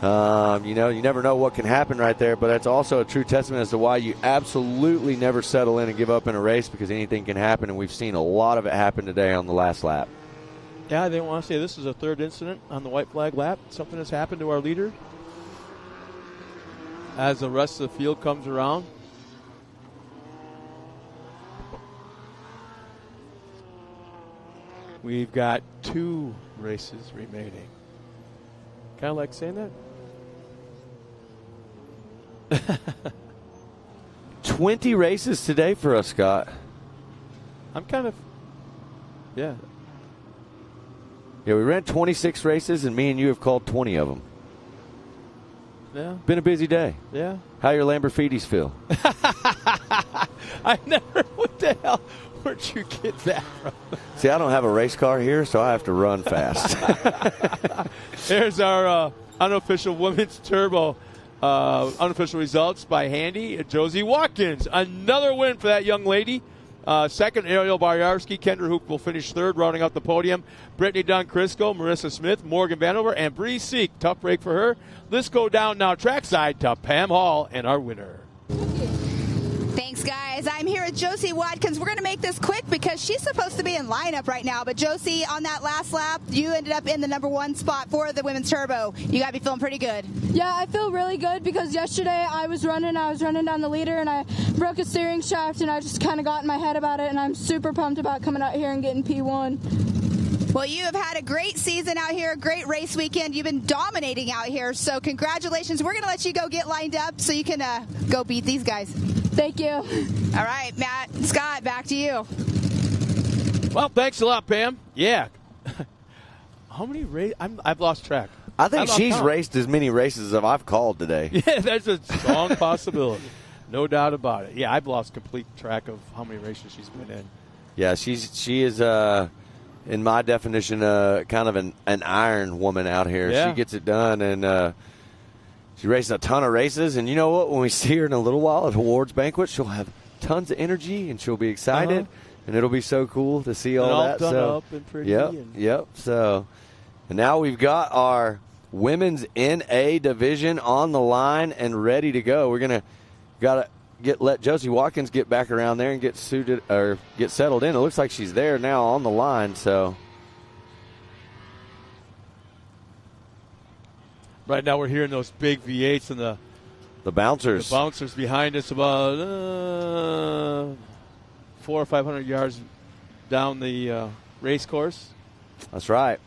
you never know what can happen right there. But that's also a true testament as to why you absolutely never settle in and give up in a race, because anything can happen. And we've seen a lot of it happen today on the last lap. Yeah, they want to say this is a third incident on the white flag lap. Something has happened to our leader as the rest of the field comes around. We've got 2 races remaining. Kind of like saying that. 20 races today for us, Scott. I'm kind of, yeah. Yeah, we ran 26 races, and me and you have called 20 of them. Yeah. Been a busy day. Yeah. How your Lamborghinis feel? I never, what the hell, where'd you get that from? See, I don't have a race car here, so I have to run fast. There's our unofficial women's turbo. Unofficial results by Handy. Josie Watkins. Another win for that young lady. Second, Ariel Bawarski. Kendra Hoop will finish third, rounding out the podium. Brittany Dunn-Crisco, Marissa Smith, Morgan Vanover, and Bree Seek. Tough break for her. Let's go down now trackside to Pam Hall and our winner. Thanks, guys. I'm here with Josie Watkins. We're going to make this quick because she's supposed to be in lineup right now. But, Josie, on that last lap, you ended up in the number 1 spot for the women's turbo. You got to be feeling pretty good. Yeah, I feel really good because yesterday I was running down the leader, and I broke a steering shaft, and I just kind of got in my head about it, and I'm super pumped about coming out here and getting P1. Well, you have had a great season out here, great race weekend. You've been dominating out here, so congratulations. We're going to let you go get lined up so you can go beat these guys. Thank you. All right, Matt, Scott, back to you. Well, thanks a lot, Pam. Yeah. How many races? I've lost track. I think she's raced as many races as I've called today. Yeah, that's a strong possibility. No doubt about it. Yeah, I've lost complete track of how many races she's been in. Yeah, she is, in my definition, kind of an iron woman out here. Yeah. She gets it done, and she races a ton of races. And you know what? When we see her in a little while at awards banquet, she'll have tons of energy, and she'll be excited, and it'll be so cool to see all that. Done up and pretty. Yep. So, and now we've got our women's NA division on the line and ready to go. We're gotta let Josie Watkins get back around there and get settled in. It looks like she's there now on the line. So right now we're hearing those big V8s and the bouncers. The bouncers behind us about 400 or 500 yards down the race course. That's right.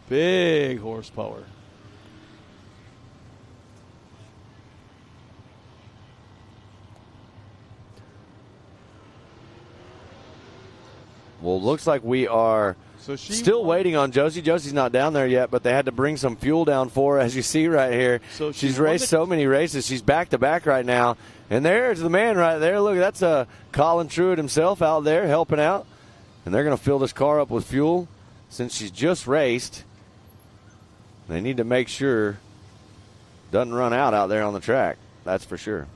Big horsepower. Well, looks like we are still waiting on Josie. Josie's not down there yet, but they had to bring some fuel down for her, as you see right here. So she's raced so many races. She's back-to-back right now. And there's the man right there. Look, that's Colin Truitt himself out there helping out. And they're going to fill this car up with fuel. Since she's just raced, they need to make sure doesn't run out there on the track. That's for sure.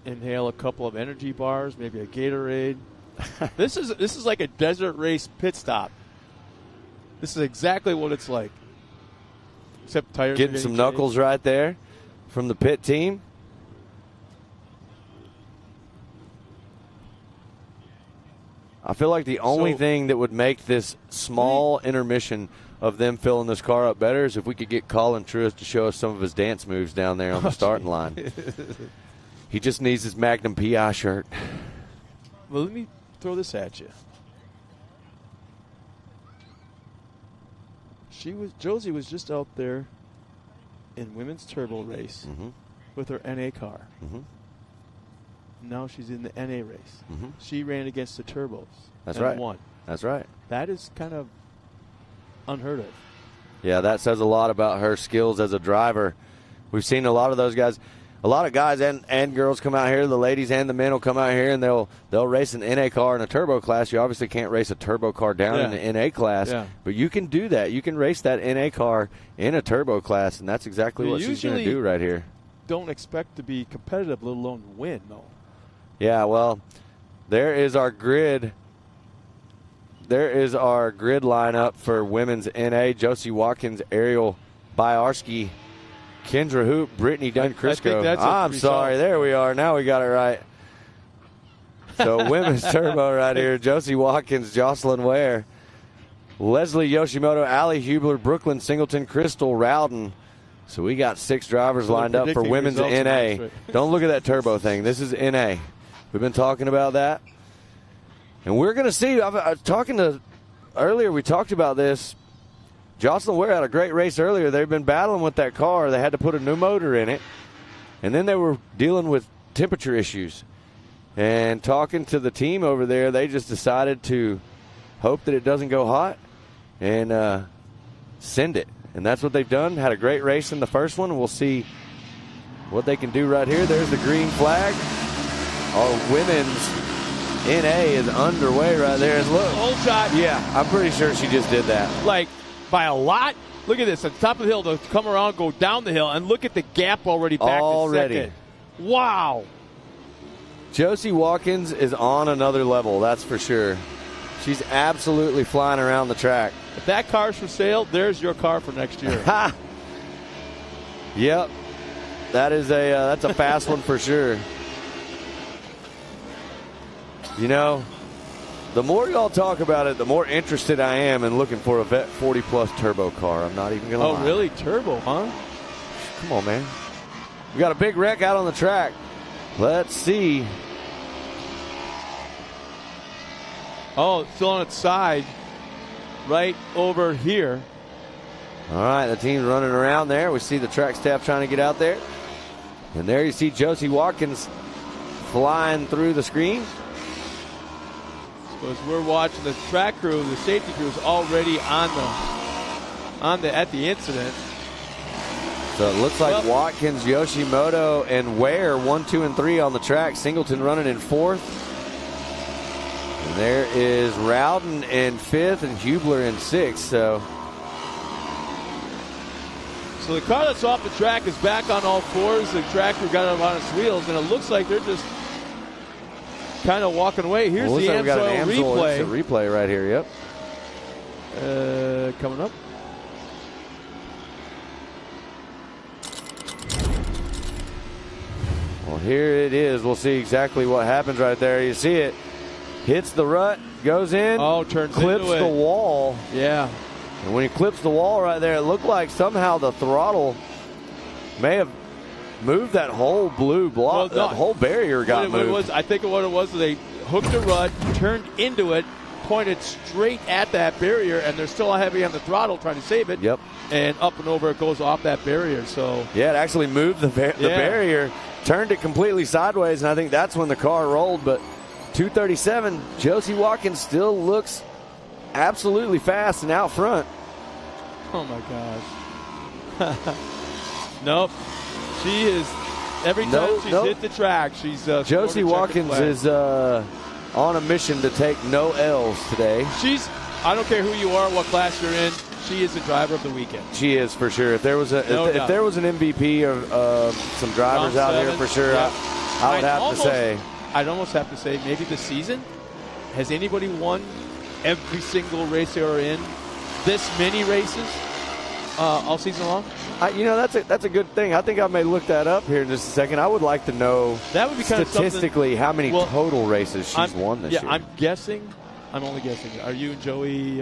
Inhale a couple of energy bars, maybe a Gatorade. This is like a desert race pit stop. This is exactly what it's like. Except tires getting some knuckles right there from the pit team. I feel like the only thing that would make this small intermission of them filling this car up better is if we could get Colin Truitt to show us some of his dance moves down there on the starting line. He just needs his Magnum PI shirt. Well, let me throw this at you. Josie was just out there in women's turbo race with her NA car. Mm-hmm. Now she's in the NA race. Mm-hmm. She ran against the turbos. That's and right. Won. That's right. That is kind of unheard of. Yeah, that says a lot about her skills as a driver. We've seen a lot of those guys. A lot of guys and girls come out here. The ladies and the men will come out here, and they'll race an NA car in a turbo class. You obviously can't race a turbo car down in the NA class, but you can do that. You can race that NA car in a turbo class, and that's exactly what she's going to do right here. Don't expect to be competitive, let alone win, though. Yeah, well, there is our grid. There is our grid lineup for women's NA. Josie Watkins, Ariel Biarski, Kendra Hoop, Brittany Dunn-Crisco. I'm sorry. There we are. Now we got it right. So women's turbo right here. Josie Watkins, Jocelyn Ware, Leslie Yoshimoto, Allie Hubler, Brooklyn Singleton, Crystal Rowden. So we got 6 drivers lined up for women's NA. Don't look at that turbo thing. This is NA. We've been talking about that. And we're going to see. I was talking to earlier, we talked about this. Jocelyn Ware had a great race earlier. They've been battling with that car. They had to put a new motor in it. And then they were dealing with temperature issues. And talking to the team over there, they just decided to hope that it doesn't go hot and send it. And that's what they've done. Had a great race in the first one. We'll see what they can do right here. There's the green flag. Our women's NA is underway right there. And look. Whole shot. Yeah, I'm pretty sure she just did that. Like, by a lot. Look at this. At the top of the hill, to come around, go down the hill, and look at the gap already back to second. Wow. Josie Watkins is on another level, that's for sure. She's absolutely flying around the track. If that car's for sale, there's your car for next year. Yep. That's a fast one for sure. You know, the more y'all talk about it, the more interested I am in looking for a Vet 40 Plus turbo car. I'm not even going to lie. Oh, really? Turbo, huh? Come on, man. We got a big wreck out on the track. Let's see. Oh, it's still on its side. Right over here. All right, the team's running around there. We see the track staff trying to get out there. And there you see Josie Watkins flying through the screen. So as we're watching, the track crew, the safety crew is already at the incident. So it looks like Watkins, Yoshimoto, and Ware 1, 2, and 3 on the track. Singleton running in 4th. And there is Rowden in 5th and Hubler in 6th. So the car that's off the track is back on all fours. The track crew got it on its wheels, and it looks like they're just kind of walking away. Here's the AMSOIL replay. It's a replay right here, yep. Coming up. Well, here it is. We'll see exactly what happens right there. You see it. Hits the rut, goes in, turns clips into it. the wall. Yeah. And when he clips the wall right there, it looked like somehow the throttle may have moved that whole blue block. That whole barrier got moved. I think what it was, they hooked the rut, turned into it, pointed straight at that barrier, and they're still heavy on the throttle trying to save it. Yep. And up and over it goes off that barrier. So yeah, it actually moved the barrier, turned it completely sideways, and I think that's when the car rolled. But 237, Josie Watkins still looks absolutely fast and out front. Oh my gosh. Nope. She is, every time she's hit the track, she's Josie Watkins is on a mission to take no L's today. I don't care who you are, what class you're in, she is the driver of the weekend. She is for sure. If there was an MVP of some drivers out here for sure, I would have to say. I'd almost have to say maybe this season, has anybody won every single race they were in, this many races all season long? That's a good thing. I think I may look that up here in just a second. I would like to know that would be kind statistically how many total races she's won this year. I'm only guessing. Are you and Joey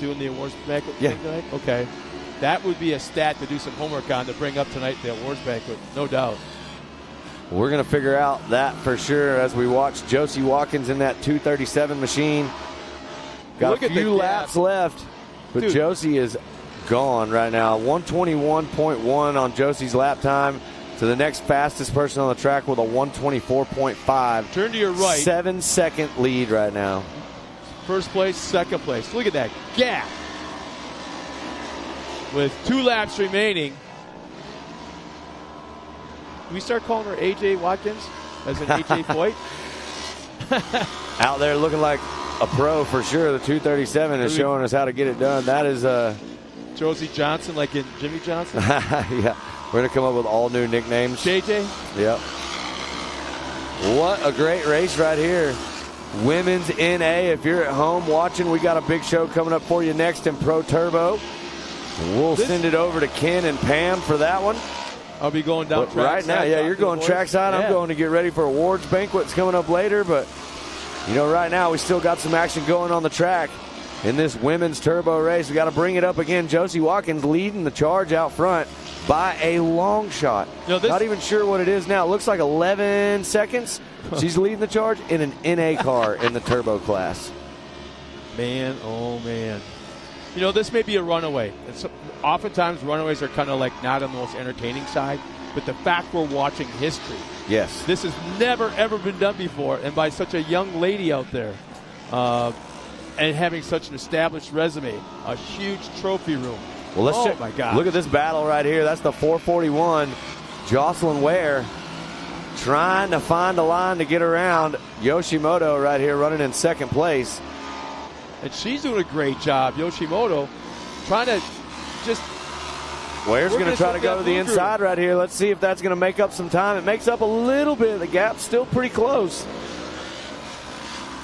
doing the awards banquet tonight? Okay. That would be a stat to do some homework on to bring up tonight, the awards banquet, no doubt. We're going to figure out that for sure as we watch Josie Watkins in that 237 machine. Got a few laps left, but Josie is gone right now. 121.1 on Josie's lap time. It's to the next fastest person on the track with a 124.5. Turn to your right. 7-second lead right now. First place, second place. Look at that gap. With 2 laps remaining. Can we start calling her AJ Watkins as an AJ Foyt? Out there looking like a pro for sure. The 237 is showing us how to get it done. That is Josie Johnson, like in Jimmy Johnson. Yeah, we're going to come up with all new nicknames. JJ? Yep. What a great race right here. Women's NA. If you're at home watching, we got a big show coming up for you next in Pro Turbo. We'll send it over to Ken and Pam for that one. I'll be going down track right now. Yeah, you're going trackside. I'm going to get ready for awards banquets coming up later. But, you know, right now we still got some action going on the track in this women's turbo race. We got to bring it up again. Josie Watkins leading the charge out front by a long shot. Not even sure what it is now. It looks like 11 seconds. She's leading the charge in an NA car in the turbo class. Man, oh man. You know, this may be a runaway. Oftentimes runaways are kind of like not on the most entertaining side, but the fact we're watching history. Yes. This has never, ever been done before, and by such a young lady out there. And having such an established resume, a huge trophy room. Well, let's check. My God. Look at this battle right here. That's the 441. Jocelyn Ware trying to find a line to get around Yoshimoto right here running in second place. And she's doing a great job. Yoshimoto trying to just... Ware's going to try to go to the inside right here. Let's see if that's going to make up some time. It makes up a little bit. The gap's still pretty close.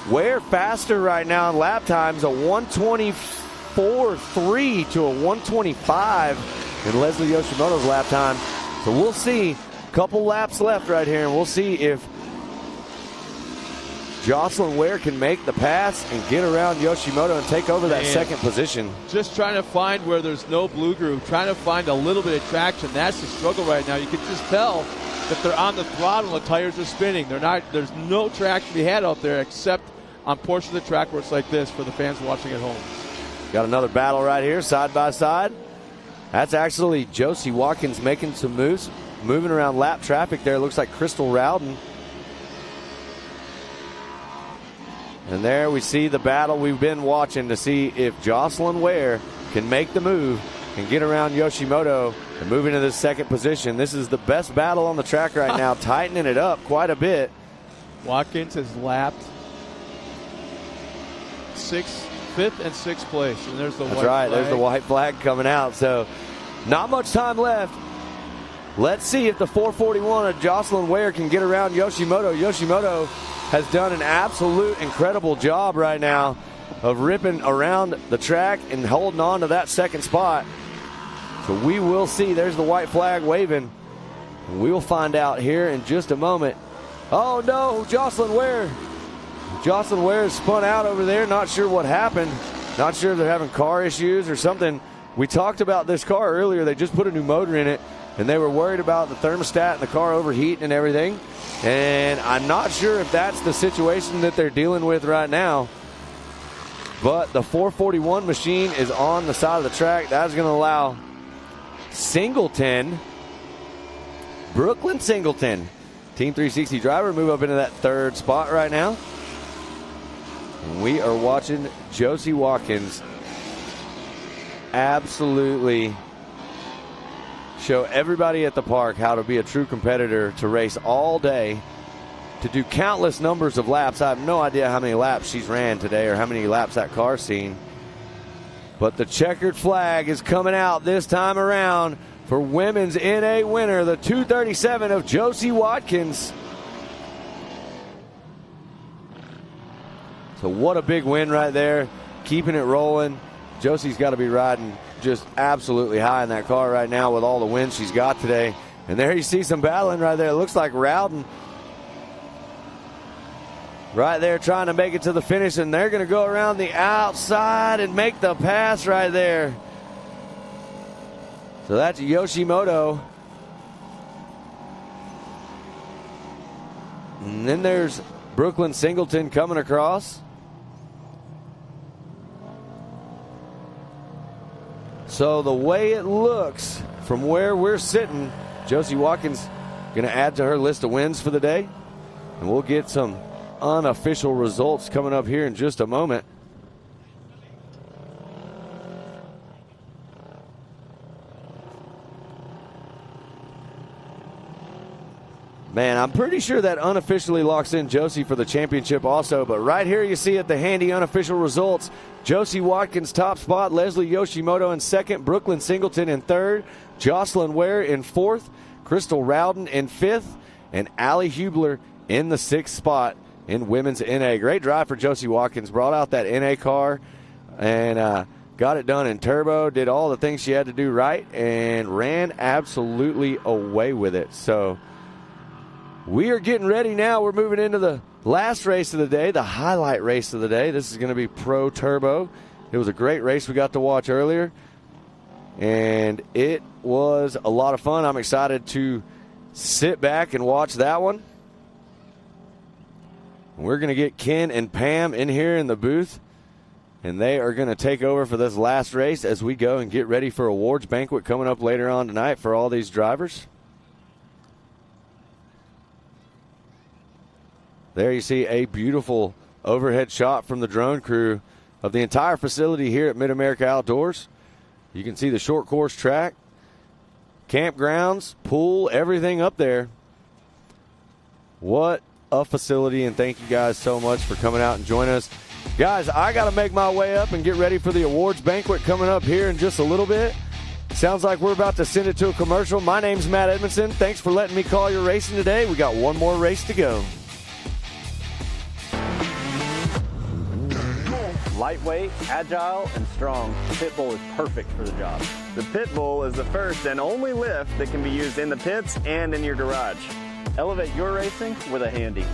Ware faster right now in lap times, a 124.3 to a 125 in Leslie Yoshimoto's lap time. So we'll see. A couple laps left right here, and we'll see if Jocelyn Ware can make the pass and get around Yoshimoto and take over that second position. Just trying to find where there's no blue groove, trying to find a little bit of traction. That's the struggle right now. You can just tell that they're on the throttle, the tires are spinning. There's no traction to be had out there except on portions of the track where it's like this for the fans watching at home. Got another battle right here, side by side. That's actually Josie Watkins making some moves, moving around lap traffic there. Looks like Crystal Rowden. And there we see the battle we've been watching to see if Jocelyn Ware can make the move and get around Yoshimoto and move into the second position. This is the best battle on the track right now, tightening it up quite a bit. Watkins has lapped 5th and 6th place. And there's the white flag. There's the white flag coming out. So not much time left. Let's see if the 441 of Jocelyn Ware can get around Yoshimoto. Yoshimoto has done an absolute incredible job right now of ripping around the track and holding on to that second spot. So we will see. There's the white flag waving. We'll find out here in just a moment. Oh no, Jocelyn Ware. Jocelyn Ware is spun out over there. Not sure what happened. Not sure if they're having car issues or something. We talked about this car earlier. They just put a new motor in it, and they were worried about the thermostat and the car overheating and everything. And I'm not sure if that's the situation that they're dealing with right now. But the 441 machine is on the side of the track. That's going to allow Singleton, Brooklyn Singleton, Team 360 driver, move up into that third spot right now. And we are watching Josie Watkins absolutely show everybody at the park how to be a true competitor, to race all day, to do countless numbers of laps. I have no idea how many laps she's ran today or how many laps that car's seen. But the checkered flag is coming out this time around for women's NA winner, the 237 of Josie Watkins. So what a big win right there, keeping it rolling. Josie's got to be riding just absolutely high in that car right now with all the wins she's got today. And there you see some battling right there. It looks like Rowden right there trying to make it to the finish, and they're going to go around the outside and make the pass right there. So that's Yoshimoto. And then there's Brooklyn Singleton coming across. So the way it looks from where we're sitting, Josie Watkins going to add to her list of wins for the day. And we'll get some unofficial results coming up here in just a moment. Man, I'm pretty sure that unofficially locks in Josie for the championship also. But right here you see it, the handy unofficial results. Josie Watkins top spot, Leslie Yoshimoto in second, Brooklyn Singleton in third, Jocelyn Ware in fourth, Crystal Rowden in fifth, and Allie Hubler in the sixth spot in women's NA. Great drive for Josie Watkins. Brought out that NA car and got it done in turbo, did all the things she had to do right, and ran absolutely away with it. So we are getting ready now. We're moving into the last race of the day, the highlight race of the day. This is going to be Pro Turbo. It was a great race we got to watch earlier, and it was a lot of fun. I'm excited to sit back and watch that one. We're going to get Ken and Pam in here in the booth, and they are going to take over for this last race as we go and get ready for awards banquet coming up later on tonight for all these drivers. There you see a beautiful overhead shot from the drone crew of the entire facility here at Mid-America Outdoors. You can see the short course track, campgrounds, pool, everything up there. What a facility, and thank you guys so much for coming out and joining us. Guys, I got to make my way up and get ready for the awards banquet coming up here in just a little bit. Sounds like we're about to send it to a commercial. My name's Matt Edmondson. Thanks for letting me call your racing today. We got one more race to go. Lightweight, agile, and strong, the Pit Bull is perfect for the job. The Pit Bull is the first and only lift that can be used in the pits and in your garage. Elevate your racing with a handy.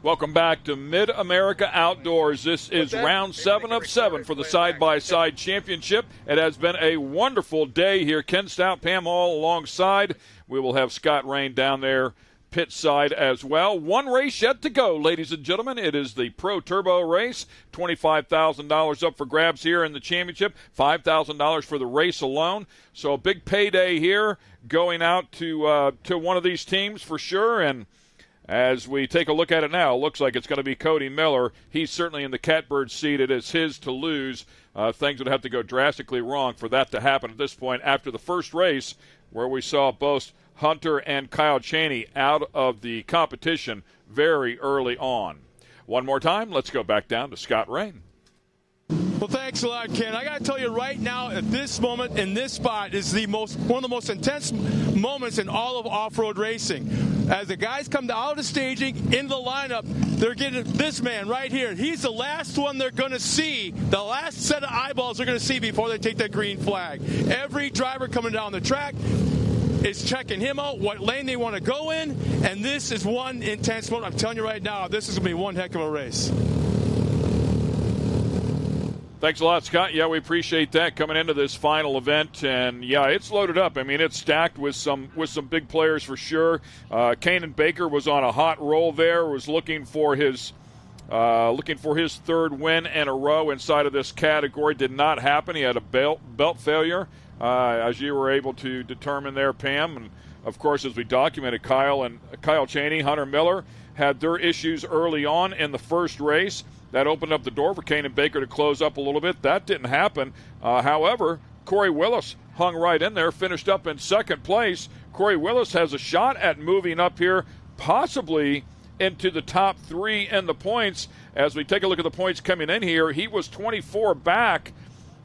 Welcome back to Mid-America Outdoors. This is round 7 of 7 for the side-by-side championship. It has been a wonderful day here. Ken Stout, Pam all alongside. We will have Scott Rain down there pit side as well. One race yet to go, ladies and gentlemen. It is the Pro Turbo race. $25,000 up for grabs here in the championship. $5,000 for the race alone. So a big payday here going out to one of these teams for sure. And as we take a look at it now, it looks like it's going to be Cody Miller. He's certainly in the catbird seat. It is his to lose. Things would have to go drastically wrong for that to happen at this point after the first race where we saw both Hunter and Kyle Chaney out of the competition very early on. One more time, let's go back down to Scott Rain. Well, thanks a lot, Ken. I got to tell you right now, at this moment, in this spot, is one of the most intense moments in all of off-road racing. As the guys come out of the staging, into the lineup, they're getting this man right here. He's the last one they're going to see, the last set of eyeballs they're going to see before they take that green flag. Every driver coming down the track is checking him out, what lane they want to go in, and this is one intense moment. I'm telling you right now, this is going to be one heck of a race. Thanks a lot, Scott. Yeah, we appreciate that coming into this final event, and yeah, it's loaded up. I mean, it's stacked with some big players for sure. Kanan Baker was on a hot roll there. Was looking for his third win in a row inside of this category. Did not happen. He had a belt failure, as you were able to determine there, Pam. And of course, as we documented, Kyle Chaney, Hunter Miller had their issues early on in the first race. That opened up the door for Kanan Baker to close up a little bit. That didn't happen. However, Corey Willis hung right in there, finished up in second place. Corey Willis has a shot at moving up here, possibly into the top 3 in the points. As we take a look at the points coming in here, he was 24 back.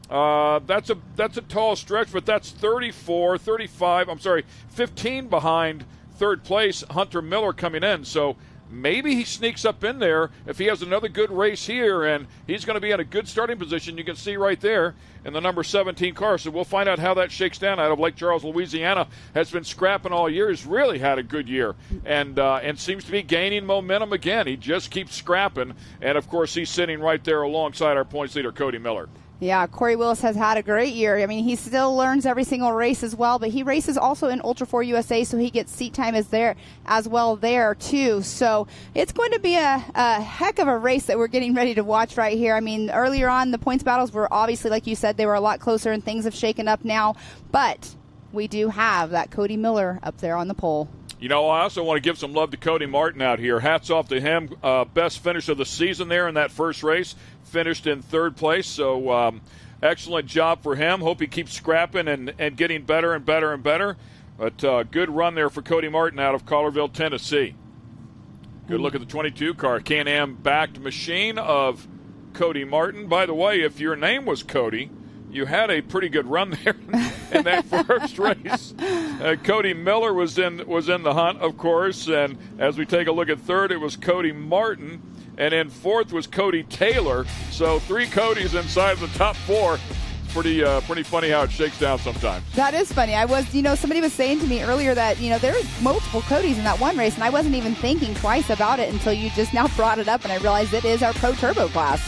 That's a tall stretch, but that's 15 behind third place, Hunter Miller coming in. So maybe he sneaks up in there if he has another good race here, and he's going to be in a good starting position. You can see right there in the number 17 car. So we'll find out how that shakes down out of Lake Charles, Louisiana. Has been scrapping all year. He's really had a good year and seems to be gaining momentum again. He just keeps scrapping, and, of course, he's sitting right there alongside our points leader, Cody Miller. Yeah, Corey Willis has had a great year. I mean, he still learns every single race as well, but he races also in Ultra 4 USA, so he gets seat time as well there, too. So it's going to be a heck of a race that we're getting ready to watch right here. I mean, earlier on, the points battles were obviously, like you said, they were a lot closer, and things have shaken up now. But we do have that Cody Miller up there on the pole. You know, I also want to give some love to Cody Martin out here. Hats off to him. Best finish of the season there in that first race. Finished in third place. So excellent job for him. Hope he keeps scrapping and getting better and better and better. But good run there for Cody Martin out of Collierville, Tennessee. Good look at the 22 car. Can-Am backed machine of Cody Martin. By the way, if your name was Cody, you had a pretty good run there in that first race. Cody Miller was in the hunt, of course, and as we take a look at third, it was Cody Martin, and in fourth was Cody Taylor. So 3 Codys inside of the top 4. Pretty funny how it shakes down sometimes. That is funny. Somebody was saying to me earlier that, there are multiple Codys in that one race, and I wasn't even thinking twice about it until you just now brought it up, and I realized it is our Pro Turbo class.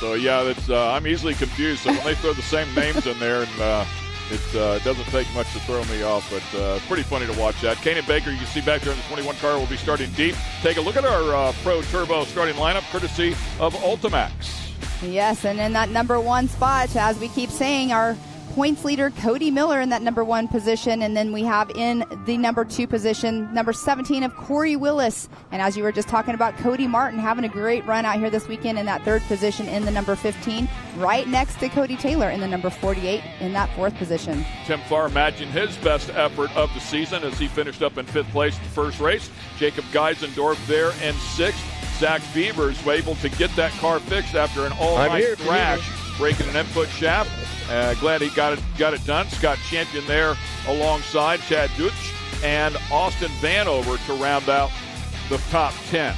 So, yeah, I'm easily confused. So when they throw the same names in there, and it doesn't take much to throw me off, but pretty funny to watch that. Kanan Baker, you can see back there in the 21 car, will be starting deep. Take a look at our Pro Turbo starting lineup, courtesy of Ultimax. Yes, and in that number 1 spot, as we keep saying, our points leader Cody Miller in that number 1 position, and then we have in the number 2 position, number 17 of Corey Willis, and as you were just talking about, Cody Martin having a great run out here this weekend in that 3rd position in the number 15, right next to Cody Taylor in the number 48 in that 4th position. Tim Farr imagined his best effort of the season as he finished up in 5th place in the first race. Jacob Geisendorf there in 6th. Zach Beavers was able to get that car fixed after an all-night crash, breaking an input shaft. Glad he got it done. Scott Champion there alongside Chad Dutch and Austin Vanover to round out the top 10.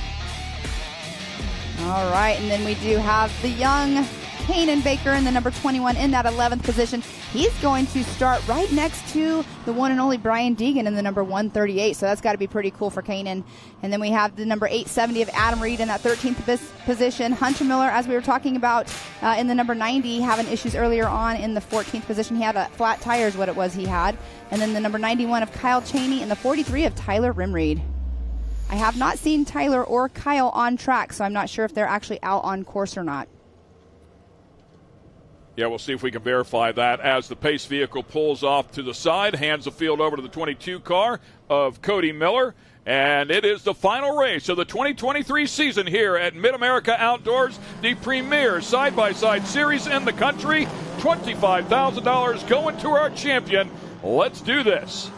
All right, and then we do have the young Kanan Baker in the number 21 in that 11th position. He's going to start right next to the one and only Brian Deegan in the number 138, so that's got to be pretty cool for Kanan. And then we have the number 870 of Adam Reed in that 13th position. Hunter Miller, as we were talking about, in the number 90, having issues earlier on in the 14th position. He had a flat tire is what it was he had. And then the number 91 of Kyle Chaney and the 43 of Tyler Rimreed. I have not seen Tyler or Kyle on track, so I'm not sure if they're actually out on course or not. Yeah, we'll see if we can verify that as the pace vehicle pulls off to the side, hands the field over to the 22 car of Cody Miller, and it is the final race of the 2023 season here at Mid-America Outdoors, the premier side-by-side series in the country. $25,000 going to our champion. Let's do this.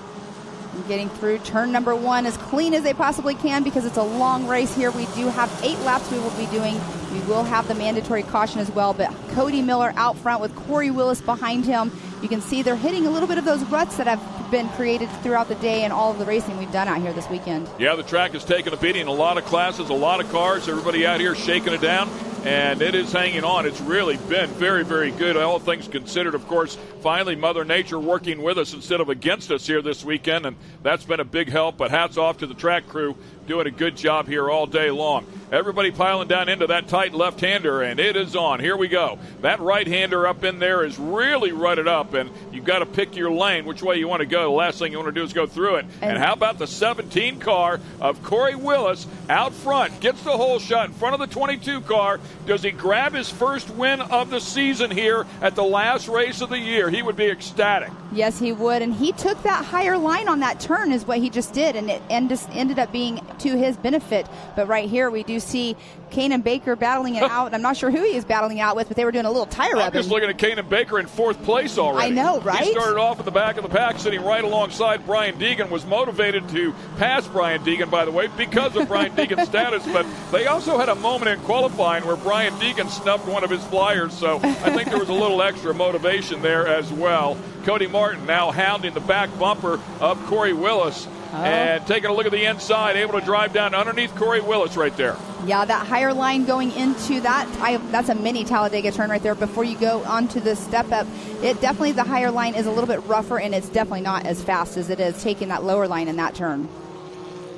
Getting through turn number 1 as clean as they possibly can because it's a long race here. We do have 8 laps we will be doing. We will have the mandatory caution as well, but Cody Miller out front with Corey Willis behind him. You can see they're hitting a little bit of those ruts that have been created throughout the day and all of the racing we've done out here this weekend. Yeah, the track has taken a beating. A lot of classes, a lot of cars, everybody out here shaking it down, and it is hanging on. It's really been very, very good, all things considered. Of course, finally Mother Nature working with us instead of against us here this weekend, and that's been a big help. But hats off to the track crew doing a good job here all day long. Everybody piling down into that tight left-hander, and it is on. Here we go. That right-hander up in there is really rutted up, and you've got to pick your lane, which way you want to go. The last thing you want to do is go through it. And how about the 17 car of Corey Willis out front? Gets the hole shot in front of the 22 car. Does he grab his first win of the season here at the last race of the year? He would be ecstatic. Yes, he would, and he took that higher line on that turn is what he just did, and it ended up being to his benefit. But right here we do see Kanan Baker battling it out. I'm not sure who he is battling it out with, but they were doing a little tire I'm rubbing. just looking at Kanan Baker in 4th place already. I know, right? He started off at the back of the pack, sitting right alongside Brian Deegan, was motivated to pass Brian Deegan, by the way, because of Brian Deegan's status, but they also had a moment in qualifying where Brian Deegan snubbed one of his flyers, so I think there was a little extra motivation there as well. Cody Martin now hounding the back bumper of Corey Willis. And taking a look at the inside, able to drive down underneath Corey Willis right there. Yeah, that higher line going into that, that's a mini Talladega turn right there before you go onto the step up. It definitely, the higher line is a little bit rougher, and it's definitely not as fast as it is taking that lower line in that turn.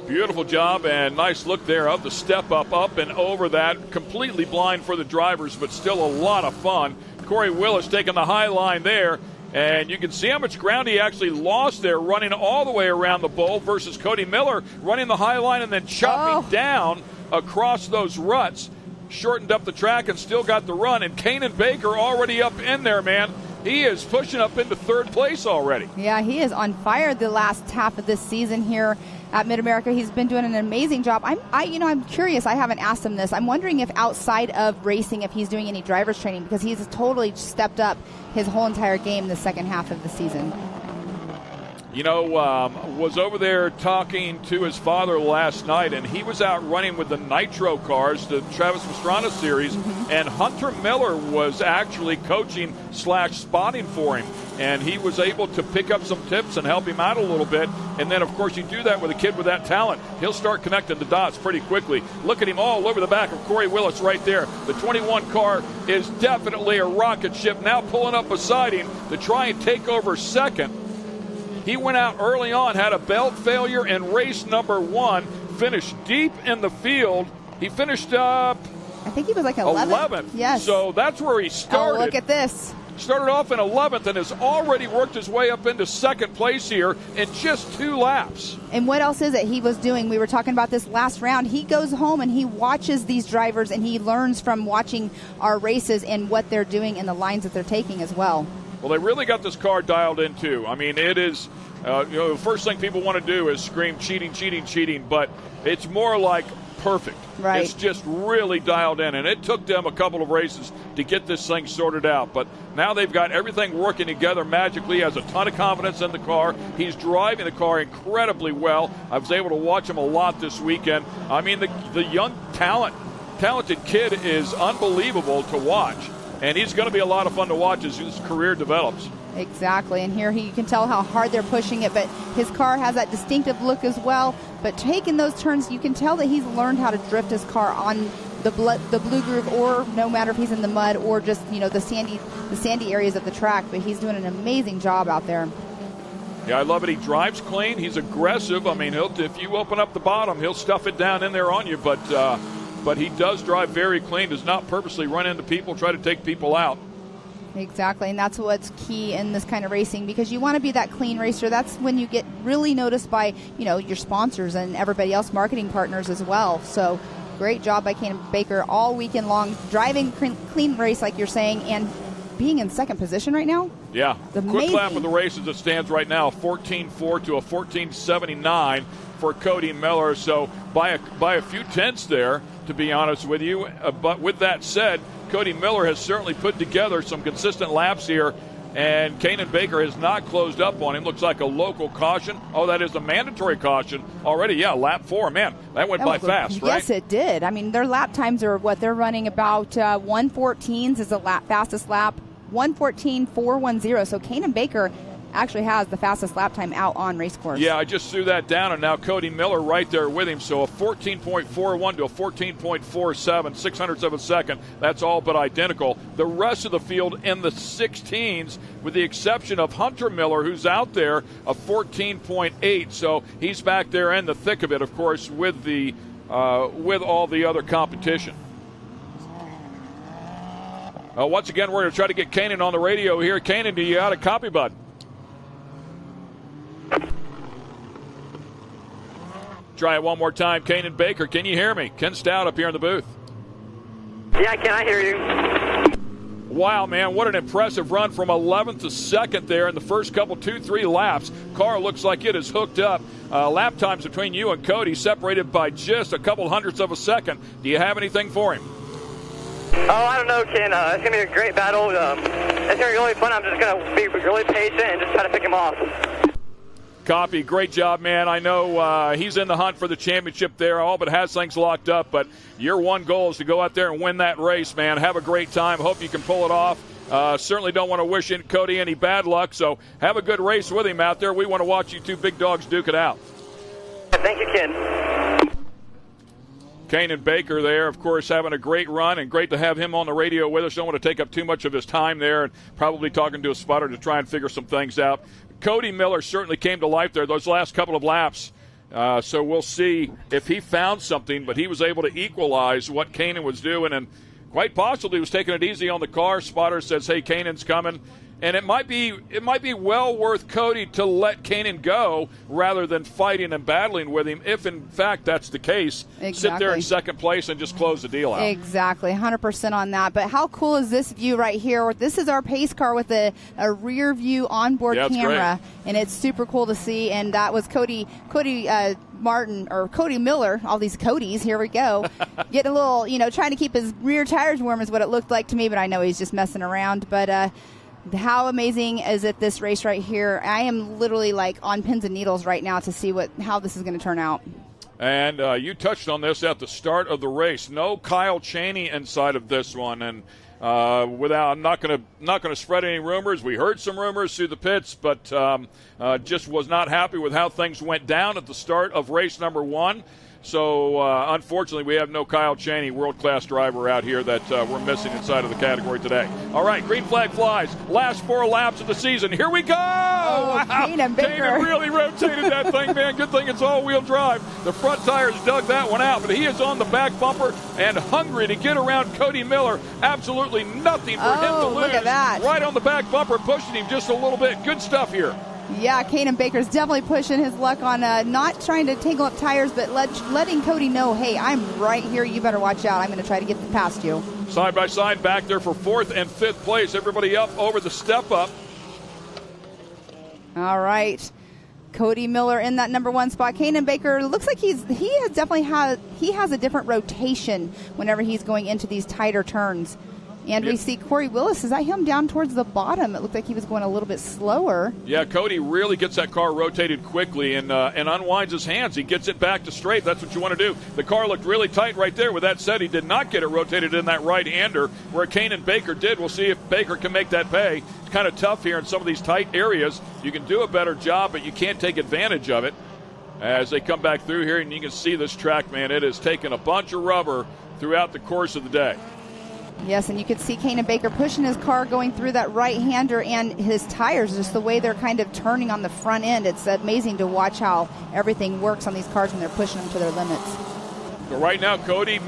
Beautiful job and nice look there of the step up and over that. Completely blind for the drivers, but still a lot of fun. Corey Willis taking the high line there. And you can see how much ground he actually lost there running all the way around the bowl versus Cody Miller running the high line and then chopping down across those ruts. Shortened up the track and still got the run. And Kanan Baker already up in there, man. He is pushing up into 3rd place already. Yeah, he is on fire the last half of this season here at Mid-America. He's been doing an amazing job. I'm curious. I haven't asked him this. I'm wondering if outside of racing, if he's doing any driver's training, because he's totally stepped up his whole entire game the second half of the season. You know, was over there talking to his father last night, and he was out running with the Nitro cars, the Travis Pastrana series, and Hunter Miller was actually coaching / spotting for him, and he was able to pick up some tips and help him out a little bit. And then, of course, you do that with a kid with that talent, he'll start connecting the dots pretty quickly. Look at him all over the back of Corey Willis right there. The 21 car is definitely a rocket ship, now pulling up beside him to try and take over second. He went out early on, had a belt failure in race number 1, finished deep in the field. He finished up, I think he was like 11th. Yes. So that's where he started. Oh, look at this. Started off in 11th and has already worked his way up into 2nd place here in just 2 laps. And what else is it he was doing? We were talking about this last round. He goes home and he watches these drivers and he learns from watching our races and what they're doing and the lines that they're taking as well. Well, they really got this car dialed in, too. I mean, it is, the first thing people want to do is scream cheating, cheating, cheating, but it's more like perfect. Right. It's just really dialed in, and it took them a couple of races to get this thing sorted out. But now they've got everything working together magically. He has a ton of confidence in the car. He's driving the car incredibly well. I was able to watch him a lot this weekend. I mean, the young talented kid is unbelievable to watch. And he's going to be a lot of fun to watch as his career develops. Exactly, and here you can tell how hard they're pushing it, but his car has that distinctive look as well. But taking those turns, you can tell that he's learned how to drift his car on the blue groove, or no matter if he's in the mud or just the sandy areas of the track. But he's doing an amazing job out there. Yeah, I love it. He drives clean. He's aggressive. I mean, if you open up the bottom, he'll stuff it down in there on you. But he does drive very clean, does not purposely run into people, try to take people out. Exactly, and that's what's key in this kind of racing, because you want to be that clean racer. That's when you get really noticed by, your sponsors and everybody else, marketing partners as well. So great job by Kanan Baker all weekend long, driving clean race like you're saying, and being in 2nd position right now. Yeah, quick lap of the race as it stands right now, 14.4 to a 14.79 for Cody Miller. So by a few tenths there, to be honest with you. But with that said, Cody Miller has certainly put together some consistent laps here, and Kanan Baker has not closed up on him. Looks like a local caution. Oh, that is a mandatory caution already. Yeah, lap 4. Man, that went by fast, right? Yes, it did. I mean, their lap times are what they're running about 1:14s is the fastest lap, 1:14.410. So Kanan Baker actually has the fastest lap time out on race course. Yeah, I just threw that down, and now Cody Miller right there with him. So a 14.41 to a 14.47, 600ths of a second. That's all but identical. The rest of the field in the 16s, with the exception of Hunter Miller, who's out there, a 14.8. So he's back there in the thick of it, of course, with the with all the other competition. Once again, we're going to try to get Kanan on the radio here. Kanan, do you out of copy, bud? Try it one more time. Kanan Baker, can you hear me? Ken Stout up here in the booth. Yeah, can I hear you? Wow, man, what an impressive run from 11th to 2nd there in the first couple 2-3 laps. Car looks like it is hooked up. Lap times between you and Cody separated by just a couple hundredths of a second. Do you have anything for him? Oh, I don't know, Ken. It's going to be a great battle. It's going to be really fun. I'm just going to be really patient and just try to pick him off. Copy. Great job, man. I know he's in the hunt for the championship there. All but has things locked up, but your one goal is to go out there and win that race, man. Have a great time. Hope you can pull it off. Certainly don't want to wish Cody any bad luck, so have a good race with him out there. We want to watch you two big dogs duke it out. Thank you, Ken. Kanan Baker there, of course, having a great run, and great to have him on the radio with us. Don't want to take up too much of his time there, and probably talking to a spotter to try and figure some things out. Cody Miller certainly came to life there those last couple of laps. So we'll see if he found something, but he was able to equalize what Kanan was doing, and quite possibly was taking it easy on the car. Spotter says, hey, Kanan's coming. And it might be well worth Cody to let Kanan go rather than fighting and battling with him, if in fact that's the case. Exactly. Sit there in second place and just close the deal out. Exactly, 100% on that. But how cool is this view right here? This is our pace car with a rear view onboard camera, and it's super cool to see. And that was Cody Martin, or Cody Miller, all these Codys, here we go, getting a little, trying to keep his rear tires warm is what it looked like to me, but I know he's just messing around. But how amazing is it, this race right here? I am literally like on pins and needles right now to see how this is going to turn out. And you touched on this at the start of the race. No Kyle Chaney inside of this one, and I'm not going to spread any rumors. We heard some rumors through the pits, but just was not happy with how things went down at the start of race number 1. So, unfortunately, we have no Kyle Chaney, world-class driver out here that we're missing inside of the category today. All right, green flag flies. Last 4 laps of the season. Here we go! Oh, wow. Kanan Baker. Kanan really rotated that thing, man. Good thing it's all-wheel drive. The front tires dug that one out, but he is on the back bumper and hungry to get around Cody Miller. Absolutely nothing for him to lose. Look at that. Right on the back bumper, pushing him just a little bit. Good stuff here. Yeah, Kanan Baker's definitely pushing his luck on not trying to tangle up tires, but letting Cody know, hey, I'm right here. You better watch out. I'm going to try to get past you. Side by side back there for 4th and 5th place. Everybody up over the step up. All right. Cody Miller in that number 1 spot. Kanan Baker looks like he has a different rotation whenever he's going into these tighter turns. And we see Corey Willis. Is that him down towards the bottom? It looked like he was going a little bit slower. Yeah, Cody really gets that car rotated quickly and unwinds his hands. He gets it back to straight. That's what you want to do. The car looked really tight right there. With that said, he did not get it rotated in that right-hander where Kanan Baker did. We'll see if Baker can make that pay. It's kind of tough here in some of these tight areas. You can do a better job, but you can't take advantage of it. As they come back through here, and you can see this track, man, it has taken a bunch of rubber throughout the course of the day. Yes, and you could see Kanan Baker pushing his car going through that right-hander, and his tires, just the way they're kind of turning on the front end. It's amazing to watch how everything works on these cars when they're pushing them to their limits. But right now, Cody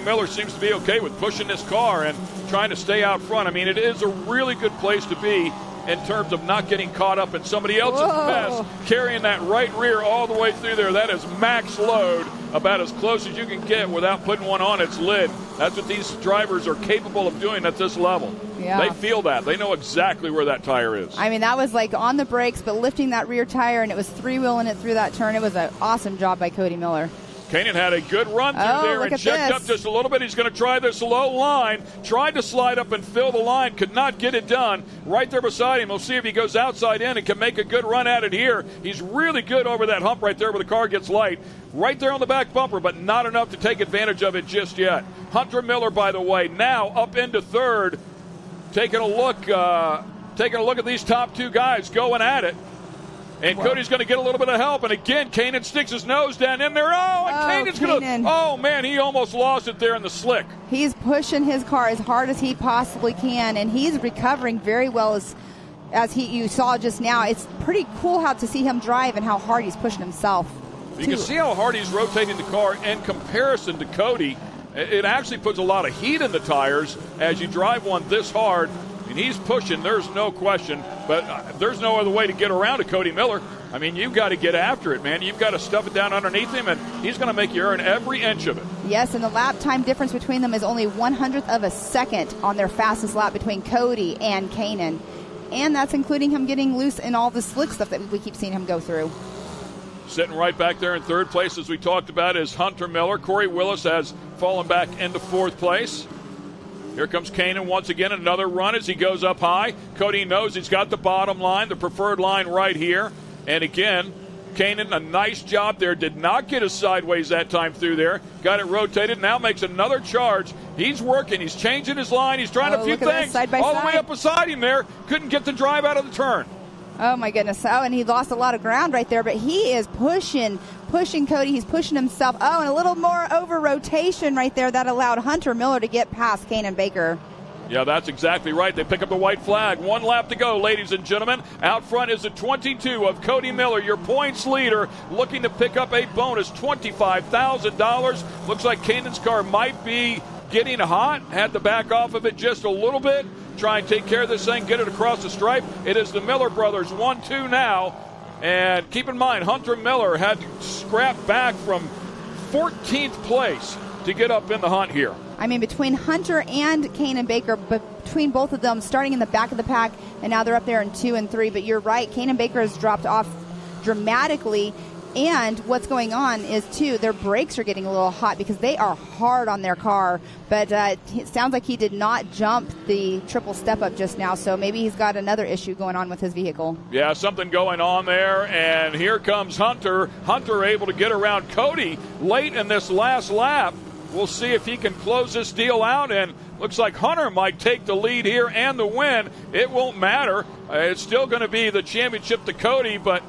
Miller seems to be okay with pushing this car and trying to stay out front. I mean, it is a really good place to be in terms of not getting caught up in somebody else's mess, carrying that right rear all the way through there. That is max load, about as close as you can get without putting one on its lid. That's what these drivers are capable of doing at this level. Yeah. They feel that. They know exactly where that tire is. I mean, that was like on the brakes, but lifting that rear tire, and it was 3-wheeling it through that turn. It was an awesome job by Cody Miller. Kanan had a good run through there and checked up just a little bit. He's going to try this low line. Tried to slide up and fill the line. Could not get it done. Right there beside him. We'll see if he goes outside in and can make a good run at it here. He's really good over that hump right there where the car gets light. Right there on the back bumper, but not enough to take advantage of it just yet. Hunter Miller, by the way, now up into 3rd. Taking a look at these top 2 guys going at it. And Cody's going to get a little bit of help. And again, Kanan sticks his nose down in there. Oh, and Kanan's going to. Oh, man, he almost lost it there in the slick. He's pushing his car as hard as he possibly can, and he's recovering very well you saw just now. It's pretty cool to see him drive and how hard he's pushing himself. You can see how hard he's rotating the car in comparison to Cody. It actually puts a lot of heat in the tires as you drive one this hard. And he's pushing, there's no question. But there's no other way to get around to Cody Miller. I mean, you've got to get after it, man. You've got to stuff it down underneath him, and he's going to make you earn every inch of it. Yes, and the lap time difference between them is only 1/100th of a second on their fastest lap between Cody and Kanan. And that's including him getting loose in all the slick stuff that we keep seeing him go through. Sitting right back there in third place, as we talked about, is Hunter Miller. Corey Willis has fallen back into fourth place. Here comes Kanan once again, another run as he goes up high. Cody knows he's got the bottom line, the preferred line right here. And again, Kanan, a nice job there. Did not get us sideways that time through there. Got it rotated. Now makes another charge. He's working. He's changing his line. He's trying a few things. Side by all side. the way up beside him there. Couldn't get the drive out of the turn. Oh, my goodness. Oh, and he lost a lot of ground right there, but he is pushing Cody. He's pushing himself. Oh, and a little more over rotation right there that allowed Hunter Miller to get past Kanan Baker. Yeah, that's exactly right. They pick up the white flag. 1 lap to go, ladies and gentlemen. Out front is the 22 of Cody Miller, your points leader, looking to pick up a bonus $25,000. Looks like Kanan's car might be getting hot. Had to back off of it just a little bit. Try and take care of this thing, get it across the stripe. It is the Miller brothers, 1-2 now. And keep in mind, Hunter Miller had to scrap back from 14th place to get up in the hunt here. I mean, between Hunter and Kanan Baker, between both of them, starting in the back of the pack, and now they're up there in 2 and 3. But you're right, Kanan Baker has dropped off dramatically. And what's going on is, too, their brakes are getting a little hot because they are hard on their car. But it sounds like he did not jump the triple step-up just now, so maybe he's got another issue going on with his vehicle. Yeah, something going on there, and here comes Hunter. Hunter able to get around Cody late in this last lap. We'll see if he can close this deal out, and looks like Hunter might take the lead here and the win. It won't matter. It's still going to be the championship to Cody, but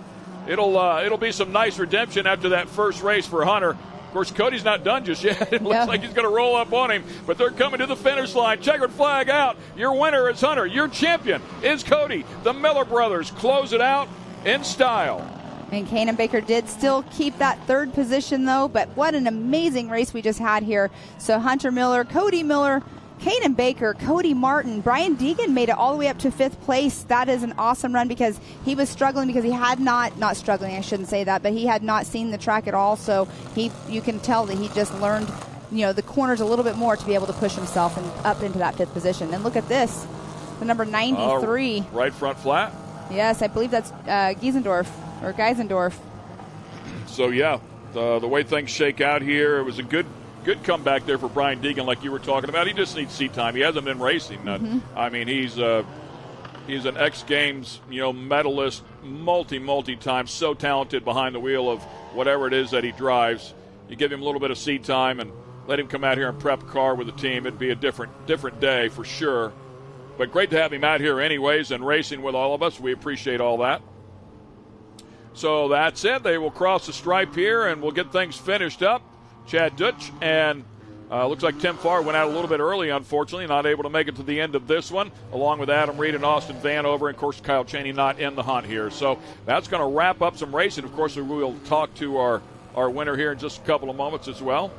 it'll be some nice redemption after that first race for Hunter. Of course, Cody's not done just yet. It looks like he's going to roll up on him, but they're coming to the finish line. Checkered flag out. Your winner is Hunter. Your champion is Cody. The Miller brothers close it out in style. And Kanan Baker did still keep that third position, though, but what an amazing race we just had here. So Hunter Miller, Cody Miller, Kanan Baker, Cody Martin, Brian Deegan made it all the way up to 5th place. That is an awesome run because he was struggling because he had not struggling, I shouldn't say that, but he had not seen the track at all. So you can tell that he just learned, the corners a little bit more to be able to push himself and up into that 5th position. And look at this, the number 93. Right front flat. Yes, I believe that's Geisendorf. So, yeah, the way things shake out here, it was a good comeback there for Brian Deegan, like you were talking about. He just needs seat time. He hasn't been racing. I mean, he's an X Games medalist, multi times, so talented behind the wheel of whatever it is that he drives. You give him a little bit of seat time and let him come out here and prep a car with the team. It'd be a different day for sure. But great to have him out here anyways and racing with all of us. We appreciate all that. So that's it. They will cross the stripe here, and we'll get things finished up. Chad Dutch and looks like Tim Farr went out a little bit early, unfortunately, not able to make it to the end of this one, along with Adam Reed and Austin Vanover, and, of course, Kyle Chaney not in the hunt here. So that's going to wrap up some racing. Of course, we will talk to our winner here in just a couple of moments as well.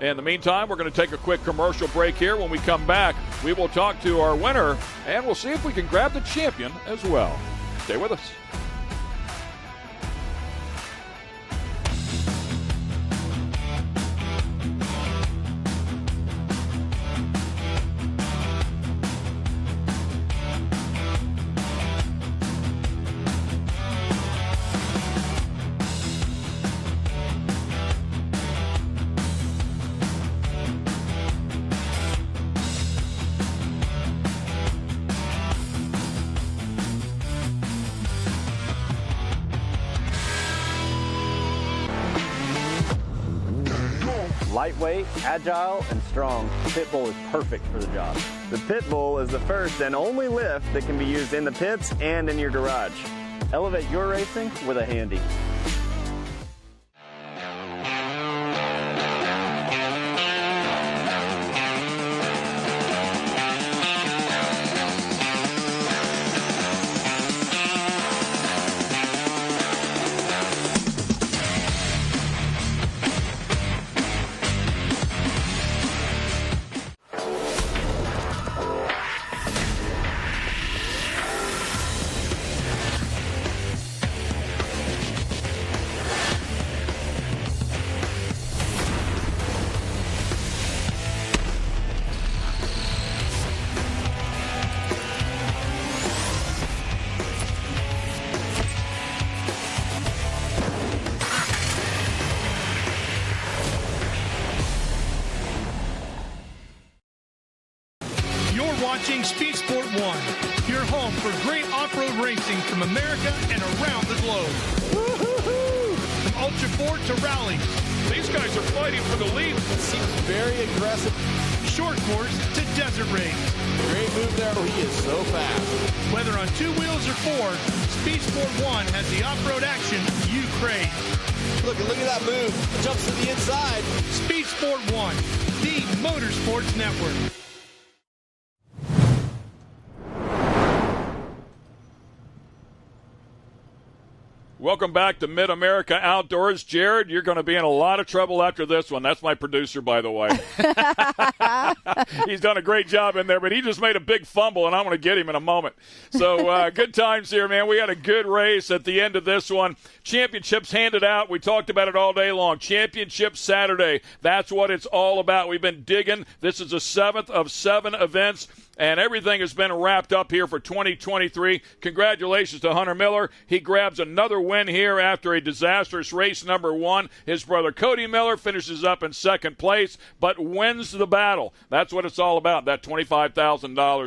In the meantime, we're going to take a quick commercial break here. When we come back, we will talk to our winner, and we'll see if we can grab the champion as well. Stay with us. Lightweight, agile, and strong, the Pitbull is perfect for the job. The Pitbull is the first and only lift that can be used in the pits and in your garage. Elevate your racing with a Handy. racing from America and around the globe. From Ultra 4 to rallies. These guys are fighting for the lead. It seems very aggressive. Short course to desert race. Great move there. He is so fast. Whether on 2 wheels or 4, Speed Sport 1 has the off-road action you crave. Look at that move. Jumps to the inside. Speed Sport 1, the Motorsports Network. Welcome back to Mid-America Outdoors. Jared, you're going to be in a lot of trouble after this one. That's my producer, by the way. He's done a great job in there, but he just made a big fumble, and I'm going to get him in a moment. So good times here, man. We had a good race at the end of this one. Championships handed out. We talked about it all day long. Championship Saturday. That's what it's all about. We've been digging. This is the 7th of 7 events. And everything has been wrapped up here for 2023. Congratulations to Hunter Miller. He grabs another win here after a disastrous race number 1. His brother Cody Miller finishes up in second place, but wins the battle. That's what it's all about, that $25,000.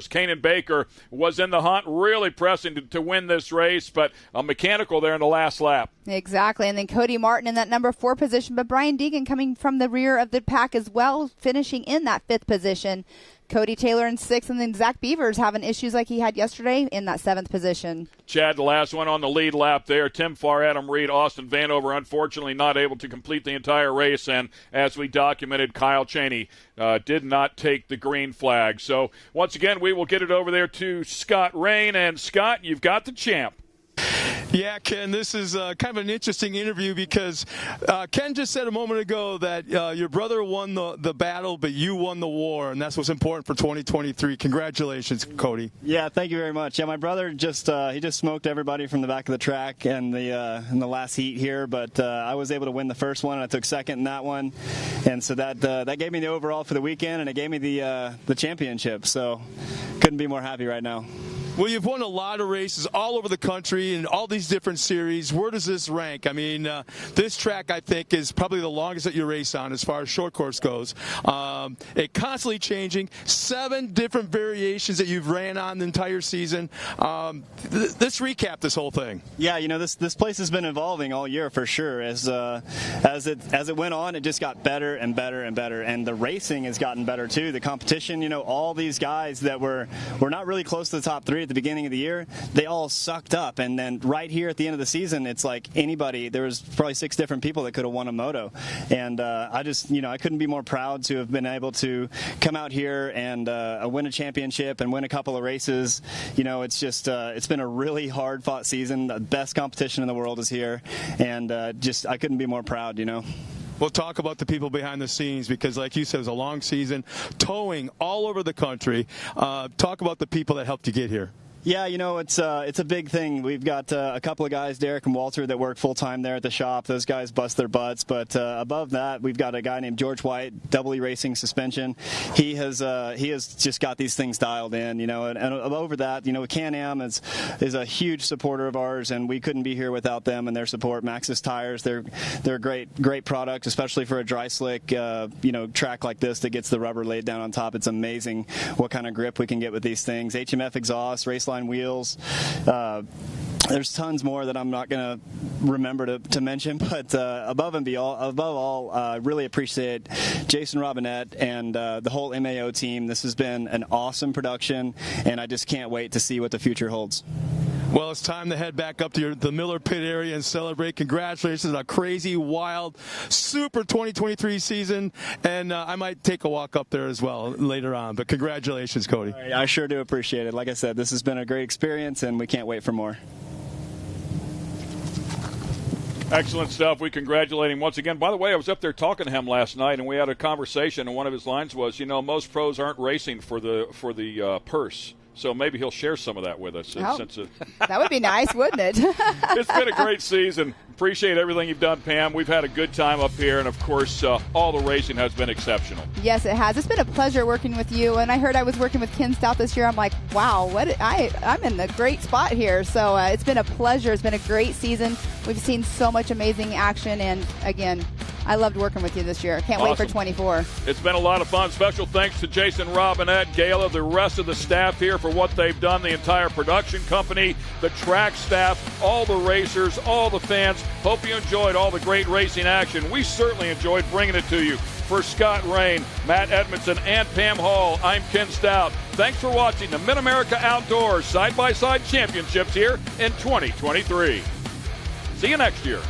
Kanan Baker was in the hunt, really pressing to win this race, but a mechanical there in the last lap. Exactly, and then Cody Martin in that number 4 position, but Brian Deegan coming from the rear of the pack as well, finishing in that 5th position. Cody Taylor in 6th, and then Zach Beavers having issues like he had yesterday in that 7th position. Chad, the last one on the lead lap there. Tim Farr, Adam Reed, Austin Vanover, unfortunately not able to complete the entire race, and as we documented, Kyle Chaney did not take the green flag. So once again, we will get it over there to Scott Rain, and Scott, you've got the champ. Yeah, Ken, this is kind of an interesting interview because Ken just said a moment ago that your brother won the battle, but you won the war, and that's what's important for 2023. Congratulations, Cody. Yeah, thank you very much. Yeah, my brother just smoked everybody from the back of the track in the last heat here, but I was able to win the first one, and I took second in that one, and so that gave me the overall for the weekend, and it gave me the championship. So couldn't be more happy right now. Well, you've won a lot of races all over the country in all these different series. Where does this rank? I mean, this track, I think, is probably the longest that you race on as far as short course goes. It constantly changing. 7 different variations that you've ran on the entire season. Let's recap this whole thing. Yeah, this place has been evolving all year for sure. As it went on, it just got better and better and better. And the racing has gotten better too. The competition, all these guys that were not really close to the top 3 at the beginning of the year, they all sucked up, and then right here at the end of the season, it's like anybody. There was probably 6 different people that could have won a moto, and I couldn't be more proud to have been able to come out here and win a championship and win a couple of races. It's been a really hard fought season. The best competition in the world is here, and I couldn't be more proud. We'll talk about the people behind the scenes because, like you said, it was a long season, towing all over the country. Talk about the people that helped you get here. Yeah, it's a big thing. We've got a couple of guys, Derek and Walter, that work full-time there at the shop. Those guys bust their butts. But above that, we've got a guy named George White, Double E Racing Suspension. He has just got these things dialed in, and over that, Can-Am is a huge supporter of ours, and we couldn't be here without them and their support. Maxxis Tires, they're a great product, especially for a dry slick, track like this that gets the rubber laid down on top. It's amazing what kind of grip we can get with these things. HMF exhaust, Raceline wheels. There's tons more that I'm not going to remember to mention, but above all, really appreciate Jason Robinette and the whole MAO team. This has been an awesome production, and I just can't wait to see what the future holds. Well, it's time to head back up to the Miller Pit area and celebrate. Congratulations on a crazy, wild, super 2023 season, and I might take a walk up there as well later on, but congratulations, Cody. Right, I sure do appreciate it. Like I said, this has been a great experience, and we can't wait for more. Excellent stuff. We congratulate him once again. By the way, I was up there talking to him last night, and we had a conversation, and one of his lines was, most pros aren't racing for the purse. So maybe he'll share some of that with us. That would be nice, wouldn't it? It's been a great season. Appreciate everything you've done, Pam. We've had a good time up here, and, of course, all the racing has been exceptional. Yes, it has. It's been a pleasure working with you, and I heard I was working with Ken Stout this year. I'm like, wow, I'm in a great spot here. So it's been a pleasure. It's been a great season. We've seen so much amazing action, and, again, I loved working with you this year. Can't wait for Awesome. 24. It's been a lot of fun. Special thanks to Jason Robinette, Gayla, the rest of the staff here for what they've done, the entire production company, the track staff, all the racers, all the fans. Hope you enjoyed all the great racing action. We certainly enjoyed bringing it to you. For Scott Rain, Matt Edmondson, and Pam Hall, I'm Ken Stout. Thanks for watching the Mid-America Outdoors Side-by-Side Championships here in 2023. See you next year.